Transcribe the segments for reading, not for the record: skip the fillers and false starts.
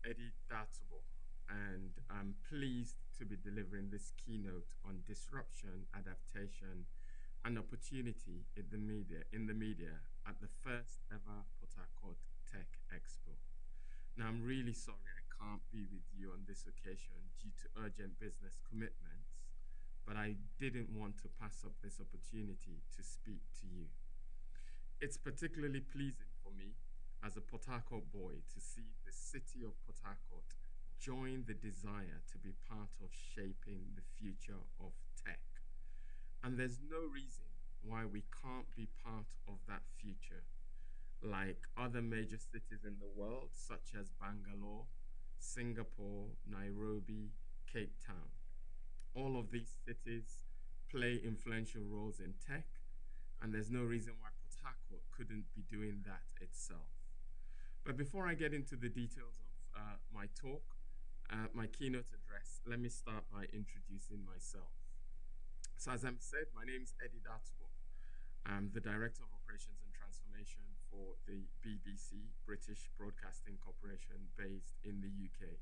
Eddie Dartable, and I'm pleased to be delivering this keynote on disruption, adaptation, and opportunity in the media at the first ever Port Harcourt Tech Expo. Now, I'm really sorry I can't be with you on this occasion due to urgent business commitments, but I didn't want to pass up this opportunity to speak to you. It's particularly pleasing for me as a Port Harcourt boy to see the city of Port Harcourt join the desire to be part of shaping the future of tech. And there's no reason why we can't be part of that future, like other major cities in the world, such as Bangalore, Singapore, Nairobi, Cape Town. All of these cities play influential roles in tech, and there's no reason why Port Harcourt couldn't be doing that itself. But before I get into the details of my talk, my keynote address, let me start by introducing myself. So as I said, my name is Eddie Dartable. I'm the Director of Operations and Transformation for the BBC, British Broadcasting Corporation, based in the UK.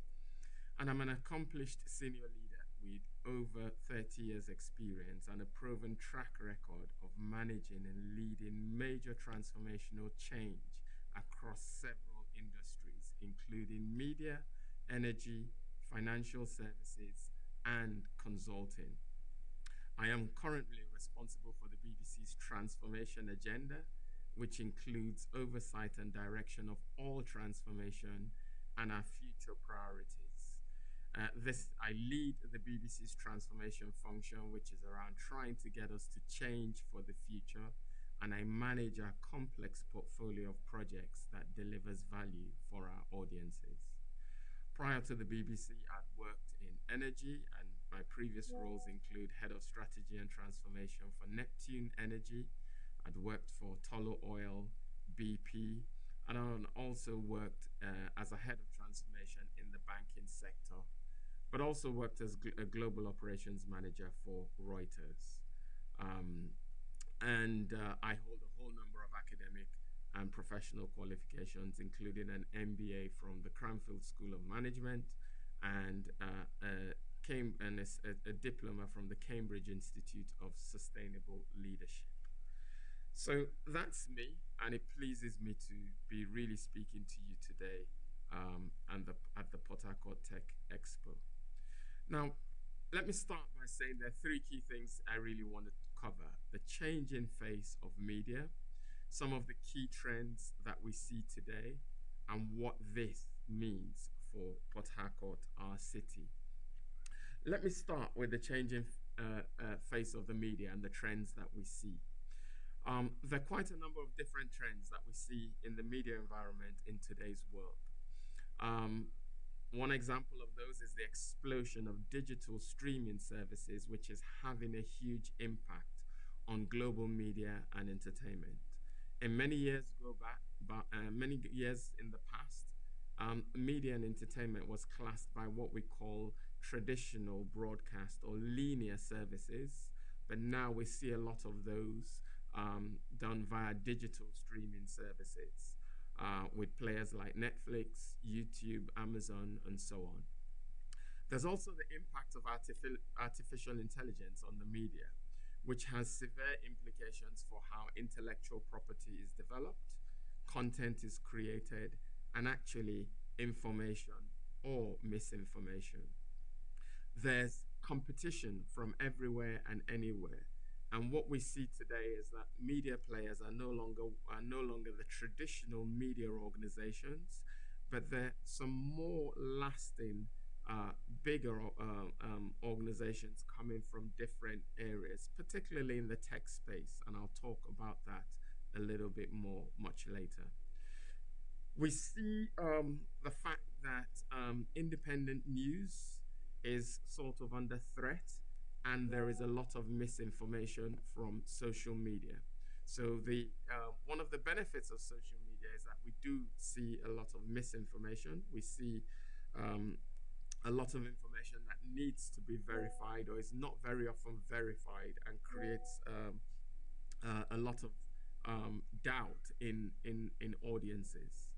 And I'm an accomplished senior leader with over 30 years experience and a proven track record of managing and leading major transformational change across several industries, including media, energy, financial services, and consulting. I am currently responsible for the BBC's transformation agenda, which includes oversight and direction of all transformation and our future priorities. I lead the BBC's transformation function, which is around trying to get us to change for the future, and I manage our complex portfolio of projects that delivers value for our audiences. Prior to the BBC, I'd worked in energy, and my previous roles include Head of Strategy and Transformation for Neptune Energy. I'd worked for Tullow Oil, BP, and I also worked as a Head of Transformation in the banking sector, but also worked as a Global Operations Manager for Reuters. I hold a whole number of academic and professional qualifications, including an MBA from the Cranfield School of Management and a diploma from the Cambridge Institute of Sustainable Leadership. So that's me, and it pleases me to be really speaking to you today at the Port Harcourt Tech Expo. Now, let me start by saying there are three key things I really wanted to cover: the changing face of media, some of the key trends that we see today, and what this means for Port Harcourt, our city. Let me start with the changing face of the media and the trends that we see. There are quite a number of different trends that we see in the media environment in today's world. One example of those is the explosion of digital streaming services, which is having a huge impact on global media and entertainment. In many years in the past, media and entertainment was classed by what we call traditional broadcast or linear services, but now we see a lot of those done via digital streaming services with players like Netflix, YouTube, Amazon, and so on. There's also the impact of artificial intelligence on the media, which has severe implications for how intellectual property is developed, content is created, and actually information or misinformation. There's competition from everywhere and anywhere. And what we see today is that media players are no longer the traditional media organizations, but there are some more lasting, bigger organizations coming from different areas, particularly in the tech space. And I'll talk about that a little bit more much later. We see the fact that independent news is sort of under threat, and there is a lot of misinformation from social media. So one of the benefits of social media is that we do see a lot of misinformation. We see a lot of information that needs to be verified or is not very often verified, and creates a lot of doubt in audiences.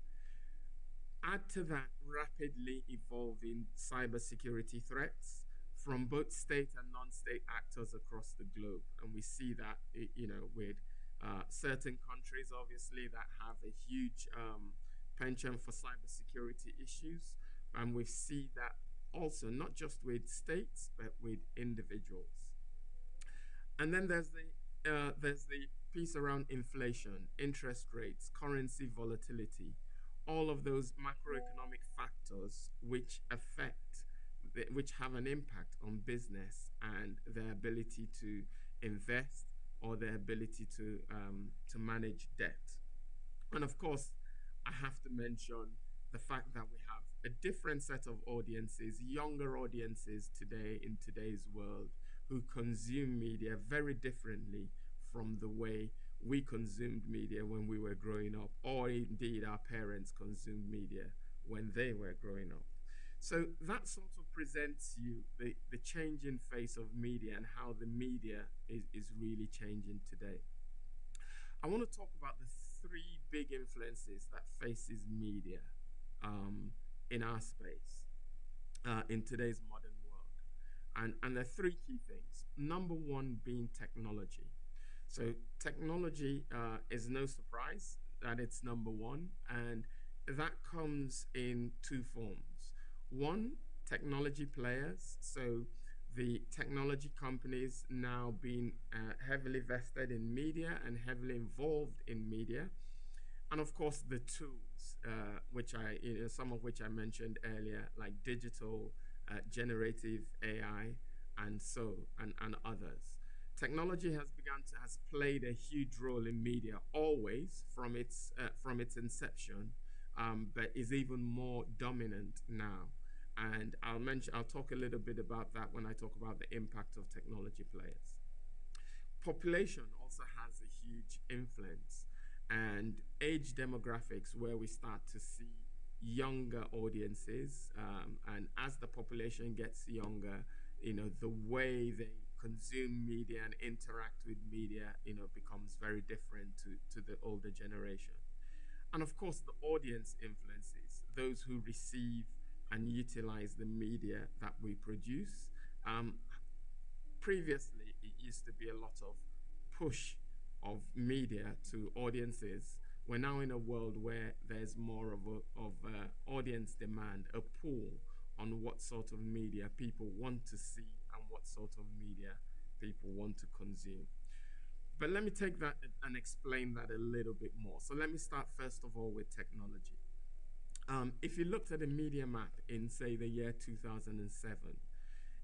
Add to that rapidly evolving cybersecurity threats from both state and non-state actors across the globe, and we see that with certain countries, obviously, that have a huge penchant for cybersecurity issues, and we see that also not just with states but with individuals. And then there's the piece around inflation, interest rates, currency volatility, all of those macroeconomic factors which have an impact on business and their ability to invest or their ability to manage debt. And of course, I have to mention the fact that we have a different set of audiences, younger audiences today in today's world who consume media very differently from the way we consumed media when we were growing up, or indeed our parents consumed media when they were growing up. So that sort of presents you the changing face of media and how the media is really changing today. I want to talk about the three big influences that faces media um, in our space in today's modern world. And there are three key things. Number one being technology. So technology is no surprise that it's number one, and that comes in two forms. One, technology players. So the technology companies now being heavily vested in media and heavily involved in media, and of course the tools, some of which I mentioned earlier, like digital, generative AI, and others. Technology has played a huge role in media always from its inception, but is even more dominant now. And I'll talk a little bit about that when I talk about the impact of technology players. Population also has a huge influence, and age demographics, where we start to see younger audiences, and as the population gets younger, the way they consume media and interact with media, becomes very different to the older generation. And of course, the audience influences those who receive and utilize the media that we produce. Um, Previously, it used to be a lot of push of media to audiences. We're now in a world where there's more of audience demand, a pull on what sort of media people want to see and what sort of media people want to consume. But let me take that and explain that a little bit more. So let me start first of all with technology. If you looked at a media map in, say, the year 2007,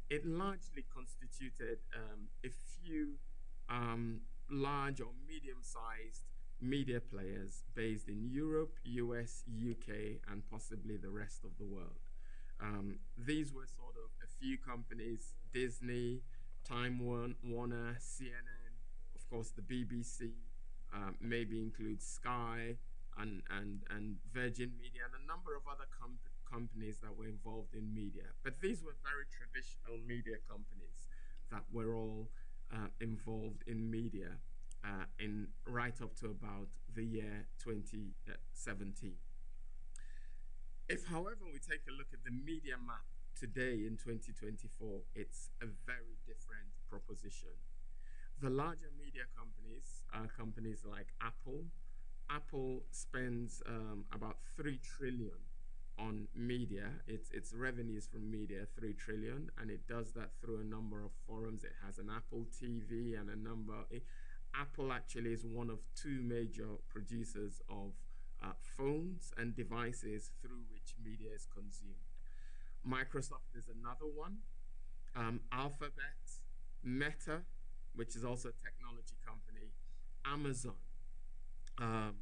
it largely constituted a few large or medium-sized media players based in Europe, US, UK, and possibly the rest of the world. These were sort of a few companies: Disney, Time Warner, CNN, of course the BBC, maybe includes Sky and Virgin Media, and a number of other companies that were involved in media. But these were very traditional media companies that were all involved in media in right up to about the year 2017. If, however, we take a look at the media map today in 2024, it's a very different proposition. The larger media companies are companies like Apple. Apple spends about 3 trillion on media. Its revenues from media, 3 trillion, and it does that through a number of forums. It has an Apple TV and a number. Apple actually is one of two major producers of phones and devices through which media is consumed. Microsoft is another one. Alphabet, Meta, which is also a technology company, Amazon. Um,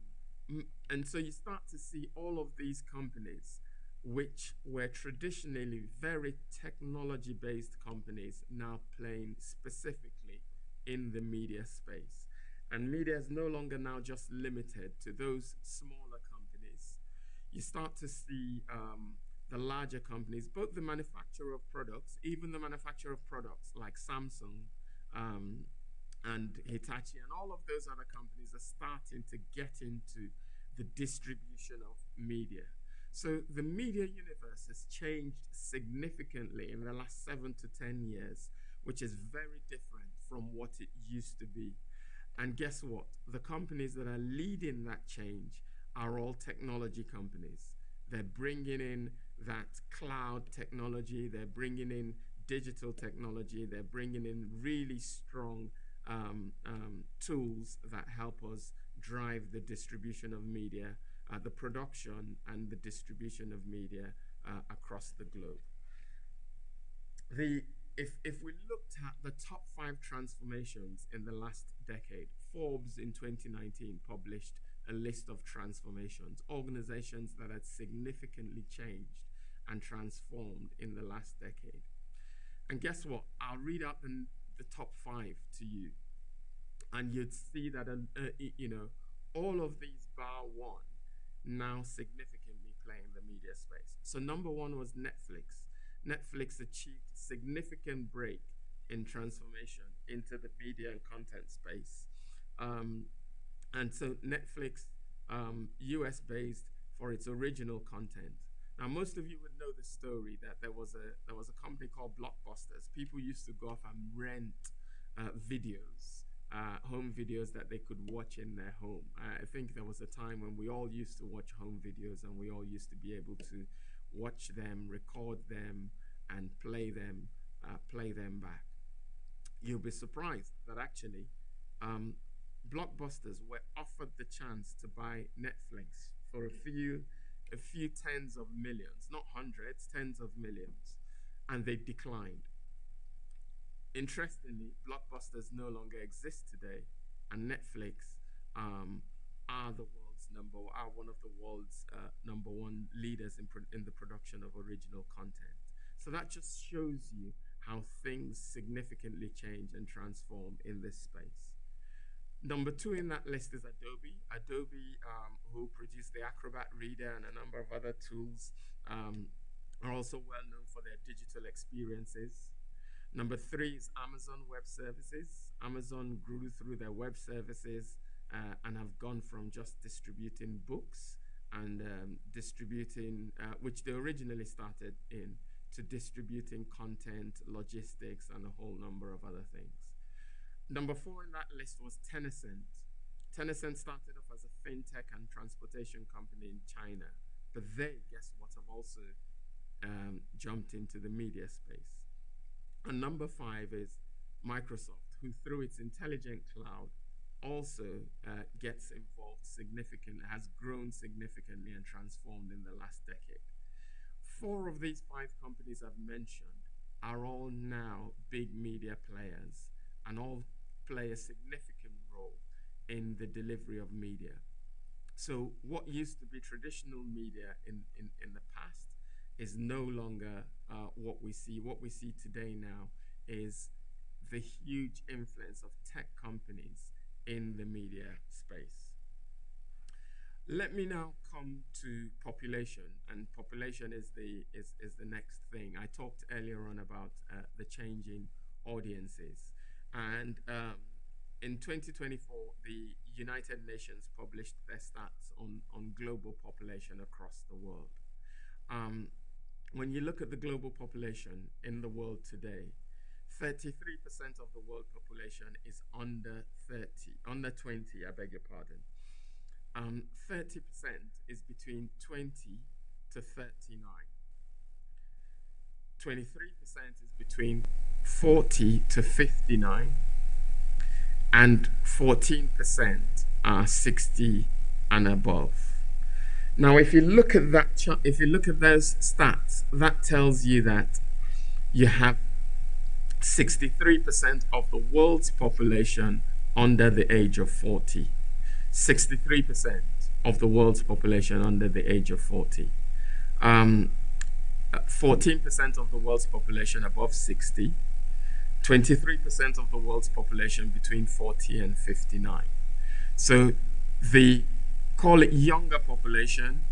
and so you start to see all of these companies, which were traditionally very technology based companies, now playing specifically in the media space. And media is no longer now just limited to those smaller companies. You start to see the larger companies, both the manufacturer of products, even the manufacturer of products like Samsung, um, and Hitachi, and all of those other companies are starting to get into the distribution of media. So the media universe has changed significantly in the last 7 to 10 years, which is very different from what it used to be. And guess what? The companies that are leading that change are all technology companies. They're bringing in that cloud technology, they're bringing in digital technology, they're bringing in really strong tools that help us drive the distribution of media, the production and the distribution of media across the globe. If we looked at the top 5 transformations in the last decade, Forbes in 2019 published a list of transformations, organizations that had significantly changed and transformed in the last decade. And guess what? I'll read out the top 5 to you, and you'd see that all of these bar one now significantly play in the media space. So number 1 was Netflix. Netflix achieved a significant break in transformation into the media and content space. And so Netflix, US based for its original content. Now, most of you would know the story that there was a company called Blockbusters. People used to go off and rent videos, home videos that they could watch in their home. I think there was a time when we all used to watch home videos, and we all used to be able to watch them, record them, and play them back. You'll be surprised that actually Blockbusters were offered the chance to buy Netflix for a few tens of millions, not hundreds, tens of millions, and they declined. Interestingly, Blockbusters no longer exists today, and Netflix are one of the world's number 1 leaders in the production of original content. So that just shows you how things significantly change and transform in this space. Number 2 in that list is Adobe. Adobe, who produced the Acrobat Reader and a number of other tools, are also well known for their digital experiences. Number 3 is Amazon Web Services. Amazon grew through their web services and have gone from just distributing books and distributing, which they originally started in, to distributing content, logistics, and a whole number of other things. Number 4 in that list was Tencent. Tencent started off as a fintech and transportation company in China, but they, guess what, have also jumped into the media space. And number 5 is Microsoft, who through its intelligent cloud also gets involved significantly, has grown significantly and transformed in the last decade. 4 of these 5 companies I've mentioned are all now big media players and all play a significant role in the delivery of media. So what used to be traditional media in the past is no longer what we see. What we see today now is the huge influence of tech companies in the media space. Let me now come to population, and population is the next thing. I talked earlier on about the changing audiences, and in 2024, the United Nations published their stats on global population across the world. When you look at the global population in the world today, 33% of the world population is under 20, I beg your pardon. 30% is between 20 to 39. 23% is between 40 to 59. And 14% are 60 and above. Now, if you look at that if you look at those stats, that tells you that you have 63% of the world's population under the age of 40. 63% of the world's population under the age of 40. 14% of the world's population above 60. 23% of the world's population between 40 and 59. So the, call it younger population,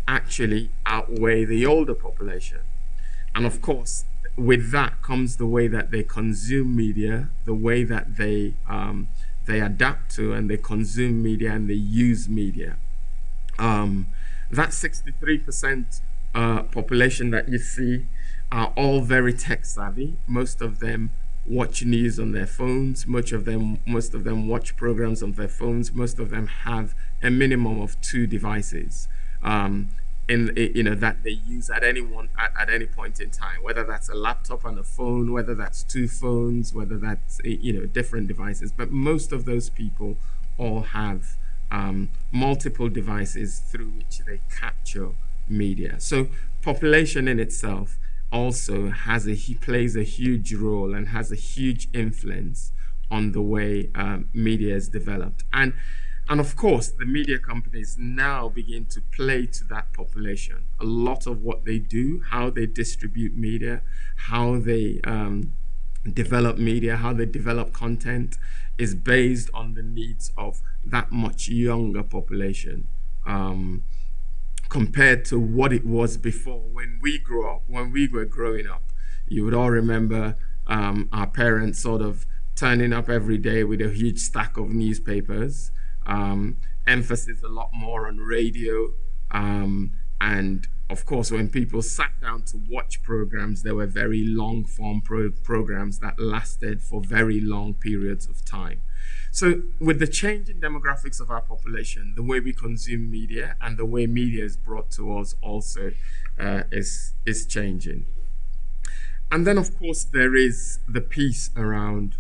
actually outweigh the older population. And of course, with that comes the way that they consume media, the way that they adapt to and they consume media and they use media. That 63% population that you see are all very tech savvy. Most of them watch news on their phones. Most of them watch programs on their phones. Most of them have a minimum of 2 devices. That they use at any point in time, whether that's a laptop and a phone, whether that's 2 phones, whether that's different devices. But most of those people all have multiple devices through which they capture media. So population in itself also plays a huge role and has a huge influence on the way media is developed. And of course, the media companies now begin to play to that population. A lot of what they do, how they distribute media, how they develop media, how they develop content, is based on the needs of that much younger population compared to what it was before when we grew up, when we were growing up. You would all remember our parents sort of turning up every day with a huge stack of newspapers. Emphasis a lot more on radio, and of course when people sat down to watch programs, there were very long form programs that lasted for very long periods of time. So with the change in demographics of our population, the way we consume media and the way media is brought to us also is changing. And then of course there is the piece around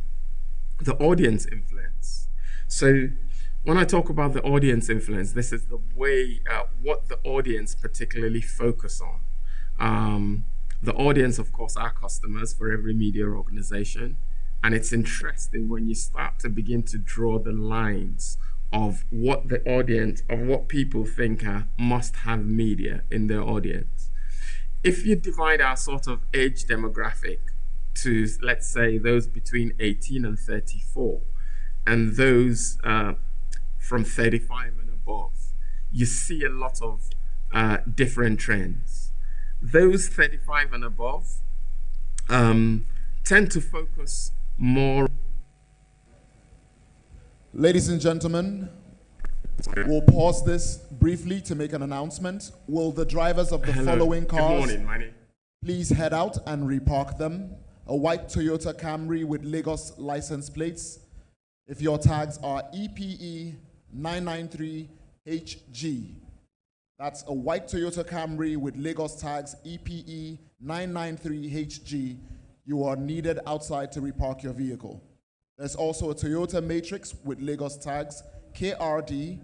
the audience influence. So when I talk about the audience influence, this is the way, what the audience particularly focus on. The audience, of course, are customers for every media organization. And it's interesting when you start to begin to draw the lines of what the audience, of what people think are must-have media in their audience. If you divide our sort of age demographic to, let's say, those between 18 and 34, and those from 35 and above, you see a lot of different trends. Those 35 and above tend to focus more. Ladies and gentlemen, we'll pause this briefly to make an announcement. Will the drivers of the following cars please head out and repark them? A white Toyota Camry with Lagos license plates. If your tags are EPE 993HG. That's a white Toyota Camry with Lagos tags EPE 993HG. You are needed outside to repark your vehicle. There's also a Toyota Matrix with Lagos tags KRD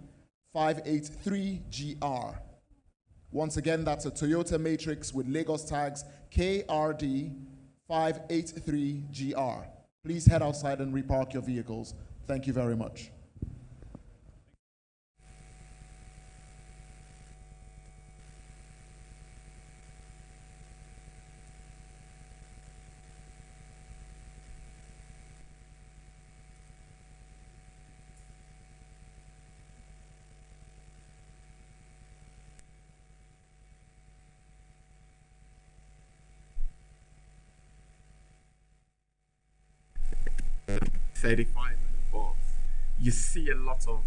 583GR. Once again, that's a Toyota Matrix with Lagos tags KRD 583GR. Please head outside and repark your vehicles. Thank you very much. '35 and above, you see a lot of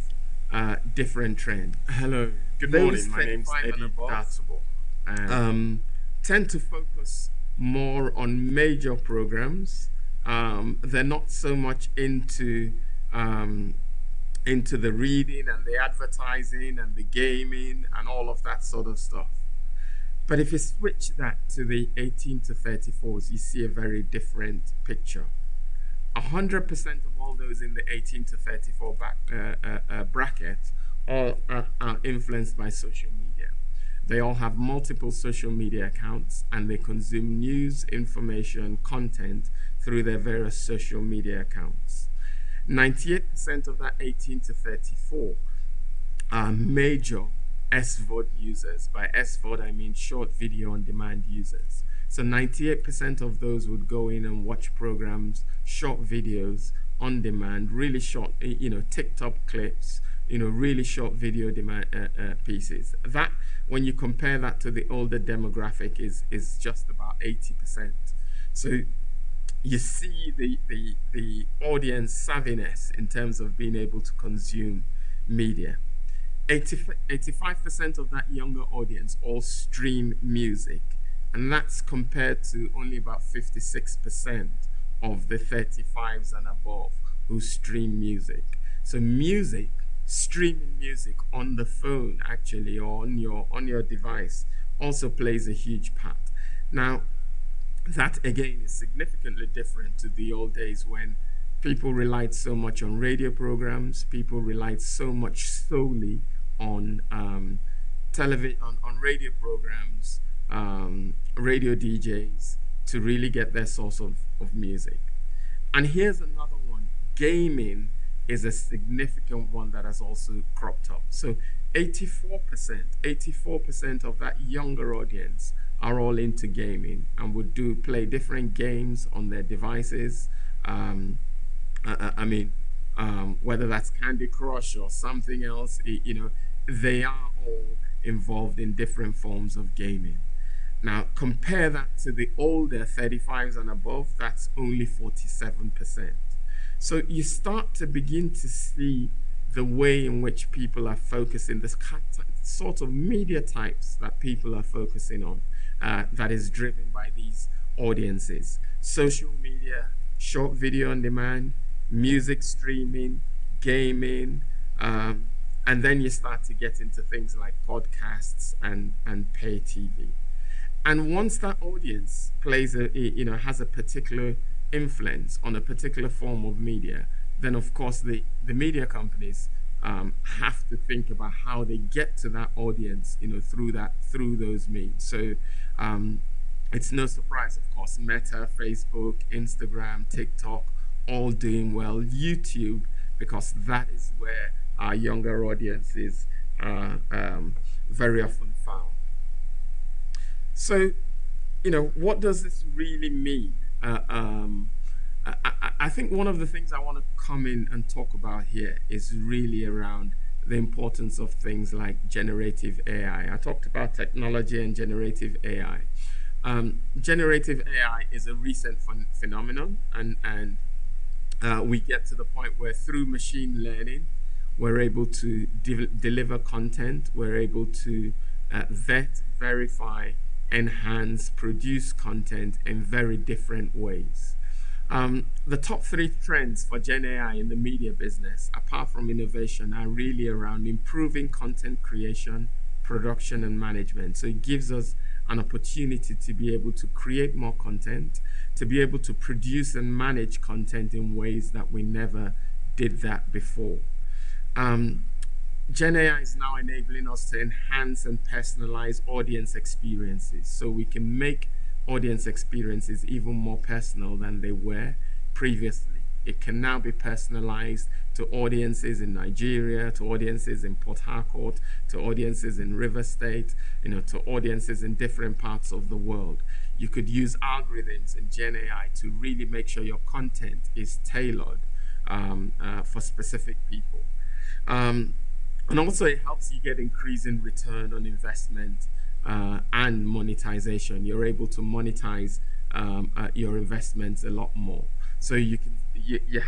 different trends. Hello, good morning. My name's Eddie Dartable. Tend to focus more on major programs. They're not so much into the reading and the advertising and the gaming and all of that sort of stuff. But if you switch that to the 18 to 34s, you see a very different picture. 100% of all those in the 18 to 34 bracket all are influenced by social media. They all have multiple social media accounts and they consume news, information, content through their various social media accounts. 98% of that 18 to 34 are major SVOD users. By SVOD, I mean short video on demand users. So 98% of those would go in and watch programs, short videos on demand, really short, TikTok clips, really short video demand pieces. That, when you compare that to the older demographic, is just about 80%. So you see the audience savviness in terms of being able to consume media. 85% of that younger audience all stream music, and that's compared to only about 56% of the 35s and above who stream music. So streaming music on the phone actually, or on your device, also plays a huge part. Now, that again is significantly different to the old days when people relied so much on radio programs, people relied so much solely on television, on radio programs, radio DJs to really get their source of music. And here's another one. Gaming is a significant one that has also cropped up. So 84% of that younger audience are all into gaming and would play different games on their devices. Whether that's Candy Crush or something else, they are all involved in different forms of gaming. Now, compare that to the older 35s and above, that's only 47%. So you start to begin to see the way in which people are focusing, this sort of media types that people are focusing on, that is driven by these audiences. Social media, short video on demand, music streaming, gaming, and then you start to get into things like podcasts and pay TV. And once that audience has a particular influence on a particular form of media, then of course the media companies have to think about how they get to that audience, through those means. So it's no surprise, of course, Meta, Facebook, Instagram, TikTok, all doing well. YouTube, because that is where our younger audiences are very often found. So, what does this really mean? I think one of the things I want to come in and talk about here is really around the importance of things like generative AI. I talked about technology and generative AI. Generative AI is a recent phenomenon, and we get to the point where through machine learning, we're able to deliver content, we're able to vet, verify, enhance, produce content in very different ways. The top 3 trends for Gen AI in the media business, apart from innovation, are really around improving content creation, production, and management. So it gives us an opportunity to be able to create more content, to be able to produce and manage content in ways that we never did that before. Gen AI is now enabling us to enhance and personalize audience experiences, so we can make audience experiences even more personal than they were previously. It can now be personalized to audiences in Nigeria, to audiences in Port Harcourt, to audiences in River State, to audiences in different parts of the world. You could use algorithms in Gen AI to really make sure your content is tailored for specific people. And also it helps you get increasing return on investment and monetization. You're able to monetize your investments a lot more. So you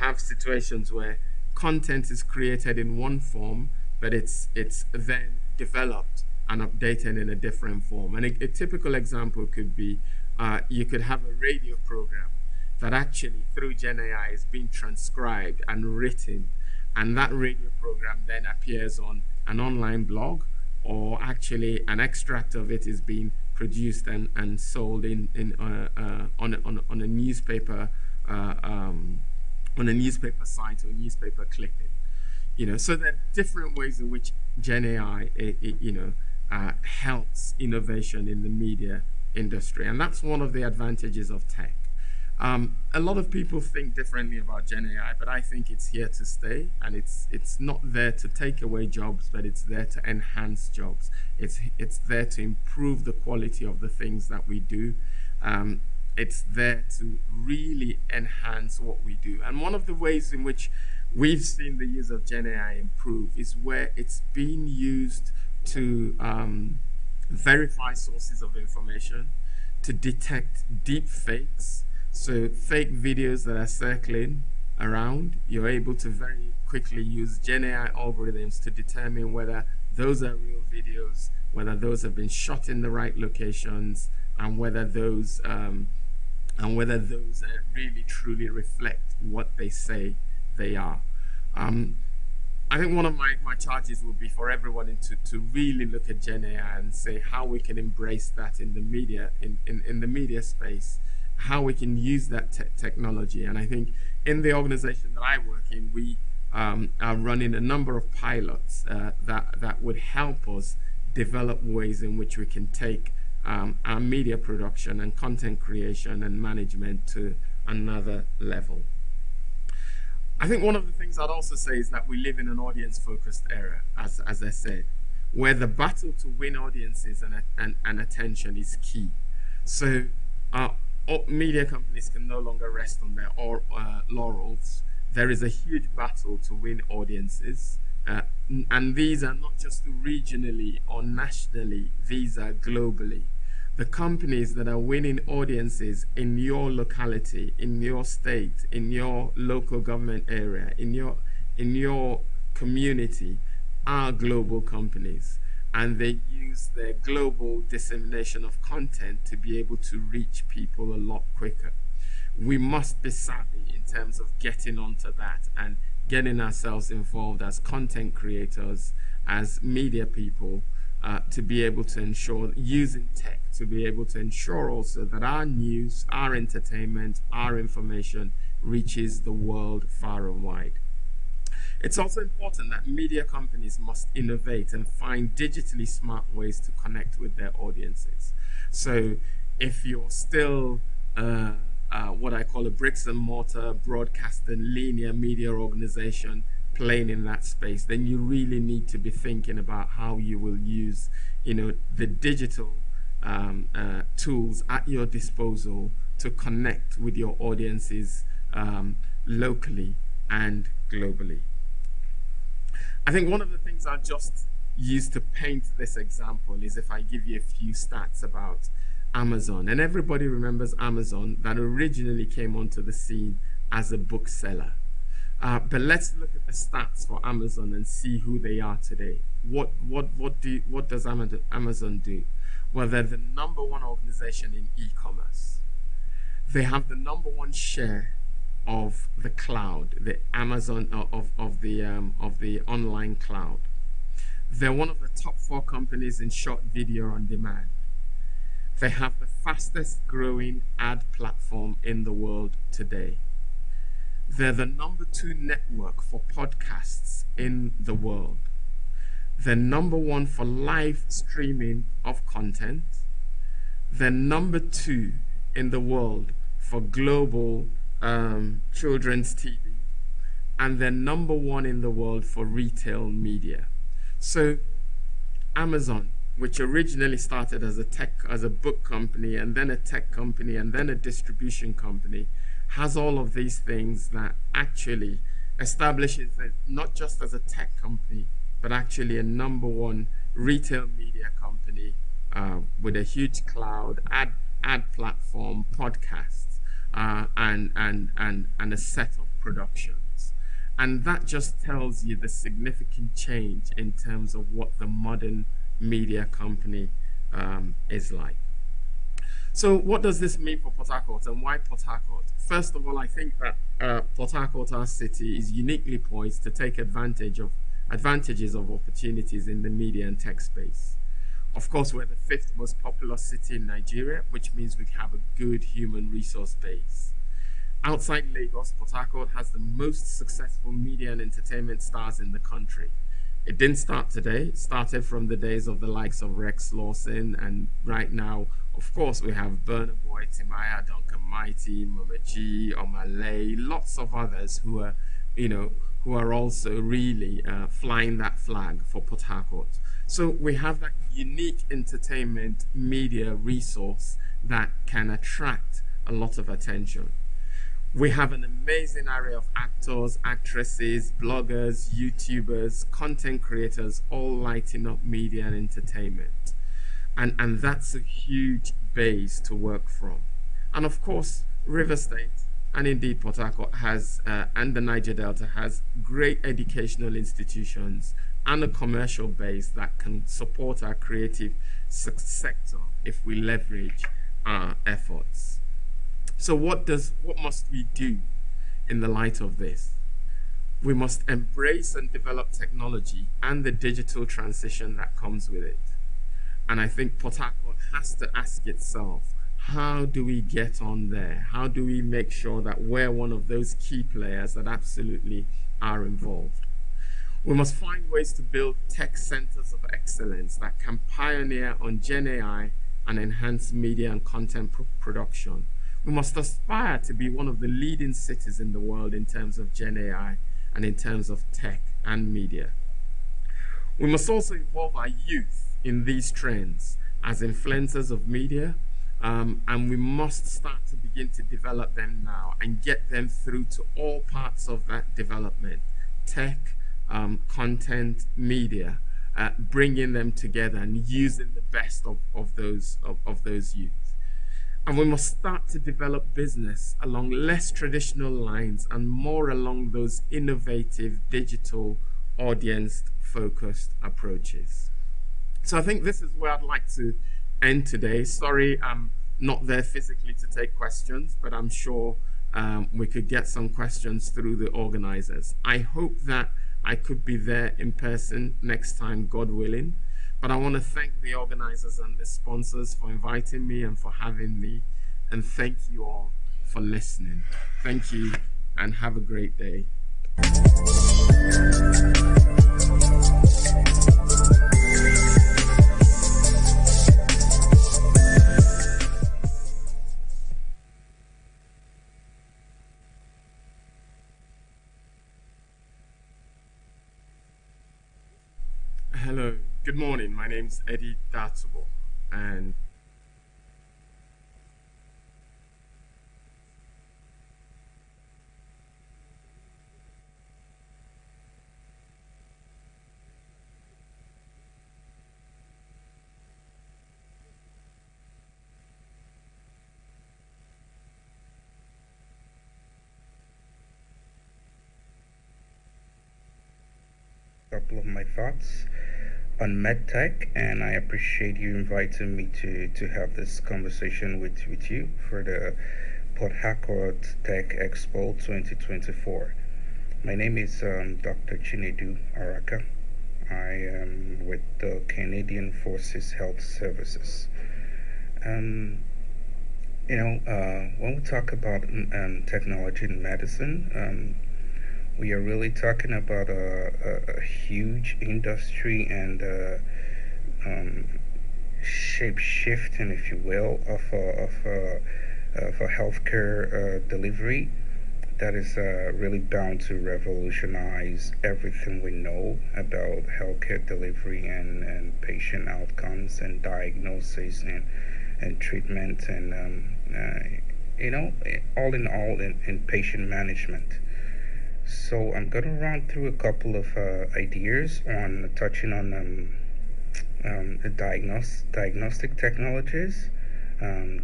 have situations where content is created in one form, but it's then developed and updated in a different form. And a typical example could be you could have a radio program that actually through Gen AI is being transcribed and written, and that radio program then appears on an online blog, or actually an extract of it is being produced and sold on a newspaper site or newspaper clipping. So there are different ways in which Gen AI helps innovation in the media industry, and that's one of the advantages of tech. A lot of people think differently about Gen AI, but I think it's here to stay, and it's not there to take away jobs, but it's there to enhance jobs. It's there to improve the quality of the things that we do. It's there to really enhance what we do. And one of the ways in which we've seen the use of Gen AI improve is where it's being used to verify sources of information, to detect deep fakes. So fake videos that are circling around, you're able to very quickly use Gen AI algorithms to determine whether those are real videos, whether those have been shot in the right locations, and whether those really truly reflect what they say they are. I think one of my charges will be for everyone to really look at Gen AI and say how we can embrace that in the media, in the media space, how we can use that technology. And I think in the organization that I work in, we are running a number of pilots that would help us develop ways in which we can take our media production and content creation and management to another level. I think one of the things I'd also say is that we live in an audience-focused era, as I said, where the battle to win audiences and attention is key. So media companies can no longer rest on their laurels. There is a huge battle to win audiences, and these are not just regionally or nationally, these are globally. The companies that are winning audiences in your locality, in your state, in your local government area, in your community are global companies, and they use their global dissemination of content to be able to reach people a lot quicker. We must be savvy in terms of getting onto that and getting ourselves involved as content creators, as media people, to be able to ensure, using tech, to be able to ensure also that our news, our entertainment, our information reaches the world far and wide. It's also important that media companies must innovate and find digitally smart ways to connect with their audiences. So if you're still what I call a bricks and mortar broadcast and linear media organization playing in that space, then you really need to be thinking about how you will use, the digital tools at your disposal to connect with your audiences locally and globally. I think one of the things I'll just use to paint this example is if I give you a few stats about Amazon. And everybody remembers Amazon, that originally came onto the scene as a bookseller. But let's look at the stats for Amazon and see who they are today. What does Amazon do? Well, they're the #1 organization in e-commerce. They have the #1 share of the cloud, the Amazon of the online cloud. They're one of the top 4 companies in short video on demand. They have the fastest growing ad platform in the world today. They're the #2 network for podcasts in the world. They're #1 for live streaming of content. They're #2 in the world for global children's TV. And they're #1 in the world for retail media. So Amazon, which originally started as a book company, and then a tech company, and then a distribution company, has all of these things that actually establishes it not just as a tech company, but actually a #1 retail media company with a huge cloud, ad platform, podcasts, and a set of productions. And that just tells you the significant change in terms of what the modern media company is like. So what does this mean for Port Harcourt, and why Port Harcourt? First of all, I think that Port Harcourt, our city, is uniquely poised to take advantages of opportunities in the media and tech space. Of course, we're the 5th most populous city in Nigeria, which means we have a good human resource base. Outside Lagos, Port Harcourt has the most successful media and entertainment stars in the country. It didn't start today. It started from the days of the likes of Rex Lawson, and right now, of course, we have Burna Boy, Timaya, Duncan Mighty, Mama G, Omalay, lots of others who are also really flying that flag for Port Harcourt. So we have that unique entertainment media resource that can attract a lot of attention. We have an amazing array of actors, actresses, bloggers, YouTubers, content creators, all lighting up media and entertainment. And that's a huge base to work from. And of course, River State, and indeed Port Harcourt has, and the Niger Delta has great educational institutions and a commercial base that can support our creative sector if we leverage our efforts. So what must we do in the light of this? We must embrace and develop technology and the digital transition that comes with it. And I think Port Harcourt has to ask itself, how do we get on there? How do we make sure that we're one of those key players that absolutely are involved? We must find ways to build tech centers of excellence that can pioneer on Gen AI and enhance media and content production. We must aspire to be one of the leading cities in the world in terms of Gen AI and in terms of tech and media. We must also involve our youth in these trends as influencers of media, and we must start to begin to develop them now and get them through to all parts of that development, tech, content, media, bringing them together and using the best of those youth. And we must start to develop business along less traditional lines and more along those innovative digital audience-focused approaches. So I think this is where I'd like to end today. Sorry, I'm not there physically to take questions, but I'm sure we could get some questions through the organizers. I hope that I could be there in person next time, God willing. But I want to thank the organizers and the sponsors for inviting me and for having me. And thank you all for listening. Thank you and have a great day. Hello, good morning. My name's Edtech, and couple of my thoughts on MedTech, and I appreciate you inviting me to have this conversation with you for the Port Harcourt Tech Expo 2024. My name is Dr. Chinedu Araka. I am with the Canadian Forces Health Services. When we talk about technology in medicine, we are really talking about a huge industry and shape shifting, if you will, of a healthcare delivery that is really bound to revolutionize everything we know about healthcare delivery and patient outcomes and diagnosis and treatment and all in all in patient management. So I'm going to run through a couple of ideas on touching on diagnostic technologies,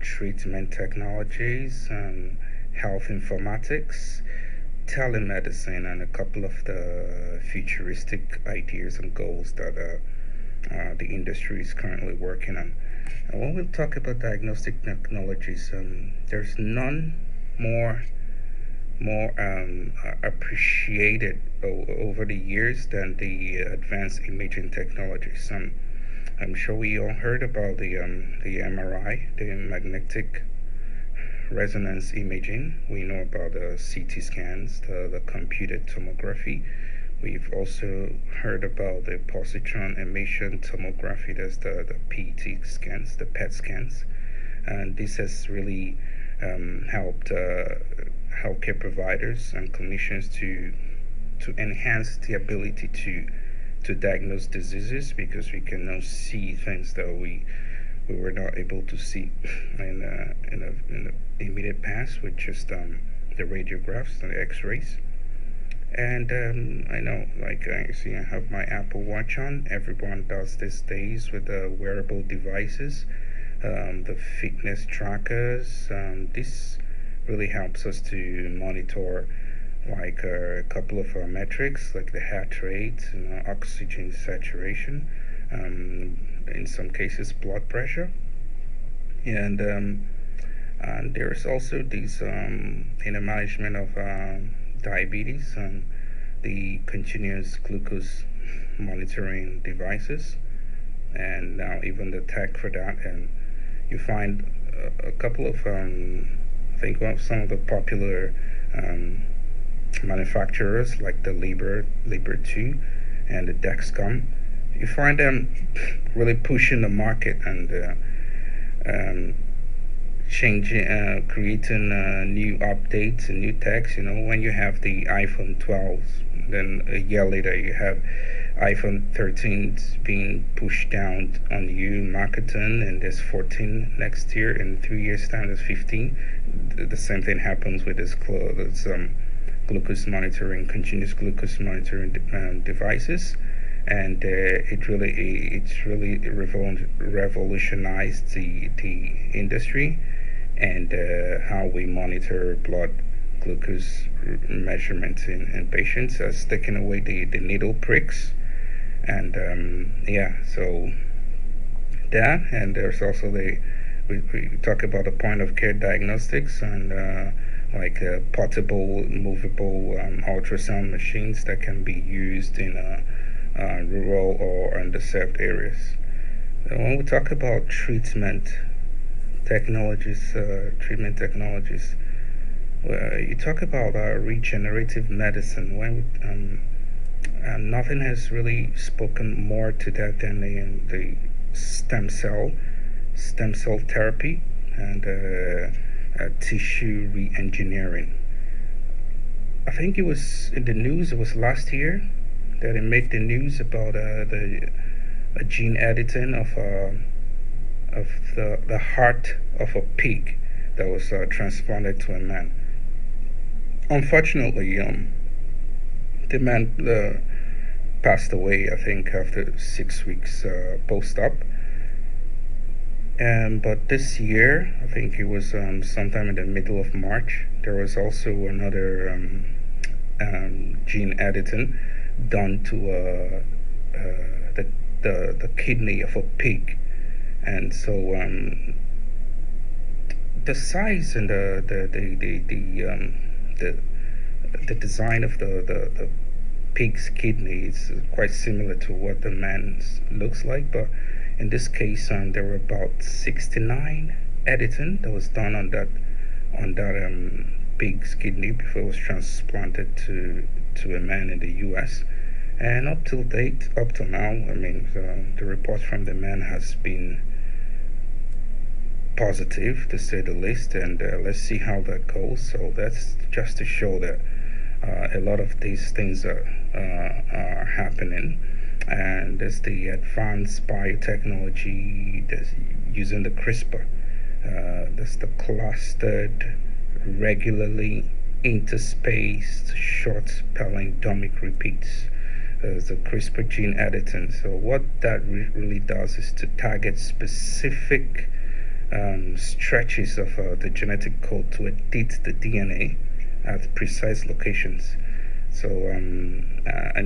treatment technologies, health informatics, telemedicine, and a couple of the futuristic ideas and goals that the industry is currently working on. And when we talk about diagnostic technologies, there's none more appreciated over the years than the advanced imaging technologies. I'm sure we all heard about the MRI, the magnetic resonance imaging. We know about the CT scans, the computed tomography. We've also heard about the positron emission tomography. That's the PET scans, the PET scans, and this has really helped healthcare providers and clinicians to enhance the ability to diagnose diseases, because we can now see things that we were not able to see in the immediate past with just the radiographs and the X-rays. And I know, like I see, I have my Apple Watch on. Everyone does these days with the wearable devices, the fitness trackers. This really helps us to monitor like a couple of metrics, like the heart rate, oxygen saturation, in some cases blood pressure, and there's also these in the management of diabetes, the continuous glucose monitoring devices, and now even the tech for that. And you find a couple of I think one of some of the popular manufacturers like the Libre 2 and the Dexcom. You find them really pushing the market and changing, creating new updates and new techs. When you have the iPhone 12, then a year later you have iPhone 13 being pushed down on you, marketing, and there's 14 next year. In 3 years' time, there's 15. The same thing happens with this glucose monitoring, continuous glucose monitoring devices, and it's really revolutionized the industry and how we monitor blood glucose measurements in patients, has taken away the needle pricks, and so that, and there's also we talk about the point of care diagnostics and like portable, movable ultrasound machines that can be used in rural or underserved areas. So when we talk about treatment technologies, you talk about regenerative medicine. Nothing has really spoken more to that than the stem cell therapy and tissue re-engineering. I think it was in the news. It was last year that it made the news about the gene editing of the heart of a pig that was transplanted to a man. Unfortunately, the man passed away, I think, after 6 weeks post-op. But this year, I think it was sometime in the middle of March, there was also another gene editing done to the kidney of a pig. And so the size and the design of the pig's kidney is quite similar to what the man's looks like, but in this case there were about 69 editing that was done on that pig's kidney before it was transplanted to a man in the US. And up till now, I mean, the report from the man has been positive, to say the least, and let's see how that goes. So that's just to show that a lot of these things are happening, and there's the advanced biotechnology that's using the CRISPR. That's the clustered, regularly interspaced, short palindromic repeats. The CRISPR gene editing. So what that really does is to target specific stretches of the genetic code to edit the DNA at precise locations. So and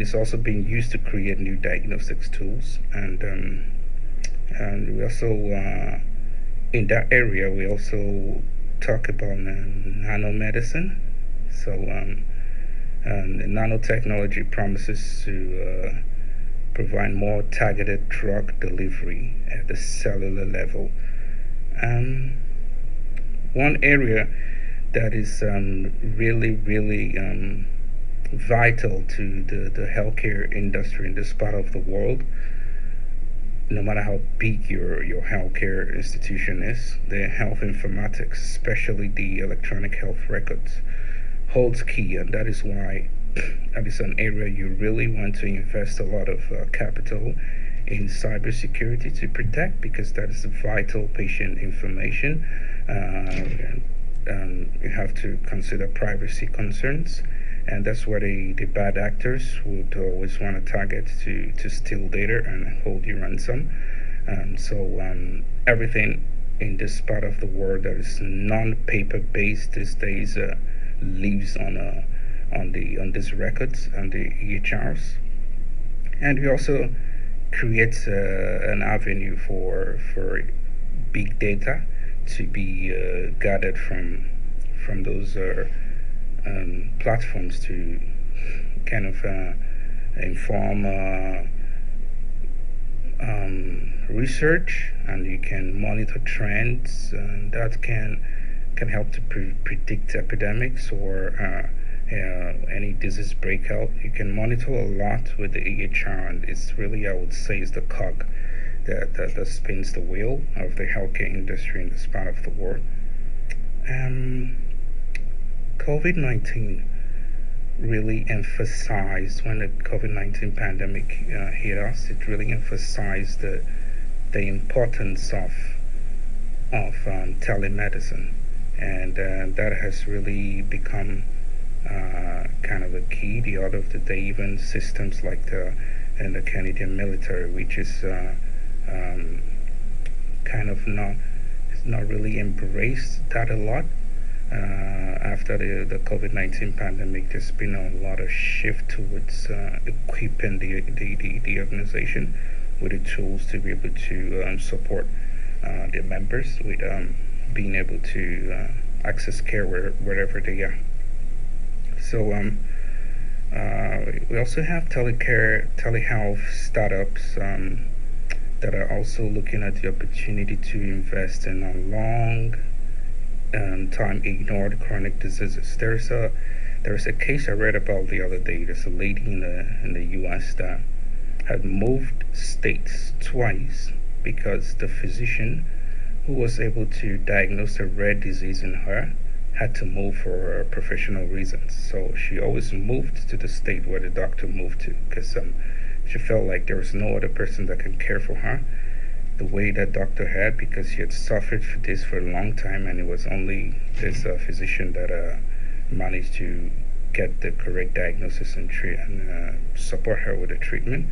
it's also being used to create new diagnostics tools, and we also in that area we also talk about nanomedicine. So nanotechnology promises to provide more targeted drug delivery at the cellular level. One area that is really vital to the healthcare industry in this part of the world, no matter how big your healthcare institution is, the health informatics, especially the electronic health records, holds key, and that is why that is an area you really want to invest a lot of capital in cybersecurity to protect, because that is vital patient information. You have to consider privacy concerns, and that's where the bad actors would always want to target to steal data and hold you ransom. So everything in this part of the world that is non-paper based these days lives on on these records and the EHRs, and we also create an avenue for big data to be gathered from those platforms to kind of inform research, and you can monitor trends, and that can help to predict epidemics or any disease breakout. You can monitor a lot with the EHR, and it's really, I would say, is the cog that spins the wheel of the healthcare industry in this part of the world. COVID-19 really emphasized, when the COVID-19 pandemic hit us, it really emphasized the importance of telemedicine, and that has really become kind of a key. The order of the day, even systems like the Canadian military, which is kind of not really embraced that a lot. After the COVID-19 pandemic, there's been a lot of shift towards equipping the organization with the tools to be able to support their members with being able to access care wherever they are. So we also have telehealth startups that are also looking at the opportunity to invest in a long time ignored chronic diseases. There's a case I read about the other day. There's a lady in the U.S. that had moved states twice because the physician who was able to diagnose a rare disease in her had to move for professional reasons. So she always moved to the state where the doctor moved to, because she felt like there was no other person that can care for her the way that doctor had, because she had suffered for this for a long time, and it was only this physician that managed to get the correct diagnosis and support her with the treatment.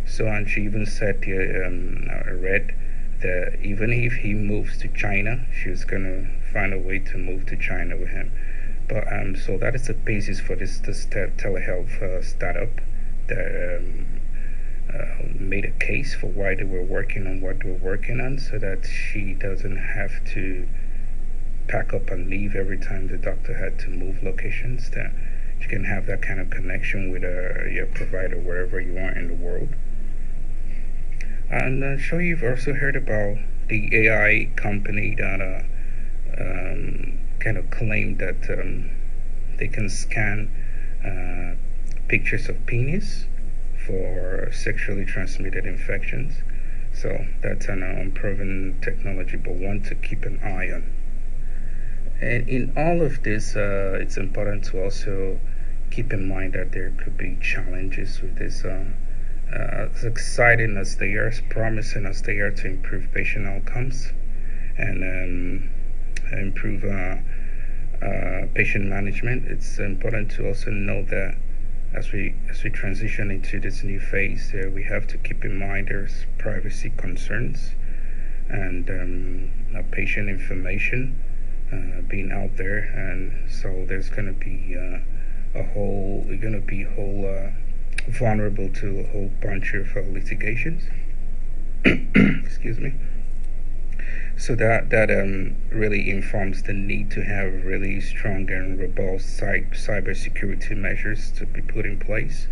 So, and she even said, I read that even if he moves to China, she was going to find a way to move to China with him. But so that is the basis for this telehealth startup that made a case for why they were working on what they were working on, so that she doesn't have to pack up and leave every time the doctor had to move locations, that she can have that kind of connection with your provider wherever you are in the world. And I'm sure you've also heard about the AI company that kind of claimed that they can scan pictures of penis for sexually transmitted infections. So that's an unproven technology, but one to keep an eye on. And in all of this, it's important to also keep in mind that there could be challenges with this. As exciting as they are, as promising as they are to improve patient outcomes and improve patient management, it's important to also know that as we transition into this new phase, we have to keep in mind there's privacy concerns and patient information being out there, and so there's going to be vulnerable to a whole bunch of litigations. Excuse me. So that really informs the need to have really strong and robust cybersecurity measures to be put in place.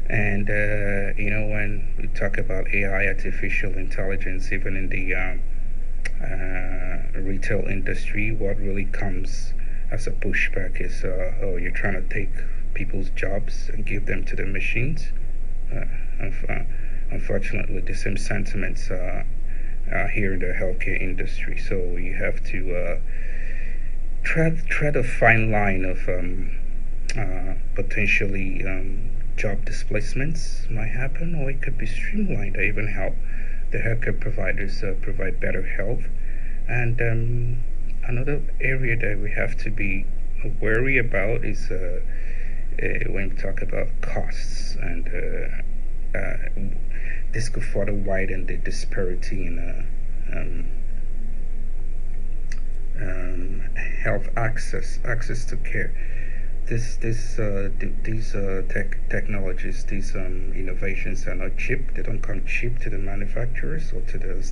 And when we talk about AI, artificial intelligence, even in the retail industry, what really comes as a pushback is, you're trying to take people's jobs and give them to the machines. Unfortunately, the same sentiments here in the healthcare industry. So you have to tread a fine line of potentially job displacements might happen, or it could be streamlined to even help the healthcare providers provide better health. And another area that we have to be wary about is when we talk about costs, and this could further widen the disparity in health access to care. these technologies, these innovations are not cheap. They don't come cheap to the manufacturers or to the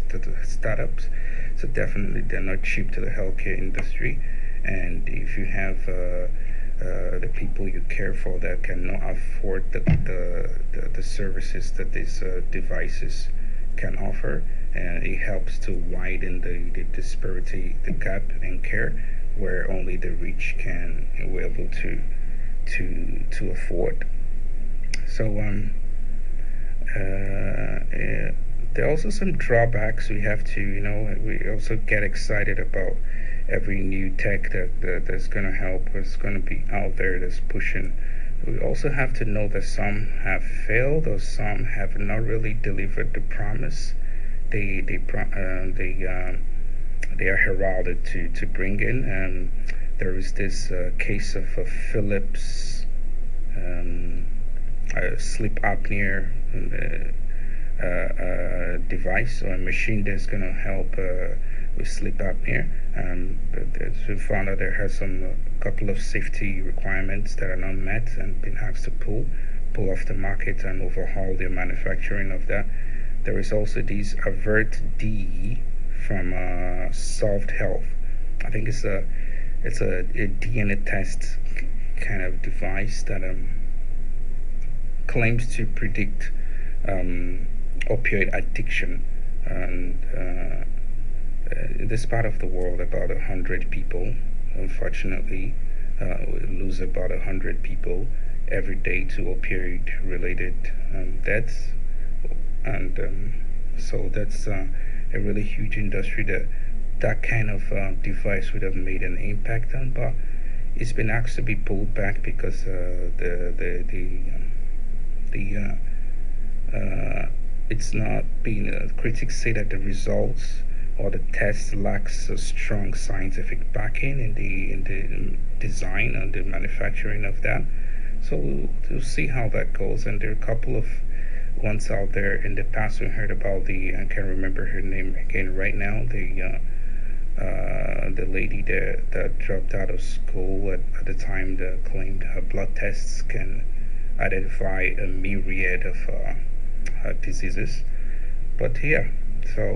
startups. So definitely they're not cheap to the healthcare industry. And if you have the people you care for that cannot afford the services that these devices can offer, and it helps to widen the disparity, the gap in care, where only the rich can be able to afford. So there are also some drawbacks. We have to, we also get excited about every new tech that's going to help, that's going to be out there, that's pushing. We also have to know that some have failed or some have not really delivered the promise they are heralded to bring in. There is this case of a Philips sleep apnea device or a machine that's going to help with sleep apnea. We found out there has some couple of safety requirements that are not met and been asked to pull off the market and overhaul their manufacturing of that. There is also this Avert D from Solved Health. I think it's a DNA test kind of device that claims to predict opioid addiction. And in this part of the world, about 100 people, unfortunately, we lose about 100 people every day to opioid-related deaths. And so that's a really huge industry that kind of device would have made an impact on, but it's been asked to be pulled back because it's not being. Critics say that the results or the test lacks a strong scientific backing in the design and the manufacturing of that. So we'll see how that goes. And there are a couple of ones out there in the past. We heard about I can't remember her name again right now, the lady that dropped out of school at the time that claimed her blood tests can identify a myriad of diseases. But yeah, so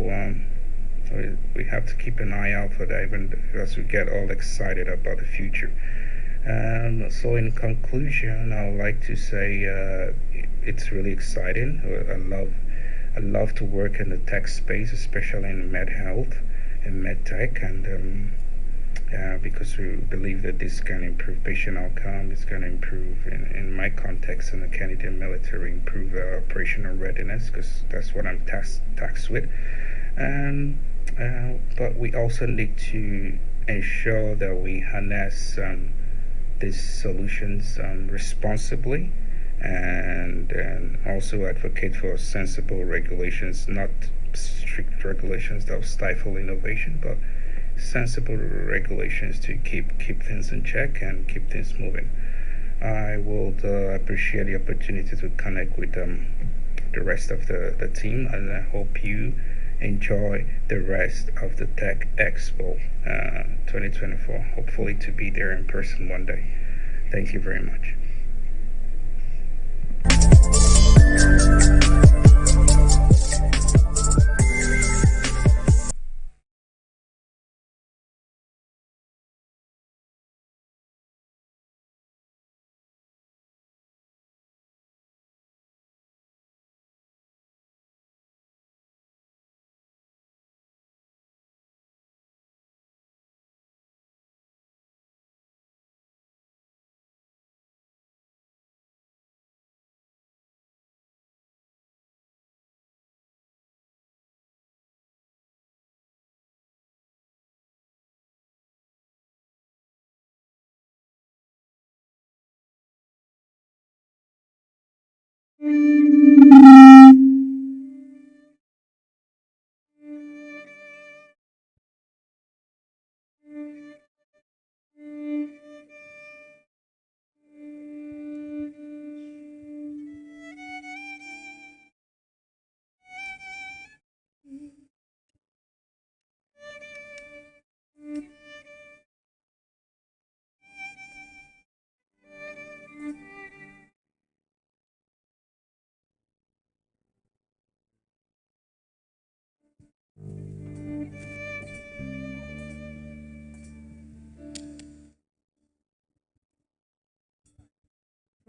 we have to keep an eye out for that, even as we get all excited about the future. So in conclusion, I would like to say it's really exciting. I love to work in the tech space, especially in med health and med tech, and because we believe that this can improve patient outcome. It's going to improve, in my context in the Canadian military, improve operational readiness, because that's what I'm tasked with. But we also need to ensure that we harness these solutions responsibly, and also advocate for sensible regulations, not strict regulations that will stifle innovation, but sensible regulations to keep things in check and keep things moving. I would appreciate the opportunity to connect with the rest of the team, and I hope you enjoy the rest of the Tech Expo 2024. Hopefully to be there in person one day. Thank you very much.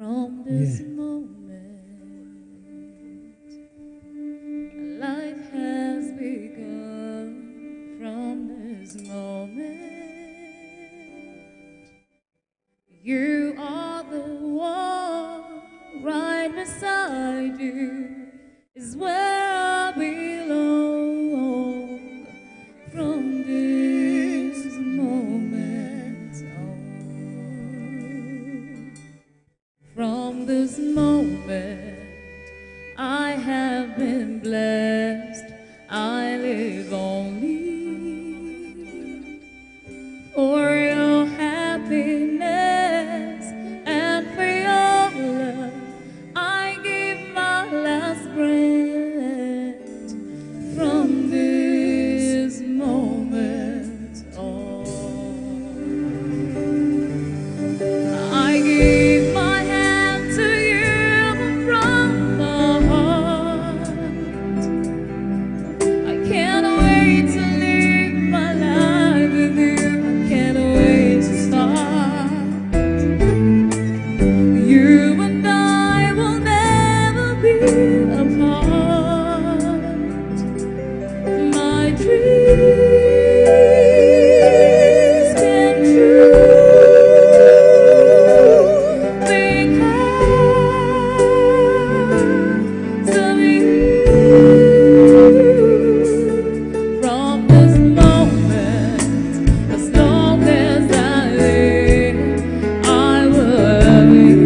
From this moment, life has begun. From this moment, you are the one. Right beside you is where I belong. From this moment on, from this moment, I have been blessed. I live only for your happiness and for your love. I give my last breath. From this moment on, I give my hand to you from my heart. I can't wait to live my life with you. I can't wait to start. You and I will never be apart. My dreams came true because of you. From this moment, as long as I live, I will love you.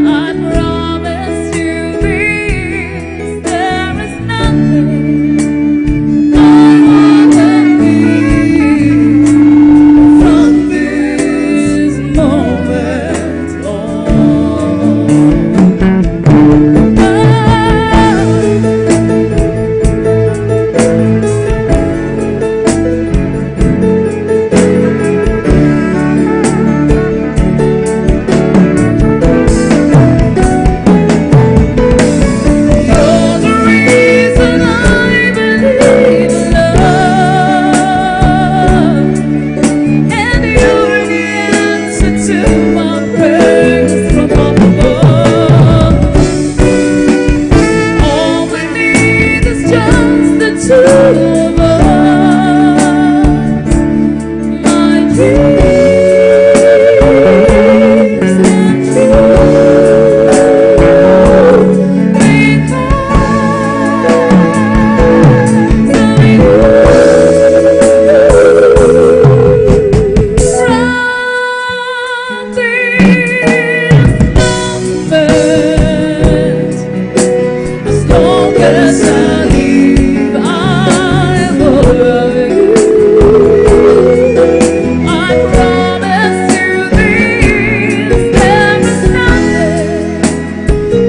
I promise you this, there is nothing I wouldn't give. From this moment You're the reason I believe in love, and you're the answer to my prayers from up above. All we need is just the two of us. My dreams come as long as I live, I will love you. I promise you this, there is nothing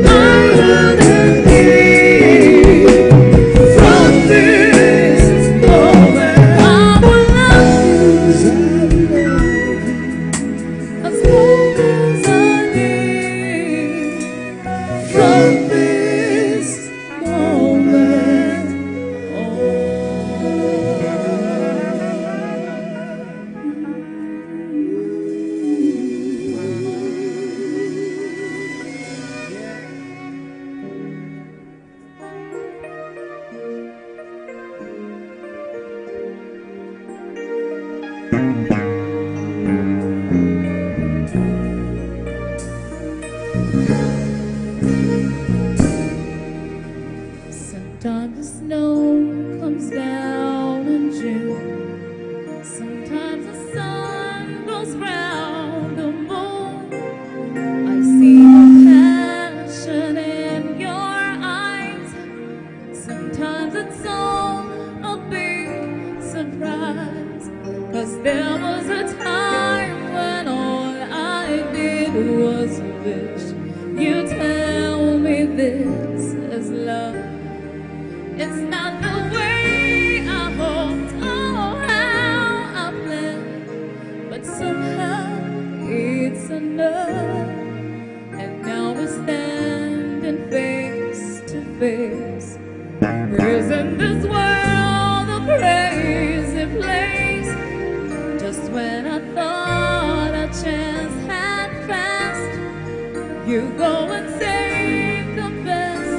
I wouldn't give. From this moment, I will love you as long as I live. From this moment sometimes the snow comes down in June. Sometimes the sun goes round the moon. I see the passion in your eyes. Sometimes it's all a big surprise. 'Cause there was a time when all I did was wish. You tell me this is love. It's not the way I hoped, oh how I planned, but somehow it's enough. And now we're standing face to face. Isn't this world a crazy place? Just when I thought a chance had You go and save the best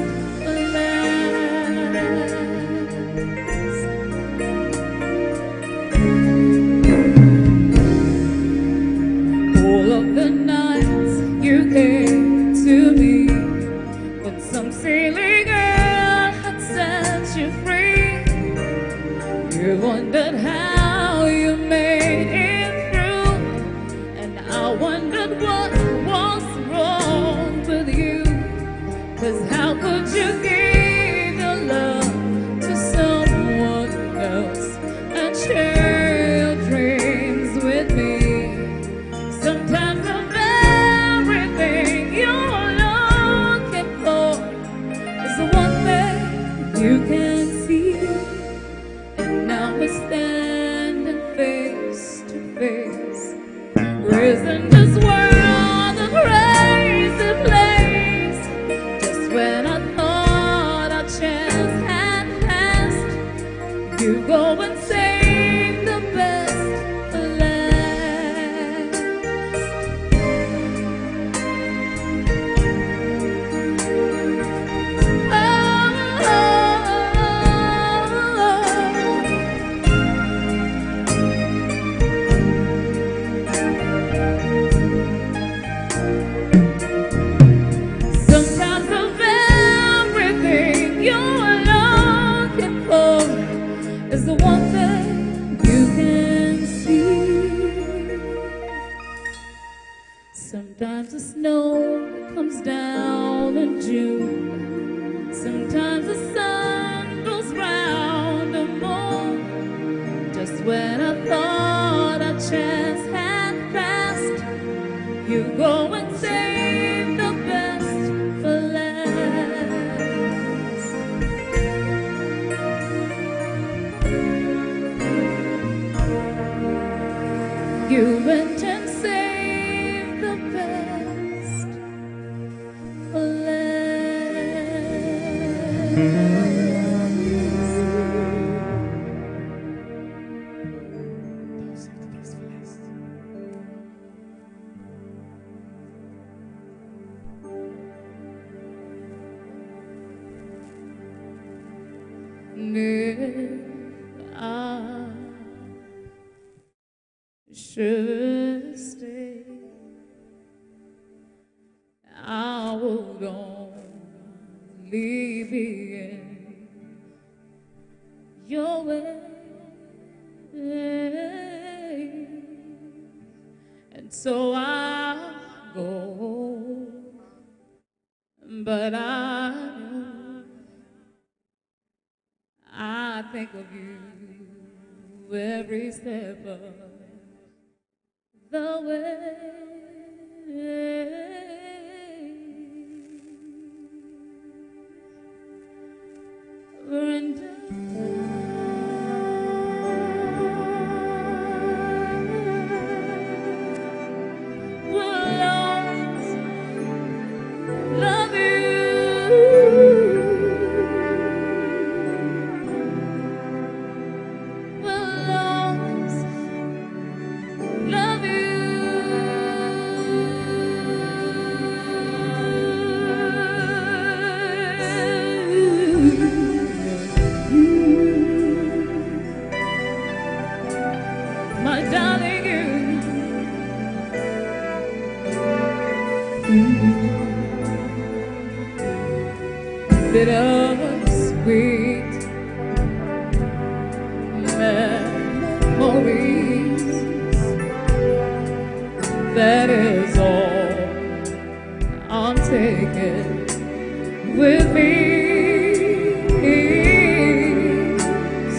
for last. All of the nights you came to me when some silly girl had set you free. You wondered how you made it through, and I wondered what was wrong with you. 'Cause how could you give your love to someone else and share your dreams with me? Sometimes of everything you're looking for is the one thing you can see. And now we're standing face to face, isn't this world a crazy place? Just when I thought our chance had passed, you go and save the best for last. Sometimes of everything you're looking for is the one thing you can see. Sometimes the snow comes down in June. Sometimes the sun goes round the moon. Just when I thought our chance had passed, you go and save the best for last. You went and saved the best for if I should stay, I would only be in your way. And so I go, but I think of you every step of the way. And will always love you. Will always love you. My darling, bittersweet memories, that is all I'm taking with me.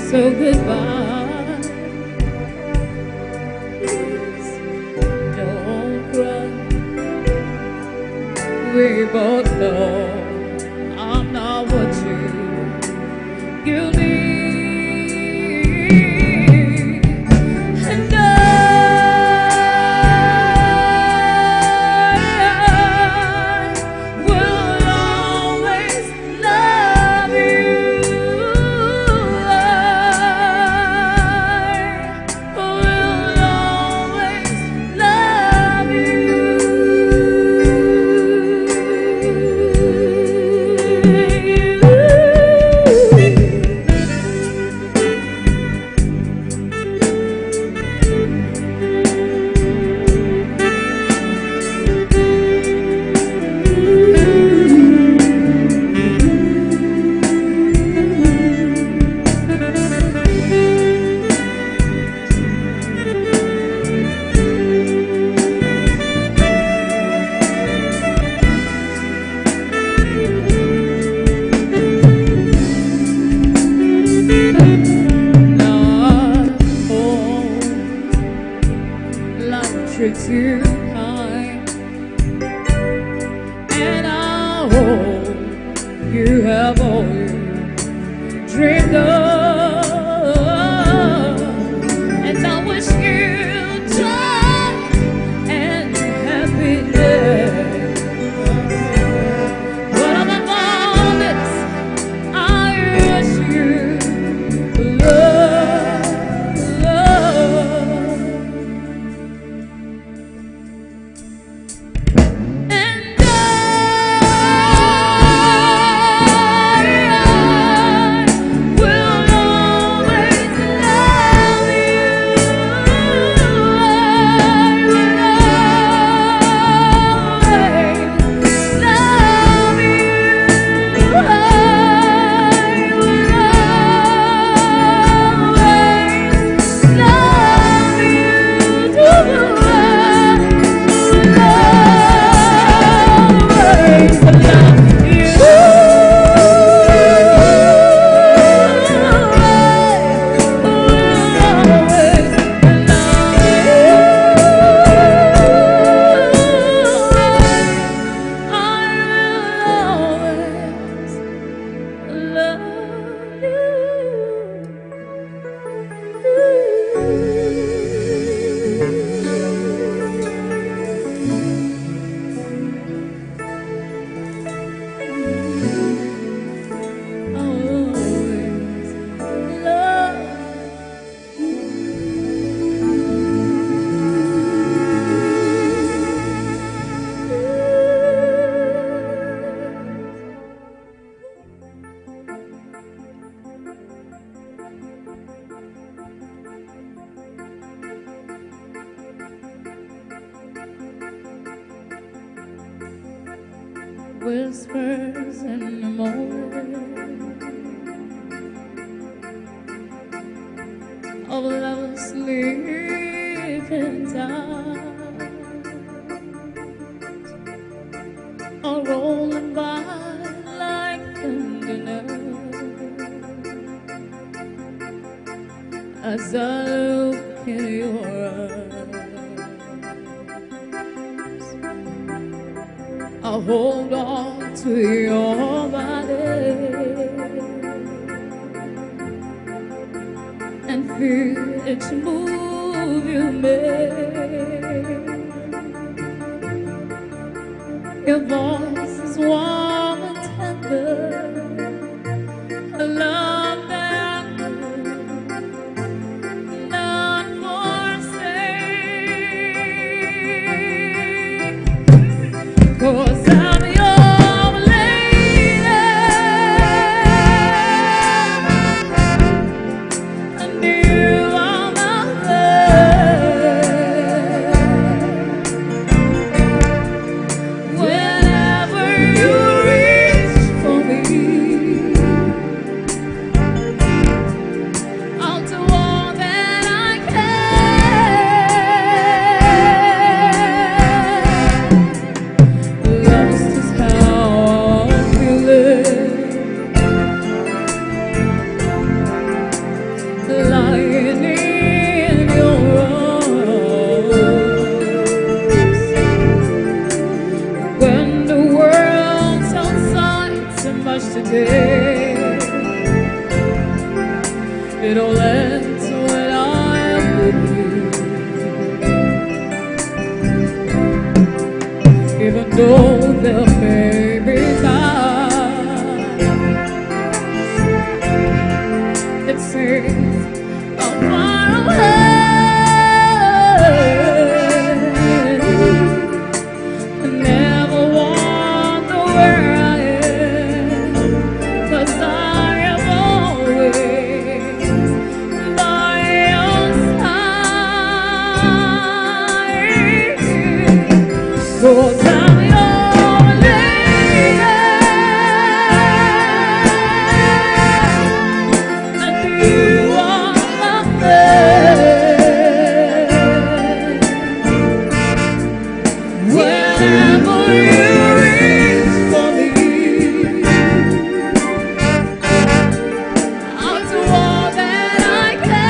So goodbye, please don't cry. We both know I'm not what you need. And I will always love you. I will always love you. you're too kind, and I hope you have all you dreamed of, and I wish you joy and happiness. But above all this, I wish you love. And I will always love you. I will always love you. I will always love you. Do I will always love you. Whispers in the morning of lovers sleeping tight are rolling by like thunder now, as I look in your eyes. I hold on to your body and feel each move you make. Your voice is warm and tender, a love that not forsake. 'Cause I'm your lady, and you are my love. Whenever you reach for me, I'll do all that I can. Lost is how I'm feeling, lying in your arms. When the world's outside so much to take, it all ends when I'm with you. Even though there may be times it seems I'm far away, I never wonder where I am, 'cause I am always by your side. 'Cause I'm your lady, and you are my man. Whenever you reach for me, I'll do all that I can.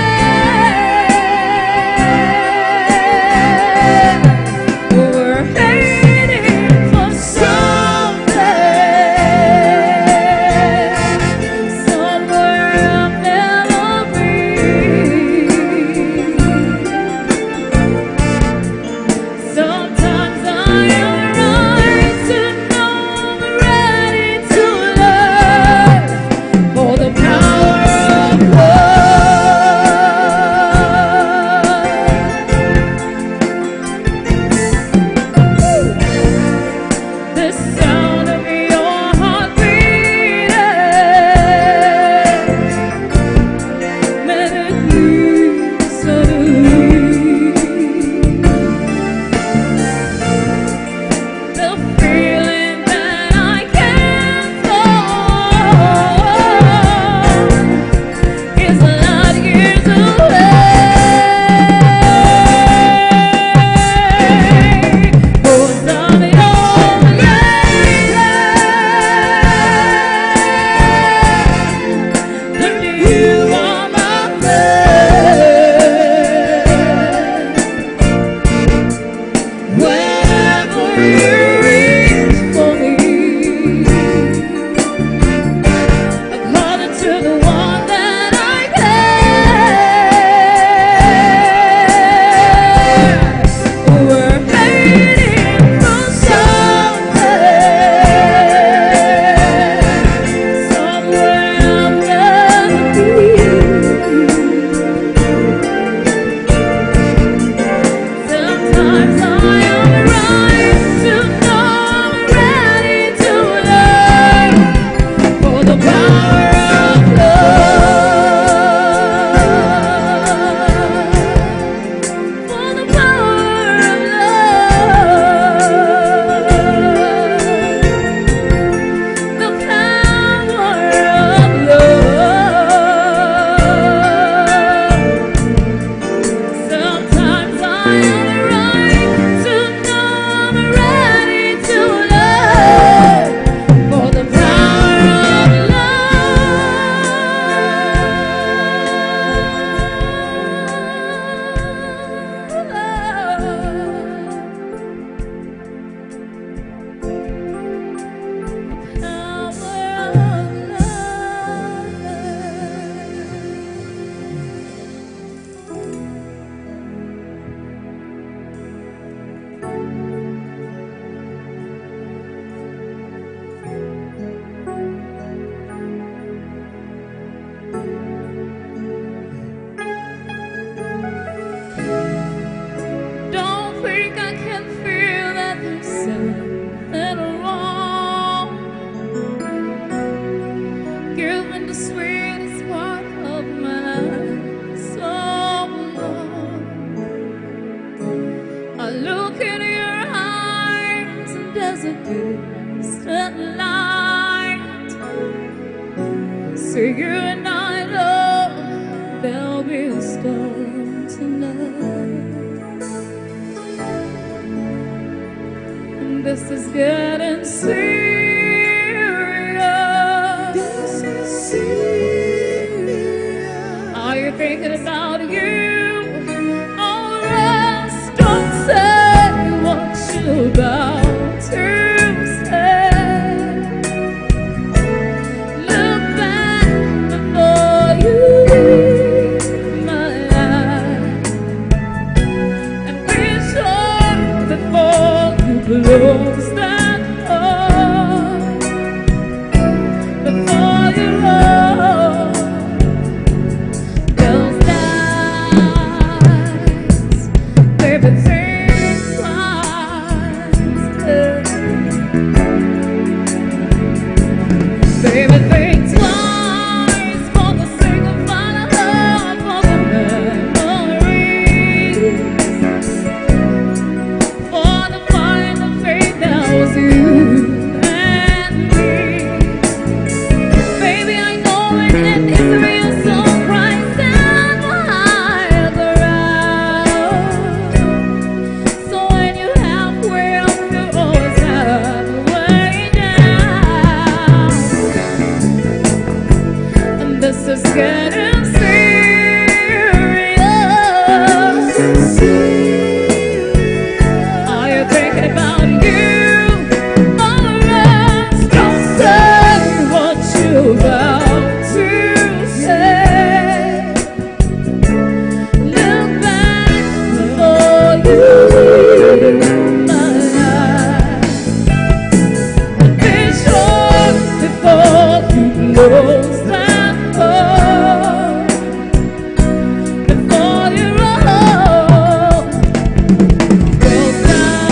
distant light. So you and I know there'll be a storm tonight. And this is getting serious. This is serious. Are you thinking about you? Or else don't say what you're about to say. Look back before you leave my life, and be sure before you close that door, before you roll those dice, baby, think twice, baby, think twice for the sake of my love, for the memories, for the final fate that was you and me. Baby, I know it and it's real, so rise and higher ground. So when you halfway up, you always halfway down. And this is getting serious. Are you thinking about you? Or else don't say what you're about to say. Look back before you leave my life, and be sure before you close that door, before you roll those dice.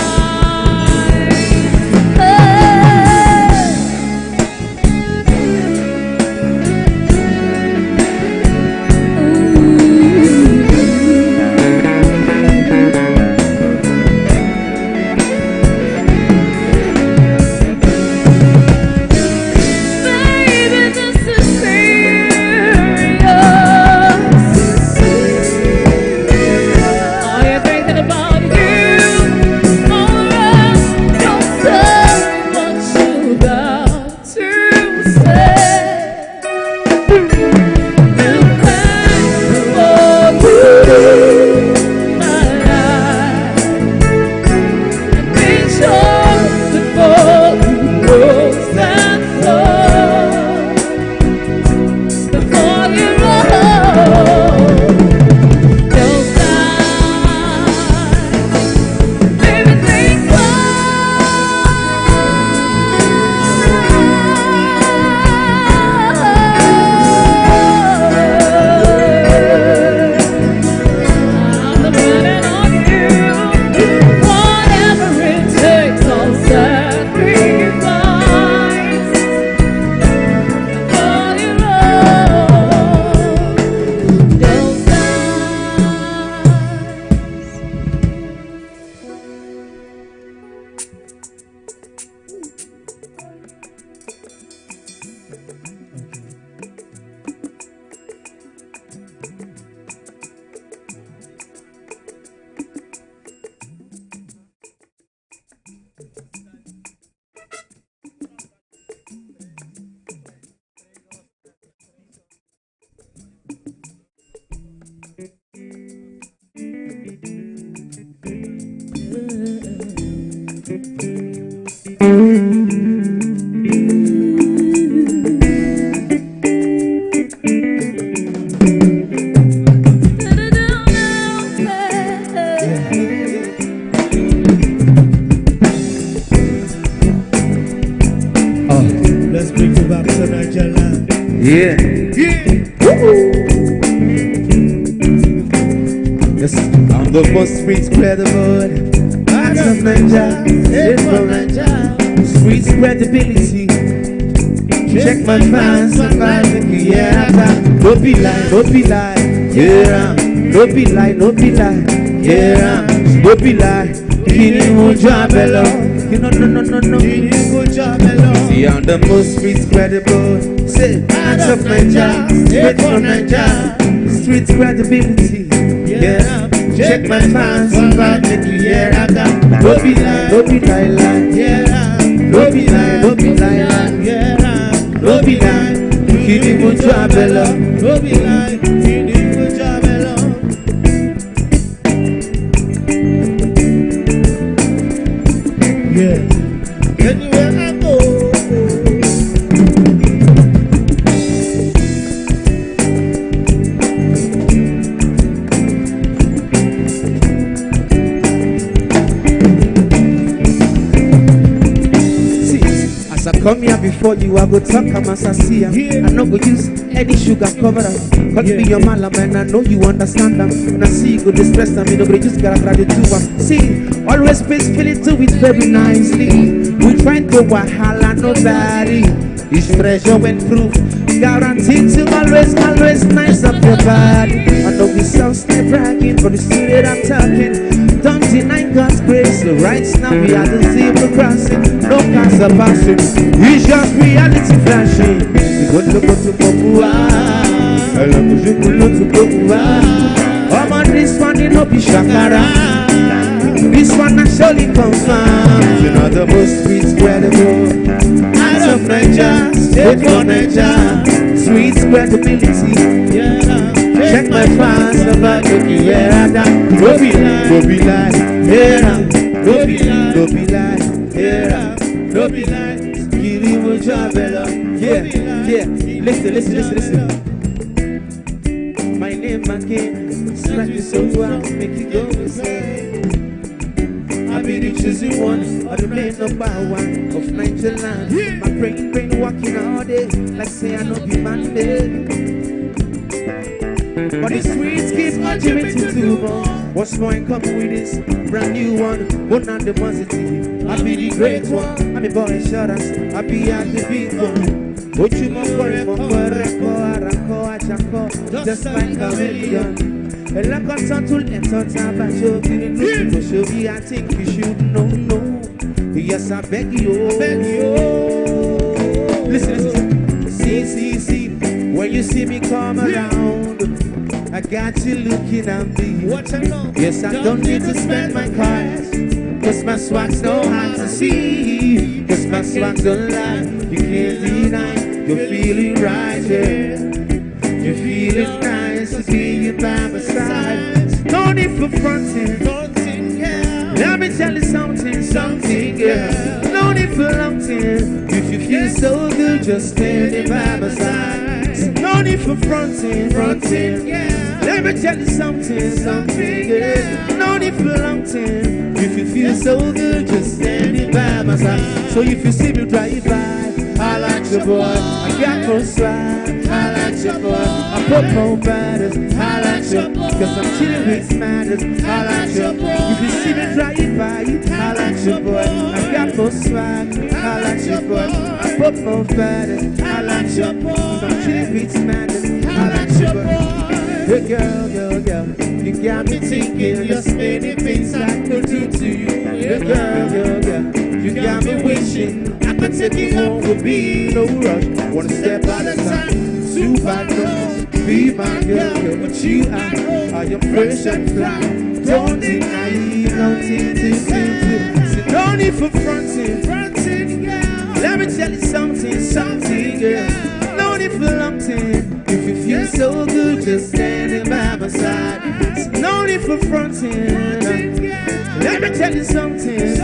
Baby, this is serious. Are you thinking about you? Or else don't say what you're about to say. Look back before you leave my life, and be sure before you close that door, before you roll those dice. Baby, think I'm depending on you. Whatever it takes, I'll sacrifice before you roll those Let's bring you back to Nigeria. Yeah. Yes, I'm the most street credible. I'm from Nigeria, from Nigeria. Street credibility. Check my fans, yeah. Don't be lie, yeah. Don't be lie, yeah. Don't be lie. Kini mo jabelo. No. Good job, hello. See, I'm the most street credible. Say, hands of Nigeria, straight from Nigeria. Street credibility. Yeah. Check my fans, about make you hear I got. No be lie, yeah. No be lie, yeah. No be lie, give me good job, hello. No be lie, give me good job, hello. Yeah. Anywhere I go. Come here before you, I go talk, I'm as I see ya. I no go use any sugar cover up. Call me your malam and I know you understand them. When I see you go distress them, you know, but just gotta grab it too. See, always peacefully do it very nicely. We find the wahala, nobody is treasure when proof. Guaranteed to always nice up your body. I know we sound still bragging, but it's true that I'm talking. Don't deny God's grace. So right now we are the zebra crossing. No cars are passing. It's just reality flashing. We go to Popua. I love you to Popua. I'm on this one, you know, be Shakara. This one I surely confirm. You know the most sweet credible. Out of Nigeria, straight for Nigeria. Sweet credibility. Yeah. Check my fans about the year I got. No be lie, yeah. No be lie, yeah. No be lie, give him a job, hello. Yeah. Listen. My name again, scratch it so well, make it go insane. I be the chosen one, I remain number one of Nigeria. My brain walking all day, like say I know be man-made. But the sweets keep urging me to do more. What's more in common with this brand new one? One on the positive, I be the great one. I'm a boy shutters, I be at the big one. What you more for just like a million. And like a son to let on time, I show you to show me. I think you should know. Yes, I beg you. Listen. See. When you see me come around, I got you looking at me. Yes, I don't need to spend my cash, cause my swag's no hard to see. Cause my swag's don't lie, you can't deny. You're feeling right, yeah. You're feeling nice to be by my side. No need for fronting, yeah. Let me tell you something, yeah. No need for longing. If you feel so good, just standing by my side. No need for fronting, yeah. Let me tell you something, yeah. No need for longing. If you feel so good, just standing by my side. So if you see me drive by, I like your boy. I got no swag, I like your boy. I put more batters, I like your boy. Cause I'm chilling with matters, I like your boy. If you see me drive by, I like your boy. I got no swag, I like your boy. I put more batters, I like your boy. Cause I'm chilling with matters, I like your boy. Hey girl, you got me thinking you're many things I could do to you. Hey girl, you got me wishing I could take you home with me, no rush. Wanna step out of time, super close. Be my girl, what you are. I am fresh and fly. Don't deny, nothing to do. No need for fronting, girl. Let me tell you something, girl. No need for longing. If you feel so good, just standing by my side. No need for fronting. Let me tell you something.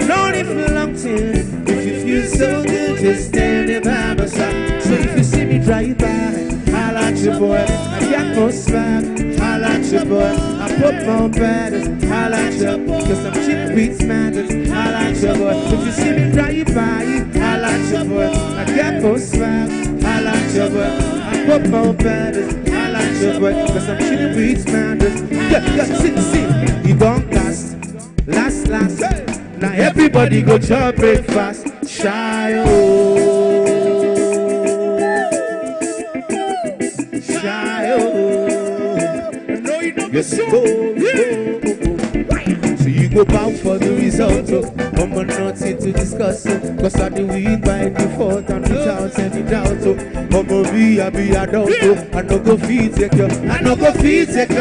No need for longing. If you feel so good, just standing by my side. So if you see me drive by, I like your boy. I got no swag, I like your boy. I put more batters, I like your boy. Cause I'm cheap beats matters, I like your boy. If you see me drive by, I like your boy. I got no swag, I like your boy. I put more batters, I like your boy. Cause I'm cheap beats matters. Yeah, see. You don't last. Hey. Now everybody go to breakfast. Shy Yes, go. So you go go bow for the result. I'm nothing to discuss, cause I do it by default and without any doubt. I'm be a doubt, I no go feed take your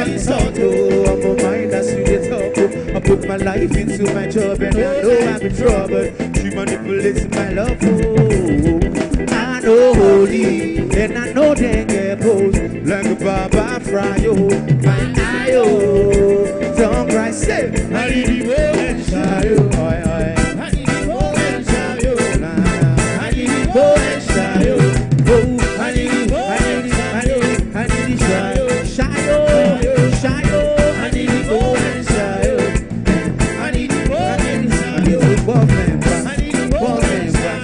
insult. I'm a mind that's really talk. I put my life into my job and I know I'm in trouble. She manipulates my love. I know holy and I know they get posed like a Baba Fryo. My eye, don't cry, say I need to go and show you. I need to go and show you. I need to go and show you. Oh, I need to show you. Show you. I need to go and show you. I need to go and show you. I need to go and show you.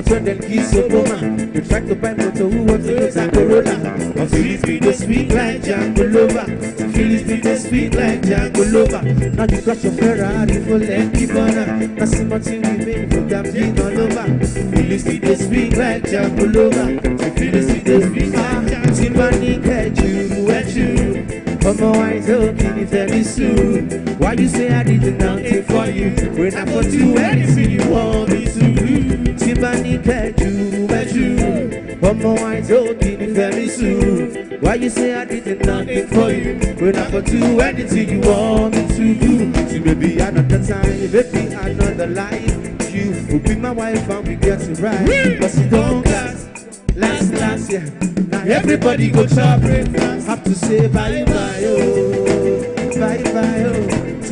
When they kiss your woman, you try to buy motor who wants to use a Corona. My feelings be the sweet like Django Lover. Feelings be the sweet like Django Lover. Now you got your Ferrari full empty burner. Now see much in remain for them being all over. Feelings be the sweet like Django Lover. Feelings be the sweet like Django Lover. Timbani catch you. Come on, I told you very soon. Why you say I did nothing for you when I put you anything you want me to do? Timbani catch you. Come on, I told you very soon. Why you say I did nothing for you when I put you anything you want me to do? See, maybe another time, maybe another life. You will be my wife and we get it right. But it don't last year. Now everybody go chop breakfast. Have to say bye bye oh, to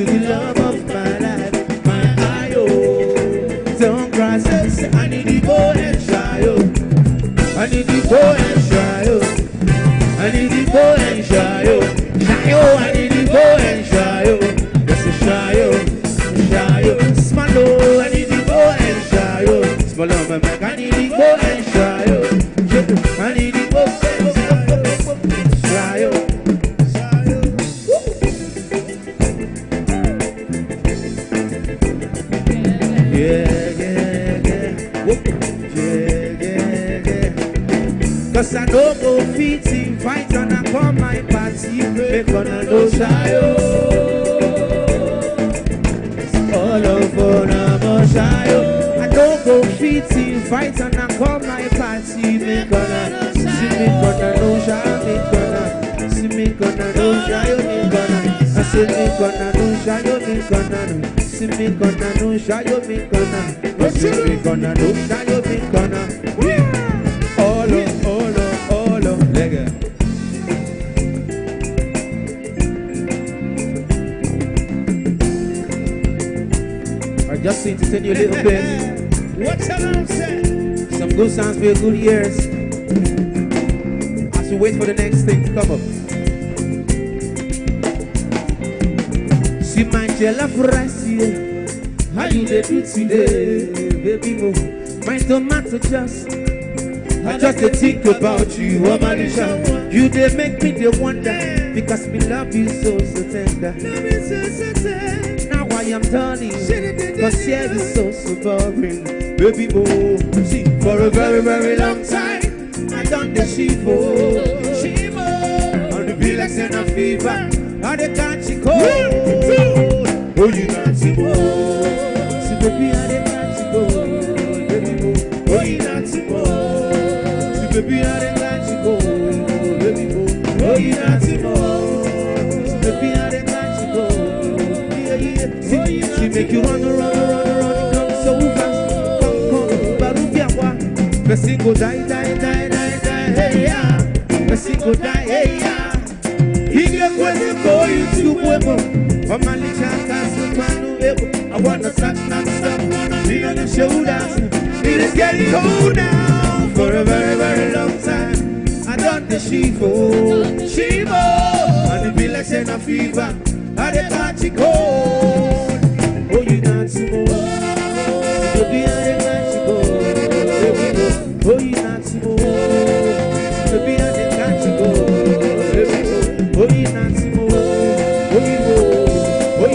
the love of my life, my eye oh. Don't cry, say I need to go and try oh. I need to go and try oh. I need to go and try oh. Try oh, I need to go and try oh. Yes, a try oh. Small oh, I need to go and try oh. Small oh, my back, I need to go and try oh. I need to go and try oh. Cause I know go fit in fight and I come my party. Make on a no shy all over a shy I know go fit in fight and I come my party. Make on a see me gonna no shy. Make gonna see me gonna no shy. Make gonna I say me gonna no shy. Make gonna see me gonna no shy. Make gonna I say me gonna no shy. Make gonna all of lega. I just need to tell you a little bit. What's that I'm saying? Some good sounds for good years. As we wait for the next thing to come up. See my jello rice here. How you dey do today, baby mo? My tomato just. I just think about you, oh Marisha. You they make me the wonder because me love you so tender. Now I am turning, cause here is so boring. Baby boy, see for a very long time I done the shivo, on the bill like send a fever, and they can't you cold. Oh you not see more, see baby and they can't you go, baby boy. Oh you not see more. Baby, I didn't let you go, baby, go. Oh, you not to more. Baby, I didn't let you go. Yeah. She make you run, come so fast. Come, Barubia, Messi go die, hey, yeah. Messi go die, hey, yeah. He get when you go, you to Pueblo. From Malicha, Castle, I wanna stop, be on the shoulders. It is getting cold now. For a very long time I done the Shivo and it be like saying a fever and they catch it cold. Oh you not to more. Baby and they catch it cold. Oh you not to more. Baby and they catch it cold. Oh you not to more. Oh you not to more. Oh you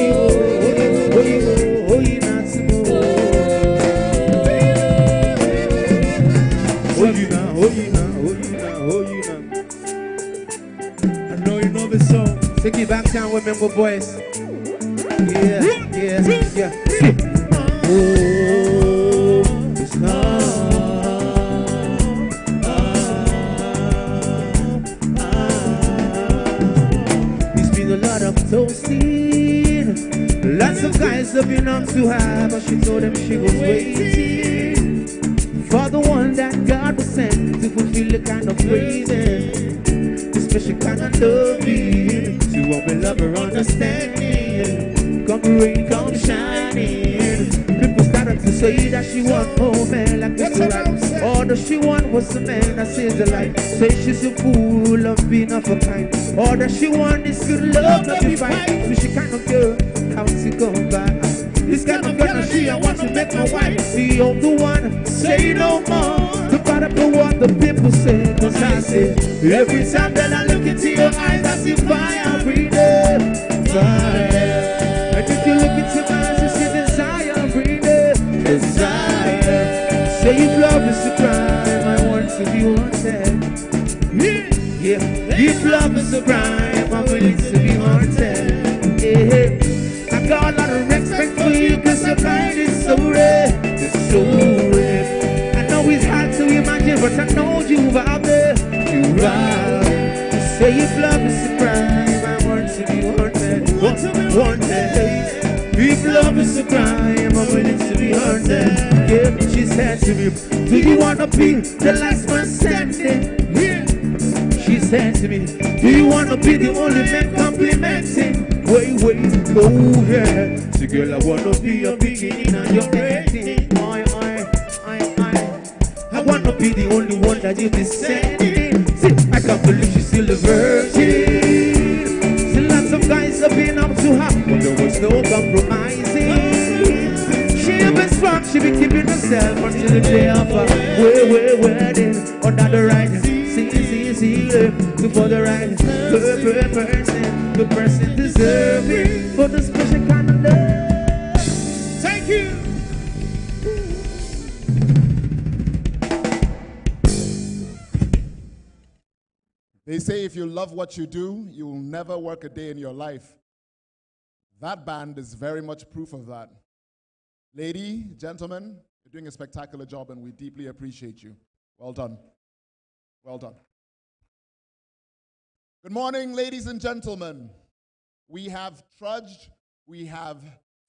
now. I know you know love it so. Take it back down, remember boys. Yeah, yeah, yeah. Oh, it's it's been a lot of toasting. Lots of guys have been up to her, but she told them she was waiting for the one that God was sent to fulfill the kind of craving, the special kind of loving. She won't be love or understanding. Come rain, come shining. People started to say that she want more men like this right. All that she want was a man that says the light. Say she's a fool of being of a kind. All that she want is good love, not be fine. So she kind of girl, how to come by. This kind of girl, she I want to make my wife. The only one, say no more. The part of what the people say. Cause I say, every time that I look into your eyes, I see fire breathing. Fire. And if you look into my eyes, you see desire breathing. Desire. Say if love is a crime, I want to be wanted. Yeah. If love is a crime, I'm willing to be haunted. Yeah. I got a lot of respect for you, cause your mind is so rare. It's so rare. I know it's hard to imagine, but I know you've out there. You're out there. Say if love is a crime, I want to be wanted. Wanted. If love is a crime, I'm willing to be haunted. Yeah, she said to me, do you wanna be the last man standing? Yeah. She said to me, do you wanna be the only man complimenting? Wait, oh yeah. So girl, I wanna be your beginning and your ending. I wanna be the only one that you descending. See, I can't believe she's still a virgin. See, lots of guys have been up to her, but there was no compromising. She been strong, she been keeping herself until the day of her wedding. Under the right, see, before the right person, the person deserving for the special kind of love. Thank you. They say if you love what you do, you will never work a day in your life. That band is very much proof of that. Lady, gentlemen, you're doing a spectacular job and we deeply appreciate you. Well done. Well done. Good morning, ladies and gentlemen. We have trudged, we have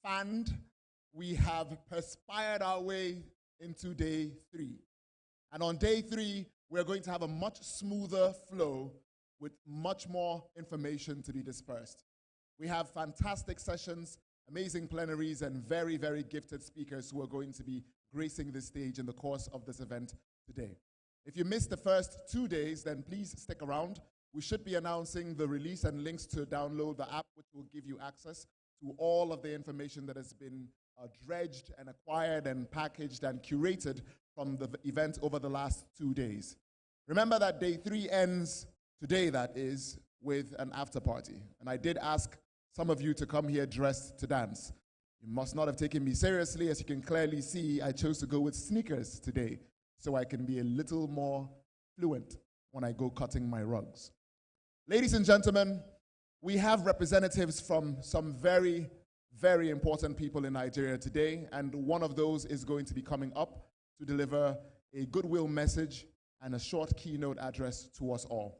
fanned, we have perspired our way into day 3. And on day 3, we're going to have a much smoother flow with much more information to be dispersed. We have fantastic sessions, amazing plenaries, and very, very gifted speakers who are going to be gracing the stage in the course of this event today. If you missed the first 2 days, then please stick around. We should be announcing the release and links to download the app, which will give you access to all of the information that has been dredged and acquired and packaged and curated from the event over the last 2 days. Remember that day 3 ends today, that is, with an after party. And I did ask some of you to come here dressed to dance. You must not have taken me seriously. As you can clearly see, I chose to go with sneakers today so I can be a little more fluent when I go cutting my rugs. Ladies and gentlemen, we have representatives from some very, very important people in Nigeria today, and one of those is going to be coming up to deliver a goodwill message and a short keynote address to us all.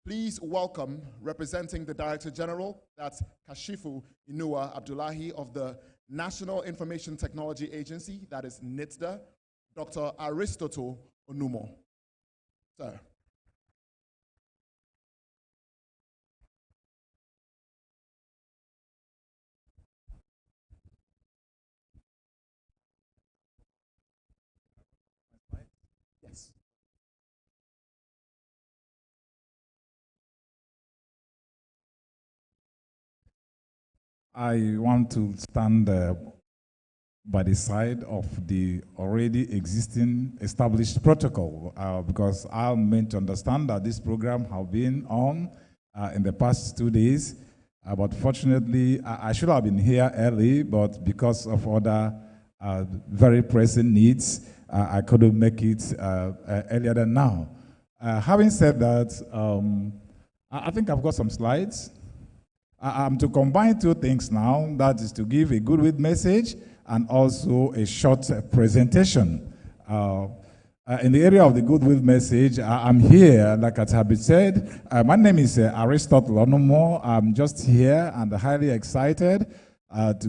Please welcome, representing the Director General, that's Kashifu Inua Abdullahi of the National Information Technology Agency, that is NITDA, Dr. Aristotle Onumo. Sir. Yes. I want to stand by the side of the already existing established protocol because I'm meant to understand that this program has been on in the past 2 days. But fortunately, I should have been here early, but because of other very pressing needs, I couldn't make it earlier than now. Having said that, I think I've got some slides. I'm to combine two things now. That is to give a goodwill message and also a short presentation. In the area of the goodwill message, I'm here, like it has been said. My name is Aristotle Onomo. I'm just here and highly excited.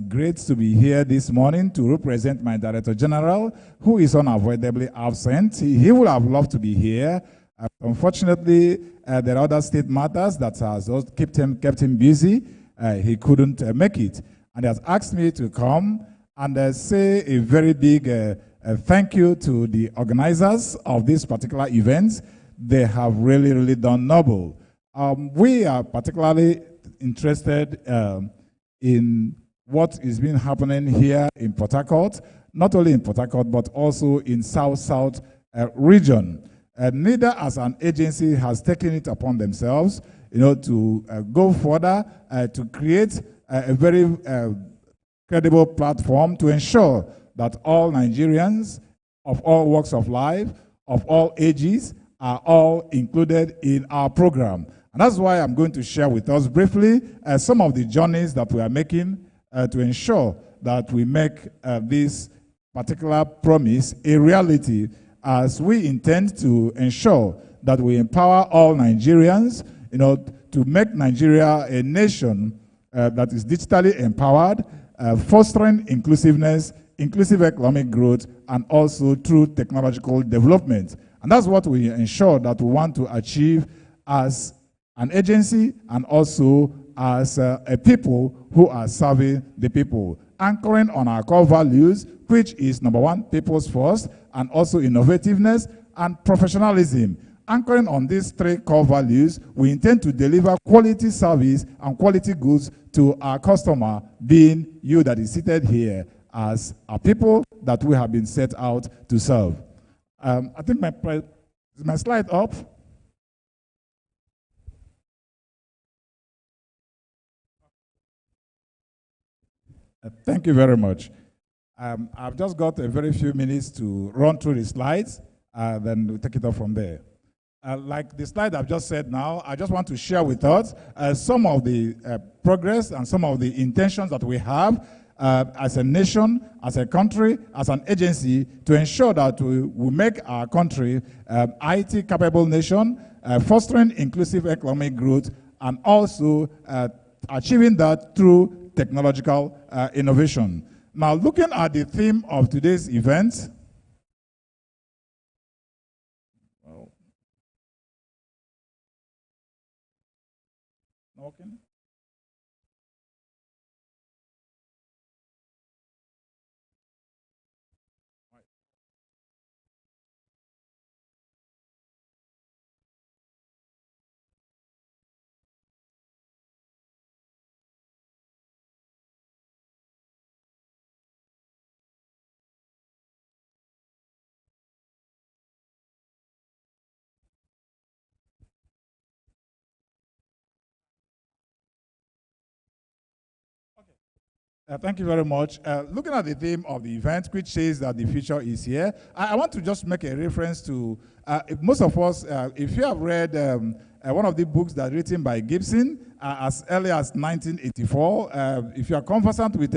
Great to be here this morning to represent my Director General, who is unavoidably absent. He would have loved to be here. Unfortunately, there are other state matters that has kept him busy. He couldn't make it. And he has asked me to come and say a very big thank you to the organizers of this particular event. They have really, really done noble. We are particularly interested in what is been happening here in Port Harcourt, not only in Port Harcourt, but also in South-South region. Neither as an agency has taken it upon themselves, to go further, to create a very credible platform to ensure that all Nigerians of all walks of life, of all ages, are all included in our program. And that's why I'm going to share with us briefly some of the journeys that we are making to ensure that we make this particular promise a reality, as we intend to ensure that we empower all Nigerians, to make Nigeria a nation that is digitally empowered, fostering inclusiveness, inclusive economic growth, and also through technological development. And that's what we ensure that we want to achieve as an agency and also as a people who are serving the people, anchoring on our core values, which is number one, people's first, and also innovativeness and professionalism. Anchoring on these three core values, we intend to deliver quality service and quality goods to our customer, being you that is seated here as a people that we have been set out to serve. I think my slide up. Thank you very much. I've just got a very few minutes to run through the slides, then we'll take it up from there. Like the slide I've just said now, I just want to share with us some of the progress and some of the intentions that we have as a nation, as a country, as an agency, to ensure that we make our country IT-capable nation, fostering inclusive economic growth, and also achieving that through technological innovation. Now, looking at the theme of today's event, okay. Thank you very much. Looking at the theme of the event, which says that the future is here, I want to just make a reference to, most of us, if you have read one of the books that written by Gibson as early as 1984, if you are conversant with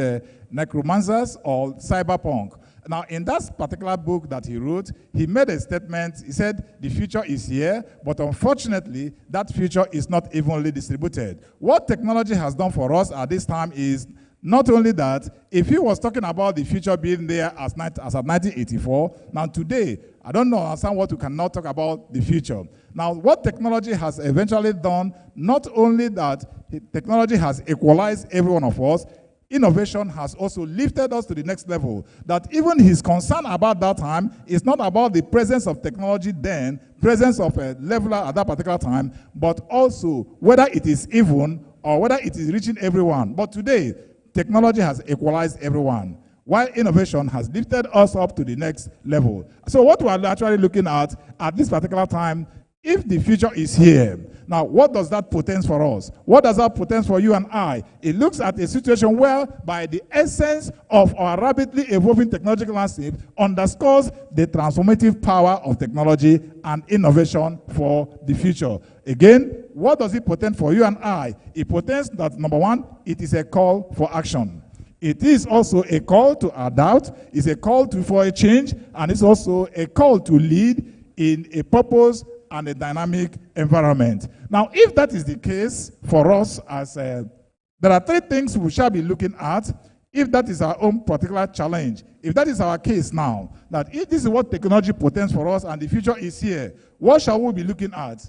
necromancers or cyberpunk. Now, in that particular book that he wrote, he made a statement. He said, the future is here, but unfortunately, that future is not evenly distributed. What technology has done for us at this time is not only that, if he was talking about the future being there as of 1984, now today, I don't understand what we cannot talk about the future. Now, what technology has eventually done, not only that technology has equalized every one of us, innovation has also lifted us to the next level. That even his concern about that time is not about the presence of technology then, presence of a leveler at that particular time, but also whether it is even or whether it is reaching everyone. But today, technology has equalized everyone, while innovation has lifted us up to the next level. So what we are actually looking at this particular time if the future is here, now what does that portend for us? What does that portend for you and I? It looks at a situation where by the essence of our rapidly evolving technological landscape underscores the transformative power of technology and innovation for the future. Again, what does it portend for you and I? It portends that, number one, it is a call for action. It is also a call to adapt, it's a call for a change, and it's also a call to lead in a purpose and a dynamic environment. Now, if that is the case for us, there are three things we shall be looking at if that is our own particular challenge. If that is our case now, that if this is what technology portends for us and the future is here, what shall we be looking at?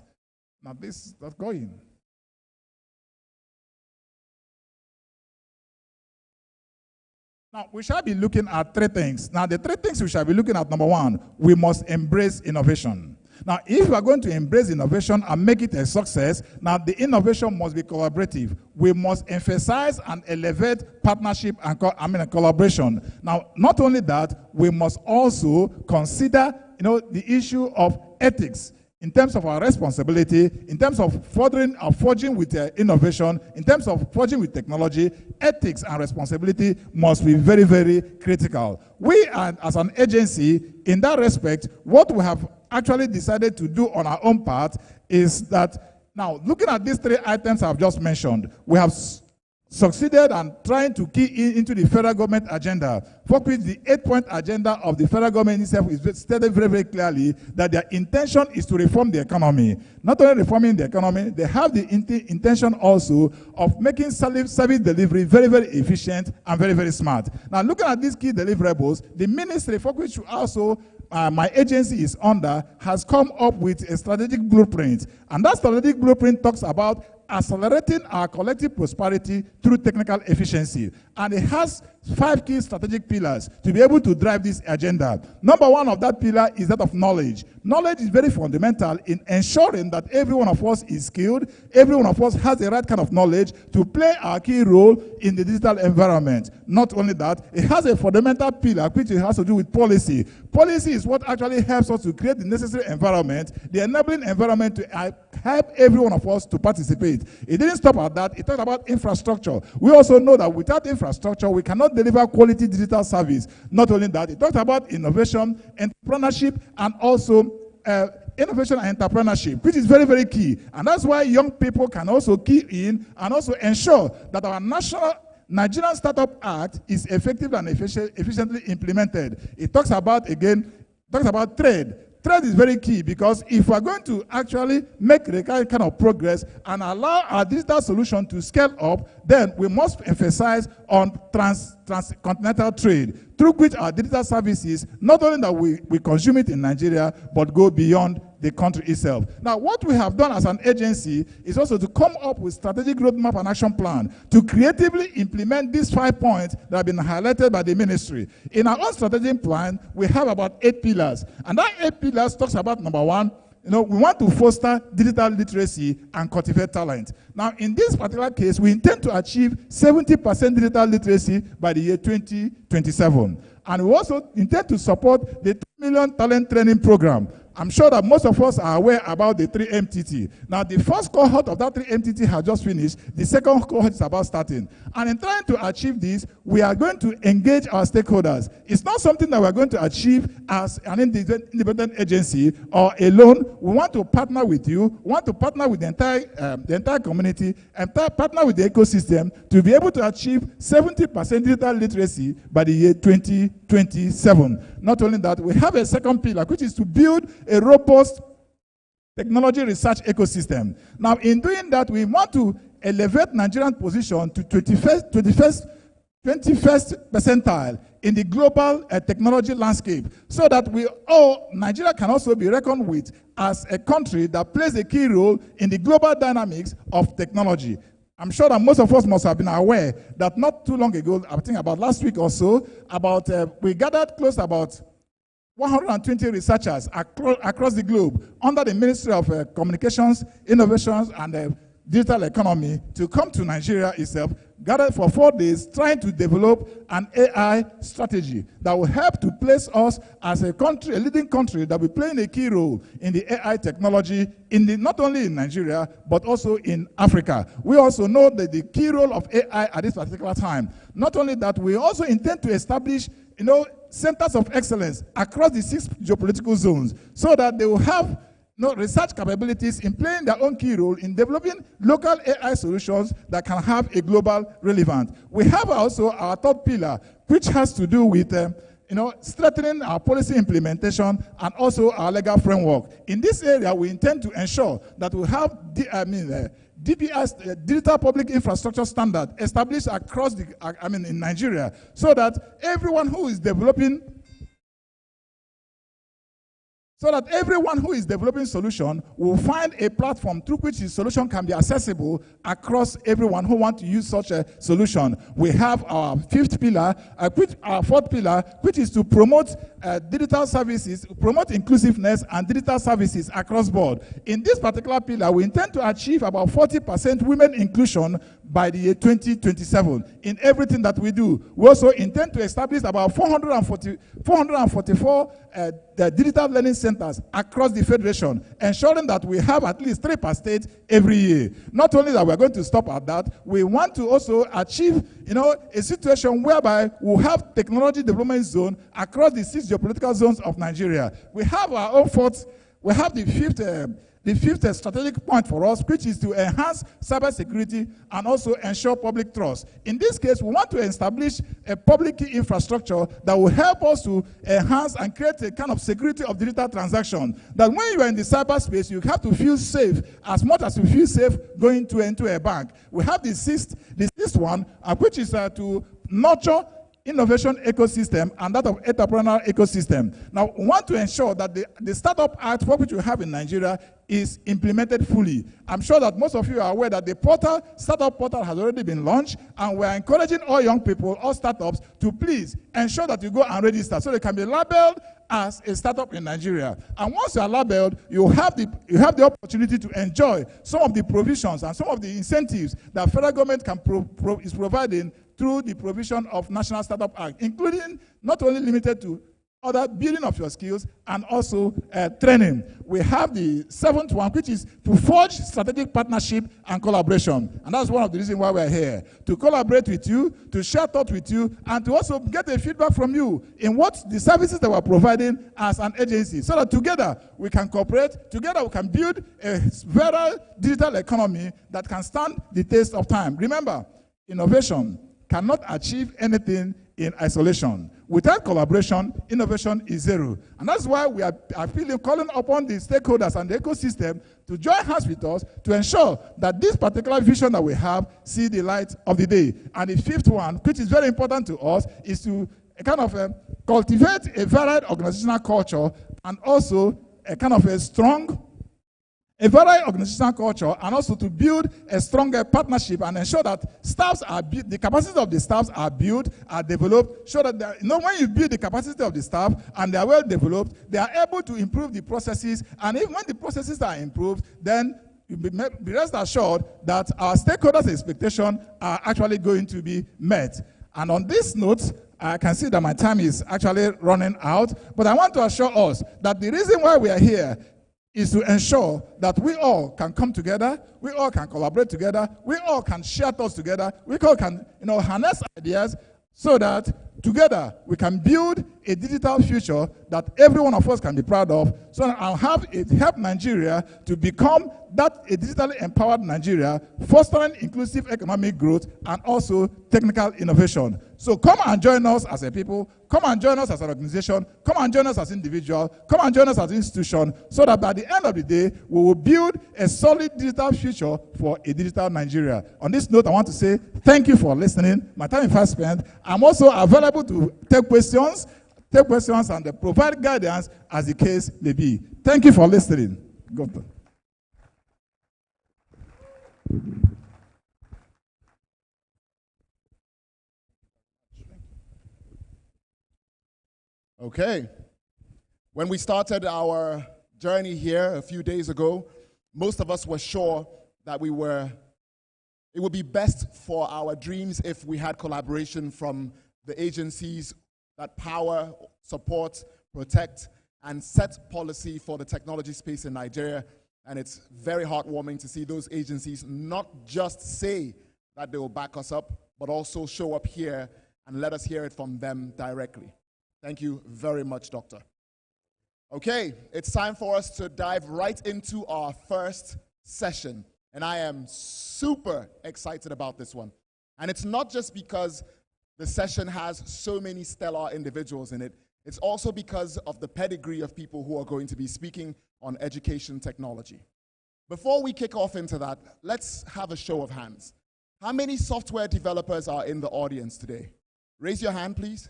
Now, this is not going. Now, we shall be looking at three things. Now, the three things we shall be looking at, number one, we must embrace innovation. Now, if we are going to embrace innovation and make it a success, now the innovation must be collaborative. We must emphasize and elevate partnership and collaboration. Now, not only that, we must also consider, the issue of ethics in terms of our responsibility, in terms of forging with innovation, in terms of forging with technology. Ethics and responsibility must be very, very critical. We, as an agency, in that respect, what we have actually decided to do on our own part is that, now, looking at these three items I've just mentioned, we have succeeded and trying to key into the federal government agenda, for which the 8-point agenda of the federal government itself is stated very, very clearly that their intention is to reform the economy. Not only reforming the economy, they have the intention also of making service delivery very, very efficient and very, very smart. Now, looking at these key deliverables, the ministry, for which also my agency is under, has come up with a strategic blueprint. And that strategic blueprint talks about accelerating our collective prosperity through technical efficiency. And it has 5 key strategic pillars to be able to drive this agenda. Number one of that pillar is that of knowledge. Knowledge is very fundamental in ensuring that every one of us is skilled, every one of us has the right kind of knowledge to play our key role in the digital environment. Not only that, it has a fundamental pillar which has to do with policy. Policy is what actually helps us to create the necessary environment, the enabling environment to help every one of us to participate. It didn't stop at that. It talked about infrastructure. We also know that without infrastructure, we cannot deliver quality digital service. Not only that, it talked about innovation, entrepreneurship, and also innovation and entrepreneurship, which is very, very key. And that's why young people can also key in and also ensure that our national Nigerian Startup Act is effective and efficiently implemented. It talks about, again, trade. Trade is very key, because if we're going to actually make the kind of progress and allow our digital solution to scale up, then we must emphasize on transcontinental trade, through which our digital services, not only that we consume it in Nigeria, but go beyond the country itself. Now, what we have done as an agency is also to come up with strategic roadmap and action plan to creatively implement these 5 points that have been highlighted by the ministry. In our own strategic plan, we have about 8 pillars. And that 8 pillars talks about, number one, we want to foster digital literacy and cultivate talent. Now, in this particular case, we intend to achieve 70% digital literacy by the year 2027. And we also intend to support the 2 million talent training program. I'm sure that most of us are aware about the 3MTT. Now, the first cohort of that 3MTT has just finished. The second cohort is about starting. And in trying to achieve this, we are going to engage our stakeholders. It's not something that we're going to achieve as an independent agency or alone. We want to partner with you. We want to partner with the entire community and partner with the ecosystem to be able to achieve 70% digital literacy by the year 2027. Not only that, we have a second pillar, which is to build a robust technology research ecosystem. Now, in doing that, we want to elevate Nigerian position to 21st percentile in the global technology landscape, so that Nigeria can also be reckoned with as a country that plays a key role in the global dynamics of technology. I'm sure that most of us must have been aware that not too long ago, I think about last week or so, we gathered close to about 120 researchers across the globe under the Ministry of Communications, Innovations, and digital economy to come to Nigeria itself, gathered for 4 days, trying to develop an AI strategy that will help to place us as a country, a leading country that will be playing a key role in the AI technology, not only in Nigeria, but also in Africa. We also know that the key role of AI at this particular time. Not only that, we also intend to establish, centers of excellence across the 6 geopolitical zones so that they will have research capabilities in playing their own key role in developing local AI solutions that can have a global relevance. We have also our 3rd pillar, which has to do with strengthening our policy implementation and also our legal framework. In this area, we intend to ensure that we have DPS, Digital Public Infrastructure Standard, established across in Nigeria, so that everyone who is developing solution will find a platform through which the solution can be accessible across everyone who wants to use such a solution. We have our 5th pillar, our 4th pillar, which is to promote digital services, promote inclusiveness and digital services across board. In this particular pillar, we intend to achieve about 40% women inclusion by the year 2027 in everything that we do. We also intend to establish about 444 digital learning centers across the Federation, ensuring that we have at least 3 per state every year. Not only that we're going to stop at that, we want to also achieve a situation whereby we'll have technology development zone across the 6 geopolitical zones of Nigeria. We have our own 4th, we have the 5th strategic point for us, which is to enhance cybersecurity and also ensure public trust. In this case, we want to establish a public key infrastructure that will help us to enhance and create a kind of security of digital transaction. That when you are in the cyberspace, you have to feel safe as much as you feel safe going into a bank. We have the sixth one, which is to nurture innovation ecosystem and that of entrepreneurial ecosystem. Now, we want to ensure that the Startup Act, which we have in Nigeria, is implemented fully. I'm sure that most of you are aware that the startup portal has already been launched, and we're encouraging all young people, all startups, to please ensure that you go and register so they can be labeled as a startup in Nigeria. And once you are labeled, you have the opportunity to enjoy some of the provisions and some of the incentives that federal government is providing through the provision of National Startup Act, including not only limited to other building of your skills and also training. We have the 7th one, which is to forge strategic partnership and collaboration. And that's one of the reasons why we're here, to collaborate with you, to share thoughts with you, and to also get a feedback from you in what the services that we're providing as an agency, so that together we can cooperate, together we can build a very digital economy that can stand the test of time. Remember, innovation cannot achieve anything in isolation. Without collaboration, innovation is zero. And that's why we are calling upon the stakeholders and the ecosystem to join hands with us to ensure that this particular vision that we have see the light of the day. And the 5th one, which is very important to us, is to cultivate a varied organizational culture and also a kind of a varied organizational culture, and also to build a stronger partnership and ensure that the capacity of the staffs are built, are developed, so that when you build the capacity of the staff and they are well developed, they are able to improve the processes, and even when the processes are improved, then be rest assured that our stakeholders' expectations are actually going to be met. And on this note, I can see that my time is actually running out, but I want to assure us that the reason why we are here is to ensure that we all can come together, we all can collaborate together, we all can share thoughts together, we all can harness ideas, so that together we can build a digital future that every one of us can be proud of, so that I'll help Nigeria to become a digitally empowered Nigeria, fostering inclusive economic growth and also technical innovation. So come and join us as a people, come and join us as an organization, come and join us as individual, come and join us as an institution, so that by the end of the day, we will build a solid digital future for a digital Nigeria. On this note, I want to say thank you for listening. My time is fast spent. I'm also available to take questions and provide guidance as the case may be. Thank you for listening. Good. Okay. When we started our journey here a few days ago, most of us were sure that it would be best for our dreams if we had collaboration from the agencies that power, support, protect, and set policy for the technology space in Nigeria. And it's very heartwarming to see those agencies not just say that they will back us up, but also show up here and let us hear it from them directly. Thank you very much, Doctor. Okay, it's time for us to dive right into our first session. And I am super excited about this one. And it's not just because the session has so many stellar individuals in it, it's also because of the pedigree of people who are going to be speaking on education technology. Before we kick off into that, let's have a show of hands. How many software developers are in the audience today? Raise your hand, please.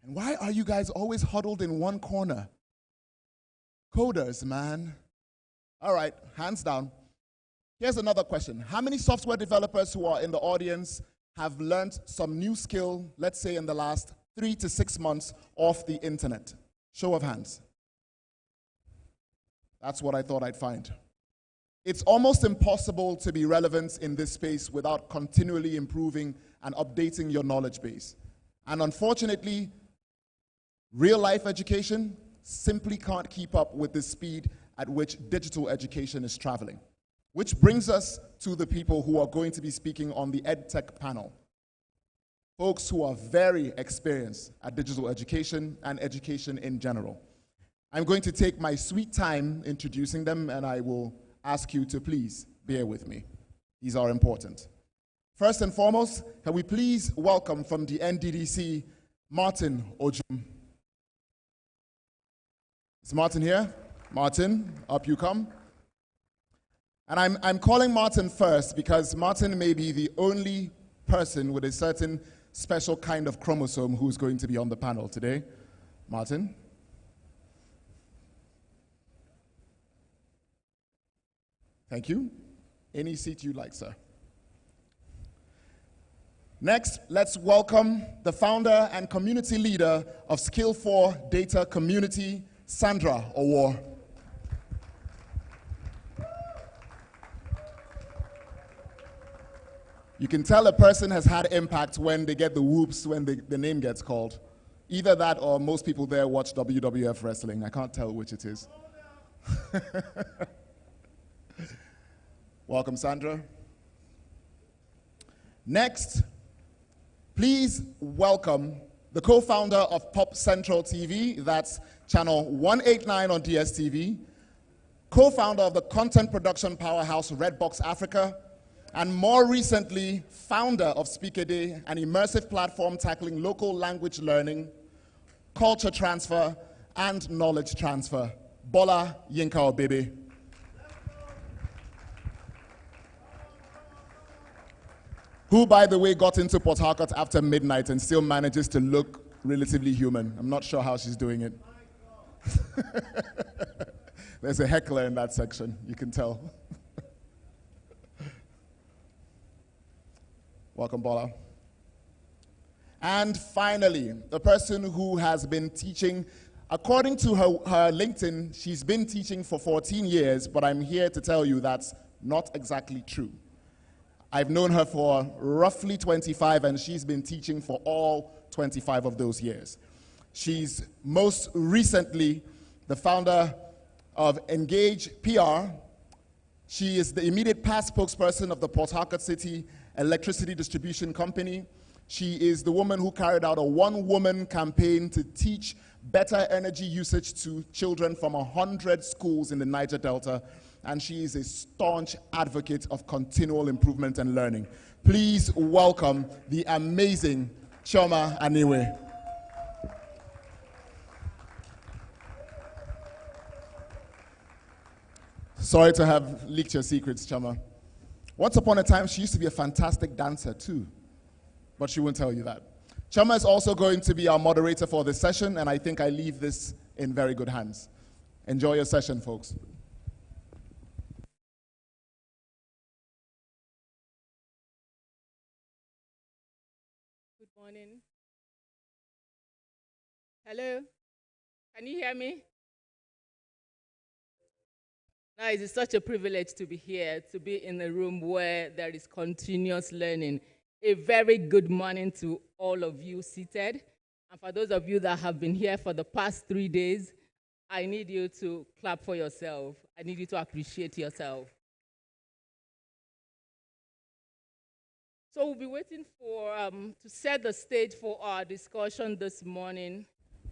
And why are you guys always huddled in one corner? Coders, man. All right, hands down. Here's another question. How many software developers who are in the audience have learned some new skill, let's say in the last 3 to 6 months, off the internet? Show of hands. That's what I thought I'd find. It's almost impossible to be relevant in this space without continually improving and updating your knowledge base. And unfortunately, real-life education simply can't keep up with the speed at which digital education is traveling. Which brings us to the people who are going to be speaking on the Edtech panel. Folks who are very experienced at digital education and education in general. I'm going to take my sweet time introducing them, and I will ask you to please bear with me. These are important. First and foremost, can we please welcome from the NNDC, Martin Ojum. Is Martin here? Martin, up you come. And I'm calling Martin first because Martin may be the only person with a certain special kind of chromosome who's going to be on the panel today. Martin. Thank you. Any seat you like, sir. Next, let's welcome the founder and community leader of Skill4 Data Community, Sandra Owor. You can tell a person has had impact when they get the whoops when the name gets called. Either that or most people there watch WWF wrestling. I can't tell which it is. Welcome, Sandra. Next, please welcome the co-founder of Pop Central TV, that's channel 189 on DSTV, co-founder of the content production powerhouse Redbox Africa, and more recently, founder of Speaker Day, an immersive platform tackling local language learning, culture transfer, and knowledge transfer. Bola Yinka Obebe. Who, by the way, got into Port Harcourt after midnight and still manages to look relatively human. I'm not sure how she's doing it. There's a heckler in that section, you can tell. Welcome, Bola. And finally, the person who has been teaching, according to her LinkedIn, she's been teaching for 14 years, but I'm here to tell you that's not exactly true. I've known her for roughly 25, and she's been teaching for all 25 of those years. She's most recently the founder of Engage PR. She is the immediate past spokesperson of the Port Harcourt City Electricity Distribution Company. She is the woman who carried out a one-woman campaign to teach better energy usage to children from 100 schools in the Niger Delta, and she is a staunch advocate of continual improvement and learning. Please welcome the amazing Chioma Aniwe. Sorry to have leaked your secrets, Chioma. Once upon a time, she used to be a fantastic dancer too, but she won't tell you that. Chioma is also going to be our moderator for this session, and I think I leave this in very good hands. Enjoy your session, folks. Good morning. Hello, can you hear me? Guys, it's such a privilege to be here, to be in a room where there is continuous learning. A very good morning to all of you seated. And for those of you that have been here for the past 3 days, I need you to clap for yourself. I need you to appreciate yourself. So we'll be waiting for, to set the stage for our discussion this morning.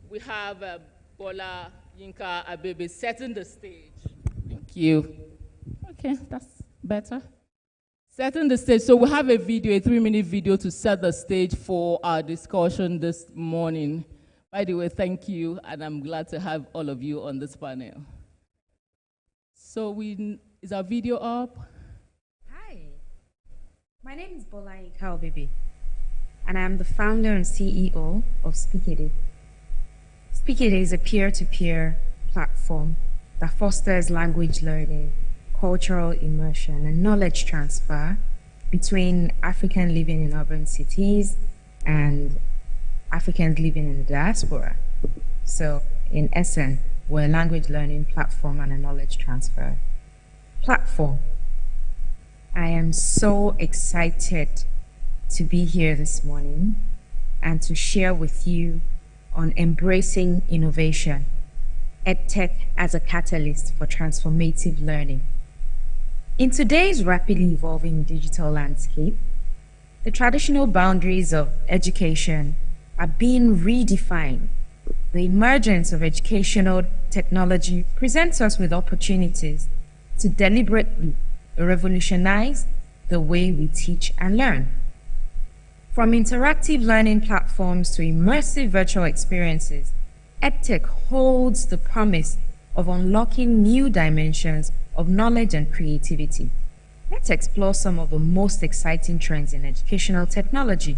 We have Bola Yinka Abebe setting the stage. Thank you. Okay, that's better. Setting the stage. So we have a video, a 3-minute video to set the stage for our discussion this morning. By the way, thank you, and I'm glad to have all of you on this panel. So is our video up? My name is Bola Yinka Abebe, and I am the founder and CEO of Speakity. Speakity is a peer-to-peer platform that fosters language learning, cultural immersion, and knowledge transfer between Africans living in urban cities and Africans living in the diaspora. So, in essence, we're a language learning platform and a knowledge transfer platform. I am so excited to be here this morning and to share with you on embracing innovation, Edtech as a catalyst for transformative learning. In today's rapidly evolving digital landscape, the traditional boundaries of education are being redefined. The emergence of educational technology presents us with opportunities to deliberately revolutionize the way we teach and learn. From interactive learning platforms to immersive virtual experiences, Edtech holds the promise of unlocking new dimensions of knowledge and creativity. Let's explore some of the most exciting trends in educational technology,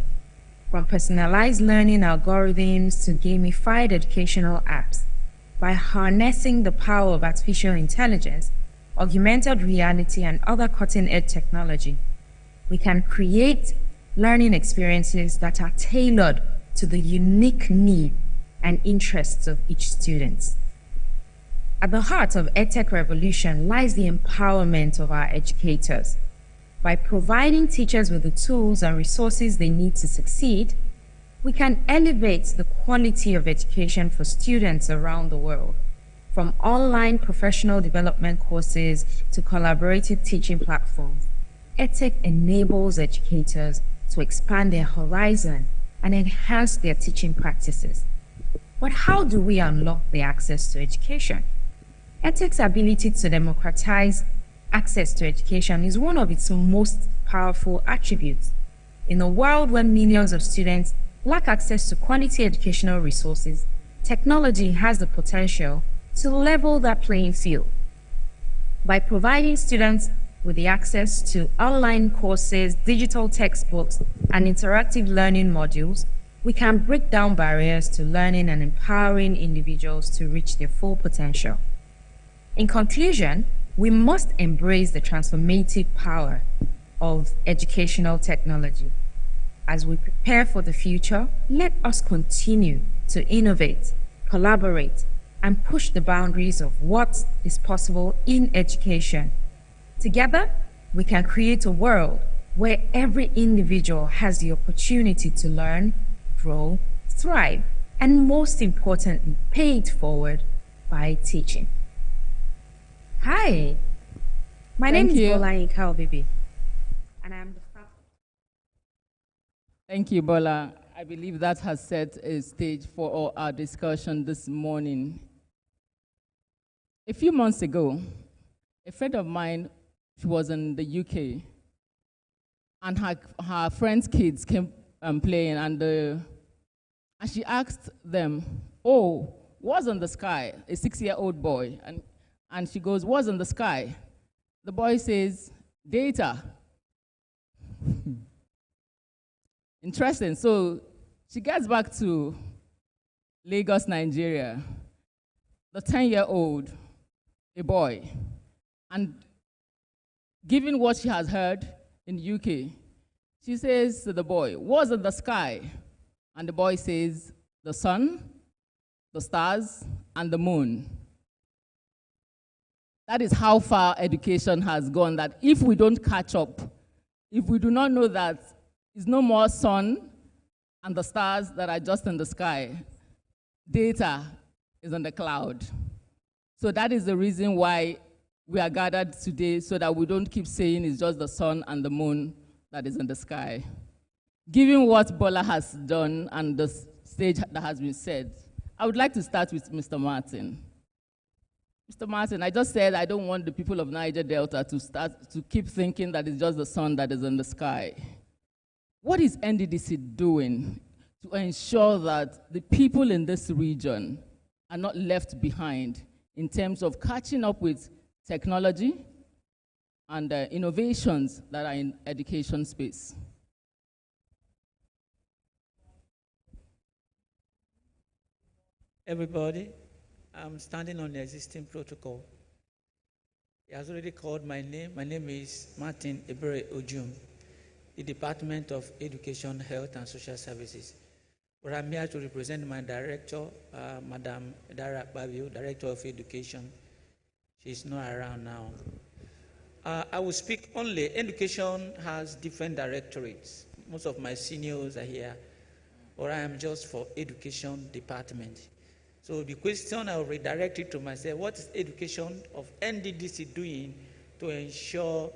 from personalized learning algorithms to gamified educational apps. By harnessing the power of artificial intelligence, augmented reality, and other cutting-edge technology, we can create learning experiences that are tailored to the unique needs and interests of each student. At the heart of EdTech revolution lies the empowerment of our educators. By providing teachers with the tools and resources they need to succeed, we can elevate the quality of education for students around the world. From online professional development courses to collaborative teaching platforms, EdTech enables educators to expand their horizon and enhance their teaching practices. But how do we unlock the access to education? EdTech's ability to democratize access to education is one of its most powerful attributes. In a world where millions of students lack access to quality educational resources, technology has the potential to level that playing field. By providing students with the access to online courses, digital textbooks, and interactive learning modules, we can break down barriers to learning and empowering individuals to reach their full potential. In conclusion, we must embrace the transformative power of educational technology. As we prepare for the future, let us continue to innovate, collaborate, and push the boundaries of what is possible in education. Together, we can create a world where every individual has the opportunity to learn, grow, thrive, and most importantly, pay it forward by teaching. Hi, my name is Bola Yinka Abebe, and I am the founder. Thank you, Bola. I believe that has set a stage for our discussion this morning. A few months ago, a friend of mine, she was in the UK, and her friend's kids came playing, and she asked them, "Oh, what's in the sky?" A 6-year-old boy, and she goes, "What's in the sky?" The boy says, "Data." Interesting. So she gets back to Lagos, Nigeria. The 10-year-old, a boy, and given what she has heard in the UK, she says to the boy, "What's in the sky?" And the boy says, "The sun, the stars, and the moon." That is how far education has gone, that if we don't catch up, if we do not know that it's no more sun and the stars that are just in the sky, data is on the cloud. So that is the reason why we are gathered today, so that we don't keep saying it's just the sun and the moon that is in the sky. Given what Bola has done and the stage that has been said, I would like to start with Mr. Martin. Mr. Martin, I just said I don't want the people of Niger Delta to keep thinking that it's just the sun that is in the sky. What is NNDC doing to ensure that the people in this region are not left behind in terms of catching up with technology and innovations that are in education space? Everybody, I'm standing on the existing protocol. He has already called my name. My name is Martin Ebere Ojum, the Department of Education, Health and Social Services. But I'm here to represent my director, Madam Dara Babio, Director of Education. She's not around now. I will speak only. Education has different directorates. Most of my seniors are here, or I am just for Education Department. So the question I will redirect it to myself: what is education of NNDC doing to ensure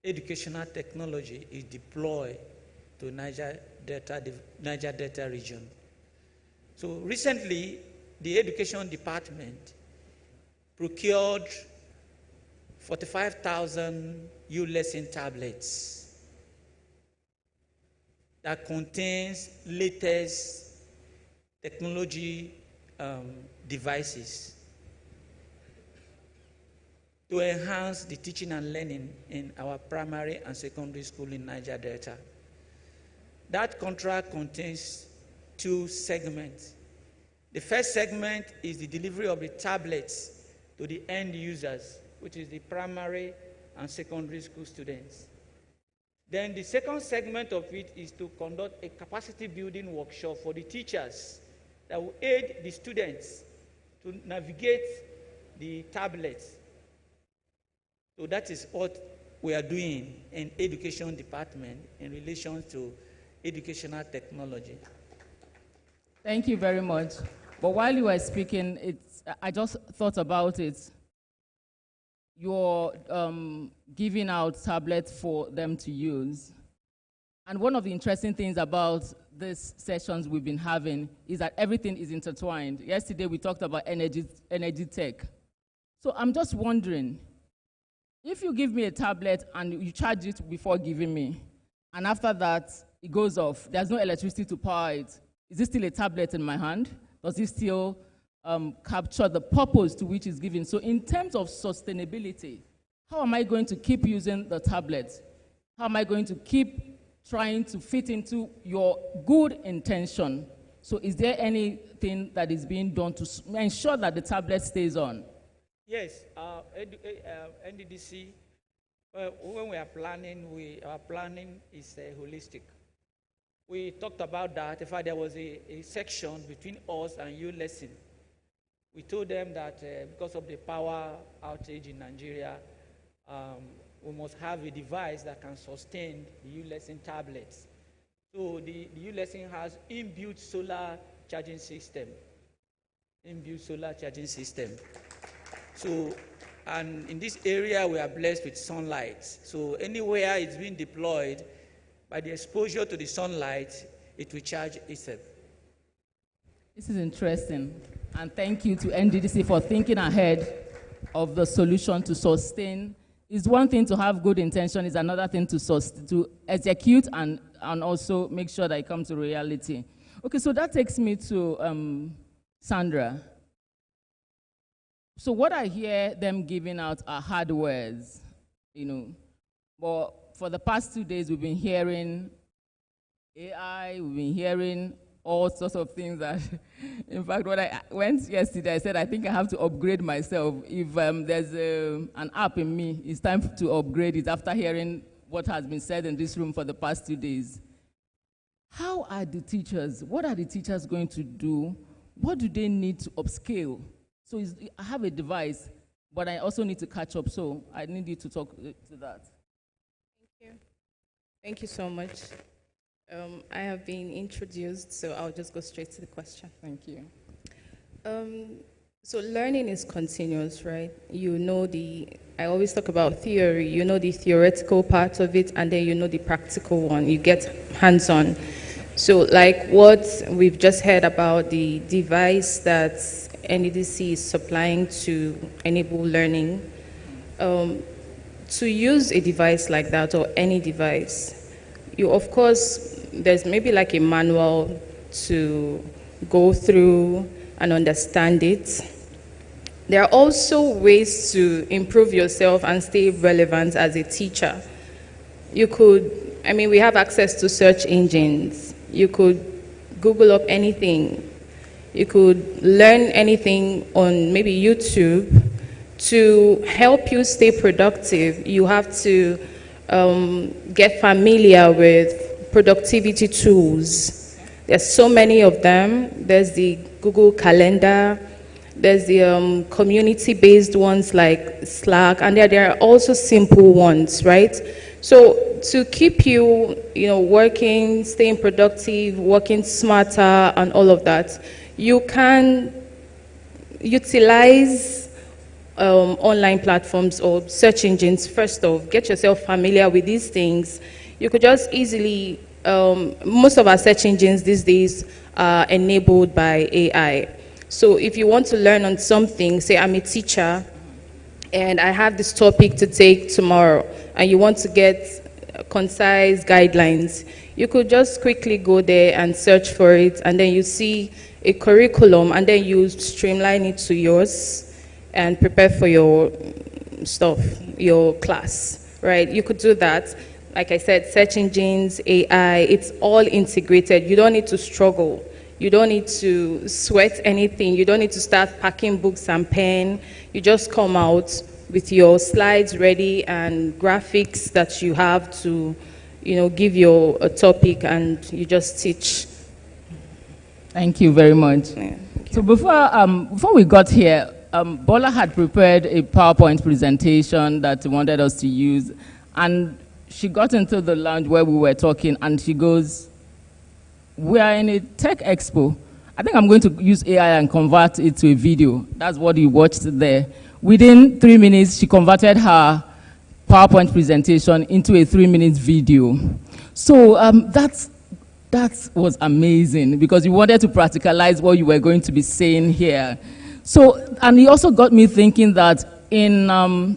educational technology is deployed to Niger Delta region? So recently, the Education Department procured 45,000 U-lesson tablets that contains latest technology devices to enhance the teaching and learning in our primary and secondary school in Niger Delta. That contract contains two segments. The first segment is the delivery of the tablets to the end users, which is the primary and secondary school students. Then the second segment of it is to conduct a capacity building workshop for the teachers that will aid the students to navigate the tablets. So that is what we are doing in Education Department in relation to educational technology. Thank you very much. But while you were speaking, I just thought about it. You're giving out tablets for them to use. And one of the interesting things about these sessions we've been having is that everything is intertwined. Yesterday we talked about energy tech. So I'm just wondering, if you give me a tablet and you charge it before giving me, and after that it goes off, there's no electricity to power it, is it still a tablet in my hand? Does it still capture the purpose to which it's given? So in terms of sustainability, how am I going to keep using the tablet? How am I going to keep trying to fit into your good intention? So is there anything that is being done to ensure that the tablet stays on? Yes, NNDC, when we are planning, our planning is holistic. We talked about that. In fact, there was a section between us and U-lesson. We told them that because of the power outage in Nigeria, we must have a device that can sustain the U-lesson tablets. So the U-lesson has inbuilt solar charging system. So, and in this area, we are blessed with sunlight. So anywhere it's being deployed, by the exposure to the sunlight, it will charge itself. This is interesting. And thank you to NNDC for thinking ahead of the solution to sustain. It's one thing to have good intention, it's another thing to execute and also make sure that it comes to reality. Okay, so that takes me to Sandra. So what I hear them giving out are hardwares, but for the past 2 days, we've been hearing AI, we've been hearing all sorts of things that, in fact, when I went yesterday, I said, I think I have to upgrade myself. If there's an app in me, it's time to upgrade it after hearing what has been said in this room for the past 2 days. How are the teachers, what are the teachers going to do? What do they need to upscale So I have a device, but I also need to catch up. So I need you to talk to that. Thank you. Thank you so much. I have been introduced, so I'll just go straight to the question. Thank you. So learning is continuous, right? You know I always talk about theory. You know the theoretical part of it, and then you know the practical one. You get hands-on. So like what we've just heard about the device that NNDC is supplying to enable learning, to use a device like that or any device, of course, there's maybe like a manual to go through and understand it. There are also ways to improve yourself and stay relevant as a teacher. We have access to search engines. You could Google up anything. You could learn anything on maybe YouTube. To help you stay productive, you have to get familiar with productivity tools. There's so many of them. There's the Google Calendar. There's the community-based ones like Slack, and there are also simple ones, right? So to keep you, working, staying productive, working smarter, and all of that, you can utilize online platforms or search engines. First off, get yourself familiar with these things. You could just easily, most of our search engines these days are enabled by AI. So if you want to learn on something, say I'm a teacher and I have this topic to take tomorrow and you want to get concise guidelines, you could just quickly go there and search for it, and then you see a curriculum, and then you streamline it to yours and prepare for your stuff, your class, right? You could do that. Like I said, search engines, AI, it's all integrated. You don't need to struggle. You don't need to sweat anything. You don't need to start packing books and pen. You just come out with your slides ready and graphics that you have to, give your topic, and you just teach. Thank you very much. Yeah, so before we got here, Bola had prepared a PowerPoint presentation that he wanted us to use, and she got into the lounge where we were talking, and she goes, "We are in a tech expo. I think I'm going to use AI and convert it to a video." That's what we watched there. Within 3 minutes, she converted her PowerPoint presentation into a 3-minute video. So that was amazing, because you wanted to practicalize what you were going to be saying here. So, and it also got me thinking that in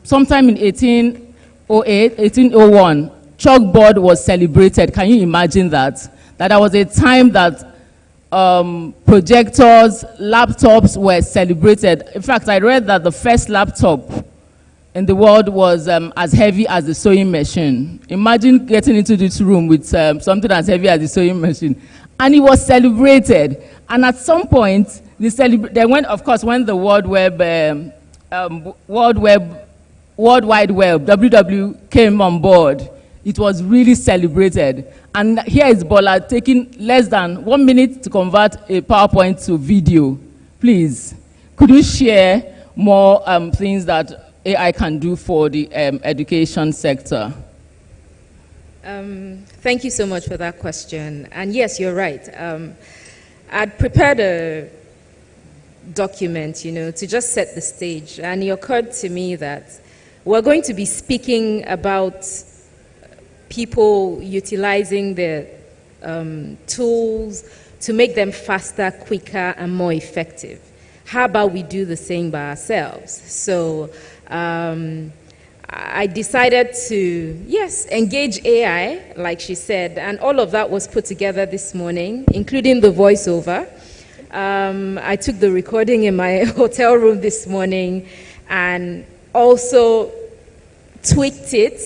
sometime in 1808, 1801, chalkboard was celebrated. Can you imagine that? That there was a time that projectors, laptops were celebrated. In fact, I read that the first laptop in the world was as heavy as the sewing machine. Imagine getting into this room with something as heavy as the sewing machine. And it was celebrated. And at some point, of course, when the World Wide Web, WW, came on board, it was really celebrated. And here is Bola taking less than 1 minute to convert a PowerPoint to video. Please, could you share more things that AI can do for the education sector? Thank you so much for that question. And yes, you're right. I'd prepared a document, to just set the stage. And it occurred to me that we're going to be speaking about people utilizing the tools to make them faster, quicker, and more effective. How about we do the same by ourselves? So I decided to, engage AI, like she said, and all of that was put together this morning, including the voiceover. I took the recording in my hotel room this morning and also tweaked it,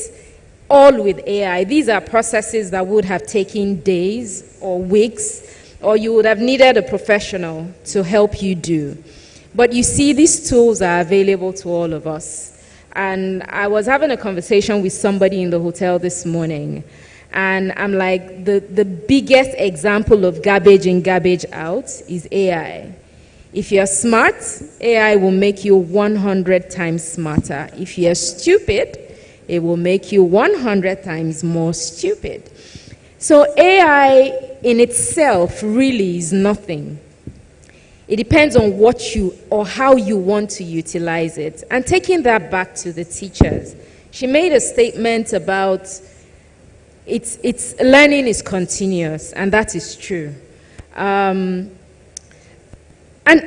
all with AI. These are processes that would have taken days or weeks, or you would have needed a professional to help you do. But you see, these tools are available to all of us. And I was having a conversation with somebody in the hotel this morning, and I'm like, the biggest example of garbage in, garbage out is AI. If you're smart, AI will make you 100 times smarter. If you're stupid, it will make you 100 times more stupid. So AI in itself really is nothing. It depends on what you or how you want to utilize it. And taking that back to the teachers, she made a statement about it's learning is continuous, and that is true. And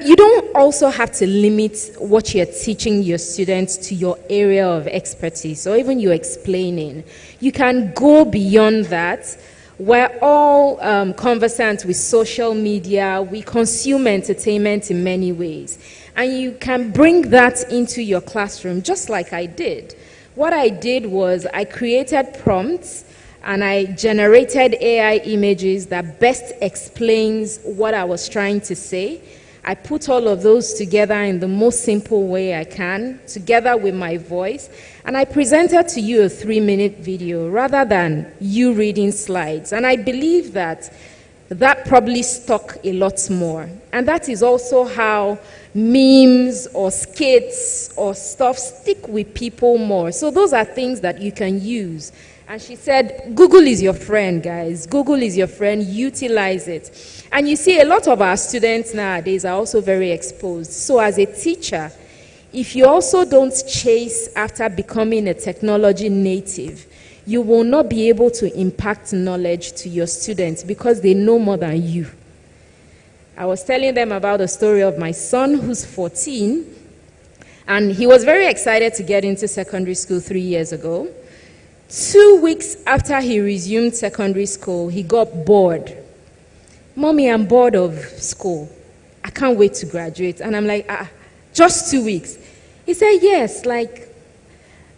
you don't also have to limit what you're teaching your students to your area of expertise or even your explaining. You can go beyond that. We're all conversant with social media. We consume entertainment in many ways. And you can bring that into your classroom just like I did. What I did was I created prompts and I generated AI images that best explains what I was trying to say. I put all of those together in the most simple way I can, together with my voice, and I presented to you a 3-minute video rather than you reading slides. And I believe that probably stuck a lot more. And that is also how memes or skits or stuff stick with people more. So those are things that you can use. And she said, Google is your friend, guys. Google is your friend. Utilize it. And you see, a lot of our students nowadays are also very exposed. So as a teacher, if you also don't chase after becoming a technology native, you will not be able to impact knowledge to your students because they know more than you. I was telling them about the story of my son who's 14, and he was very excited to get into secondary school 3 years ago. 2 weeks after he resumed secondary school, he got bored. Mommy, I'm bored of school. I can't wait to graduate. And I'm like, just 2 weeks. He said, yes, like,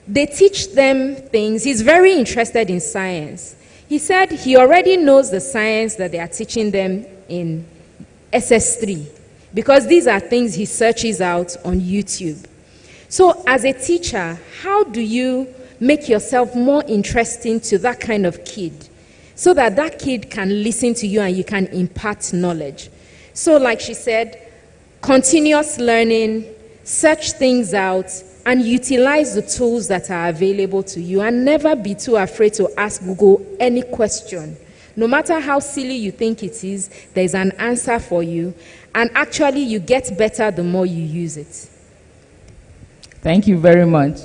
they teach them things. He's very interested in science. He said he already knows the science that they are teaching them in SS3 because these are things he searches out on YouTube. So as a teacher, how do you make yourself more interesting to that kind of kid so that that kid can listen to you and you can impart knowledge? So like she said, continuous learning, search things out, and utilize the tools that are available to you, and never be too afraid to ask Google any question. No matter how silly you think it is, there's an answer for you, and actually you get better the more you use it. Thank you very much.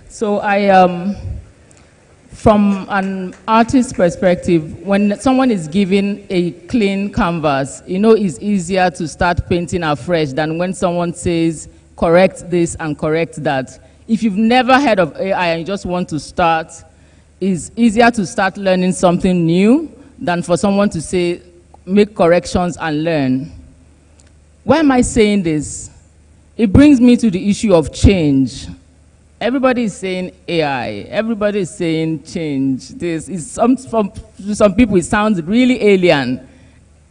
So from an artist's perspective, when someone is given a clean canvas, you know it's easier to start painting afresh than when someone says, correct this and correct that. If you've never heard of AI and you just want to start, it's easier to start learning something new than for someone to say, make corrections and learn. Why am I saying this? It brings me to the issue of change. Everybody is saying AI. Everybody is saying change. To some people, it sounds really alien.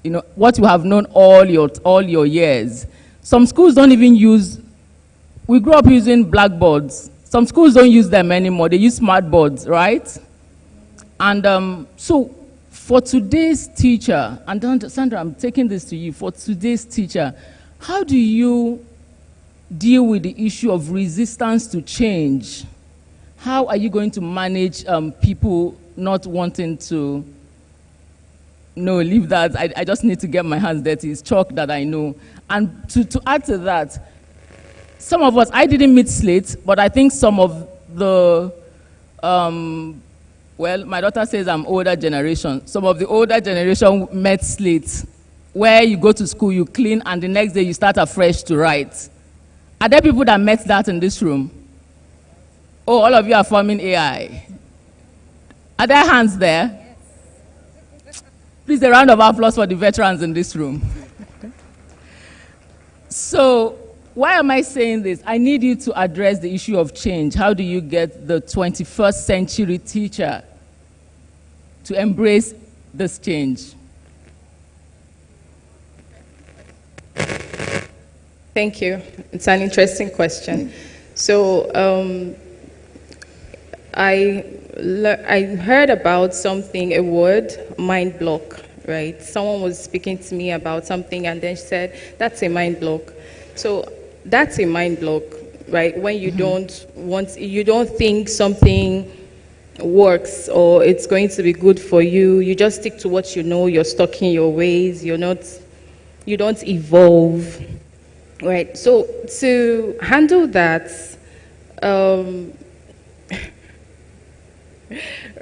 You know, what you have known all your years. Some schools don't even use. We grew up using blackboards. Some schools don't use them anymore. They use smart boards, right? And so for today's teacher, and Sandra, I'm taking this to you. For today's teacher, how do you deal with the issue of resistance to change? How are you going to manage people not wanting to, no, leave that, I just need to get my hands dirty, it's chalk that I know. And to add to that, some of us, I didn't meet Slate, but I think some of the, well, my daughter says I'm older generation. Some of the older generation met Slate, where you go to school, you clean, and the next day you start afresh to write. Are there people that met that in this room? Oh, all of you are forming AI. Are there hands there? Please, a round of applause for the veterans in this room. So, why am I saying this? I need you to address the issue of change. How do you get the 21st century teacher to embrace this change? Thank you. It's an interesting question. So I heard about something, a word, mind block, right? Someone was speaking to me about something and then she said, that's a mind block. So that's a mind block, right? When you you don't think something works or it's going to be good for you, you just stick to what you know, you're stuck in your ways, you don't evolve, right? So to handle that,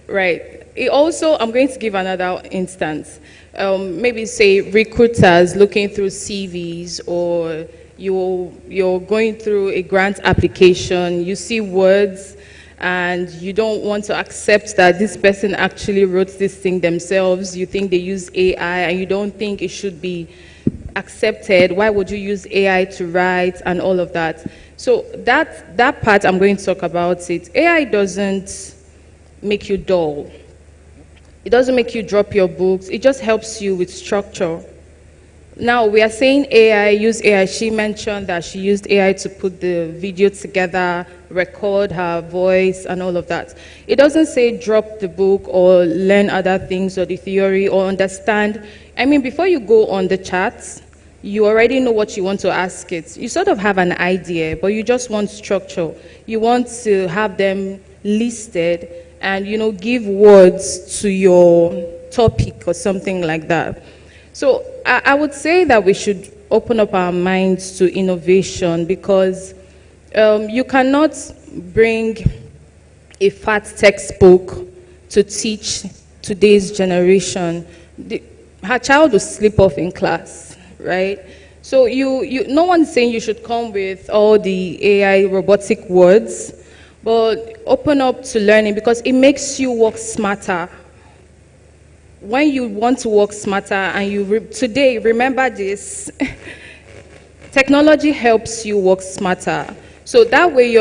right, I'm going to give another instance. Maybe say recruiters looking through CVs, or you're going through a grant application, you see words and you don't want to accept that this person actually wrote this thing themselves. You think they use AI and you don't think it should be accepted. Why would you use AI to write and all of that? So that part I'm going to talk about it. AI doesn't make you dull. It doesn't make you drop your books. It just helps you with structure. Now, we are saying AI, use AI. She mentioned that she used AI to put the video together, record her voice, and all of that. It doesn't say drop the book or learn other things or the theory or understand. I mean, before you go on the chat, you already know what you want to ask it. You sort of have an idea, but you just want structure. You want to have them listed and, give words to your topic or something like that. So I would say that we should open up our minds to innovation, because you cannot bring a fat textbook to teach today's generation. Her child will slip off in class, right? So no one's saying you should come with all the AI robotic words, but open up to learning, because it makes you work smarter. When you want to work smarter, and today, remember this, technology helps you work smarter. So that way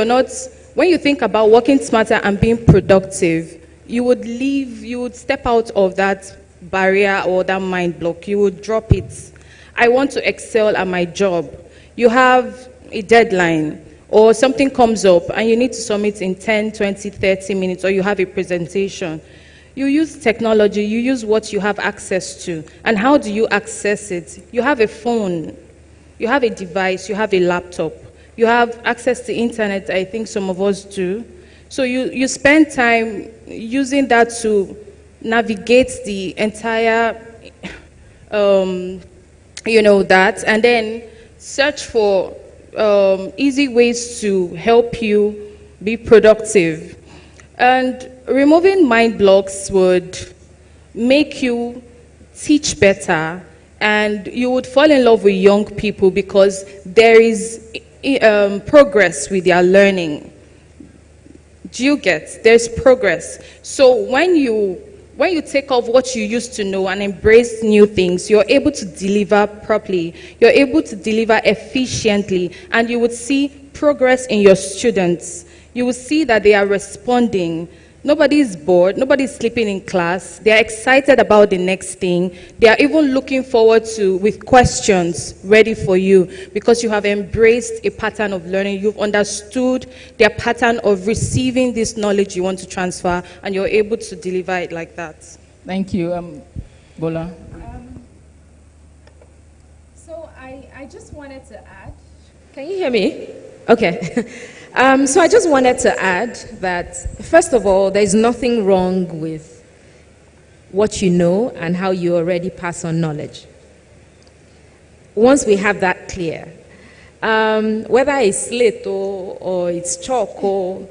when you think about working smarter and being productive, you would step out of that barrier or that mind block. You would drop it. I want to excel at my job. You have a deadline, or something comes up and you need to submit in 10, 20, 30 minutes, or you have a presentation. You use technology, you use what you have access to. And how do you access it? You have a phone, you have a device, you have a laptop, you have access to internet. I think some of us do. So you spend time using that to navigate the entire, that, and then search for easy ways to help you be productive. And removing mind blocks would make you teach better, and you would fall in love with young people, because there is progress with their learning. Do you get? There's progress. So when you take off what you used to know and embrace new things, you're able to deliver properly, you're able to deliver efficiently, and you would see progress in your students. You will see that they are responding. Nobody is bored. Nobody is sleeping in class. They are excited about the next thing. They are even looking forward with questions ready for you, because you have embraced a pattern of learning. You've understood their pattern of receiving this knowledge you want to transfer, and you're able to deliver it like that. Thank you. Bola. So I just wanted to add. Can you hear me? Okay. So I just wanted to add that, first of all, there's nothing wrong with what you know and how you already pass on knowledge. Once we have that clear, whether it's slate or it's chalk, or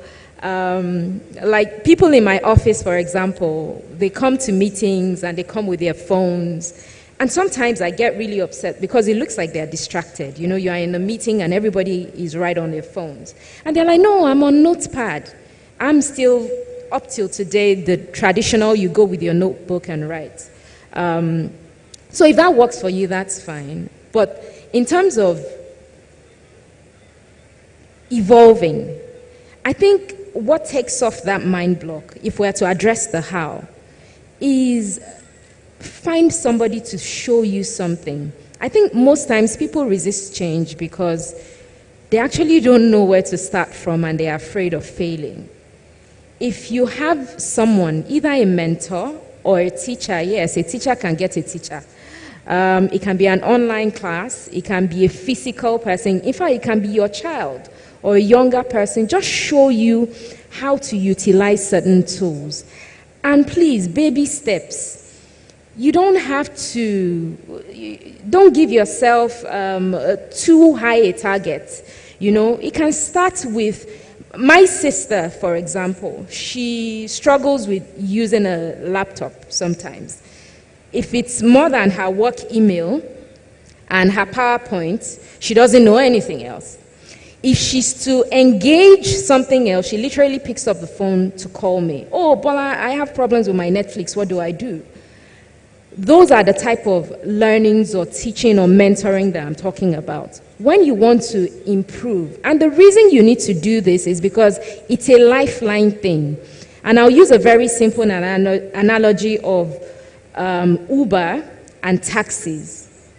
like people in my office, for example, they come to meetings and they come with their phones. And sometimes I get really upset because it looks like they're distracted. You are in a meeting and everybody is right on their phones. And they're like, no, I'm on Notepad. I'm still, up till today, the traditional, you go with your notebook and write. So if that works for you, that's fine. But in terms of evolving, I think what takes off that mind block, if we're to address the how, is find somebody to show you something. I think most times people resist change because they actually don't know where to start from and they're afraid of failing. If you have someone, either a mentor or a teacher, yes, a teacher can get a teacher. It can be an online class. It can be a physical person. In fact, it can be your child or a younger person. Just show you how to utilize certain tools. And please, baby steps. You don't have to, don't give yourself too high a target. You know, it can start with, my sister, for example, she struggles with using a laptop sometimes. If it's more than her work email and her PowerPoint, she doesn't know anything else. If she's to engage something else, she literally picks up the phone to call me. Oh, Bola, I have problems with my Netflix. What do I do? Those are the type of learnings or teaching or mentoring that I'm talking about. When you want to improve, and the reason you need to do this is because it's a lifeline thing. And I'll use a very simple analogy of Uber and taxis.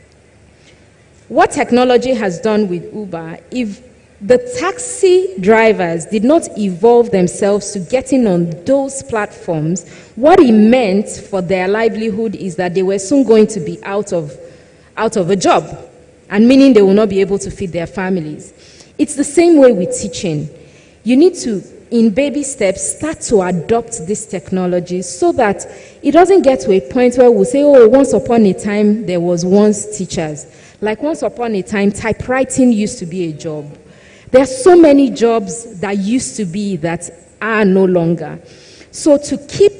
What technology has done with Uber, if the taxi drivers did not evolve themselves to getting on those platforms, what it meant for their livelihood is that they were soon going to be out of a job, and meaning they will not be able to feed their families. It's the same way with teaching. You need to, in baby steps, start to adopt this technology so that it doesn't get to a point where we'll say, oh, once upon a time, there was once teachers. Like once upon a time, typewriting used to be a job. There are so many jobs that used to be that are no longer. So to keep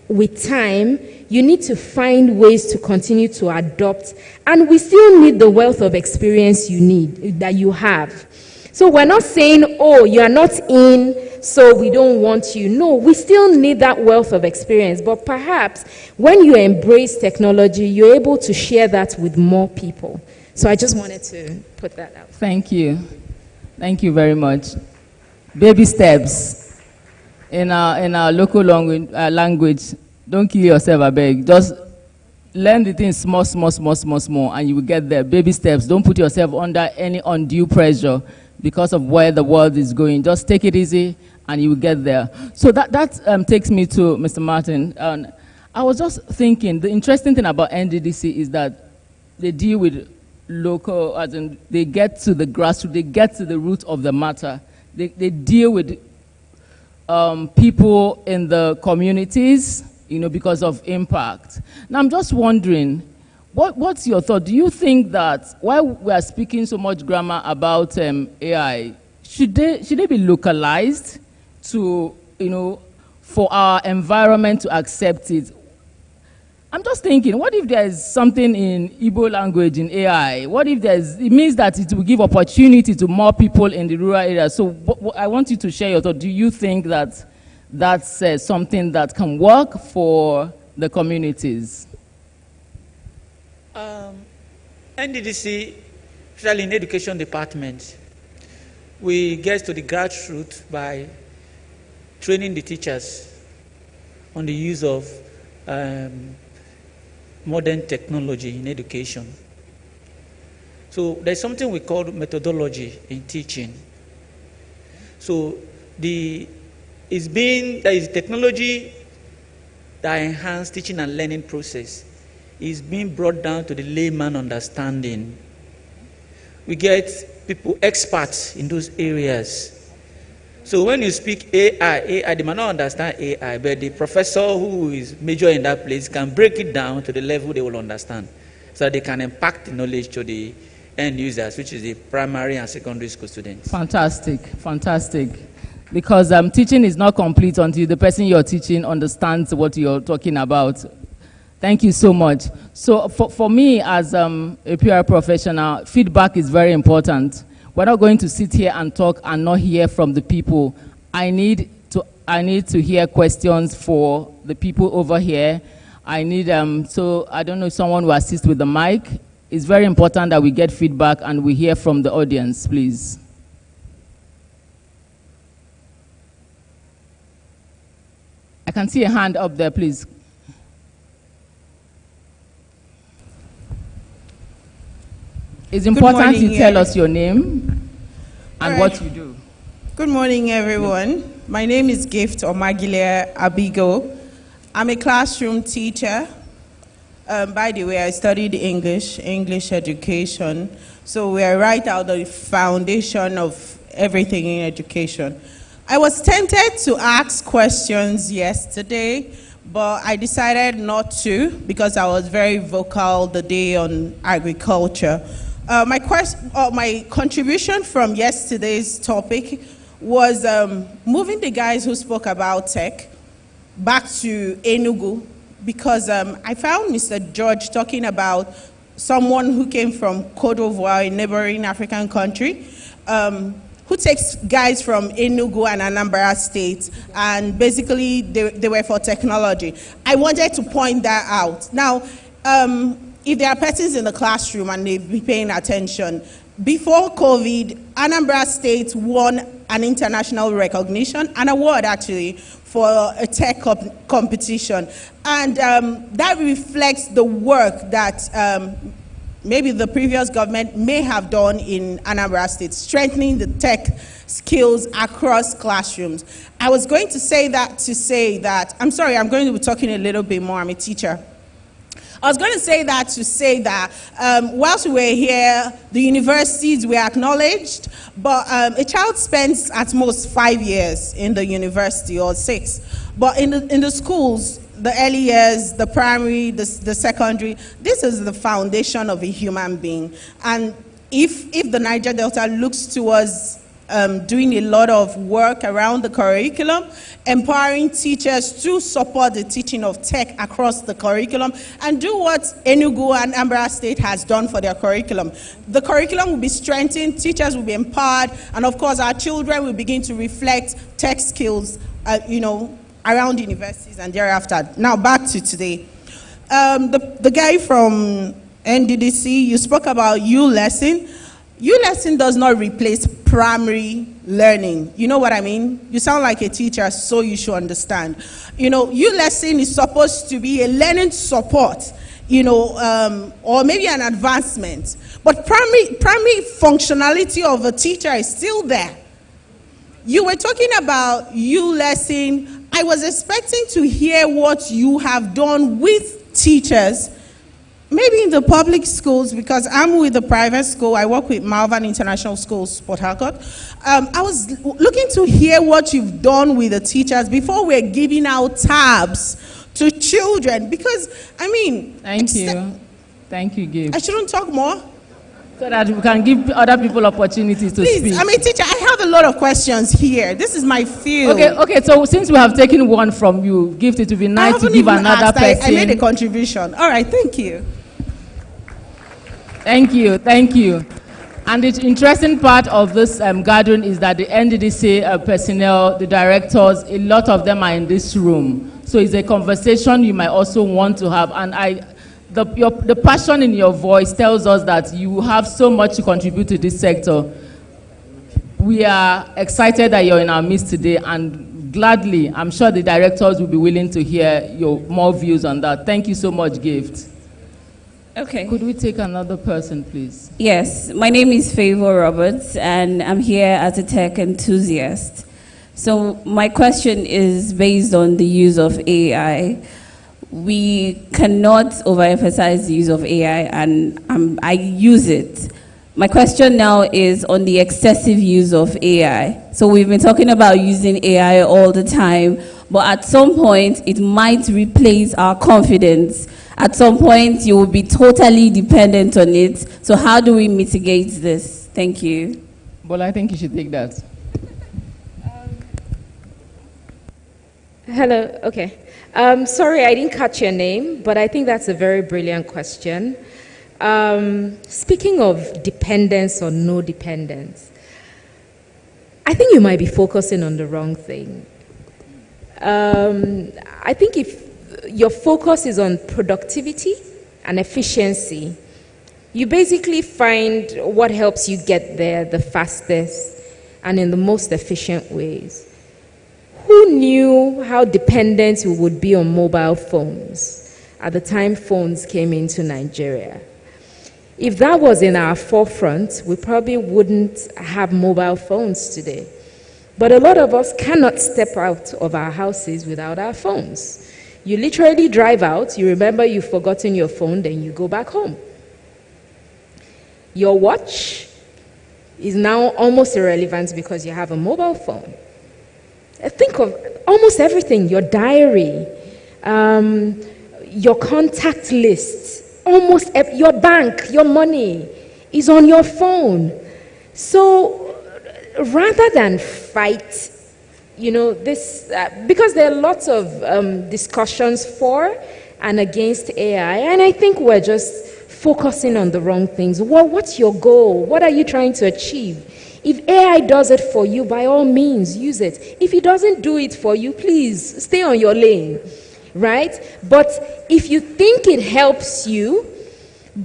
with time, you need to find ways to continue to adopt, and we still need the wealth of experience that you have. So we're not saying, oh, you are not in, so we don't want you. No, we still need that wealth of experience, but perhaps when you embrace technology, you're able to share that with more people. So I just wanted to put that out. Thank you. Thank you very much. Baby steps. In our local language, don't kill yourself, I beg. Just learn the things small, and you will get there. Baby steps. Don't put yourself under any undue pressure because of where the world is going. Just take it easy, and you will get there. So that takes me to Mr. Martin. I was just thinking, the interesting thing about NNDC is that they deal with local, as in they get to the grassroots, they get to the root of the matter. They deal with people in the communities, you know, because of impact. Now I'm just wondering, what's your thought? Do you think that while we are speaking so much grammar about AI, should they be localized to, you know, for our environment to accept it? I'm just thinking, what if there's something in Igbo language in AI? What if it means that it will give opportunity to more people in the rural areas? So I want you to share your thought. Do you think that that's something that can work for the communities? NNDC, especially in education department, we get to the grassroots by training the teachers on the use of modern technology in education. So there's something we call methodology in teaching. So there is technology that enhances teaching and learning process is being brought down to the layman understanding. We get people, experts in those areas. So when you speak AI, they might not understand AI, but the professor who is major in that place can break it down to the level they will understand, so that they can impact the knowledge to the end users, which is the primary and secondary school students. Fantastic, fantastic. Because teaching is not complete until the person you're teaching understands what you're talking about. Thank you so much. So for me as a PR professional, feedback is very important. We're not going to sit here and talk and not hear from the people. I need to hear questions for the people over here. I need so I don't know if someone will assist with the mic. It's very important that we get feedback and we hear from the audience, please. I can see a hand up there, please. It's important to tell us your name and what you do. Good morning, everyone. My name is Gift Omagile Abigo. I'm a classroom teacher. By the way, I studied English education. So we are right out the foundation of everything in education. I was tempted to ask questions yesterday, but I decided not to because I was very vocal the day on agriculture. My contribution from yesterday's topic was moving the guys who spoke about tech back to Enugu, because I found Mr. George talking about someone who came from Côte d'Ivoire, a neighboring African country, who takes guys from Enugu and Anambra State, and basically they were for technology. I wanted to point that out. Now, if there are persons in the classroom and they've been paying attention, before COVID, Anambra State won an international recognition, an award actually, for a tech competition. And that reflects the work that maybe the previous government may have done in Anambra State, strengthening the tech skills across classrooms. I was going to say that, I'm sorry, I'm going to be talking a little bit more, I'm a teacher. I was going to say that whilst we were here, the universities were acknowledged, but a child spends at most 5 years in the university or 6. But in the schools, the early years, the primary, the secondary, this is the foundation of a human being. And if the Niger Delta looks towards doing a lot of work around the curriculum, empowering teachers to support the teaching of tech across the curriculum, and do what Enugu and Anambra State has done for their curriculum. The curriculum will be strengthened, teachers will be empowered, and of course our children will begin to reflect tech skills, around universities and thereafter. Now back to today. The guy from NNDC, you spoke about U-Lesson. U-Lesson does not replace primary learning. You know what I mean? You sound like a teacher, so you should understand. U-Lesson is supposed to be a learning support, or maybe an advancement. But primary functionality of a teacher is still there. You were talking about U-Lesson. I was expecting to hear what you have done with teachers, maybe in the public schools, because I'm with the private school. I work with Malvern International Schools, Port Harcourt. I was looking to hear what you've done with the teachers before we're giving out tabs to children, because, Thank you. Thank you, Gabe. I shouldn't talk more? So that we can give other people opportunities to speak. I'm a teacher. I have a lot of questions here. This is my field. Okay. So since we have taken one from you, Gift, it would be nice to give another person. I made a contribution. All right, thank you. Thank you. And the interesting part of this gathering is that the NNDC personnel, the directors, a lot of them are in this room. So it's a conversation you might also want to have. And the passion in your voice tells us that you have so much to contribute to this sector. We are excited that you're in our midst today, and gladly, I'm sure the directors will be willing to hear your more views on that. Thank you so much, Gift. Okay. Could we take another person, please? Yes, my name is Favor Roberts, and I'm here as a tech enthusiast. So my question is based on the use of AI. We cannot overemphasize the use of AI, and I use it. My question now is on the excessive use of AI. So we've been talking about using AI all the time, but at some point it might replace our confidence. At some point you will be totally dependent on it. So how do we mitigate this? Thank you. Well, I think you should take that. Hello, okay. Sorry, I didn't catch your name, but I think that's a very brilliant question. Speaking of dependence or no dependence, I think you might be focusing on the wrong thing. I think if your focus is on productivity and efficiency, you basically find what helps you get there the fastest and in the most efficient ways. Who knew how dependent we would be on mobile phones at the time phones came into Nigeria? If that was in our forefront, we probably wouldn't have mobile phones today. But a lot of us cannot step out of our houses without our phones. You literally drive out, you remember you've forgotten your phone, then you go back home. Your watch is now almost irrelevant because you have a mobile phone. Think of almost everything, your diary, your contact list, almost your bank, your money is on your phone. So rather than fight, this, because there are lots of discussions for and against AI, and I think we're just focusing on the wrong things. Well, what's your goal? What are you trying to achieve? If AI does it for you, by all means, use it. If it doesn't do it for you, please stay on your lane, right? But if you think it helps you,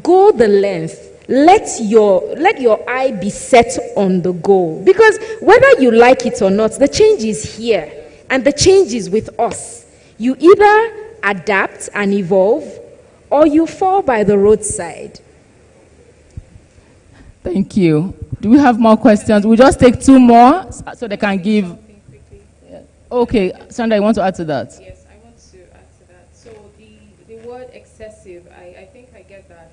go the length. Let your eye be set on the goal. Because whether you like it or not, the change is here. And the change is with us. You either adapt and evolve, or you fall by the roadside. Thank you. Do we have more questions? We'll just take 2 more so they can give. Okay, Sandra, you want to add to that? Yes, I want to add to that. So the word excessive, I think I get that.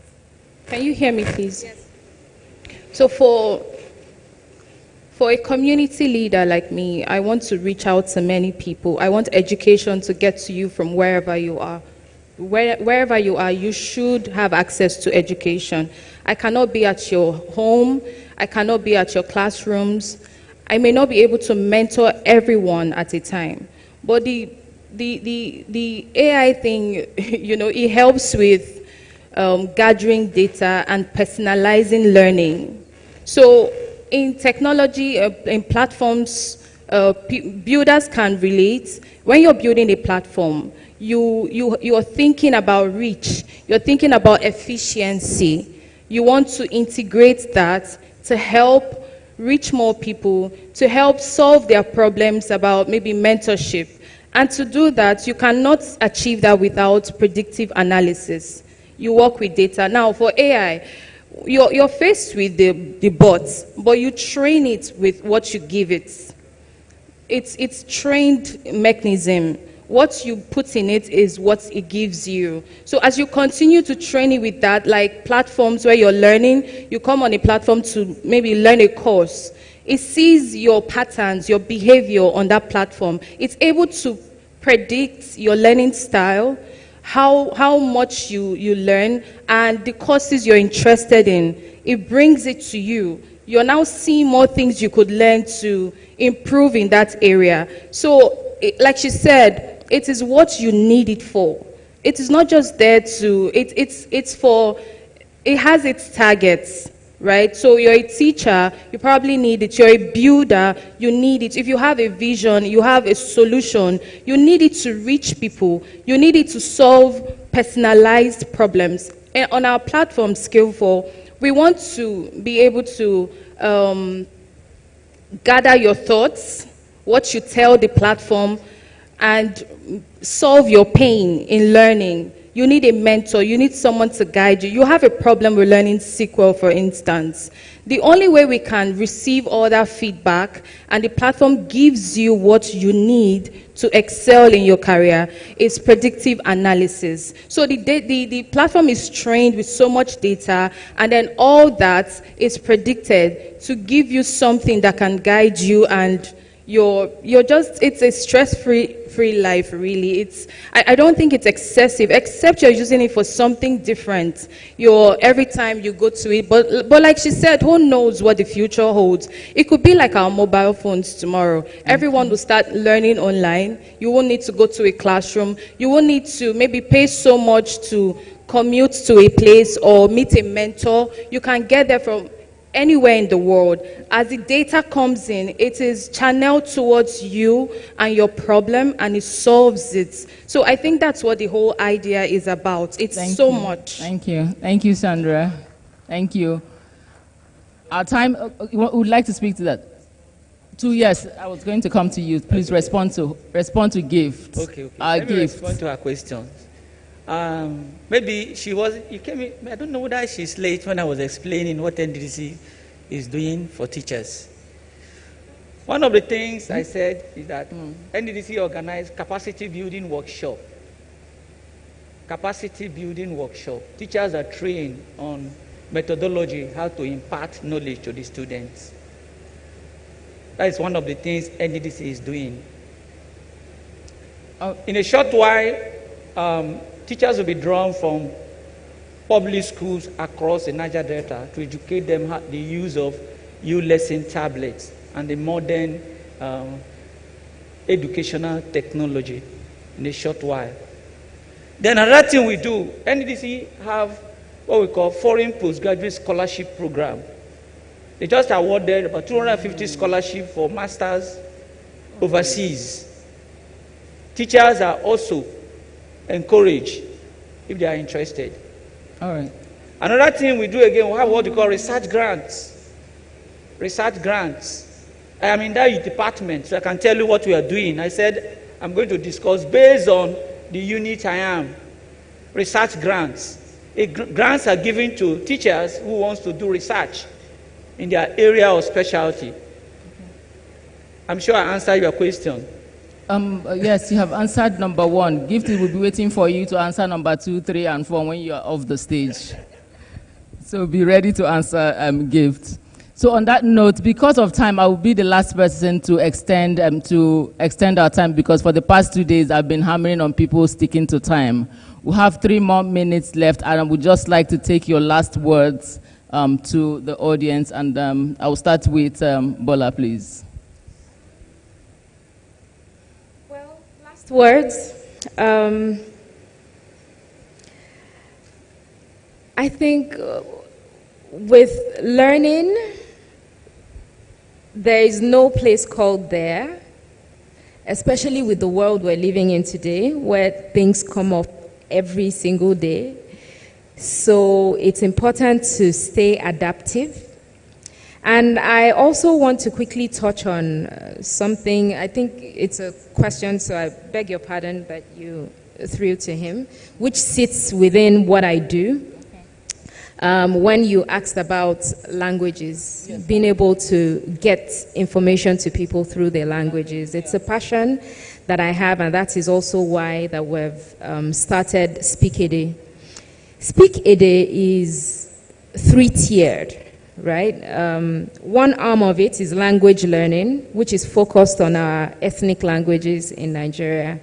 Can you hear me, please? Yes. So for a community leader like me, I want to reach out to many people. I want education to get to you from wherever you are. Wherever you are, you should have access to education. I cannot be at your home. I cannot be at your classrooms. I may not be able to mentor everyone at a time. But the AI thing, it helps with gathering data and personalizing learning. So in technology, in platforms, builders can relate. When you're building a platform, you're thinking about reach, you're thinking about efficiency. You want to integrate that to help reach more people, to help solve their problems about maybe mentorship. And to do that, you cannot achieve that without predictive analysis. You work with data. Now, for AI, you're faced with the bots, but you train it with what you give it. It's trained mechanism. What you put in it is what it gives you. So as you continue to train it with that, like platforms where you're learning, you come on a platform to maybe learn a course. It sees your patterns, your behavior on that platform. It's able to predict your learning style, how much you learn, and the courses you're interested in. It brings it to you. You're now seeing more things you could learn to improve in that area. So, like she said, it is what you need it for. It is not just there to, it has its targets, right? So you're a teacher, you probably need it. You're a builder, you need it. If you have a vision, you have a solution, you need it to reach people. You need it to solve personalized problems. And on our platform, Skillful, we want to be able to gather your thoughts, what you tell the platform, and solve your pain in learning. You need a mentor. You need someone to guide you. You have a problem with learning SQL, for instance. The only way we can receive all that feedback and the platform gives you what you need to excel in your career is predictive analysis. So the platform is trained with so much data, and then all that is predicted to give you something that can guide you, and it's a stress-free life, really. I don't think it's excessive, except you're using it for something different. Every time you go to it, but like she said, who knows what the future holds? It could be like our mobile phones tomorrow. Everyone will start learning online. You won't need to go to a classroom. You won't need to maybe pay so much to commute to a place or meet a mentor. You can get there from anywhere in the world. As the data comes in, it is channeled towards you and your problem, and it solves it. So I think that's what the whole idea is about. It's so much. Thank you. Thank you, Sandra. Thank you. Our time, would like to speak to that? Yes, I was going to come to you. Please respond to gift. Okay. Let me respond to her questions. Maybe you came in, I don't know whether she's late when I was explaining what NNDC is doing for teachers. One of the things I said is that NNDC organized capacity building workshop capacity building workshop. Teachers are trained on methodology, how to impart knowledge to the students. That is one of the things NNDC is doing. In a short while, teachers will be drawn from public schools across the Niger Delta to educate them the use of U-lesson tablets and the modern educational technology in a short while. Then another thing we do, NNDC have what we call Foreign Postgraduate Scholarship Program. They just awarded about 250 scholarships for masters overseas. Teachers are also encouraged if they are interested. All right. Another thing we do again, we have what we call research grants. Research grants. I am in that department, so I can tell you what we are doing. I said I'm going to discuss based on the unit I am. Research grants. Grants are given to teachers who wants to do research in their area of specialty. I'm sure I answered your question. Yes, you have answered number 1. Gifty will be waiting for you to answer number 2, 3, and 4 when you are off the stage. So be ready to answer Gift. So on that note, because of time, I will be the last person to extend our time, because for the past 2 days, I've been hammering on people sticking to time. We have 3 more minutes left, and I would just like to take your last words to the audience, and I will start with Bola, please. Well, last words. I think with learning, there is no place called there, especially with the world we're living in today, where things come up every single day. So it's important to stay adaptive. And I also want to quickly touch on something. I think it's a question, so I beg your pardon that you threw to him, which sits within what I do. When you asked about languages, yes, being able to get information to people through their languages, it's a passion that I have, and that is also why that we've started Speak Ede. Speak Ede is 3-tiered, right? One arm of it is language learning, which is focused on our ethnic languages in Nigeria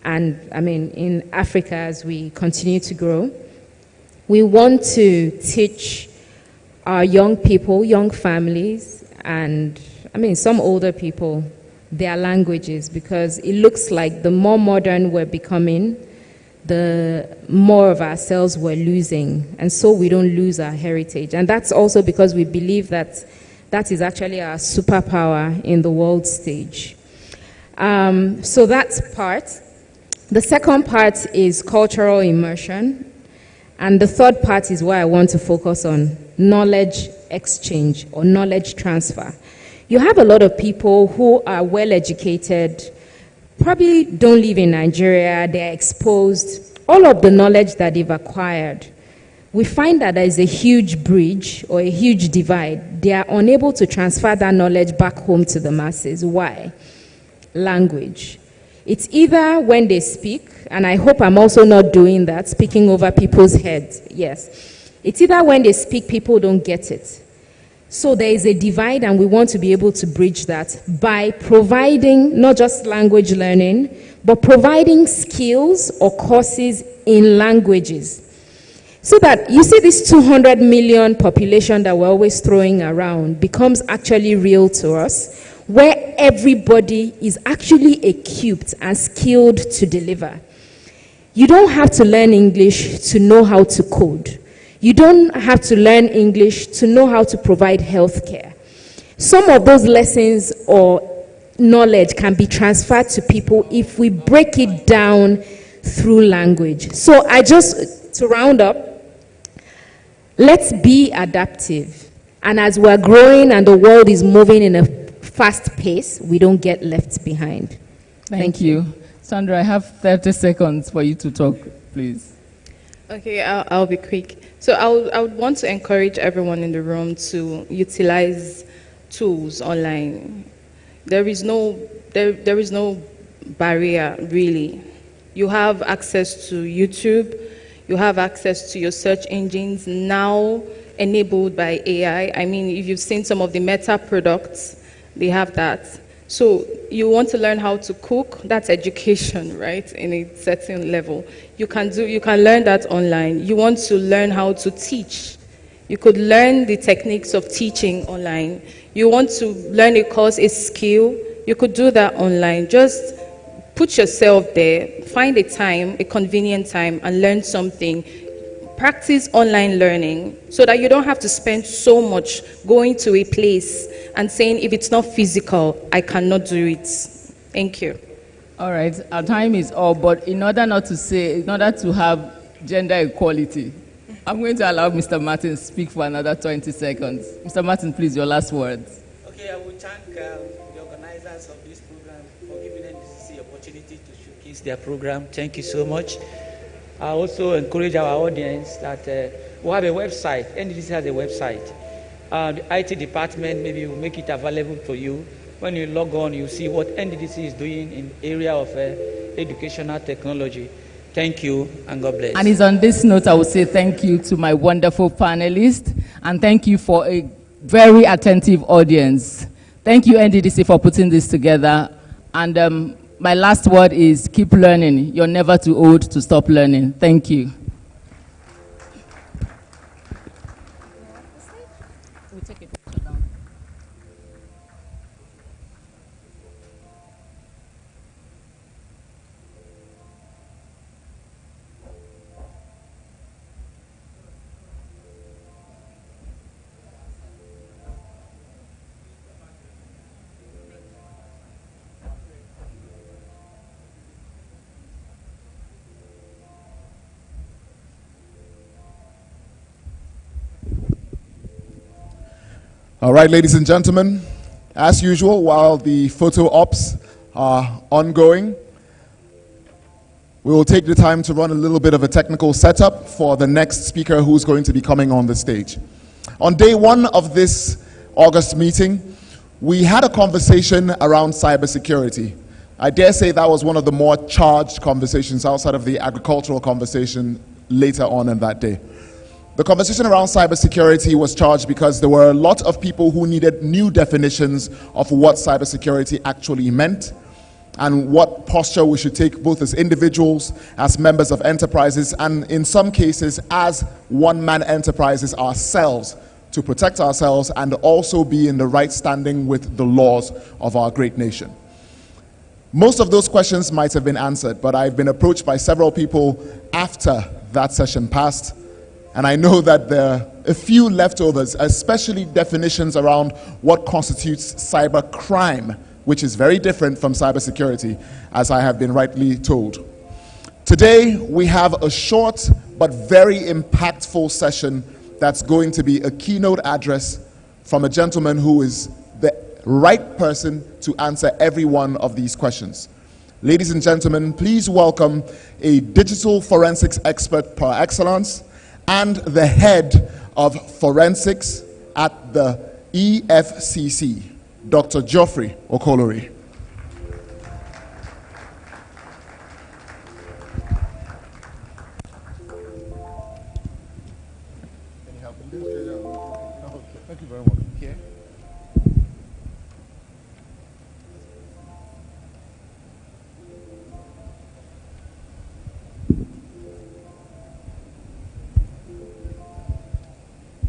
and, in Africa as we continue to grow. We want to teach our young people, young families, and some older people, their languages, because it looks like the more modern we're becoming, the more of ourselves we're losing, and so we don't lose our heritage. And that's also because we believe that that is actually our superpower in the world stage. So that's part. The second part is cultural immersion. And the third part is why I want to focus on knowledge exchange or knowledge transfer. You have a lot of people who are well educated, probably don't live in Nigeria, they're exposed, all of the knowledge that they've acquired. We find that there is a huge bridge or a huge divide. They are unable to transfer that knowledge back home to the masses. Why? Language. It's either when they speak, and I hope I'm also not doing that, speaking over people's heads, yes. It's either when they speak, people don't get it. So there is a divide, and we want to be able to bridge that by providing not just language learning, but providing skills or courses in languages. So that, you see, this 200 million population that we're always throwing around becomes actually real to us, where everybody is actually equipped and skilled to deliver. You don't have to learn English to know how to code. You don't have to learn English to know how to provide healthcare. Some of those lessons or knowledge can be transferred to people if we break it down through language. So to round up, let's be adaptive. And as we're growing and the world is moving in a fast pace, we don't get left behind. Thank you. Sandra, I have 30 seconds for you to talk, please. Okay, I'll be quick. So I would want to encourage everyone in the room to utilize tools online. There is no barrier, really. You have access to YouTube. You have access to your search engines now enabled by AI. I mean, if you've seen some of the Meta products, they have that. So you want to learn how to cook, that's education, right, in a certain level. You can learn that online. You want to learn how to teach. You could learn the techniques of teaching online. You want to learn a course, a skill, you could do that online. Just put yourself there, find a time, a convenient time, and learn something. Practice online learning so that you don't have to spend so much going to a place and saying, if it's not physical, I cannot do it. Thank you. All right, our time is up, but in order to have gender equality, I'm going to allow Mr. Martin to speak for another 20 seconds. Mr. Martin, please, your last words. Okay, I will thank the organizers of this program for giving NNDC the opportunity to showcase their program. Thank you so much. I also encourage our audience that we have a website. NNDC has a website. The IT department maybe will make it available to you. When you log on, you see what NNDC is doing in the area of educational technology. Thank you, and God bless. And it's on this note I will say thank you to my wonderful panelists, and thank you for a very attentive audience. Thank you, NNDC, for putting this together. And my last word is keep learning. You're never too old to stop learning. Thank you. All right, ladies and gentlemen, as usual, while the photo ops are ongoing, we will take the time to run a little bit of a technical setup for the next speaker who's going to be coming on the stage. On day one of this August meeting, we had a conversation around cybersecurity. I dare say that was one of the more charged conversations outside of the agricultural conversation later on in that day. The conversation around cybersecurity was charged because there were a lot of people who needed new definitions of what cybersecurity actually meant and what posture we should take both as individuals, as members of enterprises, and in some cases as one-man enterprises ourselves to protect ourselves and also be in the right standing with the laws of our great nation. Most of those questions might have been answered, but I've been approached by several people after that session passed. And I know that there are a few leftovers, especially definitions around what constitutes cyber crime, which is very different from cybersecurity, as I have been rightly told. Today, we have a short but very impactful session that's going to be a keynote address from a gentleman who is the right person to answer every one of these questions. Ladies and gentlemen, please welcome a digital forensics expert par excellence, and the head of forensics at the EFCC, Dr. Geoffrey Okolori. Can you help me? Thank you very much. Here.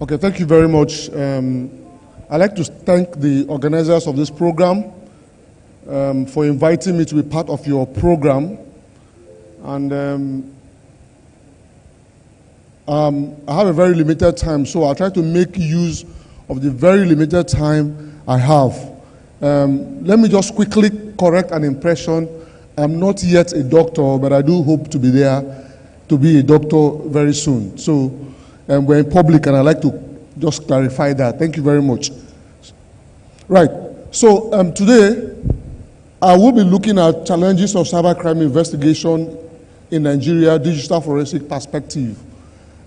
Okay, thank you very much. I'd like to thank the organizers of this program for inviting me to be part of your program. And I have a very limited time, so I'll try to make use of the very limited time I have. Let me just quickly correct an impression. I'm not yet a doctor, but I do hope to be there to be a doctor very soon. So we're in public, and I'd like to just clarify that. Thank you very much. Right. So today, I will be looking at challenges of cybercrime investigation in Nigeria, digital forensic perspective.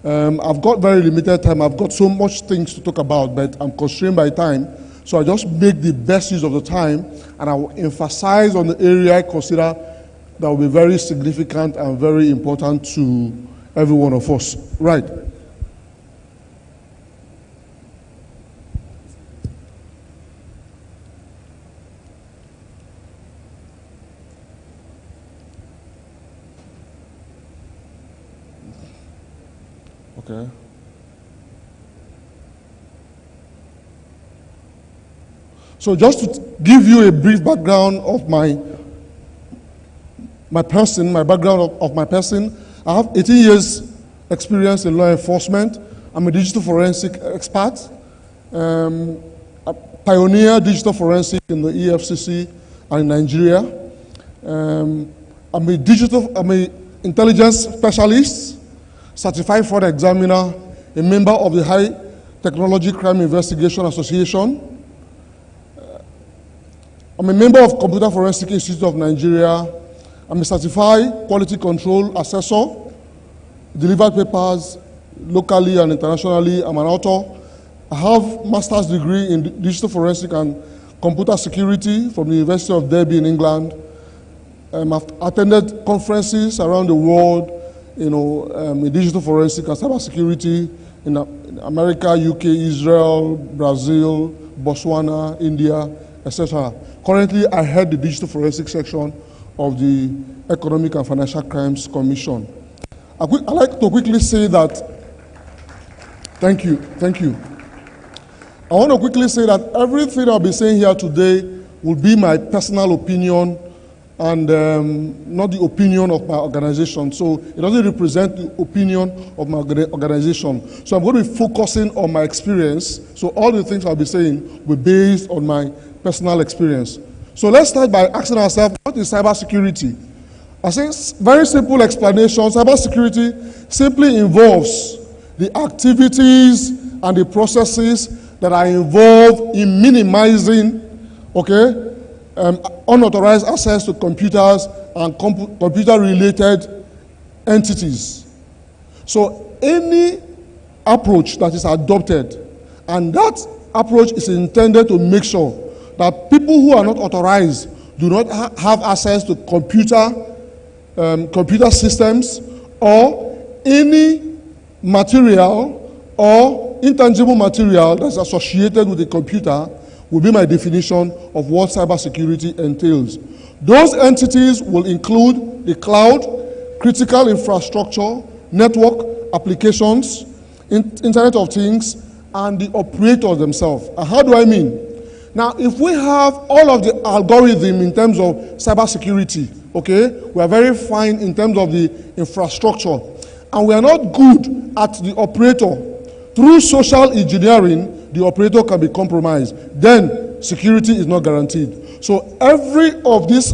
I've got very limited time. I've got so much things to talk about, but I'm constrained by time. So I just make the best use of the time, and I will emphasize on the area I consider that will be very significant and very important to every one of us. Right. Okay. So just to give you a brief background of my background of my person, I have 18 years experience in law enforcement. I'm a digital forensic expert, a pioneer digital forensic in the EFCC and in Nigeria. I'm a intelligence specialist, certified fraud examiner, a member of the High Technology Crime Investigation Association. I'm a member of Computer Forensic Institute of Nigeria. I'm a certified quality control assessor, delivered papers locally and internationally. I'm an author. I have master's degree in digital forensic and computer security from the University of Derby in England. I've attended conferences around the world, in digital forensic and cybersecurity in America, UK, Israel, Brazil, Botswana, India, etc. Currently, I head the digital forensic section of the Economic and Financial Crimes Commission. I'd like to quickly say that, thank you. I want to quickly say that everything I'll be saying here today will be my personal opinion and not the opinion of my organization. So it doesn't represent the opinion of my organization. So I'm going to be focusing on my experience. So all the things I'll be saying will be based on my personal experience. So let's start by asking ourselves, what is cybersecurity? I say very simple explanation. Cybersecurity simply involves the activities and the processes that are involved in minimizing, unauthorized access to computers and computer-related entities. So any approach that is adopted, and that approach is intended to make sure that people who are not authorized do not have access to computer systems or any material or intangible material that's associated with a computer will be my definition of what cybersecurity entails. Those entities will include the cloud, critical infrastructure, network applications, Internet of Things, and the operators themselves. And how do I mean? Now, if we have all of the algorithm in terms of cybersecurity, we are very fine in terms of the infrastructure, and we are not good at the operator. Through social engineering, the operator can be compromised. Then security is not guaranteed. So every of these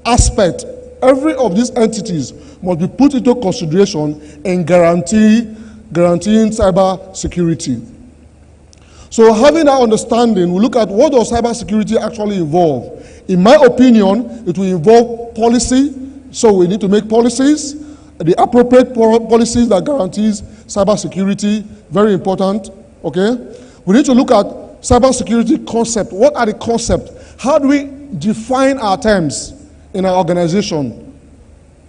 aspects, every of these entities must be put into consideration in guaranteeing cyber security. So having that understanding, we look at what does cybersecurity actually involve. In my opinion, it will involve policy. So we need to make policies, the appropriate policies that guarantees cybersecurity, very important, We need to look at cybersecurity concept. What are the concepts? How do we define our terms in our organization?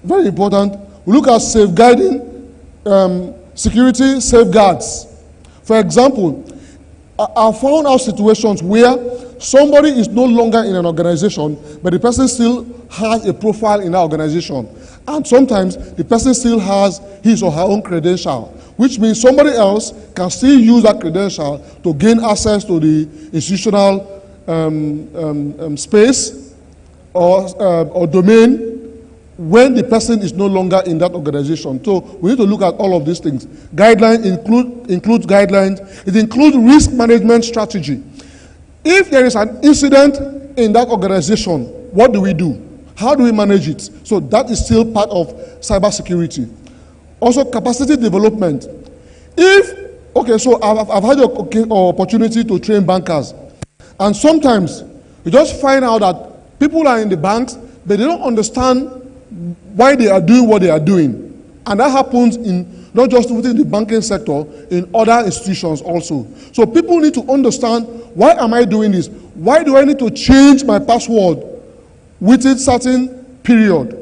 Very important. We look at safeguarding, security safeguards. For example, I found out situations where somebody is no longer in an organization, but the person still has a profile in that organization. And sometimes the person still has his or her own credential, which means somebody else can still use that credential to gain access to the institutional space or domain when the person is no longer in that organization. So we need to look at all of these things. Guidelines includes guidelines. It includes risk management strategy. If there is an incident in that organization, what do we do? How do we manage it? So that is still part of cybersecurity. Also, capacity development. So I've had the opportunity to train bankers. And sometimes you just find out that people are in the banks, but they don't understand why they are doing what they are doing. And that happens in not just within the banking sector, in other institutions also. So people need to understand, why am I doing this? Why do I need to change my password within certain period?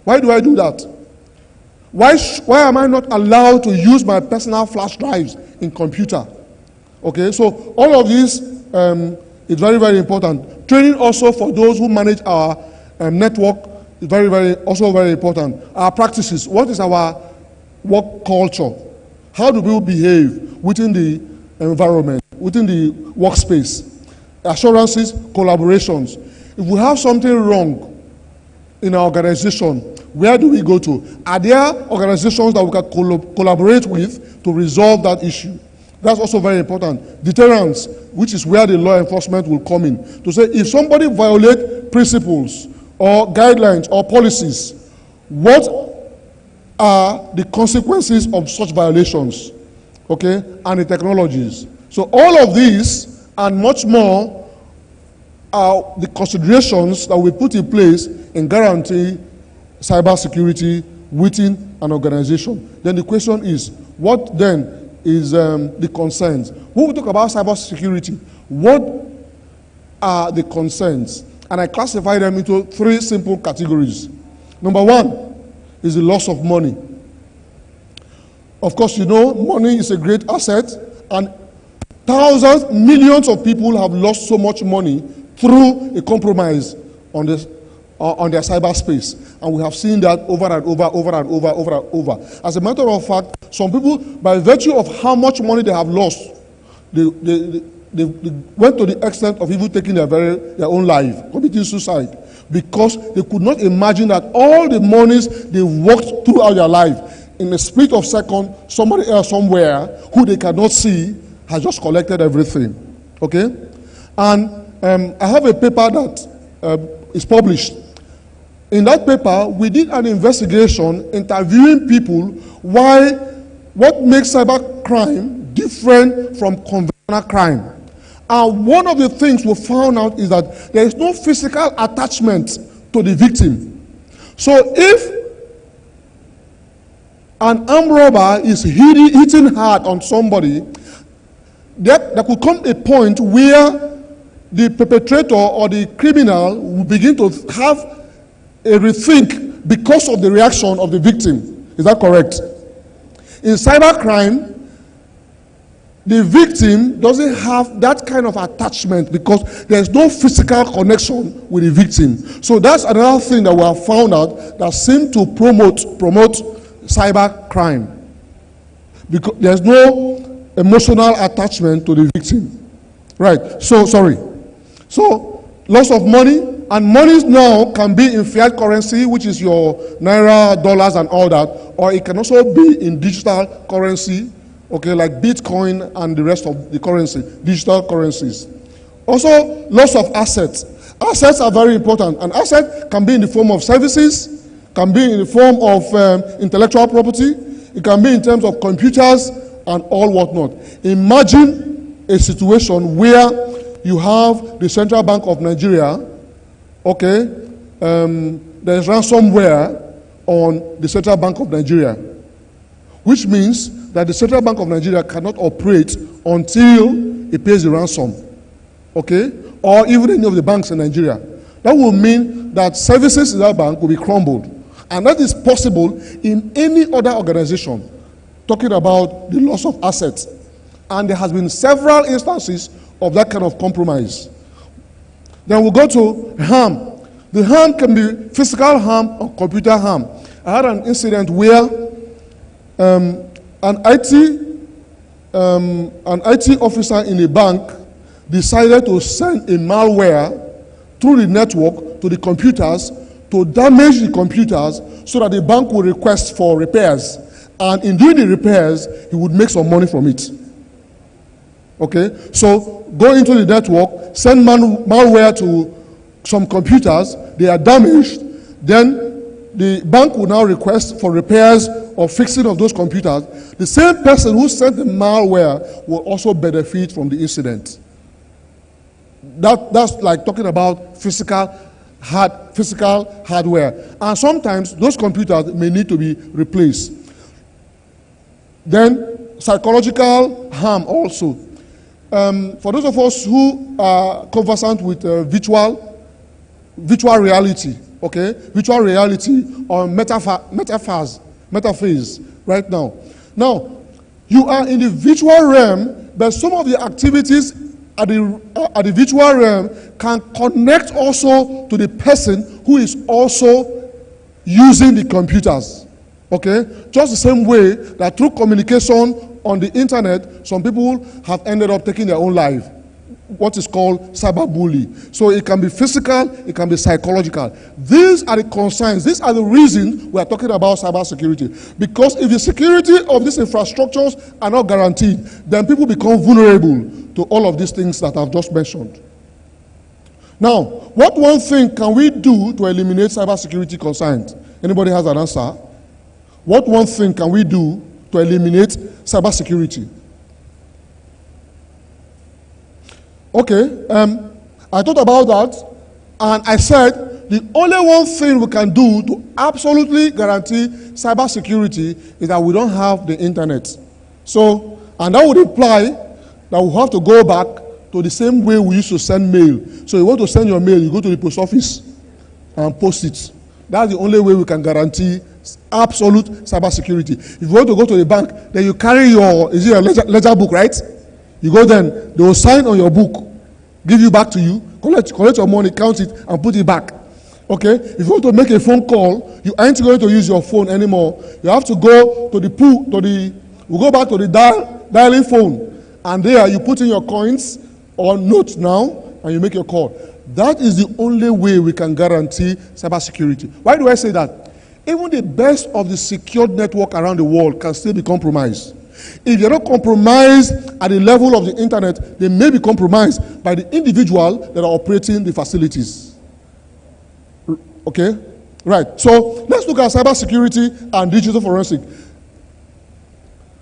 Why do I do that? Why am I not allowed to use my personal flash drives in computer? Okay, so all of this is very, very important. Training also for those who manage our network is also very important. Our practices, what is our work culture? How do people behave within the environment, within the workspace? Assurances, collaborations. If we have something wrong in our organization, where do we go to? Are there organizations that we can collaborate with to resolve that issue? That's also very important. Deterrence, which is where the law enforcement will come in. To say if somebody violates principles or guidelines or policies, what are the consequences of such violations? Okay, and the technologies. So all of these and much more are the considerations that we put in place in guaranteeing cybersecurity within an organization. Then the question is, what then is the concerns? When we talk about cybersecurity, what are the concerns? And I classify them into 3 simple categories. Number 1 is the loss of money. Of course, you know, money is a great asset, and thousands, millions of people have lost so much money through a compromise on their cyberspace. And we have seen that over and over. As a matter of fact, some people, by virtue of how much money they have lost, they went to the extent of even taking their own life, committing suicide, because they could not imagine that all the monies they worked throughout their life, in a split of second, somebody else somewhere who they cannot see has just collected everything. Okay? And I have a paper that is published. In that paper, we did an investigation interviewing people what makes cyber crime different from conventional crime. And one of the things we found out is that there is no physical attachment to the victim. So if an armed robber is hitting hard on somebody, there could come a point where the perpetrator or the criminal will begin to have a rethink because of the reaction of the victim. Is that correct? In cybercrime, the victim doesn't have that kind of attachment because there's no physical connection with the victim. So that's another thing that we have found out that seems to promote cybercrime, because there's no emotional attachment to the victim. Right. So loss of money. And money now can be in fiat currency, which is your naira, dollars, and all that, or it can also be in digital currency, okay, like Bitcoin and the rest of the currency, digital currencies. Also, loss of assets. Assets are very important. An asset can be in the form of services, can be in the form of intellectual property, it can be in terms of computers and all whatnot. Imagine a situation where you have the Central Bank of Nigeria. Okay, there's ransomware on the Central Bank of Nigeria, which means that the Central Bank of Nigeria cannot operate until it pays the ransom, okay, or even any of the banks in Nigeria. That will mean that services in that bank will be crumbled, and that is possible in any other organization, talking about the loss of assets. And there has been several instances of that kind of compromise. Then we'll go to harm. The harm can be physical harm or computer harm. I had an incident where an IT officer in a bank decided to send a malware through the network to the computers to damage the computers so that the bank would request for repairs. And in doing the repairs, he would make some money from it. Okay, so go into the network, send malware to some computers, they are damaged, then the bank will now request for repairs or fixing of those computers. The same person who sent the malware will also benefit from the incident. That's like talking about physical hardware. And sometimes those computers may need to be replaced. Then psychological harm also. For those of us who are conversant with virtual reality, okay, virtual reality or metaverse, metaphase right now. Now, you are in the virtual realm, but some of the activities at the virtual realm can connect also to the person who is also using the computers. Okay? Just the same way that through communication on the internet, some people have ended up taking their own life. What is called cyberbullying. So it can be physical, it can be psychological. These are the concerns, these are the reasons we are talking about cybersecurity. Because if the security of these infrastructures are not guaranteed, then people become vulnerable to all of these things that I've just mentioned. Now, what one thing can we do to eliminate cybersecurity concerns? Anybody has an answer? What one thing can we do to eliminate cybersecurity? Okay, I thought about that, and I said the only one thing we can do to absolutely guarantee cybersecurity is that we don't have the internet. So, and that would imply that we have to go back to the same way we used to send mail. So you want to send your mail, you go to the post office and post it. That's the only way we can guarantee absolute cybersecurity. If you want to go to the bank, then you carry your, is it your ledger book, right? You go then, they will sign on your book, give you back to you, collect your money, count it, and put it back. Okay? If you want to make a phone call, you aren't going to use your phone anymore. You have to go to the pool, we go back to the dialing phone, and there you put in your coins or notes now, and you make your call. That is the only way we can guarantee cybersecurity. Why do I say that? Even the best of the secured network around the world can still be compromised. If you're not compromised at the level of the internet, they may be compromised by the individual that are operating the facilities. Okay? Right. So let's look at cybersecurity and digital forensic.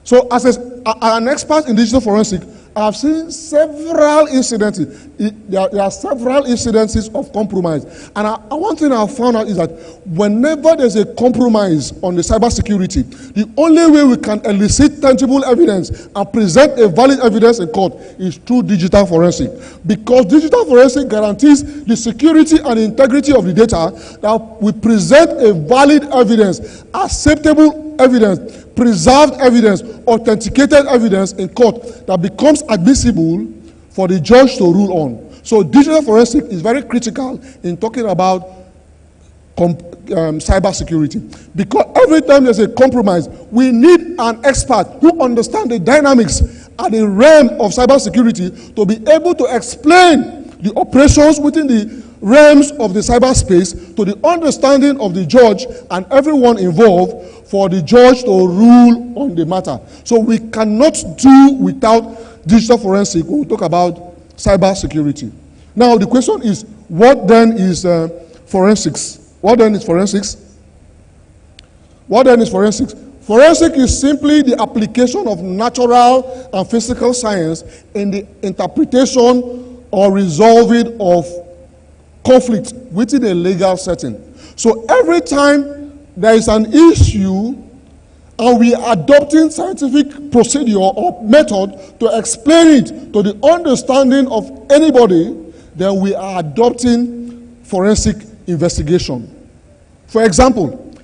So as an expert in digital forensic, I've seen several incidences. There are several incidences of compromise. And one thing I've found out is that whenever there's a compromise on the cybersecurity, the only way we can elicit tangible evidence and present a valid evidence in court is through digital forensic. Because digital forensic guarantees the security and integrity of the data, that we present a valid evidence, acceptable evidence, preserved evidence, authenticated evidence in court that becomes admissible for the judge to rule on. So digital forensic is very critical in talking about cybersecurity. Because every time there's a compromise, we need an expert who understands the dynamics at the realm of cybersecurity to be able to explain the operations within the realms of the cyberspace to the understanding of the judge and everyone involved for the judge to rule on the matter. So we cannot do without digital forensic when we talk about cybersecurity. Now the question is, what then is forensics? What then is forensics? What then is forensics? Forensic is simply the application of natural and physical science in the interpretation or resolving of conflict within a legal setting. So every time there is an issue and we are adopting scientific procedure or method to explain it to the understanding of anybody, then we are adopting forensic investigation. For example,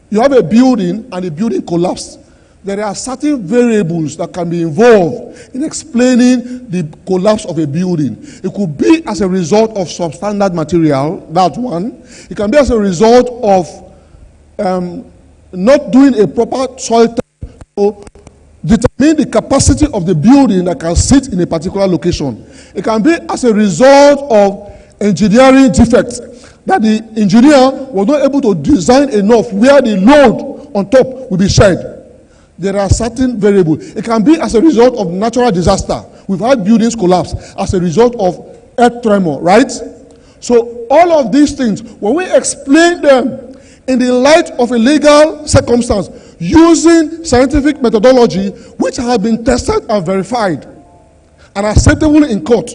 you have a building and the building collapsed. There are certain variables that can be involved in explaining the collapse of a building. It could be as a result of substandard material, that's one. It can be as a result of not doing a proper soil test to determine the capacity of the building that can sit in a particular location. It can be as a result of engineering defects, that the engineer was not able to design enough where the load on top will be shared. There are certain variables. It can be as a result of natural disaster. We've had buildings collapse as a result of earth tremor, right? So all of these things, when we explain them in the light of a legal circumstance, using scientific methodology which have been tested and verified and acceptable in court,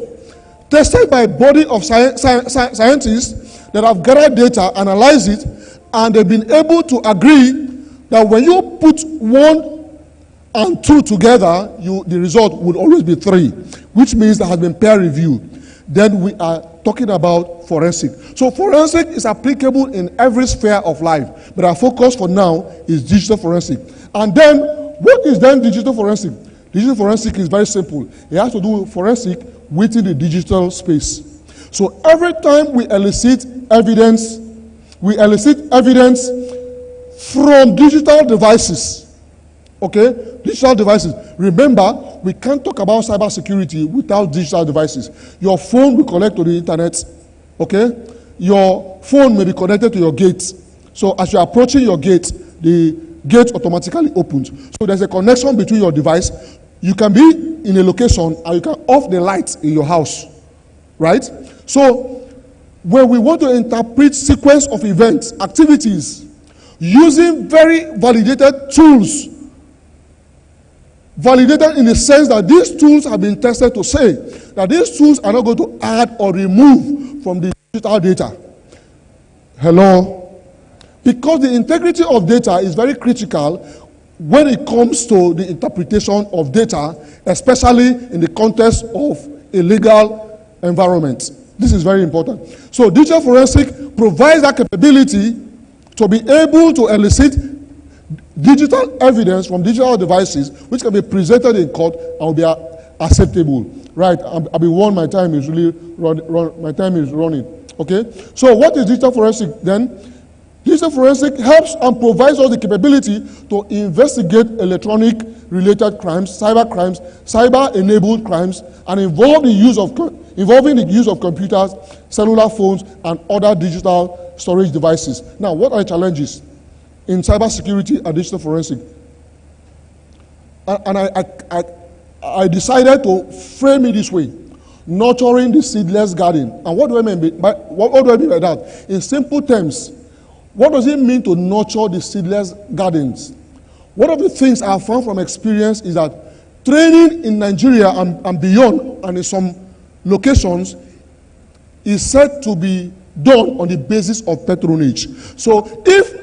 tested by a body of scientists that have gathered data, analyzed it, and they've been able to agree that when you put 1 and 2 together, the result would always be 3, which means that has been peer reviewed. Then we are talking about forensic. So forensic is applicable in every sphere of life, but our focus for now is digital forensic. And then, what is then digital forensic? Digital forensic is very simple. It has to do with forensic within the digital space. So every time we elicit evidence from digital devices. Okay? Digital devices. Remember, we can't talk about cybersecurity without digital devices. Your phone will connect to the internet. Okay? Your phone may be connected to your gate. So as you're approaching your gate, the gate automatically opens. So there's a connection between your device. You can be in a location and you can off the lights in your house. Right? So when we want to interpret sequence of events, activities, using very validated tools, validated in the sense that these tools have been tested to say that these tools are not going to add or remove from the digital data. Hello? Because the integrity of data is very critical when it comes to the interpretation of data, especially in the context of a legal environment. This is very important. So digital forensic provides that capability to be able to elicit digital evidence from digital devices which can be presented in court and will be acceptable. Right, I'll be warned, my time is really running. Okay, so what is digital forensic then? Digital forensic helps and provides us the capability to investigate electronic related crimes, cyber-enabled crimes, and involving the use of computers, cellular phones, and other digital storage devices. Now, what are the challenges in cybersecurity and digital forensic? And I decided to frame it this way: nurturing the seedless garden. And what do I mean by that? In simple terms, what does it mean to nurture the seedless gardens? One of the things I have found from experience is that training in Nigeria and beyond, and in some locations, is said to be done on the basis of patronage. So if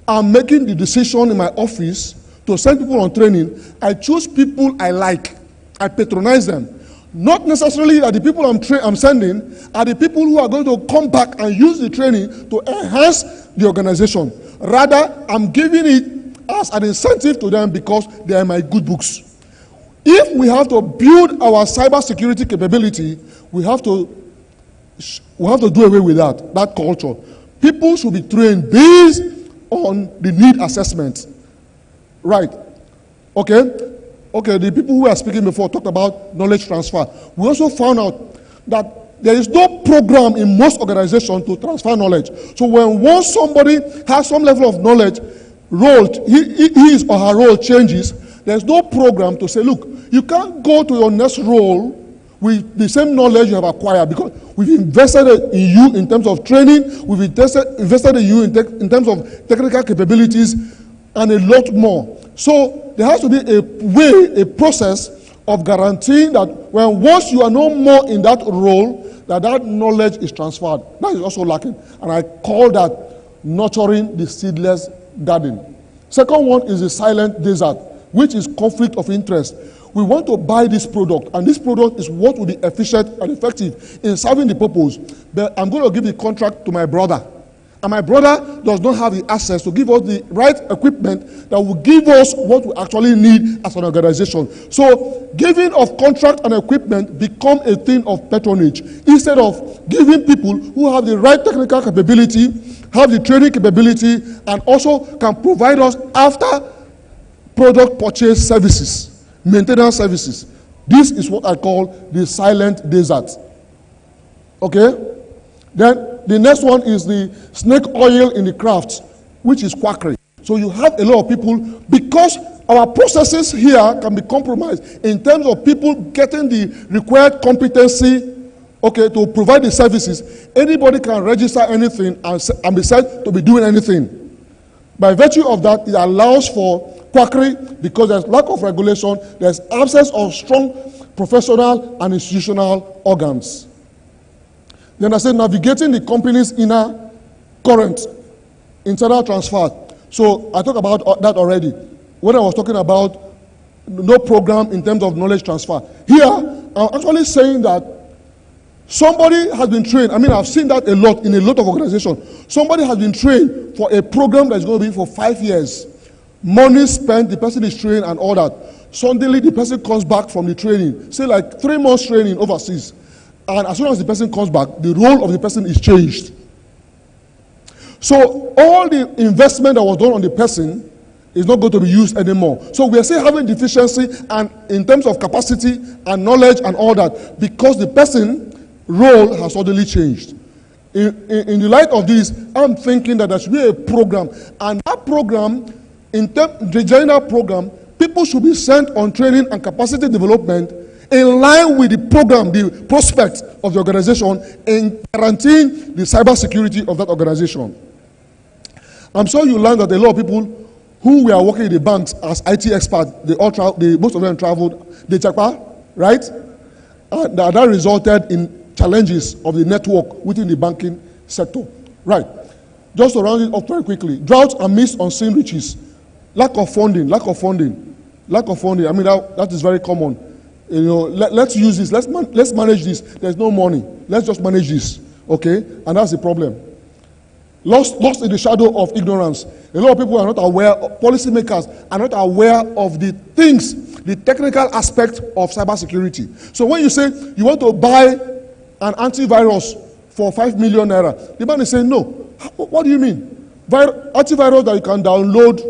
I'm making the decision in my office to send people on training, I choose people I like. I patronize them. Not necessarily that the people I'm sending are the people who are going to come back and use the training to enhance the organization. Rather, I'm giving it as an incentive to them because they are my good books. If we have to build our cybersecurity capability, we have to do away with that culture. People should be trained based on the need assessment. Right. Okay, the people who were speaking before talked about knowledge transfer. We also found out that there is no program in most organizations to transfer knowledge. So once somebody has some level of knowledge, his or her role changes, there's no program to say, look, you can't go to your next role with the same knowledge you have acquired, because we've invested in you in terms of training, we've invested in you in terms of technical capabilities, and a lot more. So there has to be a process of guaranteeing that once you are no more in that role, that knowledge is transferred. That is also lacking. And I call that nurturing the seedless garden. Second one is the silent desert, which is conflict of interest. We want to buy this product, and this product is what will be efficient and effective in serving the purpose. But I'm going to give the contract to my brother. And my brother does not have the access to give us the right equipment that will give us what we actually need as an organization. So giving of contract and equipment become a thing of patronage instead of giving people who have the right technical capability, have the training capability, and also can provide us after product purchase services, maintenance services. This is what I call the silent desert. Okay? Then the next one is the snake oil in the craft, which is quackery. So you have a lot of people, because our processes here can be compromised in terms of people getting the required competency, to provide the services. Anybody can register anything and be said to be doing anything. By virtue of that, it allows for quackery because there's lack of regulation, there's absence of strong professional and institutional organs. Then I said navigating the company's inner current, internal transfer. So I talked about that already when I was talking about no program in terms of knowledge transfer. Here, I'm actually saying that Somebody has been trained. I mean, I've seen that a lot in a lot of organizations. Somebody has been trained for a program that's going to be for 5 years. Money spent, the person is trained and all that. Suddenly, the person comes back from the training. Say like 3 months training overseas. And as soon as the person comes back, the role of the person is changed. So all the investment that was done on the person is not going to be used anymore. So we are still having deficiency and in terms of capacity and knowledge and all that because the person role has suddenly changed. In the light of this, I'm thinking that there should be a program, and that program, the general program, people should be sent on training and capacity development in line with the program, the prospects of the organization, in guaranteeing the cybersecurity of that organization. I'm sure you learned that a lot of people who were working in the banks as IT experts, most of them traveled, they Chakpa, right? And that resulted in challenges of the network within the banking sector. Right. Just to round it up very quickly, drought and missed unseen riches, lack of funding. I mean, that is very common. You know, let's use this. Let's manage this. There's no money. Let's just manage this. Okay, and that's the problem. Lost in the shadow of ignorance. A lot of people are not aware. Policymakers are not aware of the things, the technical aspect of cybersecurity. So when you say you want to buy an antivirus for 5 million naira, the man is saying no. What do you mean? Antivirus that you can download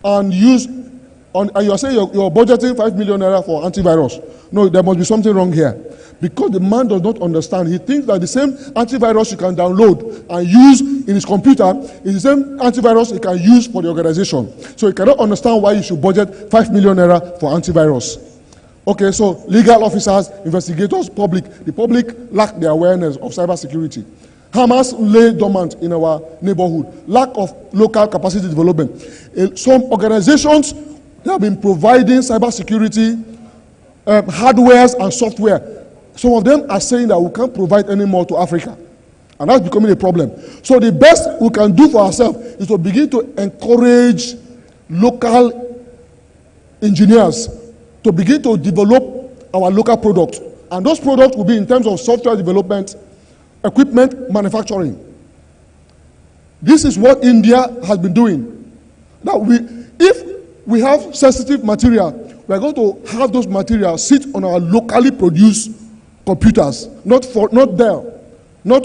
and use, and you are saying you're budgeting 5 million naira for antivirus. No, there must be something wrong here. Because the man does not understand. He thinks that the same antivirus you can download and use in his computer is the same antivirus he can use for the organization. So he cannot understand why you should budget 5 million naira for antivirus. Okay, so legal officers, investigators, the public lack the awareness of cybersecurity. Hamas lay dormant in our neighborhood. Lack of local capacity development. Some organizations have been providing cybersecurity hardware and software. Some of them are saying that we can't provide any more to Africa. And that's becoming a problem. So the best we can do for ourselves is to begin to encourage local engineers to begin to develop our local products. And those products will be in terms of software development, equipment, manufacturing. This is what India has been doing. Now, if we have sensitive material, we are going to have those materials sit on our locally produced computers, not Dell, not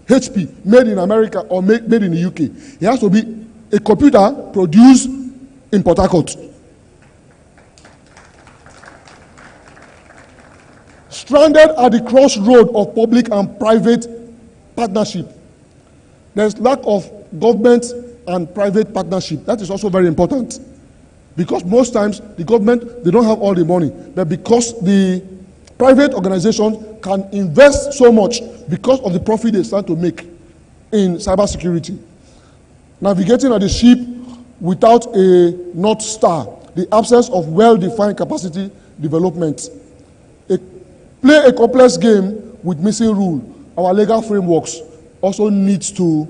HP, made in America or made in the UK. It has to be a computer produced in Port Harcourt. Stranded at the crossroad of public and private partnership. There's lack of government and private partnership. That is also very important. Because most times the government, they don't have all the money. But because the private organizations can invest so much because of the profit they stand to make in cybersecurity. Navigating at the ship without a North Star, the absence of well-defined capacity development. Play a complex game with missing rule. Our legal frameworks also needs to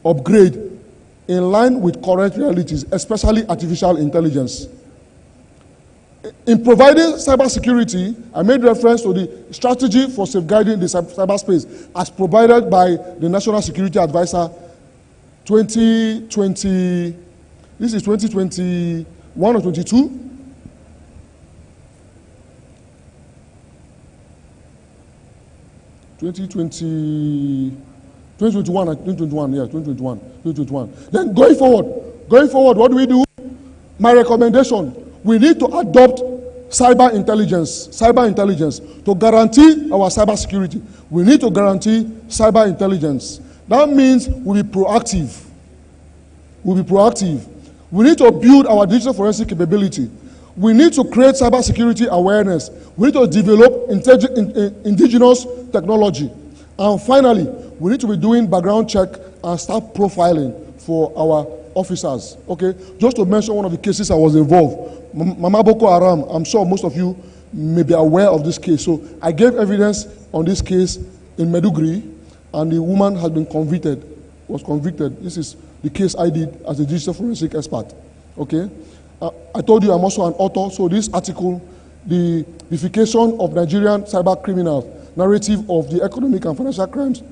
upgrade in line with current realities, especially artificial intelligence. In providing cybersecurity, I made reference to the strategy for safeguarding the cyberspace as provided by the National Security Advisor 2020, this is 2021 or 22? 2021. Then going forward, what do we do? My recommendation, we need to adopt cyber intelligence to guarantee our cyber security. We need to guarantee cyber intelligence. That means we'll be proactive. We need to build our digital forensic capability. We need to create cybersecurity awareness. We need to develop indigenous technology. And finally, we need to be doing background check and start profiling for our officers. Okay, just to mention one of the cases I was involved, Mama Boko Haram. I'm sure most of you may be aware of this case. So I gave evidence on this case in Maiduguri, and the woman was convicted. This is the case I did as a digital forensic expert. Okay. I told you I'm also an author, so this article the deification of Nigerian cyber criminals, narrative of the Economic and Financial Crimes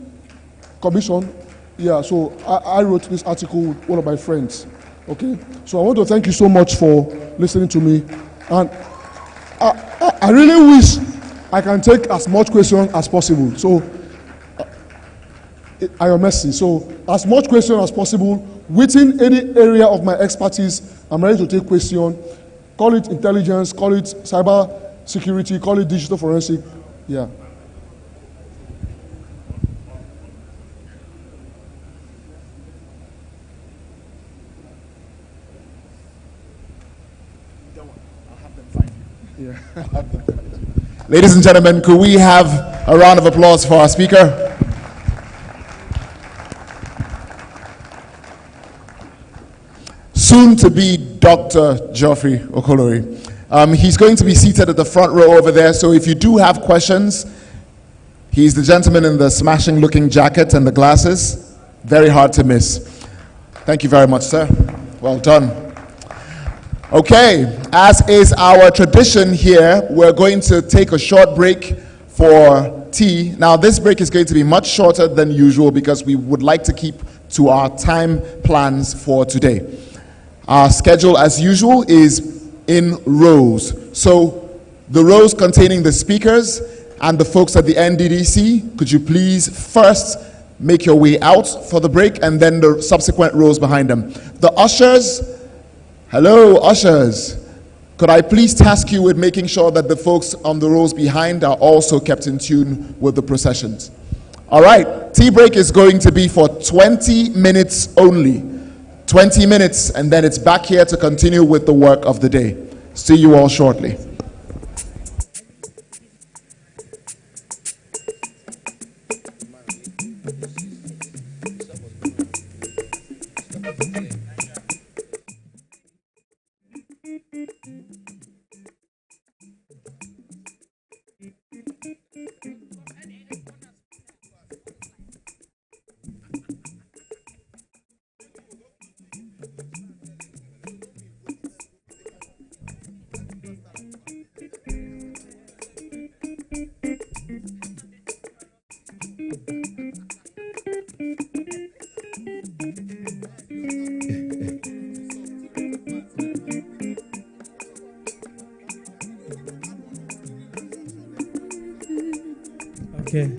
Commission. Yeah, so I wrote this article with one of my friends. Okay, so I want to thank you so much for listening to me, and I really wish I can take as much questions as possible. So, at your mercy. So, as much questions as possible within any area of my expertise. I'm ready to take questions. Call it intelligence, call it cyber security, call it digital forensic. Yeah. Ladies and gentlemen, could we have a round of applause for our speaker? Soon to be Dr. Geoffrey Okolori. He's going to be seated at the front row over there, so if you do have questions, he's the gentleman in the smashing looking jacket and the glasses. Very hard to miss. Thank you very much, sir. Well done. Okay, as is our tradition here, we're going to take a short break for tea. Now, this break is going to be much shorter than usual because we would like to keep to our time plans for today. Our schedule, as usual, is in rows. So, the rows containing the speakers and the folks at the NNDC, could you please first make your way out for the break, and then the subsequent rows behind them. The ushers. Hello, ushers. Could I please task you with making sure that the folks on the rows behind are also kept in tune with the processions? All right, tea break is going to be for 20 minutes only. 20 minutes, and then it's back here to continue with the work of the day. See you all shortly. Okay.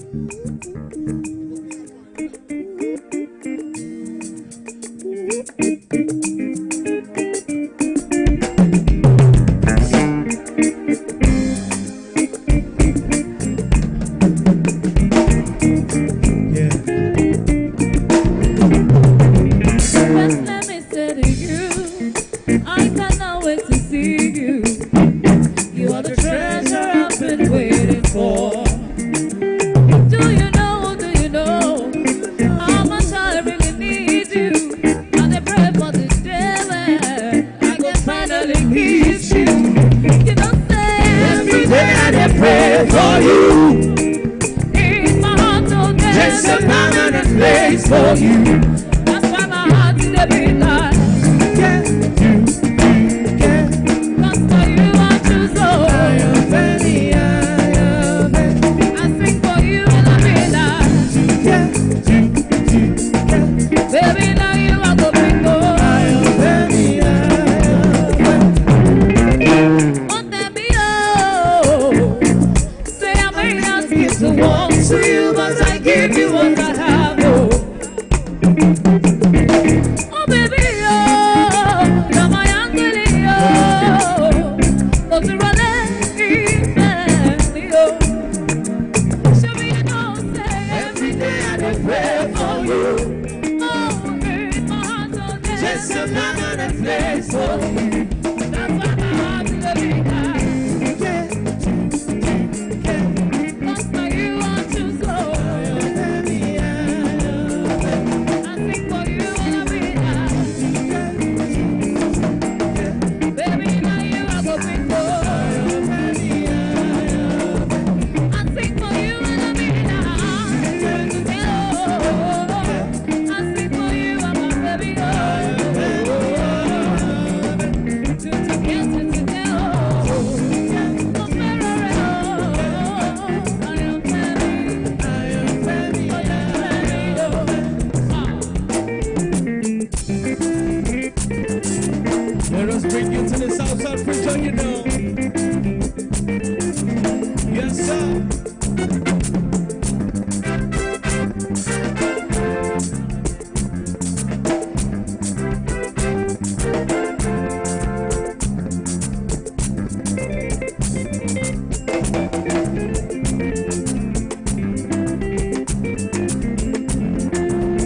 Let us bring you to the Southside Preacher, you know. Yes, sir.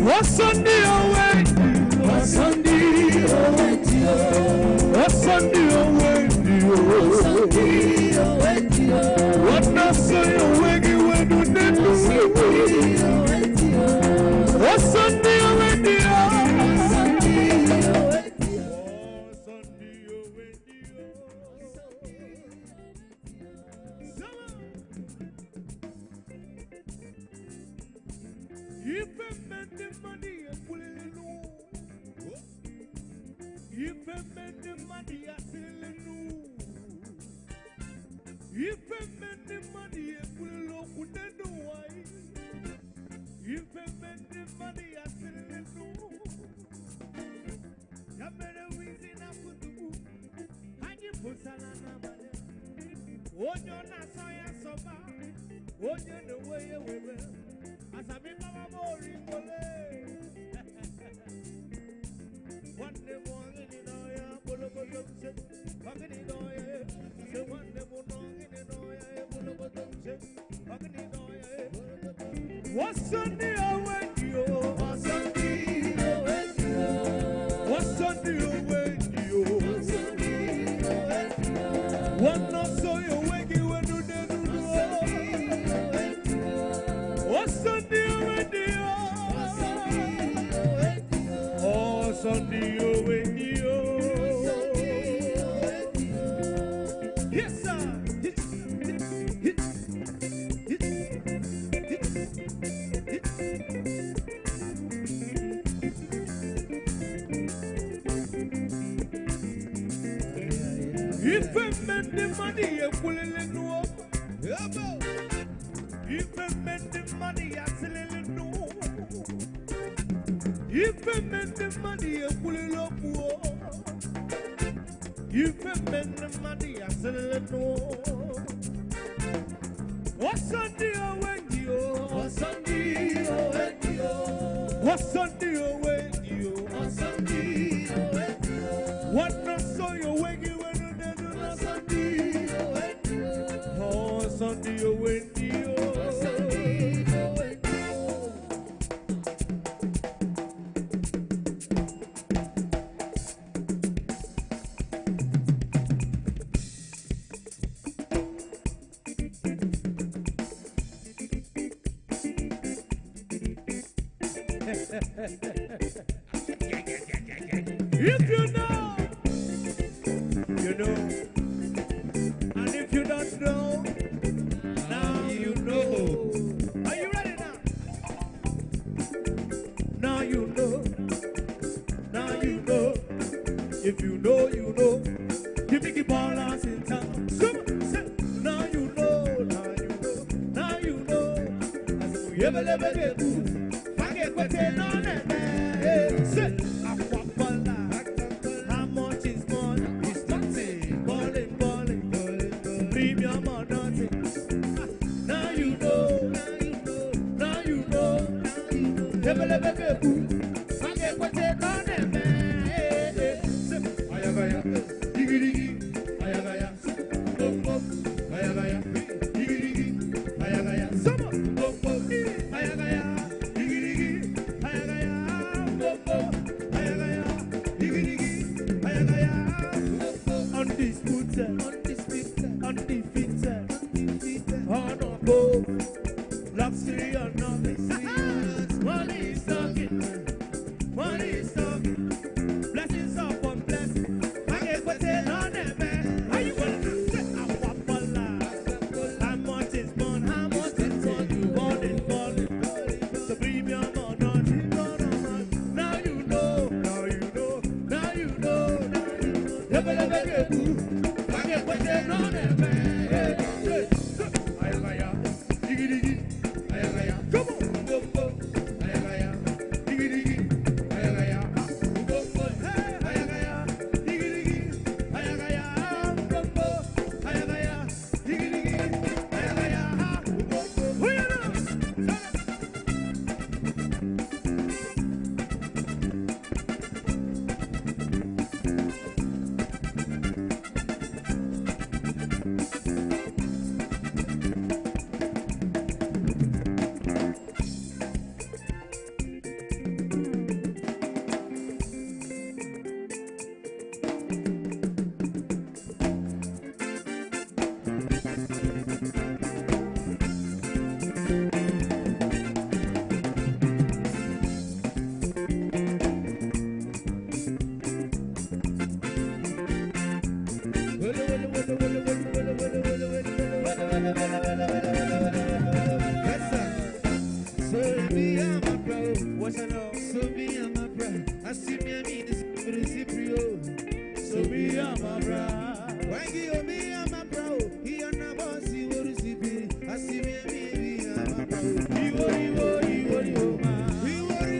What's on the away? What's on the away? What's on the away? What's on the away? What does say away when you need to see? What's on the away? What's on the away? If I made the money, I put it in. If I made the money, I still in. If I made the money, I put it low, couldn't know why. If I made the money, I still in. I made a reason I put the book. And you put Salana money. Oh, you're not so young, so bad. Oh, you're the way you will. As I mean, I'm more in the one day more in the oil, pull up a junction, fucking in oil. So one day more in the oil, pull up a junction, fucking in oil. What's on the away? What's on the away? What's on the away? What's on the away? One not so you wake you when you do. What's on the away? Oh, Sunday, yes, sir. If I made the money, I pull it in. If I made the money, I sell it. If I made the money, I pull it up. If I made the money, I sell it. What's on the away? What's on the away? What's on the away? What's on the away? What not so you wake you when you do not on the away? Oh, Sunday away. If you know, you know. And if you don't know, now you know. Are you ready now? Now you know. Now you know. If you know, you know. You make it balance in town. Come on, say, now you know. Now you know. Now you know. As if you ever get good. I get what they know. Say, how much is money? It's nothing. Balling. Premium or nothing. Now you know. Now you know. Never get good. I get what they know. Ayagaya, diggy, ayagaya, bum, ayagaya, diggy, ayagaya, summer, bum, ayagaya, diggy, ayagaya, bum, ayagaya, diggy, ayagaya, undisputed, undefeated, honorable, luxury or nothing. Money is talking, blessings upon blessings. I get what they on them, man. How you gonna do that? How much is born? How much is born? You balling. So premium or nothing. Now you know. Now you know. Never get good. I get what they on them, man. Ayagaya, diggy, ayagaya, come on, ayagaya, diggy, ayagaya, hey. What's I know? So me and my brother, I see me and me is Cypriot. So me and my brother, why give me and my brother? He and my boss, he will receive it. I see me and me and my brother. He worry, man. He worry, man. He worry,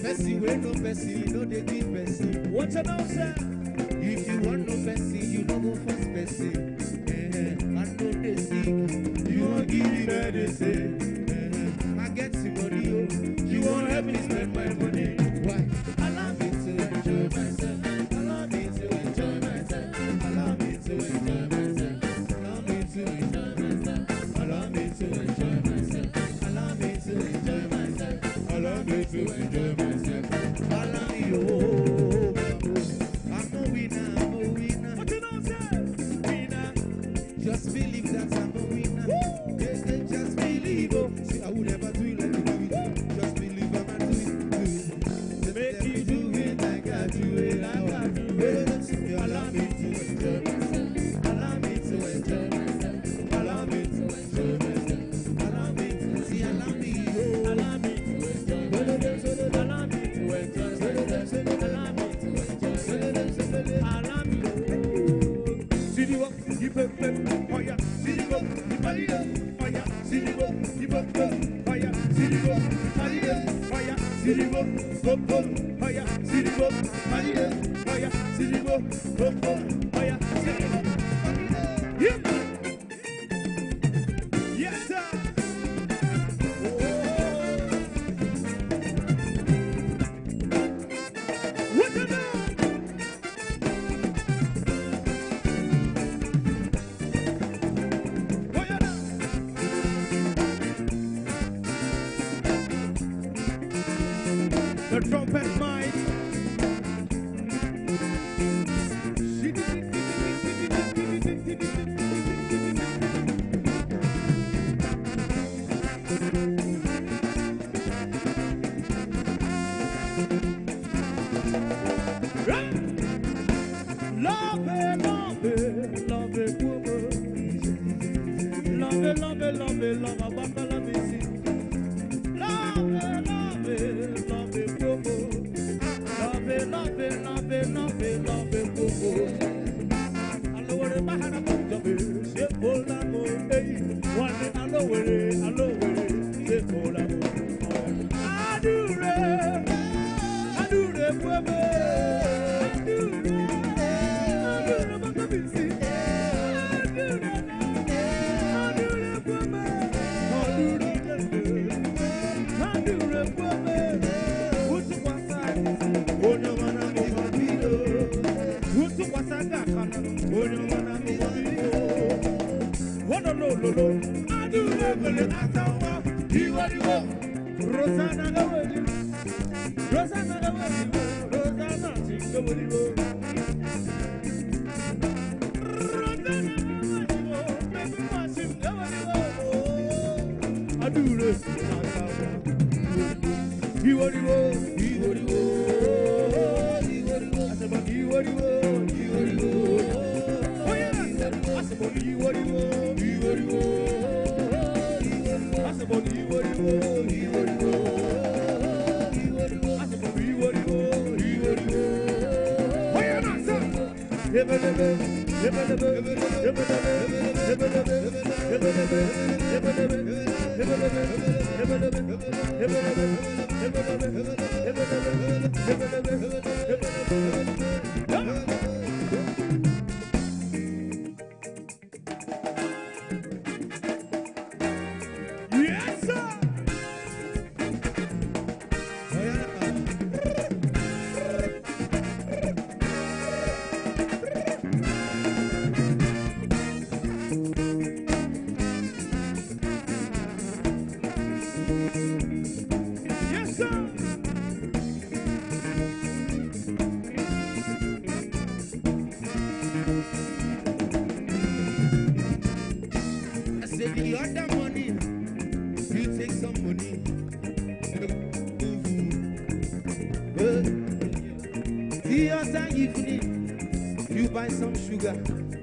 Bessie, we no Bessie, no they give Bessie. What you know, sir? If you want no Bessie, you no go first Bessie. I know they sick, you won't give me medicine. I get somebody, you won't help me spend my money. Why? Allow me to enjoy myself. Allow me to enjoy myself. Allow me to enjoy myself. Allow me to enjoy myself. Allow me to enjoy myself. Allow me to enjoy myself. Allow me to enjoy myself. Allow me, oh, I'm a winner, I'm a winner. What you know, sir? Winner. Just believe that I'm a winner. Yes, just believe. Oh, see, I would never do it like you do it. Just believe I'm a do it. Just make you do it like I do it, like I do it. Allow me to enjoy myself. Allow me to enjoy myself. Allow me to enjoy myself. Allow me to see, allow me, oh, allow me to enjoy myself. Allow me to enjoy myself. Allow me to enjoy myself. Allow me, oh, see the work, keep it, fire. See the work, keep it, fire. See the work, keep it, fire. See the work, fire. See the work, go, fire. See the work, fire. See the work, go, fire. See the work, yeah. Yes, sir. What you know? The trumpet mic. Love it, love it, love it, woman. Love it, love it, love it, love it, love it, love it. Love it, love it, love it, woman. Love it, love it, love it, love it, love it, woman. I know what I'm about to do. Say, pull that more, hey. One day, I know it, say, pull that more. I do it, woman. I do this.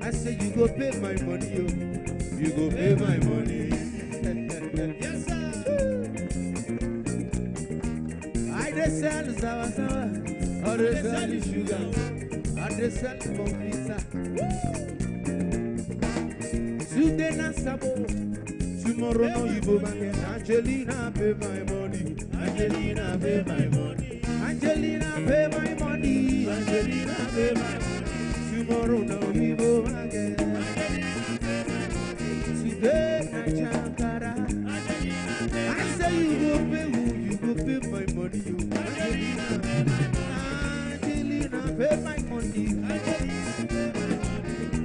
I say you go pay my money, yo. You go pay my money. Yes, sir. I just sell sour, I just sell sugar, I just sell pizza. Today na sabo, tomorrow no you go back. Angelina pay my money, Angelina pay my money, Angelina pay my money, Angelina pay my money. Tomorrow no we go again. Today I chankara. I say you go pay who? You go pay my money. You Angelina pay my money.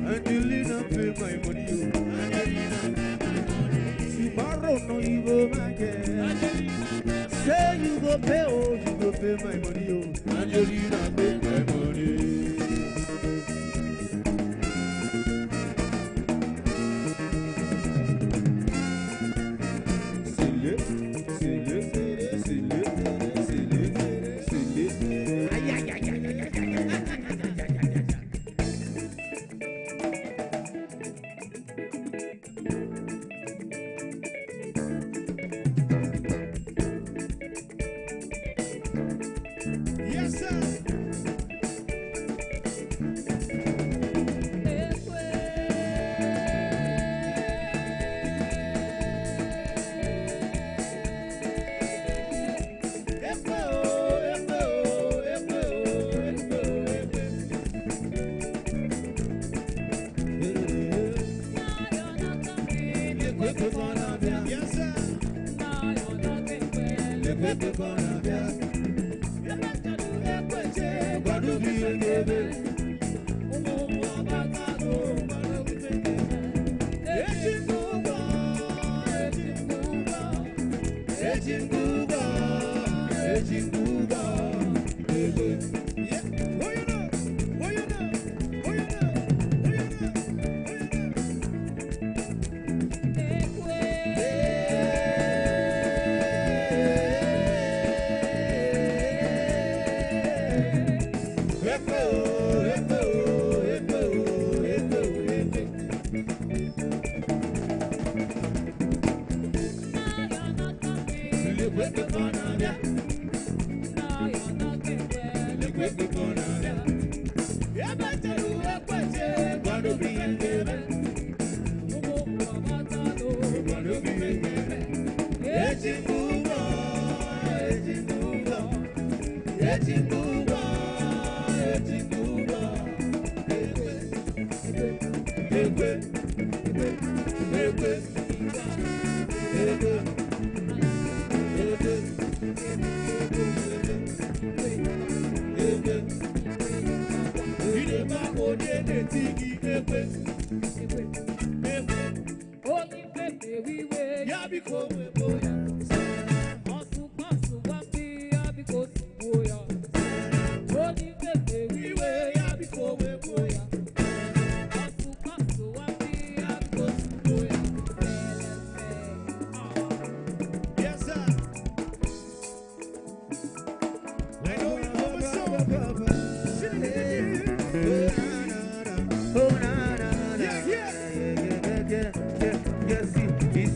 Angelina pay my money. You tomorrow no you go again. Say you go pay oh you go pay my money. You Angelina pay my money.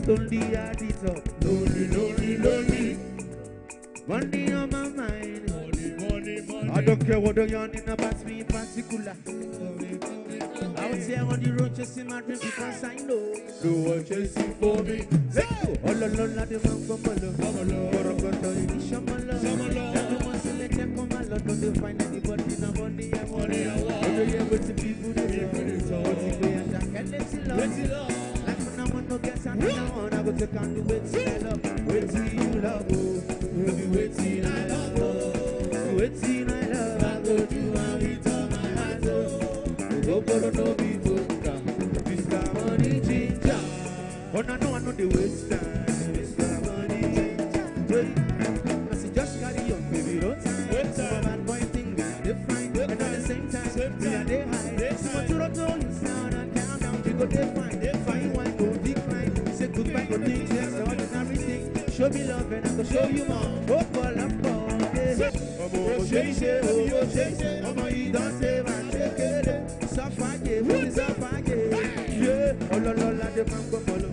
just only at the top. Lonely, lonely, lonely. Money on my mind. I don't care what they're yawning about me in particular. Out here on the road chasing my dream because I know the world chasing for me. Let's go. All alone like the man from Malo. Portharcourt, everyone select check on my lot. Don't find anybody in a money I want. Don't you ever see people they talk. What's it way and I can't let it love. Like when I want to get another one, I go take on the waiting I love. Waiting you love, baby waiting I love. Waiting I love, I go to my return my hands. Go no people come. Mr. Money Ginger. Oh no, I know the waste time. Mr. Money Ginger. I say just carry on, baby, don't time. Some bad boy thing we are different. And at the same time, we are they high. So to the tone, sound and count down. We go they fine wine, go decline. Say goodbye, go things, yes, ordinary thing. Show me love and I go show you more. Oh, call up, oh, chase, oh, you don't say, man, shake it. Safage, what is Safage? Yeah, all the man come follow.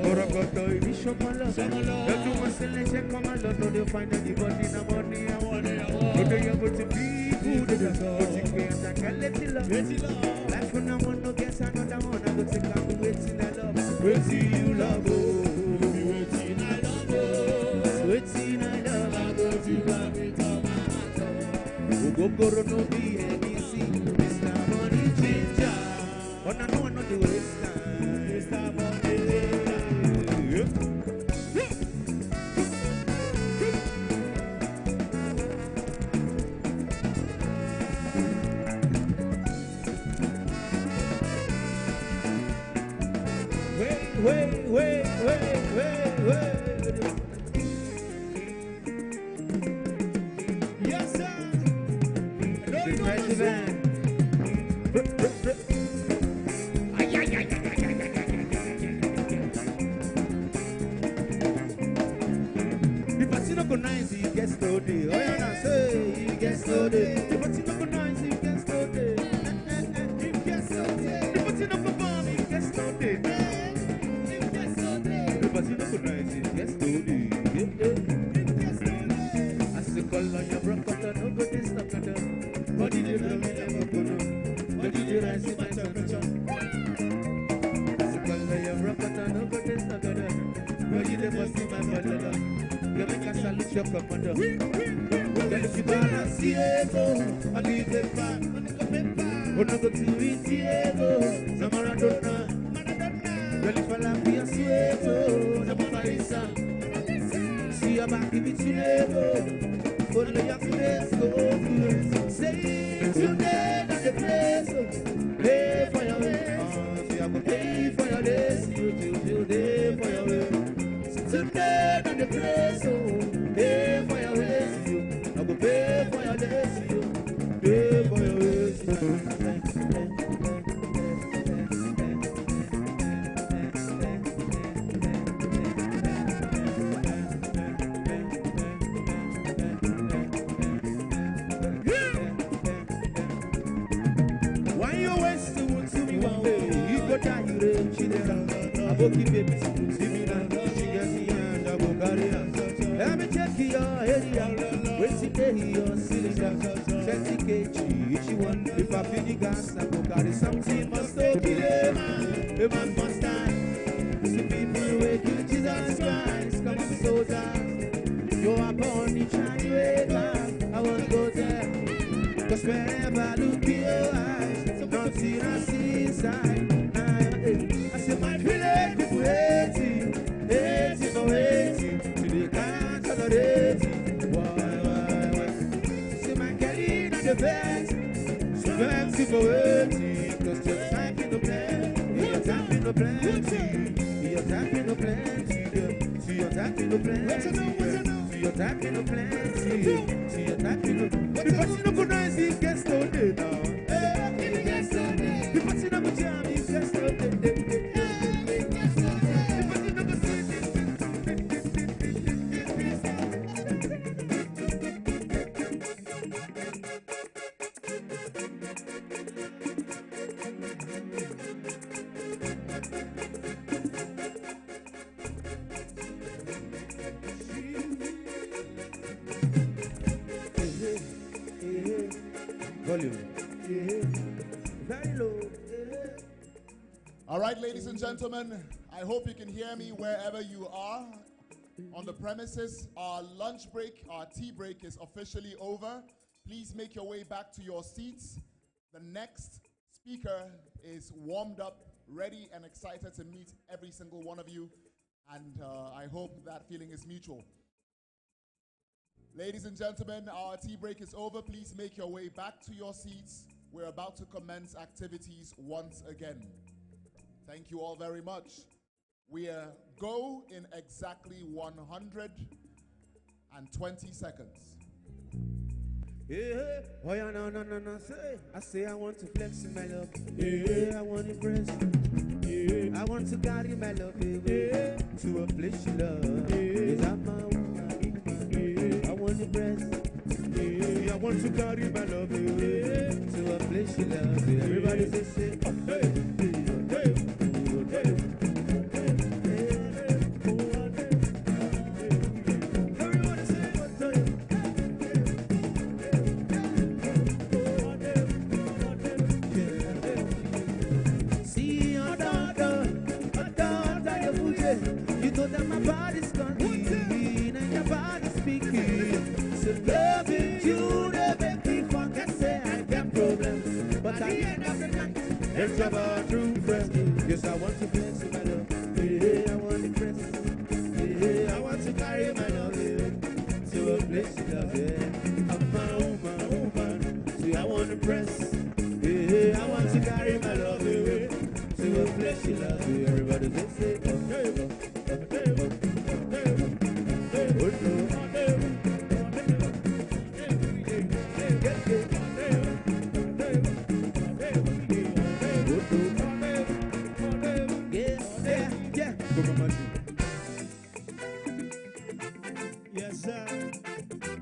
Portharcourt, Bishop Malo. Everyone select come along. No, they find anybody in the money. I want. No, they able to be good. But you can't get let it love. Life when I want to get another one, I go take out the waiting I love. Waiting you love, waiting I love, waiting I love. I go to love it all my heart. Go no be ABC. Oh, no, no, not the waste time. Waste time on the Wait. Yes, sir. The president. Nice, you get started. Oh, yeah, say you get started. But you know, nice, you get started. You get started. But you know, bomb, you get started. You get started. But you know, nice, you get started. You get started. I say, call on your brother, no good is not gonna. What did you do? Never gonna. What did you rise in my temperature? I say, call on your brother, no good is not gonna. What did you never see my brother? You make a salute your commander. Then if you balance Diego, I leave the back. When I go to Diego, the Maradona. Well, if I like me a Sueto, the Marisa. See your back, give it to Diego. Follow your place, go. Say today that the place. Pay for your way. See, I go pay for your days. You day for your way. Today that the place, pay for your ways, I go pay for your days, pay for your ways. Why you waste the wood to me one day? You go die, you reach it. I go keep baby to me now. Let me check your area. Wait till your cylinder. 20 kg, each one. If I feel the gas, I go carry something. Must go kill a man. A man must die. See people who kill Jesus Christ. Come on, soldiers. You are born in China. I won't go there. Cause wherever I look in your eyes, nothing I see inside. I say my village people hating for hating. Till they can't tolerate it. Why? See my Kelly and the best. So fancy for waiting. Cause your time in the plenty. Your time in the plenty. Your time in the plenty. See your time in the plenty. See your time in the plenty. See your time in the plenty. Because you don't go nice, it gets started now. It gets started. Because you don't go jam, it gets started. volume. Yeah. Very low. Yeah. All right, ladies and gentlemen, I hope you can hear me wherever you are. On the premises, our lunch break, our tea break is officially over. Please make your way back to your seats. The next speaker is warmed up, ready and excited to meet every single one of you. And I hope that feeling is mutual. Ladies and gentlemen, our tea break is over. Please make your way back to your seats. We're about to commence activities once again. Thank you all very much. We'll go in exactly 120 seconds. Yeah, oh yeah, no, say, I say I want to flex in my love. Yeah, I want to press. Yeah, I want to carry my love away to a place you love. Yeah, I'm my woman. Yeah, I want to press. Yeah, I want to carry my love away to a place you love. Yeah, everybody say, oh, hey, hey, hey, hey. It's about true friends. Yes, I want to bless my love. Yeah, I want to press. Yeah, I want to carry my love to a place you love. Yeah, I'm my woman. See, I want to press. Yeah, I want to carry my love to a place you love. Yeah, everybody just say, oh, hey, oh, hey, oh, hey, oh, no. Yes, sir.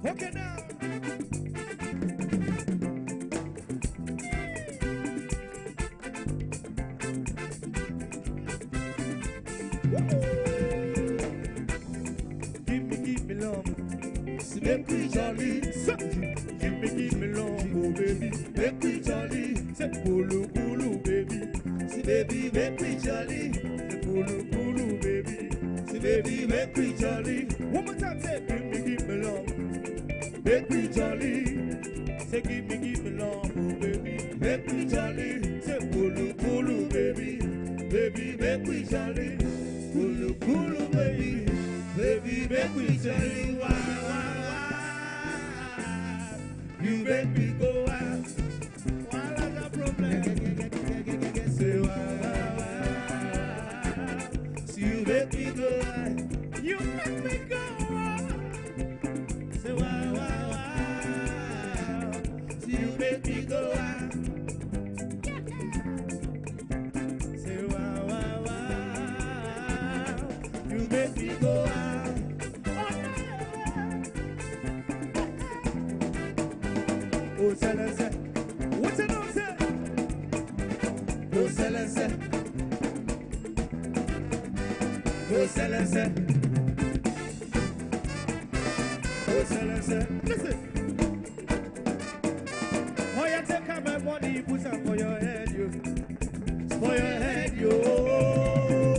Okay, now. Give me love. Make me jolly. Give me love, oh baby. Make me jolly. Say pulu baby. See baby, make me jolly. Say pulu baby. See baby, make me jolly. One more time, say give me love. Make me jolly. Say give me love, oh baby. Make me jolly. Say pulu baby. Baby, make me jolly. Pulu baby. Baby, make me jolly. Wow. You make me go out. While I got problem. Say wow. See you make me go out. You make me go out. Say wow. See you make me go out. Say wow. You make me go out. Oh, Celeste, what's it on, sir? Oh, Celeste, oh, Celeste, oh, Celeste. Listen, oh, you take out my money, put some for your head, you. For your head, you,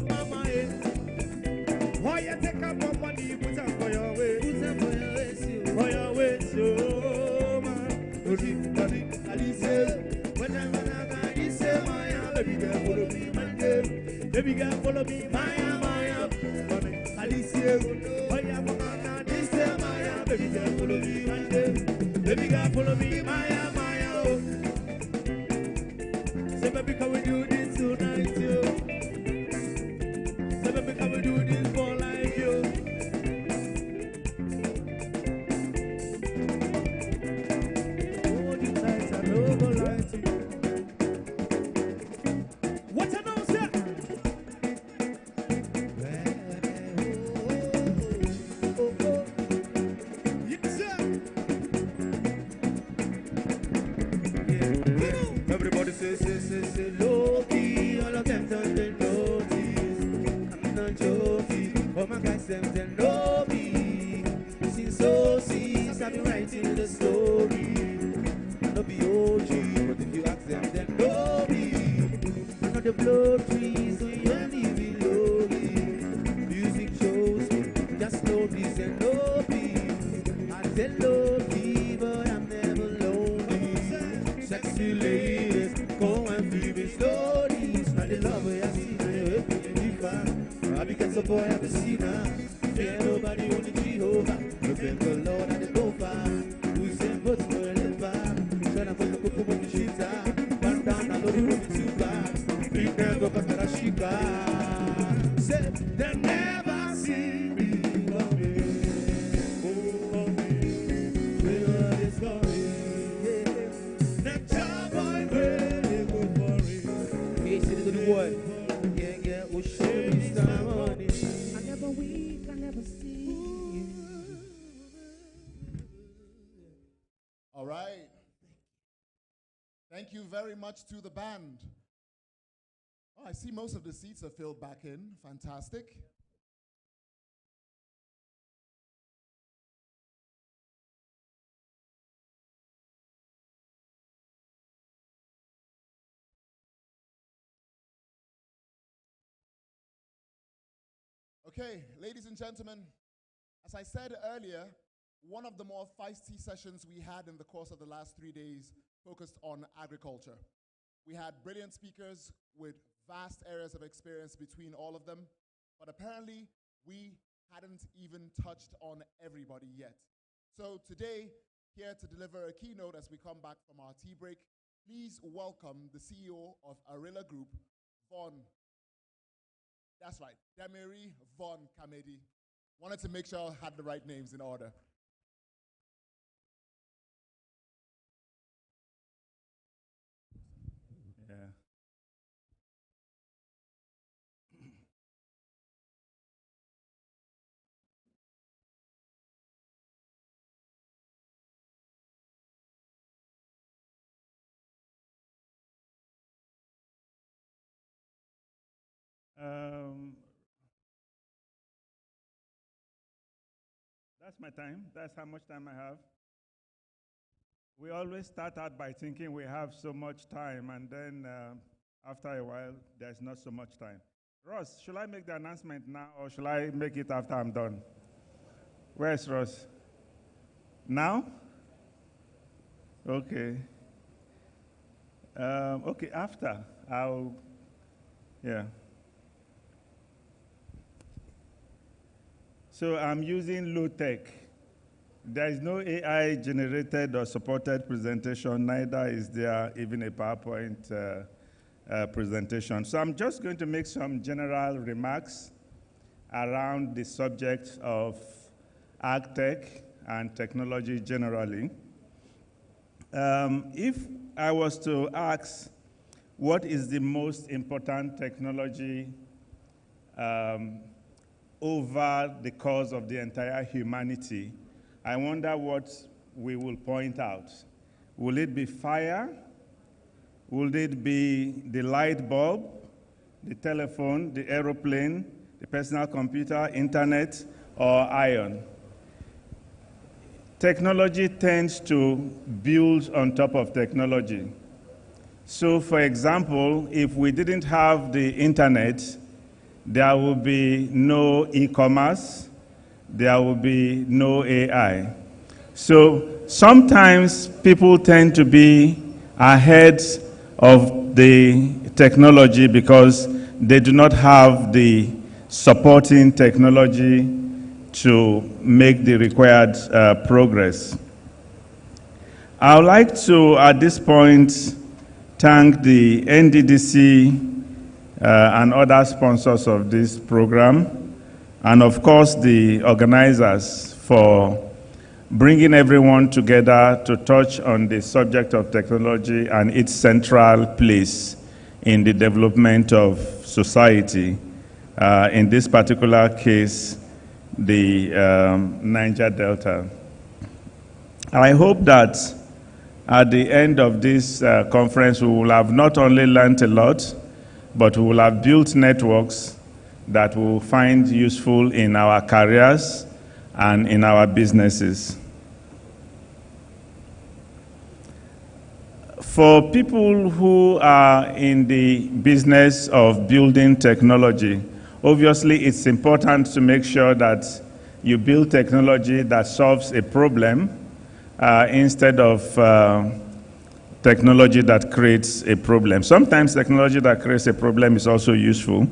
mama, yeah. Oh, you take out my money, put some for your waist. Put some for your waist, you. For your waist, you. Baby girl, follow me, my girl. Baby girl, follow me, Maya. Alicia, Maya, Maya, this Maya. Baby girl, follow me, my girl. Baby girl, follow me, Maya. Say, baby, can we do this tonight, yo? Say, baby, can we do this for life, yo? What's an answer? Yes, sir. Yeah. Everybody say, low key. All of them don't notice. I'm not joking. All my guys, them know me. Since so I've been writing the story. No no be OG, but if you ask them, then no be. I know the blow trees, so you only be lonely. Music shows me, just know this and no be. I tell lonely, but I'm never lonely. Sexy ladies, go and feel me slowly. It's not the love I see, I became so boy, I've seen her. Fear nobody, only Jehovah. Looking for Lord and the Gopher. Who's in boots for a liver? Trying to put the cook on the sheets. One down, I know the movie too bad. Big girl, go back to the shika. Said, they never see me coming. Oh, we are this story. That job boy, really good for it. Hey, see the good boy. Yeah, we'll show you some money. I never weep, I never see you. All right. Thank you very much to the band. Oh, I see most of the seats are filled back in. Fantastic. Okay, ladies and gentlemen, as I said earlier, one of the more feisty sessions we had in the course of the last 3 days focused on agriculture. We had brilliant speakers with vast areas of experience between all of them, but apparently we hadn't even touched on everybody yet. So today, here to deliver a keynote as we come back from our tea break, please welcome the CEO of Arilla Group, Von. That's right, Demery Von Kamedi. Wanted to make sure I had the right names in order. Yeah. That's my time. That's how much time I have. We always start out by thinking we have so much time, and then after a while, there's not so much time. Ross, should I make the announcement now, or should I make it after I'm done? Where's Ross? Now? Okay. Okay, after. Yeah. So I'm using low tech. There is no AI generated or supported presentation, neither is there even a PowerPoint presentation. So I'm just going to make some general remarks around the subject of AgTech and technology generally. If I was to ask what is the most important technology over the course of the entire humanity, I wonder what we will point out. Will it be fire? Will it be the light bulb, the telephone, the aeroplane, the personal computer, internet, or iron? Technology tends to build on top of technology. So, for example, if we didn't have the internet, there will be no e-commerce, there will be no AI. So sometimes people tend to be ahead of the technology because they do not have the supporting technology to make the required progress. I would like to, at this point, thank the NNDC and other sponsors of this program, and of course the organizers for bringing everyone together to touch on the subject of technology and its central place in the development of society. In this particular case, the Niger Delta. I hope that at the end of this conference, we will have not only learned a lot, but we will have built networks that we will find useful in our careers and in our businesses. For people who are in the business of building technology, obviously it's important to make sure that you build technology that solves a problem instead of technology that creates a problem. Sometimes technology that creates a problem is also useful.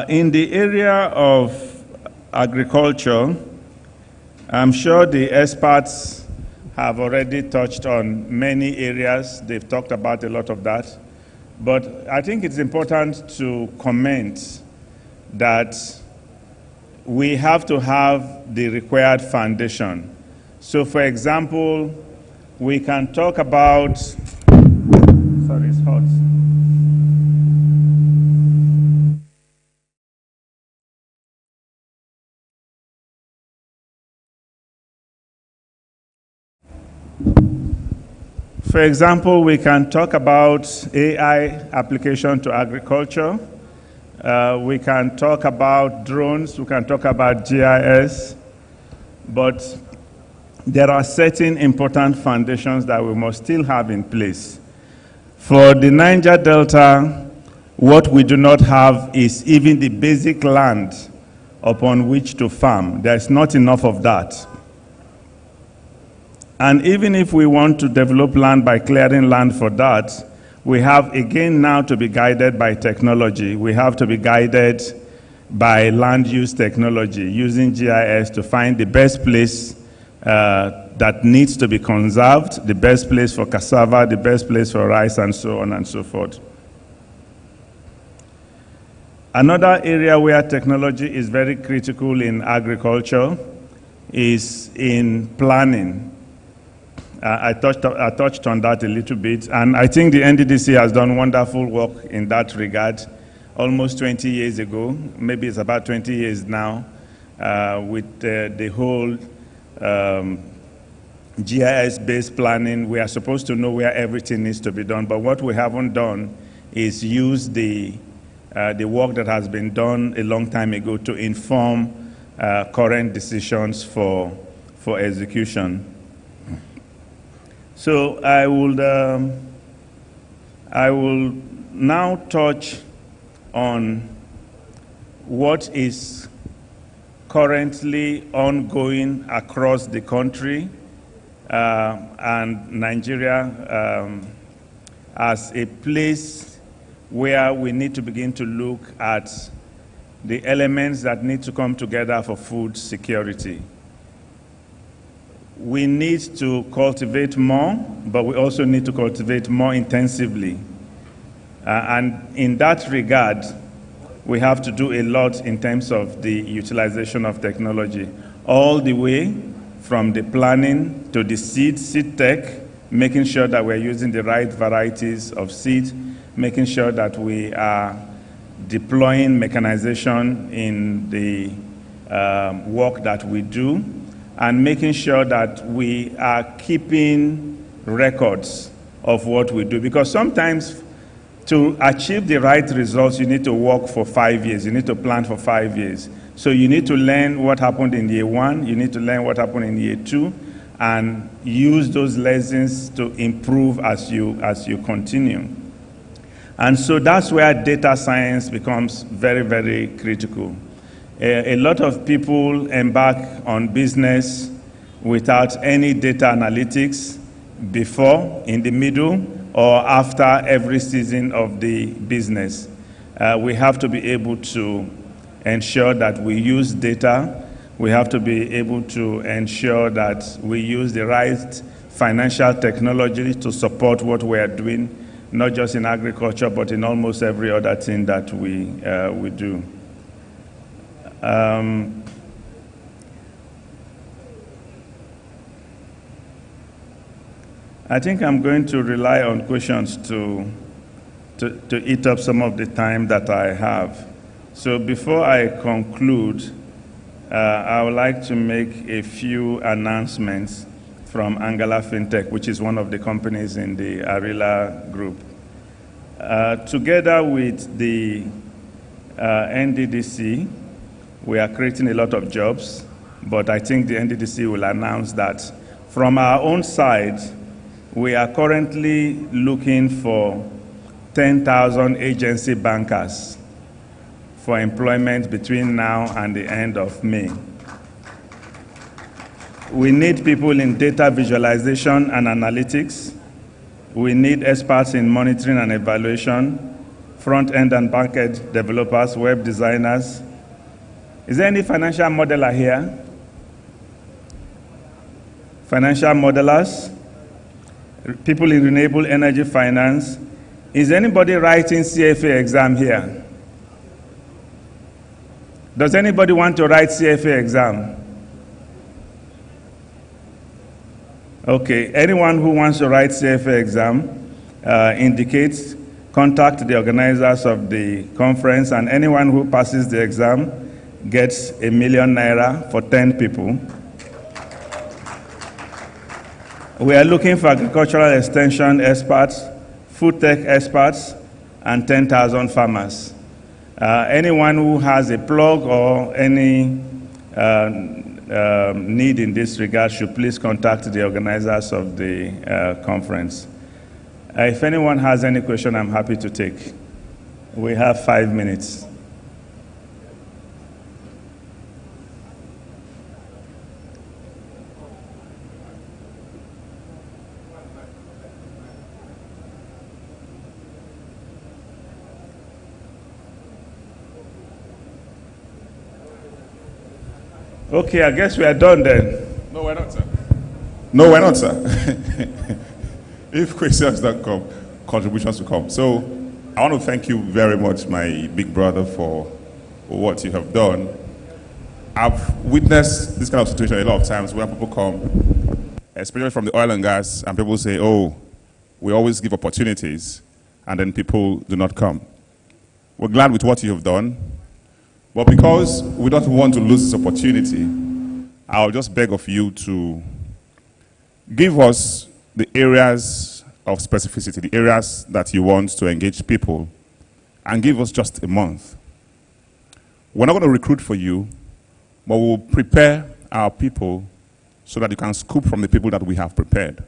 In the area of agriculture, I'm sure the experts have already touched on many areas. They've talked about a lot of that. But I think it's important to comment that we have to have the required foundation. So for example, we can talk about, sorry, it's hot. For example, we can talk about AI application to agriculture. We can talk about drones. We can talk about GIS. But there are certain important foundations that we must still have in place. For the Niger Delta, what we do not have is even the basic land upon which to farm. There's not enough of that. And even if we want to develop land by clearing land for that, we have again now to be guided by technology. We have to be guided by land use technology, using GIS to find the best place that needs to be conserved, the best place for cassava, the best place for rice, and so on and so forth. Another area where technology is very critical in agriculture is in planning. I touched on that a little bit, and I think the NNDC has done wonderful work in that regard almost 20 years ago. Maybe it's about 20 years now, with the whole GIS-based planning. We are supposed to know where everything needs to be done, but what we haven't done is use the work that has been done a long time ago to inform current decisions for execution. So I will now touch on what is currently ongoing across the country and Nigeria as a place where we need to begin to look at the elements that need to come together for food security. We need to cultivate more, but we also need to cultivate more intensively. And in that regard, we have to do a lot in terms of the utilization of technology, all the way from the planning to the seed tech, making sure that we're using the right varieties of seed, making sure that we are deploying mechanization in the work that we do, and making sure that we are keeping records of what we do. Because sometimes to achieve the right results, you need to work for 5 years. You need to plan for 5 years. So you need to learn what happened in year 1. You need to learn what happened in year 2, and use those lessons to improve as you continue. And so that's where data science becomes very, very critical. A lot of people embark on business without any data analytics before, in the middle, or after every season of the business. We have to be able to ensure that we use data. We have to be able to ensure that we use the right financial technology to support what we are doing, not just in agriculture, but in almost every other thing that we do. I think I'm going to rely on questions to eat up some of the time that I have. So before I conclude, I would like to make a few announcements from Angala FinTech, which is one of the companies in the Arila group. Together with the NNDC, we are creating a lot of jobs, but I think the NNDC will announce that From our own side, we are currently looking for 10,000 agency bankers for employment between now and the end of May. We need people in data visualization and analytics. We need experts in monitoring and evaluation, front-end and back-end developers, web designers. Is there any financial modeler here? Financial modelers, people in renewable energy finance. Is anybody writing CFA exam here? Does anybody want to write CFA exam? Okay, anyone who wants to write CFA exam indicates, contact the organizers of the conference, and anyone who passes the exam gets ₦1 million for 10 people. We are looking for agricultural extension experts, food tech experts, and 10,000 farmers. Anyone who has a plug or any need in this regard should please contact the organizers of the conference. If anyone has any question, I'm happy to take. We have 5 minutes. Okay, I guess we are done then. No, we're not, sir. No, we're not, sir. If questions don't come, contributions will come. So I want to thank you very much, my big brother, for what you have done. I've witnessed this kind of situation a lot of times when people come, especially from the oil and gas, and people say, oh, we always give opportunities, and then people do not come. We're glad with what you have done. But because we don't want to lose this opportunity, I'll just beg of you to give us the areas of specificity, the areas that you want to engage people, and give us just a month. We're not going to recruit for you, but we'll prepare our people so that you can scoop from the people that we have prepared.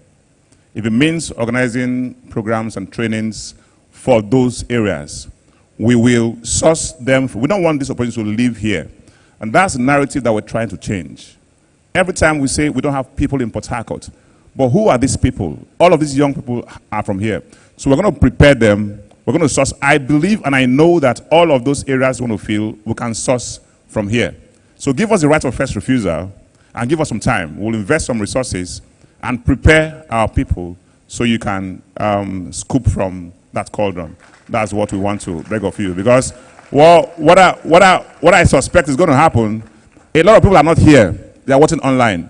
If it means organizing programs and trainings for those areas, we will source them. We don't want this opportunity to live here. And that's the narrative that we're trying to change. Every time we say we don't have people in Port Harcourt, but who are these people? All of these young people are from here. So we're going to prepare them. We're going to source. I believe and I know that all of those areas we want to fill, we can source from here. So give us the right of first refusal and give us some time. We'll invest some resources and prepare our people so you can scoop from that cauldron. That's what we want to beg of you. Because well, what I suspect is going to happen, a lot of people are not here. They are watching online.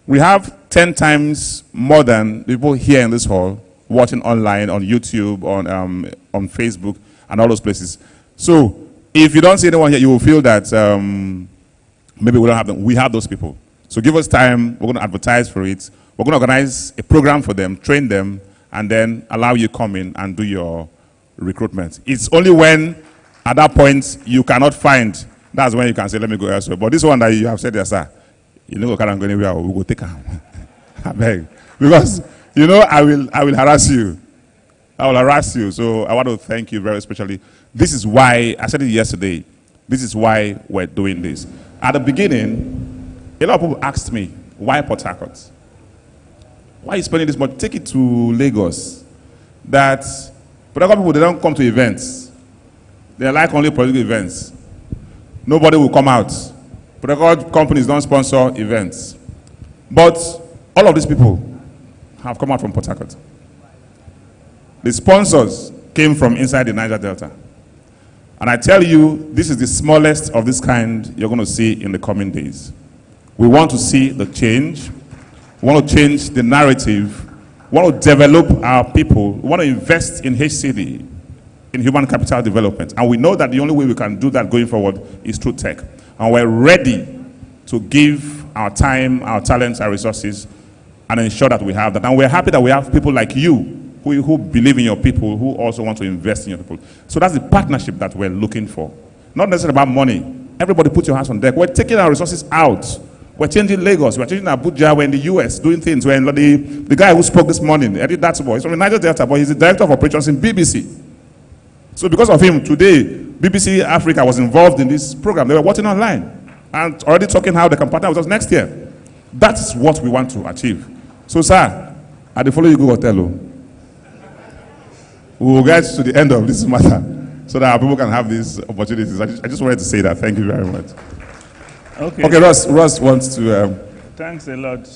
We have 10 times more than people here in this hall watching online, on YouTube, on Facebook, and all those places. So if you don't see anyone here, you will feel that maybe we don't have them. We have those people. So give us time. We're going to advertise for it. We're going to organize a program for them, train them, and then allow you to come in and do your recruitment. It's only when, at that point, you cannot find, that's when you can say, let me go elsewhere. But this one that you have said there, sir, you know, can't go anywhere, we'll go take him. I beg. Because, you know, I will harass you. I will harass you. So I want to thank you very especially. This is why, I said it yesterday, this is why we're doing this. At the beginning, a lot of people asked me, why Port Harcourt? Why are you spending this much? Take it to Lagos. That political people, they don't come to events. They like only political events. Nobody will come out. Political companies don't sponsor events. But all of these people have come out from Port Harcourt. The sponsors came from inside the Niger Delta. And I tell you, this is the smallest of this kind you're going to see in the coming days. We want to see the change. We want to change the narrative. We want to develop our people. We want to invest in HCD, in human capital development. And we know that the only way we can do that going forward is through tech. And we're ready to give our time, our talents, our resources, and ensure that we have that. And we're happy that we have people like you who believe in your people, who also want to invest in your people. So that's the partnership that we're looking for. Not necessarily about money. Everybody put your hands on deck. We're taking our resources out. We're changing Lagos, we're changing Abuja, we're in the US doing things. We're in the guy who spoke this morning, Eddie Datsubo, he's from the Niger Delta, but he's the director of operations in BBC. So because of him, today, BBC Africa was involved in this program. They were watching online and already talking how they can partner with us next year. That's what we want to achieve. So, sir, I will follow you go hotel. We will get to the end of this matter so that our people can have these opportunities. I just wanted to say that. Thank you very much. Okay, Ross wants to... Thanks a lot.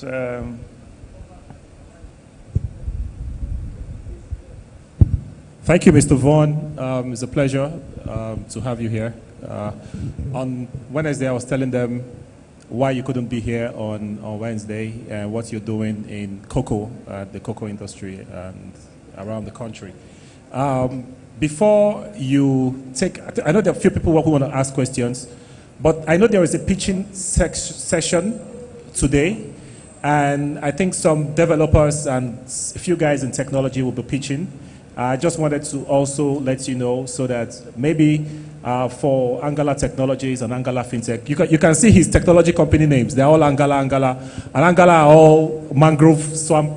Thank you, Mr. Vaughan. It's a pleasure to have you here. On Wednesday, I was telling them why you couldn't be here on Wednesday and what you're doing in cocoa, the cocoa industry and around the country. Before you take, I know there are a few people who want to ask questions, but I know there is a pitching session today, and I think some developers and a few guys in technology will be pitching. I just wanted to also let you know so that maybe for Angala Technologies and Angala FinTech, you can see his technology company names. They're all Angala, and Angala are all mangrove swamp,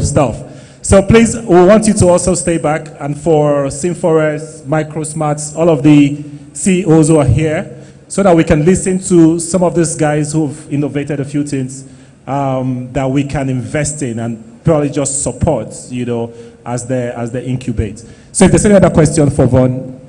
stuff. So please, we want you to also stay back. And for SimForest, MicroSmarts, all of the CEOs who are here, so that we can listen to some of these guys who've innovated a few things that we can invest in and probably just support, as they incubate. So if there's any other question for Vaughan.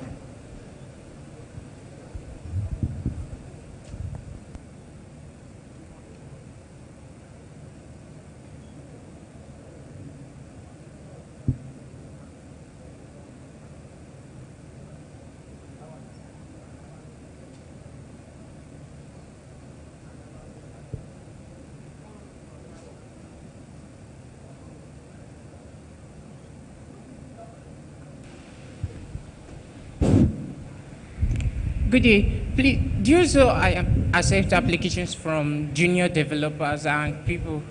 Good day. Please, do you also accept applications from junior developers and people?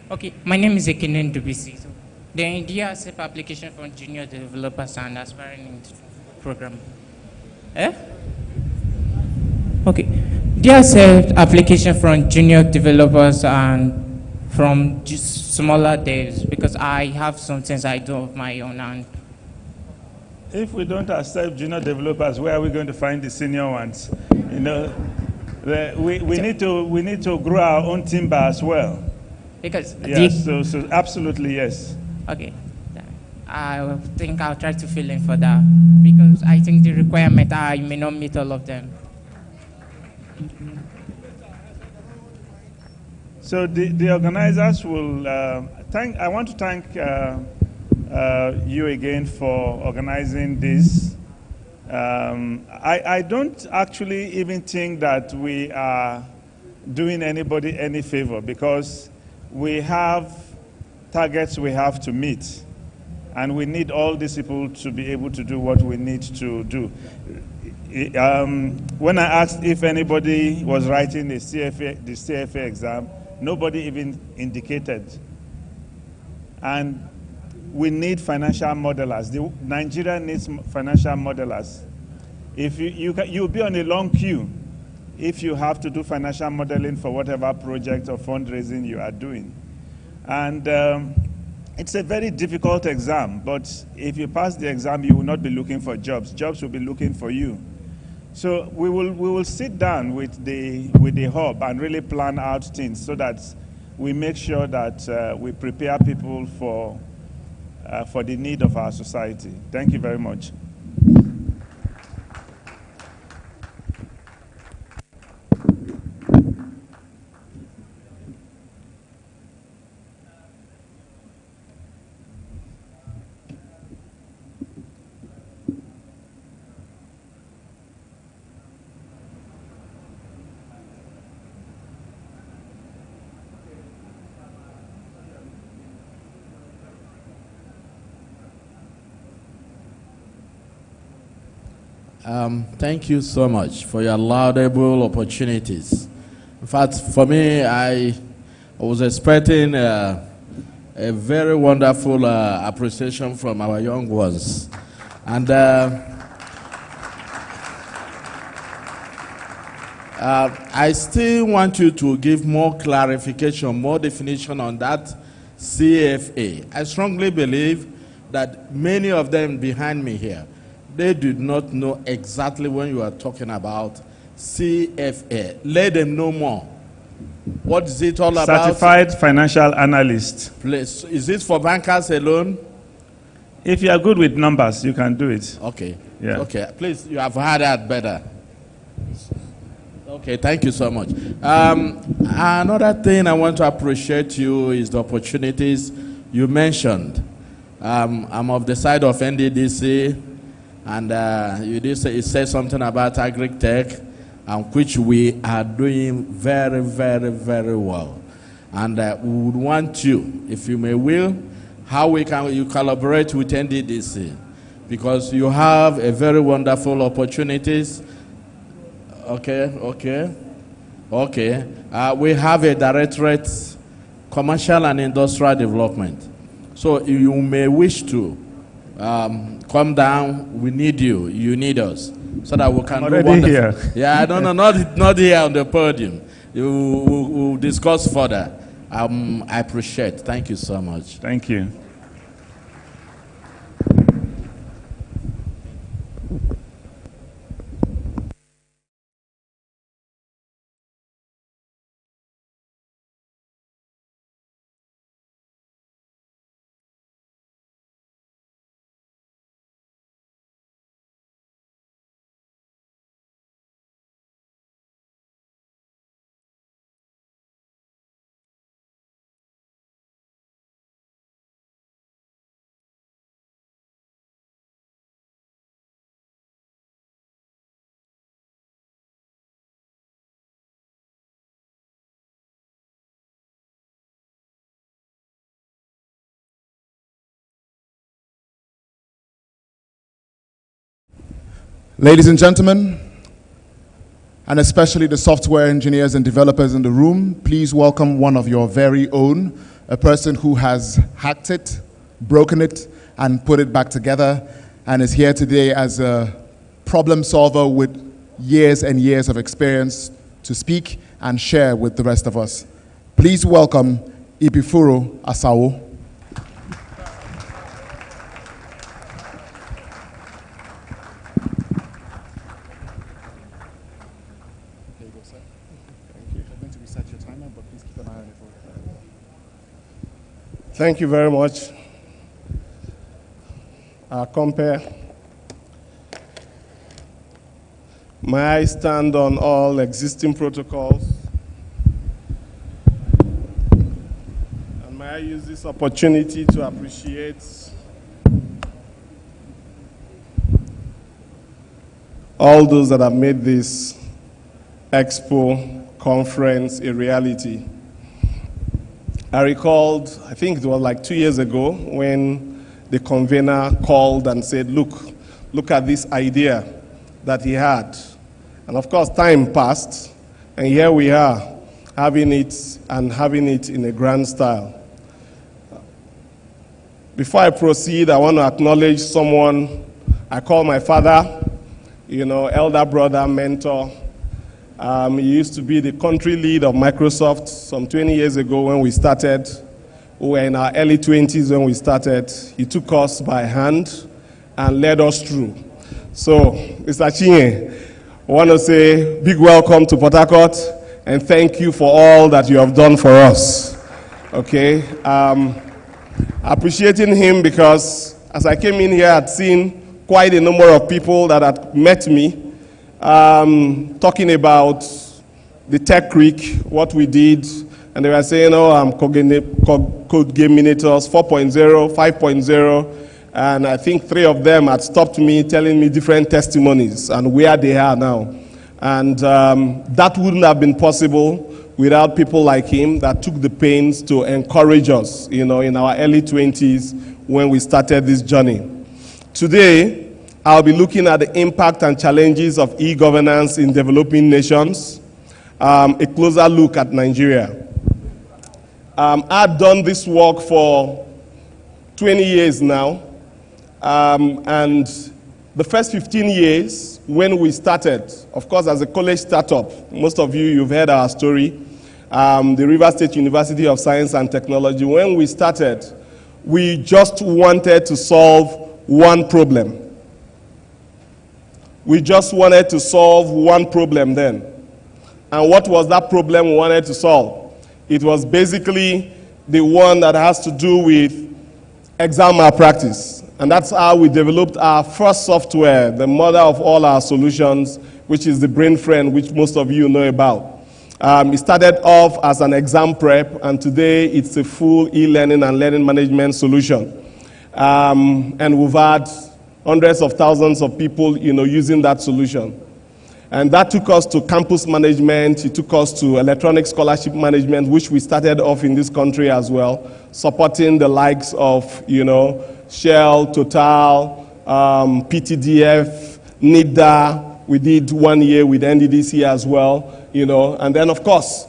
Okay, my name is NNDC. So, then do you accept applications from junior developers and aspiring into the program? Okay. Do you accept applications from junior developers and from just smaller devs? Because I have some things I do of my own and if we don't accept junior developers, where are we going to find the senior ones? We need to grow our own timber as well. Because yes, so absolutely yes. Okay, I think I'll try to fill in for that because I think the requirement I may not meet all of them. So the organizers will I want to thank. You again for organizing this. I don't actually even think that we are doing anybody any favor because we have targets we have to meet and we need all these people to be able to do what we need to do. When I asked if anybody was writing the CFA exam, nobody even indicated. And we need financial modelers. Nigeria needs financial modelers. If you'll be on a long queue if you have to do financial modeling for whatever project or fundraising you are doing. And it's a very difficult exam, but if you pass the exam, you will not be looking for jobs. Jobs will be looking for you. So we will sit down with the hub and really plan out things so that we make sure that we prepare people for the need of our society. Thank you very much. Thank you so much for your laudable opportunities. In fact, for me, I was expecting a very wonderful appreciation from our young ones. And I still want you to give more clarification, more definition on that CFA. I strongly believe that many of them behind me here, they did not know exactly when you are talking about CFA. Let them know more. What is it all about? Certified Financial Analyst. Please, is it for bankers alone? If you are good with numbers, you can do it. Okay. Yeah. Okay. Please, you have heard that better. Okay, thank you so much. Another thing I want to appreciate you is the opportunities you mentioned. I'm of the side of NNDC, and you said something about Agri-Tech, which we are doing very, very, very well. And we would want you, if you may will, how you collaborate with NNDC, because you have a very wonderful opportunities. Okay. We have a directorate, commercial and industrial development. So you may wish to come down. We need you. You need us, so that we can do wonderful. Here. Yeah, no, not here on the podium. We'll discuss further. I appreciate. Thank you so much. Thank you. Ladies and gentlemen, and especially the software engineers and developers in the room, please welcome one of your very own, a person who has hacked it, broken it, and put it back together, and is here today as a problem solver with years and years of experience to speak and share with the rest of us. Please welcome Ibifuru Asawo. Thank you very much. Compare. May I stand on all existing protocols? And may I use this opportunity to appreciate all those that have made this Expo conference a reality. I recalled, I think it was like 2 years ago, when the convener called and said, look at this idea that he had. And of course, time passed, and here we are, having it in a grand style. Before I proceed, I want to acknowledge someone I call my father, elder brother, mentor. He used to be the country lead of Microsoft some 20 years ago when we started. We were in our early 20s when we started. He took us by hand and led us through. So, Mr. Chinye, I want to say big welcome to Port Harcourt and thank you for all that you have done for us. Okay? Appreciating him because as I came in here, I'd seen quite a number of people that had met me talking about the Tech Creek, what we did, and they were saying, Code Gaminators 4.0, 5.0, and I think 3 of them had stopped me, telling me different testimonies and where they are now. And that wouldn't have been possible without people like him that took the pains to encourage us, in our early 20s when we started this journey. Today, I'll be looking at the impact and challenges of e-governance in developing nations, a closer look at Nigeria. I've done this work for 20 years now, and the first 15 years when we started, of course, as a college startup, most of you've heard our story, the Rivers State University of Science and Technology. When we started, we just wanted to solve one problem. We just wanted to solve one problem then. And what was that problem we wanted to solve? It was basically the one that has to do with exam malpractice. And that's how we developed our first software, the mother of all our solutions, which is the Brain Friend, which most of you know about. It started off as an exam prep, and today it's a full e-learning and learning management solution. And we've had hundreds of thousands of people, using that solution. And that took us to campus management. It took us to electronic scholarship management, which we started off in this country as well, supporting the likes of, Shell, Total, PTDF, NIDA. We did 1 year with NNDC as well, And then, of course,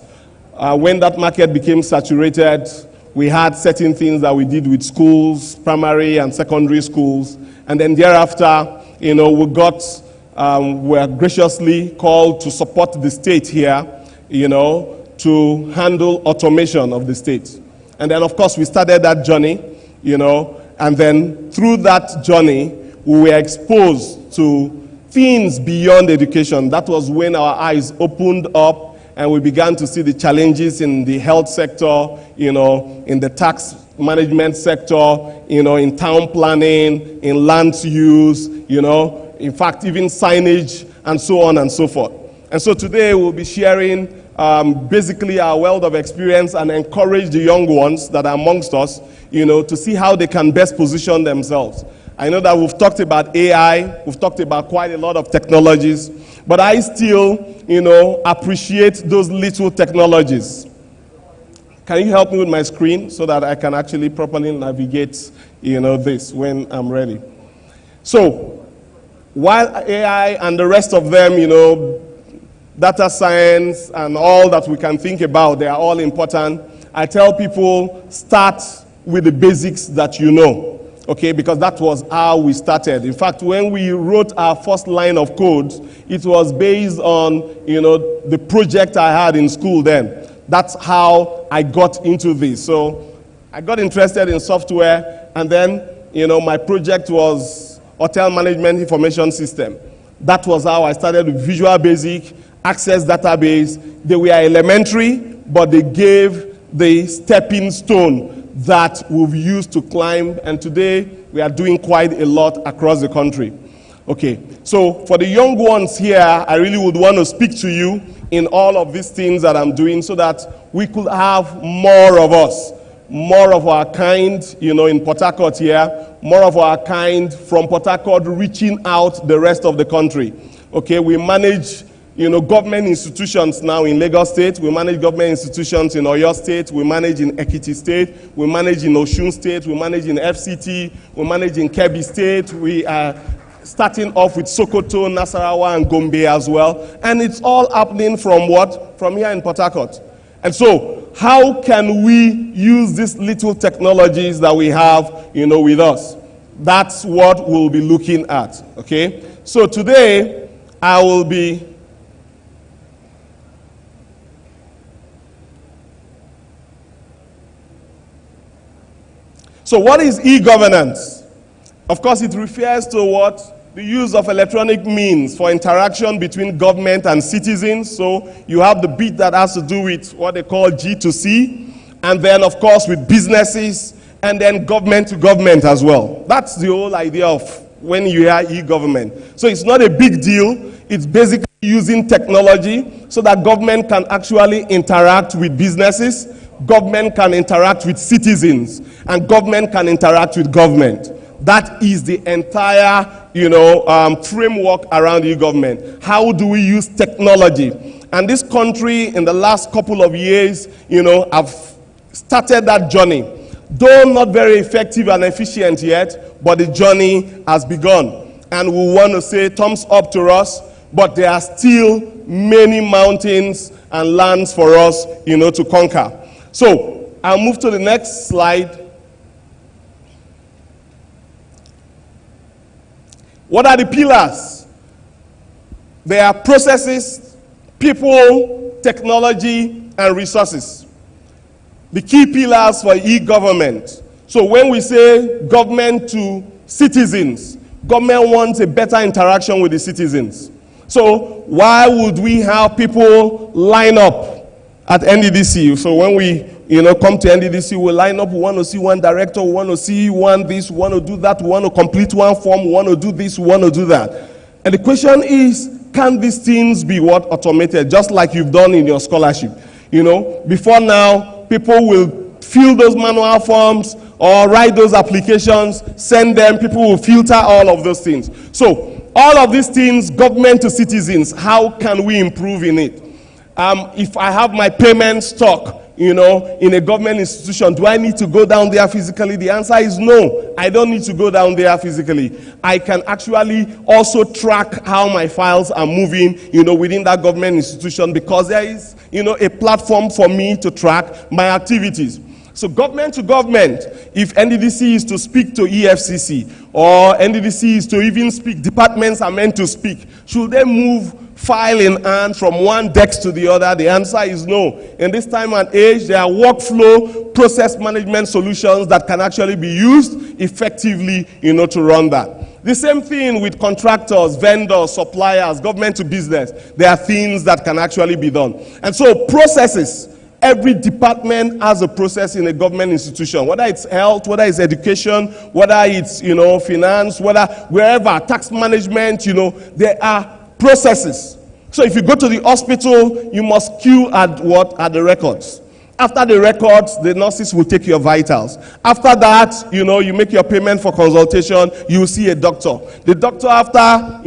when that market became saturated, we had certain things that we did with schools, primary and secondary schools. And then thereafter, we were graciously called to support the state here, to handle automation of the state. And then, of course, we started that journey, and then through that journey, we were exposed to things beyond education. That was when our eyes opened up and we began to see the challenges in the health sector, in the tax management sector, in town planning, in land use, in fact, even signage, and so on and so forth. And so today we'll be sharing basically our wealth of experience and encourage the young ones that are amongst us, to see how they can best position themselves. I know that we've talked about AI, we've talked about quite a lot of technologies, but I still, appreciate those little technologies. Can you help me with my screen so that I can actually properly navigate, this when I'm ready? So, while AI and the rest of them, data science and all that we can think about, they are all important. I tell people, start with the basics that you know. Okay, because that was how we started. In fact, when we wrote our first line of code, it was based on, the project I had in school then. That's how I got into this. So I got interested in software, and then, my project was Hotel Management Information System. That was how I started with Visual Basic, Access Database. They were elementary, but they gave the stepping stone that we've used to climb, and today we are doing quite a lot across the country. Okay, so for the young ones here, I really would want to speak to you in all of these things that I'm doing so that we could have more of us, more of our kind, in Port Harcourt here, more of our kind from Port Harcourt reaching out the rest of the country. Okay, we manage government institutions now in Lagos State. We manage government institutions in Oyo State. We manage in Ekiti State. We manage in Osun State. We manage in FCT. We manage in Kebbi State. We are starting off with Sokoto, Nasarawa, and Gombe as well. And it's all happening from what? From here in Port Harcourt. And so, how can we use these little technologies that we have, with us? That's what we'll be looking at, okay? So today, I will be So what is e-governance? Of course, it refers to what? The use of electronic means for interaction between government and citizens. So you have the bit that has to do with what they call G2C, and then, of course, with businesses, and then government to government as well. That's the whole idea of when you hear e-government. So it's not a big deal. It's basically using technology so that government can actually interact with businesses, government can interact with citizens, and government can interact with government. That is the entire, framework around e-government. How do we use technology? And this country, in the last couple of years, have started that journey. Though not very effective and efficient yet, but the journey has begun. And we want to say thumbs up to us, but there are still many mountains and lands for us, to conquer. So I'll move to the next slide. What are the pillars? There are processes, people, technology, and resources. The key pillars for e-government. So when we say government to citizens, government wants a better interaction with the citizens. So why would we have people line up at NNDC? So when we come to NNDC, we line up, we want to see one director, we want to see one this, we want to do that, we want to complete one form, we want to do this, we want to do that. And the question is, can these things be automated, just like you've done in your scholarship? Before now, people will fill those manual forms or write those applications, send them, people will filter all of those things. So all of these things, government to citizens, how can we improve in it? If I have my payment stock, in a government institution, do I need to go down there physically? The answer is no. I don't need to go down there physically. I can actually also track how my files are moving, within that government institution, because there is, a platform for me to track my activities. So government to government, if NNDC is to speak to EFCC, or NNDC is to even speak, departments are meant to speak, should they move file in hand from one desk to the other? The answer is no. In this time and age, there are workflow process management solutions that can actually be used effectively, to run that. The same thing with contractors, vendors, suppliers, government to business. There are things that can actually be done. And so processes, every department has a process in a government institution, whether it's health, whether it's education, whether it's, finance, wherever, tax management, there are processes. So if you go to the hospital, you must queue at what? At the records. After the records, the nurses will take your vitals. After that, you make your payment for consultation, you will see a doctor. The doctor, after,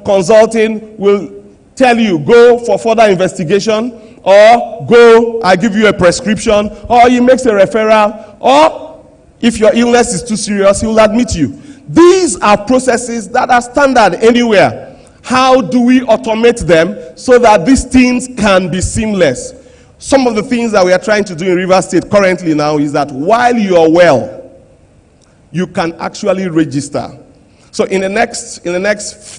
consulting, will tell you, go for further investigation, or go, I give you a prescription, or he makes a referral, or if your illness is too serious, he will admit you. These are processes that are standard anywhere. How do we automate them so that these things can be seamless? Some of the things that we are trying to do in Rivers State currently now is that while you are well, you can actually register. So in the next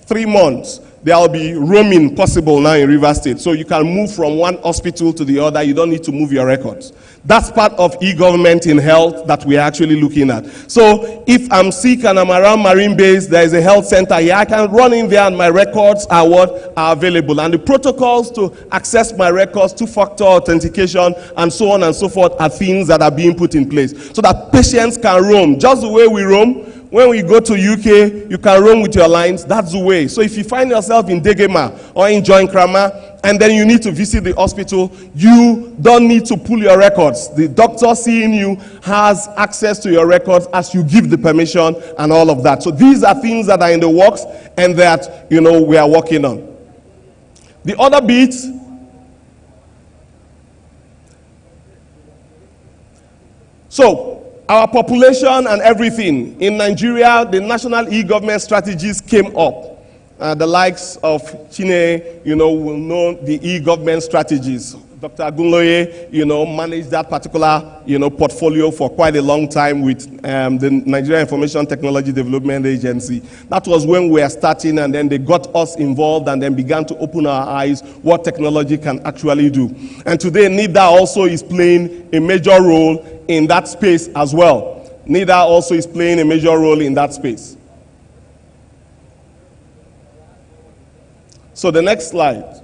3 months, there will be roaming possible now in Rivers State. So you can move from one hospital to the other. You don't need to move your records. That's part of e-government in health that we're actually looking at. So if I'm sick and I'm around Marine Base, there is a health center here. I can run in there and my records are available. And the protocols to access my records, two-factor authentication, and so on and so forth are things that are being put in place so that patients can roam. Just the way we roam, when we go to UK, you can roam with your lines. That's the way. So if you find yourself in Degema or in Joinkrama, and then you need to visit the hospital, you don't need to pull your records. The doctor seeing you has access to your records as you give the permission and all of that. So these are things that are in the works and that, we are working on. The other bit, so our population and everything. In Nigeria, the national e-government strategies came up. The likes of Chine, will know the e-government strategies. Dr. Agunloye, managed that particular, portfolio for quite a long time with the Nigeria Information Technology Development Agency. That was when we were starting, and then they got us involved and then began to open our eyes what technology can actually do. And today, NIDA also is playing a major role in that space as well. NIDA also is playing a major role in that space. So the next slide,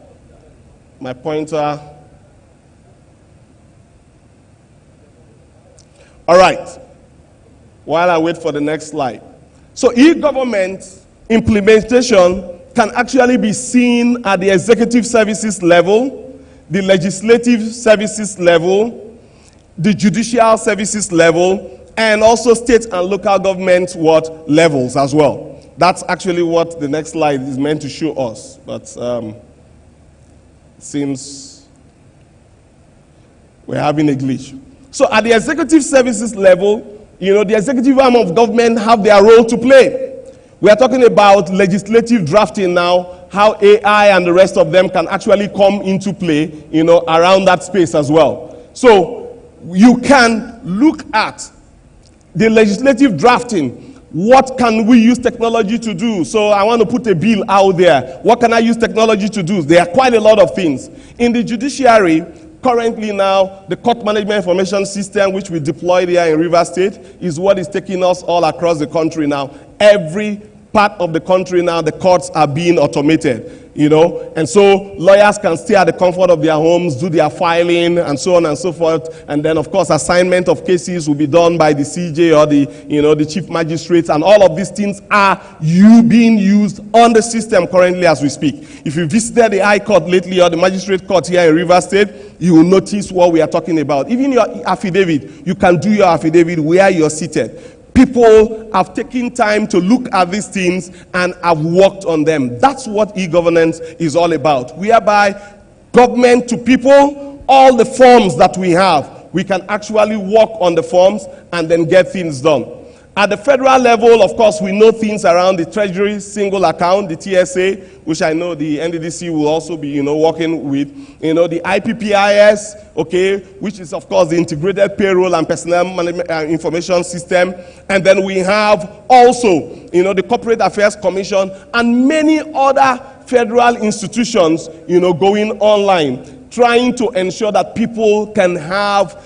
my pointer. All right, while I wait for the next slide. So e-government implementation can actually be seen at the executive services level, the legislative services level, the judicial services level, and also state and local government levels as well. That's actually what the next slide is meant to show us, but it seems we're having a glitch. So at the executive services level, the executive arm of government have their role to play. We are talking about legislative drafting now, how AI and the rest of them can actually come into play, around that space as well. So you can look at the legislative drafting. What can we use technology to do? So I want to put a bill out there. What can I use technology to do? There are quite a lot of things. In the judiciary, currently now, the court management information system, which we deployed here in Rivers State, is what is taking us all across the country now. Every part of the country now, the courts are being automated. And so lawyers can stay at the comfort of their homes, do their filing, and so on and so forth. And then, of course, assignment of cases will be done by the CJ or the chief magistrates, and all of these things are being used on the system currently as we speak. If you visited the High Court lately or the Magistrate Court here in Rivers State, you will notice what we are talking about. Even your affidavit, you can do your affidavit where you're seated. People have taken time to look at these things and have worked on them. That's what e-governance is all about. Whereby government to people, all the forms that we have, we can actually work on the forms and then get things done. At the federal level, of course, we know things around the Treasury single account, the TSA, which I know the NNDC will also be, working with. The IPPIS, okay, which is, of course, the Integrated Payroll and Personnel Management Information System. And then we have also, the Corporate Affairs Commission and many other federal institutions, going online, trying to ensure that people can have,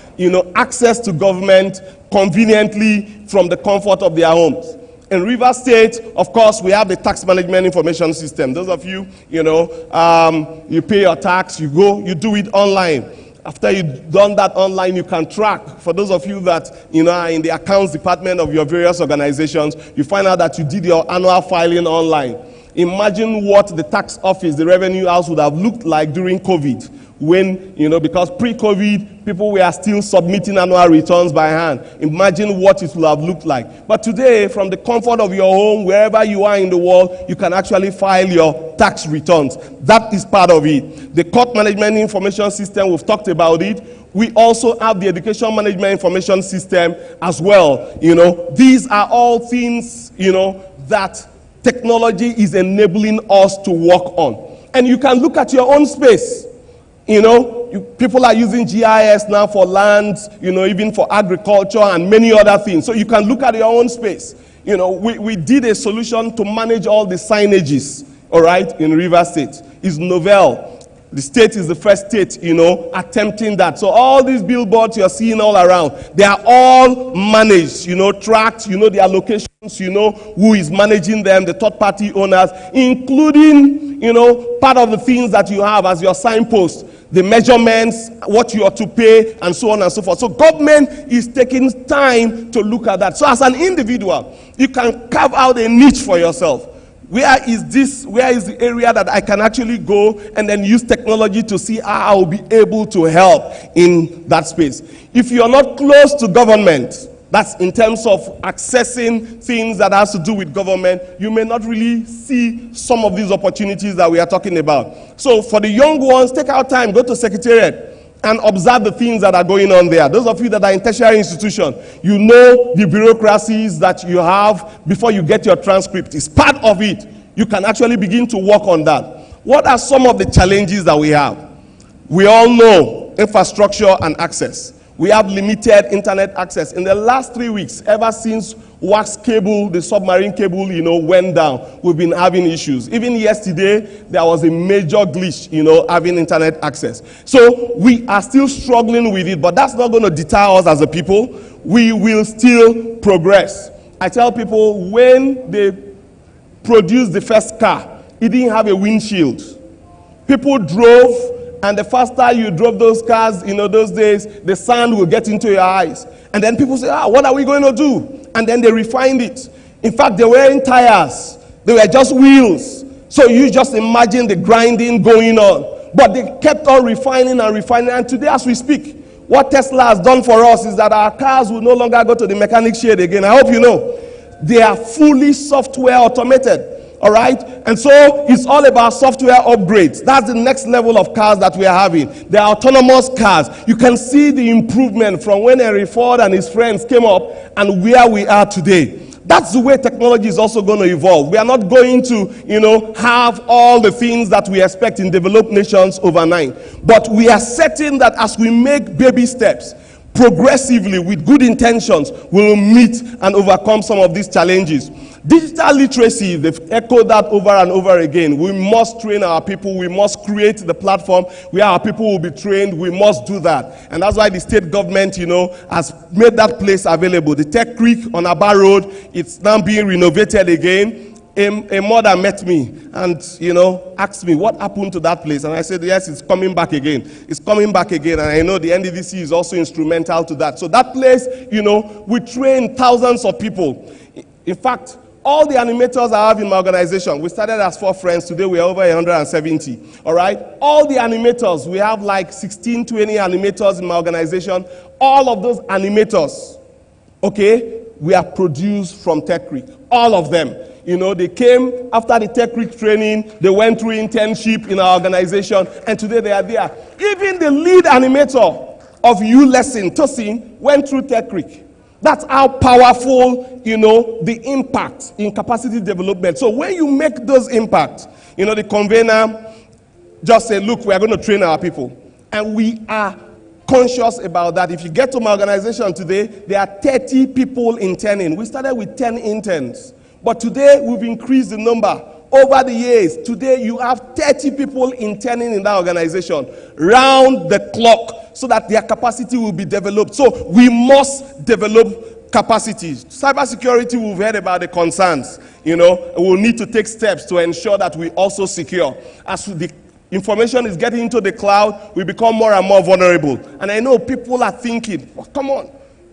access to government conveniently from the comfort of their homes. In Rivers State, of course, we have the tax management information system. Those of you, you pay your tax, you go, you do it online. After you've done that online, you can track. For those of you that are in the accounts department of your various organizations, you find out that you did your annual filing online. Imagine what the tax office, the revenue house would have looked like during COVID. When, because pre-COVID, people were still submitting annual returns by hand. Imagine what it would have looked like. But today, from the comfort of your home, wherever you are in the world, you can actually file your tax returns. That is part of it. The court management information system, we've talked about it. We also have the education management information system as well. These are all things, that technology is enabling us to work on. And you can look at your own space. People are using GIS now for lands, even for agriculture and many other things. So you can look at your own space. We did a solution to manage all the signages, all right, in Rivers State. It's novel. The state is the first state, attempting that. So all these billboards you're seeing all around, they are all managed, tracked, their locations, who is managing them, the third-party owners, including, part of the things that you have as your signpost, the measurements, what you are to pay, and so on and so forth. So government is taking time to look at that. So as an individual, you can carve out a niche for yourself. Where is the area that I can actually go and then use technology to see how I will be able to help in that space? If you are not close to government, that's in terms of accessing things that has to do with government, you may not really see some of these opportunities that we are talking about. So for the young ones, take out time, go to Secretariat and observe the things that are going on there. Those of you that are in tertiary institution, you know the bureaucracies that you have before you get your transcript. It's part of it. You can actually begin to work on that. What are some of the challenges that we have? We all know infrastructure and access. We have limited internet access. In the last 3 weeks, ever since wax cable, the submarine cable, went down, we've been having issues. Even yesterday, there was a major glitch, having internet access. So we are still struggling with it, but that's not going to deter us as a people. We will still progress. I tell people, when they produced the first car, it didn't have a windshield. People drove, and the faster you drove those cars, those days, the sand will get into your eyes. And then people say, what are we going to do? And then they refined it. In fact, they weren't tires. They were just wheels. So you just imagine the grinding going on. But they kept on refining and refining. And today, as we speak, what Tesla has done for us is that our cars will no longer go to the mechanic shed again. I hope you know. They are fully software automated. All right? And so it's all about software upgrades. That's the next level of cars that we are having. They are autonomous cars. You can see the improvement from when Henry Ford and his friends came up and where we are today. That's the way technology is also going to evolve. We are not going to, have all the things that we expect in developed nations overnight. But we are certain that as we make baby steps, progressively, with good intentions, we will meet and overcome some of these challenges. Digital literacy, they've echoed that over and over again. We must train our people. We must create the platform where our people will be trained. We must do that. And that's why the state government, has made that place available. The Tech Creek on Aba Road, it's now being renovated again. A mother met me and, asked me what happened to that place. And I said, yes, it's coming back again. It's coming back again. And I know the NNDC is also instrumental to that. So that place, we train thousands of people. In fact, all the animators I have in my organization, we started as 4 friends. Today we are over 170. All right? All the animators, we have like 16, 20 animators in my organization. All of those animators, okay, we are produced from Tech Creek. All of them. They came after the Tech Creek training. They went through internship in our organization. And today they are there. Even the lead animator of U-Lesson, Tosin, went through Tech Creek. That's how powerful, the impact in capacity development. So when you make those impacts, the convener just said, look, we are going to train our people. And we are conscious about that. If you get to my organization today, there are 30 people interning. We started with 10 interns. But today, we've increased the number. Over the years, today you have 30 people interning in that organization, round the clock, so that their capacity will be developed. So we must develop capacities. Cybersecurity, we've heard about the concerns. We'll need to take steps to ensure that we also secure. As the information is getting into the cloud, we become more and more vulnerable. And I know people are thinking, well, come on,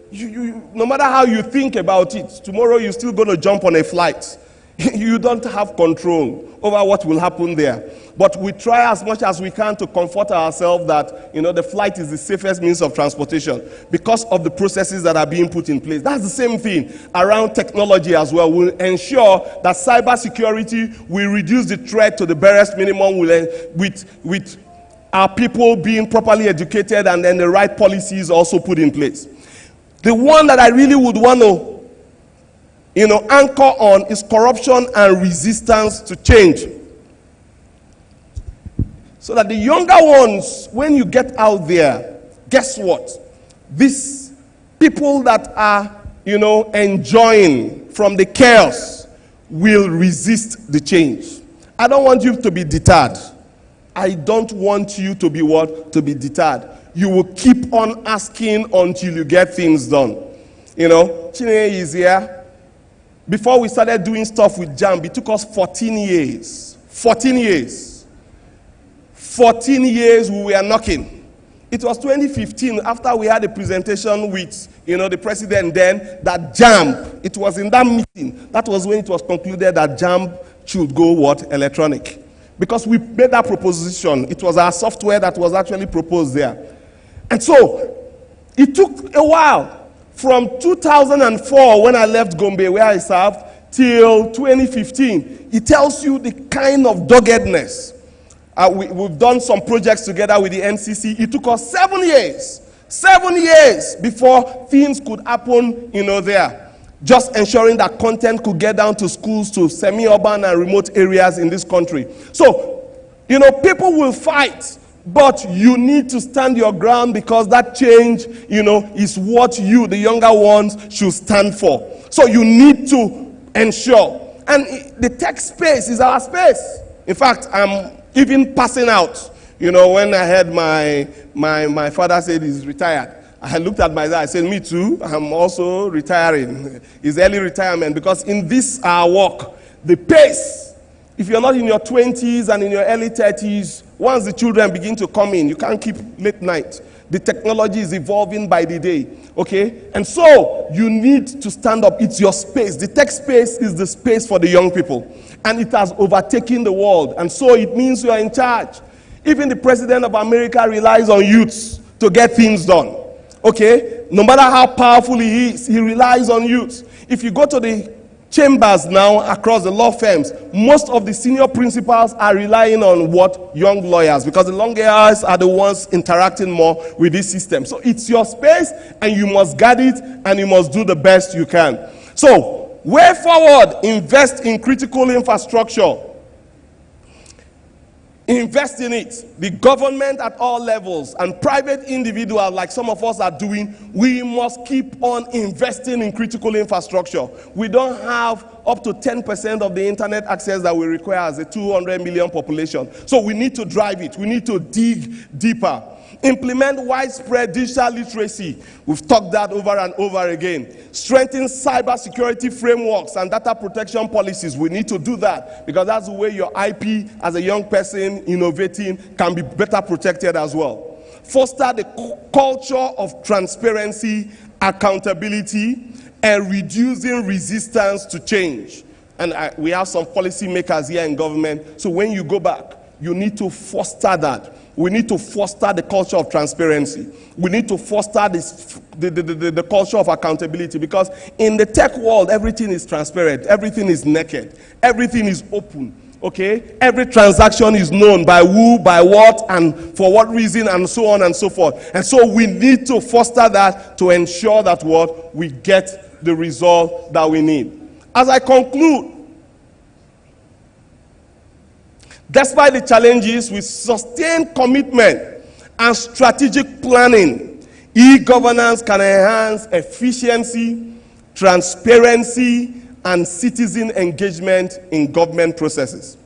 no matter how you think about it, tomorrow you're still going to jump on a flight. You don't have control over what will happen there. But we try as much as we can to comfort ourselves that, the flight is the safest means of transportation because of the processes that are being put in place. That's the same thing around technology as well. We'll ensure that cybersecurity will reduce the threat to the barest minimum with our people being properly educated and then the right policies also put in place. The one that I really would want to anchor on is corruption and resistance to change. So that the younger ones, when you get out there, guess what? These people that are, enjoying from the chaos will resist the change. I don't want you to be deterred. I don't want you to be what? To be deterred. You will keep on asking until you get things done. Chineye is here. Before we started doing stuff with JAMB, it took us 14 years. 14 years. 14 years we were knocking. It was 2015, after we had a presentation with, the president then, that JAMB, it was in that meeting, that was when it was concluded that JAMB should go what? Electronic. Because we made that proposition. It was our software that was actually proposed there. And so, it took a while. From 2004, when I left Gombe, where I served, till 2015, it tells you the kind of doggedness. We've done some projects together with the NCC. It took us 7 years. 7 years before things could happen, there. Just ensuring that content could get down to schools, to semi-urban and remote areas in this country. So, people will fight. But you need to stand your ground because that change, is what you, the younger ones, should stand for. So you need to ensure. And the tech space is our space. In fact, I'm even passing out. When I heard my father said he's retired, I looked at myself, I said, me too, I'm also retiring. It's early retirement because in this our work, the pace, if you're not in your 20s and in your early 30s, once the children begin to come in, you can't keep late night. The technology is evolving by the day, okay? And so, you need to stand up. It's your space. The tech space is the space for the young people. And it has overtaken the world. And so, it means you are in charge. Even the president of America relies on youths to get things done, okay? No matter how powerful he is, he relies on youths. If you go to the chambers now across the law firms, most of the senior principals are relying on what? Young lawyers, because the lawyers are the ones interacting more with this system. So it's your space and you must guard it and you must do the best you can. So, way forward, invest in critical infrastructure. Invest in it. The government at all levels and private individuals like some of us are doing, we must keep on investing in critical infrastructure. We don't have up to 10% of the internet access that we require as a 200 million population. So we need to drive it. We need to dig deeper. Implement widespread digital literacy. We've talked that over and over again. Strengthen cybersecurity frameworks and data protection policies. We need to do that because that's the way your IP as a young person innovating can be better protected as well. Foster the culture of transparency, accountability, and reducing resistance to change. And we have some policymakers here in government. So when you go back, you need to foster that. We need to foster the culture of transparency. We need to foster the culture of accountability because in the tech world, everything is transparent. Everything is naked. Everything is open. Okay? Every transaction is known by who, by what, and for what reason, and so on and so forth. And so we need to foster that to ensure that what we get the result that we need. As I conclude, despite the challenges, with sustained commitment and strategic planning, e-governance can enhance efficiency, transparency, and citizen engagement in government processes.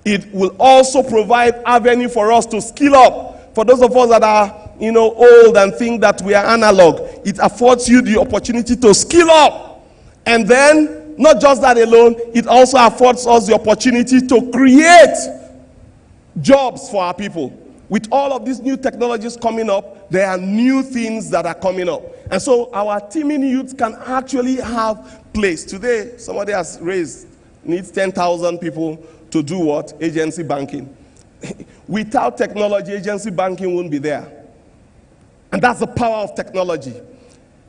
It will also provide avenue for us to skill up. For those of us that are, old and think that we are analog, it affords you the opportunity to skill up. And then, not just that alone, it also affords us the opportunity to create jobs for our people. With all of these new technologies coming up, there are new things that are coming up. And so our teaming youth can actually have place. Today, somebody has raised, needs 10,000 people to do what? Agency banking. Without technology, agency banking won't be there. And that's the power of technology.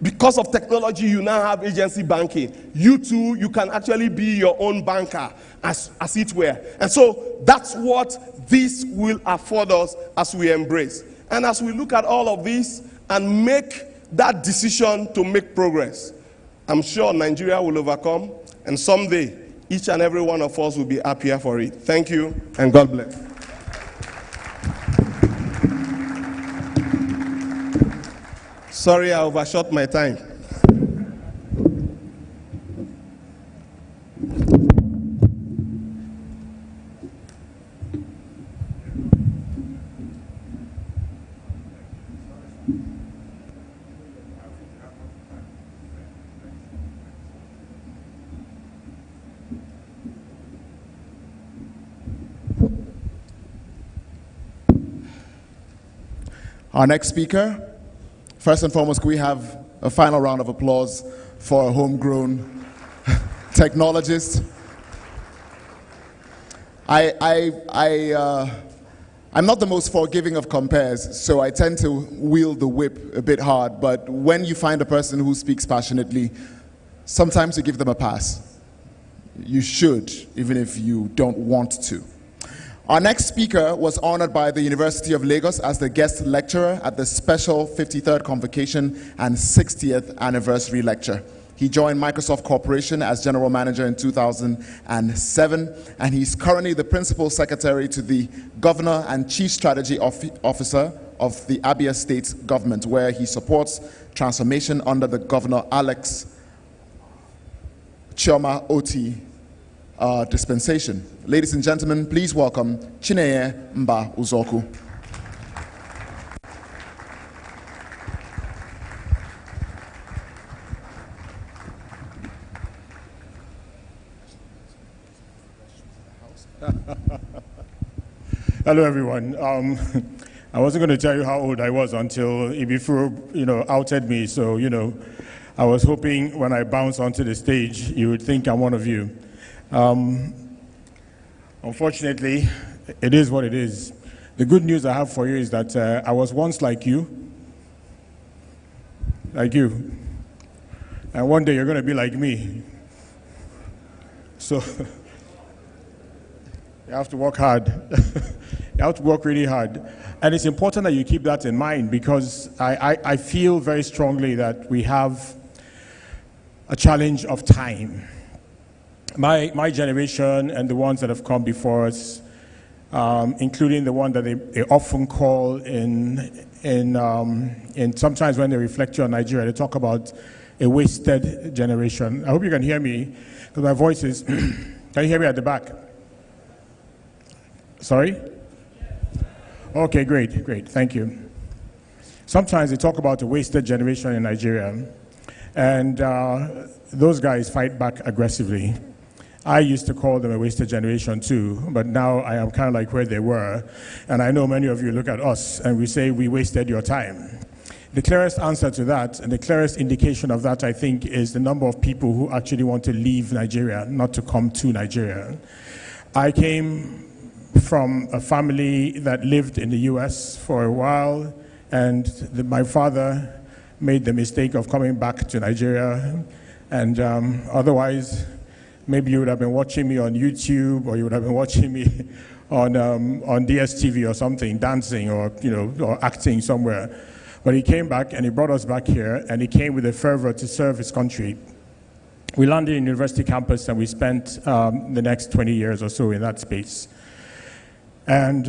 Because of technology, you now have agency banking. You too, you can actually be your own banker, as it were. And so that's what this will afford us as we embrace. And as we look at all of this and make that decision to make progress, I'm sure Nigeria will overcome, and someday each and every one of us will be happier for it. Thank you, and God bless. Sorry, I overshot my time. Our next speaker, first and foremost, can we have a final round of applause for a homegrown technologist? I'm not the most forgiving of compares, so I tend to wield the whip a bit hard, but when you find a person who speaks passionately, sometimes you give them a pass. You should, even if you don't want to. Our next speaker was honored by the University of Lagos as the guest lecturer at the special 53rd Convocation and 60th Anniversary Lecture. He joined Microsoft Corporation as general manager in 2007, and he's currently the principal secretary to the governor and chief strategy officer of the Abia State government, where he supports transformation under the Governor Alex Chioma Oti dispensation. Ladies and gentlemen, please welcome Chineye Mba Uzoku. Hello, everyone. I wasn't going to tell you how old I was until Ibifu, outed me. So, I was hoping when I bounce onto the stage, you would think I'm one of you. Unfortunately, it is what it is. The good news I have for you is that I was once like you. And one day you're going to be like me. So you have to work hard. You have to work really hard. And it's important that you keep that in mind, because I feel very strongly that we have a challenge of time. My generation and the ones that have come before us, including the one that they often call in sometimes when they reflect on Nigeria, they talk about a wasted generation. I hope you can hear me, because my voice is, can you hear me at the back? Sorry? Okay, great, thank you. Sometimes they talk about a wasted generation in Nigeria, and those guys fight back aggressively. I used to call them a wasted generation too, but now I am kind of like where they were, and I know many of you look at us and we say we wasted your time. The clearest answer to that, and the clearest indication of that, I think, is the number of people who actually want to leave Nigeria, not to come to Nigeria. I came from a family that lived in the US for a while, and my father made the mistake of coming back to Nigeria, and otherwise, maybe you would have been watching me on YouTube, or you would have been watching me on DSTV or something, dancing or acting somewhere. But he came back and he brought us back here, and he came with a fervor to serve his country. We landed in university campus and we spent the next 20 years or so in that space. And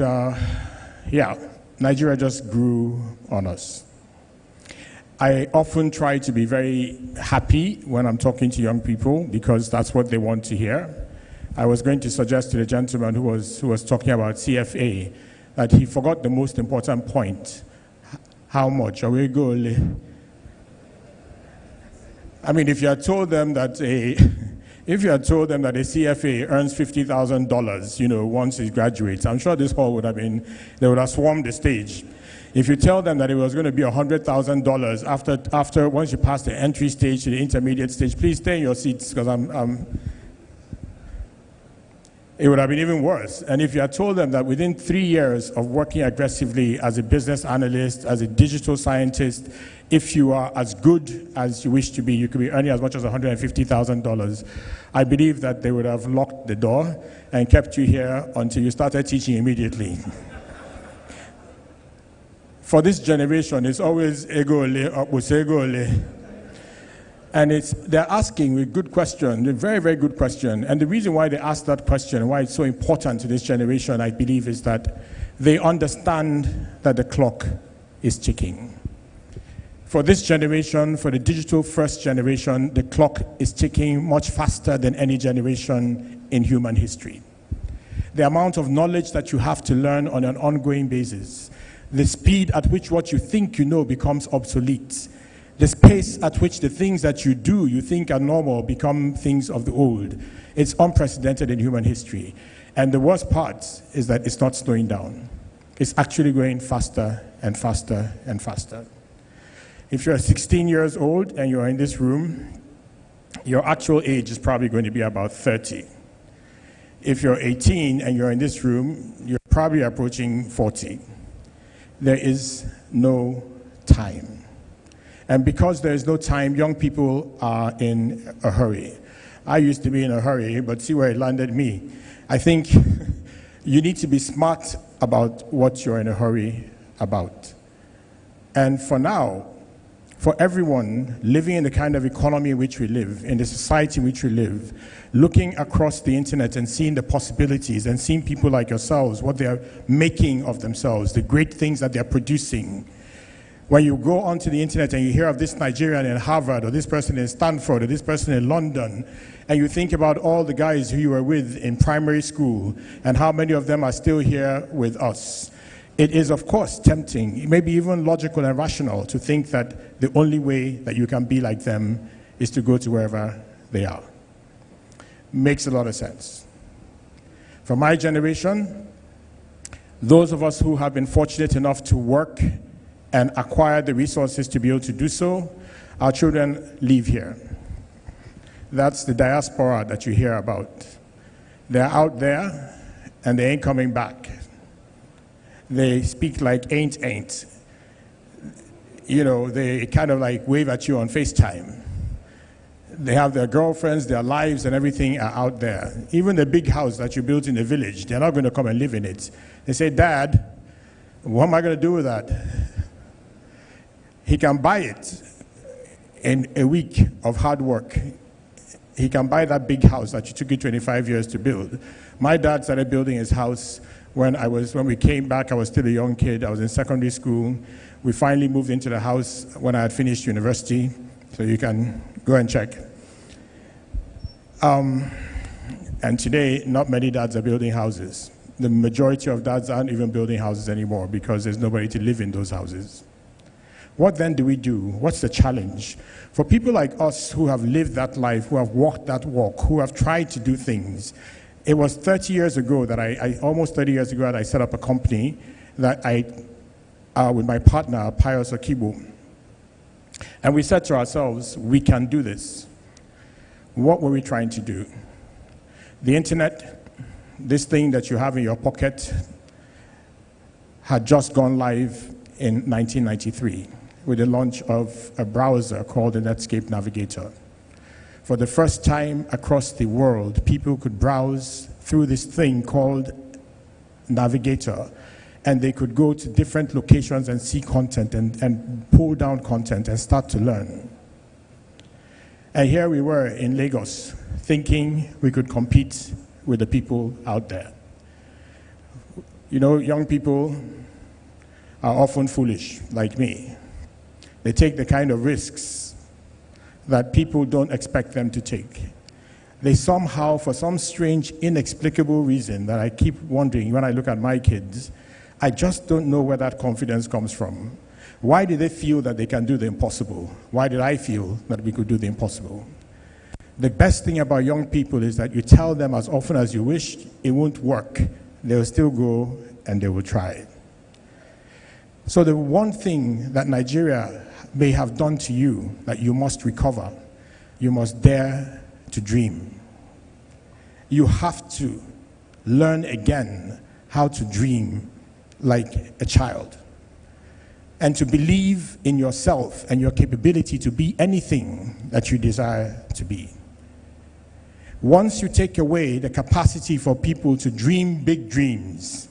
yeah, Nigeria just grew on us. I often try to be very happy when I'm talking to young people because that's what they want to hear. I was going to suggest to the gentleman who was talking about CFA that he forgot the most important point. How much are we going? I mean, if you had told them that a CFA earns $50,000, once he graduates, I'm sure this hall they would have swarmed the stage. If you tell them that it was going to be $100,000 after once you pass the entry stage to the intermediate stage, please stay in your seats because it would have been even worse. And if you had told them that within 3 years of working aggressively as a business analyst, as a digital scientist, if you are as good as you wish to be, you could be earning as much as $150,000, I believe that they would have locked the door and kept you here until you started teaching immediately. For this generation, it's always ego ole, ego ole. And they're asking a good question, a very, very good question. And the reason why they ask that question, why it's so important to this generation, I believe, is that they understand that the clock is ticking. For this generation, for the digital first generation, the clock is ticking much faster than any generation in human history. The amount of knowledge that you have to learn on an ongoing basis, the speed at which what you think you know becomes obsolete, the pace at which the things that you do, you think are normal, become things of the old. It's unprecedented in human history. And the worst part is that it's not slowing down. It's actually going faster and faster and faster. If you're 16 years old and you're in this room, your actual age is probably going to be about 30. If you're 18 and you're in this room, you're probably approaching 40. There is no time. And because there is no time, young people are in a hurry. I used to be in a hurry, but see where it landed me. I think you need to be smart about what you're in a hurry about. And for now, for everyone living in the kind of economy in which we live, in the society in which we live, looking across the internet and seeing the possibilities and seeing people like yourselves, what they're making of themselves, the great things that they're producing. When you go onto the internet and you hear of this Nigerian in Harvard, or this person in Stanford, or this person in London, and you think about all the guys who you were with in primary school and how many of them are still here with us, it is, of course, tempting, maybe even logical and rational, to think that the only way that you can be like them is to go to wherever they are. Makes a lot of sense. For my generation, those of us who have been fortunate enough to work and acquire the resources to be able to do so, our children live here. That's the diaspora that you hear about. They're out there and they ain't coming back. They speak like ain't. They kind of like wave at you on FaceTime. They have their girlfriends, their lives and everything are out there. Even the big house that you built in the village, they're not going to come and live in it. They say, Dad, what am I going to do with that? He can buy it in a week of hard work. He can buy that big house that you took you 25 years to build. My dad started building his house When we came back, I was still a young kid. I was in secondary school. We finally moved into the house when I had finished university, so you can go and check. And today, not many dads are building houses. The majority of dads aren't even building houses anymore because there's nobody to live in those houses. What then do we do? What's the challenge? For people like us who have lived that life, who have walked that walk, who have tried to do things, it was 30 years ago that almost 30 years ago that I set up a company that with my partner, Pius Akibo. And we said to ourselves, we can do this. What were we trying to do? The internet, this thing that you have in your pocket, had just gone live in 1993 with the launch of a browser called the Netscape Navigator. For the first time across the world, people could browse through this thing called Navigator, and they could go to different locations and see content and pull down content and start to learn. And here we were in Lagos, thinking we could compete with the people out there. You know, young people are often foolish, like me. They take the kind of risks that people don't expect them to take. They somehow, for some strange, inexplicable reason that I keep wondering when I look at my kids, I just don't know where that confidence comes from. Why do they feel that they can do the impossible? Why did I feel that we could do the impossible? The best thing about young people is that you tell them as often as you wish, it won't work. They'll still go and they will try. So the one thing that Nigeria may have done to you that you must recover, you must dare to dream. You have to learn again how to dream like a child and to believe in yourself and your capability to be anything that you desire to be. Once you take away the capacity for people to dream big dreams,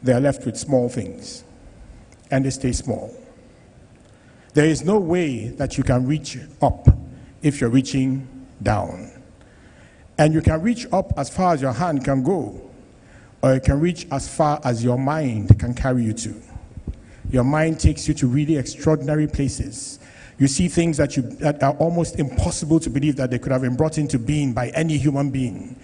they are left with small things, and they stay small. There is no way that you can reach up if you're reaching down. And you can reach up as far as your hand can go, or you can reach as far as your mind can carry you to. Your mind takes you to really extraordinary places. You see things that are almost impossible to believe that they could have been brought into being by any human being.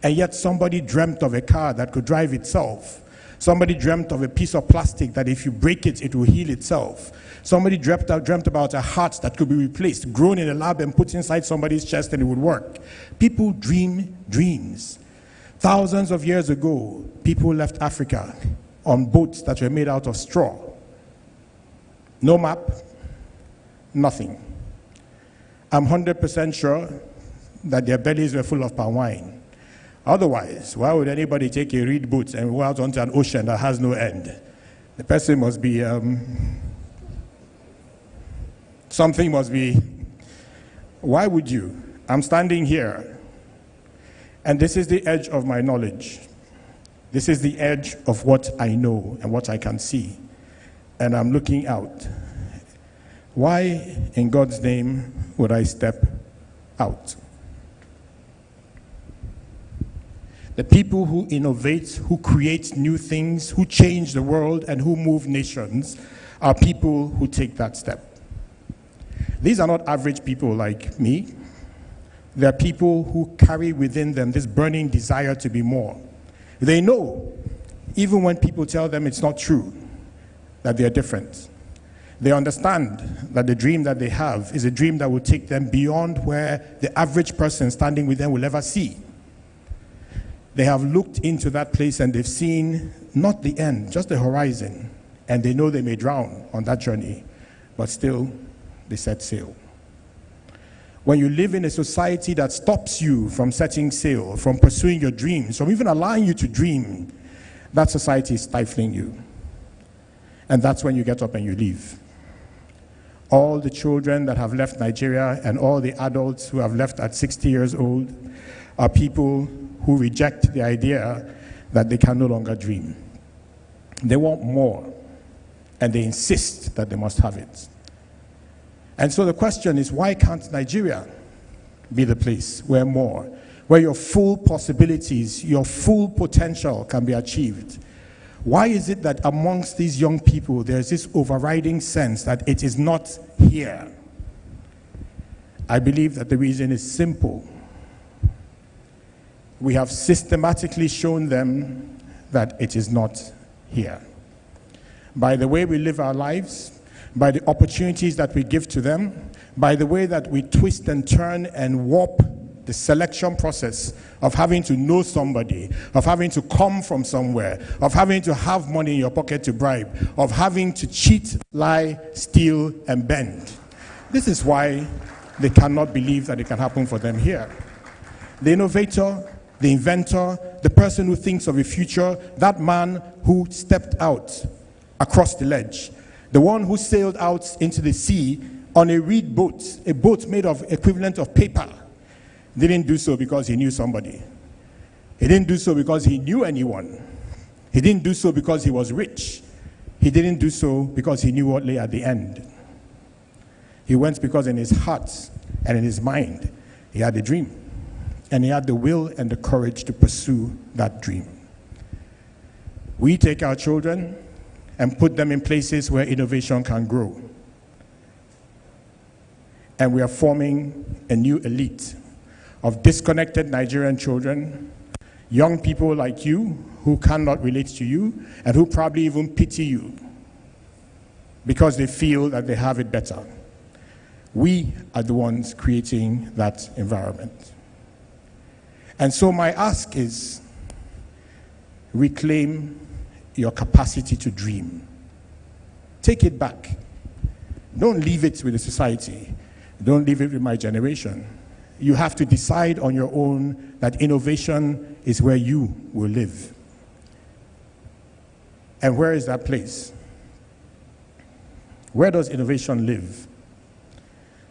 And yet somebody dreamt of a car that could drive itself. Somebody dreamt of a piece of plastic that if you break it, it will heal itself. Somebody dreamt about a heart that could be replaced, grown in a lab and put inside somebody's chest and it would work. People dream dreams. Thousands of years ago, people left Africa on boats that were made out of straw. No map, nothing. I'm 100% sure that their bellies were full of palm wine. Otherwise, why would anybody take a reed boat and go out onto an ocean that has no end? The person must be, something must be. Why would you? I'm standing here, and this is the edge of my knowledge. This is the edge of what I know and what I can see. And I'm looking out. Why, in God's name, would I step out? The people who innovate, who create new things, who change the world, and who move nations are people who take that step. These are not average people like me. They're people who carry within them this burning desire to be more. They know, even when people tell them it's not true, that they're different. They understand that the dream that they have is a dream that will take them beyond where the average person standing with them will ever see. They have looked into that place and they've seen not the end, just the horizon. And they know they may drown on that journey, but still they set sail. When you live in a society that stops you from setting sail, from pursuing your dreams, from even allowing you to dream, that society is stifling you. And that's when you get up and you leave. All the children that have left Nigeria and all the adults who have left at 60 years old are people who reject the idea that they can no longer dream. They want more, and they insist that they must have it. And so the question is, why can't Nigeria be the place where your full possibilities, your full potential can be achieved? Why is it that amongst these young people there's this overriding sense that it is not here? I believe that the reason is simple. We have systematically shown them that it is not here. By the way we live our lives, by the opportunities that we give to them, by the way that we twist and turn and warp the selection process of having to know somebody, of having to come from somewhere, of having to have money in your pocket to bribe, of having to cheat, lie, steal, and bend. This is why they cannot believe that it can happen for them here. The innovator, the inventor, the person who thinks of a future, that man who stepped out across the ledge, the one who sailed out into the sea on a reed boat, a boat made of equivalent of paper, didn't do so because he knew somebody. He didn't do so because he knew anyone. He didn't do so because he was rich. He didn't do so because he knew what lay at the end. He went because in his heart and in his mind, he had a dream. And he had the will and the courage to pursue that dream. We take our children and put them in places where innovation can grow. And we are forming a new elite of disconnected Nigerian children, young people like you who cannot relate to you and who probably even pity you because they feel that they have it better. We are the ones creating that environment. And so my ask is, reclaim your capacity to dream. Take it back. Don't leave it with the society. Don't leave it with my generation. You have to decide on your own that innovation is where you will live. And where is that place? Where does innovation live?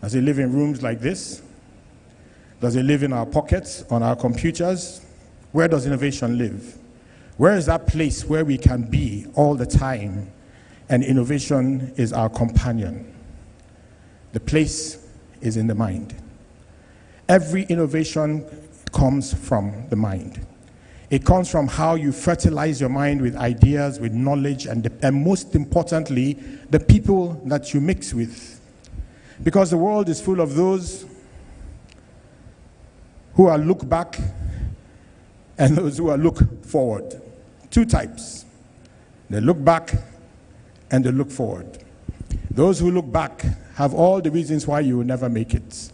Does it live in rooms like this? Does it live in our pockets, on our computers? Where does innovation live? Where is that place where we can be all the time and innovation is our companion? The place is in the mind. Every innovation comes from the mind. It comes from how you fertilize your mind with ideas, with knowledge, and most importantly, the people that you mix with. Because the world is full of those who are look back and those who are look forward. Two types. They look back and they look forward. Those who look back have all the reasons why you will never make it.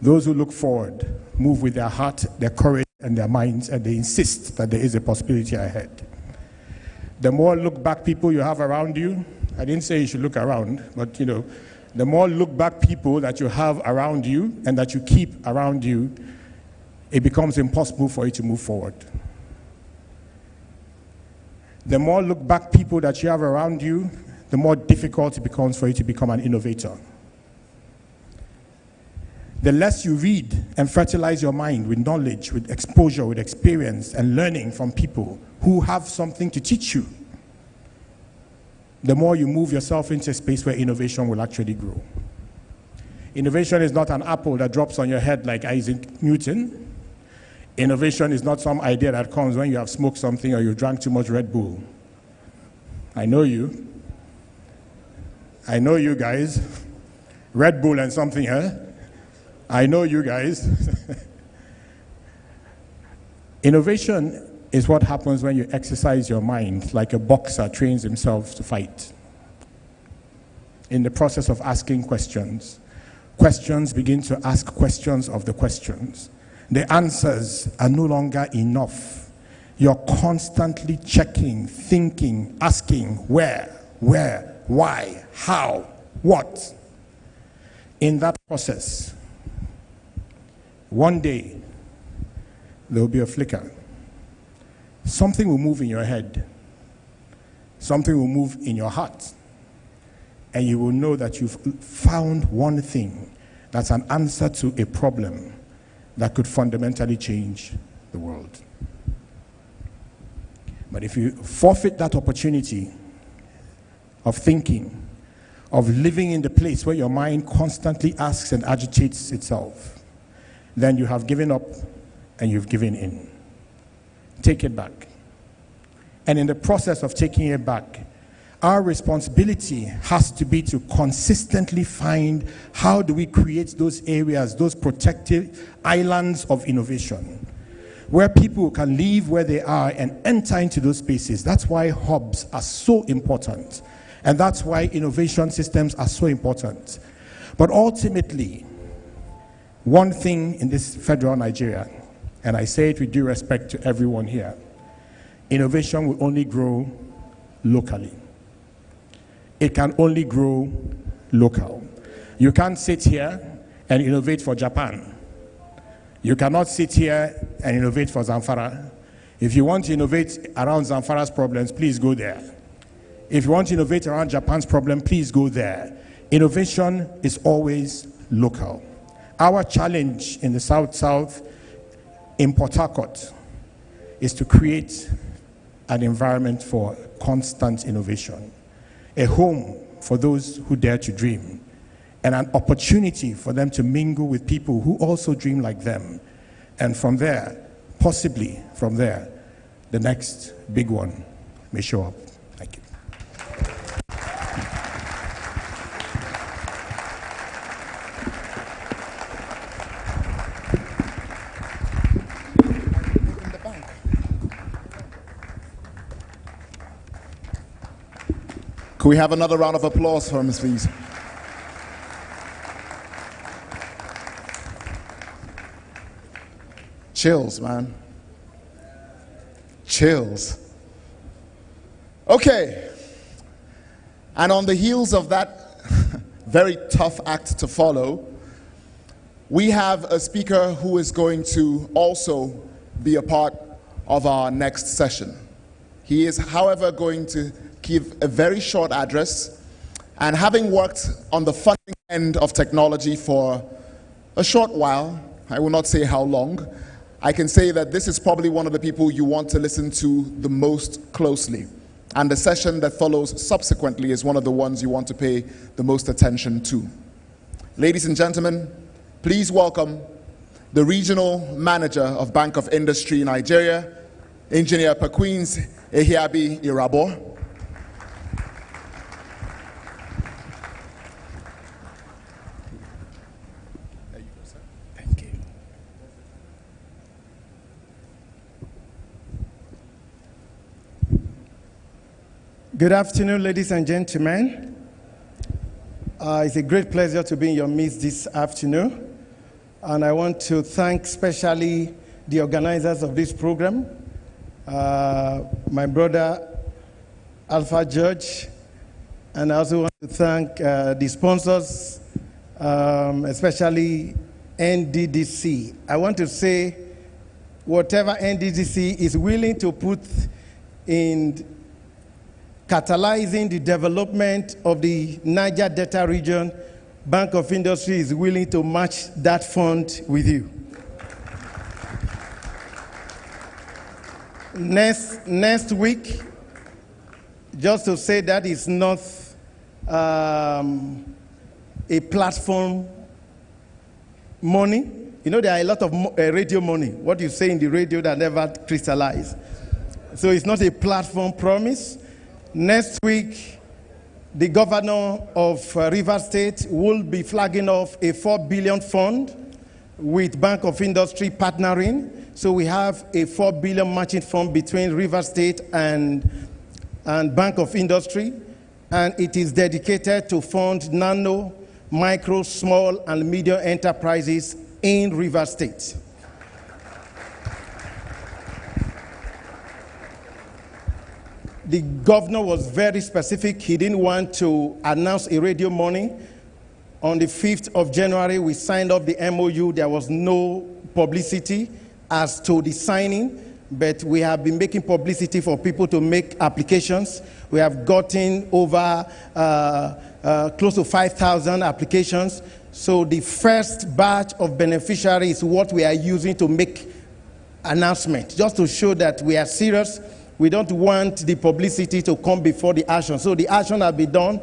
Those who look forward move with their heart, their courage, and their minds, and they insist that there is a possibility ahead. The more look back people you have around you, I didn't say you should look around, but the more look back people that you have around you and that you keep around you, it becomes impossible for you to move forward. The more look back people that you have around you, the more difficult it becomes for you to become an innovator. The less you read and fertilize your mind with knowledge, with exposure, with experience, and learning from people who have something to teach you, the more you move yourself into a space where innovation will actually grow. Innovation is not an apple that drops on your head like Isaac Newton. Innovation is not some idea that comes when you have smoked something or you drank too much Red Bull. I know you. I know you guys. Red Bull and something, huh? I know you guys. Innovation is what happens when you exercise your mind like a boxer trains himself to fight. In the process of asking questions, questions begin to ask questions of the questions. The answers are no longer enough. You're constantly checking, thinking, asking where, why, how, what. In that process, one day, there will be a flicker. Something will move in your head. Something will move in your heart. And you will know that you've found one thing that's an answer to a problem that could fundamentally change the world. But if you forfeit that opportunity of thinking, of living in the place where your mind constantly asks and agitates itself, then you have given up and you've given in. Take it back. And in the process of taking it back, our responsibility has to be to consistently find how do we create those areas, those protective islands of innovation, where people can leave where they are and enter into those spaces. That's why hubs are so important. And that's why innovation systems are so important. But ultimately, one thing in this federal Nigeria, and I say it with due respect to everyone here, innovation will only grow locally. It can only grow local. You can't sit here and innovate for Japan. You cannot sit here and innovate for Zamfara. If you want to innovate around Zamfara's problems, please go there. If you want to innovate around Japan's problem, please go there. Innovation is always local. Our challenge in the South-South, in Port Harcourt, is to create an environment for constant innovation, a home for those who dare to dream, and an opportunity for them to mingle with people who also dream like them. And from there, possibly from there, the next big one may show up. Thank you. Could we have another round of applause for him, please? Chills, man. Chills. Okay. And on the heels of that very tough act to follow, we have a speaker who is going to also be a part of our next session. He is, however, going to give a very short address, and having worked on the funding end of technology for a short while, I will not say how long, I can say that this is probably one of the people you want to listen to the most closely. And the session that follows subsequently is one of the ones you want to pay the most attention to. Ladies and gentlemen, please welcome the Regional Manager of Bank of Industry Nigeria, Engineer Paquins Ehiabi Irabo. Good afternoon, ladies and gentlemen. It's a great pleasure to be in your midst this afternoon. And I want to thank especially the organizers of this program, my brother, Alpha George, and I also want to thank the sponsors, especially NNDC. I want to say whatever NNDC is willing to put in catalyzing the development of the Niger Delta region, Bank of Industry is willing to match that fund with you. Next week, just to say that it's not a platform money. You know, there are a lot of radio money, what you say in the radio that never crystallize. So it's not a platform promise. Next week, the governor of Rivers State will be flagging off a 4 billion fund with Bank of Industry partnering. So we have a 4 billion matching fund between Rivers State and Bank of Industry. And it is dedicated to fund nano, micro, small, and medium enterprises in Rivers State. The governor was very specific. He didn't want to announce a radio money. On the 5th of January, we signed up the MOU. There was no publicity as to the signing, but we have been making publicity for people to make applications. We have gotten over close to 5,000 applications. So the first batch of beneficiaries is what we are using to make announcement, just to show that we are serious. We don't want the publicity to come before the action. So the action has been done.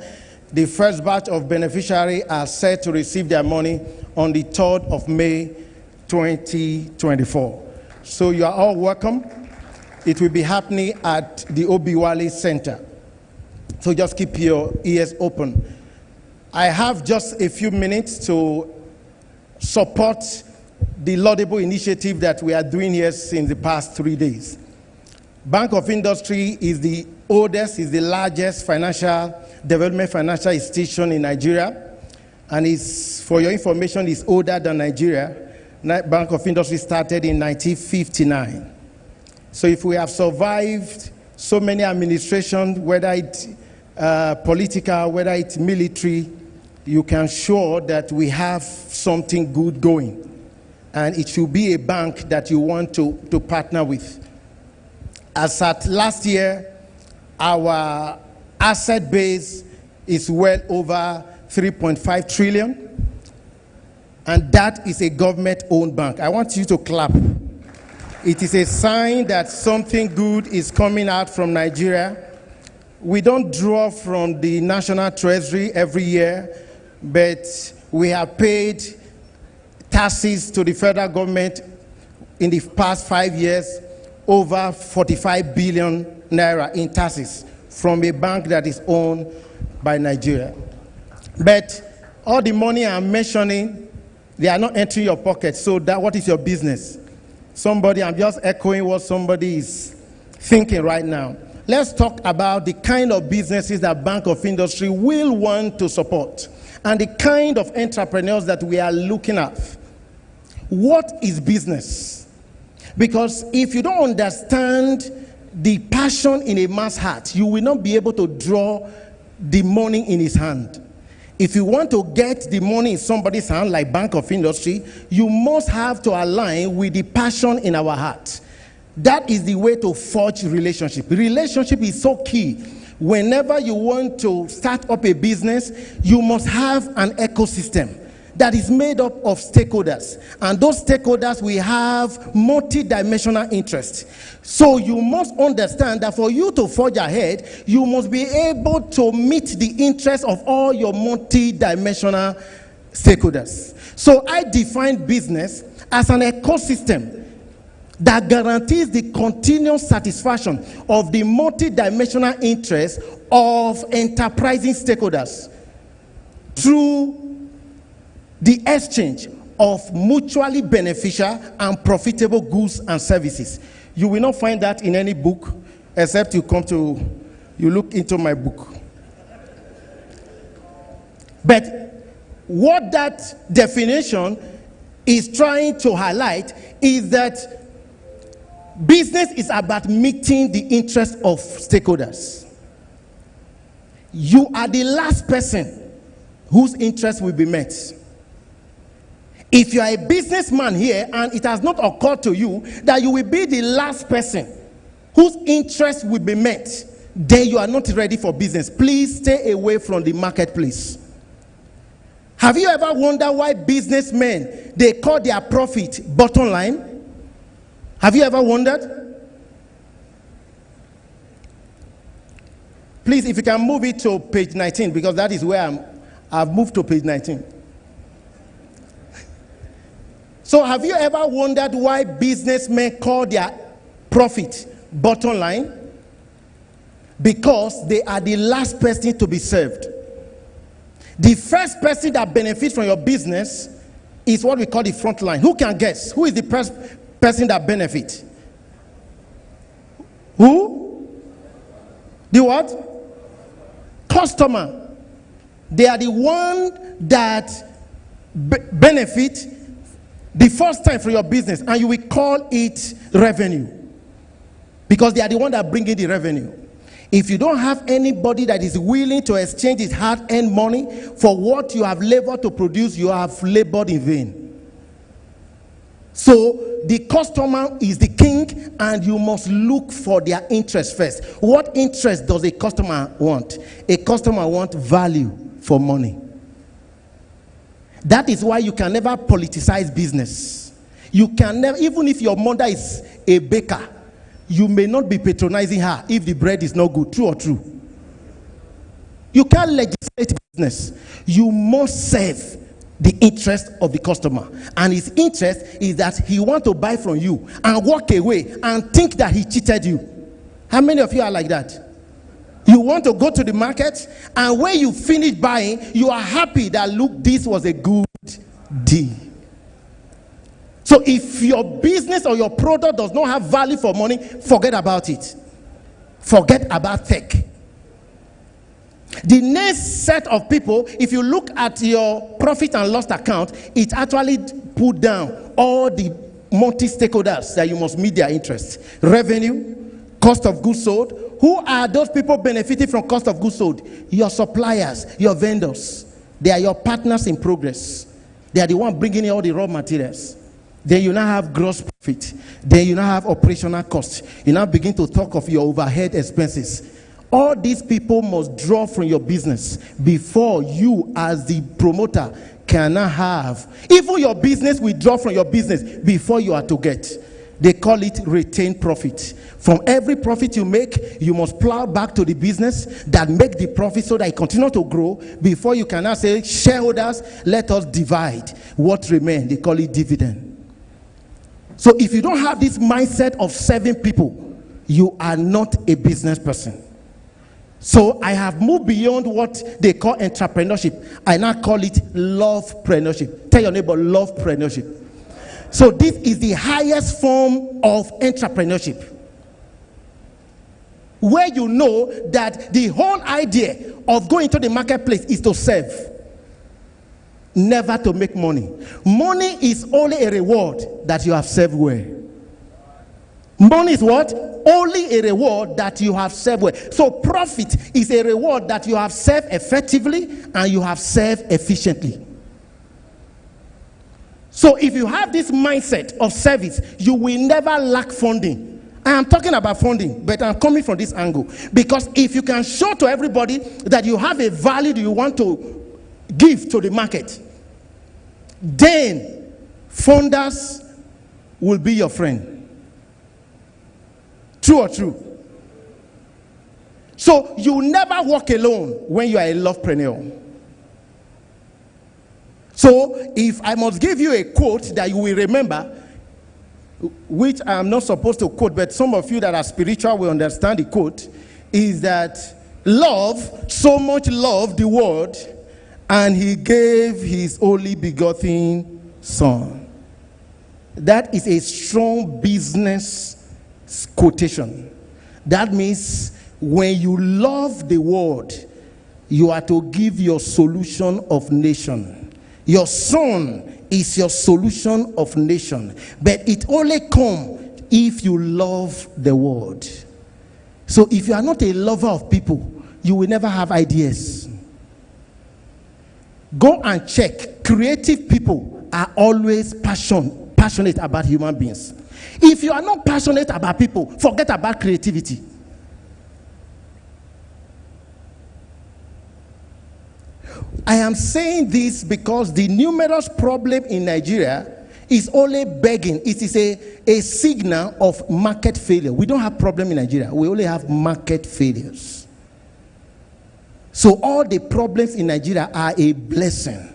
The first batch of beneficiaries are set to receive their money on the 3rd of May, 2024. So you are all welcome. It will be happening at the Obiwale Center. So just keep your ears open. I have just a few minutes to support the laudable initiative that we are doing here since the past 3 days. Bank of Industry is the oldest, is the largest financial institution in Nigeria, and is, for your information, is older than Nigeria. Bank of Industry started in 1959. So if we have survived so many administrations, whether it's political, whether it's military, you can show that we have something good going. And it should be a bank that you want to partner with. As at last year, our asset base is well over 3.5 trillion, and that is a government-owned bank. I want you to clap. It is a sign that something good is coming out from Nigeria. We don't draw from the National Treasury every year, but we have paid taxes to the federal government in the past 5 years, over 45 billion naira in taxes from a bank that is owned by Nigeria. But all the money I'm mentioning, they are not entering your pocket. So what is your business? I'm just echoing what somebody is thinking right now. Let's talk about the kind of businesses that Bank of Industry will want to support and the kind of entrepreneurs that we are looking at. What is business? Because if you don't understand the passion in a man's heart, you will not be able to draw the money in his hand. If you want to get the money in somebody's hand, like Bank of Industry, you must have to align with the passion in our heart. That is the way to forge relationship. Relationship is so key. Whenever you want to start up a business, you must have an ecosystem that is made up of stakeholders, and those stakeholders will have multi-dimensional interests. So you must understand that for you to forge ahead, you must be able to meet the interests of all your multi-dimensional stakeholders. So I define business as an ecosystem that guarantees the continuous satisfaction of the multi-dimensional interests of enterprising stakeholders through the exchange of mutually beneficial and profitable goods and services. You will not find that in any book, except you look into my book. But what that definition is trying to highlight is that business is about meeting the interests of stakeholders. You are the last person whose interest will be met. If you are a businessman here and it has not occurred to you that you will be the last person whose interest will be met, then you are not ready for business. Please stay away from the marketplace. Have you ever wondered why businessmen, they call their profit bottom line? Have you ever wondered? Please, if you can move it to page 19, because that is where I've moved to page 19. So have you ever wondered why businessmen call their profit bottom line? Because they are the last person to be served. The first person that benefits from your business is what we call the front line. Who can guess? Who is the first person that benefits? Who? The what? Customer. They are the one that benefit the first time for your business, and you will call it revenue, because they are the one that bring in the revenue. If you don't have anybody that is willing to exchange his hard-earned money for what you have labored to produce, you have labored in vain. So the customer is the king, and you must look for their interest first. What interest does a customer want? A customer wants value for money. That is why you can never politicize business. You can never, even if your mother is a baker, you may not be patronizing her if the bread is not good. True or true? You can't legislate business. You must serve the interest of the customer. And his interest is that he wants to buy from you and walk away and think that he cheated you. How many of you are like that? You want to go to the market, and when you finish buying, you are happy that, look, this was a good deal. So if your business or your product does not have value for money, forget about it. Forget about tech. The next set of people, if you look at your profit and loss account, it actually put down all the multi-stakeholders that you must meet their interests. Revenue, cost of goods sold. Who are those people benefiting from cost of goods sold? Your suppliers, your vendors. They are your partners in progress. They are the one bringing in all the raw materials. Then you now have gross profit. Then you now have operational costs. You now begin to talk of your overhead expenses. All these people must draw from your business before you, as the promoter, can have. Even your business will draw from your business before you are to get. They call it retained profit. From every profit you make, you must plow back to the business that make the profit so that it continues to grow before you can now say, shareholders, let us divide what remains. They call it dividend. So if you don't have this mindset of serving people, you are not a business person. So I have moved beyond what they call entrepreneurship. I now call it lovepreneurship. Tell your neighbor, lovepreneurship. So this is the highest form of entrepreneurship, where you know that the whole idea of going to the marketplace is to serve, never to make money. Money is only a reward that you have served well. Money is what? Only a reward that you have served well. So profit is a reward that you have served effectively and you have served efficiently. So if you have this mindset of service, you will never lack funding. I am talking about funding, but I'm coming from this angle. Because if you can show to everybody that you have a value that you want to give to the market, then funders will be your friend. True or true? So you never walk alone when you are a lovepreneur. So if I must give you a quote that you will remember, which I am not supposed to quote, but some of you that are spiritual will understand the quote, is that love so much loved the world, and he gave his only begotten son. That is a strong business quotation. That means when you love the world, you are to give your solution of nation. Your son is your solution of nation, but it only comes if you love the world. So if you are not a lover of people, you will never have ideas. Go and check. Creative people are always passionate about human beings. If you are not passionate about people, forget about creativity. I am saying this because the numerous problem in Nigeria is only begging. It is a signal of market failure. We don't have problem in Nigeria. We only have market failures. So all the problems in Nigeria are a blessing.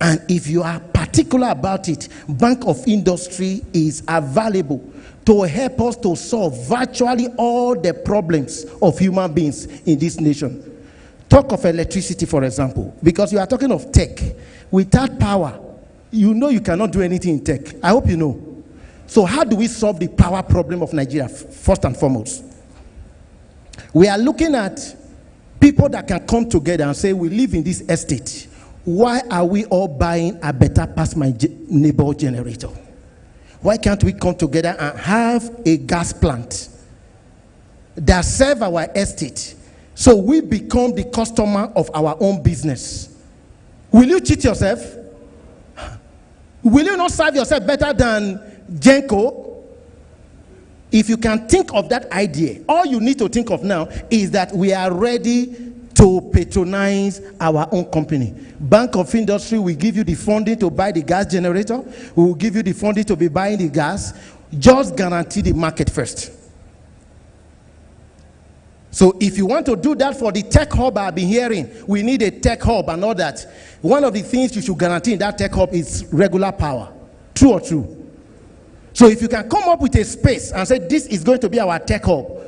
And if you are particular about it, Bank of Industry is available to help us to solve virtually all the problems of human beings in this nation. Talk of electricity, for example, because you are talking of tech. Without power, you know you cannot do anything in tech. I hope you know. So how do we solve the power problem of Nigeria, first and foremost? We are looking at people that can come together and say, we live in this estate. Why are we all buying a better past my neighbor generator? Why can't we come together and have a gas plant that serve our estate? So we become the customer of our own business. Will you cheat yourself? Will you not serve yourself better than Genco? If you can think of that idea, all you need to think of now is that we are ready to patronize our own company. Bank of Industry will give you the funding to buy the gas generator. We will give you the funding to be buying the gas. Just guarantee the market first. So if you want to do that for the tech hub I've been hearing, we need a tech hub and all that. One of the things you should guarantee in that tech hub is regular power. True or true? So if you can come up with a space and say this is going to be our tech hub,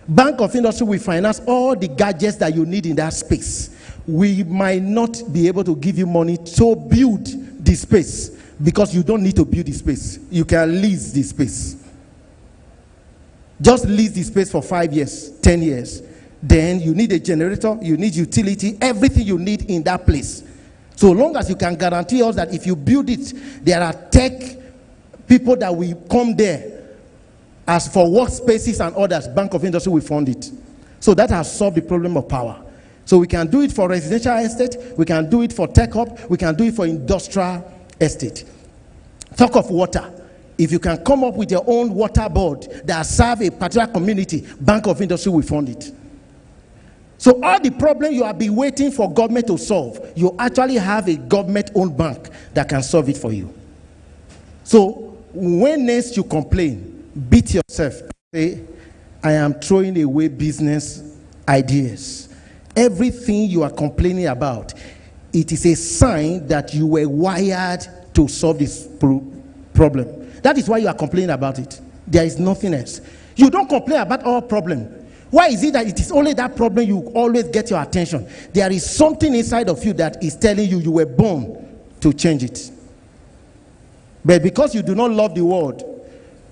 Bank of Industry will finance all the gadgets that you need in that space. We might not be able to give you money to build the space because you don't need to build the space. You can lease the space. Just lease the space for 5 years, 10 years. Then you need a generator, you need utility, everything you need in that place. So long as you can guarantee us that if you build it, there are tech people that will come there. As for workspaces and others, Bank of Industry will fund it. So that has solved the problem of power. So we can do it for residential estate, we can do it for tech hub, we can do it for industrial estate. Talk of water. If you can come up with your own water board that serve a particular community, Bank of Industry will fund it. So all the problem you have been waiting for government to solve, you actually have a government-owned bank that can solve it for you. So when next you complain, beat yourself. Say, I am throwing away business ideas. Everything you are complaining about, it is a sign that you were wired to solve this problem. That is why you are complaining about it. There is nothing else. You don't complain about all problem. Why is it that it is only that problem you always get your attention? There is something inside of you that is telling you you were born to change it. But because you do not love the world,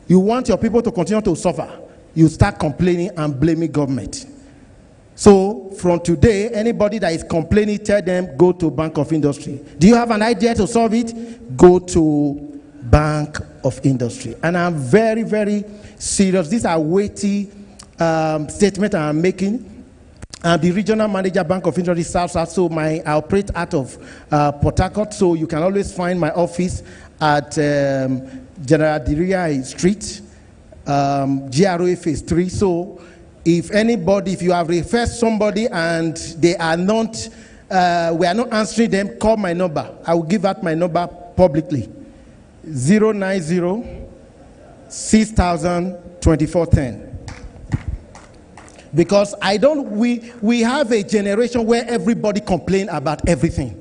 you want your people to continue to suffer, you start complaining and blaming government. So from today, anybody that is complaining, tell them, go to Bank of Industry. Do you have an idea to solve it? Go to Bank of Industry. And I'm very, very serious. These are weighty statements I'm making. I'm the regional manager, Bank of Industry South, so I operate out of Port Harcourt, so you can always find my office at General Diria Street, GROA Phase 3. So if anybody, if you have referred somebody and they are not, we are not answering them, call my number. I will give out my number publicly. 090 6000 2410. Because we have a generation where everybody complains about everything.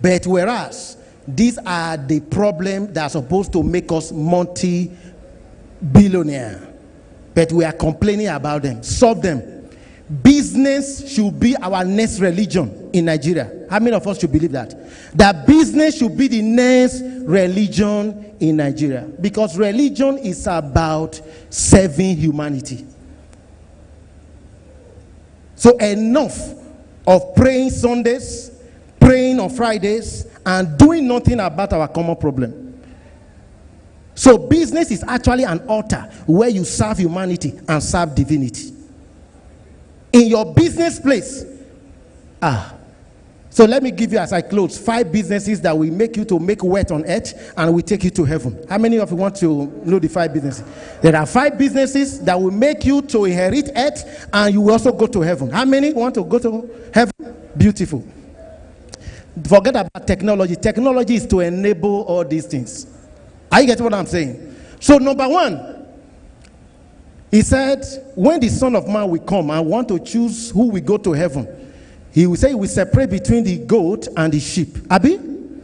But whereas these are the problems that are supposed to make us multi-billionaire. But we are complaining about them. Solve them. Business should be our next religion in Nigeria. How many of us should believe that? That business should be the next religion in Nigeria. Because religion is about serving humanity. So enough of praying Sundays, praying on Fridays, and doing nothing about our common problem. So business is actually an altar where you serve humanity and serve divinity. In your business place. So let me give you, as I close, 5 businesses that will make you to make wealth on earth and will take you to heaven. How many of you want to know the 5 businesses? There are 5 businesses that will make you to inherit earth and you will also go to heaven. How many want to go to heaven? Beautiful. Forget about technology. Technology is to enable all these things. Are you getting what I'm saying? So number 1, he said, when the Son of Man will come and want to choose who will go to heaven, he will say he will separate between the goat and the sheep. Abi,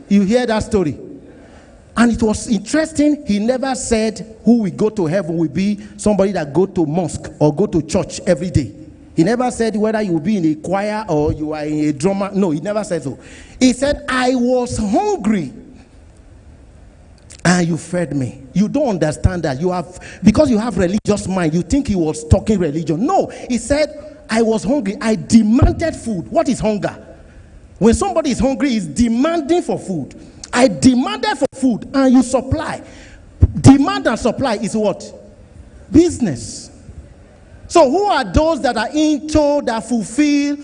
you hear that story? And it was interesting, he never said who will go to heaven will be somebody that go to mosque or go to church every day. He never said whether you will be in a choir or you are in a drama. No, he never said so. He said, I was hungry and you fed me. You don't understand that. Because you have religious mind, you think he was talking religion. No, he said, I was hungry. I demanded food. What is hunger? When somebody is hungry, he's demanding for food. I demanded for food and you supply. Demand and supply is what? Business. So who are those that are into, that fulfill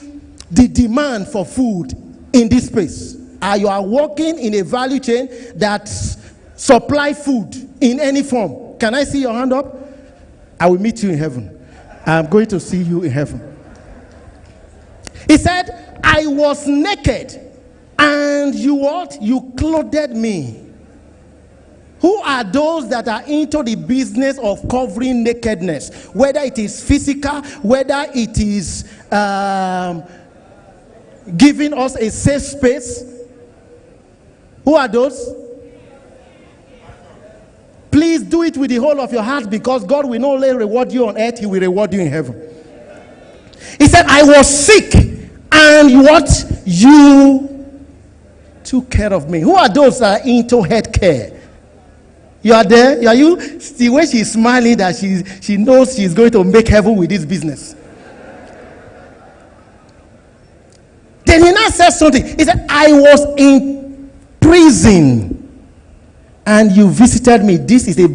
the demand for food in this space? You are working in a value chain that supply food in any form. Can I see your hand up? I will meet you in heaven. I'm going to see you in heaven. He said, I was naked and you what? You clothed me. Who are those that are into the business of covering nakedness? Whether it is physical, whether it is giving us a safe space. Who are those? Please do it with the whole of your heart, because God will not only reward you on earth, he will reward you in heaven. He said, I was sick, and what? You took care of me. Who are those that are into health care? You are there? Are you? The way she's smiling, that she knows she's going to make heaven with this business. Then he now says something. He said, I was in prison and you visited me. This is a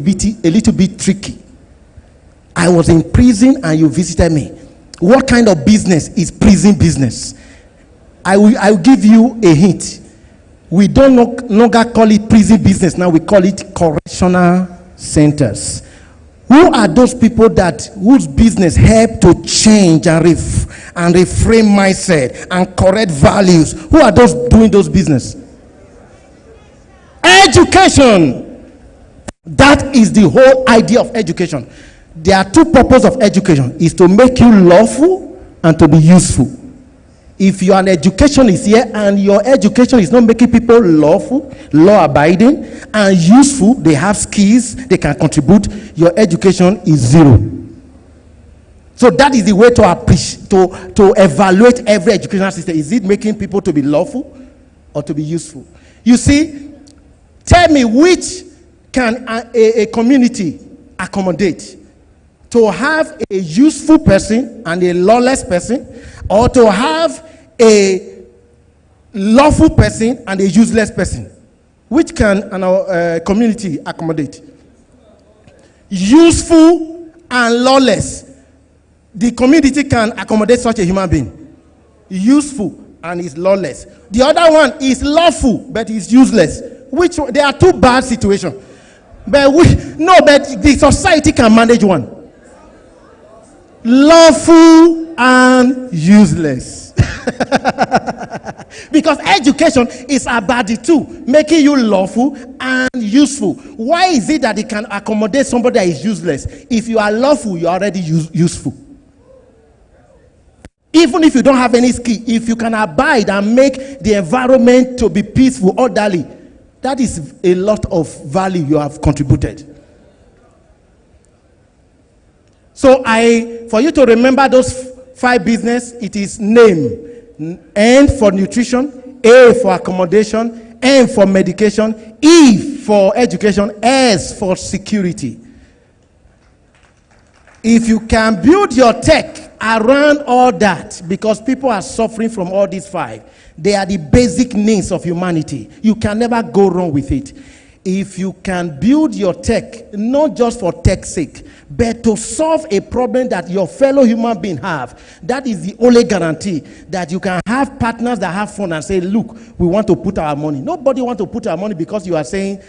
little bit tricky. I was in prison and you visited me. What kind of business is prison business? I will give you a hint. We don't no longer call it prison business. Now we call it correctional centers. Who are those people whose business help to change and reframe mindset and correct values? Who are those doing those business? Education. That is the whole idea of education. There are two purposes of education: is to make you lawful and to be useful. If you are an educationist here and your education is not making people lawful, law-abiding, and useful, they have skills, they can contribute, your education is zero. So that is the way to evaluate every educational system. Is it making people to be lawful or to be useful? You see, tell me, which can a community accommodate? To have a useful person and a lawless person, or to have a lawful person and a useless person? Which can our community accommodate? Useful and lawless. The community can accommodate such a human being. Useful and is lawless. The other one is lawful but is useless. There are two bad situations. But the society can manage one. Lawful and useless. Because education is about the two, making you lawful and useful. Why is it that it can accommodate somebody that is useless? If you are lawful, you are already useful. Even if you don't have any skill, if you can abide and make the environment to be peaceful, orderly, that is a lot of value you have contributed. So for you to remember those 5 business, it is name, N for nutrition, A for accommodation, M for medication, E for education, S for security. If you can build your tech around all that, because people are suffering from all these 5, they are the basic needs of humanity. You can never go wrong with it. If you can build your tech, not just for tech's sake, but to solve a problem that your fellow human beings have, that is the only guarantee that you can have partners that have fun and say, look, we want to put our money. Nobody wants to put our money because you are saying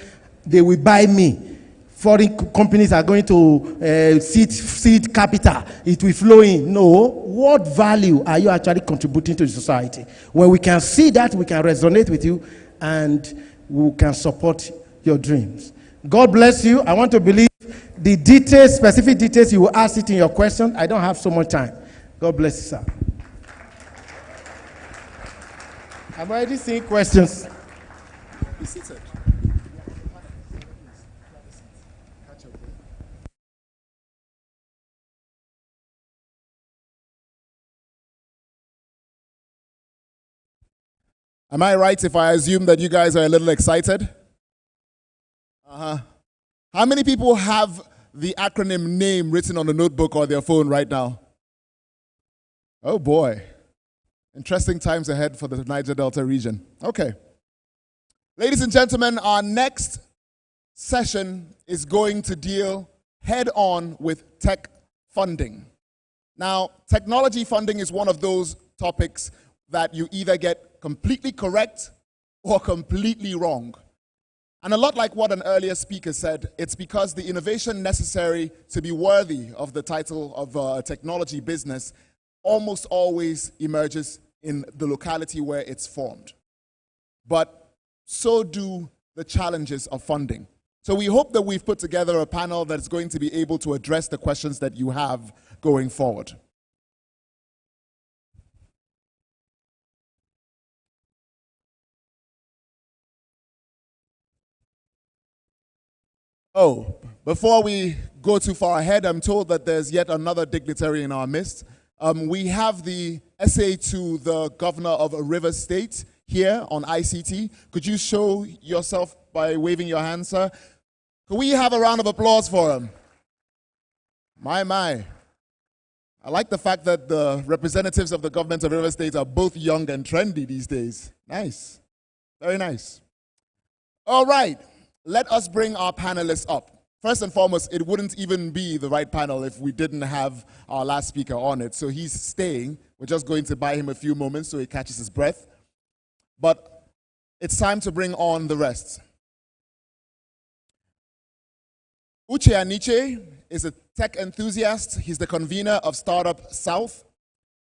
they will buy me. Foreign companies are going to seed capital. It will flow in. No. What value are you actually contributing to the society? When we can see that, we can resonate with you and we can support your dreams. God bless you. I want to believe the details, specific details, you will ask it in your question. I don't have so much time. God bless you, sir. I'm already seeing questions. Be seated. Am I right if I assume that you guys are a little excited? How many people have the acronym NAME written on a notebook or their phone right now? Oh boy. Interesting times ahead for the Niger Delta region. Okay. Ladies and gentlemen, our next session is going to deal head on with tech funding. Now, technology funding is one of those topics that you either get completely correct or completely wrong. And a lot like what an earlier speaker said, it's because the innovation necessary to be worthy of the title of a technology business almost always emerges in the locality where it's formed. But so do the challenges of funding. So we hope that we've put together a panel that's going to be able to address the questions that you have going forward. Oh, before we go too far ahead, I'm told that there's yet another dignitary in our midst. We have the essay to the governor of a river state here on ICT. Could you show yourself by waving your hand, sir? Could we have a round of applause for him? My. I like the fact that the representatives of the government of river states are both young and trendy these days. Nice. Very nice. All right. Let us bring our panelists up. First and foremost, it wouldn't even be the right panel if we didn't have our last speaker on it. So he's staying. We're just going to buy him a few moments so he catches his breath. But it's time to bring on the rest. Uche Aniche is a tech enthusiast. He's the convener of Startup South.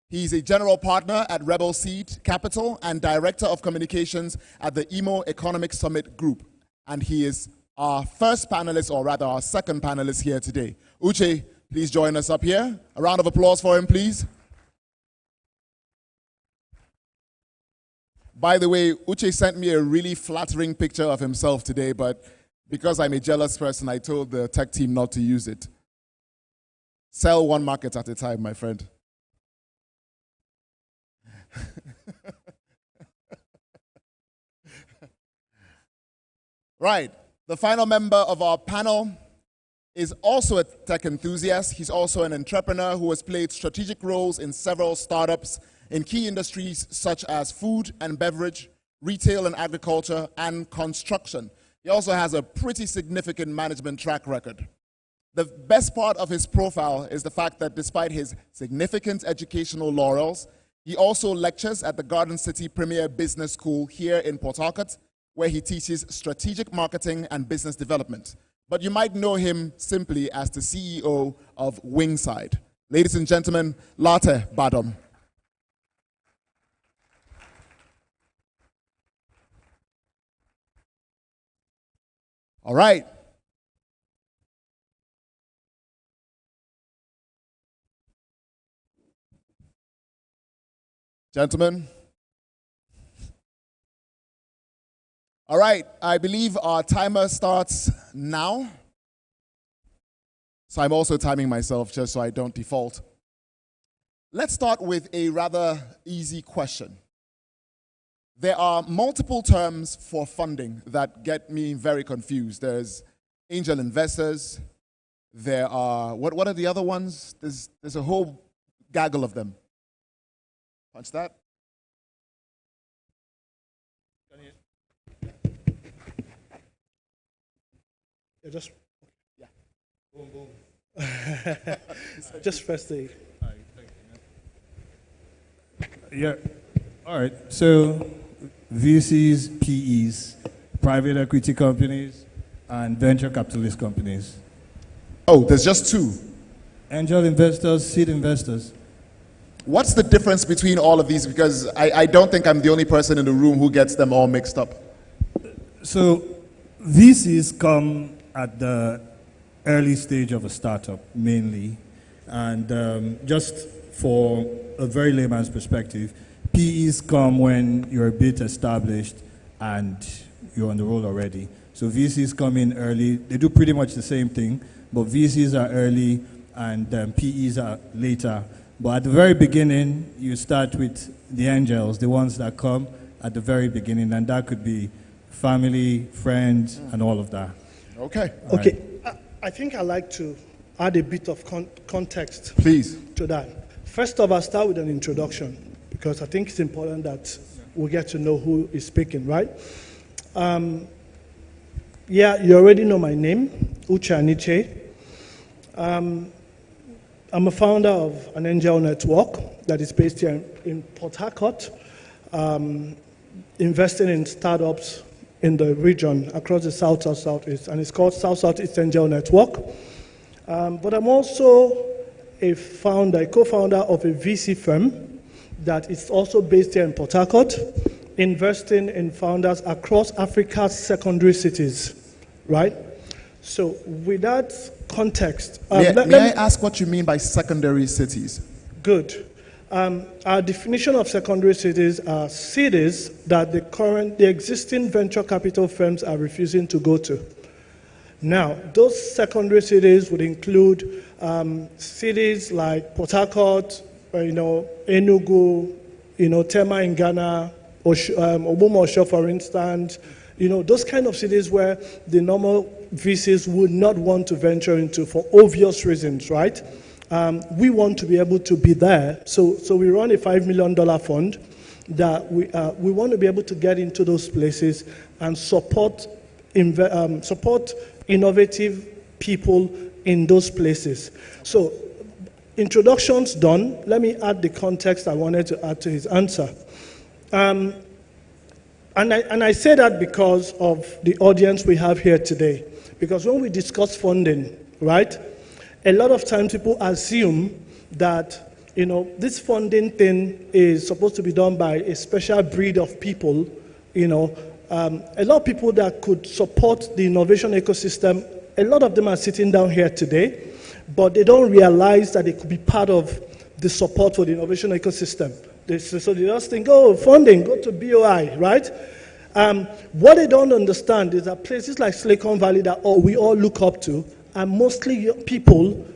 He's a general partner at Rebel Seed Capital and director of communications at the Imo Economic Summit Group. And he is our first panelist, or rather our second panelist here today. Uche, please join us up here. A round of applause for him, please. By the way, Uche sent me a really flattering picture of himself today, but because I'm a jealous person, I told the tech team not to use it. Sell one market at a time, my friend. Right. The final member of our panel is also a tech enthusiast. He's also an entrepreneur who has played strategic roles in several startups in key industries such as food and beverage, retail and agriculture, and construction. He also has a pretty significant management track record. The best part of his profile is the fact that despite his significant educational laurels, he also lectures at the Garden City Premier Business School here in Port Harcourt, where he teaches strategic marketing and business development. But you might know him simply as the CEO of Wingside. Ladies and gentlemen, Latte Badom. All right. Gentlemen. All right, I believe our timer starts now. So I'm also timing myself just so I don't default. Let's start with a rather easy question. There are multiple terms for funding that get me very confused. There's angel investors. There are, what are the other ones? There's a whole gaggle of them. Punch that. Yeah, just yeah. Boom, boom. Just first aid. Yeah. All right. So VCs, PEs, private equity companies, and venture capitalist companies. Oh, there's just two. Angel investors, seed investors. What's the difference between all of these? Because I don't think I'm the only person in the room who gets them all mixed up. So VCs come at the early stage of a startup, mainly. And just for a very layman's perspective, PEs come when you're a bit established and you're on the roll already. So VCs come in early. They do pretty much the same thing, but VCs are early and PEs are later. But at the very beginning, you start with the angels, the ones that come at the very beginning, and that could be family, friends, and all of that. Okay. Okay. Right. I think I'd like to add a bit of context Please. To that. First off, I'll start with an introduction because I think it's important that we get to know who is speaking, right? Yeah, you already know my name, Uche Aniche. I'm a founder of an angel network that is based here in Port Harcourt, investing in startups in the region across the Southeast, and it's called Southeast Angel Network. But I'm also a co-founder of a VC firm that is also based here in Port Harcourt, investing in founders across Africa's secondary cities, right? So with that context, may I ask what you mean by secondary cities? Good. Our definition of secondary cities are cities that the existing venture capital firms are refusing to go to. Now, those secondary cities would include cities like Port Harcourt, Enugu, Tema in Ghana, Ogbomosho, for instance. Those kind of cities where the normal VCs would not want to venture into for obvious reasons, right? We want to be able to be there. So we run a $5 million fund that we want to be able to get into those places and support innovative people in those places. So introductions done. Let me add the context I wanted to add to his answer. And I say that because of the audience we have here today. Because when we discuss funding, right, a lot of times people assume that, this funding thing is supposed to be done by a special breed of people, a lot of people that could support the innovation ecosystem, a lot of them are sitting down here today, but they don't realize that they could be part of the support for the innovation ecosystem. So they just think, oh, funding, go to BOI, right? What they don't understand is that places like Silicon Valley that we all look up to are mostly people,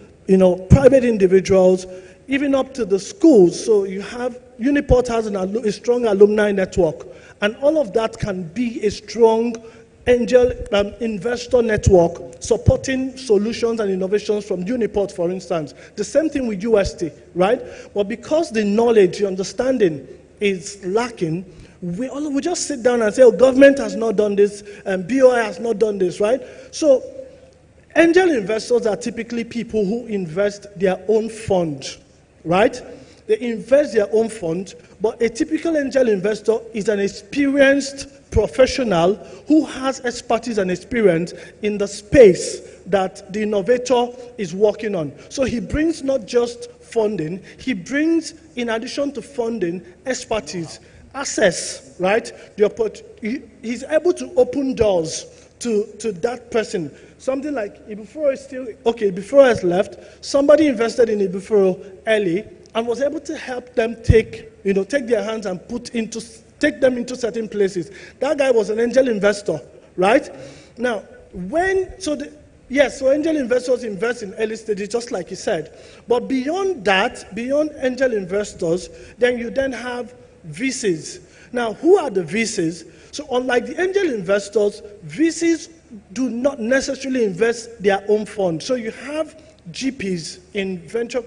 private individuals, even up to the schools. So you have, Uniport has a strong alumni network, and all of that can be a strong angel investor network supporting solutions and innovations from Uniport, for instance. The same thing with UST, right? But because the knowledge, the understanding is lacking, we just sit down and say, oh, government has not done this, and BOI has not done this, right? So angel investors are typically people who invest their own fund, right? They invest their own fund, but a typical angel investor is an experienced professional who has expertise and experience in the space that the innovator is working on. So he brings not just funding, he brings, in addition to funding, expertise, access, right? He's able to open doors to that person. Something like before I left, somebody invested in Ibufuro early and was able to help them take their hands and take them into certain places. That guy was an angel investor, right? Now, so angel investors invest in early stages, just like he said. But beyond that, beyond angel investors, then you have VCs. Now, who are the VCs? So unlike the angel investors, VCs do not necessarily invest their own funds. So you have GPs in venture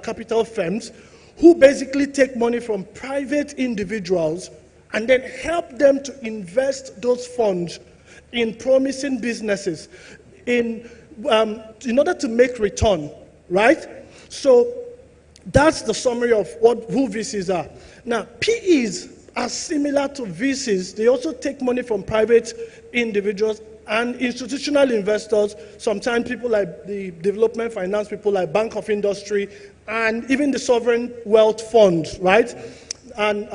capital firms who basically take money from private individuals and then help them to invest those funds in promising businesses in order to make return, right? So that's the summary of who VCs are. Now, PEs are similar to VCs. They also take money from private individuals and institutional investors, sometimes people like the development finance people like Bank of Industry, and even the sovereign wealth funds, right? And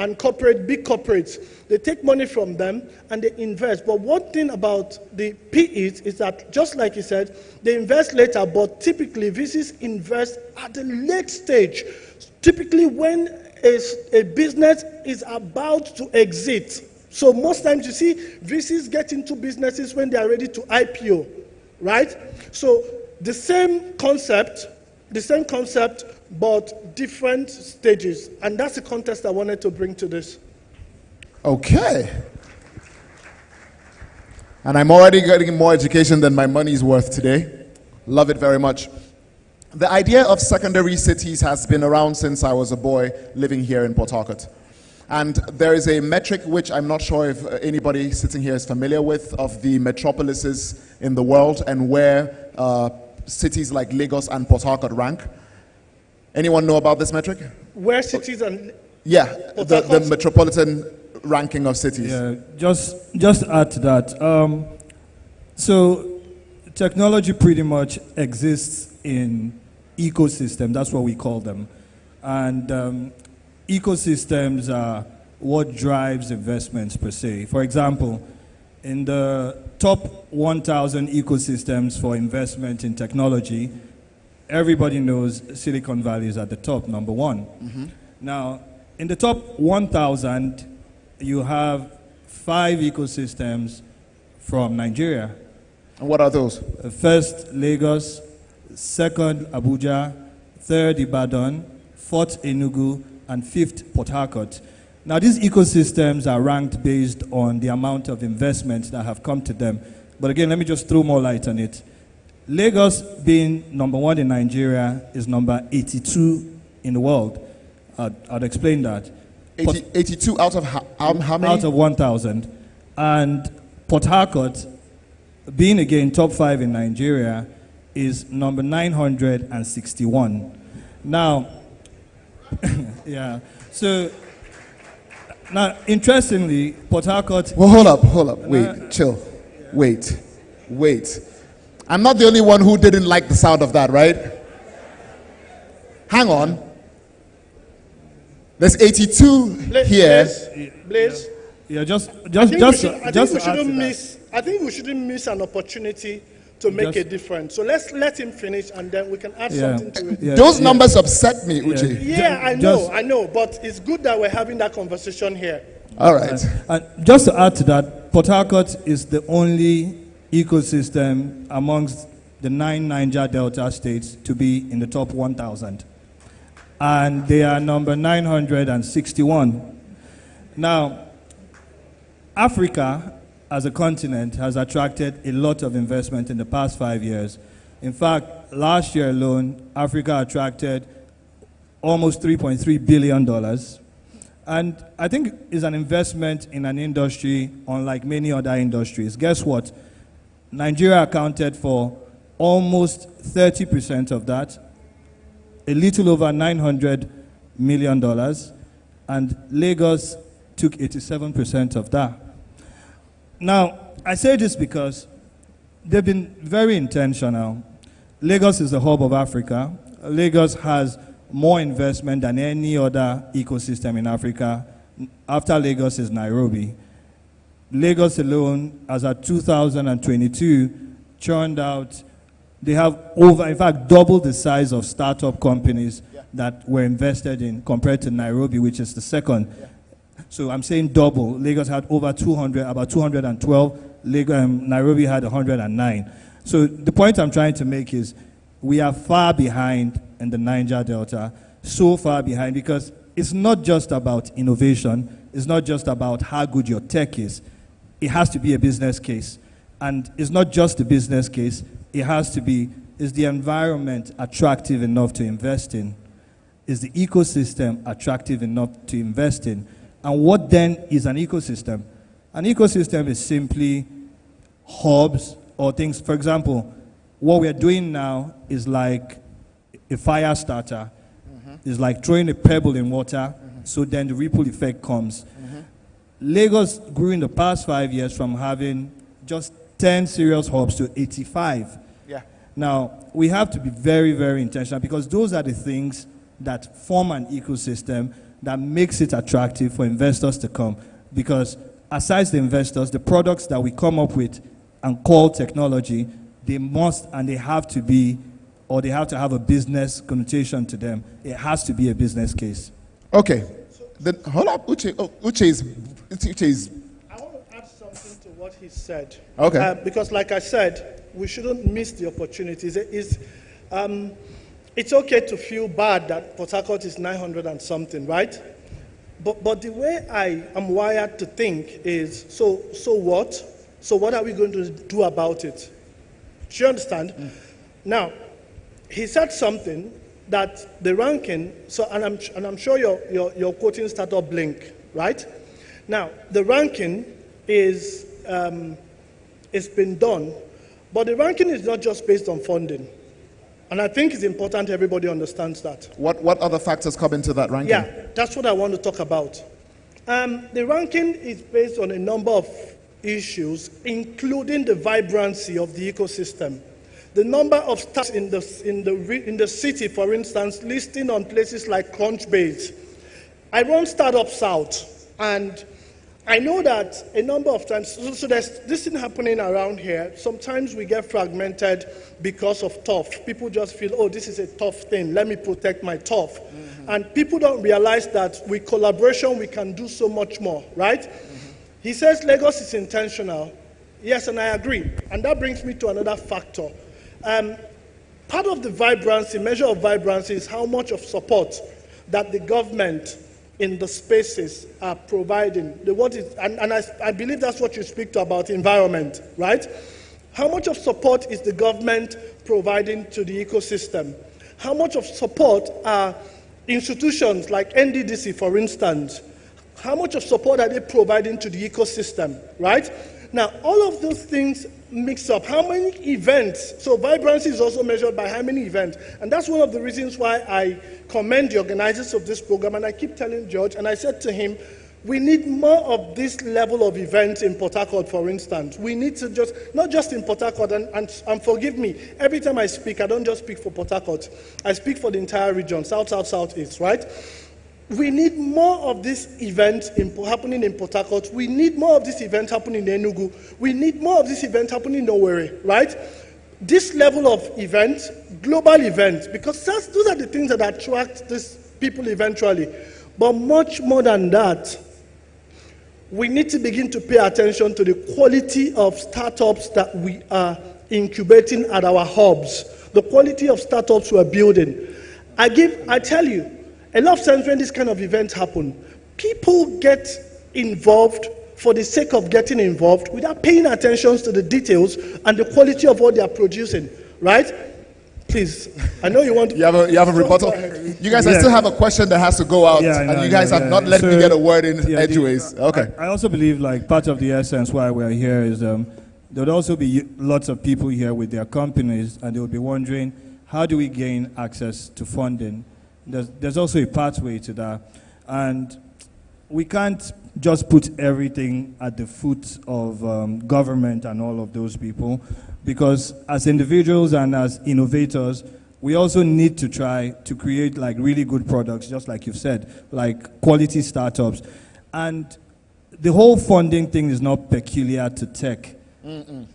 big corporates. They take money from them and they invest. But one thing about the PEs is that, just like he said, they invest later, but typically VCs invest at the late stage. Typically when a business is about to exit. So most times you see VCs get into businesses when they are ready to IPO, right? So the same concept, but different stages. And that's the context I wanted to bring to this. Okay. And I'm already getting more education than my money's worth today. Love it very much. The idea of secondary cities has been around since I was a boy living here in Port Harcourt. And there is a metric which I'm not sure if anybody sitting here is familiar with, of the metropolises in the world and where cities like Lagos and Port Harcourt rank. Anyone know about this metric? Where cities and... Yeah, the metropolitan ranking of cities. Yeah, just add to that. So technology pretty much exists in ecosystem, that's what we call them. And ecosystems are what drives investments per se. For example, In the top 1,000 ecosystems for investment in technology, everybody knows Silicon Valley is at the top, number one. Now, in the top 1,000, you have 5 ecosystems from Nigeria. And what are those? First, Lagos. Second, Abuja. Third, Ibadan. Fourth, Enugu. And fifth, Port Harcourt. Now, these ecosystems are ranked based on the amount of investments that have come to them. But again, let me just throw more light on it. Lagos, being number 1 in Nigeria, is number 82 in the world. I'd explain that. 82 out of how many? Out of 1,000. And Port Harcourt, being again top 5 in Nigeria, is number 961. Now, yeah, so now interestingly, Port Harcourt. Well, hold up, wait, chill, wait. I'm not the only one who didn't like the sound of that, right? Hang on. There's 82 here. Blaze. Yeah, I think we shouldn't miss an opportunity to make a difference. So let's let him finish, and then we can add something to it. Those numbers upset me, Uche. Yeah, I know, but it's good that we're having that conversation here. All right. Just to add to that, Port Harcourt is the only ecosystem amongst the 9 Niger Delta states to be in the top 1,000. And they are number 961. Now, Africa as a continent has attracted a lot of investment in the past 5 years. In fact, last year alone, Africa attracted almost $3.3 billion. And I think it's an investment in an industry unlike many other industries. Guess what? Nigeria accounted for almost 30% of that, a little over $900 million, and Lagos took 87% of that. Now, I say this because they've been very intentional. Lagos is the hub of Africa. Lagos has more investment than any other ecosystem in Africa. After Lagos is Nairobi. Lagos alone, as of 2022, churned out, they have over, in fact, double the size of startup companies that were invested in compared to Nairobi, which is the second. So I'm saying double. Lagos had over 200, about 212. Nairobi had 109. So the point I'm trying to make is we are far behind in the Niger Delta, so far behind because it's not just about innovation. It's not just about how good your tech is. It has to be a business case. And it's not just a business case. It has to be, is the environment attractive enough to invest in? Is the ecosystem attractive enough to invest in? And what then is an ecosystem? An ecosystem is simply hubs or things. For example, what we're doing now is like a fire starter. It's like throwing a pebble in water, so then the ripple effect comes. Lagos grew in the past 5 years from having just 10 serious hubs to 85. Now, we have to be very, very intentional because those are the things that form an ecosystem that makes it attractive for investors to come. Because aside the investors, the products that we come up with and call technology, they must and they have to be, or they have to have a business connotation to them. It has to be a business case. Okay. Then hold up, Uche. Uche is. I want to add something to what he said. Okay. Because, like I said, we shouldn't miss the opportunities. It's okay to feel bad that Port Harcourt is 900 and something, right? But the way I am wired to think is, so what? So what are we going to do about it? Do you understand? Now, he said something that the ranking, and I'm sure you're quoting Startup Blink, right? Now, the ranking is, it's been done, but the ranking is not just based on funding. And I think it's important everybody understands that. What other factors come into that ranking? Yeah, that's what I want to talk about. The ranking is based on a number of issues, including the vibrancy of the ecosystem. The number of startups in the city, for instance, listing on places like Crunchbase. I run Startup South, and I know that a number of times, so there's this thing happening around here. Sometimes we get fragmented because of tough. People just feel, oh, this is a tough thing. Let me protect my tough. And people don't realize that with collaboration, we can do so much more, right? He says Lagos is intentional. Yes, and I agree. And that brings me to another factor. Part of the vibrancy, measure of vibrancy, is how much of support that the government in the spaces are providing. I believe that's what you speak to about environment, right? How much of support is the government providing to the ecosystem? How much of support are institutions like NNDC, for instance? How much of support are they providing to the ecosystem, right? Now, all of those things mix up. How many events? So vibrancy is also measured by how many events. And that's one of the reasons why I commend the organizers of this program. And I keep telling George, and I said to him, we need more of this level of events in Port Harcourt, for instance. We need to just, not just in Port Harcourt, and forgive me, every time I speak, I don't just speak for Port Harcourt. I speak for the entire region, South, South, Southeast, right? We need more of this event happening in Port Harcourt. We need more of this event happening in Enugu. We need more of this event happening in Owerri, right? This level of events, global events, because those are the things that attract these people eventually. But much more than that, we need to begin to pay attention to the quality of startups that we are incubating at our hubs, the quality of startups we're building. I tell you, a lot of times when this kind of events happen, people get involved for the sake of getting involved without paying attention to the details and the quality of what they are producing, right? Please, I know you want to... You have a rebuttal? You guys, I still have a question that has to go out, and you guys have not let me get a word in edgeways. Okay. I also believe, like, part of the essence why we're here is there would also be lots of people here with their companies, and they would be wondering, how do we gain access to funding? There's also a pathway to that, and we can't just put everything at the foot of government and all of those people, because as individuals and as innovators, we also need to try to create like really good products, just like you've said, like quality startups. And the whole funding thing is not peculiar to tech.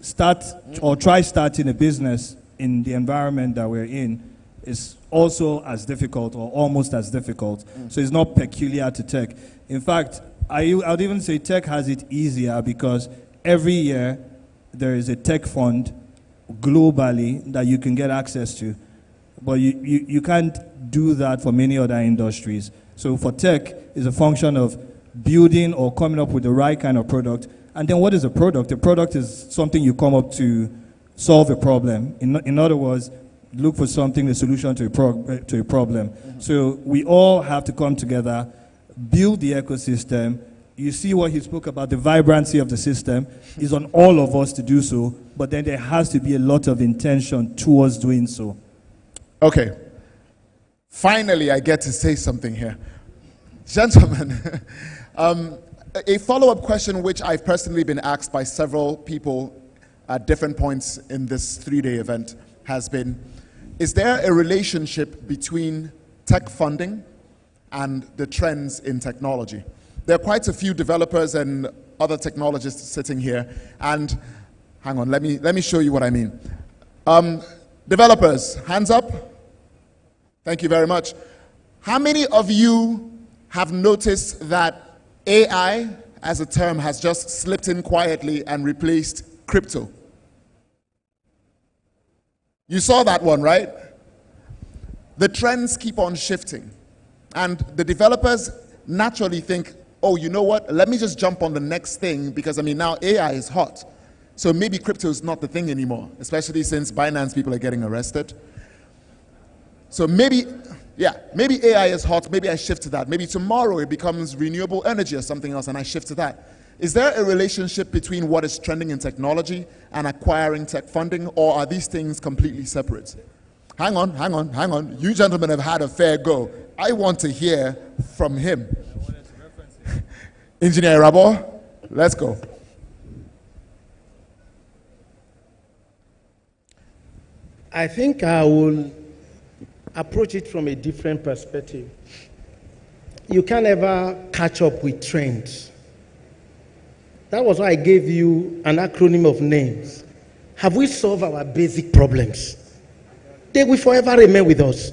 Start or try starting a business in the environment that we're in is also as difficult or almost as difficult. So it's not peculiar to tech. In fact, I would even say tech has it easier because every year there is a tech fund globally that you can get access to. But you can't do that for many other industries. So for tech, it's a function of building or coming up with the right kind of product. And then what is a product? A product is something you come up to solve a problem. In other words, look for something, a solution to a problem. So we all have to come together, build the ecosystem. You see what he spoke about, the vibrancy of the system is on all of us to do so, but then there has to be a lot of intention towards doing so. Okay. Finally, I get to say something here. Gentlemen, a follow-up question which I've personally been asked by several people at different points in this 3-day event has been, is there a relationship between tech funding and the trends in technology? There are quite a few developers and other technologists sitting here, and hang on, let me show you what I mean. Developers, hands up. Thank you very much. How many of you have noticed that AI as a term has just slipped in quietly and replaced crypto? You saw that one, right? The trends keep on shifting. And the developers naturally think, oh, you know what? Let me just jump on the next thing because, I mean, now AI is hot. So maybe crypto is not the thing anymore, especially since Binance people are getting arrested. So maybe AI is hot. Maybe I shift to that. Maybe tomorrow it becomes renewable energy or something else and I shift to that. Is there a relationship between what is trending in technology and acquiring tech funding, or are these things completely separate? Hang on. You gentlemen have had a fair go. I want to hear from him. Engineer Rabo, let's go. I think I will approach it from a different perspective. You can't ever catch up with trends. That was why I gave you an acronym of names. Have we solved our basic problems? They will forever remain with us.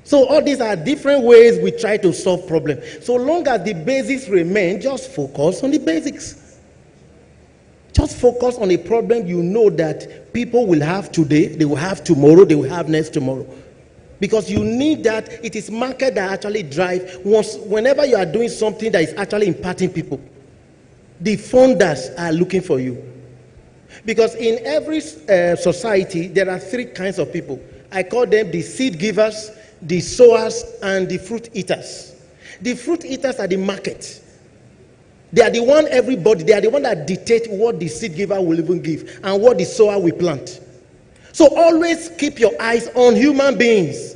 So all these are different ways we try to solve problems. So long as the basics remain, just focus on the basics. Just focus on a problem you know that people will have today, they will have tomorrow, they will have next tomorrow. Because you need that. It is market that actually drive. Whenever you are doing something that is actually impacting people, the funders are looking for you. Because in every society, there are three kinds of people. I call them the seed givers, the sowers, and the fruit eaters. The fruit eaters are the market. They are the one they are the one that dictate what the seed giver will even give and what the sower will plant. So always keep your eyes on human beings.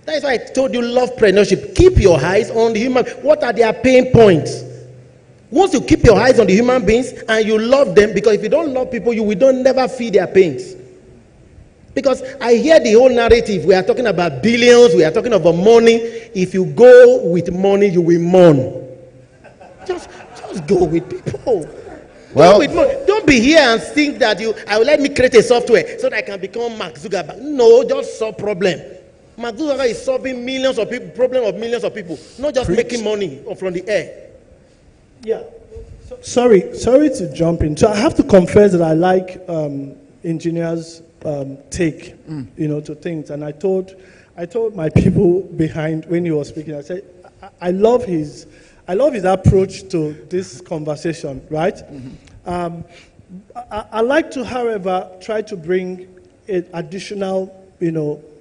That is why I told you lovepreneurship. Keep your eyes on the human. What are their pain points? Once you keep your eyes on the human beings and you love them, because if you don't love people, you will never feel their pains. Because I hear the whole narrative. We are talking about billions. We are talking about money. If you go with money, you will mourn. Just go with people. Well, Don't be here and think that I will let me create a software so that I can become Mark Zuckerberg. No, just solve problem. Mark Zuckerberg is solving millions of people, problem of millions of people, not just making money from the air. Yeah. Sorry to jump in. So I have to confess that I like engineers' take, to things. And I told my people behind when he was speaking, I said, I love his approach to this conversation, right? Mm-hmm. I like to, however, try to bring additional,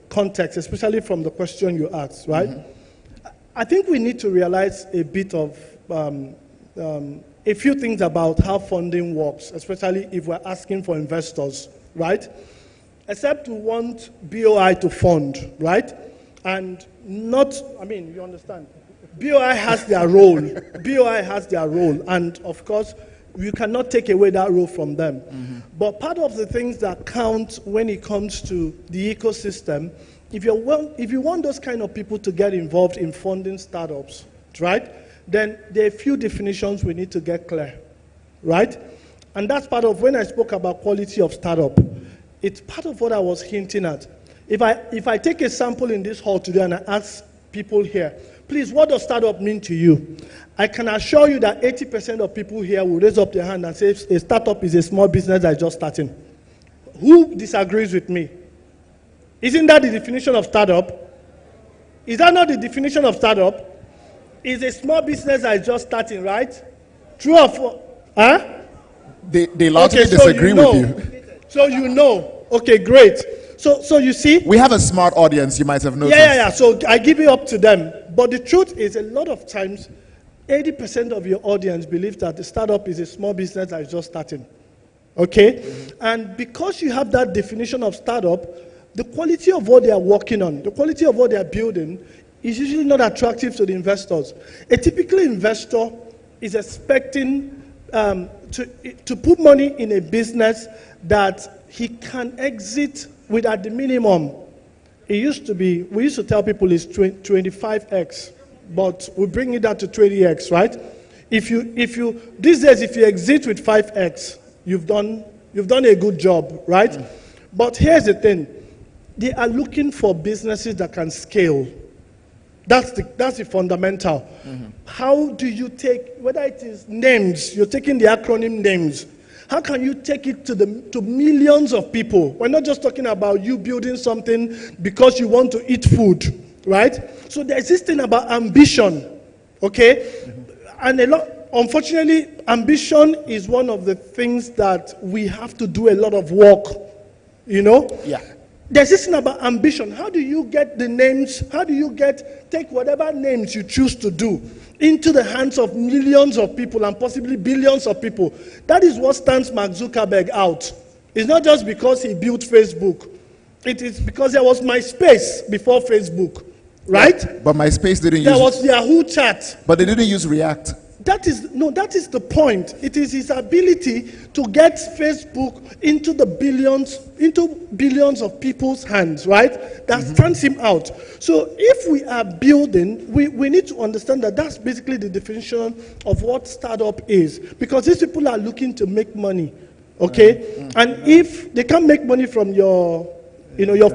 context, especially from the question you asked, right? Mm-hmm. I think we need to realize a bit of a few things about how funding works, especially if we're asking for investors, right? Except we want BOI to fund, right? And you understand. BOI has their role. BOI has their role. And of course, you cannot take away that role from them. Mm-hmm. But part of the things that count when it comes to the ecosystem, if you want those kind of people to get involved in funding startups, right? Then there are a few definitions we need to get clear, right? And that's part of when I spoke about quality of startup. It's part of what I was hinting at. If I take a sample in this hall today and I ask people here, please, what does startup mean to you? I can assure you that 80% of people here will raise up their hand and say a startup is a small business that's just starting. Who disagrees with me? Isn't that the definition of startup? Is that not the definition of startup? Is a small business that is just starting, right? True or false? Huh? They largely disagree with you. So you know. Okay, great. So you see? We have a smart audience, you might have noticed. Yeah. So I give it up to them. But the truth is, a lot of times, 80% of your audience believes that the startup is a small business that is just starting. Okay? Mm-hmm. And because you have that definition of startup, the quality of what they are working on, the quality of what they are building, is usually not attractive to the investors. A typical investor is expecting to put money in a business that he can exit with at the minimum. We used to tell people it's 25x, but we bring it down to 20x, right? If you these days, if you exit with 5x, you've done a good job, right? Mm. But here's the thing: they are looking for businesses that can scale. That's the fundamental. Mm-hmm. How do you take, whether it is names, you're taking the acronym names, how can you take it to millions of people? We're not just talking about you building something because you want to eat food, right? So there's this thing about ambition, okay? Mm-hmm. And unfortunately, ambition is one of the things that we have to do a lot of work, Yeah. There's this thing about ambition. How do you get the names? How do you take whatever names you choose to do into the hands of millions of people and possibly billions of people? That is what stands Mark Zuckerberg out. It's not just because he built Facebook. It is because there was MySpace before Facebook, right? Yeah, but MySpace didn't use... There was Yahoo Chat. But they didn't use React. That is the point. It is his ability to get Facebook into billions of people's hands, right? That stands him out. So if we are building, we need to understand that that's basically the definition of what startup is, because these people are looking to make money, okay? And if they can't make money from your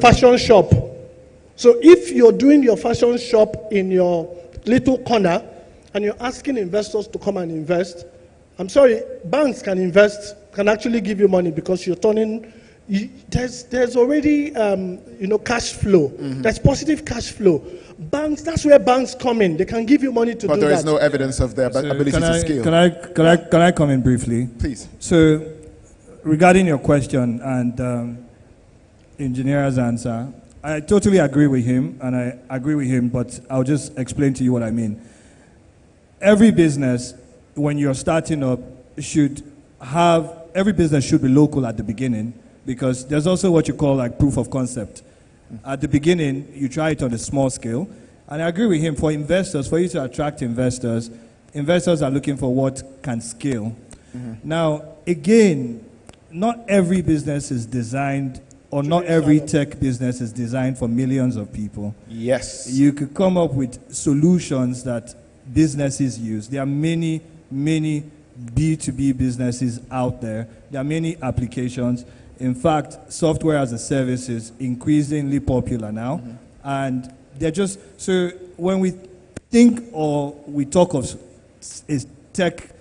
fashion shop, so if you're doing your fashion shop in your little corner and you're asking investors to come and invest, I'm sorry, banks can actually give you money because you're turning, there's already, cash flow. There's positive cash flow. Banks, that's where banks come in. They can give you money to do that. But there is no evidence of their ability to scale. Can I come in briefly? Please. So, regarding your question and engineer's answer, I totally agree with him, but I'll just explain to you what I mean. Every business, when you're starting up, every business should be local at the beginning, because there's also what you call like proof of concept. At the beginning, you try it on a small scale, and I agree with him, for investors, for you to attract investors are looking for what can scale. Now, again, not every business is designed, or not every tech business is designed for millions of people. Yes. You could come up with solutions that businesses use. There are many, many B2B businesses out there. There are many applications. In fact, software as a service is increasingly popular now. And they're just, so when we think or we talk of a tech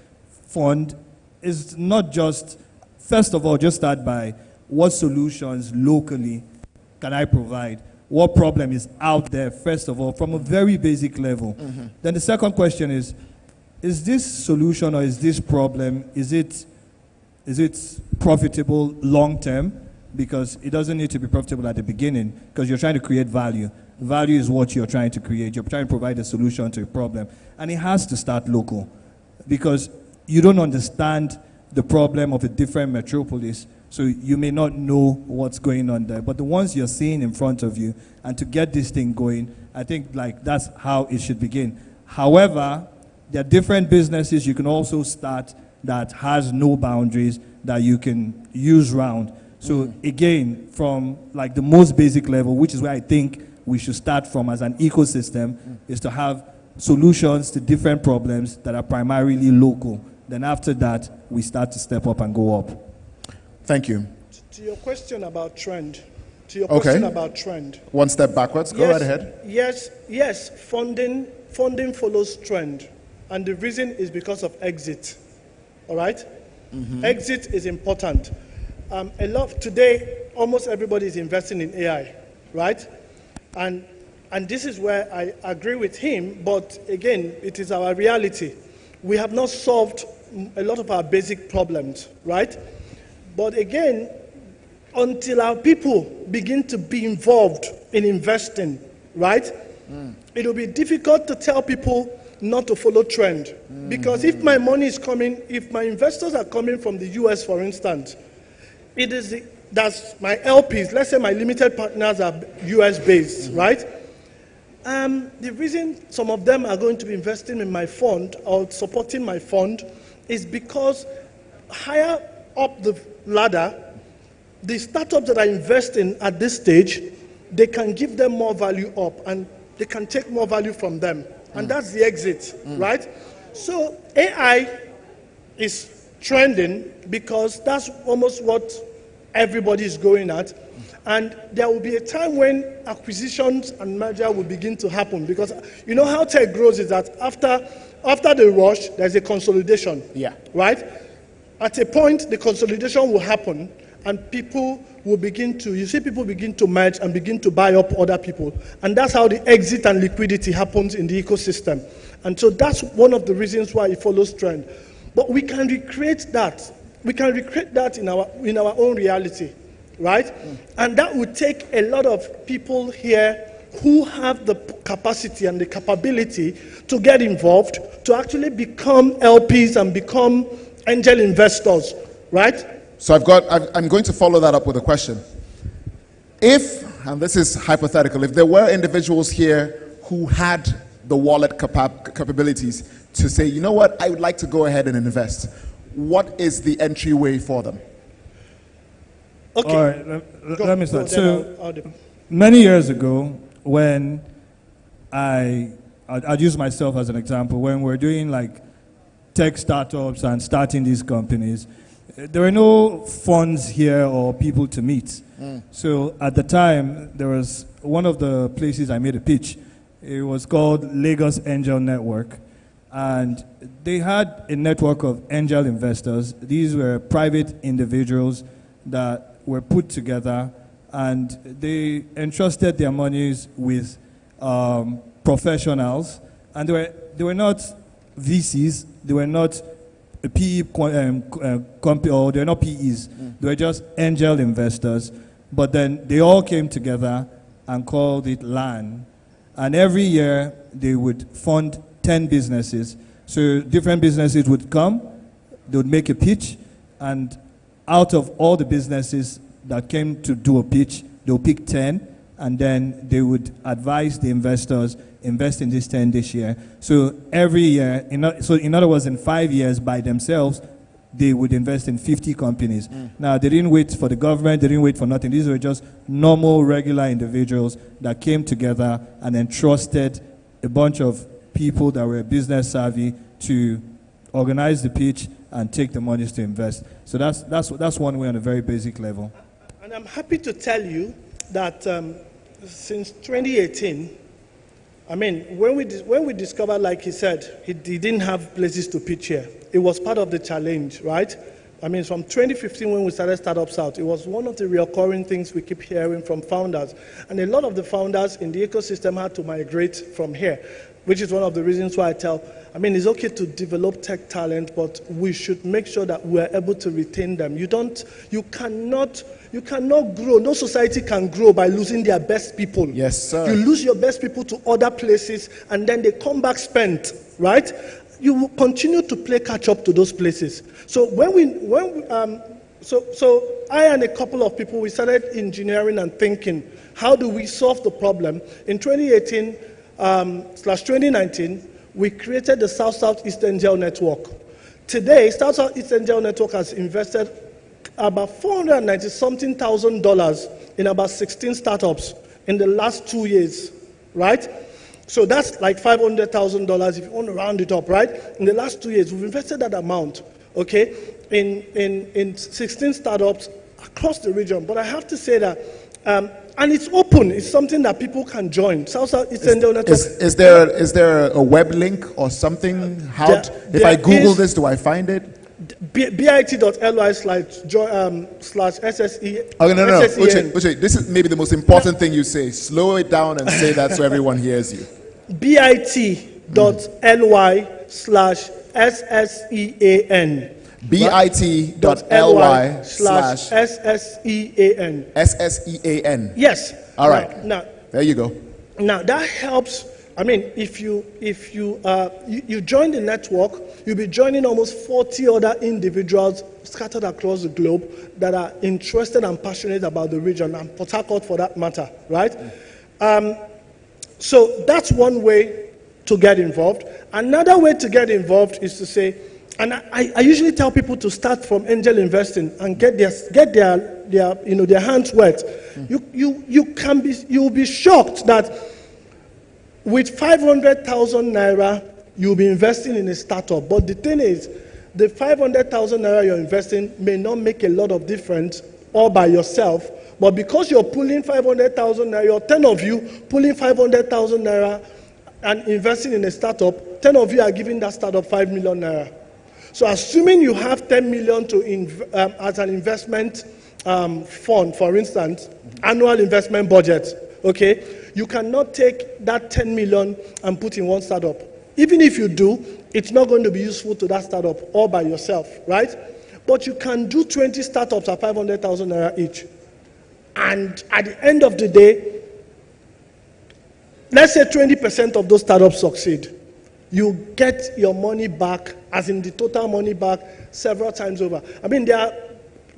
fund, it's not just, first of all, just start by what solutions locally can I provide? What problem is out there, first of all, from a very basic level? Then the second question is this solution or is this problem, is it profitable long term? Because it doesn't need to be profitable at the beginning, because you're trying to create value. Value is what you're trying to create. You're trying to provide a solution to a problem. And it has to start local, because you don't understand the problem of a different metropolis, so you may not know what's going on there. But the ones you're seeing in front of you, and to get this thing going, I think that's how it should begin. However, there are different businesses you can also start that has no boundaries that you can use round. So again, from the most basic level, which is where I think we should start from as an ecosystem, is to have solutions to different problems that are primarily local. Then after that, we start to step up and go up. Thank you. To your question about trend. One step backwards. Go right ahead. Yes. Funding follows trend, and the reason is because of exit. All right. Exit is important. Today, almost everybody is investing in AI, right? And this is where I agree with him. But again, it is our reality. We have not solved a lot of our basic problems, right? But again, until our people begin to be involved in investing, right? It will be difficult to tell people not to follow trend. Because if my money is coming, if my investors are coming from the US, for instance, that's my LPs, let's say my limited partners are US based, right? The reason some of them are going to be investing in my fund or supporting my fund is because higher up the ladder, the startups that are investing at this stage, they can give them more value up and they can take more value from them. And that's the exit, right? So AI is trending because that's almost what everybody is going at. And there will be a time when acquisitions and merger will begin to happen, because you know how tech grows is that after the rush, there's a consolidation, right? At a point, the consolidation will happen and people will begin to merge and begin to buy up other people. And that's how the exit and liquidity happens in the ecosystem. And so that's one of the reasons why it follows trend. But we can recreate that. We can recreate that in our own reality, right? And that would take a lot of people here who have the capacity and the capability to get involved, to actually become LPs and become angel investors, right? So I'm going to follow that up with a question. If, and this is hypothetical, if there were individuals here who had the wallet capabilities to say, you know what, I would like to go ahead and invest. What is the entryway for them? Okay. All right, let me start. So, many years ago, when I'd use myself as an example, when we're doing like tech startups and starting these companies, there were no funds here or people to meet. So at the time, there was one of the places I made a pitch. It was called Lagos Angel Network. And they had a network of angel investors. These were private individuals that were put together, and they entrusted their monies with professionals. And they were not VCs, they were not a PE company, or they were not PEs. They were just angel investors. But then they all came together and called it LAN. And every year they would fund 10 businesses. So different businesses would come, they would make a pitch, and out of all the businesses that came to do a pitch, they would pick 10, and then they would advise the investors, invest in this 10 this year. So every year, in other words, in 5 years by themselves, they would invest in 50 companies. Now, they didn't wait for the government, they didn't wait for nothing. These were just normal, regular individuals that came together and entrusted a bunch of people that were business savvy to organize the pitch and take the monies to invest. So that's one way on a very basic level. And I'm happy to tell you that since 2018, I mean, when we discovered, like he said, he didn't have places to pitch here. It was part of the challenge, right? I mean, from 2015 when we started Startups Out, it was one of the recurring things we keep hearing from founders. And a lot of the founders in the ecosystem had to migrate from here, which is one of the reasons why I mean, it's okay to develop tech talent, but we should make sure that we're able to retain them. You cannot grow. No society can grow by losing their best people. Yes, sir. You lose your best people to other places, and then they come back spent, right? You will continue to play catch up to those places. So so I and a couple of people, we started engineering and thinking, how do we solve the problem? In 2018/2019, we created the South-Southeast Angel Network. Today, South-Southeast Angel Network has invested about $490-something thousand in about 16 startups in the last 2 years, right? So that's like $500,000 if you want to round it up, right? In the last 2 years, we've invested that amount, okay, in 16 startups across the region. But I have to say that, and it's open. It's something that people can join. South-Southeast Angel Network. Is there a web link or something? If I Google this, do I find it? bit.ly/SSE. Okay, no. Uche, this is maybe the most important thing you say. Slow it down and say that so everyone hears you. bit.ly/SSEAN. bit.ly/SSEAN. SSEAN. Yes. All right. Now, there you go. Now that helps. I mean, if you join the network, you'll be joining almost 40 other individuals scattered across the globe that are interested and passionate about the region, and Port Harcourt for that matter, right? So that's one way to get involved. Another way to get involved is to say, and I usually tell people to start from angel investing and get their hands wet. You'll be shocked that with 500,000 naira, you'll be investing in a startup. But the thing is, the 500,000 naira you're investing may not make a lot of difference all by yourself. But because you're pulling 500,000 naira, you're 10 of you pulling 500,000 naira and investing in a startup, 10 of you are giving that startup 5 million naira. So assuming you have 10 million as an investment fund, for instance, annual investment budget, okay, you cannot take that 10 million and put in one startup. Even if you do, it's not going to be useful to that startup all by yourself, right? But you can do 20 startups at 500,000 naira each. And at the end of the day, let's say 20% of those startups succeed. You get your money back, as in the total money back, several times over. I mean,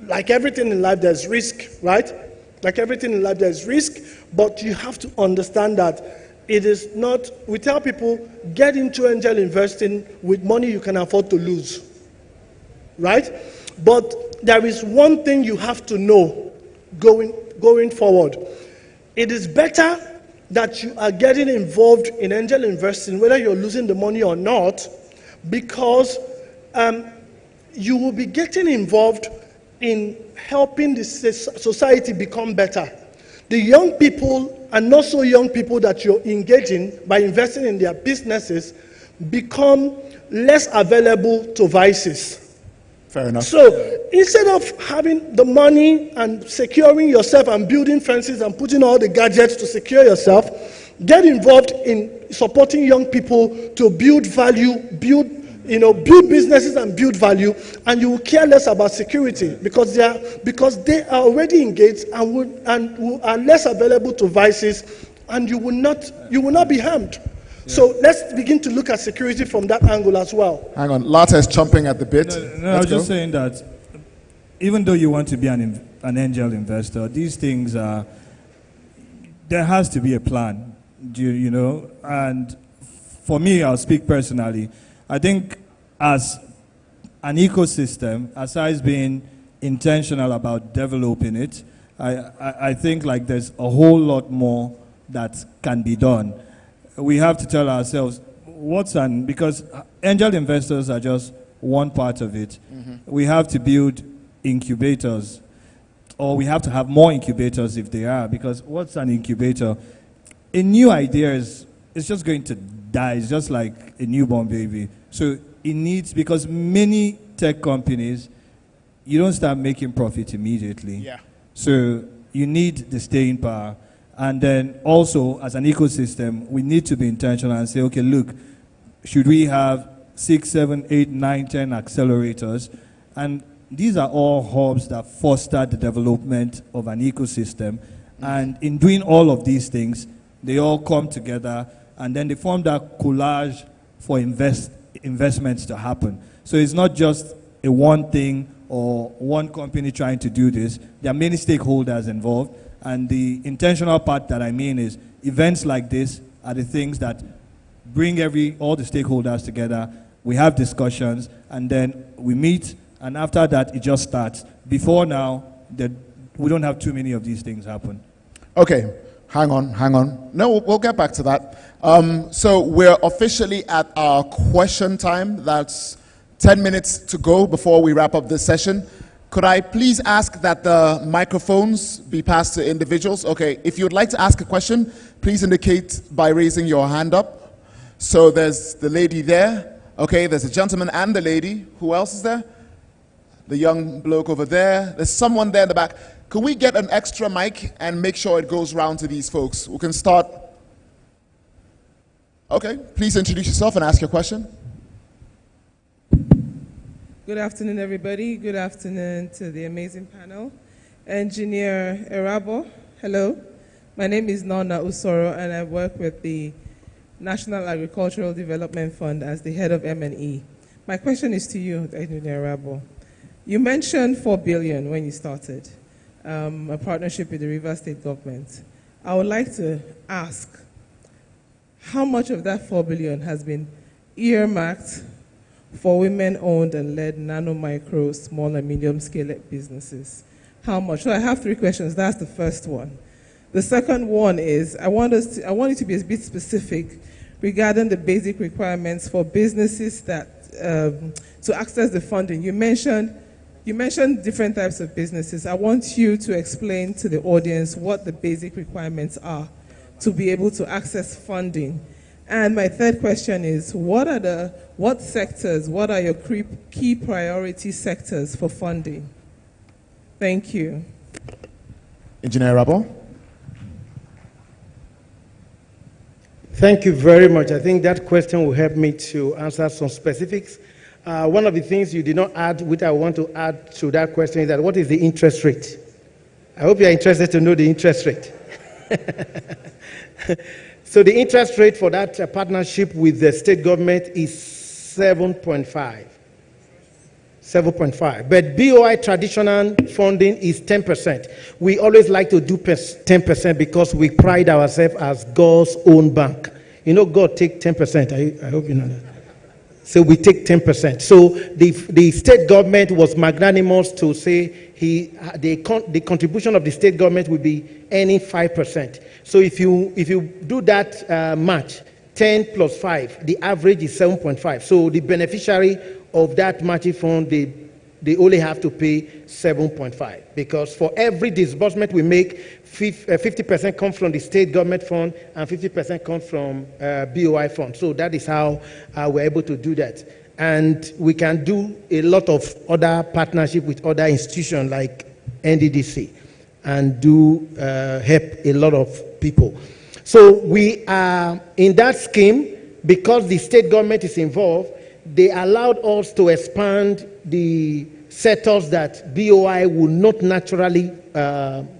like everything in life, there's risk, right? Like everything in life, there's risk, but you have to understand that it is not, we tell people, get into angel investing with money you can afford to lose, right? But there is one thing you have to know going forward. It is better that you are getting involved in angel investing, whether you're losing the money or not, because you will be getting involved in helping the society become better. The young people and not so young people that you're engaging by investing in their businesses become less available to vices. Fair enough. So instead of having the money and securing yourself and building fences and putting all the gadgets to secure yourself, get involved in supporting young people to build value, build businesses and build value, and you will care less about security because they are already engaged and are less available to vices, and you will not be harmed. Yeah. So let's begin to look at security from that angle as well. Hang on, Lata is chomping at the bit. No, I was just saying that even though you want to be an angel investor, these things there has to be a plan, you know. And for me, I'll speak personally. I think as an ecosystem, aside being intentional about developing it, I think like there's a whole lot more that can be done. We have to tell ourselves because angel investors are just one part of it. Mm-hmm. We have to build incubators, or we have to have more incubators if they are, because what's an incubator? A new idea it's just going to die. It's just like a newborn baby. So it needs, because many tech companies, you don't start making profit immediately. Yeah. So you need the staying power. And then also, as an ecosystem, we need to be intentional and say, okay, look, should we have 6, 7, 8, 9, 10 accelerators? And these are all hubs that foster the development of an ecosystem. And in doing all of these things, they all come together, and then they form that collage for investments to happen. So it's not just a one thing or one company trying to do this. There are many stakeholders involved, and the intentional part that I mean is events like this are the things that bring all the stakeholders together. We have discussions, and then we meet, and after that it just starts. Before now, we don't have too many of these things happen. Okay. Hang on. No, we'll get back to that. So we're officially at our question time. That's 10 minutes to go before we wrap up this session. Could I please ask that the microphones be passed to individuals? Okay, if you would like to ask a question, please indicate by raising your hand up. So there's the lady there. Okay, there's a gentleman and the lady. Who else is there? The young bloke over there. There's someone there in the back. Could we get an extra mic and make sure it goes round to these folks? We can start. Okay, please introduce yourself and ask your question. Good afternoon, everybody. Good afternoon to the amazing panel. Engineer Erabo, hello. My name is Nona Usoro, and I work with the National Agricultural Development Fund as the head of M&E. My question is to you, Engineer Erabo. You mentioned $4 billion when you started. A partnership with the Rivers State government. I would like to ask, how much of that $4 billion has been earmarked for women-owned and led nano, micro, small, and medium-scale businesses? How much? So I have 3 questions. That's the first one. The second one is, I want you to be a bit specific regarding the basic requirements for businesses that to access the funding. You mentioned different types of businesses. I want you to explain to the audience what the basic requirements are to be able to access funding. And my third question is, what are your key priority sectors for funding? Thank you. Engineer Rabo. Thank you very much. I think that question will help me to answer some specifics. One of the things you did not add, which I want to add to that question, is that what is the interest rate? I hope you're interested to know the interest rate. So the interest rate for that partnership with the state government is 7.5. 7.5. But BOI traditional funding is 10%. We always like to do 10% because we pride ourselves as God's own bank. You know, God take 10%. I hope you know that. So we take 10%. So the state government was magnanimous to say the contribution of the state government will be earning 5%. So if you do that match, 10 plus 5, the average is 7.5. So the beneficiary of that matching fund, they only have to pay 7.5, because for every disbursement we make, 50% comes from the state government fund and 50% comes from BOI fund. So that is how we're able to do that. And we can do a lot of other partnership with other institutions like NNDC and do help a lot of people. So we are in that scheme, because the state government is involved, they allowed us to expand the sectors that BOI would not naturally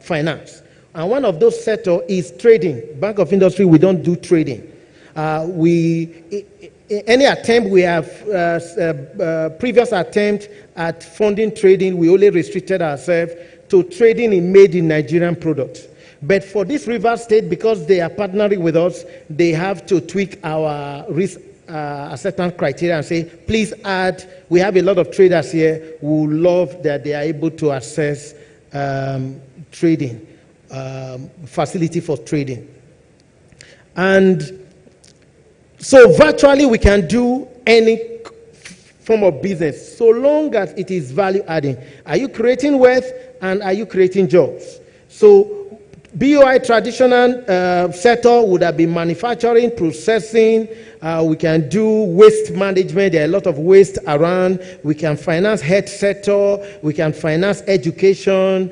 finance. And one of those sectors is trading. Bank of Industry, we don't do trading. Any attempt we have, previous attempt at funding trading, we only restricted ourselves to trading in made in Nigerian products. But for this river state, because they are partnering with us, they have to tweak our risk acceptance criteria and say, please add, we have a lot of traders here who love that they are able to access trading, facility for trading. And so virtually we can do any form of business so long as it is value adding. Are you creating wealth and are you creating jobs? So BOI traditional sector would have been manufacturing, processing. We can do waste management. There are a lot of waste around. We can finance health sector. We can finance education.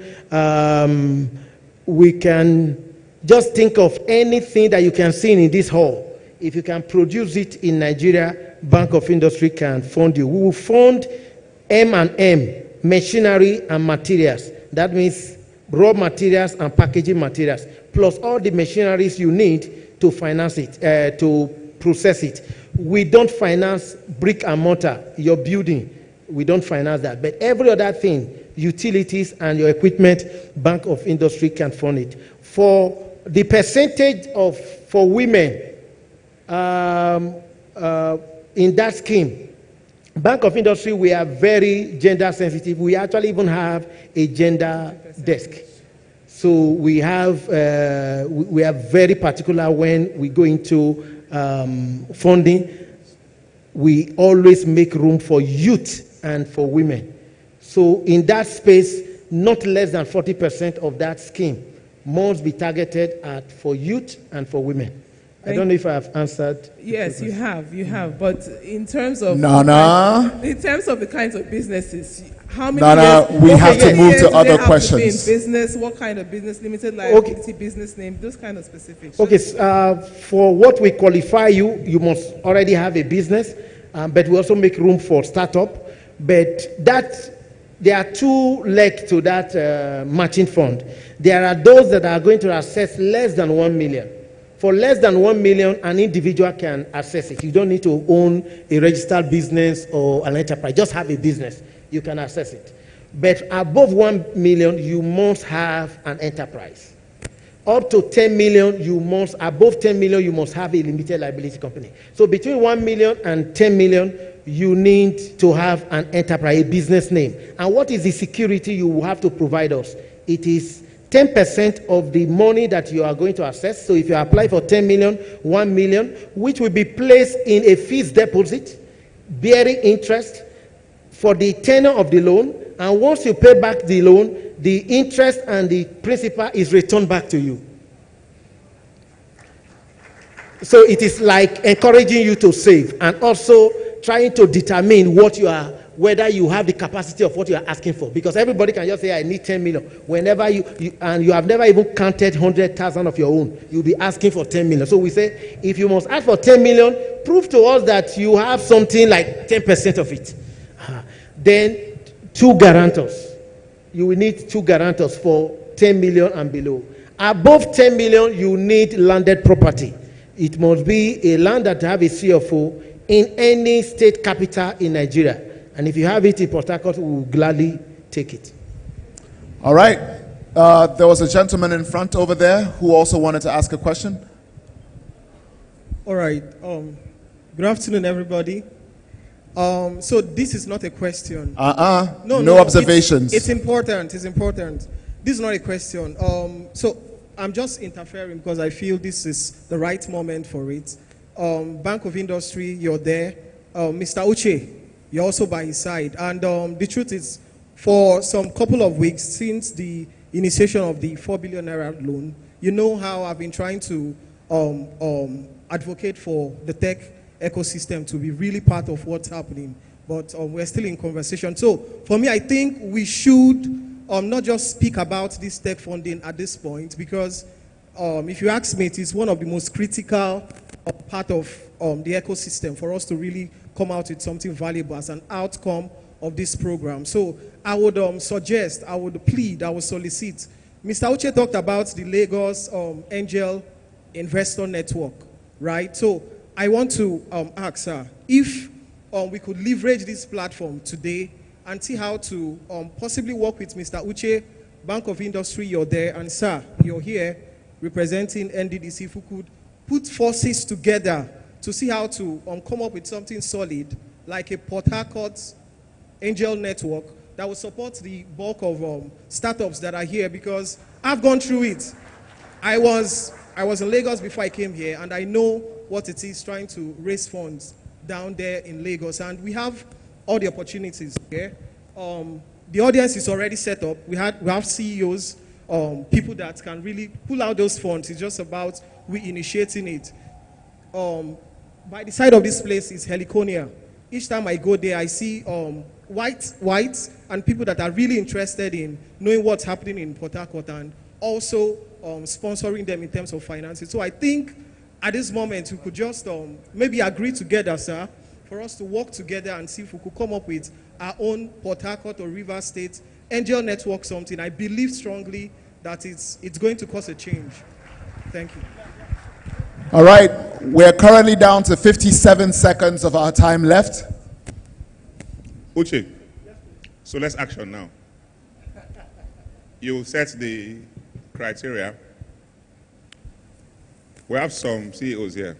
We can just think of anything that you can see in this hall. If you can produce it in Nigeria, Bank of Industry can fund you. We will fund M&M, machinery and materials. That means raw materials and packaging materials, plus all the machineries you need to finance it, to process it. We don't finance brick and mortar, your building. We don't finance that. But every other thing, utilities and your equipment, Bank of Industry can fund it. For the percentage for women in that scheme, Bank of Industry, we are very gender sensitive. We actually even have a gender desk. So we are very particular when we go into funding. We always make room for youth and for women. So in that space, not less than 40% of that scheme must be targeted at for youth and for women. I don't know if I have answered. Yes, you have. But in terms of in terms of the kinds of businesses, how many we have to move to other questions. In business, what kind of business? Limited liability business name, those kind of specifics. Okay, for what we qualify you must already have a business, but we also make room for startup. But there are two legs to that matching fund. There are those that are going to access less than 1 million. For less than 1 million, an individual can access it. You don't need to own a registered business or an enterprise. Just have a business. You can access it. But above 1 million, you must have an enterprise. Up to 10 million, above 10 million, you must have a limited liability company. So between 1 million and 10 million, you need to have an enterprise, a business name. And what is the security you will have to provide us? It is 10% of the money that you are going to access. So if you apply for 10 million, 1 million, which will be placed in a fixed deposit, bearing interest for the tenure of the loan. And once you pay back the loan, the interest and the principal is returned back to you. So it is like encouraging you to save and also trying to determine whether you have the capacity of what you are asking for. Because everybody can just say, I need 10 million. Whenever and you have never even counted 100,000 of your own, you'll be asking for 10 million. So we say, if you must ask for 10 million, prove to us that you have something like 10% of it. Then 2 guarantors. You will need 2 guarantors for 10 million and below. Above 10 million, you need landed property. It must be a land that have a CFO in any state capital in Nigeria. And if you have it in Port Harcourt, we will gladly take it. All right. There was a gentleman in front over there who also wanted to ask a question. All right. Good afternoon, everybody. So this is not a question. No observations. It's important. It's important. This is not a question. So I'm just interfering because I feel this is the right moment for it. Bank of Industry, you're there. Mr. Uche, you're also by his side. And the truth is, for some couple of weeks since the initiation of the 4 billion naira loan, you know how I've been trying to advocate for the tech ecosystem to be really part of what's happening. But we're still in conversation. So for me, I think we should not just speak about this tech funding at this point, because if you ask me, it is one of the most critical part of the ecosystem for us to really come out with something valuable as an outcome of this program. So I would suggest, I would plead, I would solicit. Mr. Uche talked about the Lagos Angel Investor Network, right? So I want to ask her if we could leverage this platform today and see how to possibly work with Mr. Uche, Bank of Industry, you're there, and sir, you're here representing NNDC, if we could put forces together to see how to come up with something solid, like a Port Harcourt Angel Network that will support the bulk of startups that are here, because I've gone through it. I was in Lagos before I came here, and I know what it is trying to raise funds down there in Lagos, and we have all the opportunities here. The audience is already set up. We have CEOs, people that can really pull out those funds. It's just about we initiating it. By the side of this place is Heliconia. Each time I go there, I see whites and people that are really interested in knowing what's happening in Port Harcourt, and also sponsoring them in terms of finances. So I think at this moment we could just maybe agree together, sir, for us to work together and see if we could come up with our own Port Harcourt or River State Angel Network something. I believe strongly that it's going to cause a change. Thank you. All right, we're currently down to 57 seconds of our time left. Uche, so let's action now. You set the criteria. We have some CEOs here.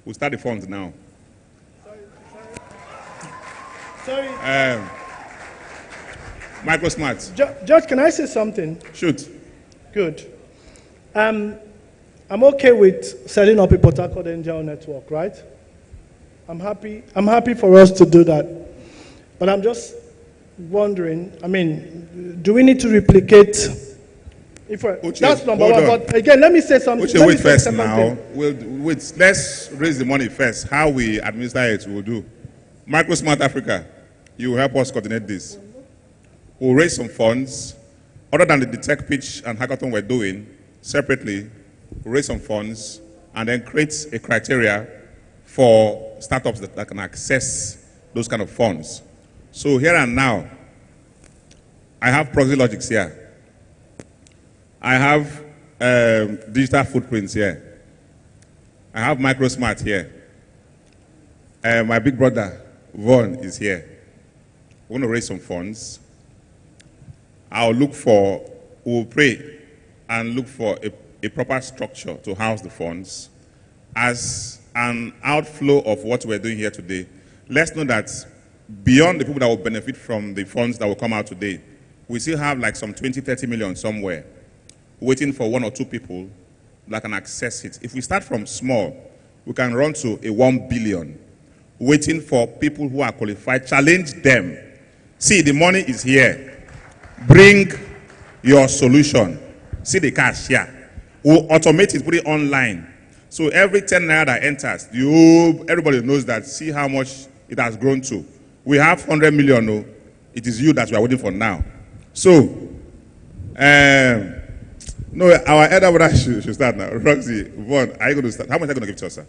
We'll start the funds now. Sorry. Microsmart. George, can I say something? Shoot. Good. I'm okay with setting up a Port Harcourt Angel Network, right? I'm happy for us to do that. But I'm just wondering, I mean, do we need to replicate? Uche, that's number one. on. But again, let me say something. Uche, wait first now. Wait, let's raise the money first. How we administer it, we'll do. Microsmart Africa, you will help us coordinate this. We'll raise some funds. Other than the tech pitch and hackathon we're doing, separately, we'll raise some funds and then create a criteria for startups that can access those kind of funds. So here and now, I have proxy logics here. I have digital footprints here. I have Microsmart here. My big brother, Vaughn, is here. We're going to raise some funds. We'll pray and look for a proper structure to house the funds. As an outflow of what we're doing here today, let's know that beyond the people that will benefit from the funds that will come out today, we still have like some 20, 30 million somewhere waiting for one or two people that can access it. If we start from small, we can run to a 1 billion, waiting for people who are qualified. Challenge them. See, the money is here. Bring your solution. See the cash here. We'll automate it, put it online. So every 10 naira that enters, everybody knows that, see how much it has grown to. We have 100 million. No, it is you that we are waiting for now. So, no, our elder brother should start now. Roxy, Vaughn, are you going to start? How much are you going to give to us, sir?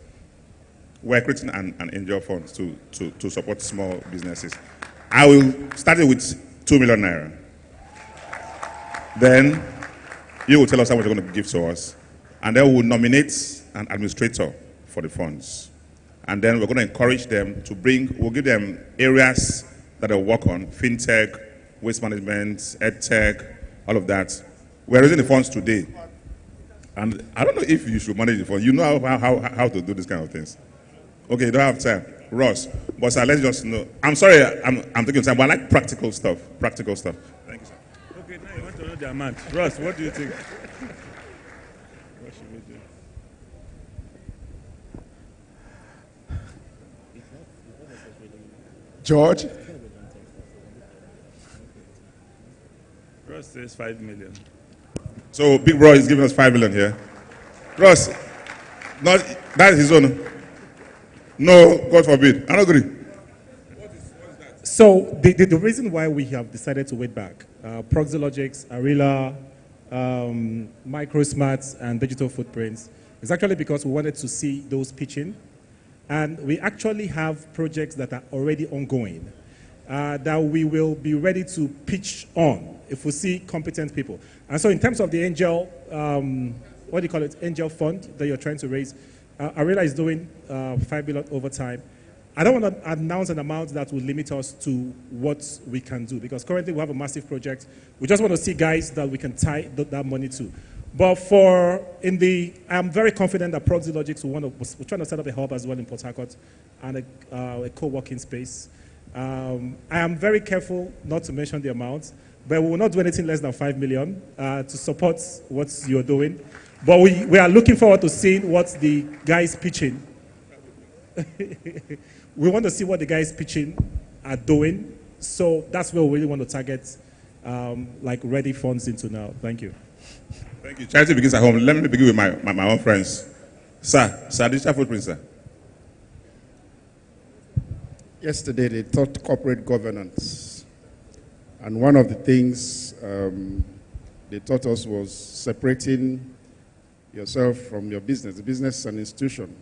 We're creating an angel fund to support small businesses. I will start it with 2 million naira. Then you will tell us how much you're going to give to us. And then we'll nominate an administrator for the funds. And then we're going to encourage them to we'll give them areas that they'll work on, fintech, waste management, edtech, all of that. We're raising the funds today. And I don't know if you should manage the funds. You know how to do these kind of things. Okay, you don't have time. Ross. But sir, let's just know. I'm sorry, I'm taking time, but I like practical stuff. Practical stuff. Thank you, sir. Okay, now you want to know the amount. Ross, what do you think? What should we do? George? Ross says 5 million. So Big Bro is giving us 5 million here. Ross, that's his own. No, God forbid. I don't agree. So the reason why we have decided to wait back, Proxylogics, Arilla, Microsmarts, and Digital Footprints, is actually because we wanted to see those pitching. And we actually have projects that are already ongoing that we will be ready to pitch on if we see competent people. And so in terms of the angel, what do you call it, angel fund that you're trying to raise, Arilla is doing 5 billion over time. I don't want to announce an amount that will limit us to what we can do, because currently we have a massive project. We just want to see guys that we can tie that money to. But I'm very confident that Proxylogics we're trying to set up a hub as well in Port Harcourt and a co-working space. I am very careful not to mention the amount, but we will not do anything less than 5 million to support what you're doing. But we are looking forward to seeing what the guys pitching. We want to see what the guys pitching are doing. So that's where we really want to target like ready funds into now. Thank you. Thank you. Charity begins at home. Let me begin with my own friends. Sir, Digital Footprint, sir. Yesterday they taught corporate governance. And one of the things they taught us was separating yourself from your business. The business is an institution.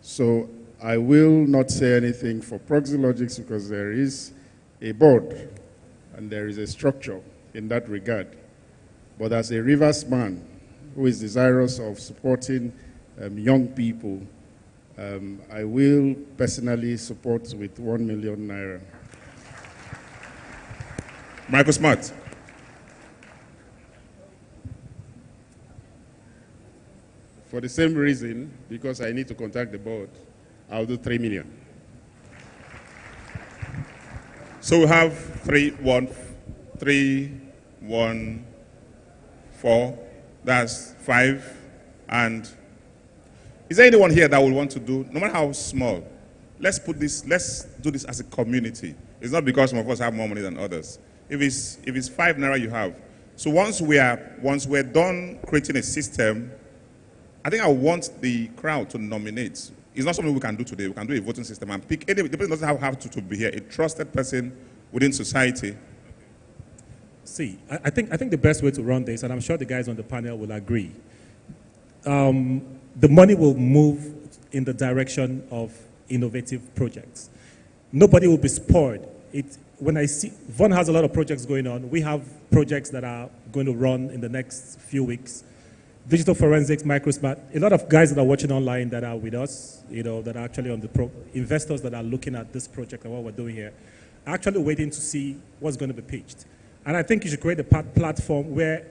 So I will not say anything for Proxylogics because there is a board and there is a structure in that regard. But as a Rivers man who is desirous of supporting young people, I will personally support with 1 million naira. Michael Smart. For the same reason, because I need to contact the board, I'll do 3 million. So we have 3, 1, 4, that's 5. And is there anyone here that will want to do, no matter how small, let's do this as a community. It's not because some of us have more money than others. If it's 5 naira you have. So once we're done creating a system, I think I want the crowd to nominate. It's not something we can do today. We can do a voting system and pick any. The person doesn't have to be here. A trusted person within society. See, I think the best way to run this, and I'm sure the guys on the panel will agree, the money will move in the direction of innovative projects. Nobody will be spoiled. When I see, Von has a lot of projects going on. We have projects that are going to run in the next few weeks. Digital forensics, Microsmart, a lot of guys that are watching online that are with us, that are actually on the investors that are looking at this project and what we're doing here, are actually waiting to see what's going to be pitched. And I think you should create a platform where,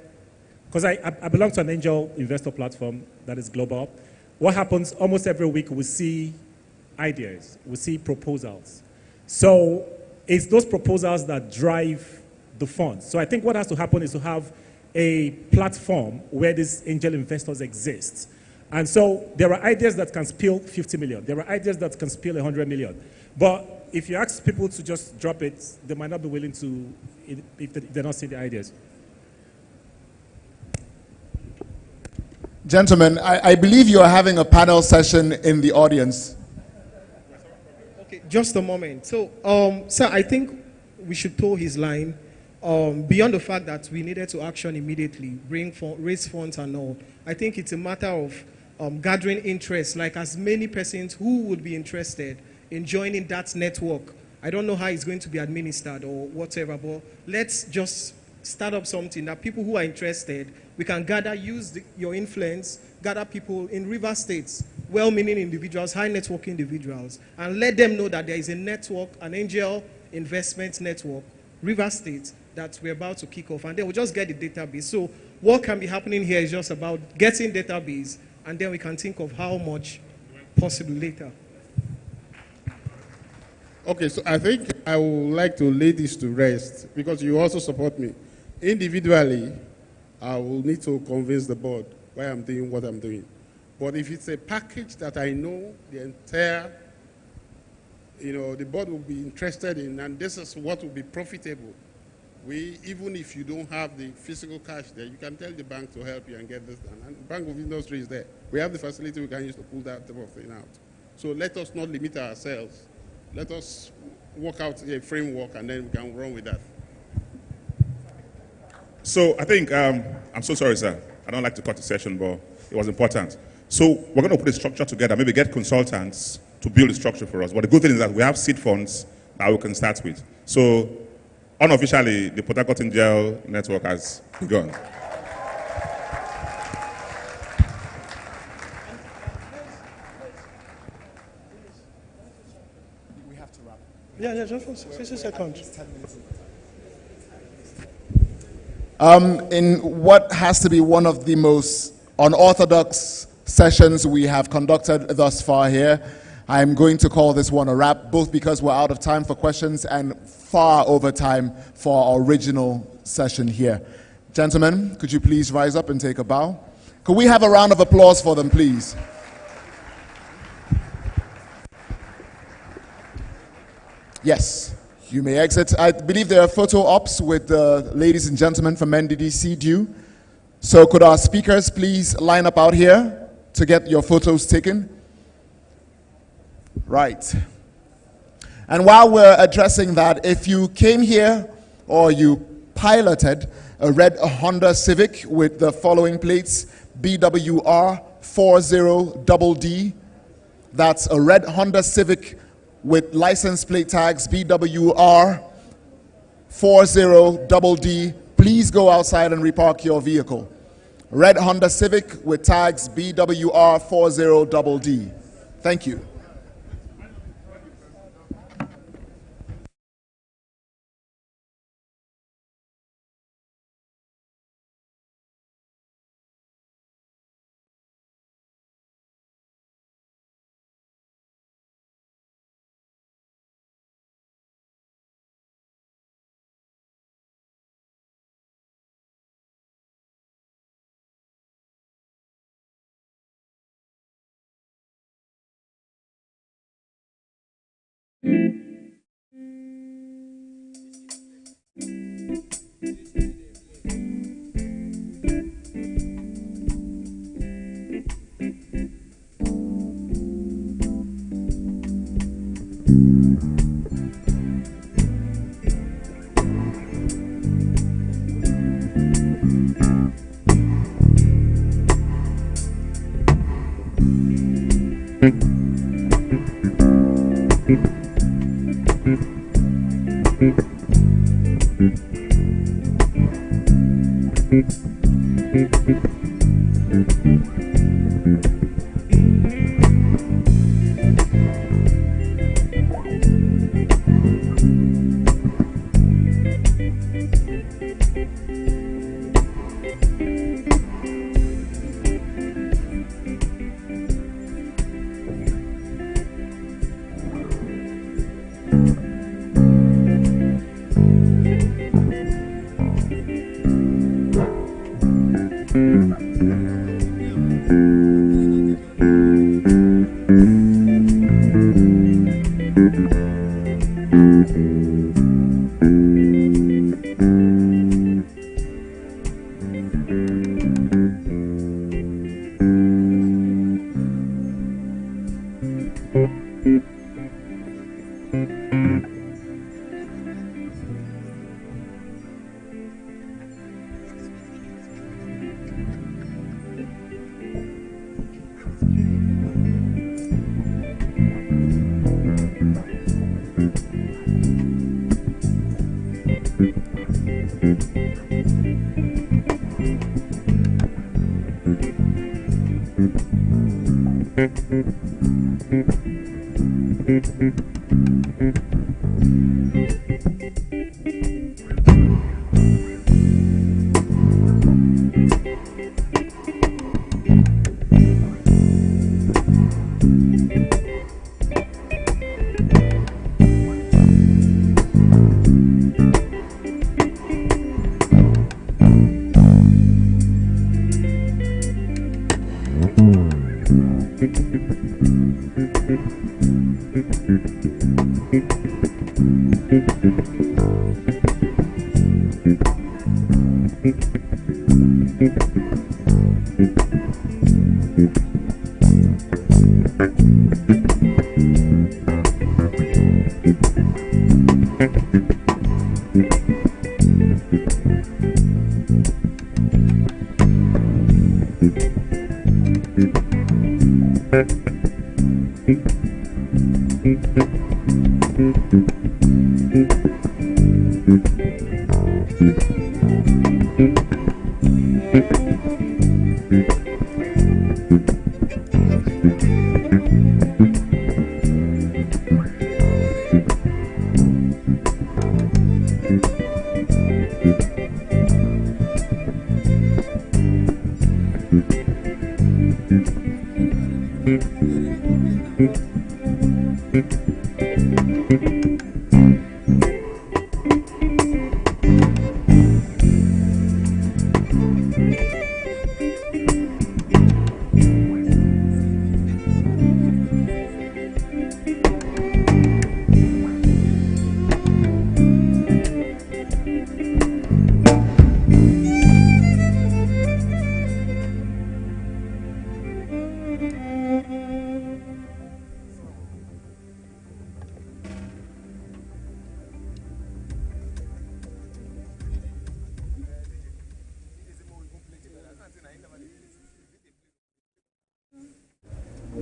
because I belong to an angel investor platform that is global. What happens almost every week, we see ideas, we see proposals. So it's those proposals that drive the funds. So I think what has to happen is to have a platform where these angel investors exist. And so there are ideas that can spill 50 million. There are ideas that can spill 100 million. But if you ask people to just drop it, they might not be willing to, if they're not seeing the ideas. Gentlemen, I believe you are having a panel session in the audience. Okay, just a moment. So, sir, I think we should toe his line. Beyond the fact that we needed to action immediately, raise funds and all, I think it's a matter of gathering interest, like as many persons who would be interested in joining that network. I don't know how it's going to be administered or whatever, but let's just start up something that people who are interested, we can gather, use your influence, gather people in river states well-meaning individuals, high network individuals, and let them know that there is a network, an angel investment network, River State, that we're about to kick off, and then we'll just get the database. So what can be happening here is just about getting database, and then we can think of how much possible later. Okay, so I think I would like to lay this to rest because you also support me. Individually, I will need to convince the board why I'm doing what I'm doing. But if it's a package that I know the entire, the board will be interested in, and this is what will be profitable, even if you don't have the physical cash there, you can tell the bank to help you and get this done. And Bank of Industry is there. We have the facility we can use to pull that type of thing out. So let us not limit ourselves. Let us work out a framework, and then we can run with that. So I think, I'm so sorry, sir. I don't like to cut the session, but it was important. So we're going to put a structure together, maybe get consultants to build a structure for us. But the good thing is that we have seed funds that we can start with. So unofficially, the Port Harcourt Angel Network has begun. We have to wrap. Yeah, just for 60 seconds. 10 minutes. In what has to be one of the most unorthodox sessions we have conducted thus far here, I'm going to call this one a wrap, both because we're out of time for questions and far over time for our original session here. Gentlemen, could you please rise up and take a bow? Could we have a round of applause for them, please? Yes, you may exit. I believe there are photo ops with the ladies and gentlemen from NNDC due. So could our speakers please line up out here to get your photos taken? Right. And while we're addressing that, if you came here or you piloted a red Honda Civic with the following plates, BWR 40DD, that's a red Honda Civic with license plate tags BWR 40DD, please go outside and repark your vehicle. Red Honda Civic with tags BWR 40DD. Thank you.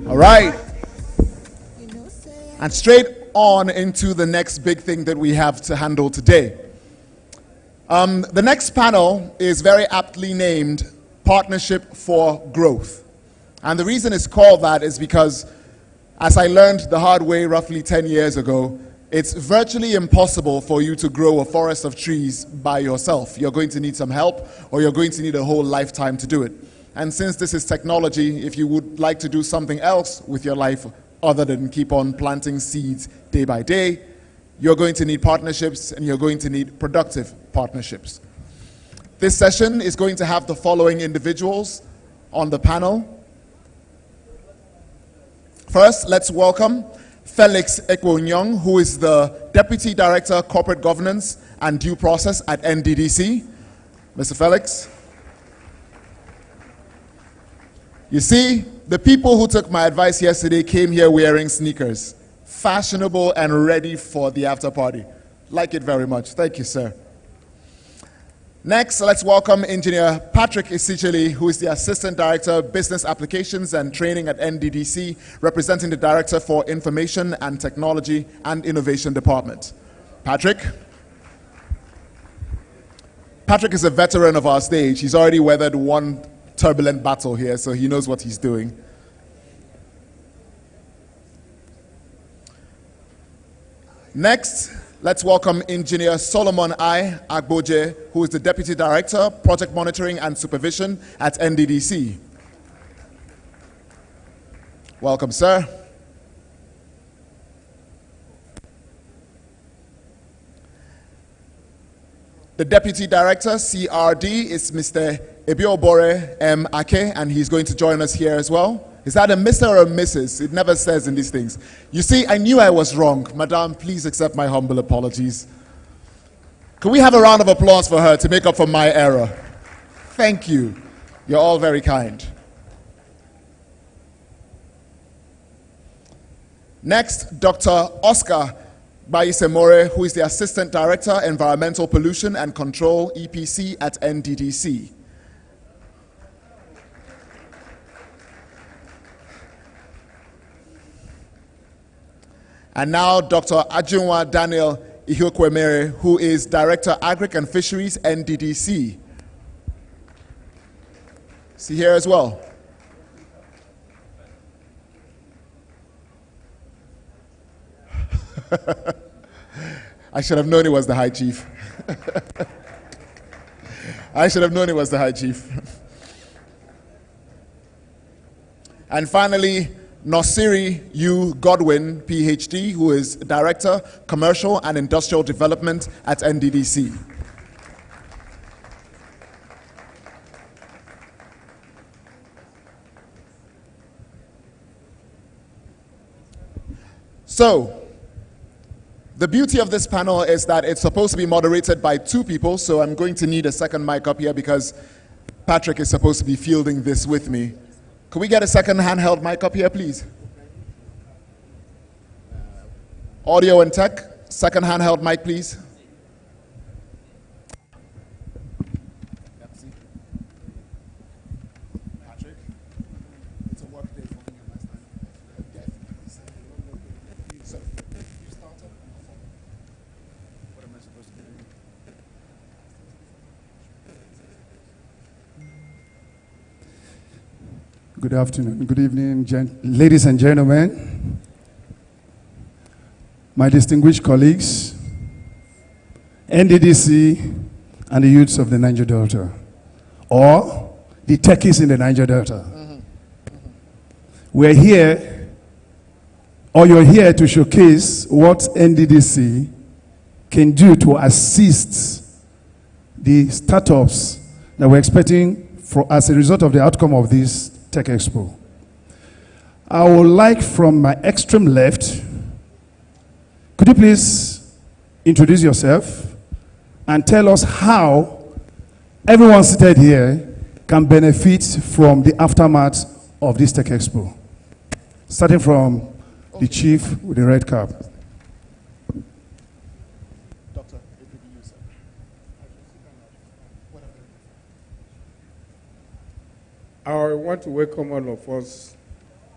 All right. And straight on into the next big thing that we have to handle today. The next panel is very aptly named Partnership for Growth. And the reason it's called that is because, as I learned the hard way roughly 10 years ago, it's virtually impossible for you to grow a forest of trees by yourself. You're going to need some help, or you're going to need a whole lifetime to do it. And since this is technology, if you would like to do something else with your life other than keep on planting seeds day by day, you're going to need partnerships, and you're going to need productive partnerships. This session is going to have the following individuals on the panel. First, let's welcome Felix Ekwo-Nyong, who is the Deputy Director, Corporate Governance and Due Process at NNDC. Mr. Felix. You see, the people who took my advice yesterday came here wearing sneakers, fashionable and ready for the after party. Like it very much. Thank you, sir. Next, let's welcome Engineer Patrick Isicheli, who is the Assistant Director, Business Applications and Training at NNDC, representing the Director for Information and Technology and Innovation Department. Patrick is a veteran of our stage. He's already weathered one turbulent battle here, so he knows what he's doing. Next, let's welcome Engineer Solomon I. Agboje, who is the Deputy Director, Project Monitoring and Supervision at NNDC. Welcome, sir. The Deputy Director, CRD, is Mr. Ebiobore M. Ake, and he's going to join us here as well. Is that a Mr. or a Mrs.? It never says in these things. You see, I knew I was wrong. Madame, please accept my humble apologies. Can we have a round of applause for her to make up for my error? Thank you. You're all very kind. Next, Dr. Oscar Bayisemore, who is the Assistant Director, Environmental Pollution and Control, EPC at NNDC. And now Dr. Ajunwa Daniel Ihiokwemere, who is Director, Agric and Fisheries, NNDC. See here as well. I should have known it was the High Chief. I should have known it was the High Chief. And finally, Nosiri U. Godwin, PhD, who is Director, Commercial and Industrial Development at NNDC. So, the beauty of this panel is that it's supposed to be moderated by two people, so I'm going to need a second mic up here because Patrick is supposed to be fielding this with me. Could we get a second handheld mic up here, please? Audio and tech, second handheld mic, please. Patrick, it's a work day for me last time. So, you started. What am I supposed to do? Good afternoon, good evening, ladies and gentlemen, my distinguished colleagues, NNDC, and the youths of the Niger Delta, or the techies in the Niger Delta. We're here, or you're here to showcase what NNDC can do to assist the startups that we're expecting as a result of the outcome of this Tech Expo. I would like from my extreme left, could you please introduce yourself and tell us how everyone seated here can benefit from the aftermath of this Tech Expo? Starting from the chief with the red cap. I want to welcome all of us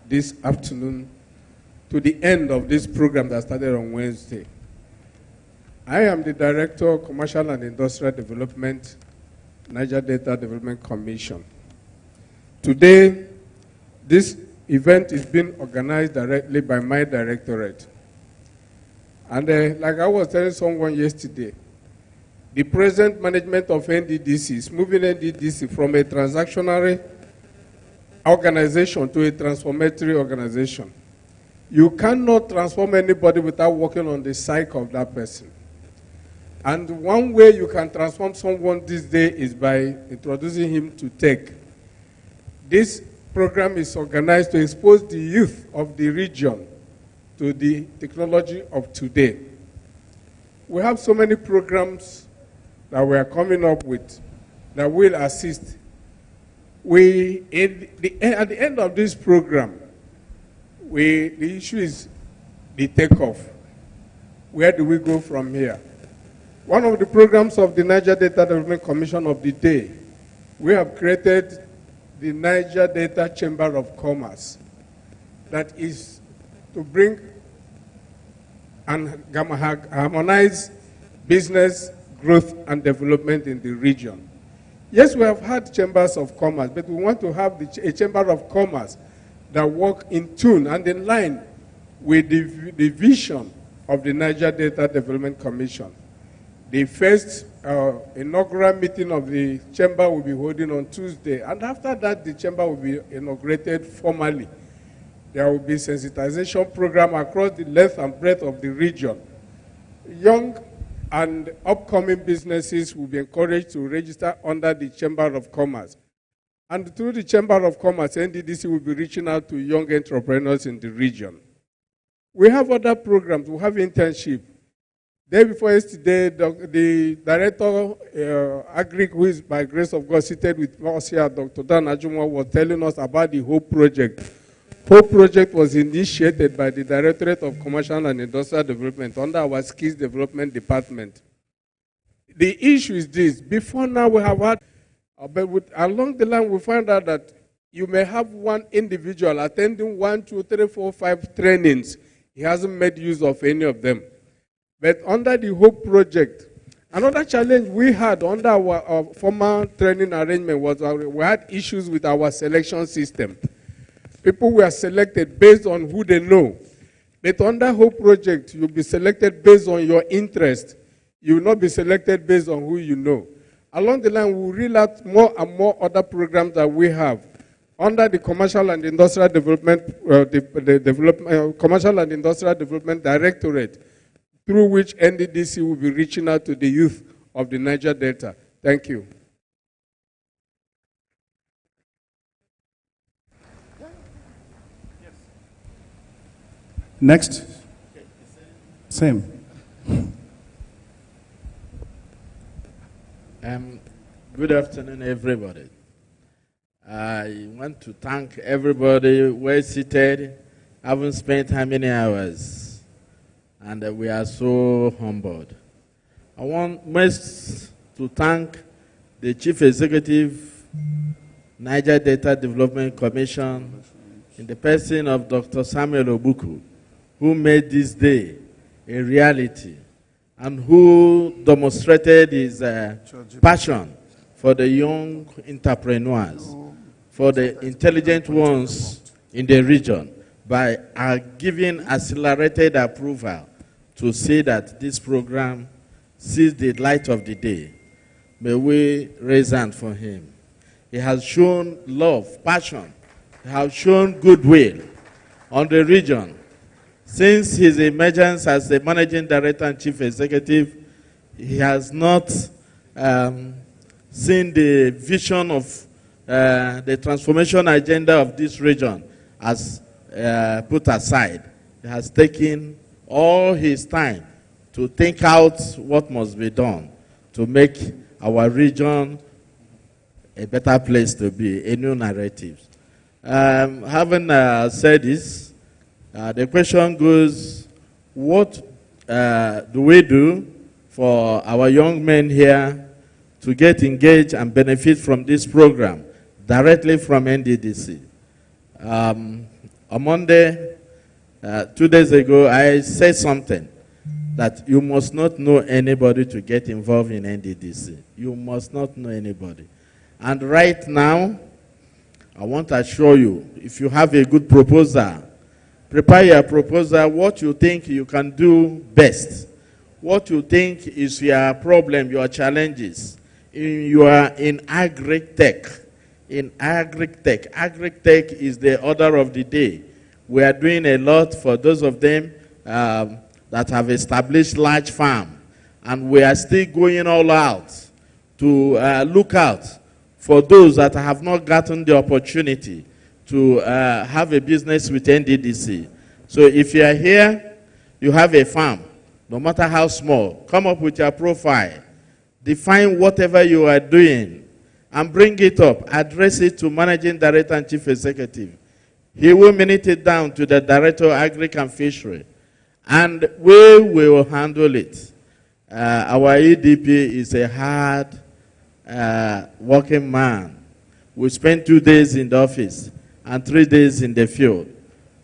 this afternoon to the end of this program that started on Wednesday. I am the Director of Commercial and Industrial Development, Niger Delta Development Commission. Today, this event is being organized directly by my directorate. And like I was telling someone yesterday, the present management of NNDC is moving NNDC from a transactional organization to a transformatory organization. You cannot transform anybody without working on the psyche of that person. And one way you can transform someone this day is by introducing him to tech. This program is organized to expose the youth of the region to the technology of today. We have so many programs that we are coming up with that will assist. At the end of this program, the issue is the takeoff. Where do we go from here? One of the programs of the Niger Delta Development Commission of the day, we have created the Niger Delta Chamber of Commerce that is to bring and harmonize business growth and development in the region. Yes, we have had chambers of commerce, but we want to have a chamber of commerce that work in tune and in line with the vision of the Niger Delta Development Commission. The first inaugural meeting of the chamber will be holding on Tuesday, and after that, the chamber will be inaugurated formally. There will be a sensitization program across the length and breadth of the region. Young and upcoming businesses will be encouraged to register under the Chamber of Commerce. And through the Chamber of Commerce, NNDC will be reaching out to young entrepreneurs in the region. We have other programs. We have internship. Day before yesterday, the director, Agric, who is by grace of God seated with us here, Dr. Dan Ajumwa, was telling us about the HOPE project. HOPE project was initiated by the Directorate of Commercial and Industrial Development under our Skills Development Department. The issue is this. Before now, we have had, but along the line, we find out that you may have one individual attending 1, 2, 3, 4, 5 trainings. He hasn't made use of any of them. But under the HOPE project, another challenge we had under our former training arrangement was we had issues with our selection system. People were selected based on who they know. But under whole project, you'll be selected based on your interest. You will not be selected based on who you know. Along the line, we'll reel out more and more other programs that we have under the Commercial and Industrial Development, Commercial and Industrial Development Directorate, through which NNDC will be reaching out to the youth of the Niger Delta. Thank you. Next. Same. Good afternoon, everybody. I want to thank everybody well seated. I haven't spent how many hours, and we are so humbled. I want most to thank the Chief Executive, Niger Delta Development Commission, in the person of Dr. Samuel Obuku, who made this day a reality and who demonstrated his passion for the young entrepreneurs, for the intelligent ones in the region, by giving accelerated approval to say that this program sees the light of the day. May we raise hand for him. He has shown love, passion, he has shown goodwill on the region. Since his emergence as the Managing Director and Chief Executive, he has not seen the vision of the transformation agenda of this region as put aside. He has taken all his time to think out what must be done to make our region a better place to be, a new narrative. Having said this, the question goes, what do we do for our young men here to get engaged and benefit from this program directly from NNDC? On Monday, 2 days ago, I said something that you must not know anybody to get involved in NNDC. You must not know anybody. And right now, I want to assure you, if you have a good proposal, prepare your proposal, what you think you can do best, what you think is your problem, your challenges. You are in agri-tech. In agri-tech. Agri-tech is the order of the day. We are doing a lot for those of them that have established large farm. And we are still going all out to look out for those that have not gotten the opportunity to have a business with NNDC. So if you are here, you have a farm, no matter how small, come up with your profile, define whatever you are doing, and bring it up, address it to Managing Director and Chief Executive. He will minute it down to the Director of Agric and Fishery, and we will handle it. Our EDP is a hard working man. We spend 2 days in the office and 3 days in the field,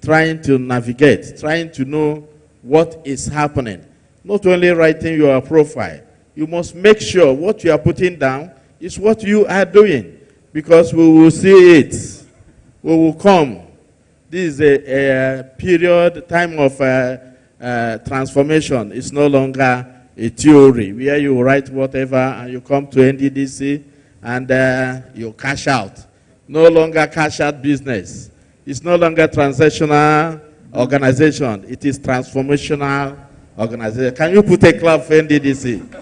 trying to navigate, trying to know what is happening. Not only writing your profile, you must make sure what you are putting down is what you are doing, because we will see it. We will come. This is a period, time of transformation. It's no longer a theory where you write whatever and you come to NNDC and you cash out. No longer cash out business. It's no longer transactional organization. It is transformational organization. Can you put a clap for NNDC?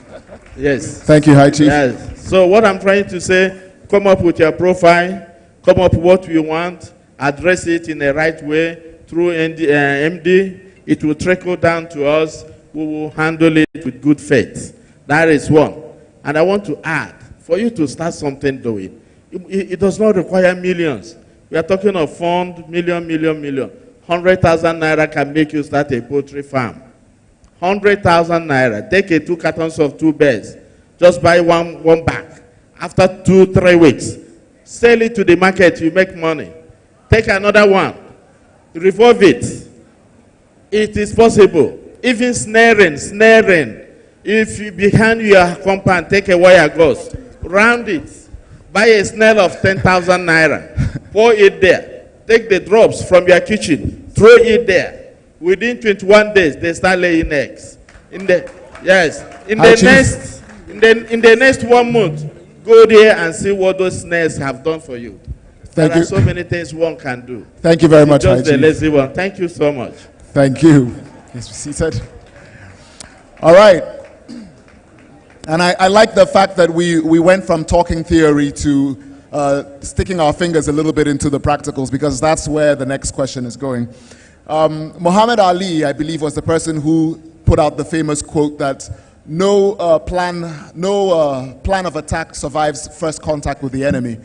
Yes. Thank you, High Chief. Yes. So what I'm trying to say, come up with your profile, come up with what you want, address it in the right way through MD. It will trickle down to us. We will handle it with good faith. That is one. And I want to add, for you to start something doing, it does not require millions. We are talking of fund, million. 100,000 naira can make you start a poultry farm. 100,000 naira. Take 2 cartons of 2 bears. Just buy one bag. After 2-3 weeks, sell it to the market, you make money. Take another one. Revolve it. It is possible. Even snaring. If you behind your compound, take a wire gauze, round it, buy a snail of 10,000 naira, pour it there. Take the drops from your kitchen, throw it there. Within 21 days, they start laying eggs. In the next 1 month, go there and see what those snails have done for you. There are so many things one can do. Thank you very much, Just the lazy one. Thank you so much. Thank you. Please be seated. All right. And I like the fact that we went from talking theory to sticking our fingers a little bit into the practicals, because that's where the next question is going. Muhammad Ali, I believe, was the person who put out the famous quote that no plan of attack survives first contact with the enemy.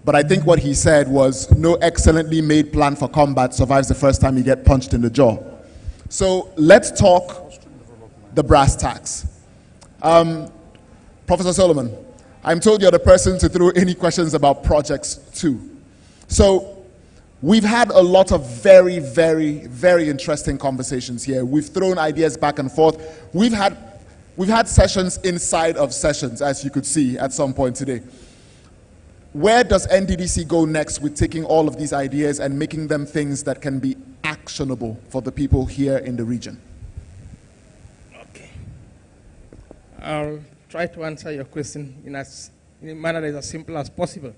But I think what he said was, no excellently made plan for combat survives the first time you get punched in the jaw. So let's talk the brass tacks. Professor Solomon, I'm told you're the person to throw any questions about projects too. So we've had a lot of very, very, very interesting conversations here. We've thrown ideas back and forth. We've had sessions inside of sessions, as you could see at some point today. Where does NDDC go next with taking all of these ideas and making them things that can be actionable for the people here in the region? Okay. I'll try to answer your question in a manner that is as simple as possible.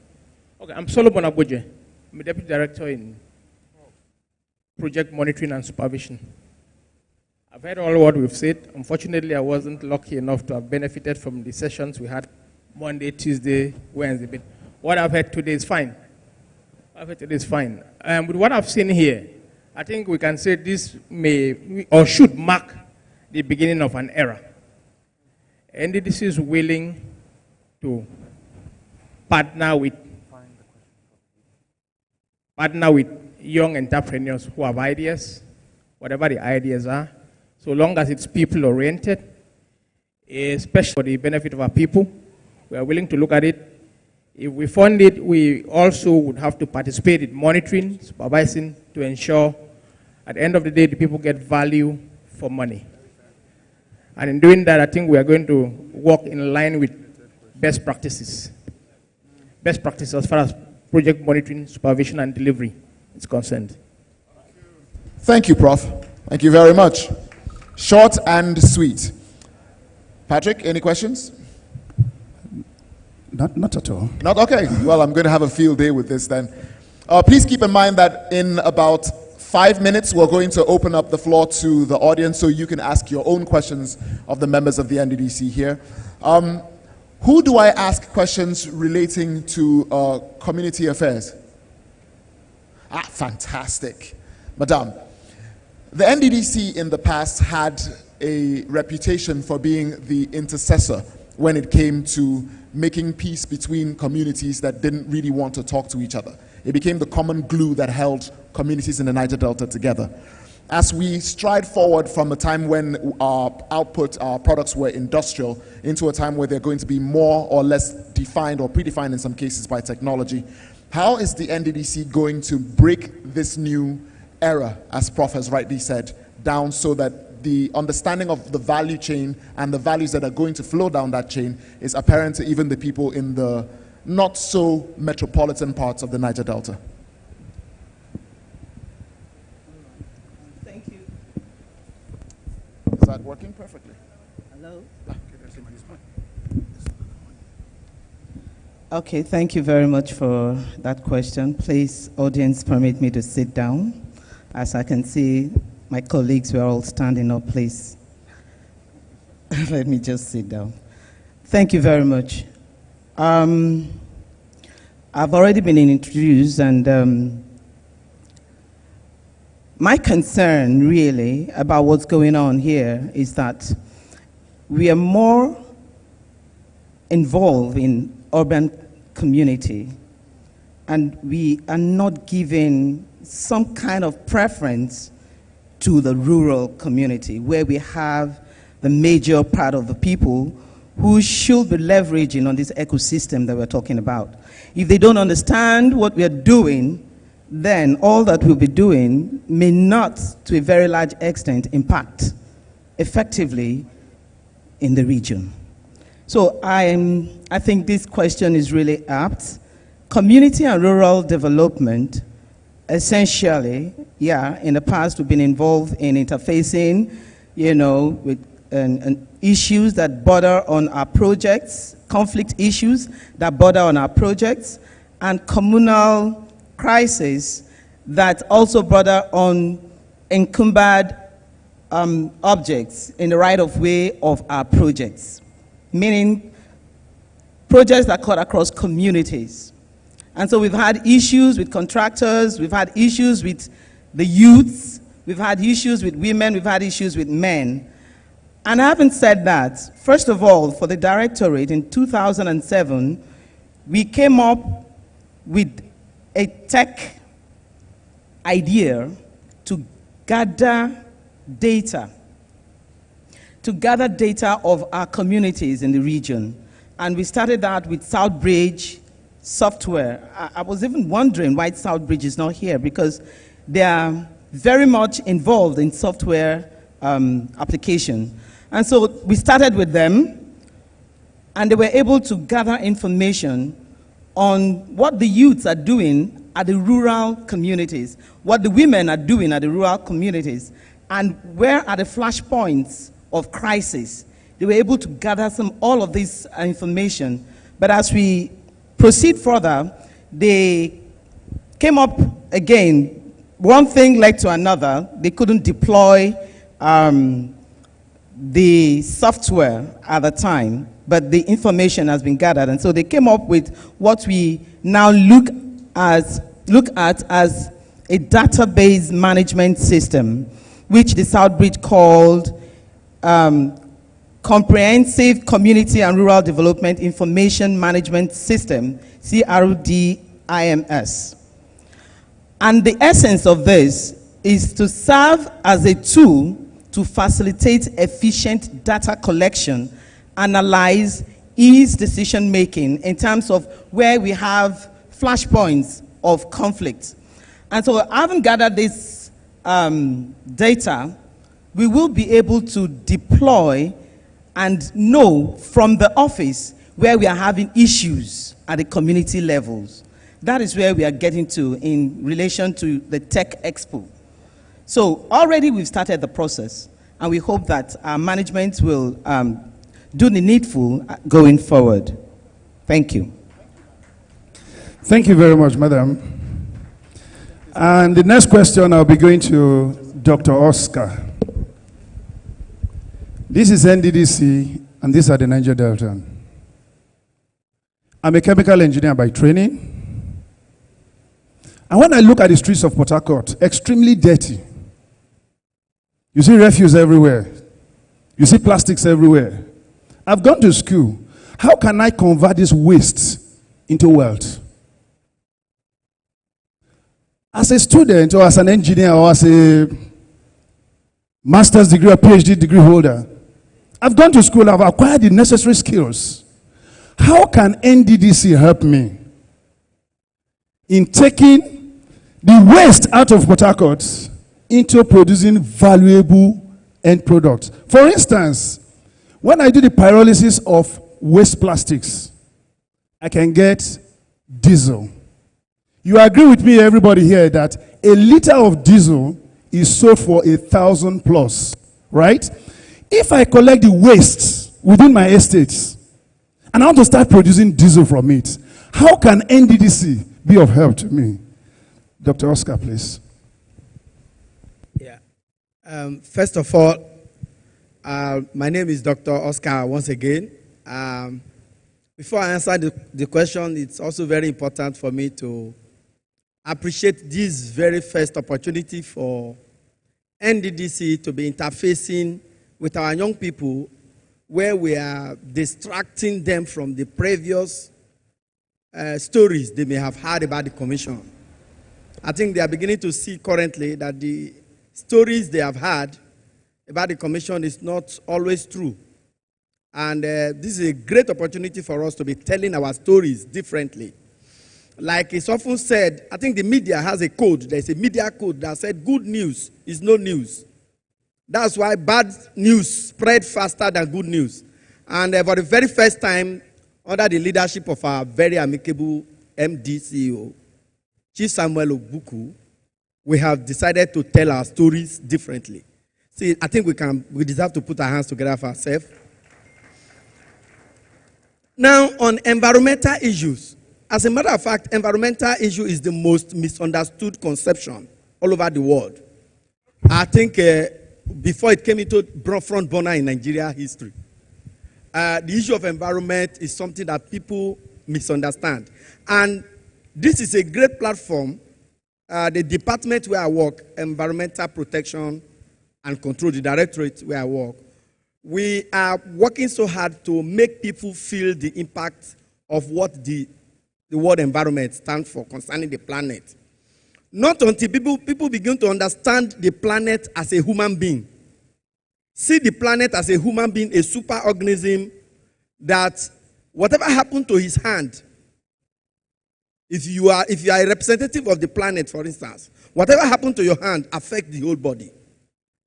Okay, I'm Solomon Abuja. I'm a Deputy Director in Project Monitoring and Supervision. I've heard all what we've said. Unfortunately, I wasn't lucky enough to have benefited from the sessions we had Monday, Tuesday, Wednesday. But what I've heard today is fine. With what I've seen here, I think we can say this may or should mark the beginning of an era. NDDC is willing to partner with young entrepreneurs who have ideas, whatever the ideas are, so long as it's people-oriented, especially for the benefit of our people. We are willing to look at it. If we fund it, we also would have to participate in monitoring, supervising, to ensure at the end of the day, the people get value for money. And in doing that, I think we are going to work in line with best practices. Best practices as far as project monitoring, supervision, and delivery is concerned. Thank you, Prof. Thank you very much. Short and sweet. Patrick, any questions? Not at all. Not? Okay. Well, I'm going to have a field day with this then. Please keep in mind that in about 5 minutes, we're going to open up the floor to the audience so you can ask your own questions of the members of the NDDC here. Who do I ask questions relating to community affairs? Ah, fantastic. Madame, the NDDC in the past had a reputation for being the intercessor when it came to making peace between communities that didn't really want to talk to each other. It became the common glue that held communities in the Niger Delta together. As we stride forward from a time when our products were industrial into a time where they're going to be more or less defined or predefined in some cases by technology, how is the NDDC going to break this new era, as Prof has rightly said, down so that the understanding of the value chain and the values that are going to flow down that chain is apparent to even the people in the not so metropolitan parts of the Niger Delta? Thank you. Is that working perfectly? Hello? Okay, thank you very much for that question. Please, audience, permit me to sit down. As I can see, my colleagues were all standing up, please. Let me just sit down. Thank you very much. I've already been introduced, and my concern really about what's going on here is that we are more involved in urban community, and we are not giving some kind of preference to the rural community, where we have the major part of the people who should be leveraging on this ecosystem that we're talking about. If they don't understand what we are doing, then all that we'll be doing may not, to a very large extent, impact effectively in the region. So I think this question is really apt. Community and rural development essentially, yeah, in the past we've been involved in interfacing, with issues that border on our projects, conflict issues that border on our projects, and communal crises that also border on encumbered objects in the right-of-way of our projects, meaning projects that cut across communities. And so we've had issues with contractors, we've had issues with the youths, we've had issues with women, we've had issues with men. And having said that, first of all, for the directorate in 2007, we came up with a tech idea to gather data of our communities in the region. And we started that with Southbridge software. I was even wondering why Southbridge is not here, because they are very much involved in software application. And so we started with them, and they were able to gather information on what the youths are doing at the rural communities, what the women are doing at the rural communities, and where are the flashpoints of crisis. They were able to gather all of this information. But as we proceed further, they came up again. One thing led to another. They couldn't deploy the software at the time, but the information has been gathered. And so they came up with what we now look at as a database management system, which the Southbridge called Comprehensive Community and Rural Development Information Management System, CRDIMS. And the essence of this is to serve as a tool to facilitate efficient data collection, analyze, ease decision making in terms of where we have flashpoints of conflict. And so having gathered this data, we will be able to deploy and know from the office where we are having issues at the community levels. That is where we are getting to in relation to the Tech Expo. So already we've started the process, and we hope that our management will do the needful going forward. Thank you. Thank you very much, Madam. And the next question I'll be going to Dr. Oscar. This is NDDC, and these are the Niger Delta. I'm a chemical engineer by training. And when I look at the streets of Port Harcourt, extremely dirty. You see refuse everywhere. You see plastics everywhere. I've gone to school. How can I convert this waste into wealth? As a student, or as an engineer, or as a master's degree or PhD degree holder, I've gone to school, I've acquired the necessary skills. How can NDDC help me in taking the waste out of Port Harcourt into producing valuable end products? For instance, when I do the pyrolysis of waste plastics, I can get diesel. You agree with me, everybody here, that a liter of diesel is sold for 1,000 plus, right? If I collect the waste within my estates and I want to start producing diesel from it, how can NDDC be of help to me? Dr. Oscar, please. Yeah. First of all, my name is Dr. Oscar once again. Before I answer the question, it's also very important for me to appreciate this very first opportunity for NDDC to be interfacing with our young people, where we are distracting them from the previous stories they may have heard about the Commission. I think they are beginning to see currently that the stories they have heard about the Commission is not always true. And this is a great opportunity for us to be telling our stories differently. Like it's often said, I think the media has a code. There's a media code that said good news is no news. That's why bad news spread faster than good news. And for the very first time, under the leadership of our very amicable MD CEO, Chief Samuel Ogbuku, we have decided to tell our stories differently. See, I think we deserve to put our hands together for ourselves. Now, on environmental issues, as a matter of fact, environmental issue is the most misunderstood conception all over the world. I think before it came into front burner in Nigeria history, the issue of environment is something that people misunderstand. And this is a great platform. The department where I work, Environmental Protection and Control, the directorate where I work, we are working so hard to make people feel the impact of what the word environment stands for concerning the planet. Not until people begin to understand the planet as a human being, see the planet as a human being, a super organism, that whatever happened to his hand, if you are a representative of the planet, for instance, whatever happened to your hand affects the whole body.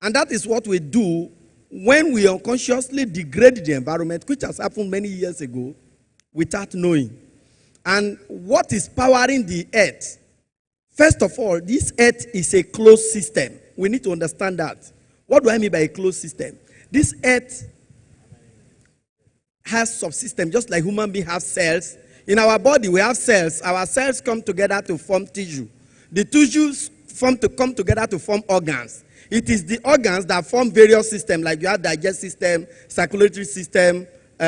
And that is what we do when we unconsciously degrade the environment, which has happened many years ago, without knowing. And what is powering the earth? First of all, this earth is a closed system. We need to understand that. What do I mean by a closed system? This earth has subsystems, just like human beings have cells. In our body, we have cells. Our cells come together to form tissue. The tissues come together to form organs. It is the organs that form various systems, like you have digestive system, circulatory system,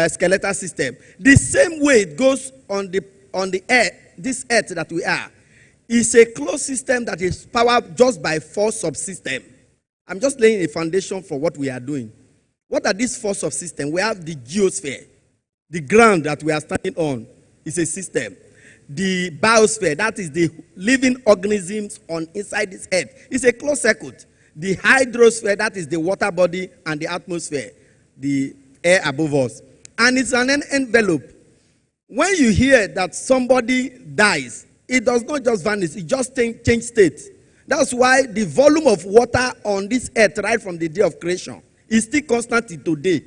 skeletal system. The same way it goes on the earth, this earth that we are, is a closed system that is powered just by 4 subsystems. I'm just laying a foundation for what we are doing. What are these 4 subsystems? We have the geosphere, the ground that we are standing on is a system. The biosphere, that is the living organisms on inside this earth, is a closed circuit. The hydrosphere, that is the water body, and the atmosphere, the air above us. And it's an envelope. When you hear that somebody dies, it does not just vanish, it just change state. That's why the volume of water on this earth right from the day of creation is still constant till today.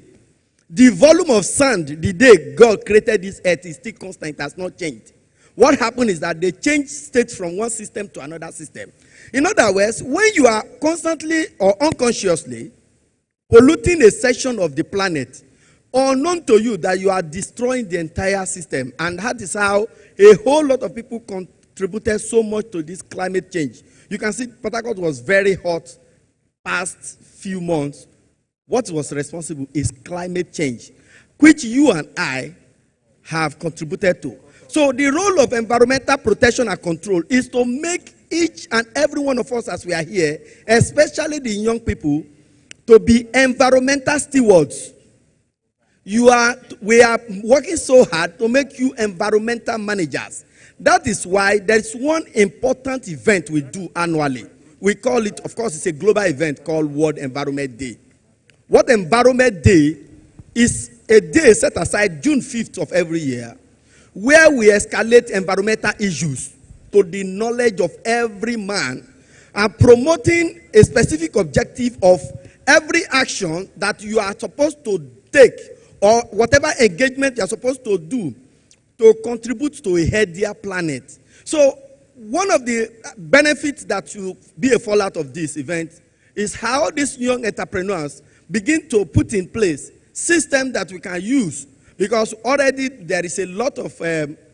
The volume of sand the day God created this earth is still constant, it has not changed. What happened is that they change state from one system to another system. In other words, when you are constantly or unconsciously polluting a section of the planet, unknown to you that you are destroying the entire system. And that is how a whole lot of people contributed so much to this climate change. You can see Port Harcourt was very hot past few months. What was responsible is climate change, which you and I have contributed to. So the role of environmental protection and control is to make each and every one of us as we are here, especially the young people, to be environmental stewards. We are working so hard to make you environmental managers. That is why there is one important event we do annually. We call it, of course, it's a global event called World Environment Day. World Environment Day is a day set aside June 5th of every year, where we escalate environmental issues to the knowledge of every man and promoting a specific objective of every action that you are supposed to take or whatever engagement you are supposed to do to contribute to a healthier planet. So one of the benefits that will be a fallout of this event is how these young entrepreneurs begin to put in place systems that we can use, because already there is a lot of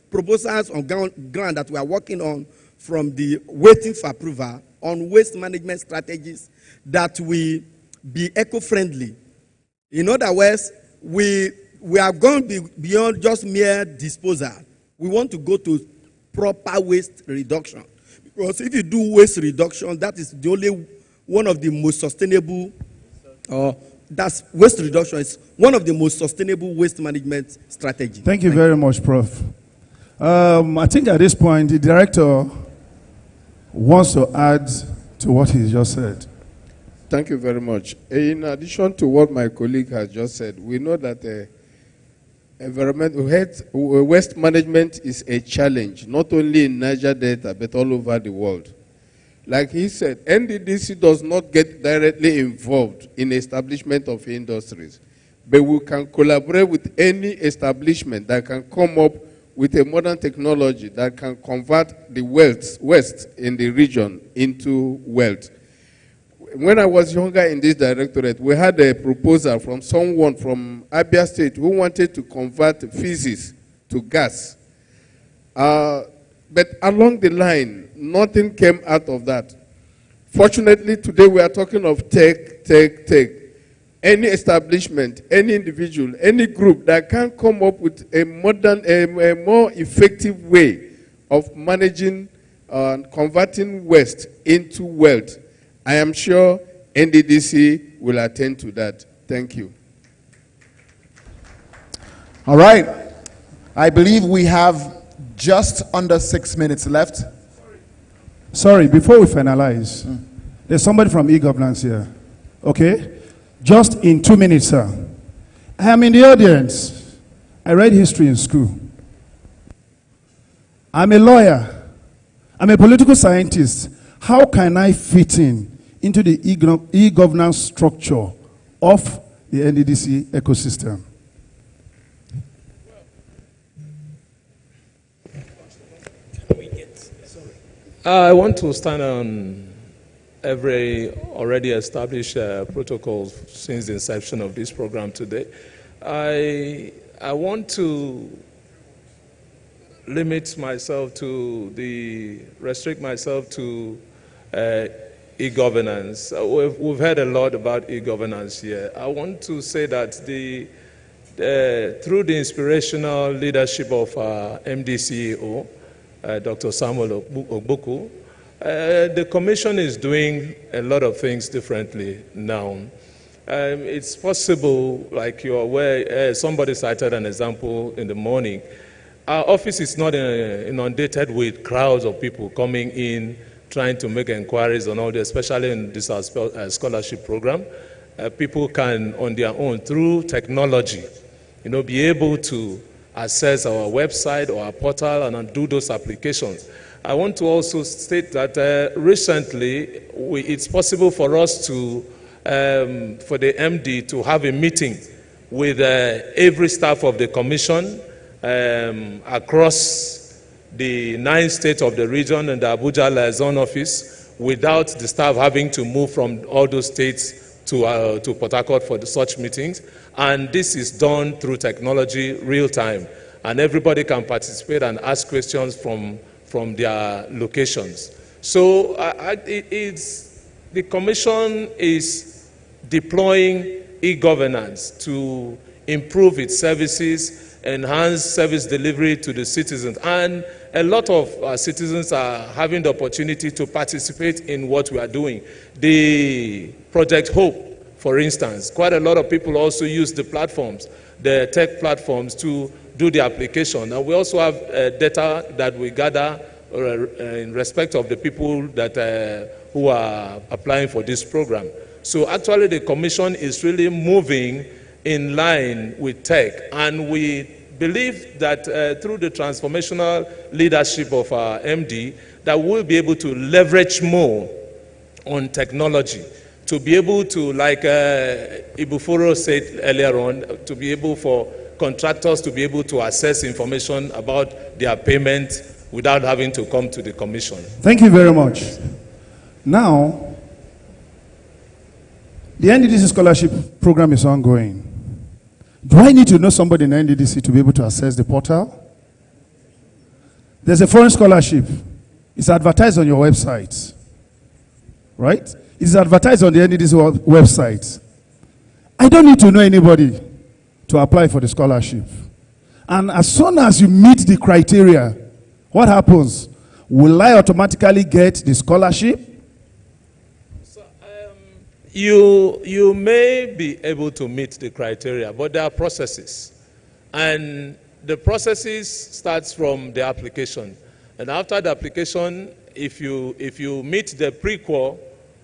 proposals on ground that we are working on from the waiting for approval on waste management strategies that will be eco-friendly. In other words, we are going to be beyond just mere disposal. We want to go to proper waste reduction. Because if you do waste reduction, that is the only one of the most sustainable, waste reduction is one of the most sustainable waste management strategies. Thank you very much, Prof. I think at this point, the director wants to add to what he just said. Thank you very much. In addition to what my colleague has just said, we know that waste management is a challenge, not only in Niger Delta, but all over the world. Like he said, NNDC does not get directly involved in establishment of industries, but we can collaborate with any establishment that can come up with a modern technology that can convert the waste in the region into wealth. When I was younger in this directorate, we had a proposal from someone from Abia State who wanted to convert feces to gas. But along the line, nothing came out of that. Fortunately, today we are talking of tech. Any establishment, any individual, any group that can come up with a modern, a more effective way of managing and converting waste into wealth, I am sure NNDC will attend to that. Thank you. All right. I believe we have just under 6 minutes left. Sorry, before we finalize, there's somebody from e-governance here. Okay? Just in 2 minutes, sir. I am in the audience. I read history in school. I'm a lawyer. I'm a political scientist. How can I fit into the e-governance structure of the NNDC ecosystem? I want to stand on every already established protocols since the inception of this program today. I want to restrict myself to e-governance. We've heard a lot about e-governance here. I want to say that through the inspirational leadership of our MD CEO, Dr. Samuel Ogbuku, the Commission is doing a lot of things differently now. It's possible, like you're aware, somebody cited an example in the morning. Our office is not inundated with crowds of people coming in, trying to make inquiries on all this, especially in this scholarship program. People can, on their own, through technology, be able to access our website or our portal and do those applications. I want to also state that recently it's possible for us to, for the MD to have a meeting with every staff of the Commission across the 9 states of the region and the Abuja liaison office without the staff having to move from all those states to Port Harcourt for such meetings. And this is done through technology, real time. And everybody can participate and ask questions from their locations. So the Commission is deploying e-governance to improve its services, enhance service delivery to the citizens. And a lot of citizens are having the opportunity to participate in what we are doing. The Project Hope, for instance, quite a lot of people also use the platforms, the tech platforms, to do the application. And we also have data that we gather in respect of the people that who are applying for this program. So actually the Commission is really moving in line with tech, and we believe that through the transformational leadership of our MD, that we'll be able to leverage more on technology, to be able to, like Ibuforo said earlier on, to be able for contractors to be able to access information about their payment without having to come to the Commission. Thank you very much. Now, the NNDC scholarship program is ongoing. Do I need to know somebody in NNDC to be able to access the portal? There's a foreign scholarship. It's advertised on your website, right? It's advertised on the NNDC website. I don't need to know anybody to apply for the scholarship. And as soon as you meet the criteria, what happens? Will I automatically get the scholarship? So, you may be able to meet the criteria, but there are processes. And the processes starts from the application. And after the application, if you meet the pre-qual,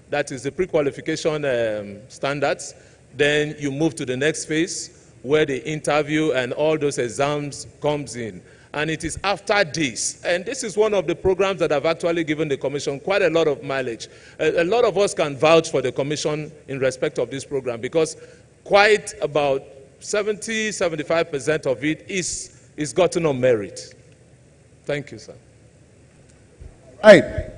that is the pre-qualification standards, then you move to the next phase where the interview and all those exams comes in. And it is after this, and this is one of the programs that have actually given the Commission quite a lot of mileage. A lot of us can vouch for the Commission in respect of this program, because quite about 70–75% of it is gotten on merit. Thank you, sir. Right.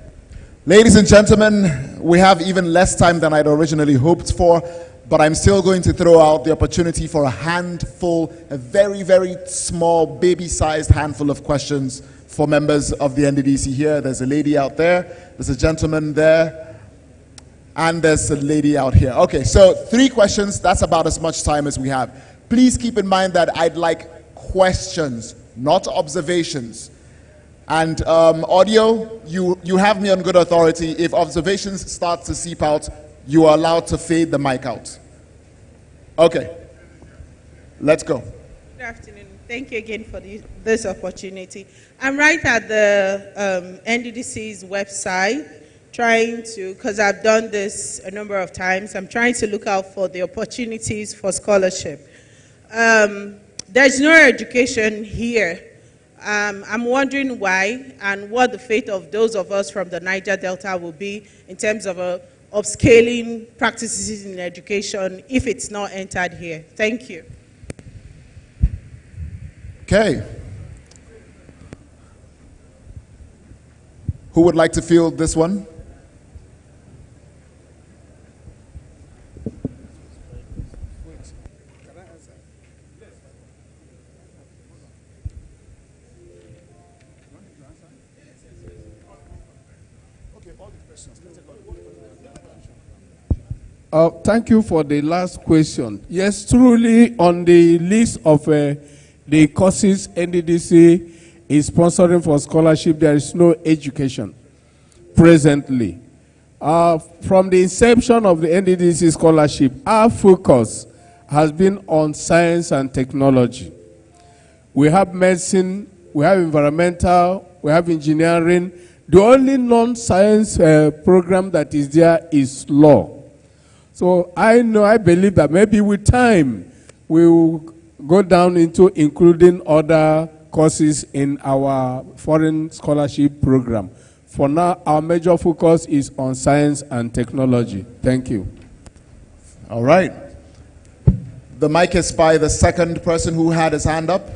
Ladies and gentlemen, we have even less time than I'd originally hoped for, but I'm still going to throw out the opportunity for a handful, a very, very small, baby-sized handful of questions for members of the NNDC here. There's a lady out there, there's a gentleman there, and there's a lady out here. Okay, so 3 questions, that's about as much time as we have. Please keep in mind that I'd like questions, not observations. And audio, you have me on good authority. If observations start to seep out, you are allowed to fade the mic out. Okay, let's go. Good afternoon. Thank you again for this opportunity. I'm right at the NNDC's website, trying to, because I've done this a number of times, I'm trying to look out for the opportunities for scholarship. There's no education here. I'm wondering why and what the fate of those of us from the Niger Delta will be in terms of upscaling practices in education if it's not entered here. Thank you. Okay. Who would like to field this one? Thank you for the last question. Yes, truly, on the list of the courses NNDC is sponsoring for scholarship, there is no education presently. From the inception of the NNDC scholarship, our focus has been on science and technology. We have medicine, we have environmental, we have engineering. The only non-science program that is there is law. So I believe that maybe with time, we will go down into including other courses in our foreign scholarship program. For now, our major focus is on science and technology. Thank you. All right. The mic is by the second person who had his hand up.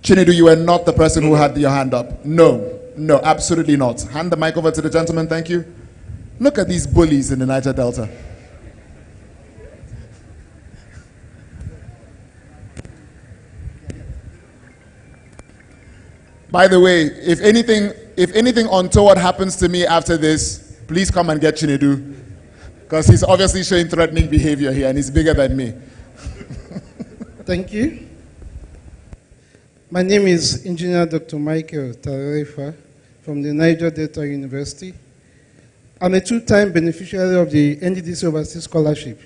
Chinedu, you were not the person who had your hand up. No, absolutely not. Hand the mic over to the gentleman, thank you. Look at these bullies in the Niger Delta. By the way, if anything untoward happens to me after this, please come and get Chinedu, because he's obviously showing threatening behavior here and he's bigger than me. Thank you. My name is Engineer Dr. Michael Tarefa from the Niger Delta University. I'm a 2-time beneficiary of the NNDC Overseas Scholarship.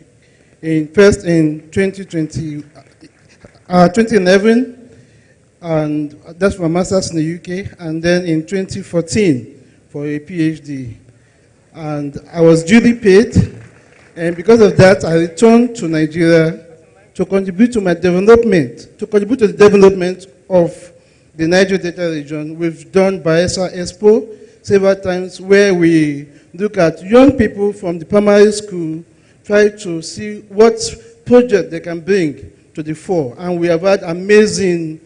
First in 2011, and that's for a master's in the UK, and then in 2014 for a PhD. And I was duly paid, and because of that, I returned to Nigeria to contribute to my development, to contribute to the development of the Niger Delta region. We've done Bayelsa Expo several times, where we look at young people from the primary school, try to see what project they can bring to the fore. And we have had amazing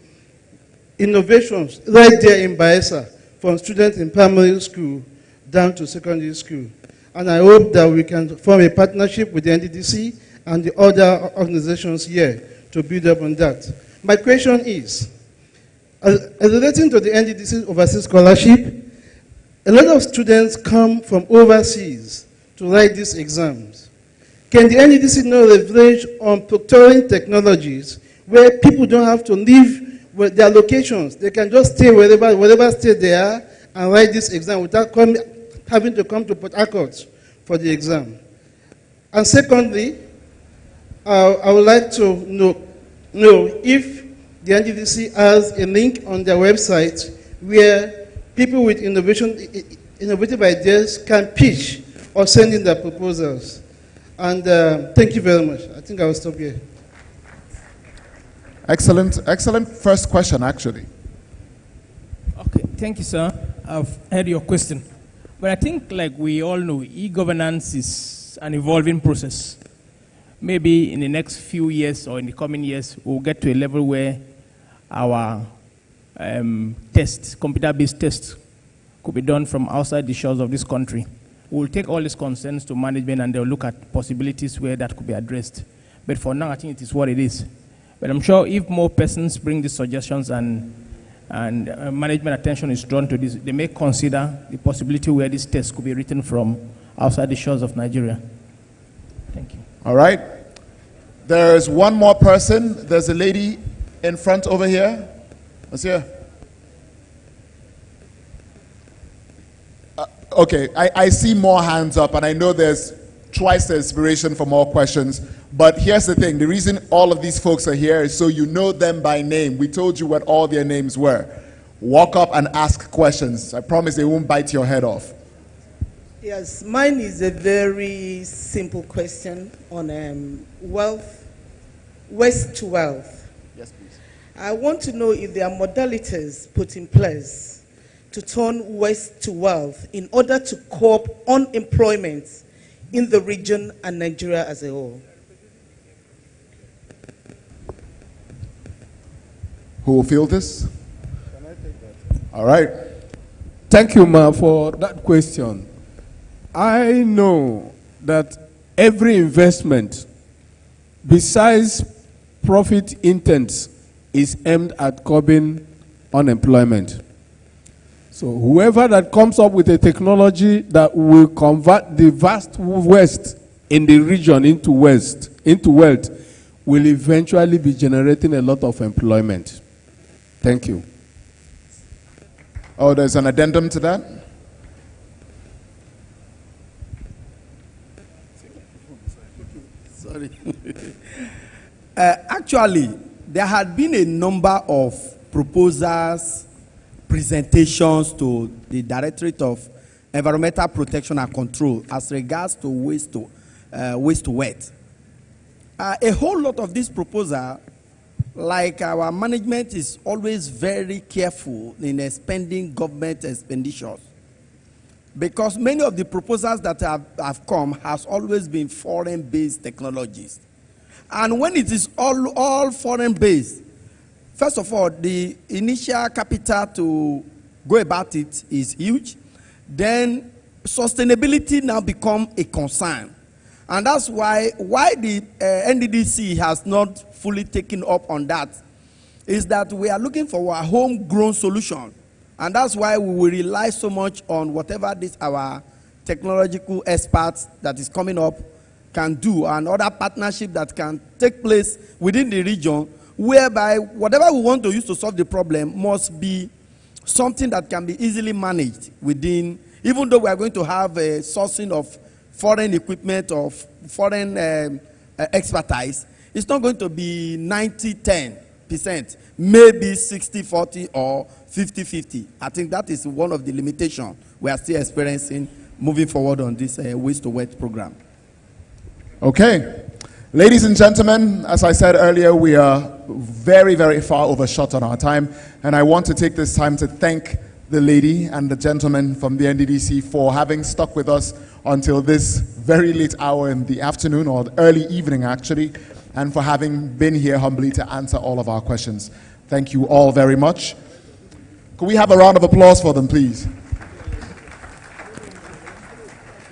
innovations right there in Bayelsa, from students in primary school down to secondary school. And I hope that we can form a partnership with the NNDC and the other organizations here to build up on that. My question is, relating to the NNDC Overseas Scholarship, a lot of students come from overseas to write these exams. Can the NNDC now leverage on proctoring technologies where people don't have to leave their locations? They can just stay wherever state they are and write this exam without having to come to Port Harcourt for the exam. And secondly, I would like to know if the NNDC has a link on their website where people with innovative ideas can pitch or send in their proposals. And thank you very much. I think I will stop here. Excellent first question, actually. Okay, thank you, sir. I've heard your question. But I think, like we all know, e-governance is an evolving process. Maybe in the next few years or in the coming years, we'll get to a level where our tests, computer-based tests, could be done from outside the shores of this country. We'll take all these concerns to management and they'll look at possibilities where that could be addressed. But for now, I think it is what it is. But I'm sure if more persons bring these suggestions and management attention is drawn to this, they may consider the possibility where these tests could be written from outside the shores of Nigeria. Thank you. All right. There's one more person. There's a lady in front over here. What's here? Okay, I see more hands up, and I know there's twice the inspiration for more questions. But here's the thing. The reason all of these folks are here is so you know them by name. We told you what all their names were. Walk up and ask questions. I promise they won't bite your head off. Yes, mine is a very simple question on wealth, waste to wealth. Yes, please. I want to know if there are modalities put in place to turn waste to wealth in order to curb unemployment in the region and Nigeria as a whole. Who will field this? Can I take that? All right. Thank you, Ma, for that question. I know that every investment, besides profit intent, is aimed at curbing unemployment. So whoever that comes up with a technology that will convert the vast waste in the region into wealth will eventually be generating a lot of employment. Thank you. Oh, there's an addendum to that? Sorry. Actually, there had been a number of proposals, presentations to the Directorate of Environmental Protection and Control as regards to waste to wealth. A whole lot of this proposal, like our management is always very careful in spending government expenditures, because many of the proposals that have come has always been foreign-based technologies. And when it is all foreign-based, first of all, the initial capital to go about it is huge. Then sustainability now become a concern. And that's why the NNDC has not fully taken up on that, is that we are looking for a homegrown solution. And that's why we will rely so much on whatever our technological experts that is coming up can do, and other partnership that can take place within the region, whereby whatever we want to use to solve the problem must be something that can be easily managed within, even though we are going to have a sourcing of foreign equipment or foreign expertise, it's not going to be 90-10%, maybe 60-40 or 50-50. I think that is one of the limitations we are still experiencing moving forward on this waste to wealth program. Okay. Ladies and gentlemen, as I said earlier, we are very, very far overshot on our time, and I want to take this time to thank the lady and the gentleman from the NNDC for having stuck with us until this very late hour in the afternoon, or early evening actually, and for having been here humbly to answer all of our questions. Thank you all very much. Could we have a round of applause for them, please?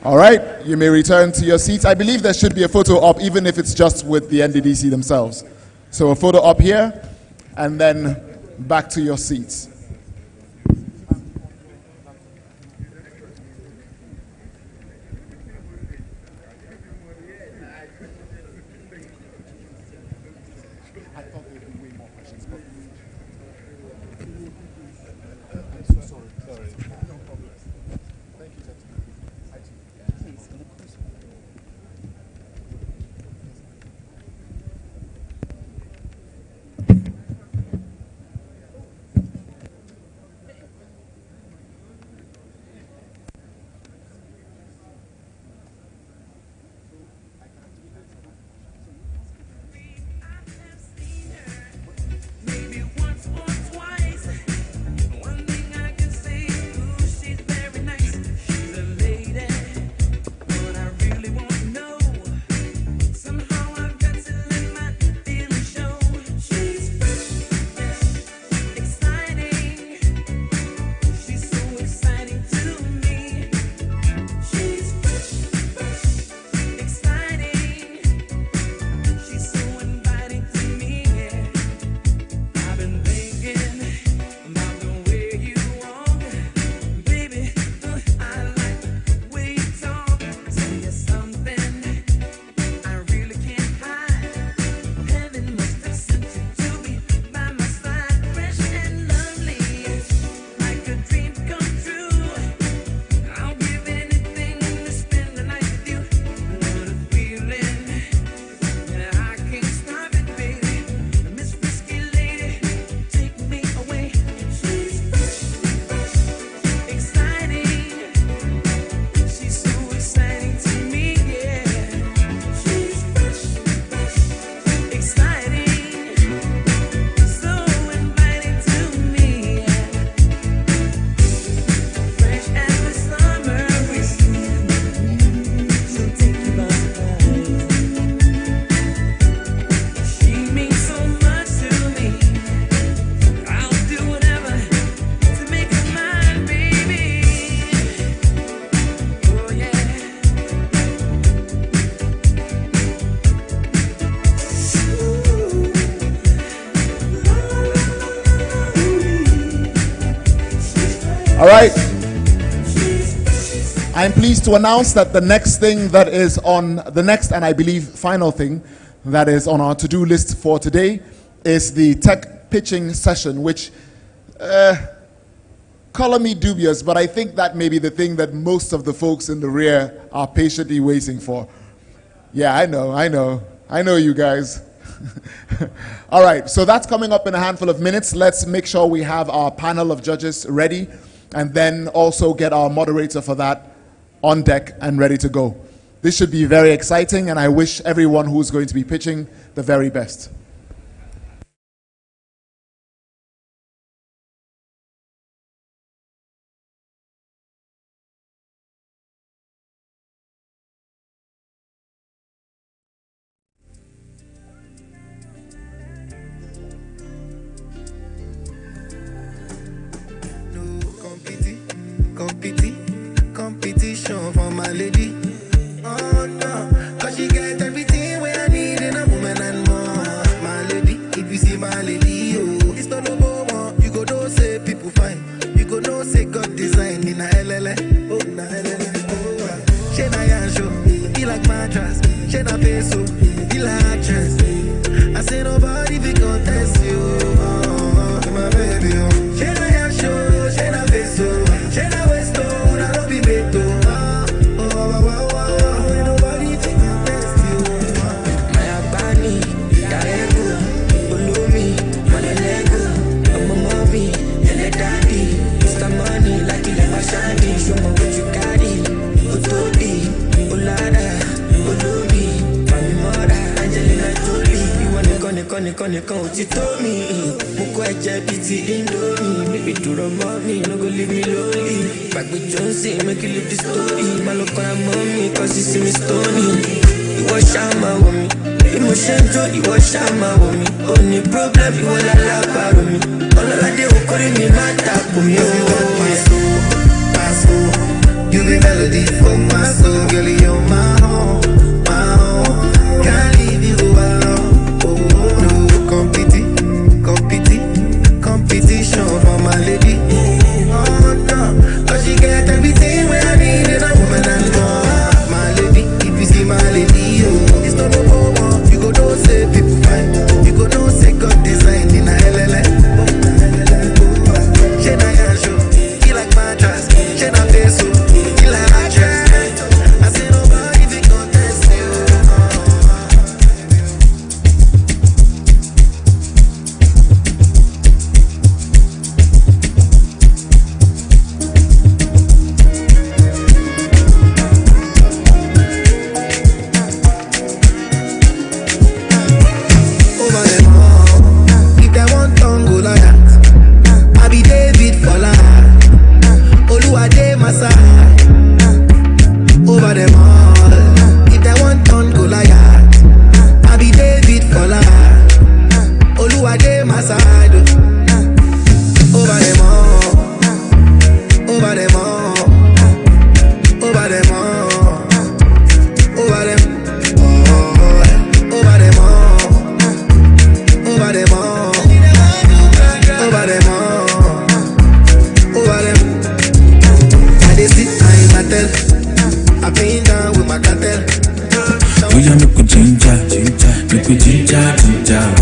All right, you may return to your seats. I believe there should be a photo up, even if it's just with the NNDC themselves. So a photo up here, and then back to your seats. All right. I'm pleased to announce that the next thing that is on the next, and I believe final thing that is on our to-do list for today is the tech pitching session, which color me dubious, but I think that may be the thing that most of the folks in the rear are patiently waiting for. Yeah, I know you guys. All right, so that's coming up in a handful of minutes. Let's make sure we have our panel of judges ready, and then also get our moderator for that on deck and ready to go. This should be very exciting, and I wish everyone who's going to be pitching the very best. Competition for my lady. Oh no, cause she get everything where I need in a woman and more. My lady, if you see my lady, oh, it's not no more. You go know say people fine. You go know say God design in a LLA. Oh, na LLA. Oh, she na yansho, be like mattress. She na peso, be like actress. I say nobody be contest you. Oh, my baby, oh. She na yansho, she na peso, she na westo. Nìkan ò ti tó mi, mo kọ́ ẹ̀jẹ̀ bíi ti Indomie, baby dúró mọ́ mi, no go leave me lonely. Gbàgbé Johnson, make you leave the story, má lọ kọ́ra mọ́ mi, cause you see me stony. Ìwọ ṣáà máa wò mí, bí mo ṣe ń jó, ìwọ ṣáà máa wò mí. Ó ní problem, ìwọ lálábàárò mi, ọlọ́ládé okòrí mi má dàpọ̀ mi. You want my soul, my soul, you be melody for my soul, girl, you're my own, my own. Can't leave you alone. Competition for my lady. Oh no, cause she get everything where I need in a woman and more. My lady, if you see my lady, oh, it's not no more. You go know say people fine. You go know say God design in a LLA. She na yansho, he like mattress. She na peso, he like actress. I say nobody be contest you.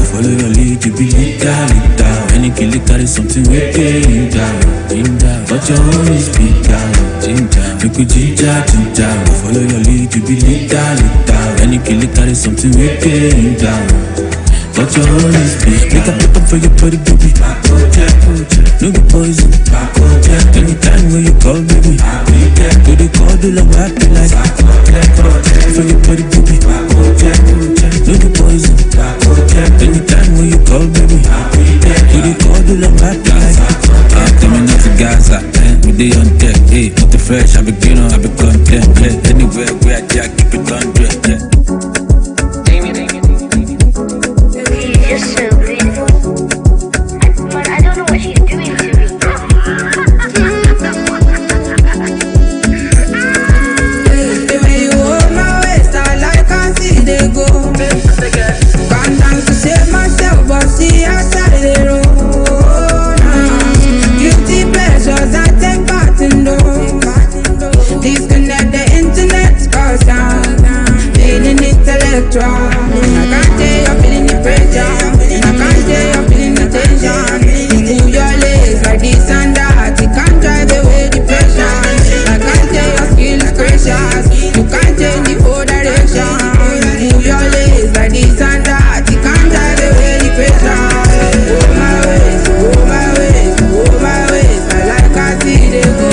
Follow your lead, you be leader. Any killer carry something wicked down. But your own is big. Make a put up for your body, baby. No be poison. Anytime when you call, baby. Do they call the love happy like for your body, baby. No be poison. Anytime when you call, baby. Do they call the love happy like coming out to Gaza, we dey on deck, hey, not the fresh, I be green on, I be content, yeah. Anywhere where I keep it 100, yeah. You're so beautiful. But I don't know what she's doing to me. The way you hold my waist, I like I see they go. Calm down to save myself, but see outside the road. Guilty pleasures I take back. better. I can't tell you're feeling the pressure. I can't tell you're feeling the tension. You move your legs like this and that. You can't drive away depression. I can't tell your skill is precious. You can't change the whole direction. You move your legs like this and that. You can't drive away depression. Oh my ways, oh my ways, oh my ways. I like I see they go.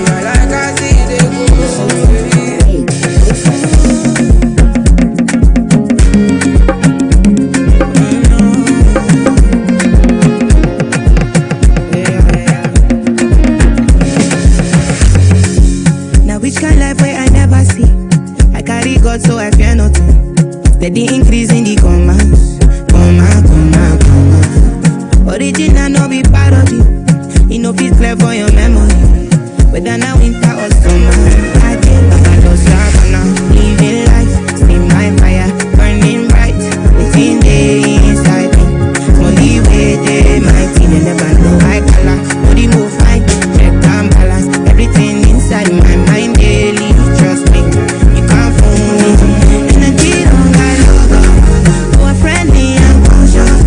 I like I see they go. Which kind life where I never see? I carry God so I fear nothing. Steady increase in the commands. Original no be parody. You know fit clear for your memory. Whether now winter or summer, I get living life, see my fire burning bright within the inside me. Only way they might see, they never know I color. Body move fine, check and balance everything inside my mind daily. Trust me, you can't fool me. Energy don't got logo, oh friendly and conscious.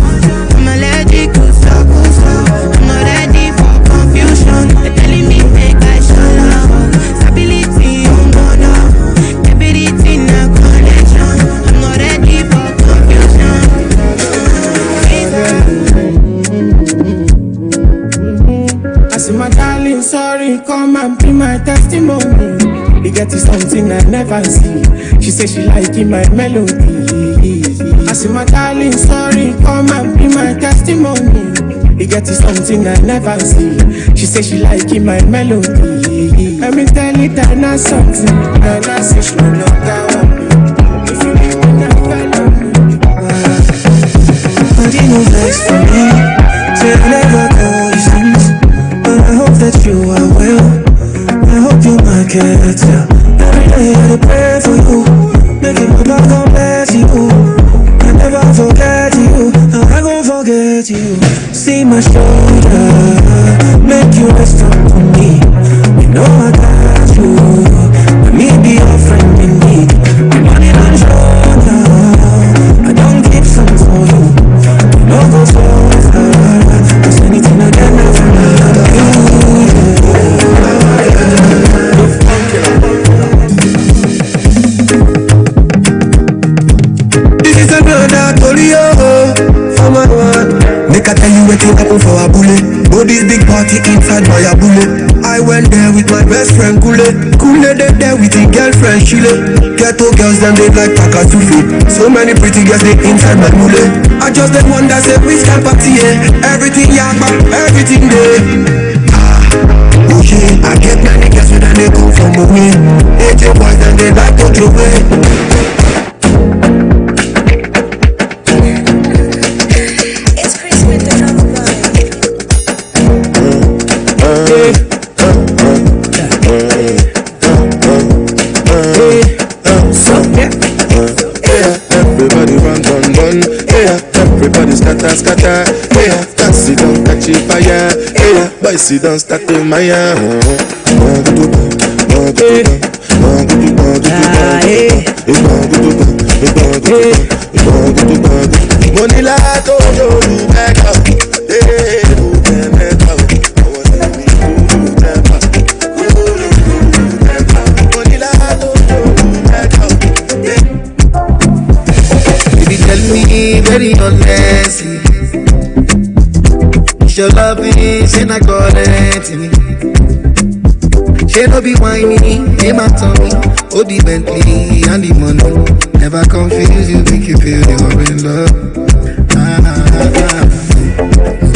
I'm allergic to suckers, I'm not ready for confusion. They're telling me make I show love, stability on bono, everything a connection. I'm not ready for confusion. I see my darling, sorry, come and be my testimony. You get is something I never see. She say she liking my melody. I see my darling, sorry, come and be my testimony. You get is something I never see. She say she liking my melody. Let me tell it and not something. And I say she will not go. If you leave me, not follow me. I didn't know that's for me. Say I never go these things, but I hope that you are well. I hope you might get every day I pray for you. Make it my God bless you. I never forget you. No, I won't forget you. See my shoulder, make you rest up for me. You know I got you. Let me be your friend in need. I'm running on shoulder. I don't keep some for you. You know go so far. Cause anything I get now from you. This is another Tolio for my one. Make I tell you what you happen for a bullet. Go this big party inside my a bullet. I went there with my best friend Kule. Kule they there with his girlfriend Shile. Ghetto girls them they like Takasufi. So many pretty girls they inside my mule. I just the one that say which can party everything yakba, everything there. Oh yeah, I get many girls when they come from away. 80 boys and they like to throw away. Everybody run, everybody scatter, yeah. See don't catch fire, yeah. Boy, see don't start the Maya. Money la to you back up, very honestly, your love is in a current. She no be whiny, they matter me. Oh, the Bentley and the money never confuse you, make you feel you're in love.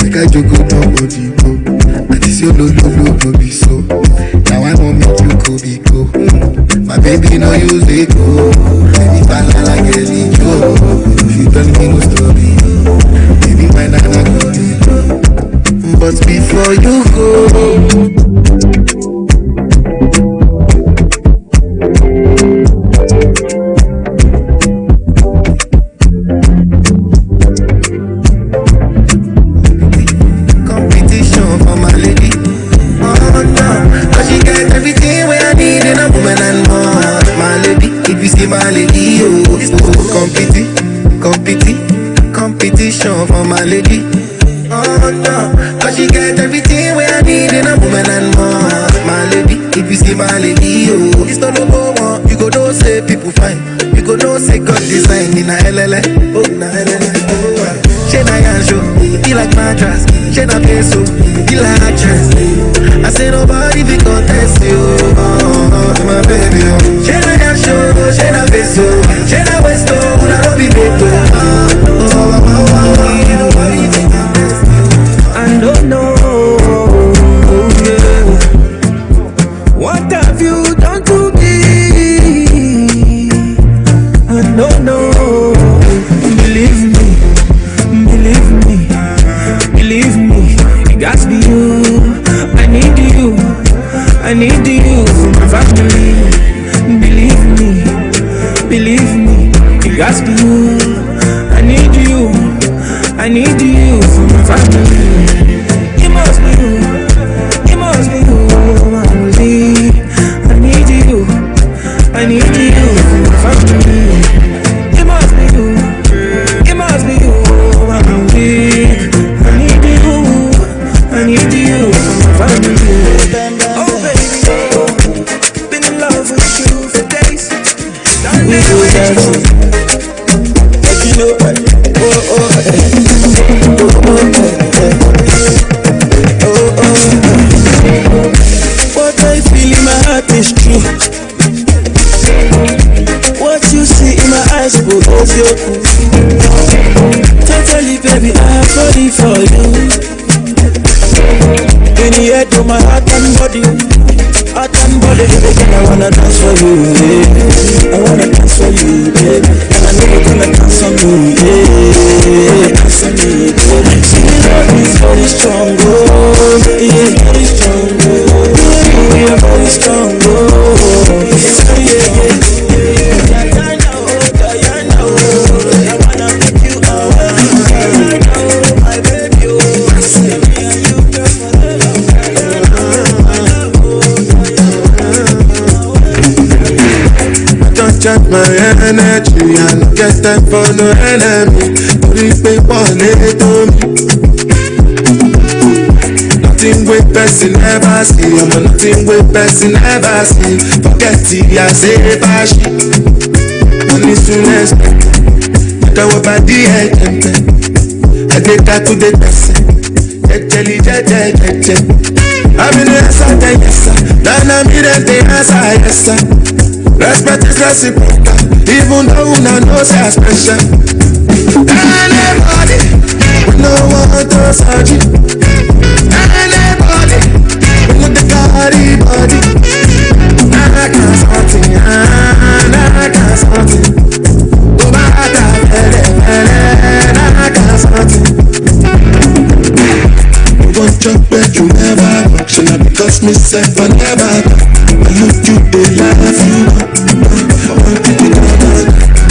Make I joke go body go, and this your no be so. Now I won't make you go. My baby no use it go. If I like a yo, if you tell me no story, baby my nana go. But before you go, if you see see my lady, oh, it's competition for my lady. Oh no, cause she get everything where I need in a woman and more. My lady, if you see my lady, oh, it's not no one. You go know say people fine. You go know say God design in a LLA. Oh na LLA. Oh, she na yansho, he like mattress. She na peso, he like actress. I say nobody be contest you. Oh, my baby. She na yansho, she na peso, she na westo, una no be beto. I don't know, yeah. What have you done to me? I don't know. Believe me, it got to be you. I need you for my family. Believe me, it got to be you. I need you for my family. It must be you, my family. I need you for my family. It must be you, my family. I need you for my family. Oh baby, been in love with you for days. You know, what I feel in my heart is true. What you see in my eyes is your proof. Totally, baby, I'm ready for you. In the head to my heart and body, baby, I wanna dance for you, yeah. I wanna dance for you, baby. And I know you're gonna dance on me, yeah. Dance on me, baby. See, the love is very strong, oh, yeah, very strong, oh. We are very strong, oh, yeah. Diana, I wanna make you all, Diana, my baby, oh. See me and you, girl, forever. Don't check my energy, I don't get time for no enemy. Only people need to me. Nothing with person ever see, I'm nothing with person ever see. Forget it, I say bashi. Only soon as I go about the head and I did that to the person. Jelly, I'm in the answer, yes sir. Then I'm in the answer, yes sir. Respect is reciprocal, even though una knows how special. Anybody, we no want to search you. Anybody, we know the body. Nah, I can't something. Go back at that, nah, I can't something. One job where you never work, so now because myself I never talk. I look you, they laugh you up.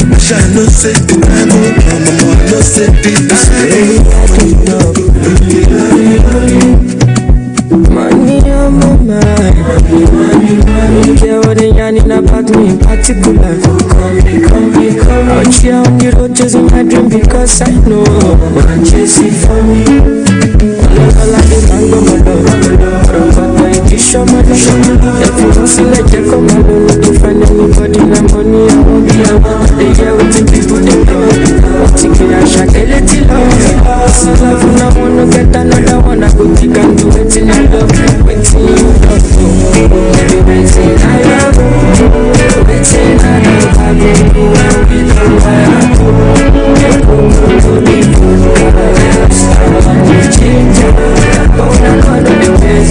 I shall not say the man who come, I not say this money on my mind. Money. Care what they yarning about me in particular. Come. Out here on the road chasing my dream because I know I'm chasing for me. All I did, I'm gonna love. But I show my love. If you don't see like you come alone, to find anybody, na money, I won't be around. They hear what the people they know. Thinking I shall get it love. So love, no one to get another one. I go think and do it in your love. Waiting you love. Baby, waiting I love. Waiting I love. I go do and be the way I go. To be good. Stand on the change. Go down on the ways.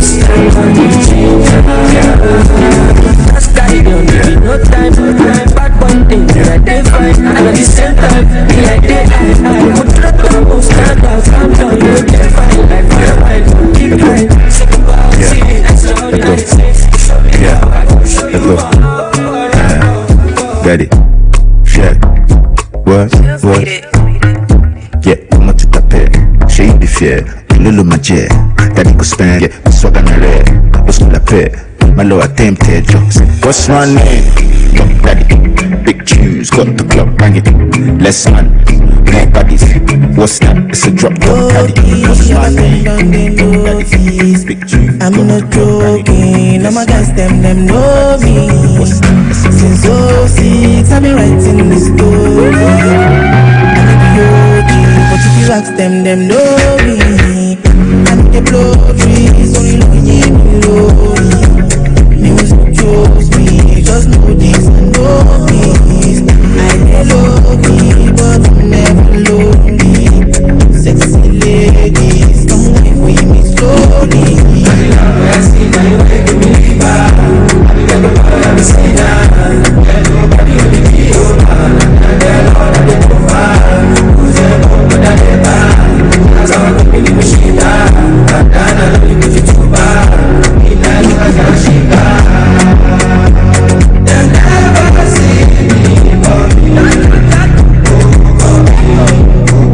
Stand on the change. That's guy don't need no time. Bad one thing that I did fine. And at the same time, me I did I would try to move, stand out, calm down. You get fine like fire, wine, keep fine. Sick about it, that's all the nice things. Yeah, let's go. Ready, check. What? Yeah, comment tu t'appelles? J'ai eu des fiers, le magie. T'as dit qu'on spend, yeah, soit dans la l'air. Parce qu'on la paix, malo attempted jokes. What's my name? Top daddy, big tunes, got the club banging. Less man, more baddies. What's that? It's a drop top daddy. What's my name? Big tunes, I'm not joking, all my guys, them know me. Since 06, I've been writing this story. I'm the OG, but if you ask them know me. I'm the blow trees, only know you know me. They was chose me, just know this and know this. I may love me, but I'm never lonely. Sexy ladies, come wait for me slowly. I see my way, give me back. I be say that. Nobody will be killed. And then all of them go far. Who's ever but I get back? As I'm a company machine. Adana, you put it too bad. In that you can she they never see me coming.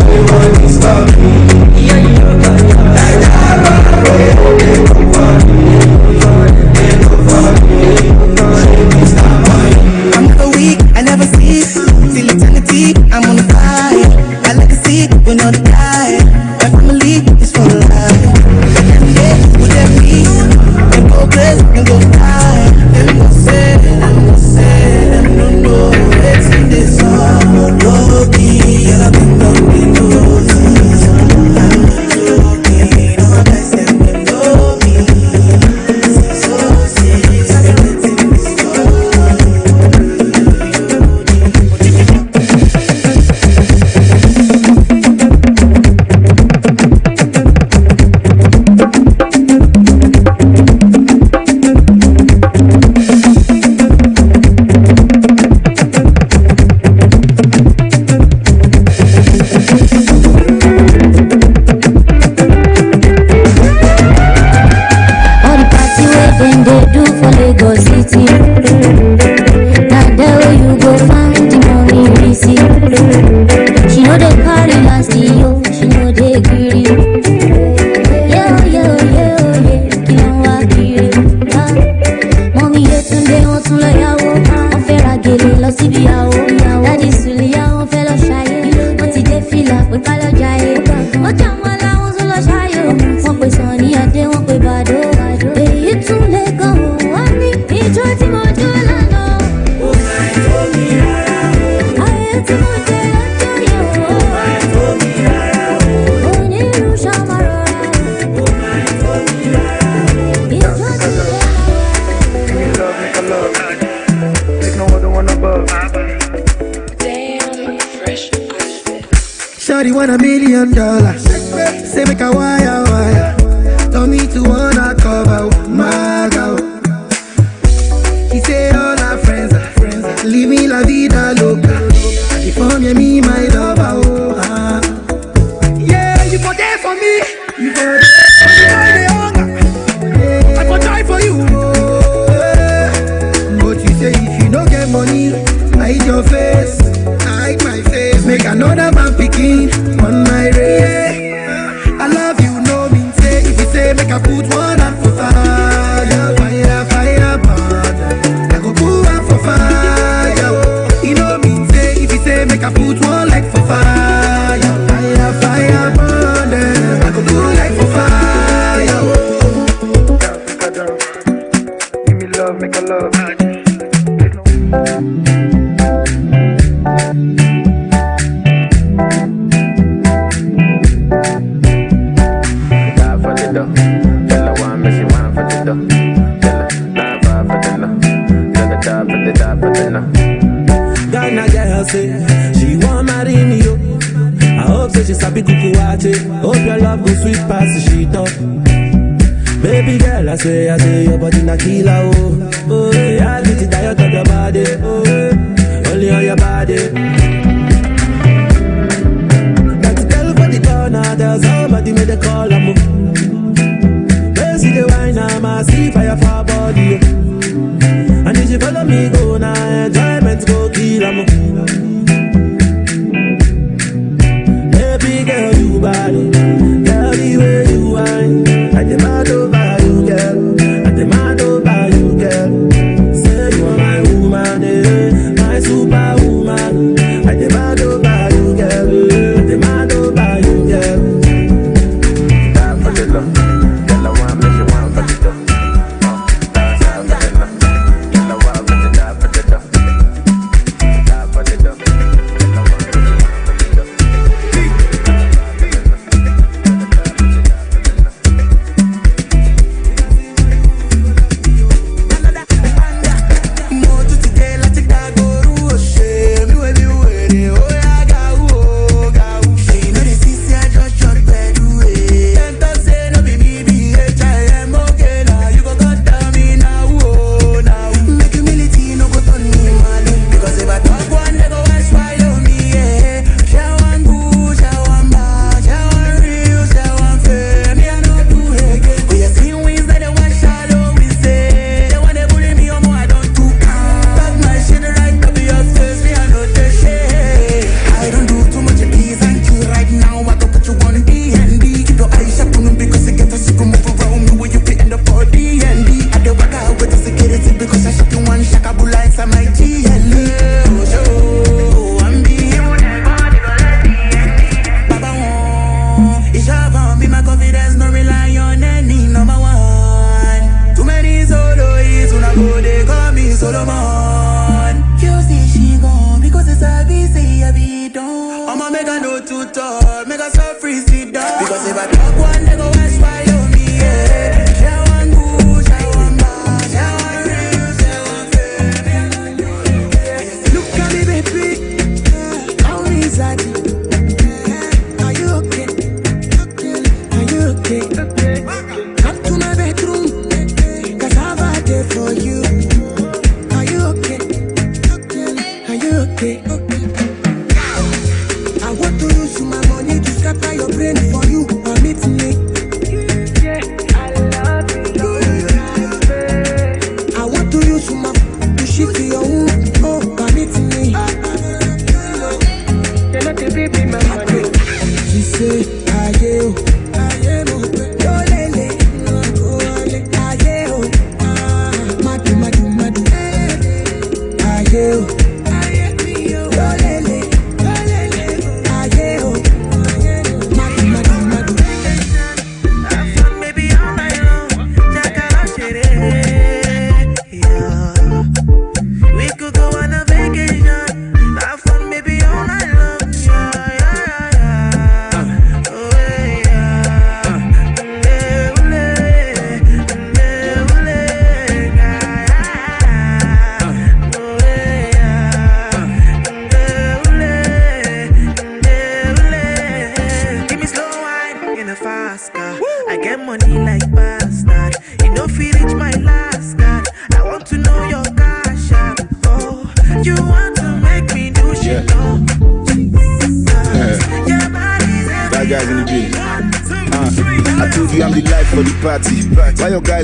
They want to stop me. They never I'm so weak, I never sleep. Till eternity, I'm on fire. My legacy will not die. My family is for life. And they would have peace. Them go crazy, them go die. Them go say, them don't know what's in this song. Low key, and I've been done with those. I'm not joking, all my guys them know me. So serious, I've been waiting this Shawty want $1 million. Say make a wire. Told me to wanna cover my girl. She say all her friends are living la vida loca. She for me my lover. Oh, yeah, you for there for me. You for there hunger. I for die for you. But you say if you don't get money, hide your face. Hide my face. Make another man picking on my race. I love you, no mean say. If you say make I put one up for fire, fire, burn. I go put one for fire. You know mean say. If you say make I put one like for fire, fire, burn. I go put like for fire. Give me love, make a love. Ghana girl say she want marry me, yo. I hope say she sabi kukuwate. Hope your love go sweet past the sheet up. Baby girl, I say your body na killer, oh. Oh, yeah, I get it tired of your body, oh, only on your body. Got to tell for the corner, there's somebody made a call, I'm where see the wine, I'm see fire for body, oh. And if you follow me, go now, enjoyment go kill, I'm baby girl, you bad, girl, the way you whine, I demand over you, girl. I demand over you, girl. Say you are my woman, superwoman. I demand over you, girl. I demand over you, girl. Die for the love. Girl, I want me, she want for the love. Die for the love. Girl, I want me to die for the love. Die for the love. Girl, I want me, she want for the love.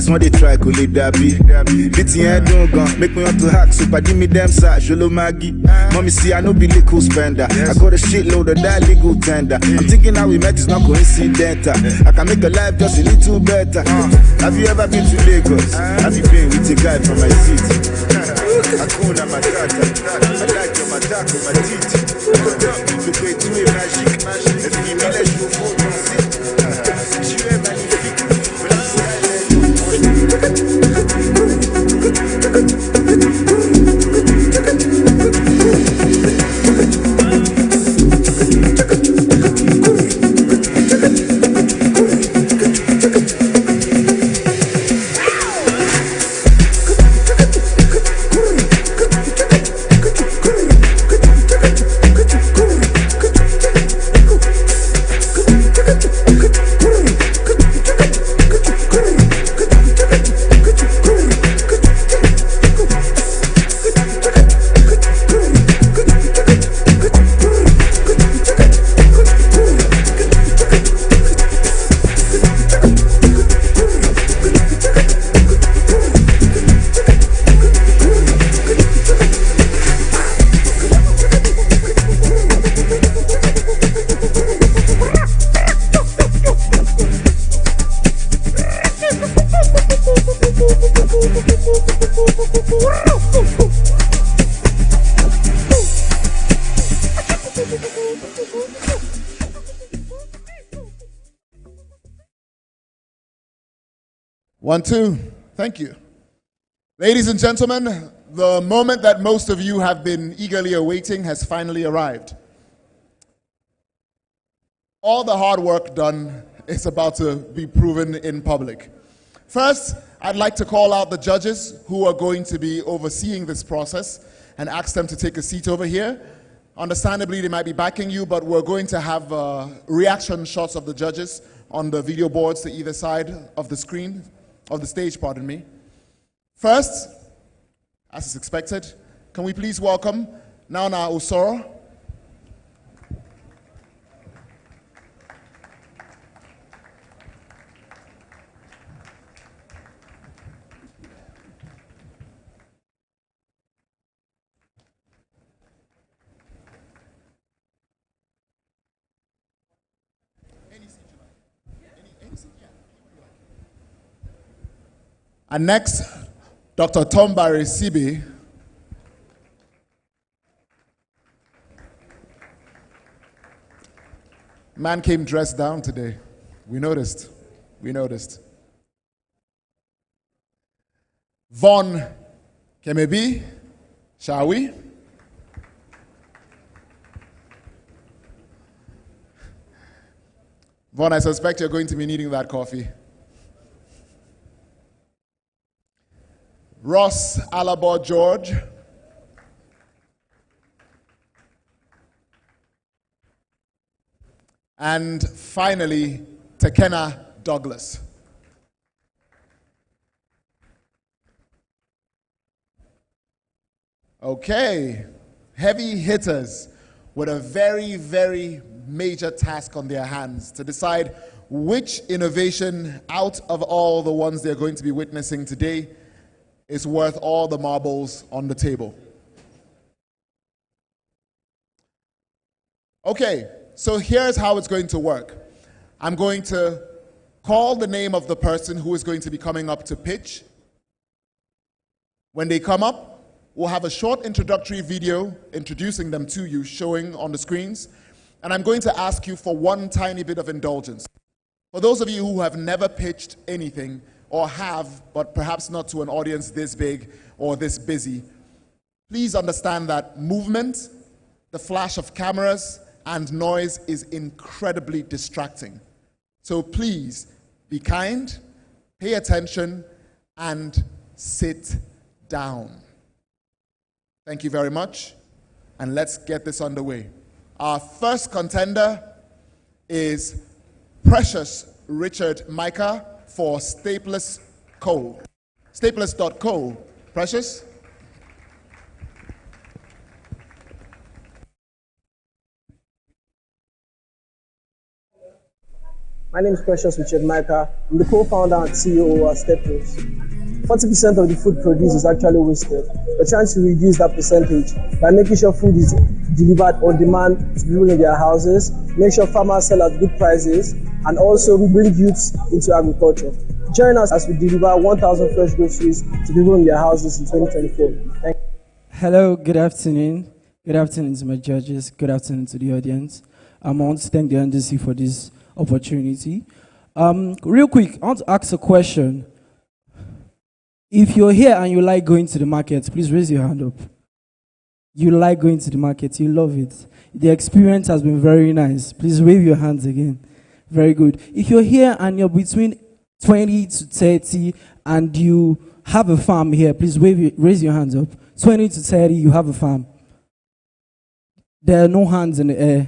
When they try to lead that be beating head don't gun, make me want to hack, so give me them side, Jolo Maggie. Mommy see I no be legal spender. I got a shitload of that legal tender. I'm thinking how we met is not coincidental. I can make a life just a little better. Have you ever been to Lagos? Have you been with a guy from my city? Hakuna Matata. I like your matata, my teeth. You pay to a magic. If you me let you for your seat. You ever 1, 2. Thank you. Ladies and gentlemen, the moment that most of you have been eagerly awaiting has finally arrived. All the hard work done is about to be proven in public. First, I'd like to call out the judges who are going to be overseeing this process and ask them to take a seat over here. Understandably, they might be backing you, but we're going to have reaction shots of the judges on the video boards to either side of the screen, of the stage, pardon me. First, as is expected, can we please welcome Nana Osoro? And next, Dr. Tombari Sibi. Man came dressed down today. We noticed. We noticed. Von Kemebi, shall we? Von, I suspect you're going to be needing that coffee. Ross Alabor George. And finally, Tekena Douglas. Okay, heavy hitters with a very, very major task on their hands to decide which innovation out of all the ones they're going to be witnessing today is worth all the marbles on the table. Okay, so here's how it's going to work. I'm going to call the name of the person who is going to be coming up to pitch. When they come up, we'll have a short introductory video introducing them to you, showing on the screens. And I'm going to ask you for one tiny bit of indulgence. For those of you who have never pitched anything, or have, but perhaps not to an audience this big or this busy, please understand that movement, the flash of cameras, and noise is incredibly distracting. So please, be kind, pay attention, and sit down. Thank you very much, and let's get this underway. Our first contender is Precious Richard Micah for Staples Co. Staples.co. Precious? My name is Precious Richard Micah. I'm the co-founder and CEO of Staples. 40% of the food produced is actually wasted. We're trying to reduce that percentage by making sure food is delivered on demand to people in their houses, make sure farmers sell at good prices, and also we bring youths into agriculture. Join us as we deliver 1,000 fresh groceries to people in their houses in 2024. Thank you. Hello, good afternoon. Good afternoon to my judges. Good afternoon to the audience. I want to thank the NNDC for this opportunity. Real quick, I want to ask a question. If you're here and you like going to the market, please raise your hand up. You like going to the market, you love it. The experience has been very nice. Please wave your hands again. Very good. If you're here and you're between 20 to 30 and you have a farm here, please raise your hands up. 20 to 30, you have a farm. There are no hands in the air.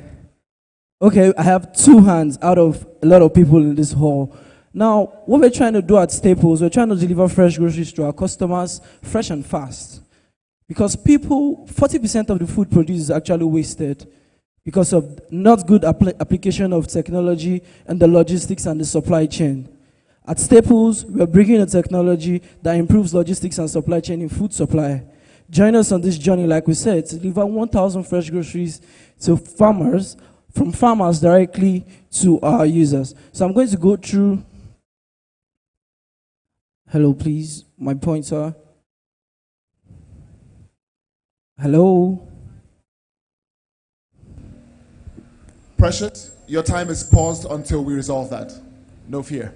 Okay, I have 2 hands out of a lot of people in this hall. Now, what we're trying to do at Staples, we're trying to deliver fresh groceries to our customers, fresh and fast. Because 40% of the food produced is actually wasted because of not good application of technology and the logistics and the supply chain. At Staples, we're bringing a technology that improves logistics and supply chain in food supply. Join us on this journey, like we said, to deliver 1,000 fresh groceries to farmers, from farmers directly to our users. So I'm going to go through. Hello, please. My points are. Hello. Precious, your time is paused until we resolve that. No fear.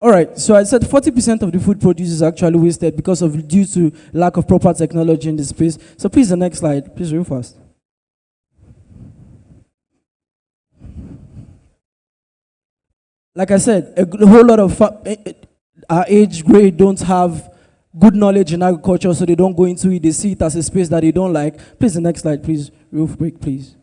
All right, so I said 40% of the food produced is actually wasted because of due to lack of proper technology in the space. So please, the next slide, please real fast. Like I said, a whole lot of our age grade don't have good knowledge in agriculture, so they don't go into it. They see it as a space that they don't like. Please, the next slide, please. Real quick, please.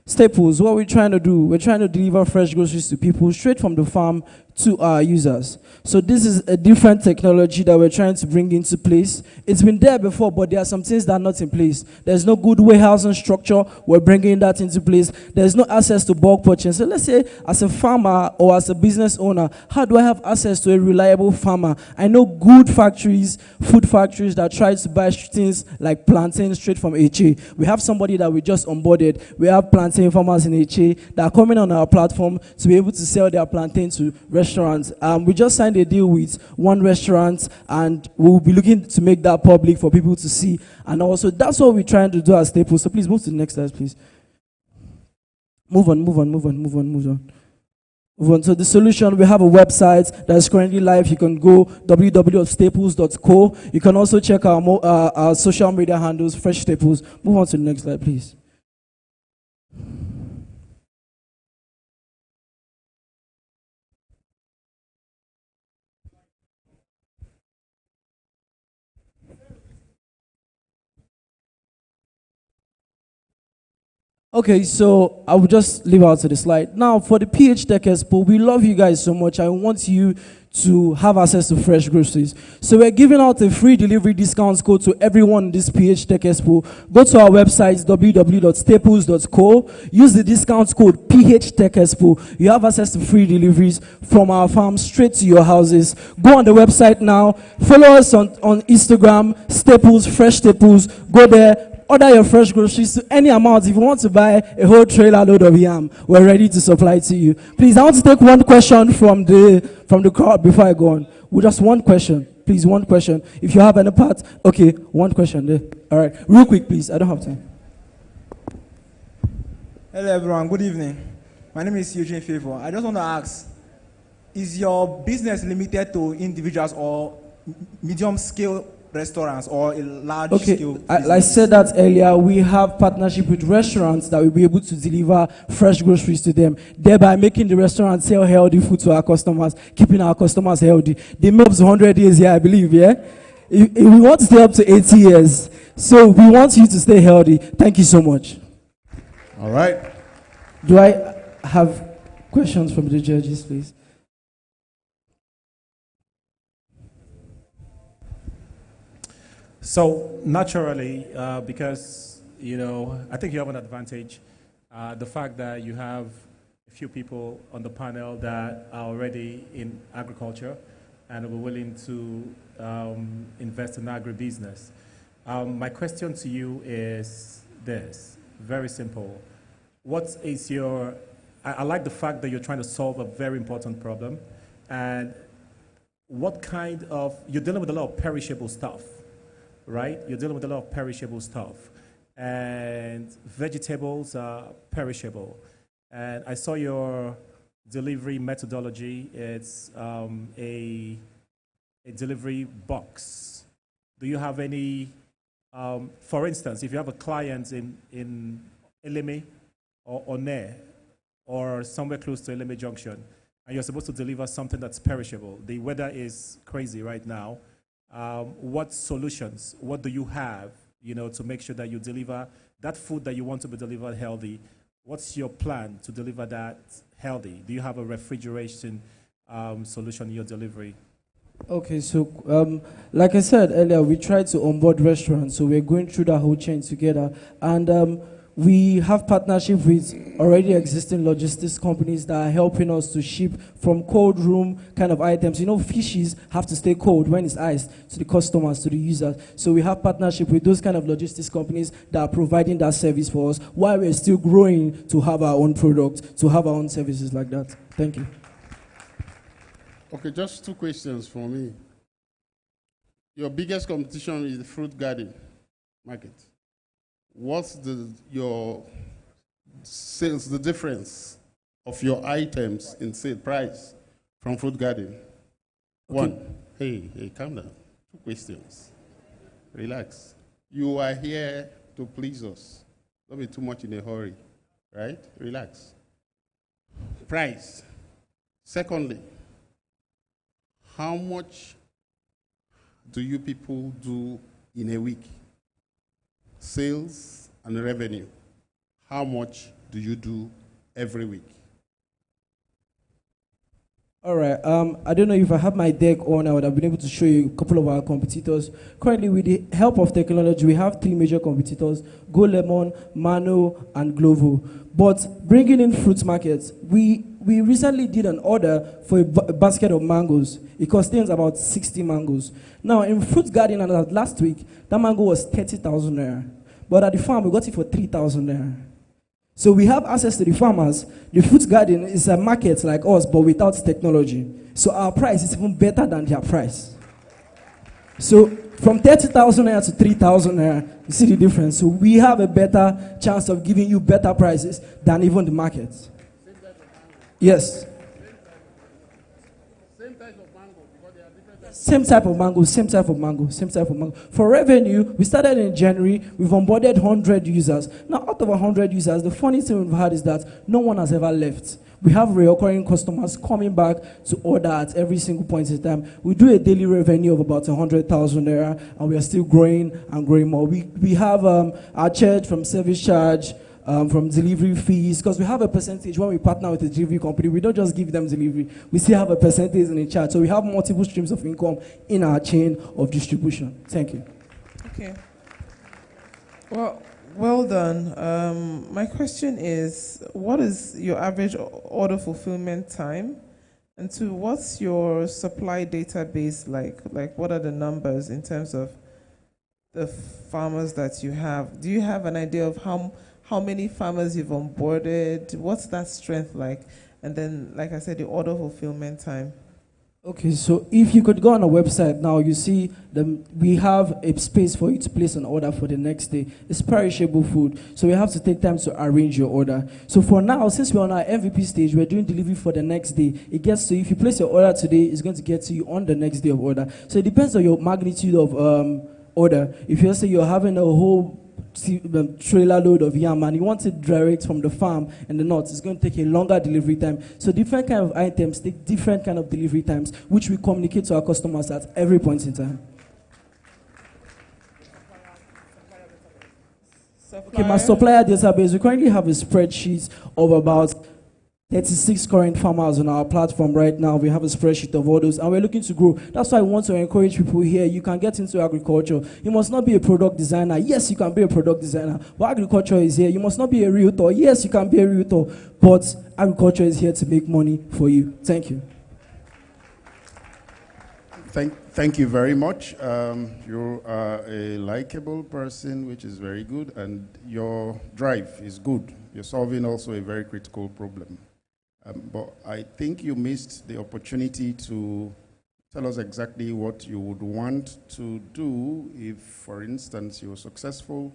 Staples, what we're trying to do, we're trying to deliver fresh groceries to people straight from the farm to our users. So this is a different technology that we're trying to bring into place. It's been there before, but there are some things that are not in place. There's no good warehousing structure. We're bringing that into place. There's no access to bulk purchase. So let's say as a farmer or as a business owner, how do I have access to a reliable farmer? I know good factories, food factories that try to buy things like plantain straight from HA. We have somebody that we just onboarded. We have plantain farmers in HA that are coming on our platform to be able to sell their plantain to restaurants. We just signed a deal with one restaurant, and we'll be looking to make that public for people to see. And also, that's what we're trying to do at Staples. So please move to the next slide, please. Move on. So the solution, we have a website that is currently live. You can go www.staples.co. You can also check our social media handles, Fresh Staples. Move on to the next slide, please. Okay, so I will just leave out to the slide. Now, for the Edtech Expo, we love you guys so much. I want you to have access to fresh groceries. So we're giving out a free delivery discount code to everyone in this Edtech Expo. Go to our website, www.staples.co. Use the discount code PHTechExpo. You have access to free deliveries from our farm straight to your houses. Go on the website now. Follow us on Instagram, Staples, Fresh Staples. Go there. Order your fresh groceries to any amount. If you want to buy a whole trailer load of yam, we're ready to supply to you. Please, I want to take one question from the crowd before I go on. Just one question. Please, one question. If you have any part, okay, one question there. All right, real quick, please. I don't have time. Hello, everyone. Good evening. My name is Eugene Favor. I just want to ask, is your business limited to individuals or medium-scale restaurants or a large scale business? Like I said that earlier, we have partnership with restaurants that will be able to deliver fresh groceries to them, thereby making the restaurant sell healthy food to our customers, keeping our customers healthy. The MOB's 100 years here, I believe, yeah? We want to stay up to 80 years. So we want you to stay healthy. Thank you so much. All right. Do I have questions from the judges, please? So naturally, because, I think you have an advantage. The fact that you have a few people on the panel that are already in agriculture and are willing to invest in agribusiness. My question to you is this, very simple. What is I like the fact that you're trying to solve a very important problem, and what kind of, you're dealing with a lot of perishable stuff. Right? You're dealing with a lot of perishable stuff. And vegetables are perishable. And I saw your delivery methodology. It's a delivery box. Do you have any, for instance, if you have a client in Eleme or One or somewhere close to Eleme Junction, and you're supposed to deliver something that's perishable, the weather is crazy right now. What solutions, what do you have, to make sure that you deliver that food that you want to be delivered healthy? What's your plan to deliver that healthy? Do you have a refrigeration solution in your delivery? Okay, so like I said earlier, we tried to onboard restaurants, so we're going through that whole chain together. And we have partnership with already existing logistics companies that are helping us to ship from cold room kind of items. Fishes have to stay cold when it's iced to the customers, to the users. So we have partnership with those kind of logistics companies that are providing that service for us while we're still growing to have our own product, to have our own services like that. Thank you. Okay, just two questions for me. Your biggest competition is the fruit garden market. What's your sales, the difference of your items in sale price from Fruit Garden? Okay. One. Hey, calm down. 2 questions. Relax. You are here to please us. Don't be too much in a hurry, right? Relax. Price. Secondly, how much do you people do in a week? Sales and revenue. How much do you do every week? All right. I don't know if I have my deck on, I would have been able to show you a couple of our competitors. Currently, with the help of technology, we have 3 major competitors: Go Lemon, Mano, and Glovo. But bringing in fruit markets, we recently did an order for a basket of mangoes. It contains about 60 mangoes. Now, in Fruit Garden, and last week, that mango was 30,000 naira. But at the farm, we got it for 3,000 naira. So we have access to the farmers. The Fruit Garden is a market like us, but without technology. So our price is even better than their price. So from 30,000 naira to 3,000 naira, you see the difference. So we have a better chance of giving you better prices than even the market. Yes. Same type of mango, same type of mango, same type of mango. For revenue, we started in January. We've onboarded 100 users. Now, out of 100 users, the funny thing we've had is that no one has ever left. We have recurring customers coming back to order at every single point in time. We do a daily revenue of about 100,000 naira, and we are still growing and growing more. We have our charge from service charge, from delivery fees, because we have a percentage when we partner with a delivery company. We don't just give them delivery. We still have a percentage in the charge. So we have multiple streams of income in our chain of distribution. Thank you. Okay. Well done. My question is, what is your average order fulfillment time? And 2, what's your supply database like? Like, what are the numbers in terms of the farmers that you have? Do you have an idea of how many farmers you've onboarded? What's that strength like? And then, like I said, the order fulfillment time. Okay, so if you could go on our website now, you see we have a space for you to place an order for the next day. It's perishable food, so we have to take time to arrange your order. So for now, since we're on our MVP stage, we're doing delivery for the next day. It gets to, if you place your order today, it's going to get to you on the next day of order. So it depends on your magnitude of order. If you say you're having a whole trailer load of yam and you want it direct from the farm in the north, it's going to take a longer delivery time. So different kind of items take different kind of delivery times, which we communicate to our customers at every point in time. Okay, my supplier database, we currently have a spreadsheet of about 36 current farmers on our platform right now. We have a spreadsheet of all those, and we're looking to grow. That's why I want to encourage people here. You can get into agriculture. You must not be a product designer. Yes, you can be a product designer, but agriculture is here. You must not be a realtor. Yes, you can be a realtor, but agriculture is here to make money for you. Thank you. Thank you very much. You are a likable person, which is very good, and your drive is good. You're solving also a very critical problem. But I think you missed the opportunity to tell us exactly what you would want to do if, for instance, you're successful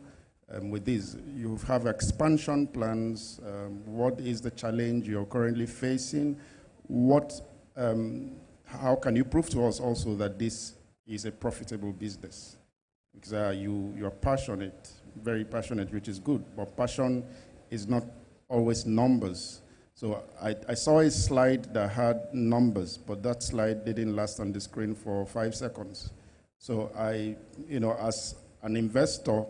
with this. You have expansion plans. What is the challenge you're currently facing? How can you prove to us also that this is a profitable business? Because you're passionate, very passionate, which is good, but passion is not always numbers. So I saw a slide that had numbers, but that slide didn't last on the screen for 5 seconds. So as an investor,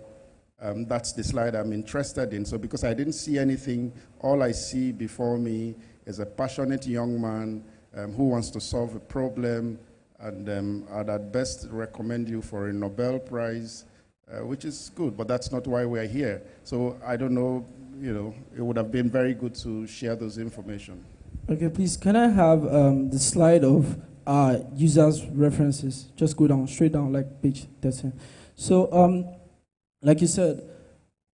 that's the slide I'm interested in. So because I didn't see anything, all I see before me is a passionate young man who wants to solve a problem, and I'd at best recommend you for a Nobel Prize, which is good, but that's not why we're here. So I don't know, it would have been very good to share those information. Okay, please, can I have the slide of users' references? Just go down, straight down, like page 13. So, like you said,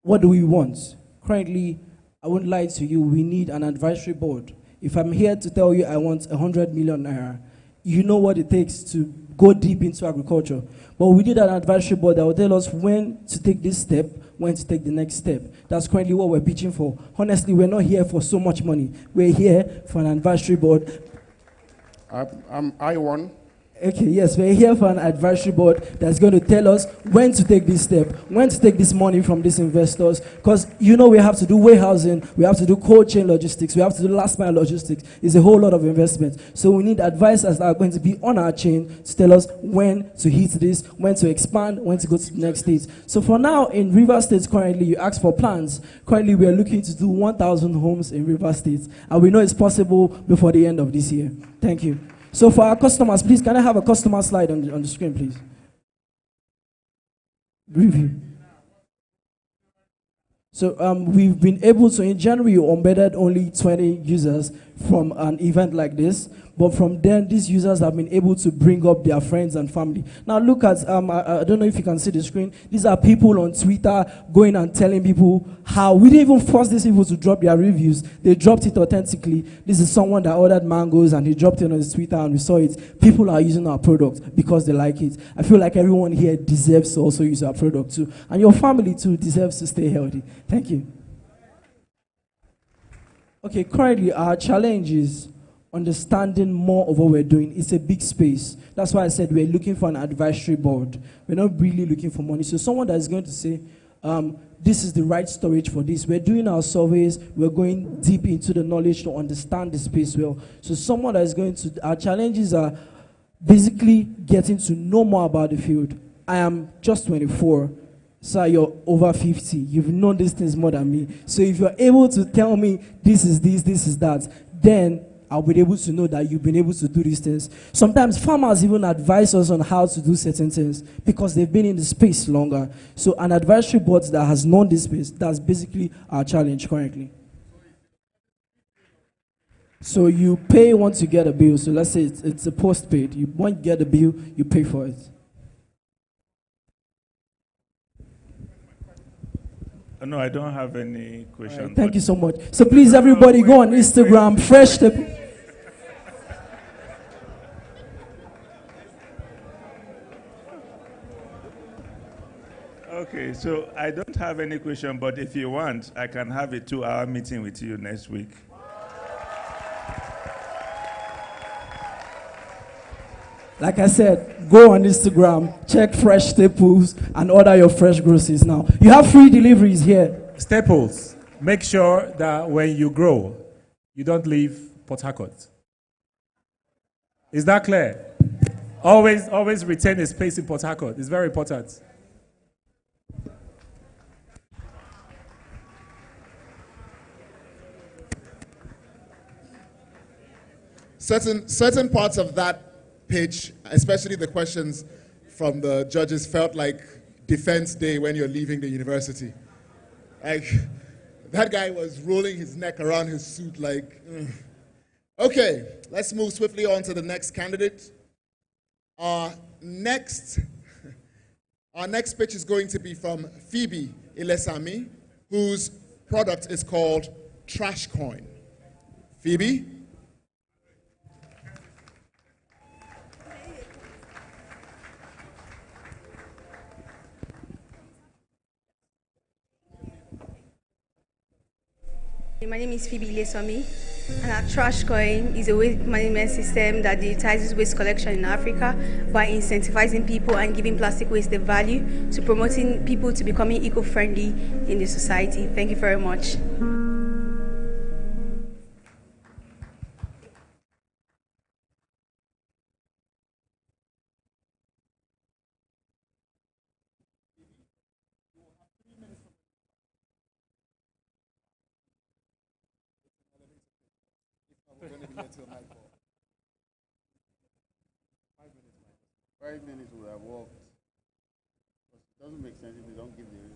what do we want? Currently, I wouldn't lie to you, we need an advisory board. If I'm here to tell you I want 100 million naira, you know what it takes to go deep into agriculture. But we need an advisory board that will tell us when to take this step, when to take the next step. That's currently what we're pitching for. Honestly, we're not here for so much money. We're here for an advisory board. I won. Okay, yes, we're here for an advisory board that's going to tell us when to take this step, when to take this money from these investors. Because, you know, we have to do warehousing, we have to do cold chain logistics, we have to do last mile logistics. It's a whole lot of investment. So we need advisors that are going to be on our chain to tell us when to hit this, when to expand, when to go to the next stage. So for now, in River State, currently, you ask for plans. Currently, we are looking to do 1,000 homes in River State. And we know it's possible before the end of this year. Thank you. So for our customers, please, can I have a customer slide on the screen, please? Review. So we've been able to, in January, onboarded only 20 users from an event like this. But from then, these users have been able to bring up their friends and family. Now look at, I don't know if you can see the screen. These are people on Twitter going and telling people how, we didn't even force these people to drop their reviews. They dropped it authentically. This is someone that ordered mangoes and he dropped it on his Twitter and we saw it. People are using our product because they like it. I feel like everyone here deserves to also use our product too. And your family too deserves to stay healthy. Thank you. Okay, currently our challenge is understanding more of what we're doing. It's a big space. That's why I said we're looking for an advisory board. We're not really looking for money. So someone that is going to say, this is the right storage for this. We're doing our surveys. We're going deep into the knowledge to understand the space well. So someone that is going to, our challenges are basically getting to know more about the field. I am just 24. So you're over 50. You've known these things more than me. So if you're able to tell me this is this, this is that, then I'll be able to know that you've been able to do these things. Sometimes farmers even advise us on how to do certain things because they've been in the space longer. So an advisory board that has known this space, that's basically our challenge currently. So you pay once you get a bill. So let's say it's a postpaid. You once you get a bill, you pay for it. No, I don't have any question. Right, thank you so much. So please, everybody, go on Instagram, Fresh Tip. Okay, so I don't have any question, but if you want, I can have a 2-hour meeting with you next week. Like I said, go on Instagram, check Fresh Staples, and order your fresh groceries now. You have free deliveries here. Staples, make sure that when you grow, you don't leave Port Harcourt. Is that clear? Always retain a space in Port Harcourt. It's very important. Certain parts of that pitch, especially the questions from the judges, felt like defense day when you're leaving the university. Like, that guy was rolling his neck around his suit like, Okay, let's move swiftly on to the next candidate. Our next pitch is going to be from Phoebe Ilesami, whose product is called Trash Coin. Phoebe? My name is Phoebe Ilesami, and our Trash Coin is a waste management system that digitizes waste collection in Africa by incentivizing people and giving plastic waste a value to promoting people to becoming eco-friendly in the society. Thank you very much. We're going to be here till nightfall. 5 minutes would have walked. It doesn't make sense if they don't give the real.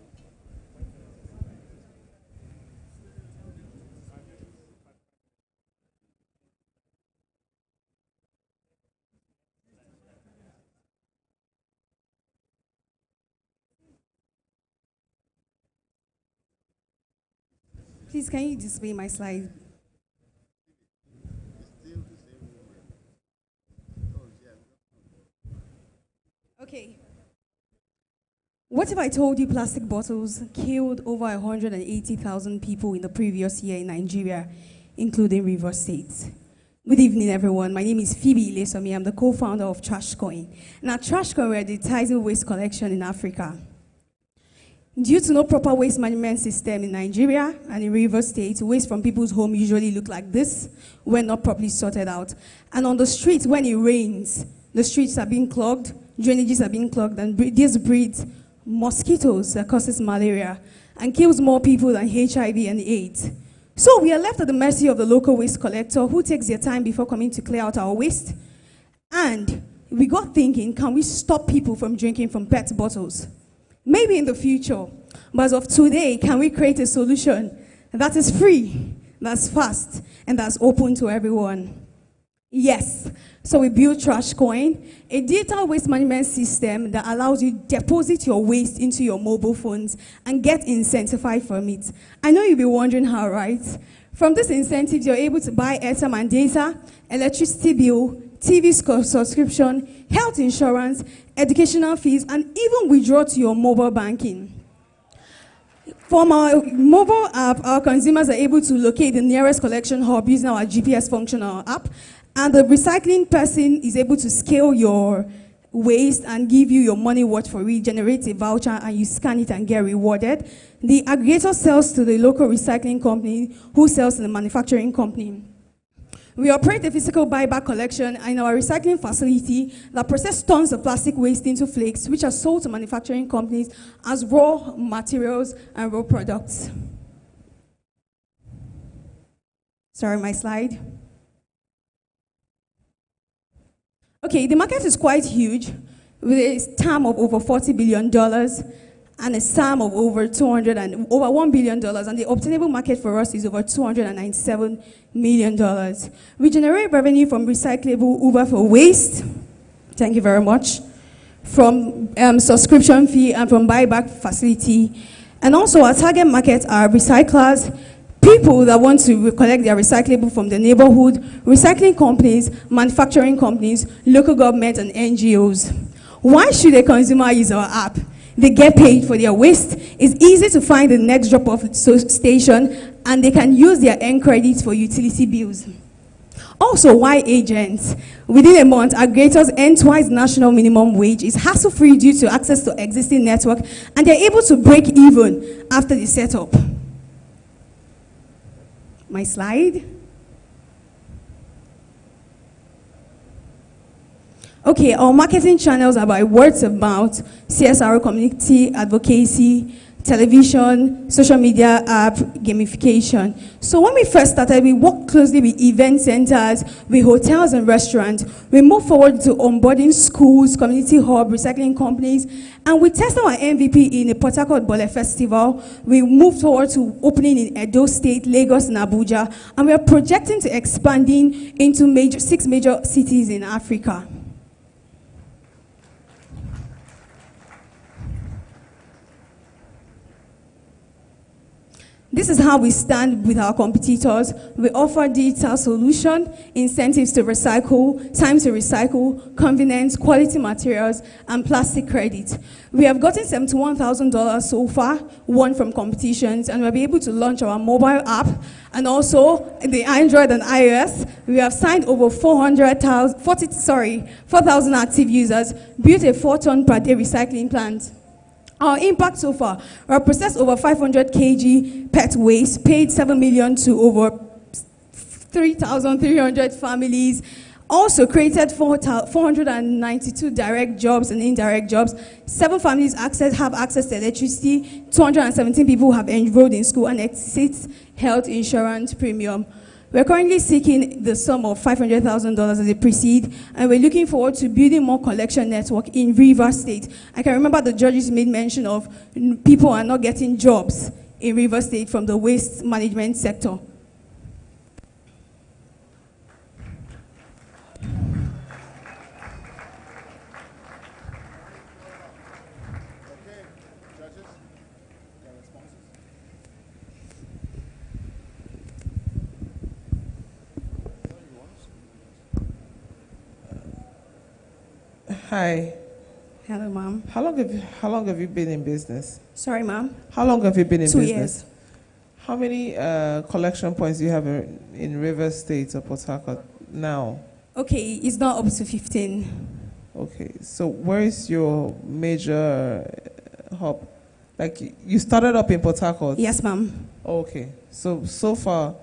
Please, can you display my slide? Okay. What if I told you plastic bottles killed over 180,000 people in the previous year in Nigeria, including Rivers State? Good evening, everyone. My name is Phoebe Ilesomi. I'm the co-founder of TrashCoin. And at TrashCoin, we're digitizing waste collection in Africa. Due to no proper waste management system in Nigeria and in Rivers State, waste from people's home usually look like this when not properly sorted out. And on the streets, when it rains, the streets are being clogged, drainages are being clogged, and this breeds mosquitoes that causes malaria and kills more people than HIV and AIDS. So we are left at the mercy of the local waste collector who takes their time before coming to clear out our waste. And we got thinking, can we stop people from drinking from PET bottles? Maybe in the future, but as of today, can we create a solution that is free, that's fast, and that's open to everyone? Yes. So we built TrashCoin, a digital waste management system that allows you to deposit your waste into your mobile phones and get incentivized from it. I know you'll be wondering how, right? From these incentives, you're able to buy airtime and data, electricity bill, TV subscription, health insurance, educational fees, and even withdraw to your mobile banking. From our mobile app, our consumers are able to locate the nearest collection hub using our GPS functional app, and the recycling person is able to scale your waste and give you your money worth for it, generate a voucher, and you scan it and get rewarded. The aggregator sells to the local recycling company, who sells to the manufacturing company. We operate a physical buyback collection in our recycling facility that processes tons of plastic waste into flakes, which are sold to manufacturing companies as raw materials and raw products. Sorry, my slide. Okay, the market is quite huge, with a TAM of over $40 billion and a SAM of over $1 billion, and the obtainable market for us is over $297 million. We generate revenue from recyclable Uber for waste, thank you very much, from subscription fee and from buyback facility. And also our target market are recyclers, people that want to collect their recyclable from the neighborhood, recycling companies, manufacturing companies, local government, and NGOs. Why should a consumer use our app? They get paid for their waste. It's easy to find the next drop-off station, and they can use their earned credits for utility bills. Also, why agents? Within a month, aggregators earn twice national minimum wage. It's hassle-free due to access to existing network, and they're able to break even after the setup. My slide. Okay, our marketing channels are by words of mouth, CSR, community advocacy, television, social media app, gamification. So when we first started, we worked closely with event centers, with hotels and restaurants. We moved forward to onboarding schools, community hub, recycling companies, and we tested our MVP in the Port Harcourt Bole Festival. We moved forward to opening in Edo State, Lagos, and Abuja, and we are projecting to expanding into 6 major cities in Africa. This is how we stand with our competitors. We offer digital solution, incentives to recycle, time to recycle, convenience, quality materials, and plastic credit. We have gotten $71,000 so far, won from competitions, and we'll be able to launch our mobile app, and also the Android and iOS. We have signed over 4,000 active users, built a 4-ton per day recycling plant. Our impact so far, we have processed over 500 kg pet waste, paid $7 million to over 3,300 families, also created 492 direct jobs and indirect jobs. 7 families have access to electricity, 217 people have enrolled in school, and 86 health insurance premium. We're currently seeking the sum of $500,000 as a pre-seed, and we're looking forward to building more collection network in Rivers State. I can remember the judges made mention of people are not getting jobs in Rivers State from the waste management sector. Hi. Hello, ma'am. How long have you been in business? Sorry, ma'am. How long have you been in 2 business? years. How many collection points do you have in River State or Port Harcourt now? Okay, it's not up to 15. Okay, so where is your major hub? Like, you started up in Port Harcourt? Yes, ma'am. Okay, so far,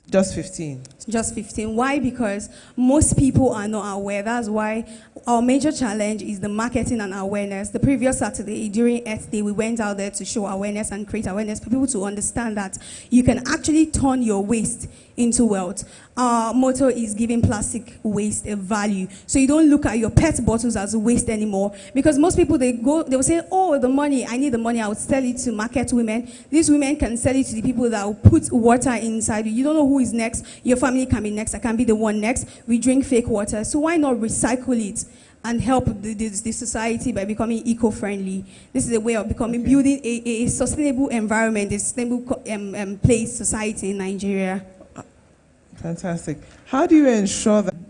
just 15? Just 15. Why? Because most people are not aware. That's why our major challenge is the marketing and awareness. The previous Saturday, during Earth Day, we went out there to show awareness and create awareness for people to understand that you can actually turn your waste into wealth. Our motto is giving plastic waste a value. So you don't look at your PET bottles as waste anymore. Because most people, they will say, oh, the money, I need the money, I would sell it to market women. These women can sell it to the people that will put water inside you. You don't know who is next. Your family can be next. I can be the one next. We drink fake water. So why not recycle it and help the society by becoming eco-friendly? This is a way of building a sustainable environment, a sustainable place, society in Nigeria. Fantastic. How do you ensure that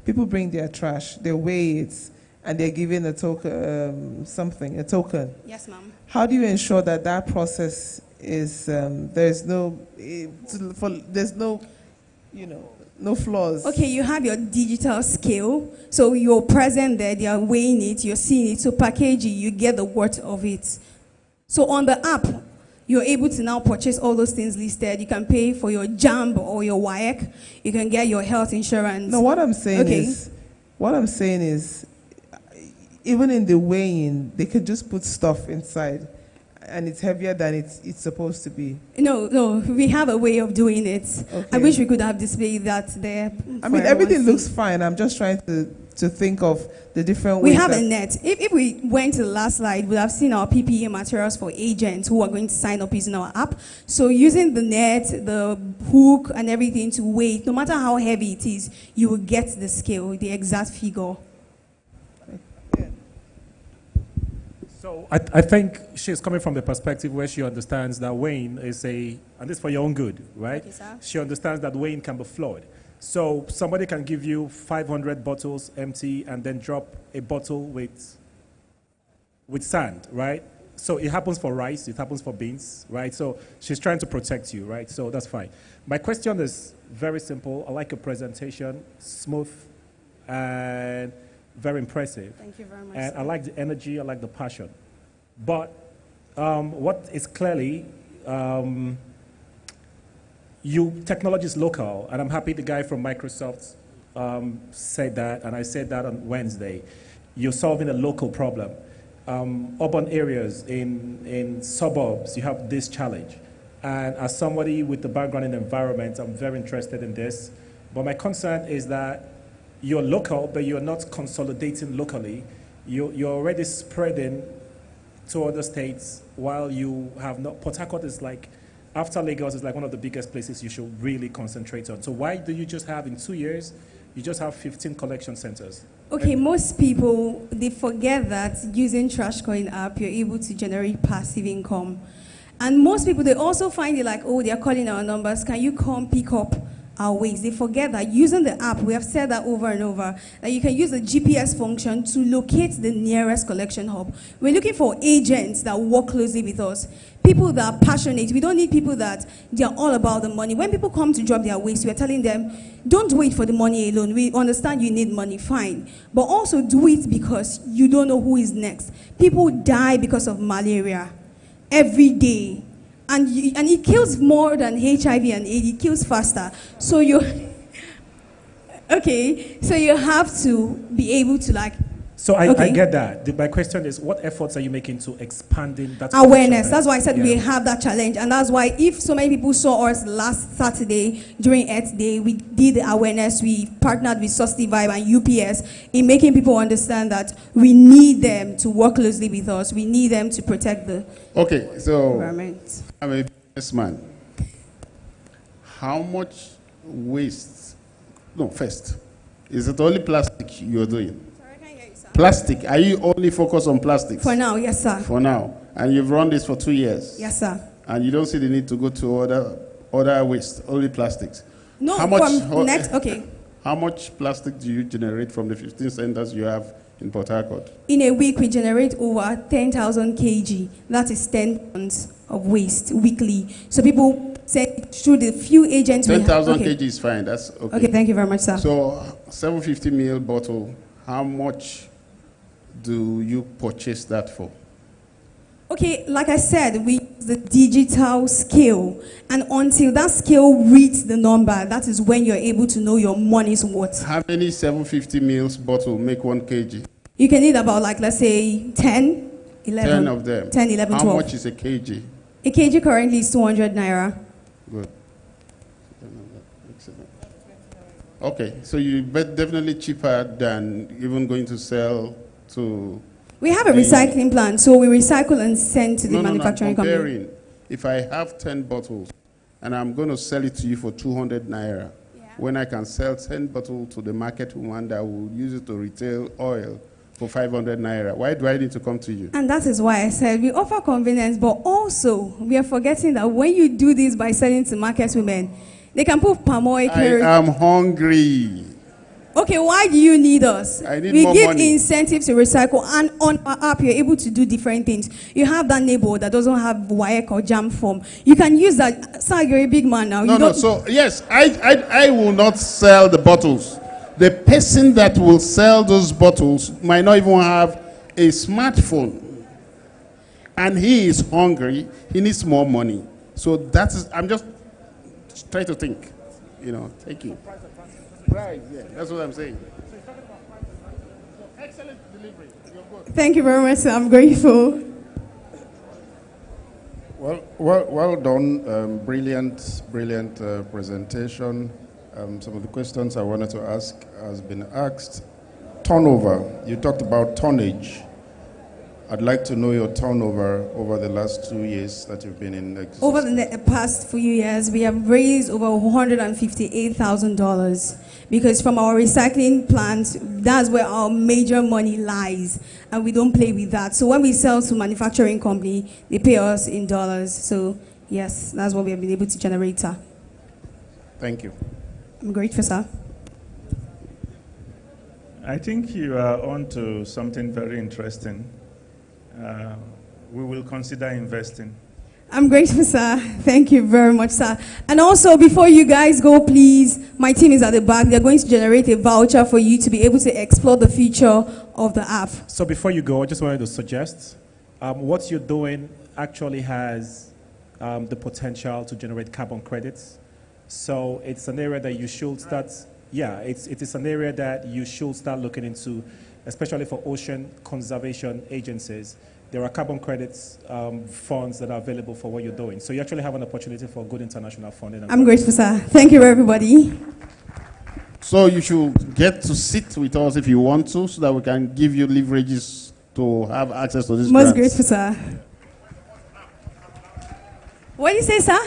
people bring their trash, they weigh it, and they're given a token, a token? Yes, ma'am. How do you ensure that process is there's no flaws? Okay, you have your digital scale, so you're present there, they are weighing it, you're seeing it, so package it, you get the worth of it. So on the app, you're able to now purchase all those things listed. You can pay for your JAMB or your WAEC. You can get your health insurance. No, what I'm saying is, even in the weighing, they could just put stuff inside, and it's heavier than it's supposed to be. No, we have a way of doing it. Okay. I wish we could have displayed that there. I mean, everything looks fine. I'm just trying to think of the different ways. We have a net. If we went to the last slide, we'd have seen our PPE materials for agents who are going to sign up using our app. So using the net, the hook, and everything to weigh, no matter how heavy it is, you will get the scale, the exact figure. So I think she's coming from the perspective where she understands that weighing is and this is for your own good, right? Okay, sir. She understands that weighing can be flawed. So somebody can give you 500 bottles empty and then drop a bottle with sand, right? So it happens for rice, it happens for beans, right? So she's trying to protect you, right? So that's fine. My question is very simple. I like your presentation, smooth and very impressive. Thank you very much. And I like the energy, I like the passion. But what is clearly, technology is local, and I'm happy the guy from Microsoft said that, and I said that on Wednesday. You're solving a local problem. Urban areas, in suburbs, you have this challenge. And as somebody with the background in environment, I'm very interested in this. But my concern is that you're local, but you're not consolidating locally. You're already spreading to other states while you have not. Port Harcourt is like, after Lagos, is like one of the biggest places you should really concentrate on. So why do you just have, in 2 years, you just have 15 collection centers? Okay, most people, they forget that using TrashCoin app, you're able to generate passive income. And most people, they also find it like, oh, they're calling our numbers. Can you come pick up our waste? They forget that using the app, we have said that over and over, that you can use the GPS function to locate the nearest collection hub. We're looking for agents that work closely with us, people that are passionate. We don't need people that they're all about the money. When people come to drop their waste, we're telling them, don't wait for the money alone. We understand you need money, fine. But also do it because you don't know who is next. People die because of malaria every day. And it kills more than HIV and AIDS. It kills faster. So you have to be able to So I get that. My question is, what efforts are you making to expanding that awareness? That's why I said we have that challenge, and that's why if so many people saw us last Saturday during Earth Day, we did the awareness. We partnered with Susty Vibe and UPS in making people understand that we need them to work closely with us. We need them to protect the environment. I'm a businessman. How much waste? No, first, is it only plastic you're doing? Plastic. Are you only focused on plastic? For now, yes, sir. For now. And you've run this for 2 years? Yes, sir. And you don't see the need to go to other waste, only plastics? No, How much okay. How much plastic do you generate from the 15 centers you have in Port Harcourt? In a week, we generate over 10,000 kg. That is 10 tons of waste weekly. So people say through the few agents we have. 10,000 kg is fine. That's okay. Okay, thank you very much, sir. So 750 ml bottle, how much do you purchase that for? Okay, like I said, we use the digital scale. And until that scale reads the number, that is when you're able to know your money's worth. How many 750 ml bottle make 1 kg? You can eat about, like, let's say 10, 11. 10 of them. 10, 11, how 12. How much is a kg? A kg currently is 200 naira. Good. Okay, so you bet definitely cheaper than even going to sell to... We have a recycling plant, so we recycle and send to the manufacturing company. If I have 10 bottles and I'm going to sell it to you for 200 naira, when I can sell 10 bottles to the market woman that will use it to retail oil for 500 naira, why do I need to come to you? And that is why I said we offer convenience, but also we are forgetting that when you do this by selling to market women, they can put palm oil. I am hungry. Okay, why do you need us? I need we more give money. incentives to recycle, and on our app, you're able to do different things. You have that neighbor that doesn't have WAEC or JAM form. You can use that. Sir, you're a big man now. No, so yes, I will not sell the bottles. The person that will sell those bottles might not even have a smartphone. And he is hungry. He needs more money. So that is, I'm just trying to think. Thank you. Right, yeah, that's what I'm saying. Excellent delivery. You're good. Thank you very much, sir. I'm grateful. Well done. Brilliant presentation. Some of the questions I wanted to ask has been asked. Turnover. You talked about tonnage. I'd like to know your turnover over the last 2 years that you've been in existence. Over the past few years, we have raised over $158,000 because from our recycling plant, that's where our major money lies, and we don't play with that. So when we sell to manufacturing company, they pay us in dollars. So yes, that's what we have been able to generate, sir. Thank you. I'm grateful, sir. I think you are on to something very interesting. We will consider investing. I'm grateful, sir. Thank you very much, sir. And also, before you guys go, please, my team is at the back. They're going to generate a voucher for you to be able to explore the feature of the app. So before you go, I just wanted to suggest what you're doing actually has the potential to generate carbon credits. So it's an area that you should start, it is an area that you should start looking into, especially for ocean conservation agencies. There are carbon credits funds that are available for what you're doing. So you actually have an opportunity for good international funding. I'm grateful, sir. Thank you, everybody. So you should get to sit with us if you want to, so that we can give you leverages to have access to this Most grants. grateful, sir. What did you say, sir?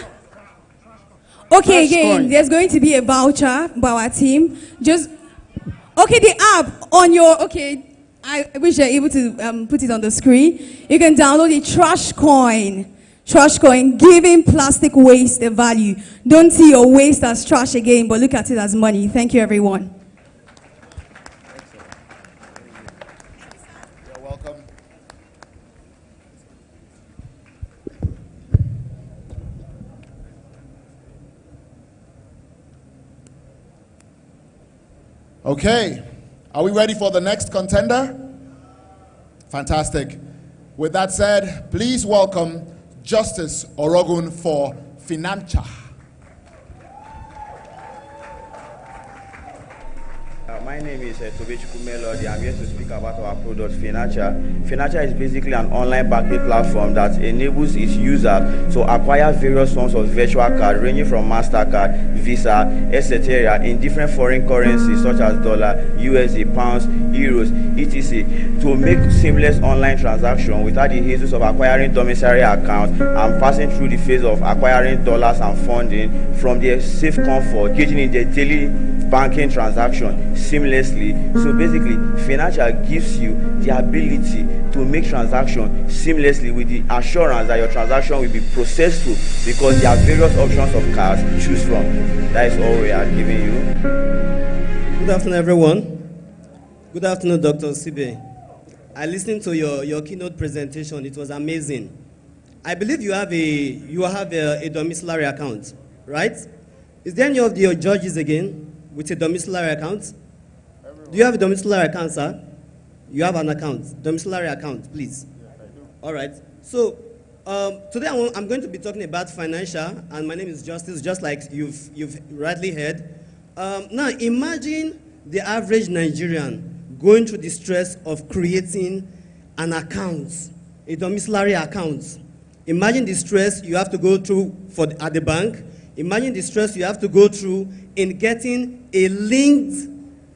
Okay, again, there's going to be a voucher by our team. Okay, the app on your, I wish you're able to put it on the screen. You can download the Trash Coin. Trash Coin, giving plastic waste a value. Don't see your waste as trash again, but look at it as money. Thank you, everyone. You're welcome. Okay, are we ready for the next contender? Fantastic. With that said, please welcome Justice Orogun for Financha. My name is Tobechukwu Melody. I'm here to speak about our product, Financha. Financha is basically an online banking platform that enables its users to acquire various forms of virtual card, ranging from MasterCard, Visa, etc., in different foreign currencies such as dollar, USD, pounds, euros, etc., to make seamless online transaction without the hassles of acquiring domiciliary accounts and passing through the phase of acquiring dollars and funding from their safe comfort, engaging in their daily banking transaction seamlessly. So basically, Financha gives you the ability to make transactions seamlessly with the assurance that your transaction will be processed through, because there are various options of cards to choose from. That is all we are giving you. Good afternoon, everyone. Good afternoon, Dr. Sibe. I listened to your keynote presentation. It was amazing. I believe you have a domiciliary account, right? Is there any of your judges again with a domiciliary account? Do you have a domiciliary account, sir? You have an account, domiciliary account, please. Yes, I do. All right. So today I'm going to be talking about financial, and my name is Justice, just like you've rightly heard. Now imagine the average Nigerian going through the stress of creating an account, a domiciliary account. Imagine the stress you have to go through at the bank. Imagine the stress you have to go through in getting a linked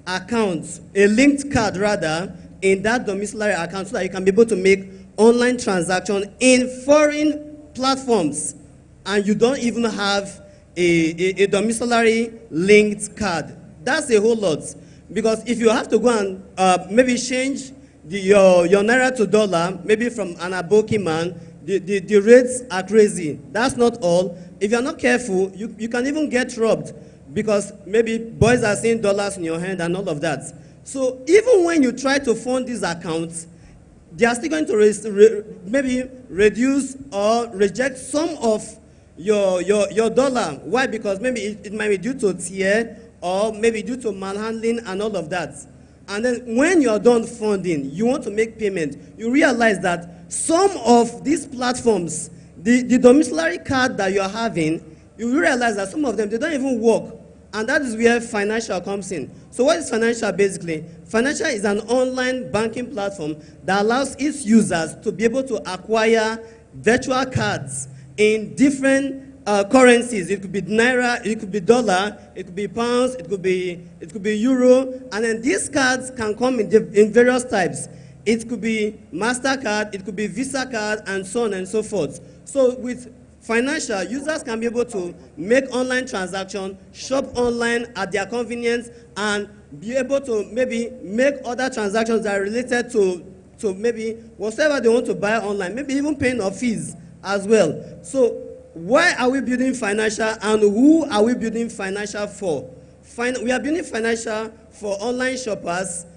account, a linked card rather, in that domiciliary account so that you can be able to make online transactions in foreign platforms, and you don't even have a domiciliary linked card. That's a whole lot. Because if you have to go and maybe change your naira to dollar, maybe from an aboki man, the rates are crazy. That's not all. If you're not careful, you can even get robbed because maybe boys are seeing dollars in your hand and all of that. So even when you try to fund these accounts, they are still going to maybe reduce or reject some of your dollar. Why? Because maybe it might be due to tier or maybe due to manhandling and all of that. And then when you're done funding, you want to make payment, you realize that some of these platforms, the domiciliary card that you're having, you realize that some of them, they don't even work. And that is where financial comes in. So what is financial basically? Financial is an online banking platform that allows its users to be able to acquire virtual cards in different currencies. It could be naira, it could be dollar, it could be pounds, it could be euro, and then these cards can come in various types. It could be MasterCard, it could be Visa card, and so on and so forth. So with financial, users can be able to make online transactions, shop online at their convenience, and be able to maybe make other transactions that are related to maybe whatever they want to buy online, maybe even paying off fees as well. So why are we building financial, and who are we building financial for? We are building financial for online shoppers,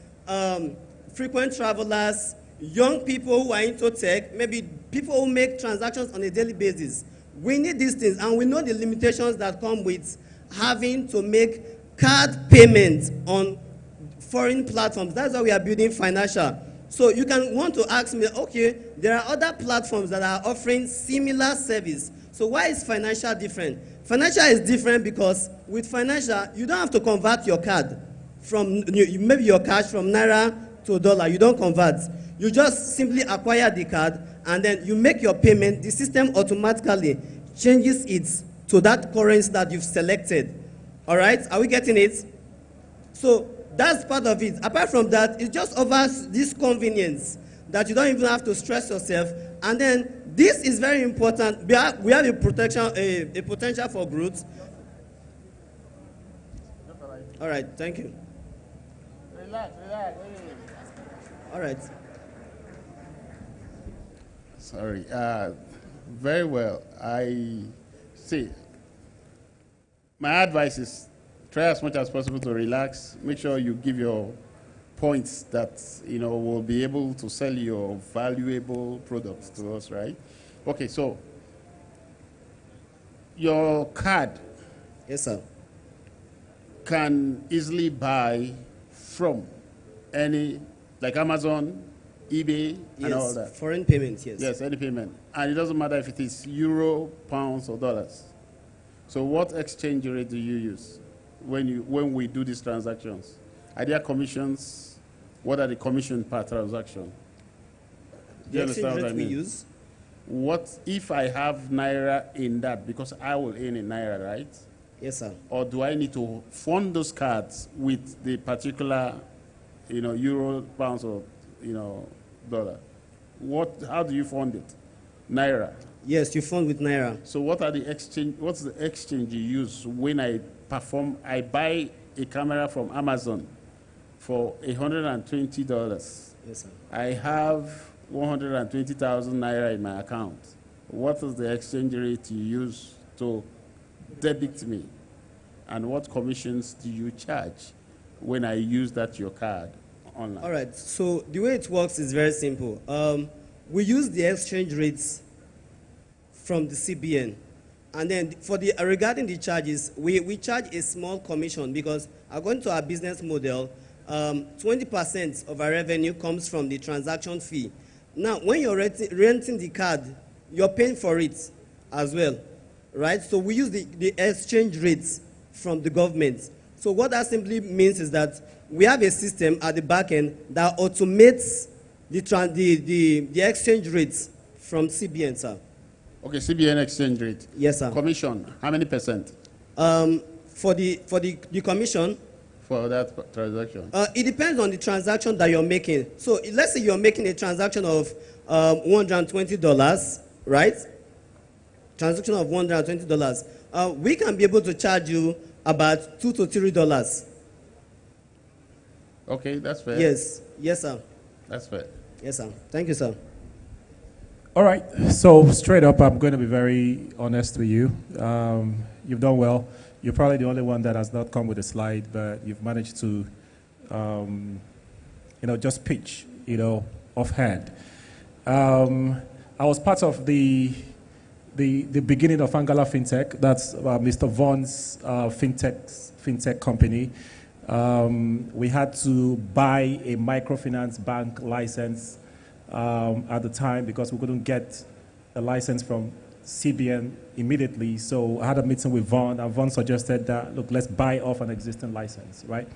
frequent travelers, young people who are into tech, maybe people who make transactions on a daily basis. We need these things, and we know the limitations that come with having to make card payments on foreign platforms. That's why we are building financial. So you can want to ask me, okay, there are other platforms that are offering similar service. So why is financial different? Financial is different because with financial, you don't have to convert your card from, maybe your cash from naira to dollar. You don't convert. You just simply acquire the card, and then you make your payment. The system automatically changes it to that currency that you've selected. All right? Are we getting it? So that's part of it. Apart from that, it just offers this convenience that you don't even have to stress yourself. And then this is very important. We have a potential for growth. All right, thank you. Relax. All right. Sorry. Very well. I see. My advice is try as much as possible to relax. Make sure you give your points that will be able to sell your valuable products to us, right? Okay, so your card, yes, sir, can easily buy from any, like Amazon, eBay, and all that. Foreign payments, yes. Yes, any payment. And it doesn't matter if it is euro, pounds, or dollars. So what exchange rate do you use when we do these transactions? Are there commissions? What are the commission per transaction? The exchange rate we use? What if I have naira in that, because I will earn in naira, right? Yes, sir. Or do I need to fund those cards with the particular, euro, pounds, or dollar? How do you fund it? Naira. Yes, you fund with naira. So what's the exchange you use when I buy a camera from Amazon for $120? Yes, sir. I have 120,000 naira in my account. What is the exchange rate you use to debit me? And what commissions do you charge when I use your card online? All right, so the way it works is very simple. We use the exchange rates from the CBN. And then for the regarding the charges, we charge a small commission because according to our business model, 20% of our revenue comes from the transaction fee. Now, when you're renting the card, you're paying for it as well, right? So we use the exchange rates from the government. So what that simply means is that we have a system at the back end that automates the exchange rates from CBN, sir. Okay, CBN exchange rate. Yes, sir. Commission, how many percent? For the commission, for that transaction? It depends on the transaction that you're making. So let's say you're making a transaction of $120, right? Transaction of $120. We can be able to charge you about $2 to $3. Okay, that's fair. Yes, yes, sir. That's fair. Yes, sir. Thank you, sir. All right, so straight up, I'm going to be very honest with you. You've done well. You're probably the only one that has not come with a slide, but you've managed to, just pitch, offhand. I was part of the beginning of Angala FinTech. That's Mr. Vaughn's FinTech company. We had to buy a microfinance bank license at the time because we couldn't get a license from CBN immediately. So I had a meeting with Vaughn, and Vaughn suggested that, look, let's buy off an existing license, right?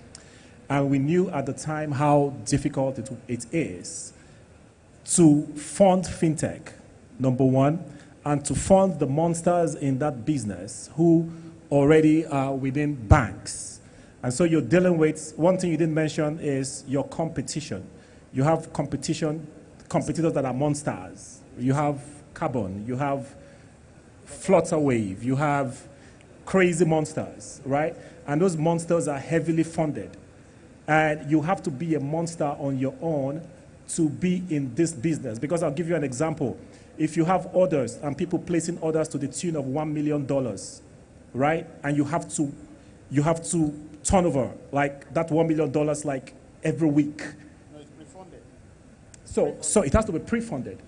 And we knew at the time how difficult it is to fund FinTech, number one, and to fund the monsters in that business who already are within banks. And so you're dealing with, one thing you didn't mention is your competition. You have competitors that are monsters. You have Carbon, you have Flutterwave, you have crazy monsters, right? And those monsters are heavily funded. And you have to be a monster on your own to be in this business. Because I'll give you an example. If you have orders and people placing orders to the tune of $1 million, right? And you have to turn over like that $1 million like every week. No, it's pre-funded. So it has to be pre-funded.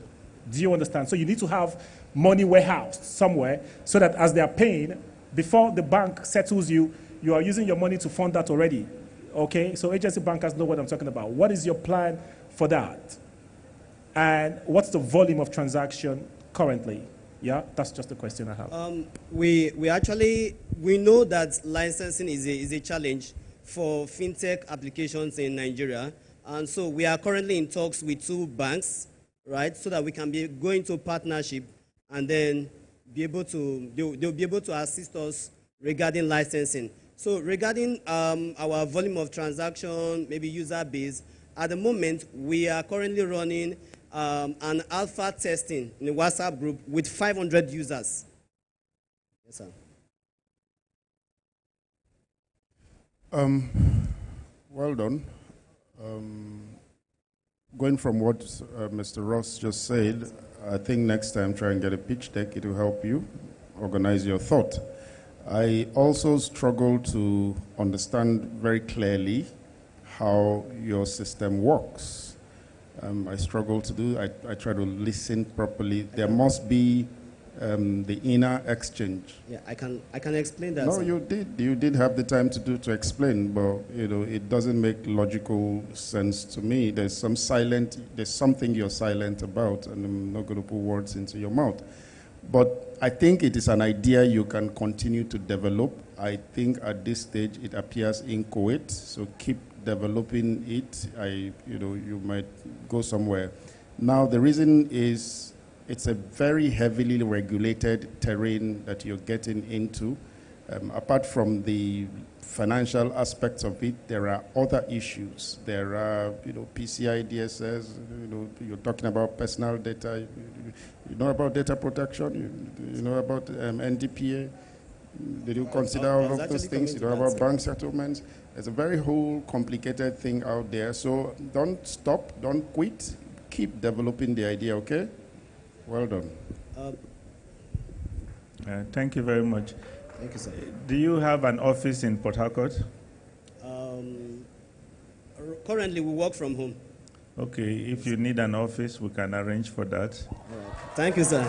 Do you understand? So you need to have money warehoused somewhere so that as they are paying, before the bank settles you, you are using your money to fund that already. Okay? So agency bankers know what I'm talking about. What is your plan for that? And what's the volume of transaction currently? Yeah, that's just the question I have. We know that licensing is a challenge for fintech applications in Nigeria. And so we are currently in talks with 2 banks, right, so that we can be going to partnership and then be able to, they'll be able to assist us regarding licensing. So regarding our volume of transaction, maybe user base, at the moment, we are currently running an alpha testing in the WhatsApp group with 500 users. Yes, sir. Well done. Going from what Mr. Ross just said, I think next time try and get a pitch deck. It will help you organize your thought. I also struggle to understand very clearly how your system works. I struggle to do. I try to listen properly. There must be the inner exchange. Yeah, I can explain that. No, sir. you did. You did have the time to explain, but it doesn't make logical sense to me. There's something you're silent about, and I'm not going to put words into your mouth. But I think it is an idea you can continue to develop. I think at this stage it appears inchoate, so keep developing it. You might go somewhere. Now the reason is it's a very heavily regulated terrain that you're getting into. Apart from the financial aspects of it, there are other issues. There are, PCI DSS. You're talking about personal data. You know about data protection. You know about NDPA. Did you consider all of those things? You know about bank settlements. There's a very whole complicated thing out there. So don't stop. Don't quit. Keep developing the idea. Okay. Well done. Thank you very much. Thank you, sir. Do you have an office in Port Harcourt? currently we work from home. Okay, if you need an office, we can arrange for that. Thank you, sir.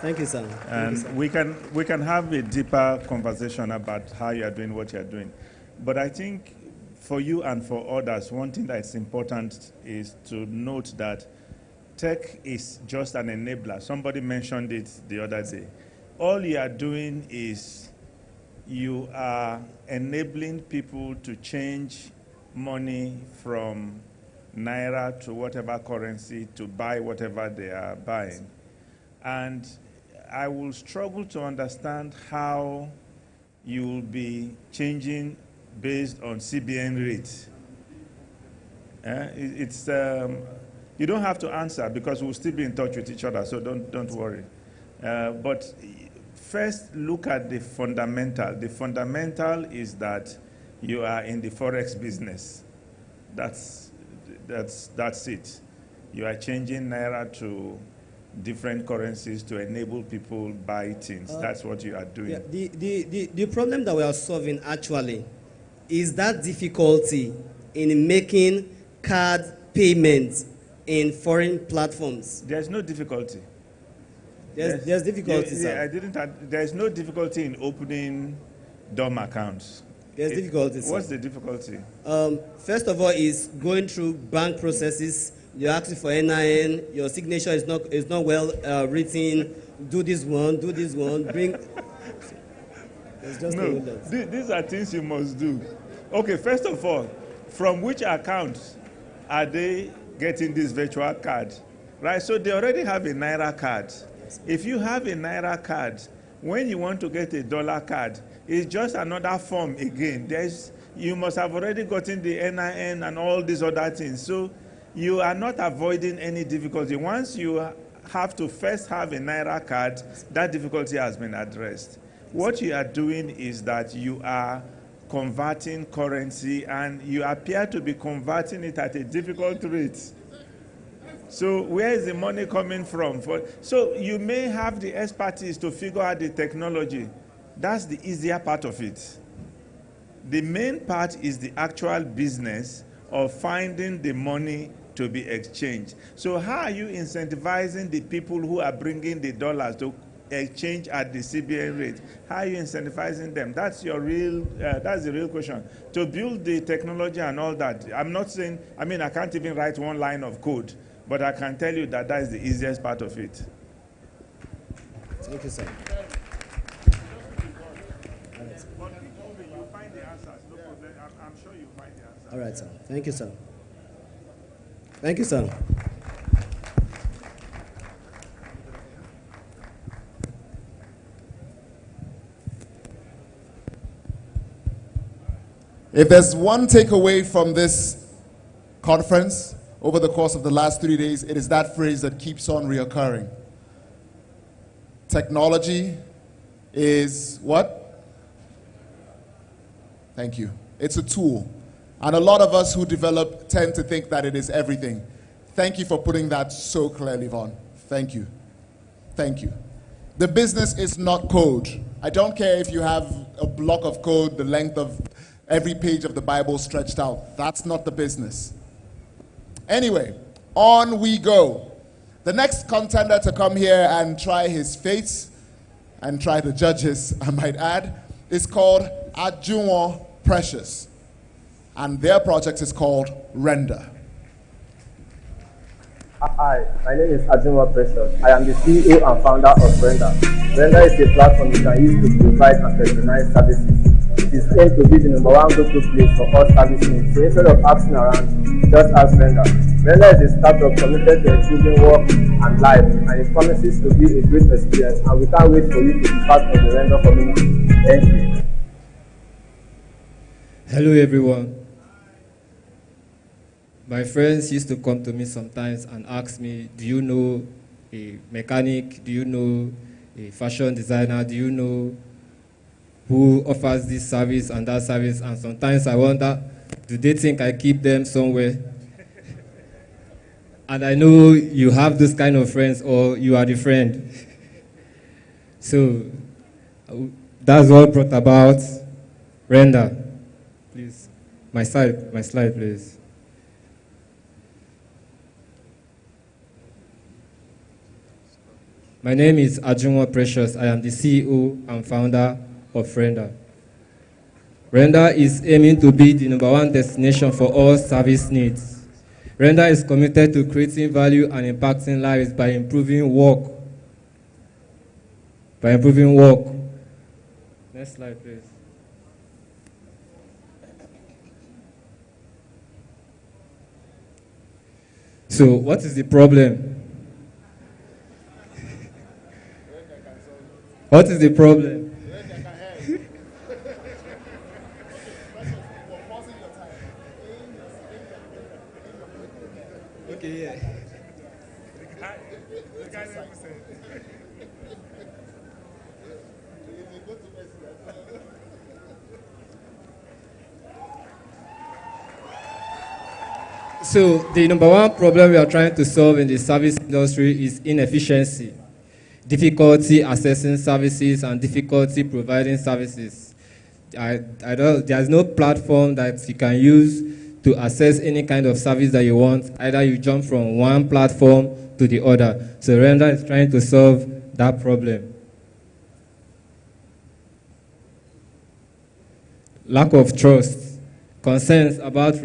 Thank you, sir. And we can have a deeper conversation about how you are doing what you are doing. But I think for you and for others, one thing that's important is to note that tech is just an enabler. Somebody mentioned it the other day. All you are doing is you are enabling people to change money from naira to whatever currency to buy whatever they are buying. And I will struggle to understand how you will be changing based on CBN rates. You don't have to answer because we'll still be in touch with each other, so don't worry. But first, look at the fundamental. The fundamental is that you are in the forex business. That's it. You are changing naira to different currencies to enable people buy things. That's what you are doing. Yeah, the problem that we are solving actually is that difficulty in making card payments in foreign platforms. There's no difficulty. There's difficulty, sir. There's no difficulty in opening DOM accounts. There's difficulty, sir. What's the difficulty? First of all, is going through bank processes. You're asking for NIN. Your signature is not well written. Do this one. Bring. It's just No, these are things you must do. Okay, first of all, from which account are they getting this virtual card? Right, so they already have a Naira card. If you have a Naira card, when you want to get a dollar card, it's just another form again. You must have already gotten the NIN and all these other things. So you are not avoiding any difficulty. Once you have to first have a Naira card, that difficulty has been addressed. What you are doing is that you are converting currency, and you appear to be converting it at a difficult rate. So where is the money coming from? So you may have the expertise to figure out the technology. That's the easier part of it. The main part is the actual business of finding the money to be exchanged. So how are you incentivizing the people who are bringing the dollars to exchange at the CBN rate? How are you incentivizing them? That's the real question. To build the technology and all that, I'm not saying, I can't even write one line of code, but I can tell you that is the easiest part of it. Thank you, sir. I'm sure you'll find the answer. All right, sir. Thank you, sir. Thank you, sir. If there's one takeaway from this conference over the course of the last 3 days, it is that phrase that keeps on reoccurring. Technology is what? Thank you. It's a tool. And a lot of us who develop tend to think that it is everything. Thank you for putting that so clearly, Vaughn. Thank you. Thank you. The business is not code. I don't care if you have a block of code the length of every page of the Bible stretched out. That's not the business. Anyway, on we go. The next contender to come here and try his fate, and try the judges, I might add, is called Ajunwo Precious. And their project is called Render. Hi, my name is Ajunwo Precious. I am the CEO and founder of Render. Render is a platform you can use to provide and personalize services. It is aimed to be the number one go-to place for all service needs. So instead of asking around, just ask Render. Render is a startup committed to improving work and life, and it promises to be a great experience, and we can't wait for you to be part of the Render community. Thank you. Hello everyone. My friends used to come to me sometimes and ask me, do you know a mechanic? Do you know a fashion designer? Do you know who offers this service and that service? And sometimes I wonder, do they think I keep them somewhere? And I know you have this kind of friends, or you are the friend. So that's what brought about Render. Please, my slide, please. My name is Ajunwa Precious. I am the CEO and founder of Render. Render is aiming to be the #1 destination for all service needs. Render is committed to creating value and impacting lives by improving work. Next slide, please. So, what is the problem? What is the problem? Okay, yeah. So the #1 problem we are trying to solve in the service industry is inefficiency, difficulty accessing services, and difficulty providing services. There's no platform that you can use to access any kind of service that you want. Either you jump from one platform to the other. So Render is trying to solve that problem. Lack of trust, concerns about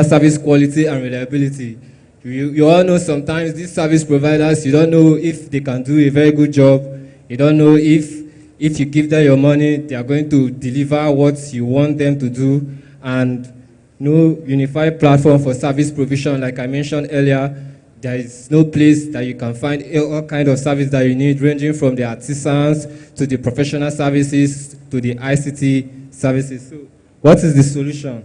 service quality and reliability. You all know sometimes these service providers, you don't know if they can do a very good job. You don't know if you give them your money, they are going to deliver what you want them to do. And no unified platform for service provision, like I mentioned earlier. There is no place that you can find all kind of service that you need, ranging from the artisans to the professional services to the ICT services. So what is the solution?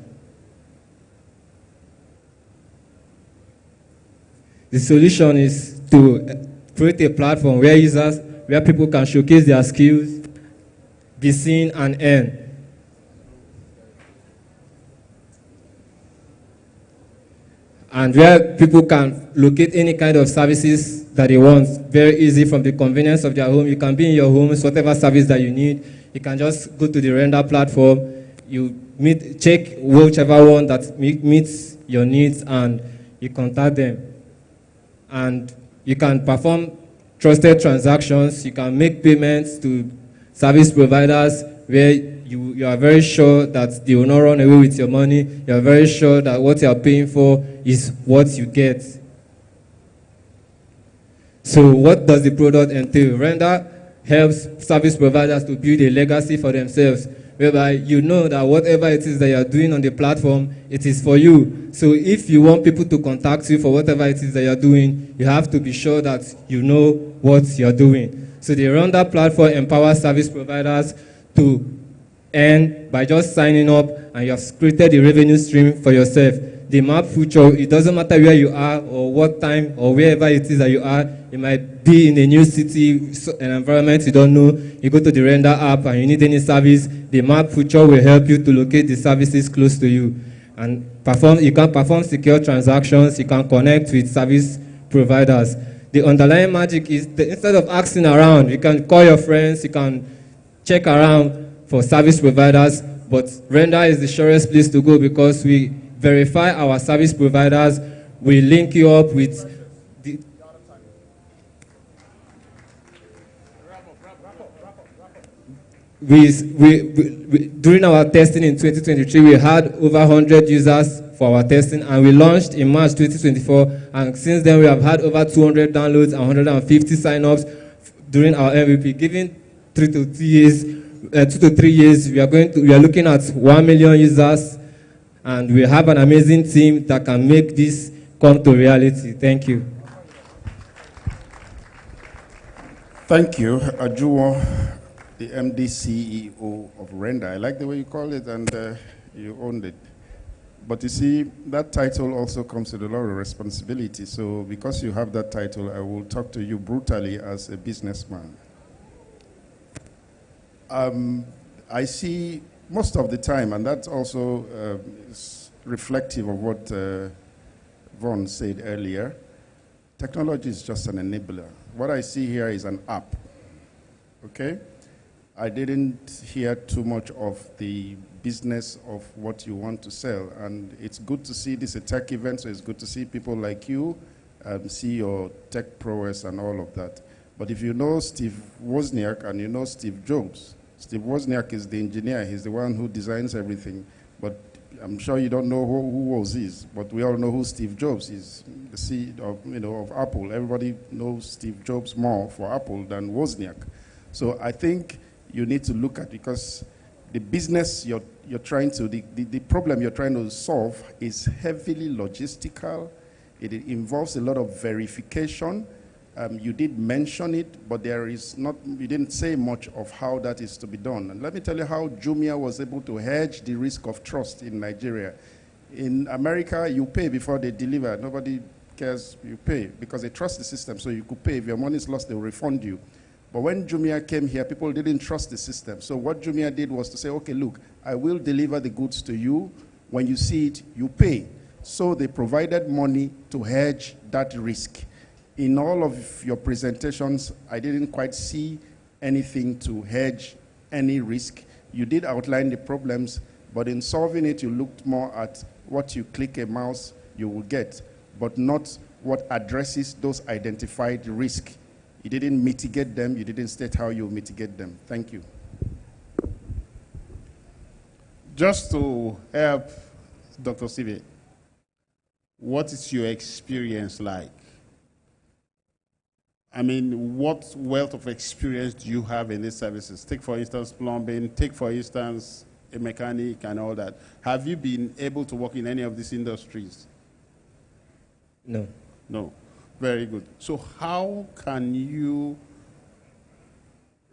The solution is to create a platform where people can showcase their skills, be seen and earn. And where people can locate any kind of services that they want, very easy from the convenience of their home. You can be in your homes, whatever service that you need. You can just go to the Render platform, you check whichever one that meets your needs, and you contact them. And you can perform trusted transactions. You can make payments to service providers where you are very sure that they will not run away with your money. You are very sure that what you are paying for is what you get. So what does the product entail? Render helps service providers to build a legacy for themselves, whereby you know that whatever it is that you are doing on the platform, it is for you. So if you want people to contact you for whatever it is that you are doing, you have to be sure that you know what you are doing. So the Render platform empowers service providers to earn by just signing up, and you have created a revenue stream for yourself. The map feature, it doesn't matter where you are or what time or wherever it is that you are. You might be in a new city, an environment you don't know. You go to the Render app and you need any service. The map feature will help you to locate the services close to you. And you can perform secure transactions. You can connect with service providers. The underlying magic is instead of asking around, you can call your friends, you can check around for service providers, but Render is the surest place to go because we verify our service providers. We link you up with the during our testing in 2023, we had over 100 users for our testing, and we launched in March 2024, and since then we have had over 200 downloads and 150 sign-ups during our MVP. Given 2 to 3 years, we are looking at 1 million users, and we have an amazing team that can make this come to reality. Thank you. Thank you, Ajuwo, the MD CEO of Render. I like the way you call it, and you owned it. But you see, that title also comes with a lot of responsibility. So because you have that title, I will talk to you brutally as a businessman. I see most of the time, and that's also is reflective of what Vaughn said earlier, technology is just an enabler. What I see here is an app, okay? I didn't hear too much of the business of what you want to sell. And it's good to see this a tech event, so it's good to see people like you, see your tech prowess and all of that. But if you know Steve Wozniak and you know Steve Jobs, Steve Wozniak is the engineer. He's the one who designs everything. But I'm sure you don't know who Woz is, but we all know who Steve Jobs is, the CEO of Apple. Everybody knows Steve Jobs more for Apple than Wozniak. So I think you need to look at, because the business you're trying to, the problem you're trying to solve is heavily logistical. It involves a lot of verification. You did mention it, but you didn't say much of how that is to be done. And let me tell you how Jumia was able to hedge the risk of trust in Nigeria. In America, you pay before they deliver. Nobody cares, you pay, because they trust the system, so you could pay. If your money is lost, they'll refund you. But when Jumia came here, people didn't trust the system. So what Jumia did was to say, okay, look, I will deliver the goods to you. When you see it, you pay. So they provided money to hedge that risk. In all of your presentations, I didn't quite see anything to hedge any risk. You did outline the problems, but in solving it, you looked more at what you click a mouse, you will get, but not what addresses those identified risks. You didn't mitigate them, you didn't state how you mitigate them. Thank you. Just to help Dr. Steve, what is your experience like? I mean, what wealth of experience do you have in these services? Take, for instance, plumbing. Take, for instance, a mechanic and all that. Have you been able to work in any of these industries? No. No. Very good. So how can you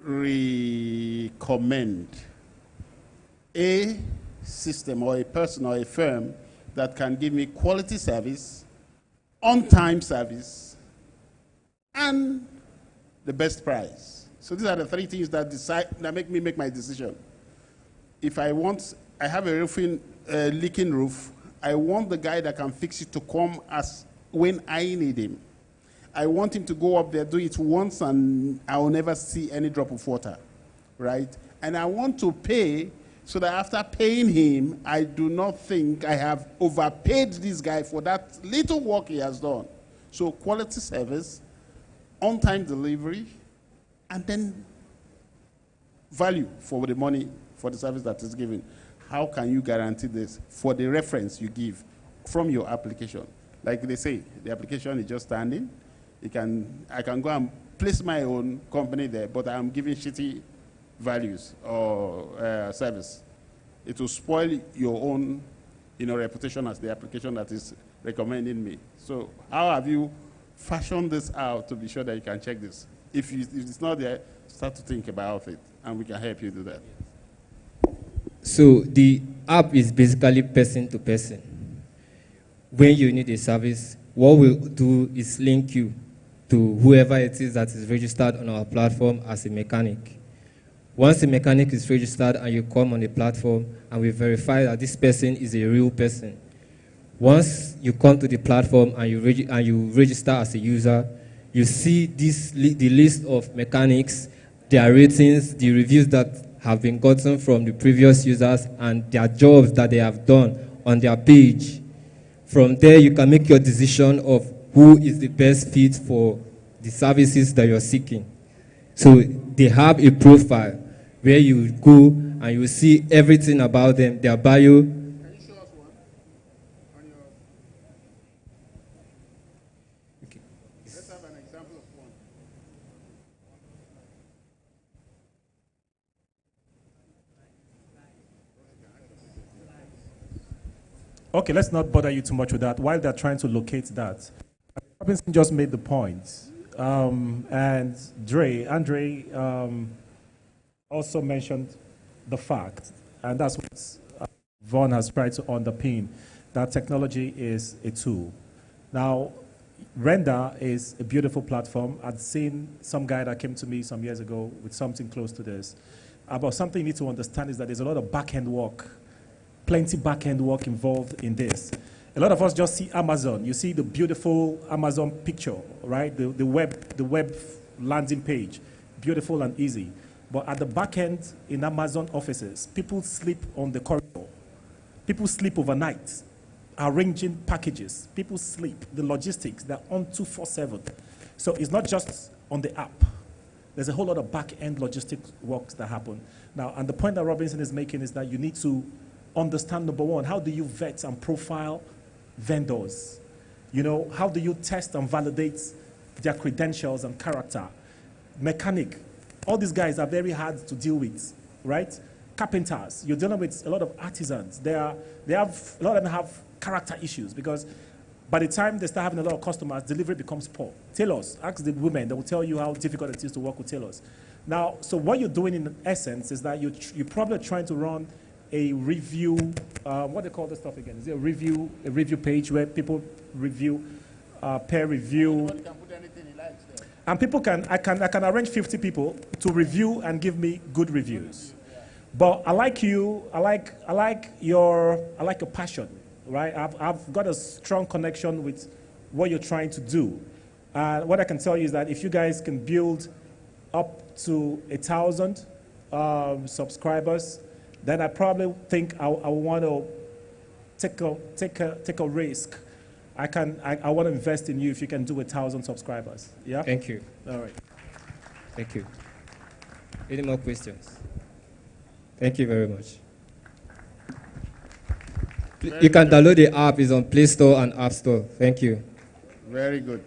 recommend a system or a person or a firm that can give me quality service, on-time service, and the best price? So these are the three things that make me make my decision. If I have a leaking roof, I want the guy that can fix it to come when I need him. I want him to go up there, do it once, and I will never see any drop of water, right? And I want to pay so that after paying him, I do not think I have overpaid this guy for that little work he has done. So quality service, on-time delivery, and then value for the money for the service that is given. How can you guarantee this for the reference you give from your application? Like they say, the application is just standing. I can go and place my own company there, but I'm giving shitty values or service. It will spoil your own reputation as the application that is recommending me. So how have you fashioned this out to be sure that you can check this? If it's not there, start to think about it, and we can help you do that. So the app is basically person to person. When you need a service, what we'll do is link you to whoever it is that is registered on our platform as a mechanic. Once the mechanic is registered and you come on the platform and we verify that this person is a real person, once you come to the platform and you register as a user, you see the list of mechanics, their ratings, the reviews that have been gotten from the previous users, and their jobs that they have done on their page. From there, you can make your decision of who is the best fit for the services that you're seeking. So they have a profile where you go and you see everything about them, their bio. Can you show us one? Okay. Let's have an example of one. Okay, let's not bother you too much with that. While they're trying to locate that, Robinson just made the point. And Andre also mentioned the fact, and that's what Vaughn has tried to underpin, that technology is a tool. Now, Render is a beautiful platform. I'd seen some guy that came to me some years ago with something close to this. But something you need to understand is that there's a lot of back-end work, plenty back-end work involved in this. A lot of us just see Amazon. You see the beautiful Amazon picture, right? The web landing page, beautiful and easy. But at the back end in Amazon offices, people sleep on the corridor. People sleep overnight, arranging packages. People sleep, the logistics, they're on 24/7. So it's not just on the app. There's a whole lot of back-end logistics works that happen. Now, and the point that Robinson is making is that you need to understand, number one, how do you vet and profile vendors? You know, how do you test and validate their credentials and character? Mechanic, all these guys are very hard to deal with, right? Carpenters, you're dealing with a lot of artisans. A lot of them have character issues because by the time they start having a lot of customers, delivery becomes poor. Tailors, ask the women, they will tell you how difficult it is to work with tailors. Now, so what you're doing in essence is that you're probably trying to run a review, what do they call this stuff again? Is it a review page where people review, peer review? And people I can arrange 50 people to review and give me good reviews. But I like you, I like your passion, right? I've got a strong connection with what you're trying to do. What I can tell you is that if you guys can build up to 1,000 subscribers, then I probably think I want to take a risk. I want to invest in you if you can do 1,000 subscribers. Yeah. Thank you. All right. Thank you. Any more questions? Thank you very much. You can download the app. It's on Play Store and App Store. Thank you. Very good.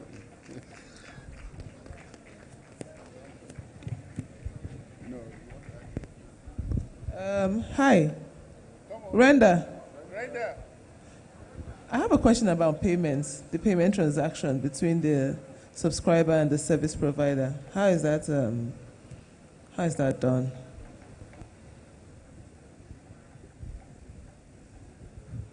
Hi. Renda. I have a question about payments, the payment transaction between the subscriber and the service provider. How is that done?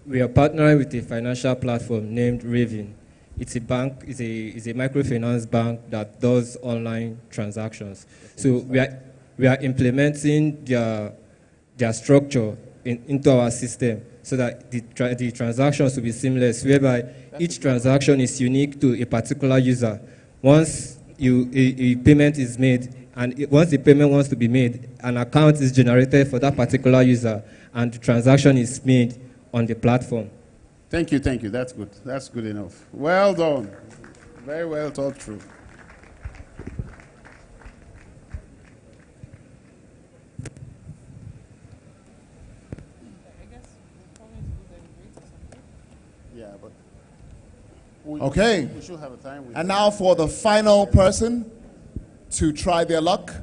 We are partnering with a financial platform named Raven. It's a bank, it's a microfinance bank that does online transactions. So we are implementing their structure into our system so that the transactions will be seamless, whereby each transaction is unique to a particular user. Once a payment is made, and once the payment wants to be made, an account is generated for that particular user, and the transaction is made on the platform. Thank you. That's good. That's good enough. Well done. Very well thought through. Yeah, but Okay. We should have a time. And now for the final person to try their luck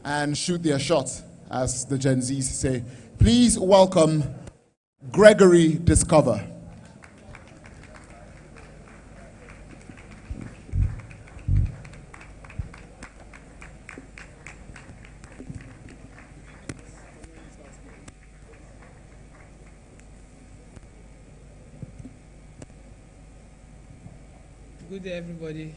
and shoot their shot, as the Gen Zs say. Please welcome Gregory Discover. Good day, everybody.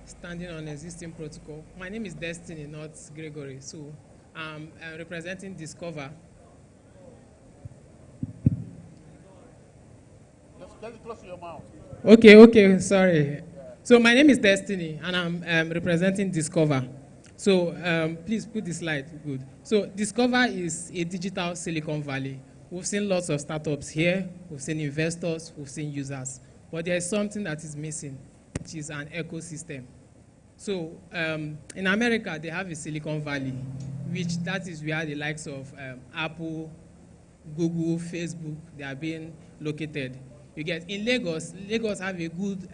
Standing on existing protocol. My name is Destiny, not Gregory. So I'm representing Discover. Just get it close to your mouth. Okay, sorry. So my name is Destiny, and I'm representing Discover. So please put the slide. Good. So Discover is a digital Silicon Valley. We've seen lots of startups here. We've seen investors. We've seen users. But there is something that is missing, which is an ecosystem. So in America, they have a Silicon Valley, that is where the likes of Apple, Google, Facebook, they are being located. You get in Lagos have a good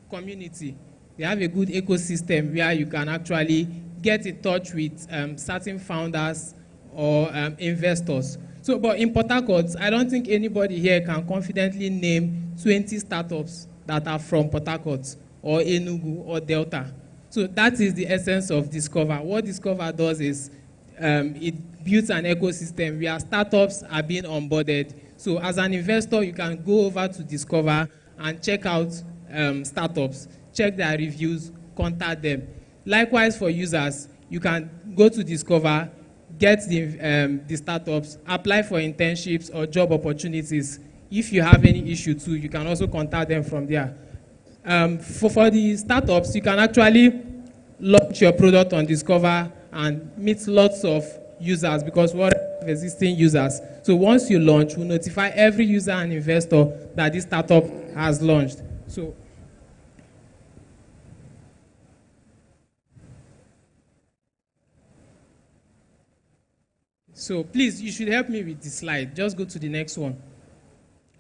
community. They have a good ecosystem where you can actually get in touch with certain founders or investors. So, but in Port Harcourt, I don't think anybody here can confidently name 20 startups that are from Port Harcourt or Enugu or Delta. So that is the essence of Discover. What Discover does is it builds an ecosystem where startups are being onboarded. So as an investor, you can go over to Discover and check out startups, check their reviews, contact them. Likewise for users, you can go to Discover, get the startups, apply for internships or job opportunities. If you have any issue too, you can also contact them from there. For the startups, you can actually launch your product on Discover and meet lots of users because we already have existing users. So once you launch, we'll notify every user and investor that this startup has launched. So please, you should help me with this slide. Just go to the next one.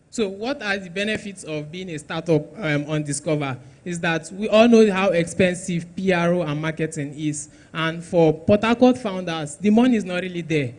So what are the benefits of being a startup on Discover? Is that we all know how expensive PRO and marketing is. And for Port Harcourt founders, the money is not really there.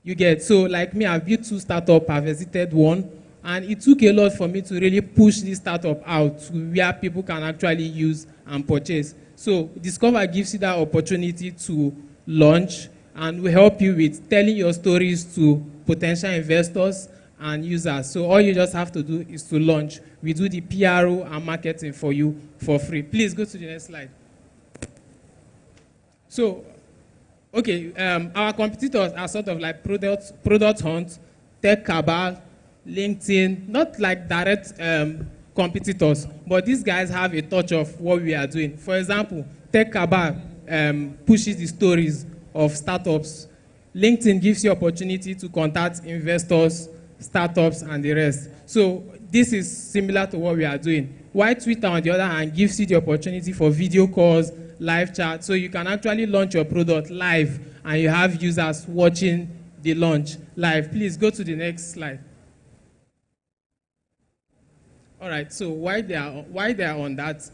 You get, so like me, I've built 2 startups, I've visited 1, and it took a lot for me to really push this startup out to where people can actually use and purchase. So Discover gives you that opportunity to launch, and we help you with telling your stories to potential investors and users. So all you just have to do is to launch. We do the PRO and marketing for you for free. Please go to the next slide. So, okay, our competitors are sort of like Product Hunt, Tech Cabal, LinkedIn, not like direct competitors, but these guys have a touch of what we are doing. For example, Tech Cabal pushes the stories of startups. LinkedIn gives you opportunity to contact investors, startups, and the rest. So this is similar to what we are doing. While Twitter, on the other hand, gives you the opportunity for video calls, live chat, so you can actually launch your product live, and you have users watching the launch live. Please go to the next slide. All right, so while they are on that,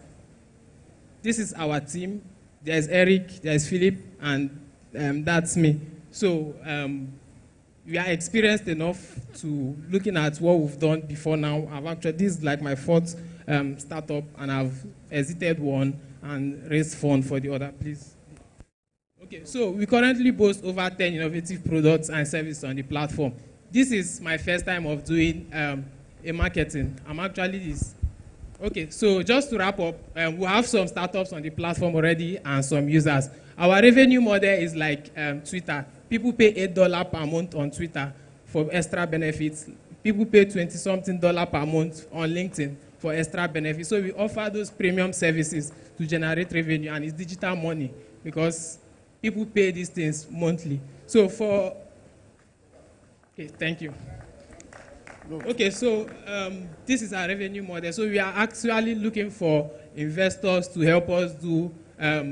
this is our team. There's Eric, there's Philip, and that's me. So we are experienced enough to looking at what we've done before now. This is like my 4th startup, and I've exited 1 and raised funds for the other, please. Okay, so we currently boast over 10 innovative products and services on the platform. This is my first time of doing a marketing. I'm actually this. Okay, so just to wrap up, we have some startups on the platform already and some users. Our revenue model is like Twitter. People pay $8 per month on Twitter for extra benefits. People pay $20-something per month on LinkedIn for extra benefits. So we offer those premium services to generate revenue, and it's digital money because people pay these things monthly. So okay, thank you. Okay, so this is our revenue model. So we are actually looking for investors to help us do.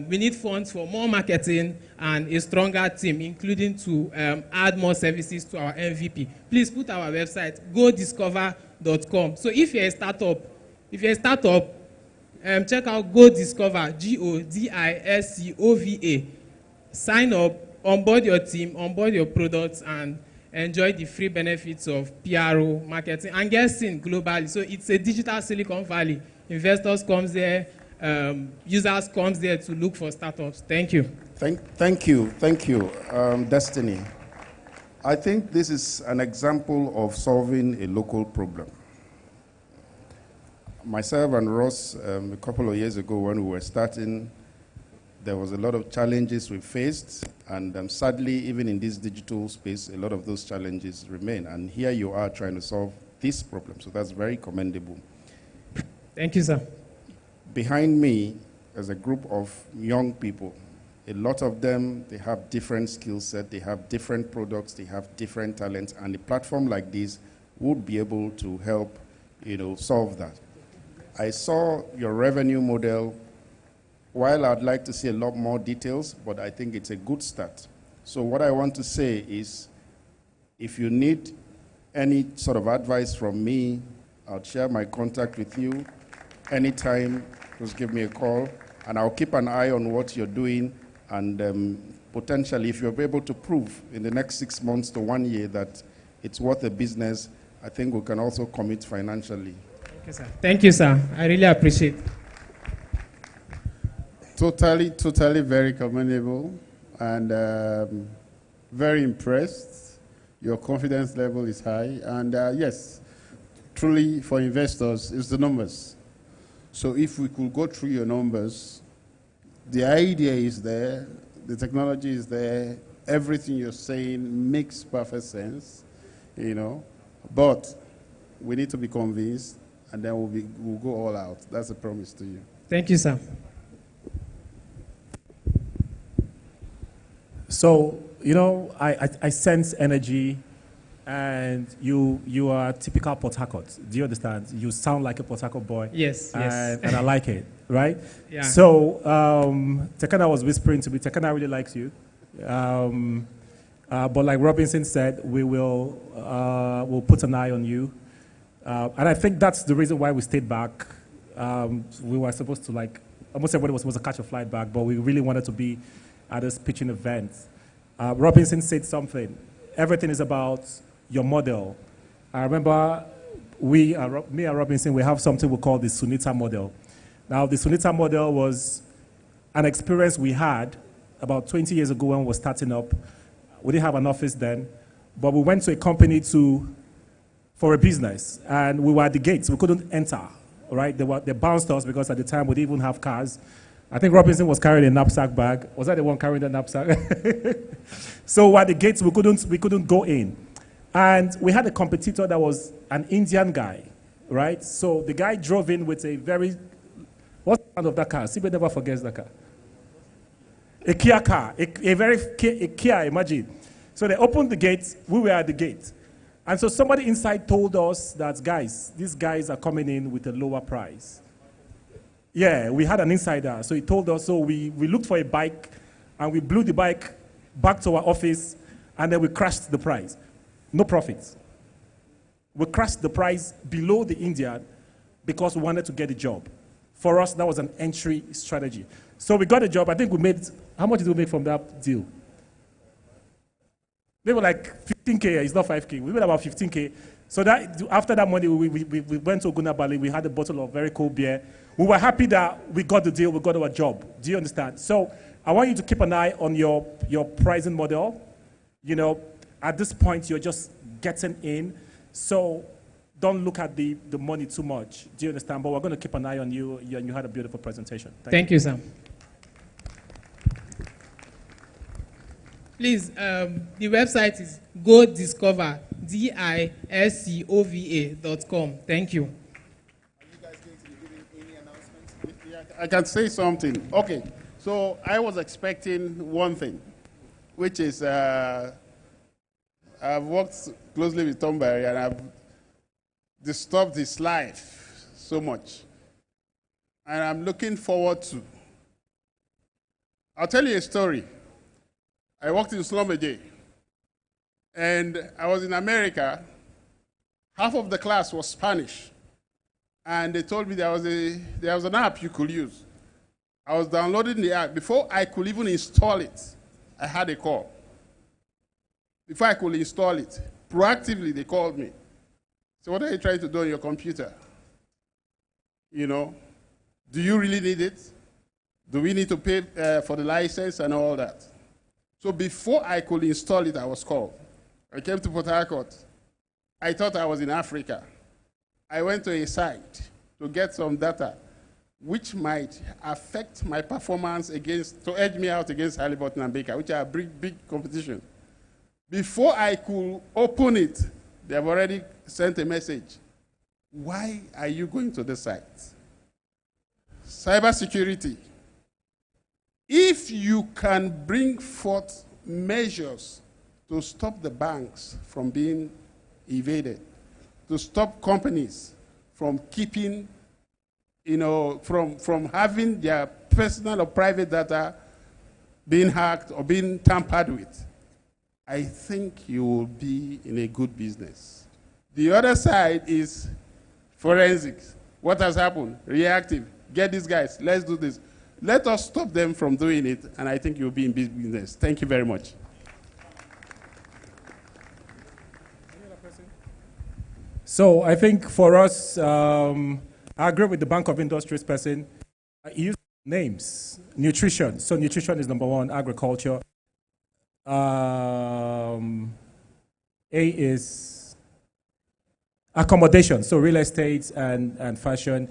We need funds for more marketing and a stronger team, including to add more services to our MVP. Please put our website, godiscover.com. So if you're a startup, check out GoDiscover, GODISCOVA. Sign up, onboard your team, onboard your products, and enjoy the free benefits of PRO, marketing, and get seen globally. So it's a digital Silicon Valley. Investors come there, users come there to look for startups. Thank you. Thank you, Destiny. I think this is an example of solving a local problem. Myself and Ross, a couple of years ago when we were starting, there was a lot of challenges we faced, and sadly, even in this digital space, a lot of those challenges remain. And here you are trying to solve this problem, so that's very commendable. Thank you, sir. Behind me is a group of young people. A lot of them, they have different skill set, they have different products, they have different talents, and a platform like this would be able to help, solve that. I saw your revenue model. While I'd like to see a lot more details, but I think it's a good start. So what I want to say is, if you need any sort of advice from me, I'll share my contact with you. Anytime, just give me a call, and I'll keep an eye on what you're doing, and potentially, if you're able to prove in the next 6 months to 1 year that it's worth a business, I think we can also commit financially. Thank you, sir. Thank you, sir. I really appreciate it. Totally very commendable, and very impressed. Your confidence level is high, and yes, truly for investors, it's the numbers. So if we could go through your numbers, the idea is there, the technology is there, everything you're saying makes perfect sense, but we need to be convinced, and then we'll go all out. That's a promise to you. Thank you, sir. So, you know, I sense energy, and you are typical Port Harcourt. Do you understand? You sound like a Port Harcourt boy. Yes, yes. And I like it, right? Yeah. So, Tekena was whispering to me, Tekena really likes you. But like Robinson said, we'll put an eye on you. And I think that's the reason why we stayed back. We were supposed to, like, almost everybody was supposed to catch a flight back, but we really wanted to be at this pitching event. Robinson said something. Everything is about your model. I remember me and Robinson, we have something we call the Sunita model. Now, the Sunita model was an experience we had about 20 years ago when we were starting up. We didn't have an office then, but we went to a company for a business, and we were at the gates. We couldn't enter, right? They bounced us because at the time we didn't even have cars. I think Robinson was carrying a knapsack bag. Was I the one carrying the knapsack? So at the gates, we couldn't go in. And we had a competitor that was an Indian guy, right? So the guy drove in with a very, what's the sound of that car? Sibe never forgets that car. A Kia car, a Kia, imagine. So they opened the gate, we were at the gate. And so somebody inside told us that, guys, these guys are coming in with a lower price. Yeah, we had an insider, so he told us, so we looked for a bike, and we blew the bike back to our office, and then we crashed the price. No profits. We crashed the price below the Indian because we wanted to get a job. For us, that was an entry strategy. So we got a job. I think we made, how much did we make from that deal? They were like 15K, it's not 5K. We made about 15K. So that after that money, we went to Ogunabali. We had a bottle of very cold beer. We were happy that we got the deal, we got our job. Do you understand? So I want you to keep an eye on your pricing model. You know, at this point, you're just getting in. So don't look at the money too much. Do you understand? But we're going to keep an eye on you, and you had a beautiful presentation. Thank you, Sam. Please, the website is godiscover, discova.com. Thank you. Are you guys going to be giving any announcements? I can say something. Okay, so I was expecting one thing, which is I've worked closely with Tom Barry, and I've disturbed his life so much. And I'm looking forward to. I'll tell you a story. I worked in Slovakia, and I was in America. Half of the class was Spanish, and they told me there was an app you could use. I was downloading the app. Before I could even install it, I had a call. Before I could install it, proactively they called me. So what are you trying to do on your computer? You know, do you really need it? Do we need to pay for the license and all that? So before I could install it, I was called. I came to Port Harcourt. I thought I was in Africa. I went to a site to get some data, which might affect my performance to edge me out against Halliburton and Baker, which are big competition. Before I could open it, they have already sent a message. Why are you going to the site? Cybersecurity. If you can bring forth measures to stop the banks from being evaded, to stop companies from keeping, from having their personal or private data being hacked or being tampered with, I think you will be in a good business. The other side is forensics. What has happened? Reactive. Get these guys. Let's do this. Let us stop them from doing it, and I think you'll be in business. Thank you very much. So I think for us, I agree with the Bank of Industries person. He used names. Nutrition. So nutrition is number one, agriculture. A is accommodation, so real estate and fashion,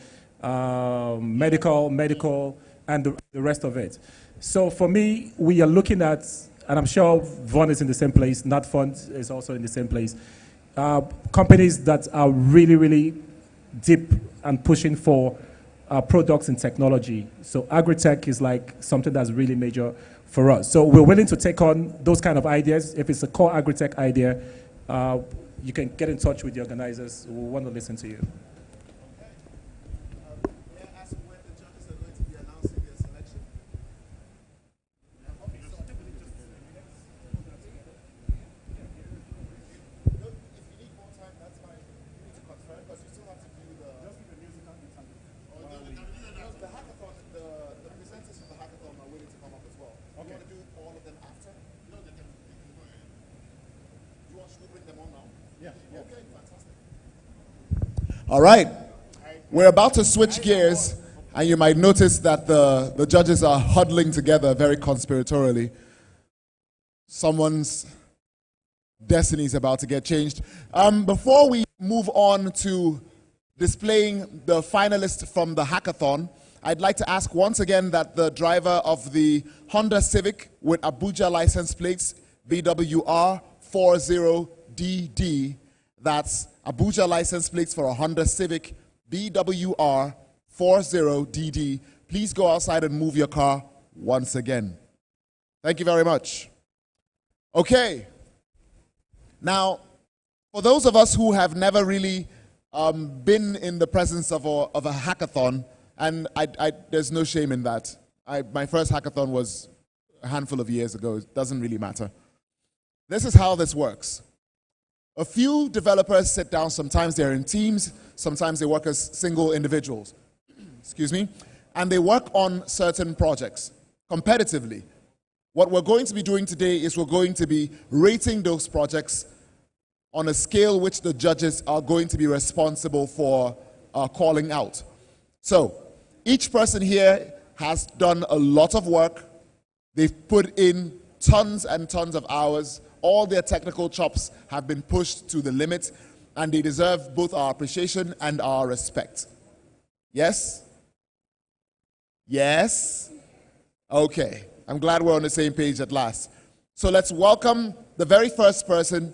medical, and the rest of it. So for me, we are looking at, and I'm sure Von is in the same place, NatFund is also in the same place, companies that are really, really deep and pushing for products and technology. So agri-tech is like something that's really major for us. So we're willing to take on those kind of ideas. If it's a core agri-tech idea, you can get in touch with the organizers. We want to listen to you. All right, we're about to switch gears, and you might notice that the judges are huddling together very conspiratorially. Someone's destiny is about to get changed. Before we move on to displaying the finalists from the hackathon, I'd like to ask once again that the driver of the Honda Civic with Abuja license plates, BWR 40DD, that's Abuja license plates for a Honda Civic BWR 40DD. Please go outside and move your car once again. Thank you very much. Okay. Now, for those of us who have never really been in the presence of a hackathon, and there's no shame in that. My first hackathon was a handful of years ago. It doesn't really matter. This is how this works. A few developers sit down, sometimes they're in teams, sometimes they work as single individuals, excuse me, and they work on certain projects competitively. What we're going to be doing today is we're going to be rating those projects on a scale which the judges are going to be responsible for calling out. So, each person here has done a lot of work. They've put in tons and tons of hours. All their technical chops have been pushed to the limit, and they deserve both our appreciation and our respect. Yes? Yes? Okay. I'm glad we're on the same page at last. So let's welcome the very first person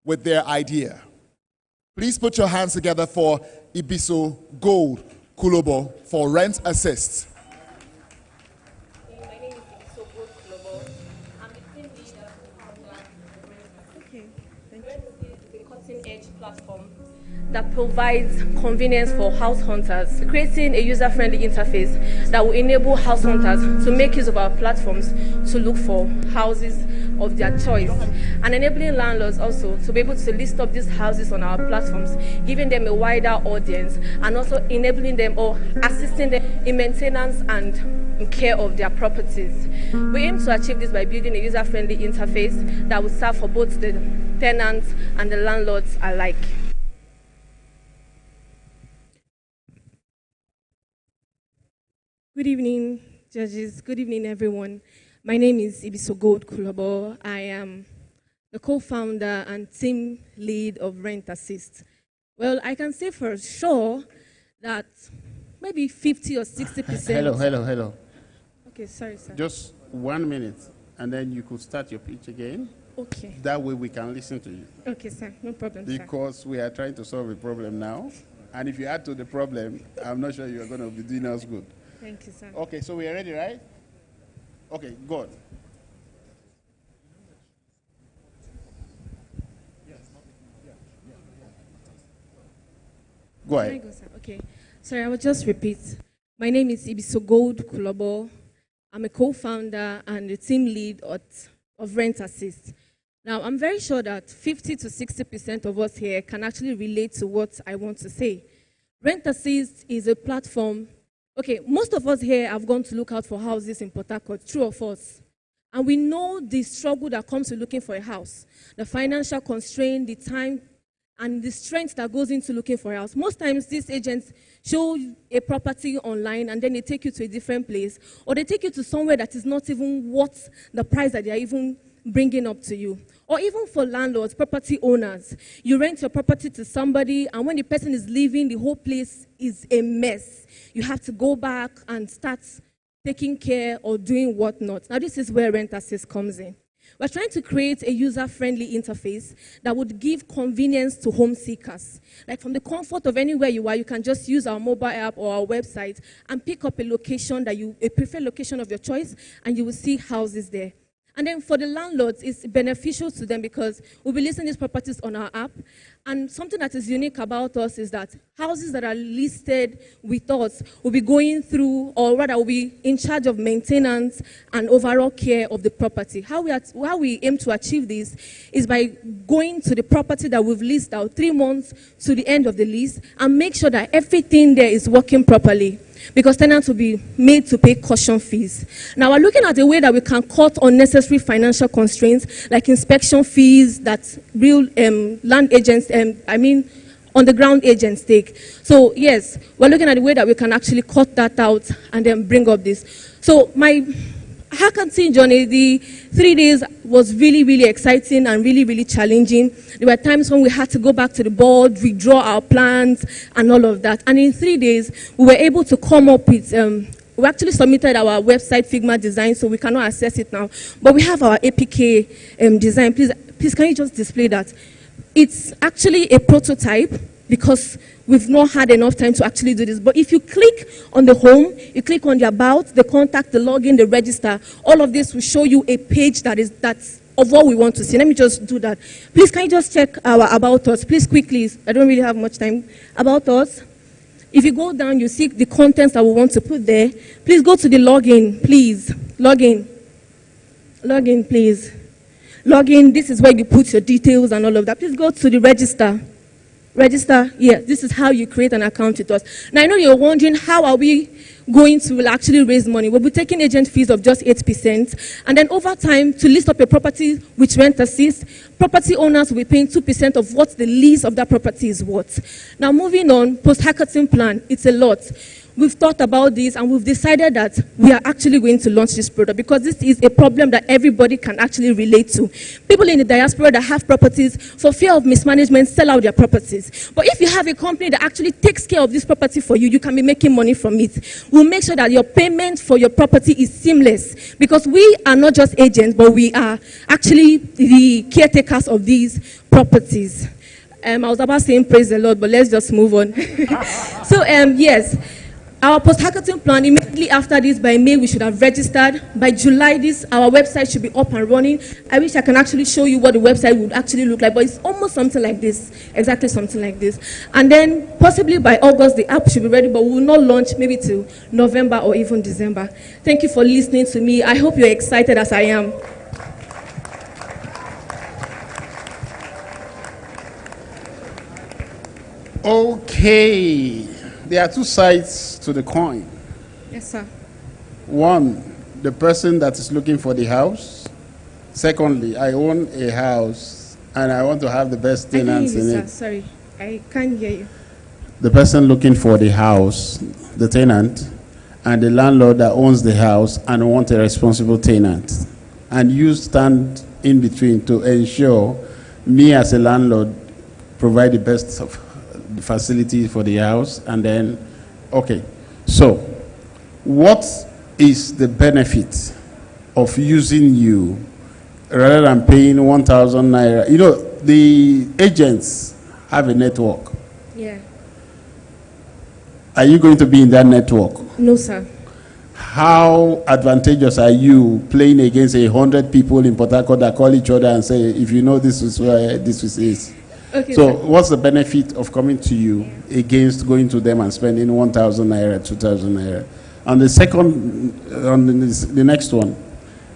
with their idea. Please put your hands together for Ibiso Gold Kulobo for Rent Assist. That provides convenience for house hunters, creating a user-friendly interface that will enable house hunters to make use of our platforms to look for houses of their choice, and enabling landlords also to be able to list up these houses on our platforms, giving them a wider audience, and also enabling them or assisting them in maintenance and care of their properties. We aim to achieve this by building a user-friendly interface that will serve for both the tenants and the landlords alike. Good evening, judges. Good evening, everyone. My name is Ibiso Gold Kulobo. I am the co-founder and team lead of Rent Assist. Well, I can say for sure that maybe 50 or 60%. Hello. Okay, sorry, sir. Just 1 minute, and then you could start your pitch again. Okay. That way we can listen to you. Okay, sir. No problem, because we are trying to solve a problem now. And if you add to the problem, I'm not sure you're going to be doing us good. Thank you, sir. Okay, so we are ready, right? Okay, good. Go ahead. Can I go, sir? Okay. Sorry, I will just repeat. My name is Ibiso Gold Kulobo. I'm a co-founder and the team lead of Rent Assist. Now, I'm very sure that 50 to 60% of us here can actually relate to what I want to say. Rent Assist is a platform. Okay, most of us here have gone to look out for houses in Port Harcourt, true or false? And we know the struggle that comes with looking for a house, the financial constraint, the time, and the strength that goes into looking for a house. Most times, these agents show a property online, and then they take you to a different place, or they take you to somewhere that is not even worth the price that they are even bringing up to you. Or even for landlords, property owners, you rent your property to somebody, and when the person is leaving, the whole place is a mess. You have to go back and start taking care or doing whatnot. Now, this is where Rent Assist comes in. We're trying to create a user-friendly interface that would give convenience to home seekers. Like from the comfort of anywhere you are, you can just use our mobile app or our website and pick up a location a preferred location of your choice, and you will see houses there. And then for the landlords, it's beneficial to them because we'll be listing these properties on our app. And something that is unique about us is that houses that are listed with us will be going through, or rather will be in charge of maintenance and overall care of the property. How we aim to achieve this is by going to the property that we've leased out 3 months to the end of the lease and make sure that everything there is working properly, because tenants will be made to pay caution fees. Now, we're looking at a way that we can cut unnecessary financial constraints, like inspection fees that real land agents, on the ground agents take. So, yes, we're looking at a way that we can actually cut that out and then bring up this. So, my hackathon journey, the 3 days was really, really exciting and really, really challenging. There were times when we had to go back to the board, redraw our plans, and all of that. And in 3 days, we were able to come up with, we actually submitted our website Figma design, so we cannot access it now. But we have our APK design. Please, can you just display that? It's actually a prototype because we've not had enough time to actually do this. But if you click on the home, you click on the about, the contact, the login, the register, all of this will show you a page that's of what we want to see. Let me just do that. Please, can you just check our about us? Please, quickly. I don't really have much time. About us. If you go down, you see the contents that we want to put there. Please go to the login, please. Login. Login, please. Login, this is where you put your details and all of that. Please go to the register. Register, yeah, this is how you create an account with us. Now, I know you're wondering, how are we going to actually raise money? We'll be taking agent fees of just 8%. And then over time, to list up a property which rent assist, property owners will be paying 2% of what the lease of that property is worth. Now, moving on, post-hackathon plan, it's a lot. We've thought about this and we've decided that we are actually going to launch this product because this is a problem that everybody can actually relate to. People in the diaspora that have properties, for fear of mismanagement, sell out their properties. But if you have a company that actually takes care of this property for you, you can be making money from it. We'll make sure that your payment for your property is seamless because we are not just agents, but we are actually the caretakers of these properties. I was about saying praise the Lord, but let's just move on. So, yes. Our post-hackathon plan, immediately after this, by May, we should have registered. By July, our website should be up and running. I wish I can actually show you what the website would actually look like, but it's almost something like this, exactly something like this. And then, possibly by August, the app should be ready, but we will not launch maybe till November or even December. Thank you for listening to me. I hope you're excited as I am. Okay. There are two sides to the coin. Yes, sir. One, the person that is looking for the house. Secondly, I own a house and I want to have the best tenants in it. Sorry, I can't hear you. The person looking for the house, the tenant, and the landlord that owns the house and want a responsible tenant. And you stand in between to ensure me as a landlord provide the best of the facility for the house. And then, okay, so what is the benefit of using you rather than paying 1,000 naira? You know, the agents have a network. Yeah. Are you going to be in that network? No, sir. How advantageous are you playing against 100 people in Port Harcourt that call each other and say, if you know this is where this is? Okay, so sir. What's the benefit of coming to you against going to them and spending 1,000 naira, 2,000 naira? And the second, on the next one,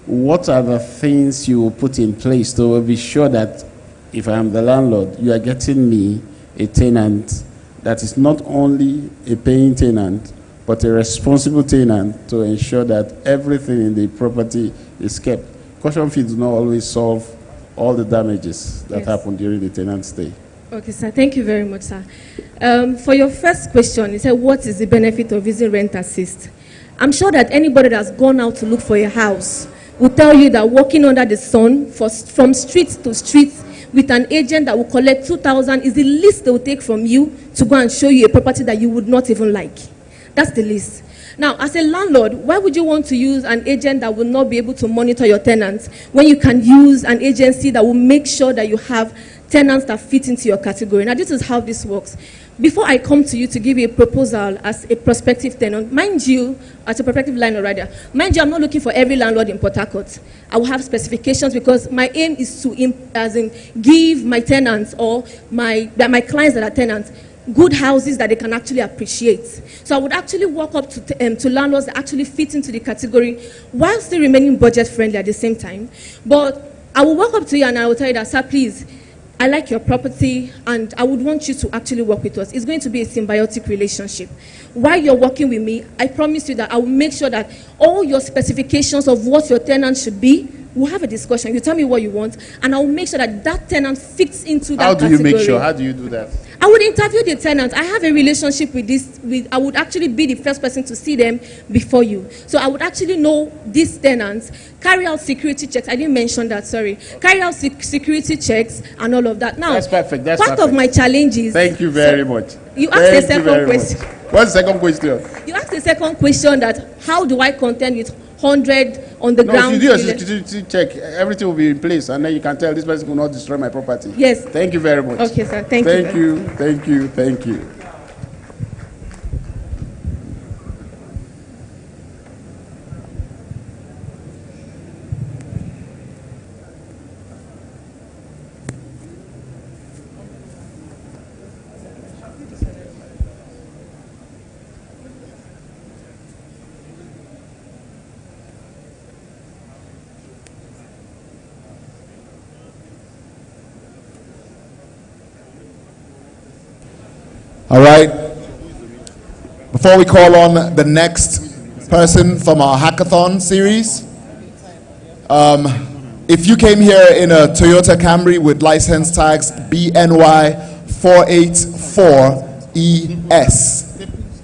what are the things you will put in place to be sure that if I am the landlord, you are getting me a tenant that is not only a paying tenant, but a responsible tenant to ensure that everything in the property is kept? Caution fee do not always solve all the damages that happen during the tenant stay. Okay, sir. Thank you very much, sir. For your first question, you said, what is the benefit of using rent assist? I'm sure that anybody that's gone out to look for a house will tell you that walking under the sun from street to street with an agent that will collect 2,000 is the least they will take from you to go and show you a property that you would not even like. That's the list. Now, as a landlord, why would you want to use an agent that will not be able to monitor your tenants when you can use an agency that will make sure that you have tenants that fit into your category? Now, this is how this works. Before I come to you to give you a proposal as a prospective tenant, mind you, as a prospective landlord rather, mind you, I'm not looking for every landlord in Port Harcourt. I will have specifications because my aim is to give my tenants or my clients that are tenants good houses that they can actually appreciate. So I would actually walk up to landlords that actually fit into the category while still remaining budget friendly at the same time. But I will walk up to you and I will tell you that, sir, please, I like your property and I would want you to actually work with us. It's going to be a symbiotic relationship. While you're working with me, I promise you that I will make sure that all your specifications of what your tenant should be, we'll have a discussion. You tell me what you want, and I will make sure that that tenant fits into that category. How do you make sure? How do you do that? I would interview the tenants. I have a relationship with I would actually be the first person to see them before you. So I would actually know these tenants, carry out security checks. I didn't mention that, sorry. Carry out security checks and all of that. Now, that's perfect. That's part perfect. of my challenges. Thank you very much. You asked a second question. What's the second question? You asked the second question that how do I contend with 100 on the ground? If you do a security check, everything will be in place, and then you can tell this person will not destroy my property. Yes. Thank you very much. Okay, sir. Thank you. Thank you. Thank you. All right. Before we call on the next person from our hackathon series, if you came here in a Toyota Camry with license tags BNY 484ES,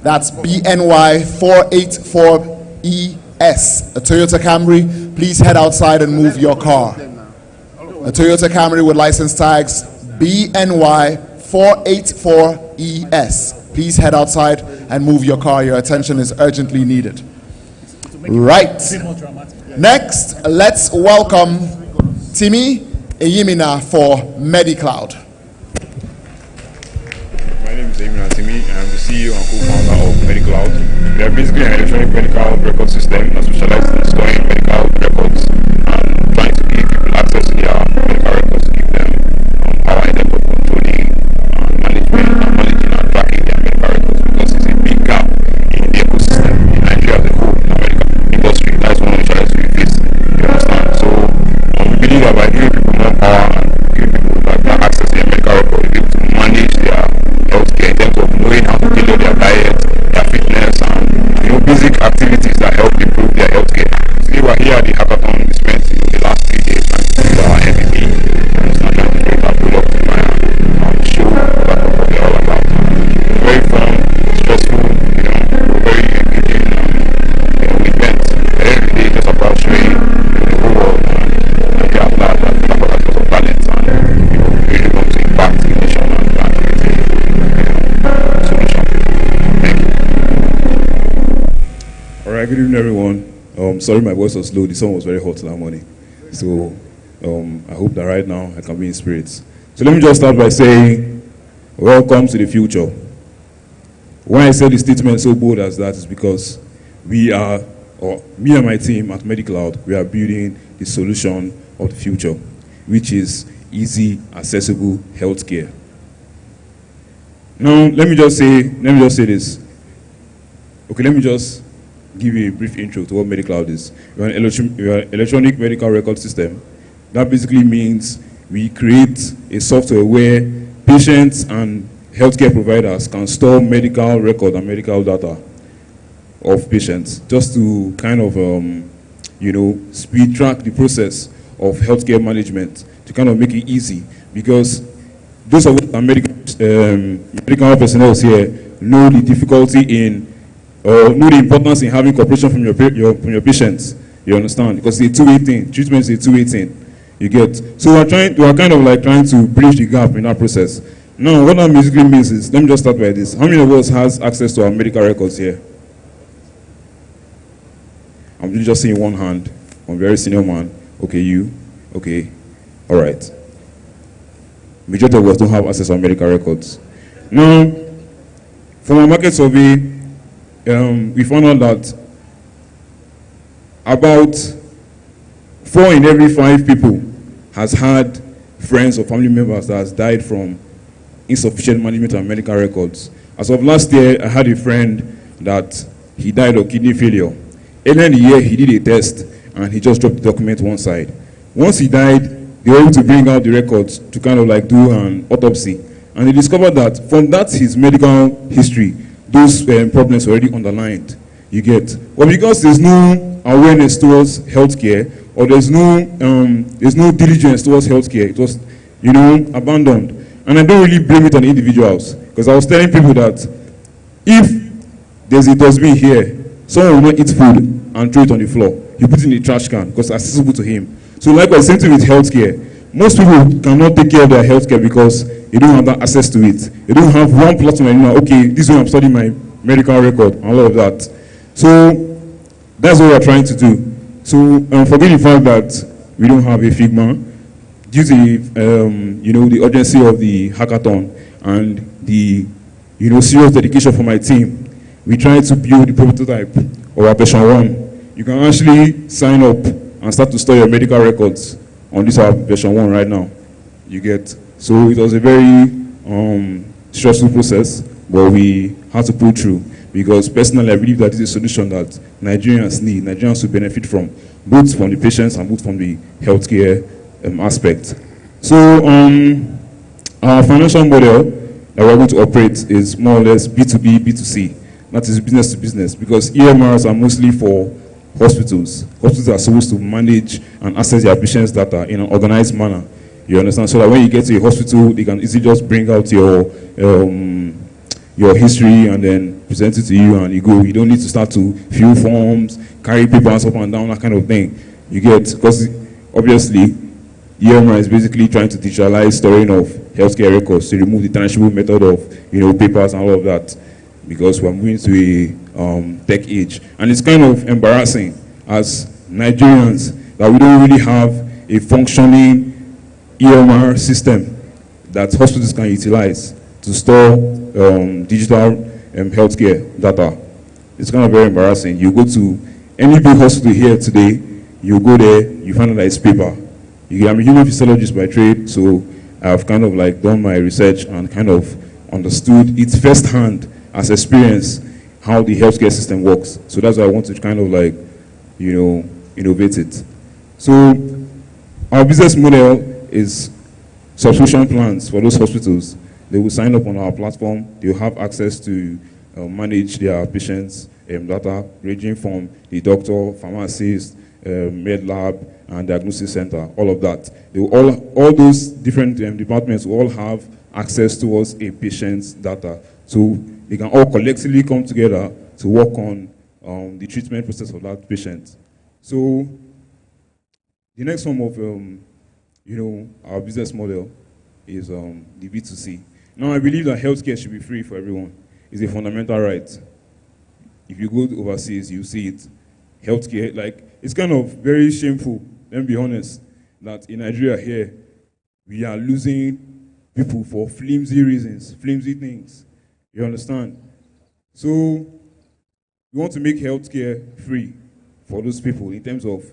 that's BNY 484ES, a Toyota Camry, please head outside and move your car. A Toyota Camry with license tags BNY 484ES. Please head outside and move your car. Your attention is urgently needed. Right. Next, let's welcome Timi Eyimina for MediCloud. My name is Eyimina Timi, and I'm the CEO and co-founder of MediCloud. We are basically an electronic medical record system that specializes in storing medical records and trying to give people access to their medical records to give them power in terms of controlling management and managing and tracking their medical records, because it's a big gap in the ecosystem in Nigeria as a whole, in the medical industry. That's one of the challenges we face, you understand? So we believe that by giving people more power and giving people that access to their medical record, they'll be able to manage their healthcare in terms of knowing how to tailor their diet, their fitness, and basic activities that help improve their healthcare. Today we're here at the Hackathon. We spent the last 3 days trying to build our MVP, and trying to create our product and show what they're all about. Very fun, stressful, very engaging event. Every day just about showing the whole world and the outlet that the of talent, and really want to impact the nation and create a solution. Thank you. All right, good evening, everyone. Sorry my voice was low. The sun was very hot that morning. So I hope that right now I can be in spirits. So let me just start by saying, welcome to the future. Why I say the statement so bold as that is because me and my team at MediCloud, we are building the solution of the future, which is easy, accessible healthcare. Now, let me just say this. Okay, let me just give you a brief intro to what MediCloud is. We are an electronic medical record system. That basically means we create a software where patients and healthcare providers can store medical record and medical data of patients, just to kind of, speed track the process of healthcare management, to kind of make it easy. Because those of us that are medical personnel here know the difficulty in, know the importance in having cooperation from your patients. You understand? Because it's a two-way thing. Treatment is a two-way thing. You get. So we're kind of like trying to bridge the gap in that process. Now, what that basically means is, let me just start by this. How many of us has access to our medical records here? I'm just seeing one hand. I'm very senior man. Okay, you. Okay, all right. Majority of us don't have access to medical records. Now, from our market survey, we found out that about 4 in every 5 people has had friends or family members that has died from insufficient management of medical records. As of last year, I had a friend that he died of kidney failure. Earlier in the year, he did a test and he just dropped the document one side. Once he died, they were able to bring out the records to kind of like do an autopsy. And they discovered that from that his medical history, those problems were already underlined. You get. Well, because there's no awareness towards healthcare, or there's no diligence towards healthcare, it was, abandoned. And I don't really blame it on individuals, because I was telling people that if there's a dustbin here, someone will not eat food and throw it on the floor. He put it in the trash can because it's accessible to him. So likewise, same thing with healthcare. Most people cannot take care of their healthcare because they don't have that access to it. They don't have one platform anymore. Okay, this is when I'm studying my medical record and all of that. So that's what we're trying to do. So forgetting the fact that we don't have a Figma, due to the urgency of the hackathon and the serious dedication from my team, we try to build the prototype of our version 1. You can actually sign up and start to store your medical records on this version 1 right now. You get. So it was a very stressful process, but we had to pull through, because personally I believe that this is a solution that Nigerians need. Nigerians will benefit from, both from the patients and both from the healthcare aspect. So our financial model that we're going to operate is more or less B2B, B2C. That is business to business, because EMRs are mostly for hospitals. Hospitals are supposed to manage and access their patients' data in an organized manner. You understand? So that when you get to a hospital, they can easily just bring out your history and then present it to you, and you go. You don't need to start to fill forms, carry papers up and down, that kind of thing. You get, because obviously EMR is basically trying to digitalize storing of healthcare records to remove the tangible method of papers and all of that, because we're moving to a tech age. And it's kind of embarrassing as Nigerians that we don't really have a functioning EMR system that hospitals can utilize to store digital healthcare data. It's kind of very embarrassing. You go to any big hospital here today, you go there, you find out that it's paper. I'm a human physiologist by trade, so I've kind of like done my research and kind of understood it firsthand as experience how the healthcare system works. So that's why I want to kind of like, innovate it. So our business model is subscription plans for those hospitals. They will sign up on our platform. They will have access to manage their patients' data, ranging from the doctor, pharmacist, med lab, and diagnosis center, all of that. They will all those different departments will all have access towards a patient's data. So they can all collectively come together to work on the treatment process of that patient. So the next form of our business model is the B2C. Now I believe that healthcare should be free for everyone. It's a fundamental right. If you go overseas, you see it. Healthcare, like, it's kind of very shameful, let me be honest, that in Nigeria here, we are losing people for flimsy reasons, flimsy things. You understand? So we want to make healthcare free for those people in terms of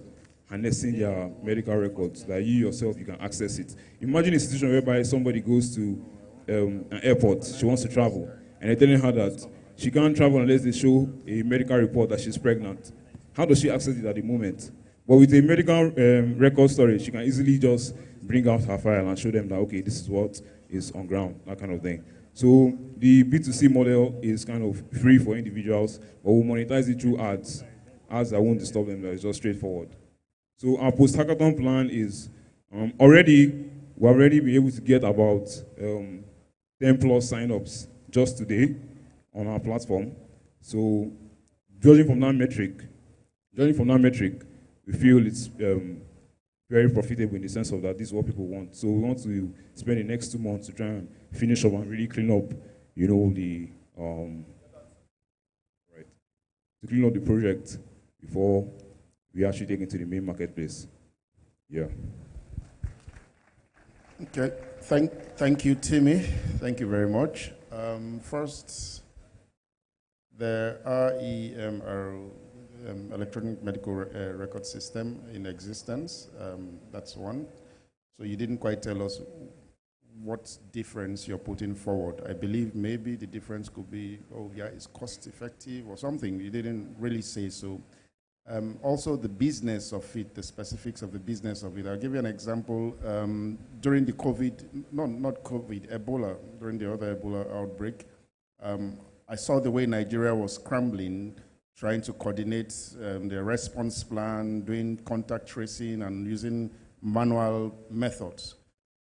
harnessing their medical records, that you yourself, you can access it. Imagine a situation whereby somebody goes to an airport, she wants to travel, and they're telling her that she can't travel unless they show a medical report that she's pregnant. How does she access it at the moment? But with a medical record storage, she can easily just bring out her file and show them that, okay, this is what is on ground, that kind of thing. So the B2C model is kind of free for individuals, but we'll monetize it through ads. Ads that won't disturb them, that is just straightforward. So our post-hackathon plan is we've already been able to get about 10 plus signups just today on our platform. So judging from that metric, we feel it's very profitable in the sense of that this is what people want. So we want to spend the next 2 months to try and finish up and really clean up, to clean up the project before we actually take into the main marketplace. Yeah. Okay, thank you, Timmy. Thank you very much. First, the REMR, electronic medical record system in existence. That's one. So you didn't quite tell us what difference you're putting forward. I believe maybe the difference could be, oh yeah, it's cost effective or something. You didn't really say so. Also the business of it, the specifics of the business of it. I'll give you an example. During the COVID, not COVID, Ebola, during the other Ebola outbreak, I saw the way Nigeria was scrambling, trying to coordinate the response plan, doing contact tracing and using manual methods.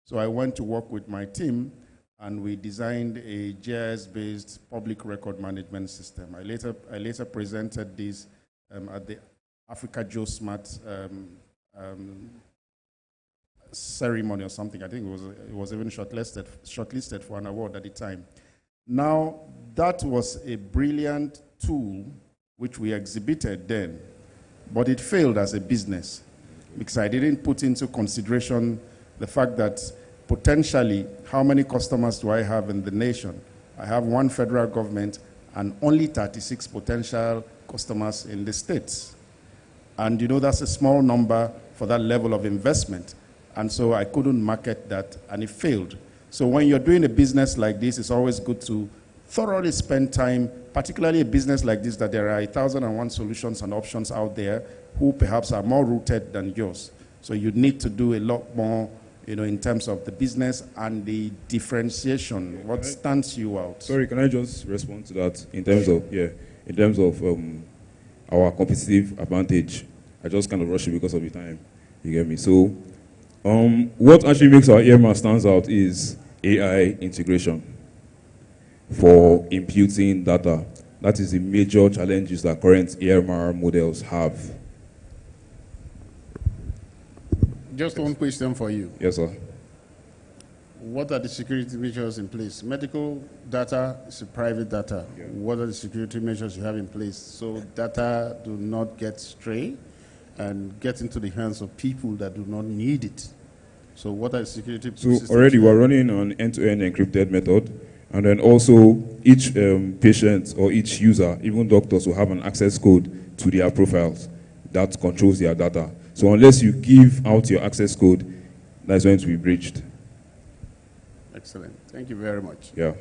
So I went to work with my team and we designed a GIS-based public record management system. I later presented this at the Africa Joe Smart ceremony or something. I think it was even shortlisted for an award at the time. Now, that was a brilliant tool which we exhibited then, but it failed as a business because I didn't put into consideration the fact that potentially, how many customers do I have in the nation? I have one federal government and only 36 potential customers in the states. And you know, that's a small number for that level of investment. And so I couldn't market that, and it failed. So when you're doing a business like this, it's always good to thoroughly spend time, particularly a business like this, that there are 1,001 solutions and options out there who perhaps are more rooted than yours. So you need to do a lot more, you know, in terms of the business and the differentiation. What stands you out? Sorry, can I just respond to that in terms of, in terms of our competitive advantage? I just kind of rush it because of the time, you get me? So what actually makes our EMR stands out is AI integration for imputing data. That is the major challenges that current EMR models have. Just one question for you. Yes, sir. What are the security measures in place? Medical data is a private data. Yeah. What are the security measures you have in place so data do not get stray and get into the hands of people that do not need it? So what are the security systems? So already we're running an end-to-end encrypted method, and then also each patient or each user, even doctors, will have an access code to their profiles that controls their data. So unless you give out your access code, that's going to be breached. Excellent. Thank you very much. Yeah.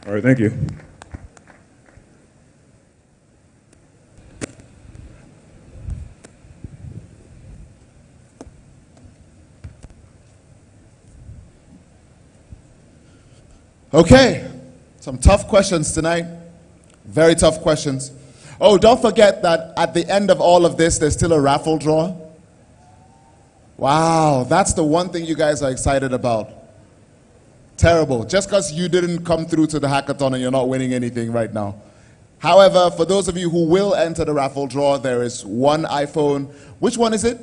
All right, thank you. Okay, some tough questions tonight. Very tough questions. Oh, don't forget that at the end of all of this, there's still a raffle draw. Wow, that's the one thing you guys are excited about. Terrible. Just because you didn't come through to the hackathon and you're not winning anything right now. However, for those of you who will enter the raffle draw, there is one iPhone. Which one is it?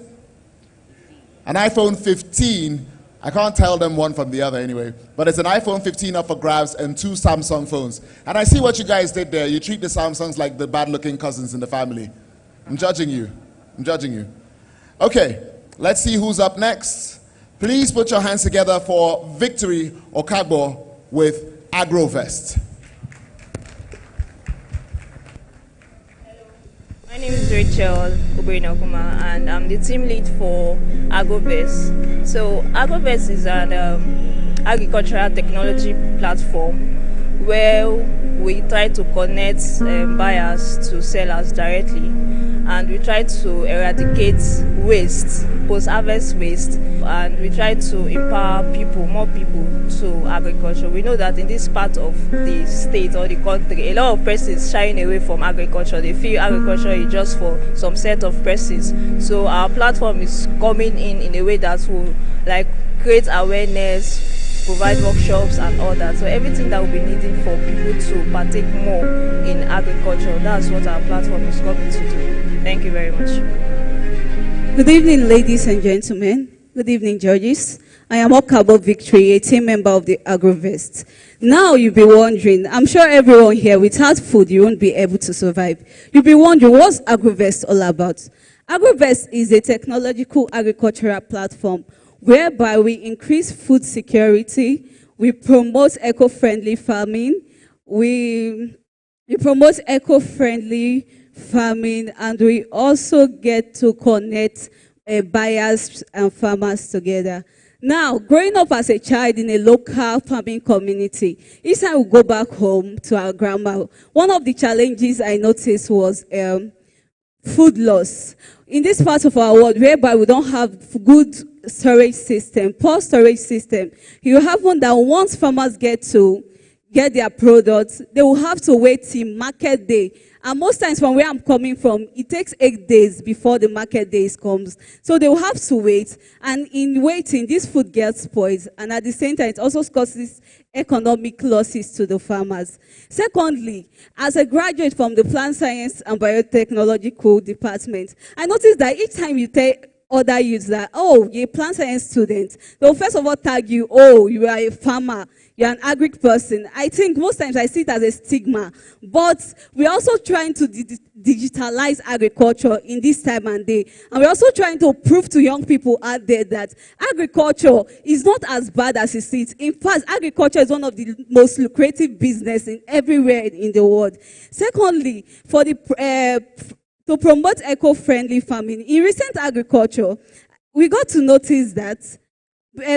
An iPhone 15. I can't tell them one from the other anyway. But it's an iPhone 15 up for grabs and 2 Samsung phones. And I see what you guys did there. You treat the Samsungs like the bad-looking cousins in the family. I'm judging you. I'm judging you. Okay, let's see who's up next. Please put your hands together for Victory Okagbo with AgroVest. My name is Rachel Oburinokuma, and I'm the team lead for AgroVest. So AgroVest is an agricultural technology platform where we try to connect buyers to sellers directly, and we try to eradicate waste, post-harvest waste, and we try to empower people, more people, to agriculture. We know that in this part of the state or the country, a lot of persons shying away from agriculture. They feel agriculture is just for some set of persons. So our platform is coming in a way that will create awareness, provide workshops and all that. So everything that will be needed for people to partake more in agriculture, that's what our platform is coming to do. Thank you very much. Good evening, ladies and gentlemen. Good evening, judges. I am Okabo Victory, a team member of the AgroVest. Now you'll be wondering, I'm sure everyone here, without food, you won't be able to survive. You'll be wondering, what's AgroVest all about? AgroVest is a technological agricultural platform whereby we increase food security, we promote eco-friendly farming, we promote eco-friendly farming, and we also get to connect buyers and farmers together. Now, growing up as a child in a local farming community, each time we go back home to our grandma, one of the challenges I noticed was food loss. In this part of our world, whereby we don't have good storage system, poor storage system, you have one that once farmers get their products, they will have to wait till market day. And most times from where I'm coming from, it takes 8 days before the market days comes. So they will have to wait. And in waiting, this food gets spoiled. And at the same time, it also causes economic losses to the farmers. Secondly, as a graduate from the Plant Science and Biotechnological Department, I noticed that each time you take other youths that, oh, you're a plant science student, they'll first of all tag you, oh, you are a farmer, you're an agric person. I think most times I see it as a stigma. But we're also trying to digitalize agriculture in this time and day. And we're also trying to prove to young people out there that agriculture is not as bad as it seems. In fact, agriculture is one of the most lucrative business in everywhere in the world. Secondly, for the to promote eco-friendly farming, in recent agriculture, we got to notice that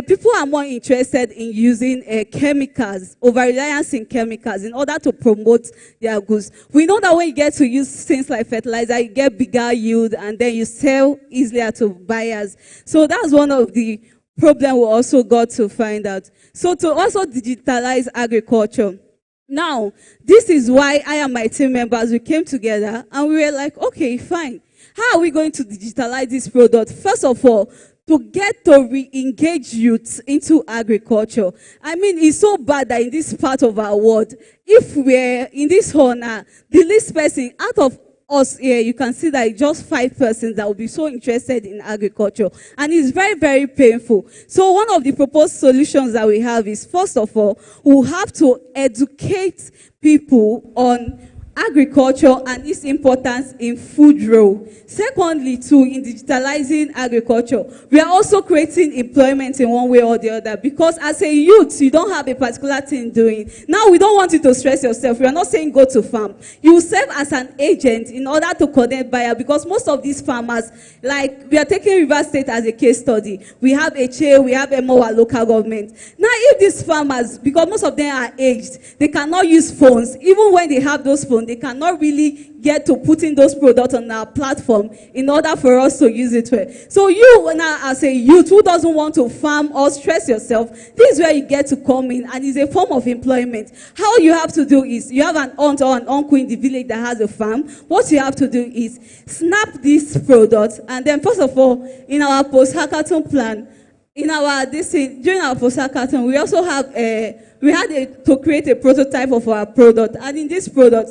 people are more interested in using chemicals, over-reliance in chemicals in order to promote their goods. We know that when you get to use things like fertilizer, you get bigger yield and then you sell easier to buyers. So that's one of the problems we also got to find out. So to also digitalize agriculture. Now, this is why I and my team members, we came together and we were like, okay, fine. How are we going to digitalize this product? First of all, to get to re-engage youth into agriculture. I mean, it's so bad that in this part of our world, if we're in this honor, the least person out of us here, you can see that it's just 5 persons that will be so interested in agriculture. And it's very, very painful. So one of the proposed solutions that we have is, first of all, we'll have to educate people on agriculture and its importance in food role. Secondly, too, in digitalizing agriculture, we are also creating employment in one way or the other, because as a youth, you don't have a particular thing doing. Now, we don't want you to stress yourself. We are not saying go to farm. You serve as an agent in order to connect buyer, because most of these farmers, like we are taking Rivers State as a case study. We have HA, we have MOA local government. Now, if these farmers, because most of them are aged, they cannot use phones. Even when they have those phones, they cannot really get to putting those products on our platform in order for us to use it well. So you now, as a youth who doesn't want to farm or stress yourself, this is where you get to come in, and it's a form of employment. How you have to do is, you have an aunt or an uncle in the village that has a farm. What you have to do is snap this product, and then first of all, in our post-hackathon plan, during our post-hackathon, we also have to create a prototype of our product. And in this product,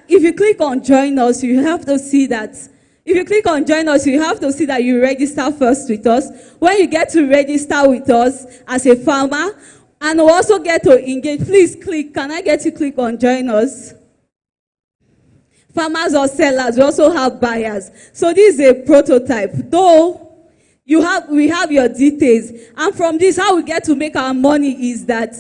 if you click on join us, you have to see that. If you click on join us, you have to see that you register first with us. When you get to register with us as a farmer, and we also get to engage, please click. Can I get you to click on join us? Farmers or sellers, we also have buyers. So this is a prototype. Though we have your details. And from this, how we get to make our money is that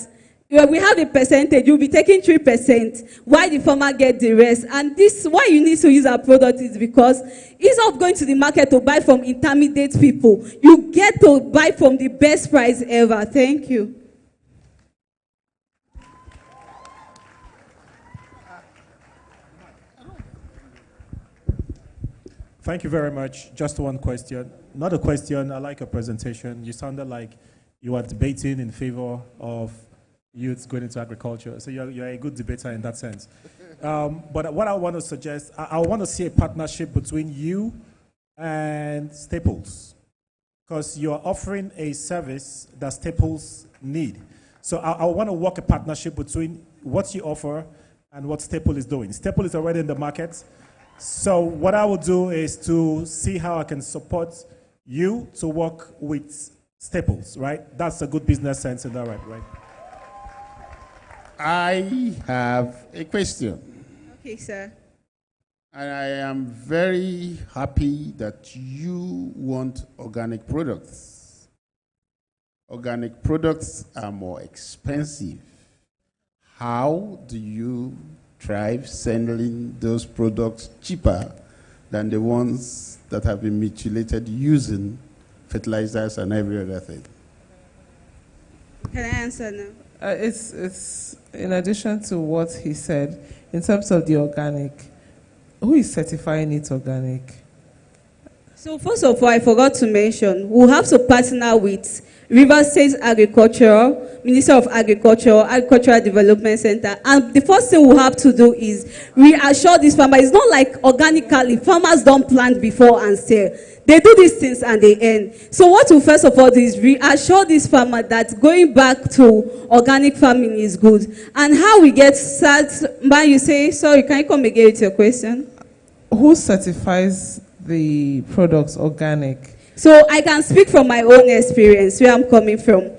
we have a percentage. You'll be taking 3%, while the farmer get the rest. And this, why you need to use our product is because instead of going to the market to buy from intermediate people, you get to buy from the best price ever. Thank you. Thank you very much. Just one question. Not a question, I like a presentation. You sounded like you were debating in favor of youths going into agriculture. So you're a good debater in that sense. But what I want to suggest, I want to see a partnership between you and Staples, because you're offering a service that Staples need. So I want to work a partnership between what you offer and what Staples is doing. Staples is already in the market. So what I will do is to see how I can support you to work with staples, right? That's a good business sense in that, right? I have a question. Okay, sir. And I am very happy that you want organic products. Organic products are more expensive. How do you drive selling those products cheaper than the ones that have been mutilated using fertilizers and every other thing? Can I answer now? It's in addition to what he said, in terms of the organic, who is certifying it organic? So first of all, I forgot to mention, we'll have to partner with Rivers State Agriculture, Minister of Agriculture, Agricultural Development Center. And the first thing we'll have to do is reassure these farmers. It's not like organically, farmers don't plant before and sell. They do these things and they end. So what we first of all do is reassure this farmer that going back to organic farming is good. And how we get man, you say, sorry, can you come again with your question? Who certifies the products organic? So I can speak from my own experience, where I'm coming from.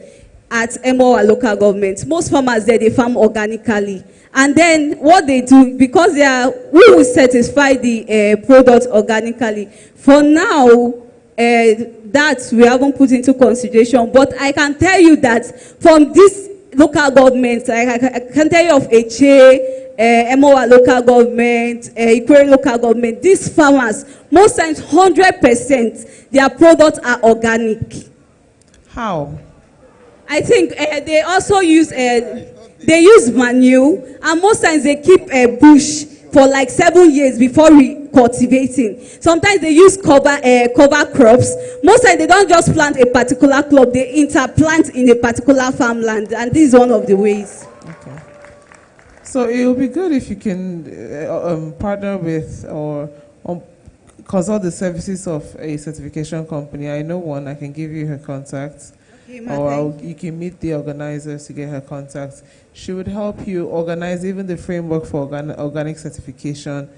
At MOA local government, most farmers there, they farm organically. And then what they do, because they are, we will certify the product organically. For now, that we haven't put into consideration. But I can tell you that from this local government, I can tell you of HA, MOA local government, Ikwere local government, these farmers, most times 100%, their products are organic. How? I think they also use they use manure, and most times they keep a bush for like 7 years before cultivating. Sometimes they use cover crops. Most times they don't just plant a particular crop; they interplant in a particular farmland, and this is one of the ways. Okay. So it would be good if you can partner with or consult the services of a certification company. I know one. I can give you her contact. Or you can meet the organizers to get her contacts. She would help you organize even the framework for organic certification.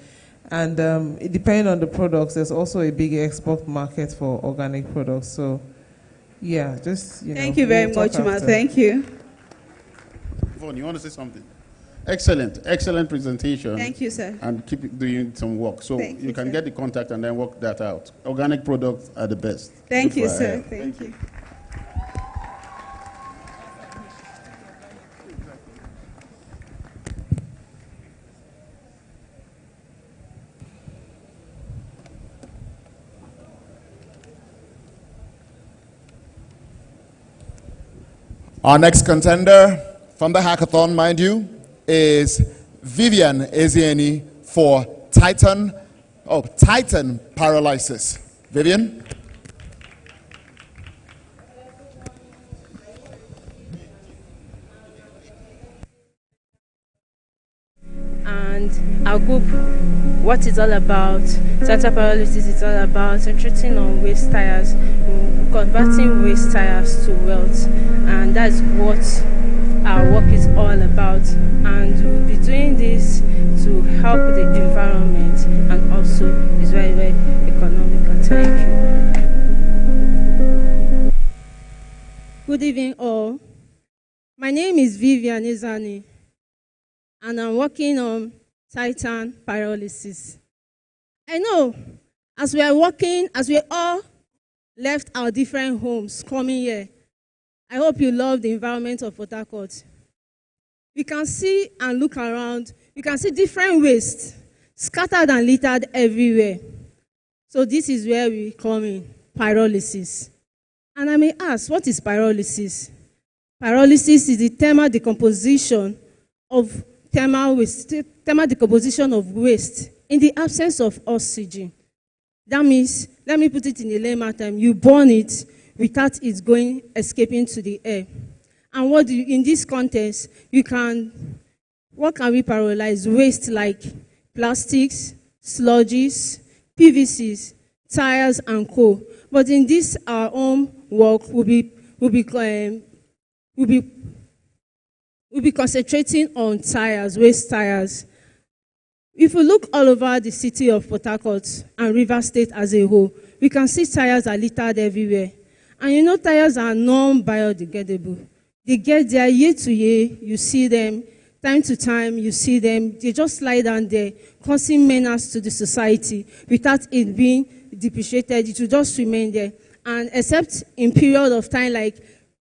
And depending on the products, there's also a big export market for organic products. So, yeah, just, Thank you very much, Ma. Thank you. Yvonne, you want to say something? Excellent, excellent presentation. Thank you, sir. And keep doing some work. So you can get the contact and then work that out. Organic products are the best. Thank you, sir. Thank you. Our next contender from the hackathon, mind you, is Vivian Ezieni for Titan Paralysis. Vivian? And our group, what it's all about, Titan Paralysis is all about treating on waste tires, converting waste tires to wealth, and that's what our work is all about. And we'll be doing this to help the environment, and also is very, very economical. Thank you. Good evening, all. My name is Vivian Ezani, and I'm working on Titan Paralysis. I know, as we are working, as we all left our different homes coming here, I hope you love the environment of Port Harcourt. We can see and look around, we can see different waste scattered and littered everywhere. So this is where we come in, pyrolysis. And I may ask, what is pyrolysis? Pyrolysis is the thermal decomposition of waste in the absence of oxygen. That means, let me put it in a layman term, you burn it without it escaping to the air. And in this context, what can we pyrolyze? Waste like plastics, sludges, PVCs, tires, and coal. But in this, our own work will be concentrating on tires, waste tires. If we look all over the city of Port Harcourt and Rivers State as a whole, we can see tires are littered everywhere. And you know, tires are non-biodegradable. They get there year to year, you see them, time to time, you see them. They just lie down there, causing menace to the society without it being depreciated. It will just remain there. And except in period of time like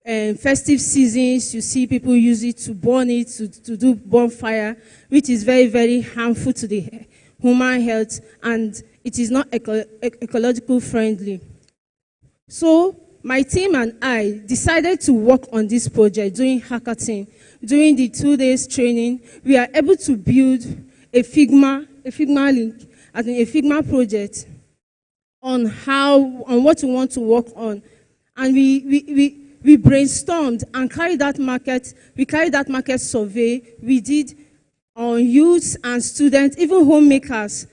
festive seasons, you see people use it to burn it, to do bonfire, which is very, very harmful to the human health, and it is not ecological friendly. So my team and I decided to work on this project during Hackathon. During the 2 days training, we are able to build a Figma link, as in a Figma project on what we want to work on. And we brainstormed and carried that market survey. We did on youths and students, even homemakers,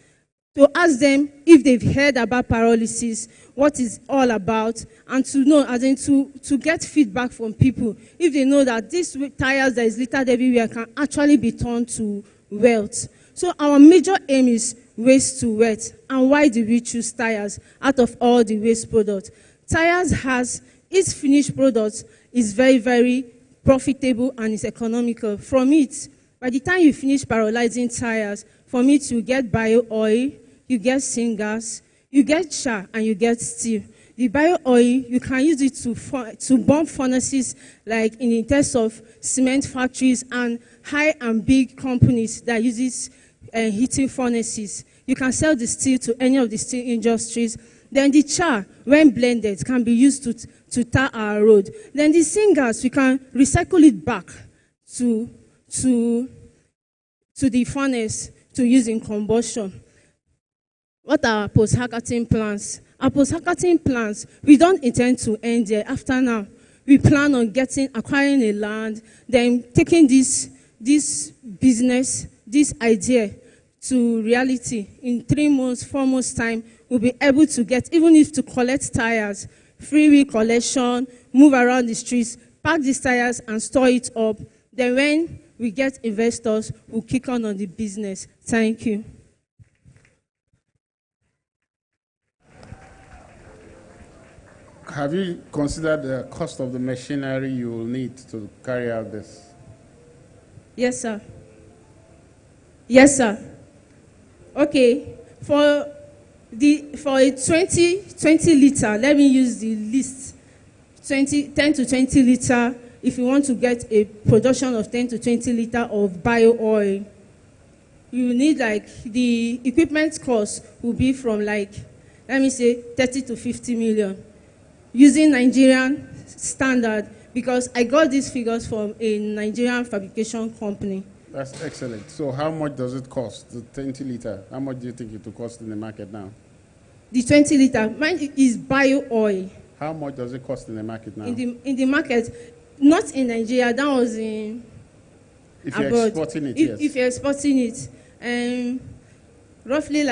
to ask them if they've heard about pyrolysis, what it's all about, and to know, as in to get feedback from people, if they know that these tires that is littered everywhere can actually be turned to wealth. So our major aim is waste to wealth. And why do we choose tires out of all the waste products? Tires has its finished product is very, very profitable and is economical. From it, by the time you finish pyrolyzing tires, from it you get bio oil, you get syngas, you get char, and you get steel. The bio oil, you can use it to burn furnaces, like in the case of cement factories and high and big companies that uses heating furnaces. You can sell the steel to any of the steel industries. Then the char, when blended, can be used to tar our road. Then the syngas, we can recycle it back to the furnace to use in combustion. What are our post-Hackathon plans? Our post-Hackathon plans, we don't intend to end there. After now, we plan on acquiring a land, then taking this business, this idea to reality. In 3 months, 4 months' time, we'll be able to get, even if to collect tires, free collection, move around the streets, pack these tires and store it up. Then when we get investors, we'll kick on the business. Thank you. Have you considered the cost of the machinery you will need to carry out this? Yes, sir. Yes, sir. Okay. For a 20 liter, let me use the list. 10 to 20 liter, if you want to get a production of 10 to 20 liter of bio oil, you need the equipment cost will be from let me say 30 to 50 million. Using Nigerian standard, because I got these figures from a Nigerian fabrication company. That's excellent. So how much does it cost, the 20 liter? How much do you think it will cost in the market now? The 20 liter, mine is bio oil. How much does it cost in the market now? In the market, not in Nigeria, that was in if abroad. You're exporting it, yes. If you're exporting it, roughly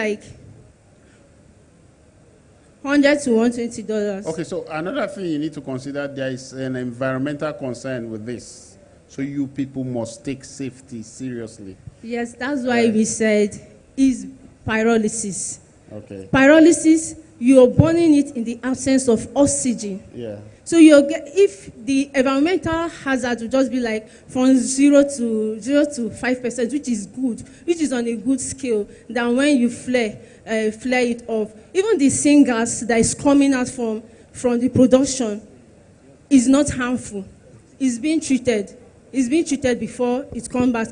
$100 to $120. Okay, so another thing you need to consider, there is an environmental concern with this. So you people must take safety seriously. Yes, that's why we said is pyrolysis. Okay. Pyrolysis, you're burning it in the absence of oxygen. Yeah. So if the environmental hazard will just be from 0 to 5%, which is good, which is on a good scale, than when you flare it off. Even the syngas that is coming out from the production is not harmful. It's being treated. It's being treated before it comes back.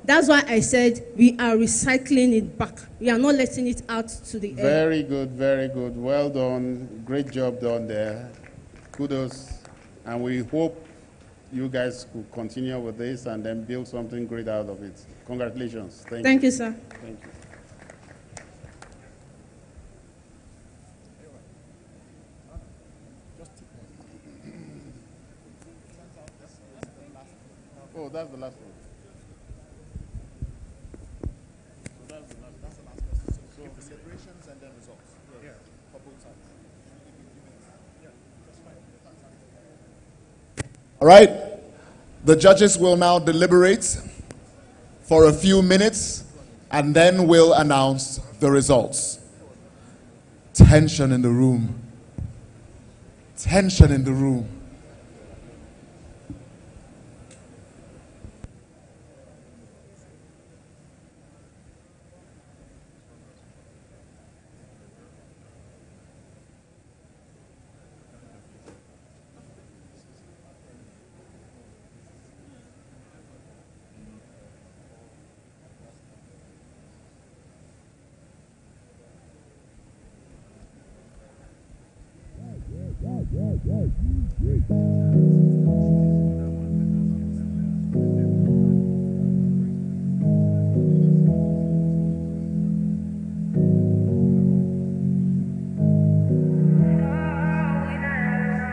That's why I said we are recycling it back. We are not letting it out to the air. Very good, very good. Well done. Great job done there. Kudos. And we hope you guys could continue with this and then build something great out of it. Congratulations. Thank you, sir. Thank you. Oh, that's the last one. Considerations and then results. Yeah. For both sides. All right. The judges will now deliberate for a few minutes and then we'll announce the results. Tension in the room. Tension in the room.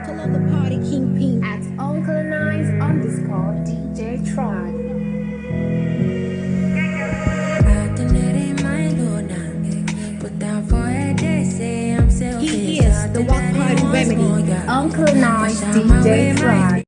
Follow the party kingpin at Uncle Nice _ DJ Try. He is the Walk Party Remedy, Uncle Nice DJ Try.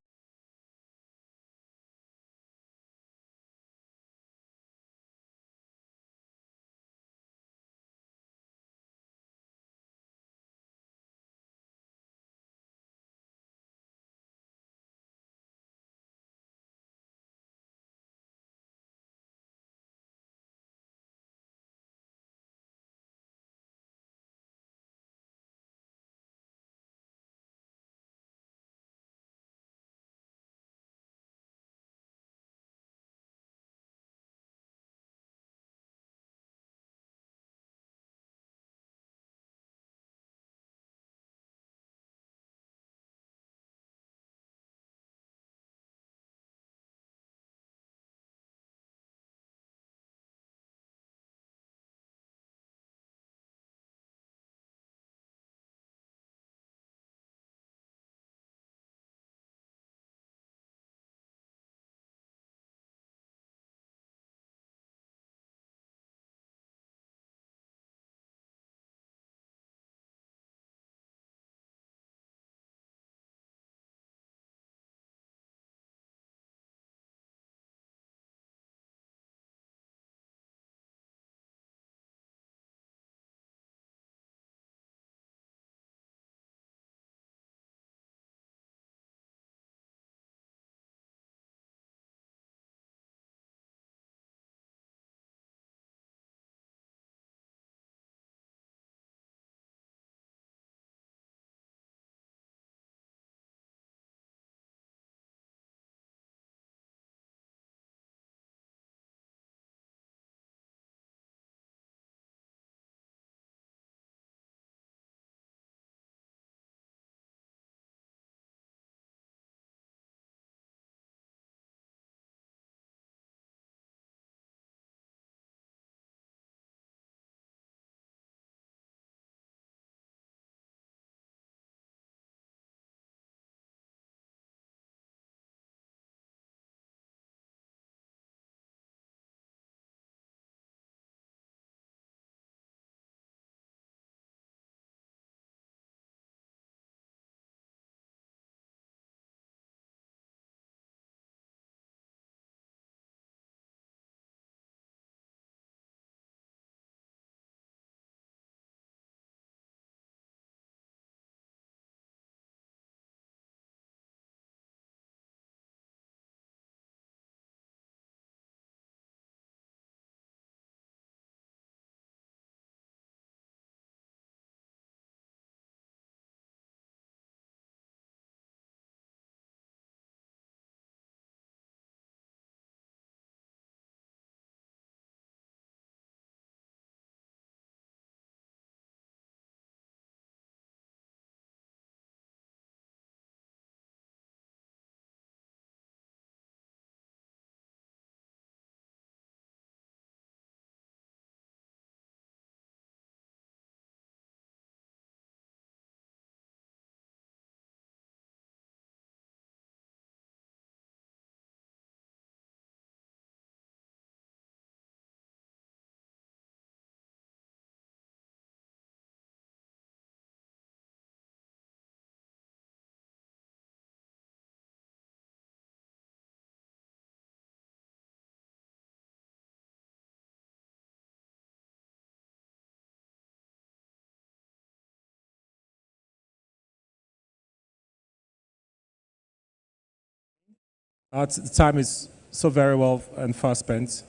The time is so very well and fast spent.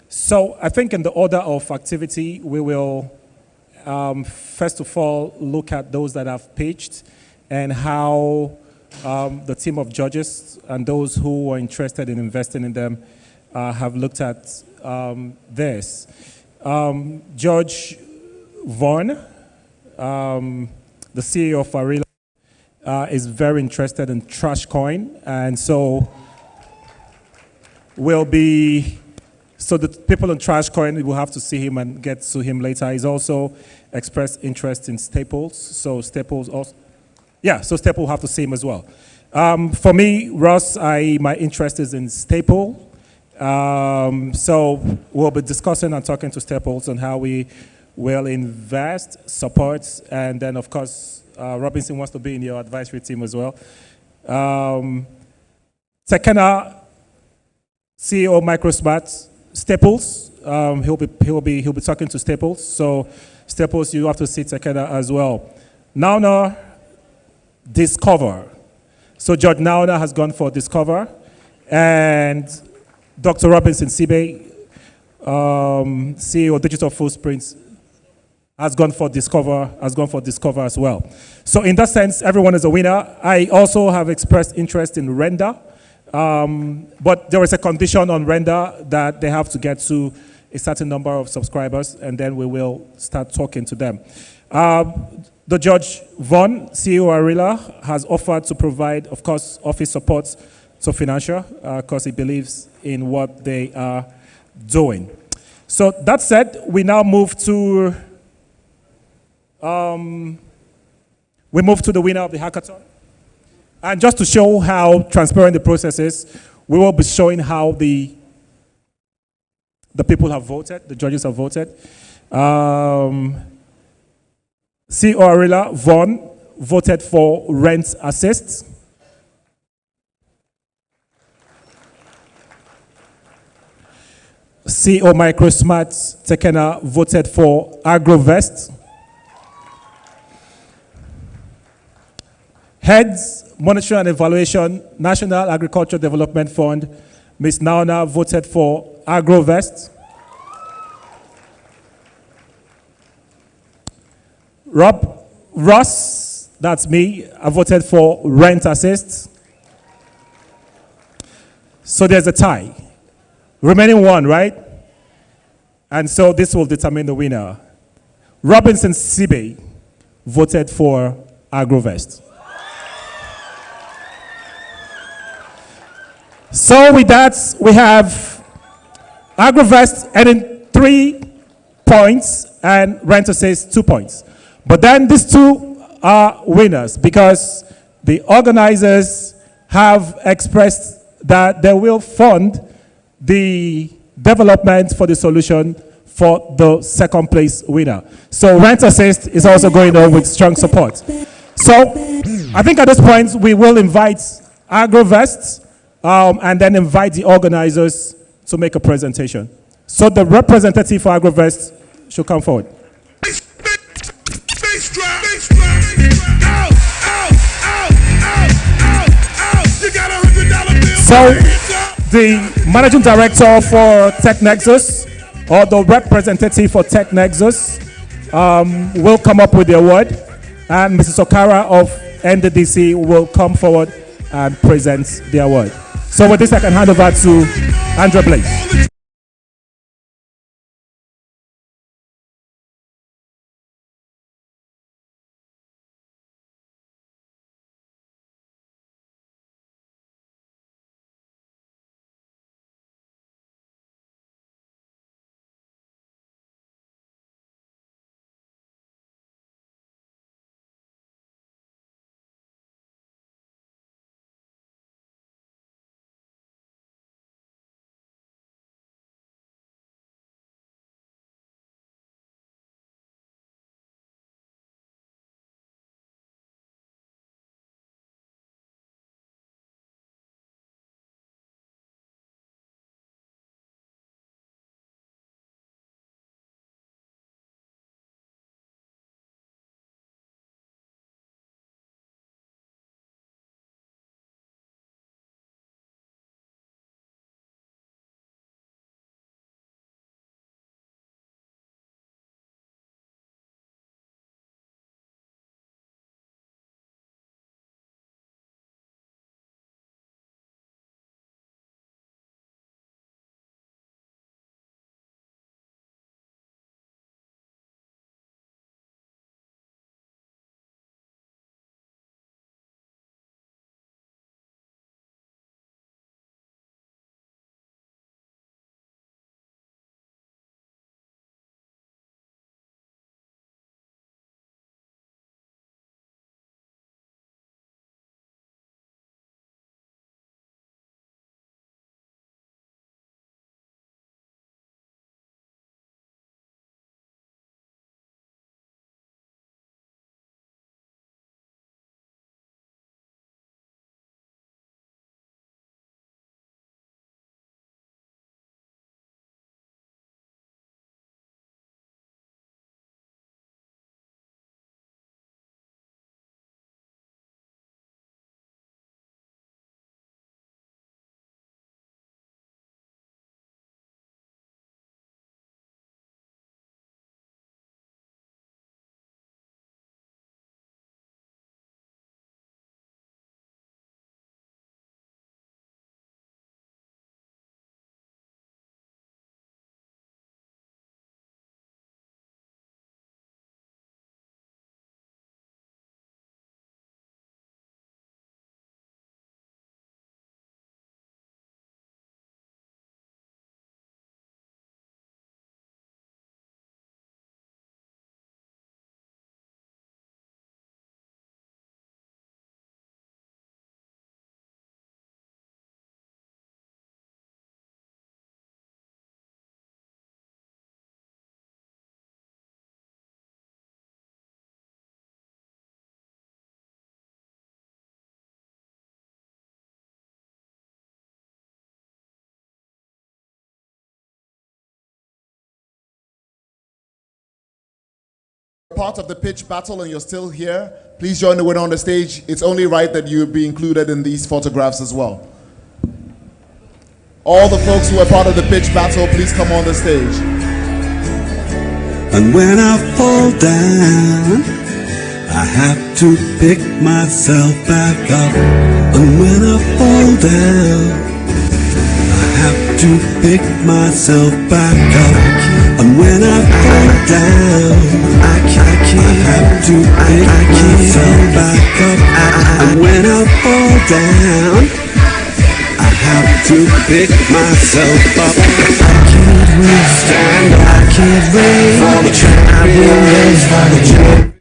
So I think in the order of activity, we will first of all look at those that have pitched and how the team of judges and those who are interested in investing in them have looked at this. Judge Vaughn, the CEO of Arila, is very interested in Trashcoin, and so the people on Trashcoin will have to see him and get to him later. He's also expressed interest in Staples, so Staples also, so Staple will have to see him as well. For me, Ross, my interest is in Staple, so we'll be discussing and talking to Staples on how we will invest, support, and then of course, Robinson wants to be in your advisory team as well. Tekena, CEO Microsmart, Staples. He'll be talking to Staples. So Staples, you have to see Tekena as well. Nauna, Discover. So George Nauna has gone for Discover, and Dr. Robinson Sibe, CEO Digital Footprints, has gone for Discover as well. So in that sense, everyone is a winner. I also have expressed interest in Render, but there is a condition on Render that they have to get to a certain number of subscribers, and then we will start talking to them. The Judge Vaughn, CEO Arila, has offered to provide, of course, office support to Financial, because he believes in what they are doing. So that said, we now move to the winner of the hackathon. And just to show how transparent the process is, we will be showing how the people have voted, the judges have voted. CEO Arila Vaughn voted for rent assist. CEO Microsmart Tekena voted for AgroVest. Heads, Monitoring and Evaluation, National Agricultural Development Fund, Ms. Nauna voted for AgroVest. Ross, that's me, I voted for Rent Assist. So there's a tie. Remaining one, right? And so this will determine the winner. Robinson Sibe voted for AgroVest. So with that, we have AgroVest earning 3 points and Rent Assist 2 points. But then these two are winners because the organizers have expressed that they will fund the development for the solution for the second place winner. So Rent Assist is also going on with strong support. So I think at this point we will invite AgroVest and then invite the organizers to make a presentation. So the representative for AgroVest should come forward. So the managing director for TechNexus, or the representative for TechNexus, will come up with the award, and Mrs. Okara of NNDC will come forward and present the award. So with this, I can hand over to Andrea Blaze. part of the pitch battle and you're still here, please join the winner on the stage. It's only right that you be included in these photographs as well. All the folks who are part of the pitch battle, please come on the stage. And when I fall down, I have to pick myself back up. And when I fall down, I have to pick myself back up. And when I fall down, I have to pick myself back up. And when I fall down, I have to pick myself up. I can't stand up, I can't wait for the train. I will wait for the train.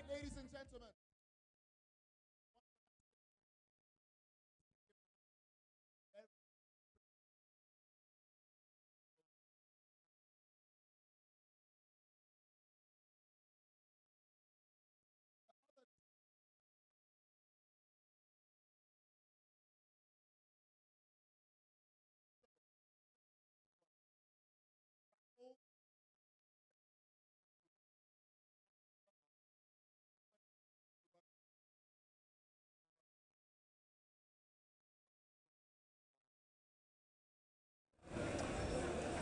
Ladies and gentlemen.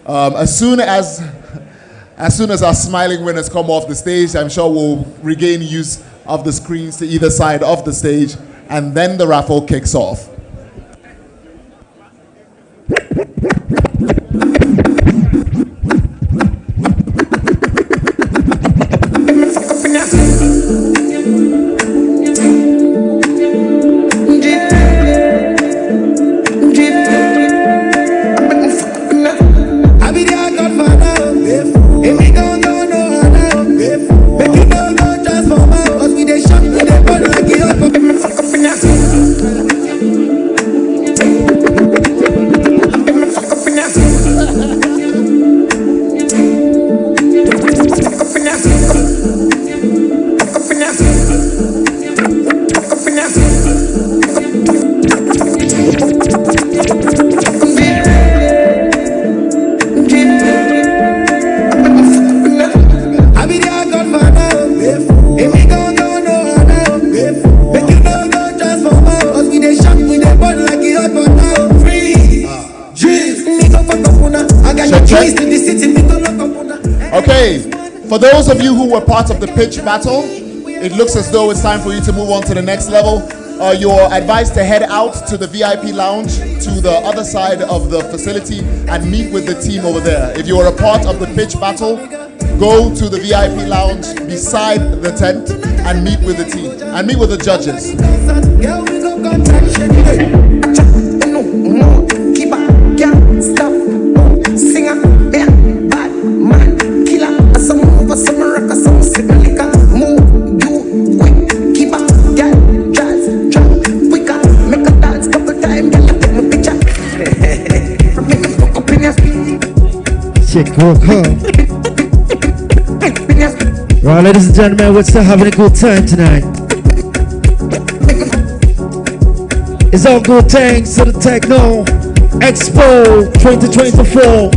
As soon as our smiling winners come off the stage, I'm sure we'll regain use of the screens to either side of the stage, and then the raffle kicks off. Okay, for those of you who were part of the pitch battle, it looks as though it's time for you to move on to the next level. you're advised to head out to the VIP lounge to the other side of the facility and meet with the team over there. If you are a part of the pitch battle, go to the VIP lounge beside the tent and meet with the team and meet with the judges. Right, ladies and gentlemen, we're still having a good time tonight. It's all good thanks to the Techno Expo 2024.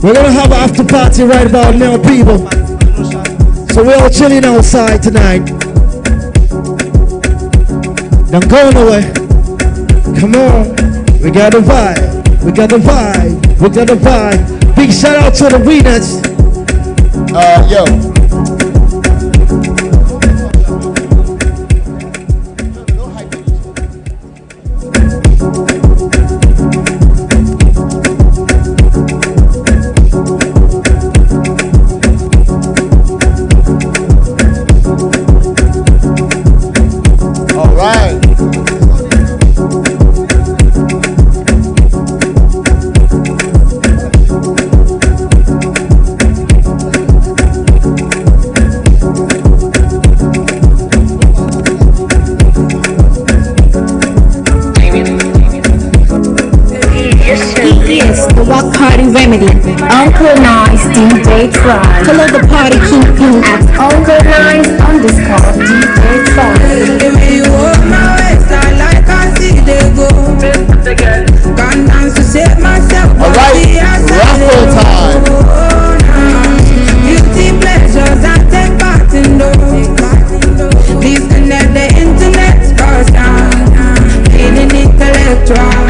We're gonna have an after party right about now, people. So we're all chilling outside tonight. Don't go away. Come on, we got a vibe. We got the vibe. We got the vibe. Big shout out to the winners. Yo. All right. Walk Party Remedy, Uncle Nice DJ Try. Follow the party kingpin at Uncle Nice _ DJ Try. Give me you up my waist, I like I see they go. Can't dance to save myself. Alright, raffle time. Beauty pleasures I take part in those. Please connect the internet first time. Feeling intellectual.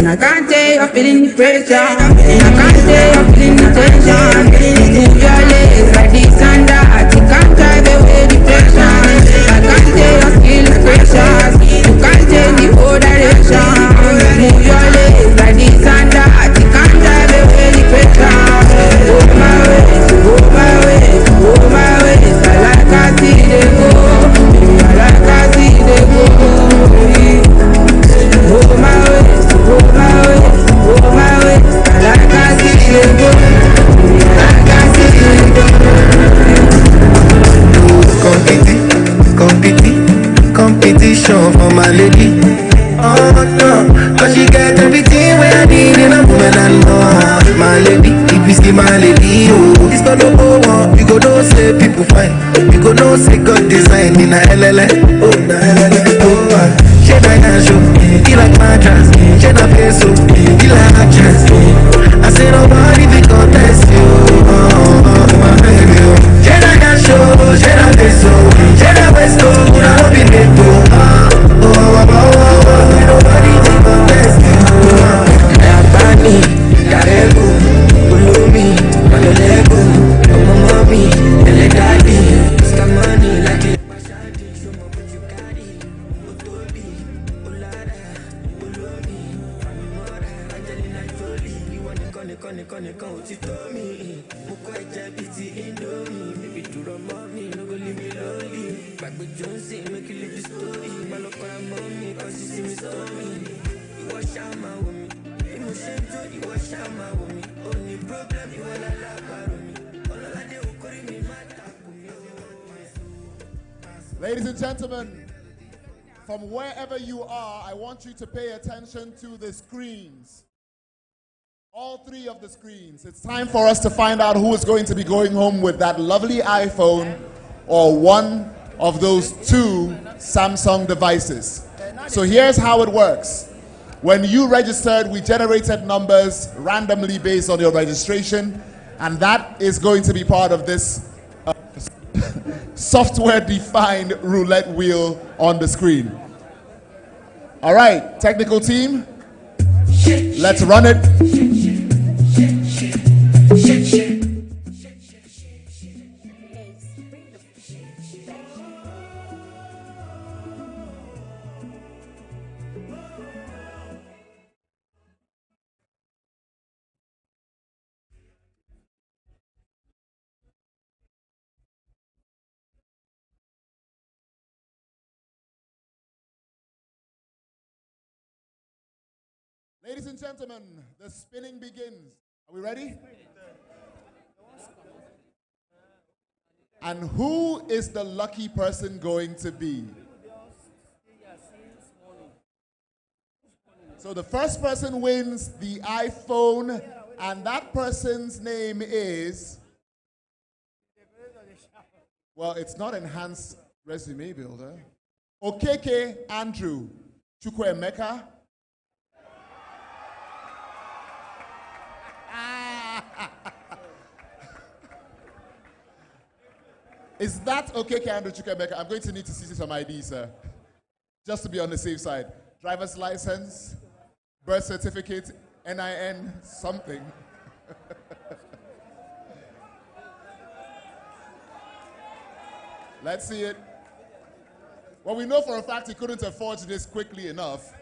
I can't stay up feeling the pressure. I can't stay up feeling the tension. Move your legs like this and that. You can't drive away the pressure. I can't stay up feeling the pressure. You can't take the whole direction. Move your legs like this and that. You can't drive away the pressure. Go my ways, go my ways, go my ways. I like I see they go. I like I see they go. Go my ways, go my ways, go my ways. I like I see they go. I like I see they go. Competition for my lady. Oh no, cause she got everything where I need in a woman and more. My lady, if you see my lady, oh, it's not no one. You go know say people fine. You go know say God design in a LLA. Oh, na LLA. Oh, she na show, he like my dress. She na peso, he like actress. I say nobody be contest you. Oh, my baby, oh. She na show, she na peso, she na peso, una no be neto. Nobody be contest you. Ayabani, Yarego, Ulumi, Malolego, Mommy, Ele Daddy, Mr. Money, like it. Ladies and gentlemen, from wherever you are, I want you to pay attention to the screens. All three of the screens. It's time for us to find out who is going to be going home with that lovely iPhone or one of those two Samsung devices. So here's how it works. When you registered, we generated numbers randomly based on your registration, and that is going to be part of this software-defined roulette wheel on the screen. All right, technical team, let's run it. Ladies and gentlemen, the spinning begins. Are we ready? And who is the lucky person going to be? So the first person wins the iPhone, and that person's name is, well, it's not Enhanced Resume Builder. Okeke Andrew Chukwuemeka. Is that Okeke Andrew Chukwuemeka? I'm going to need to see some ID, sir. Just to be on the safe side. Driver's license, birth certificate, NIN, something. Let's see it. Well, we know for a fact he couldn't afford this quickly enough.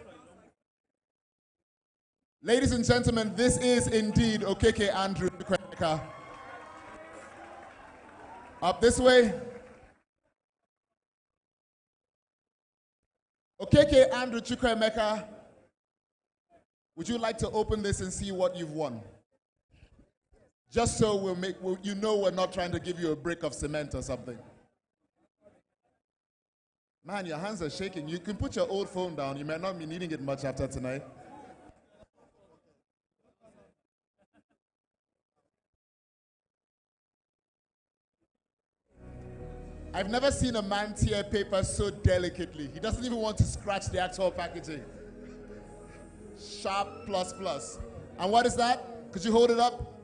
Ladies and gentlemen, this is indeed Okeke Andrew Chukwuemeka. Up this way. Okeke Andrew Chukwuemeka, would you like to open this and see what you've won? Just so you know we're not trying to give you a brick of cement or something. Man, your hands are shaking. You can put your old phone down. You might not be needing it much after tonight. I've never seen a man tear paper so delicately. He doesn't even want to scratch the actual packaging. Sharp plus plus. And what is that? Could you hold it up?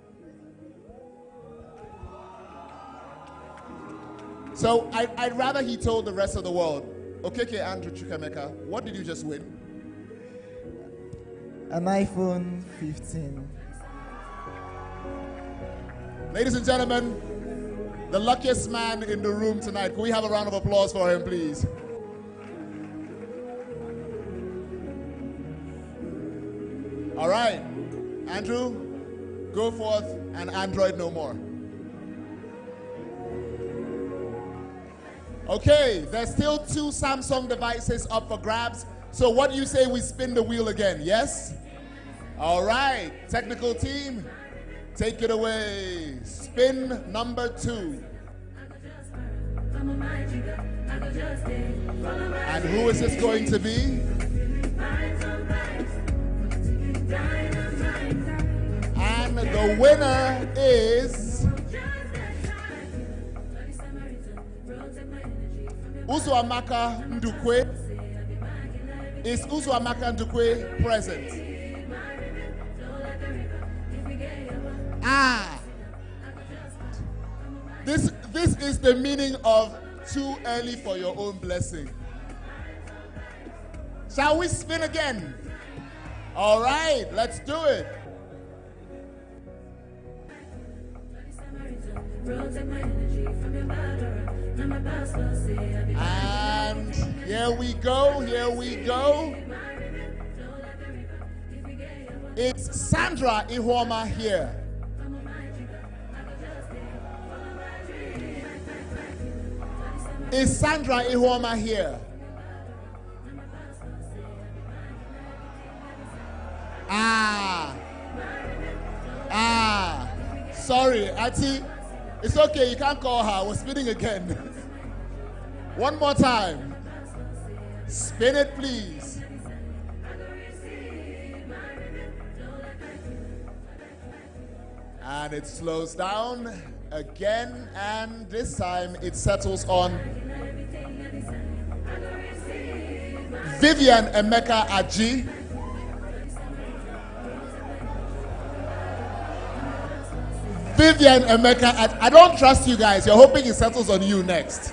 So I'd rather he told the rest of the world, Okeke Andrew Chukwuemeka, what did you just win? An iPhone 15. Ladies and gentlemen, the luckiest man in the room tonight. Can we have a round of applause for him, please? All right, Andrew, go forth and Android no more. Okay, there's still 2 Samsung devices up for grabs. So what do you say we spin the wheel again, yes? All right, technical team, take it away. Spin number 2. And who is this going to be? And the winner is Uzuamaka Ndukwe. Is Uzuamaka Ndukwe present? This is the meaning of too early for your own blessing. Shall we spin again? All right, let's do it. And here we go, here we go. It's Sandra Ihuoma here. Is Sandra Ihuoma here? Sorry, Ati. It's okay, you can't call her. We're spinning again. One more time. Spin it, please. And it slows down again, and this time it settles on Vivian Emeka Aji. Vivian Emeka Aji. I don't trust you guys. You're hoping it settles on you next.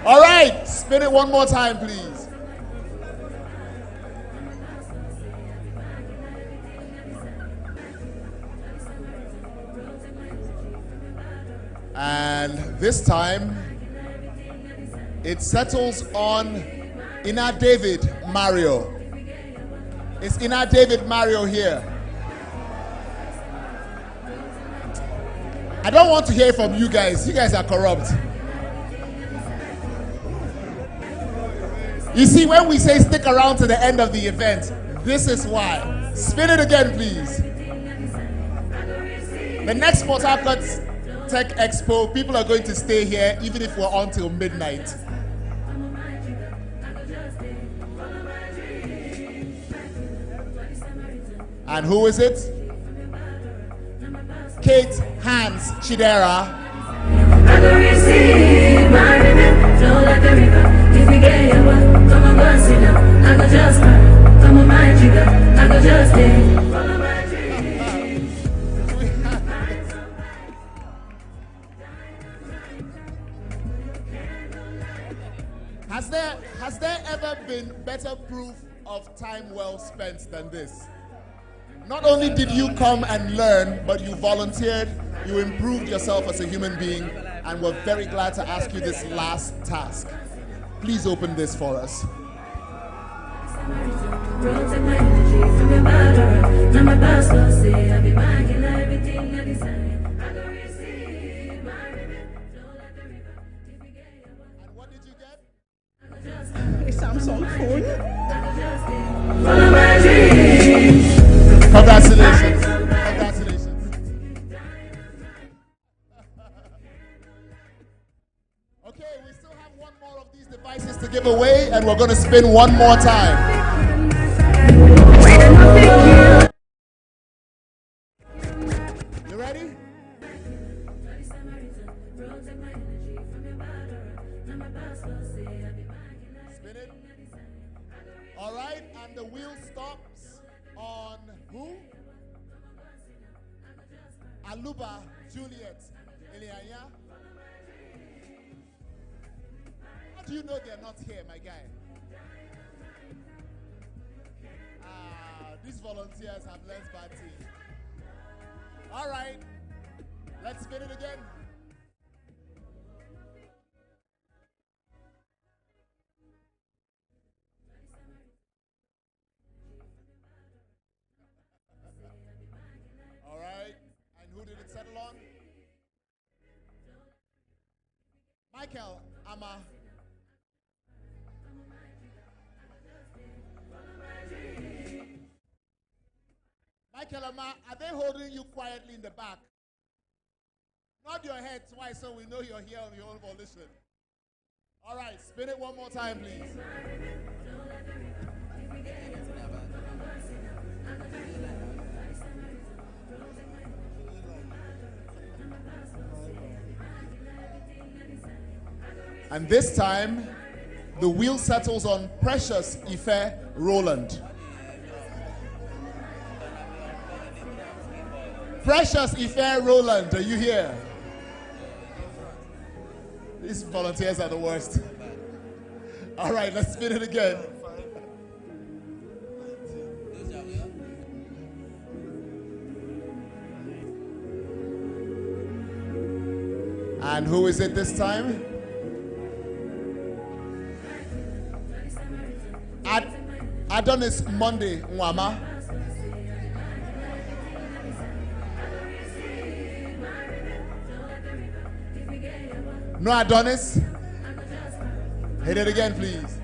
All right, spin it one more time, please. And this time, it settles on Ina David Mario. Is Ina David Mario here? I don't want to hear from you guys. You guys are corrupt. You see, when we say stick around to the end of the event, this is why. Spin it again, please. The next Port Harcourt Tech Expo, people are going to stay here even if we're on till midnight. And who is it? Kate Hans Chidera. I go receive my ribbon, flow like a river. If you get your one, come on, go and sit down. I go just burn, come on, my jigger. I go just stay, follow my dream. Has there ever been better proof of time well spent than this? Not only did you come and learn, but you volunteered, you improved yourself as a human being, and we're very glad to ask you this last task. Please open this for us. A Samsung phone. Follow my dream. Congratulations. Congratulations. Okay, we still have one more of these devices to give away, and we're going to spin one more time. You ready? Spin it. All right, and the wheel stops on who? Aluba Juliet Elianya. How do you know they're not here, my guy? These volunteers have learned bad tea. All right, let's spin it again. All right, and who did it settle on? Michael Ama. Michael Ama, are they holding you quietly in the back? Nod your head twice so we know you're here on your own volition. All right, spin it one more time, please. And this time, the wheel settles on Precious Ife Roland. Precious Ife Roland, are you here? These volunteers are the worst. All right, let's spin it again. And who is it this time? Adonis Monday Nwama. No Adonis? Hit it again, please.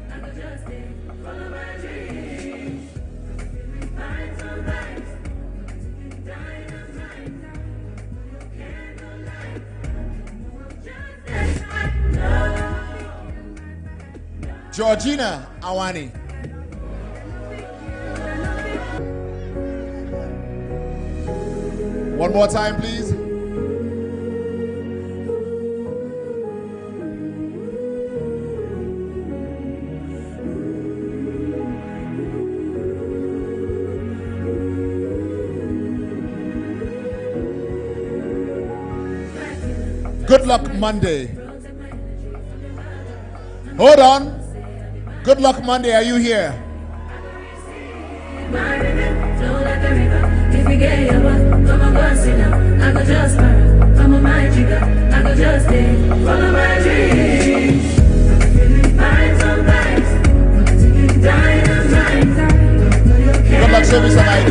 Georgina Awani. One more time, please. Good luck Monday. Hold on. Good luck Monday, are you here? If you get your one, come on, go and sit down. I go just burn, come on, my jigger. I go just stay, follow my dream. Find some vibes, dynamite. Good luck, show me some ID.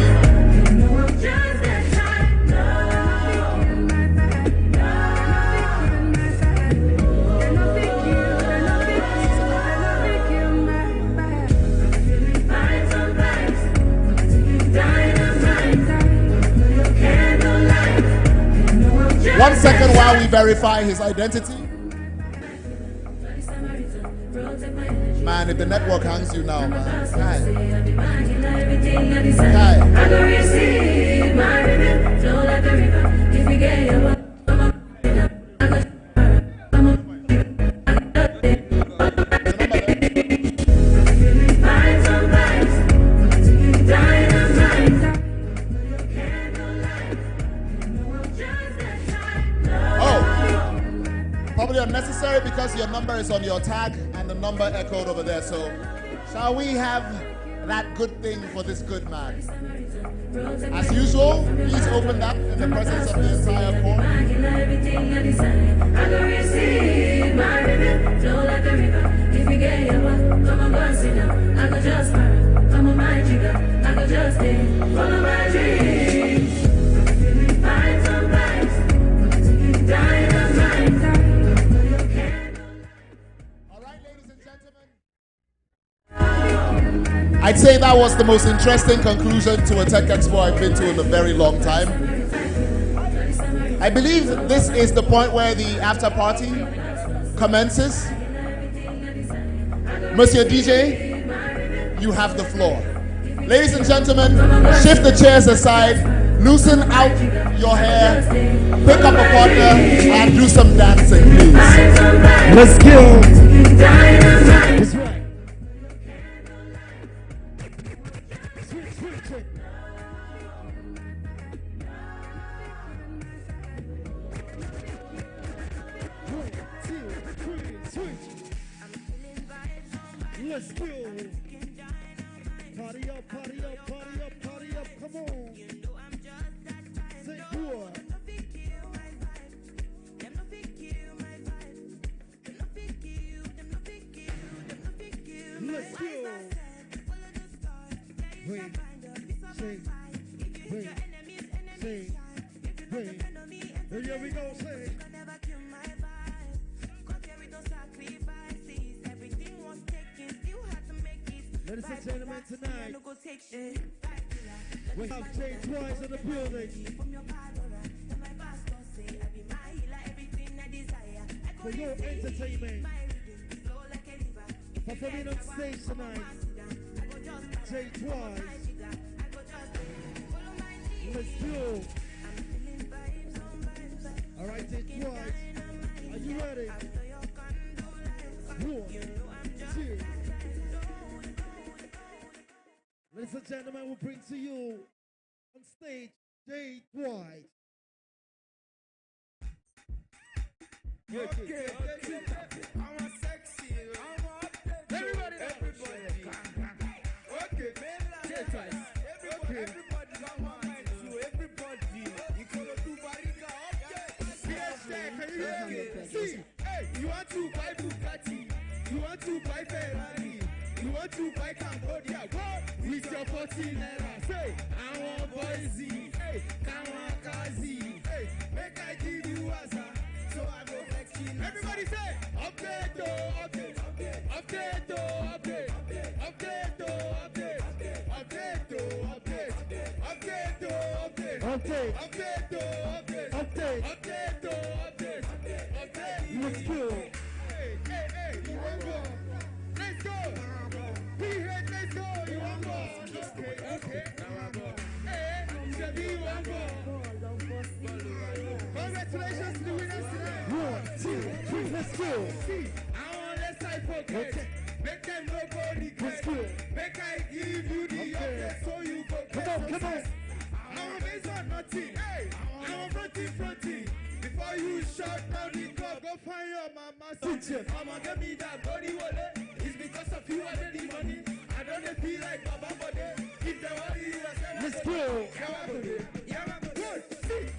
1 second while we verify his identity. Man, if the network hangs you now, man. Probably unnecessary because your number is on your tag and the number echoed over there. So, shall we have that good thing for this good man? As usual, please open that in the presence of the entire court. I'd say that was the most interesting conclusion to a tech expo I've been to in a very long time. I believe this is the point where the after party commences. Monsieur DJ, you have the floor. Ladies and gentlemen, shift the chairs aside, loosen out your hair, pick up a partner, and do some dancing, please. Let's go. Let's go. Party up, party up, party up, party up. Come on. Say what? Let's go. Wait, say, wait, say, wait. Here we go, say. Ladies and gentlemen, tonight we have Jay Twice in the building. For your entertainment, performing on stage tonight, Jay Twice. Let's go. All right, Jay Twice, are you ready? 1, 2. Ladies and gentlemen, we'll bring to you on stage Jay White. Okay. I'm a sexy. Everybody. Okay. Jay White. Everybody. Come on. Everybody. You gonna do barika. Okay. Can you hear me? See, hey, you want to buy Bugatti? You want to buy Ferrari? You want to buy Cambodia? What? With your 14 naira. Say, I want Boise. Hey, Kawakazi. Hey, make I give you asa. So I go flex you. Everybody say, update, update, update, update, update, update, update, update, update, update, update, update, update, update. Let's go. Hey, you want go? Let's go. Let's go. You want go? Okay. Hey, Chevy, you want go? Congratulations to the winners today. 1, 2, 3, let's go. See, I want let's type focus. Make them nobody let's go. Make I give you the update so you go. Come on. I want base on nothing. Hey, I want fronting. Before you shut down the club, go find your mama. Mama, give me that body wallet. It's because of you I did the money. I don't feel like Baba Bode. If the worry is let's go.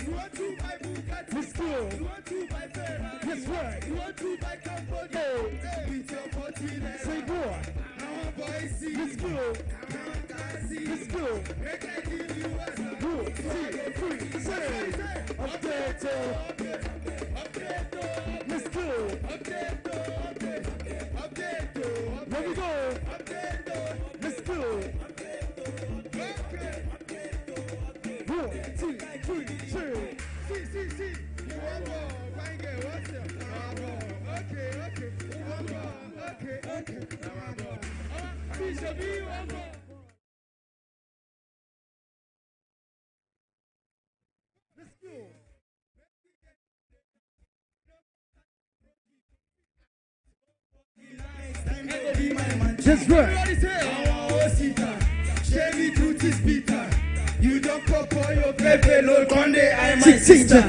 You want to buy Bugatti? Let's go. You want to buy Ferrari? That's right. You want to buy Cambodia? With your 14 naira. Say what? I want Boise. Let's go. Let's go. Make I give you a 2, 3, say. Update. Let's go. Update. Here we go. Let's go. 1, 2, 3, 4. see. One more. Fine girl, what's your okay. One more. Okay. One more. Please, be one more. Let's go. Just right. Chevy truth is bitter. You don't pop for your pepe, Lord Conde, I my sister.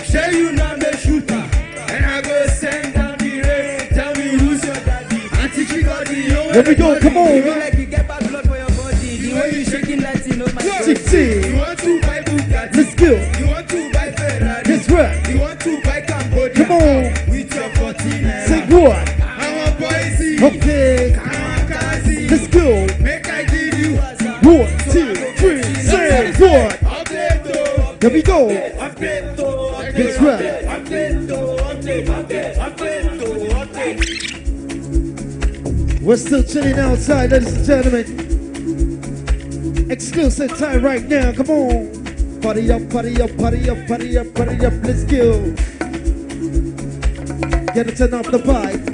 Shall you not be shooter? And I go send down the rain. Tell me who's your daddy. Auntie Chigodi, Here we go, come on. You like you get bad blood for your body. The way you shaking that thing, oh my God. You want to buy Bugatti. Let's go. You want to buy Ferrari. That's right. You want to buy Cambodia. Come on. With your 14. Say what? I want boys. Okay. Let's go. Make I give you 1, 2, 3, say what? Here we go. That's right. We're still chilling outside, ladies and gentlemen. Exclusive time right now. Come on. Party up. Let's go. Get it, turn off the vibe.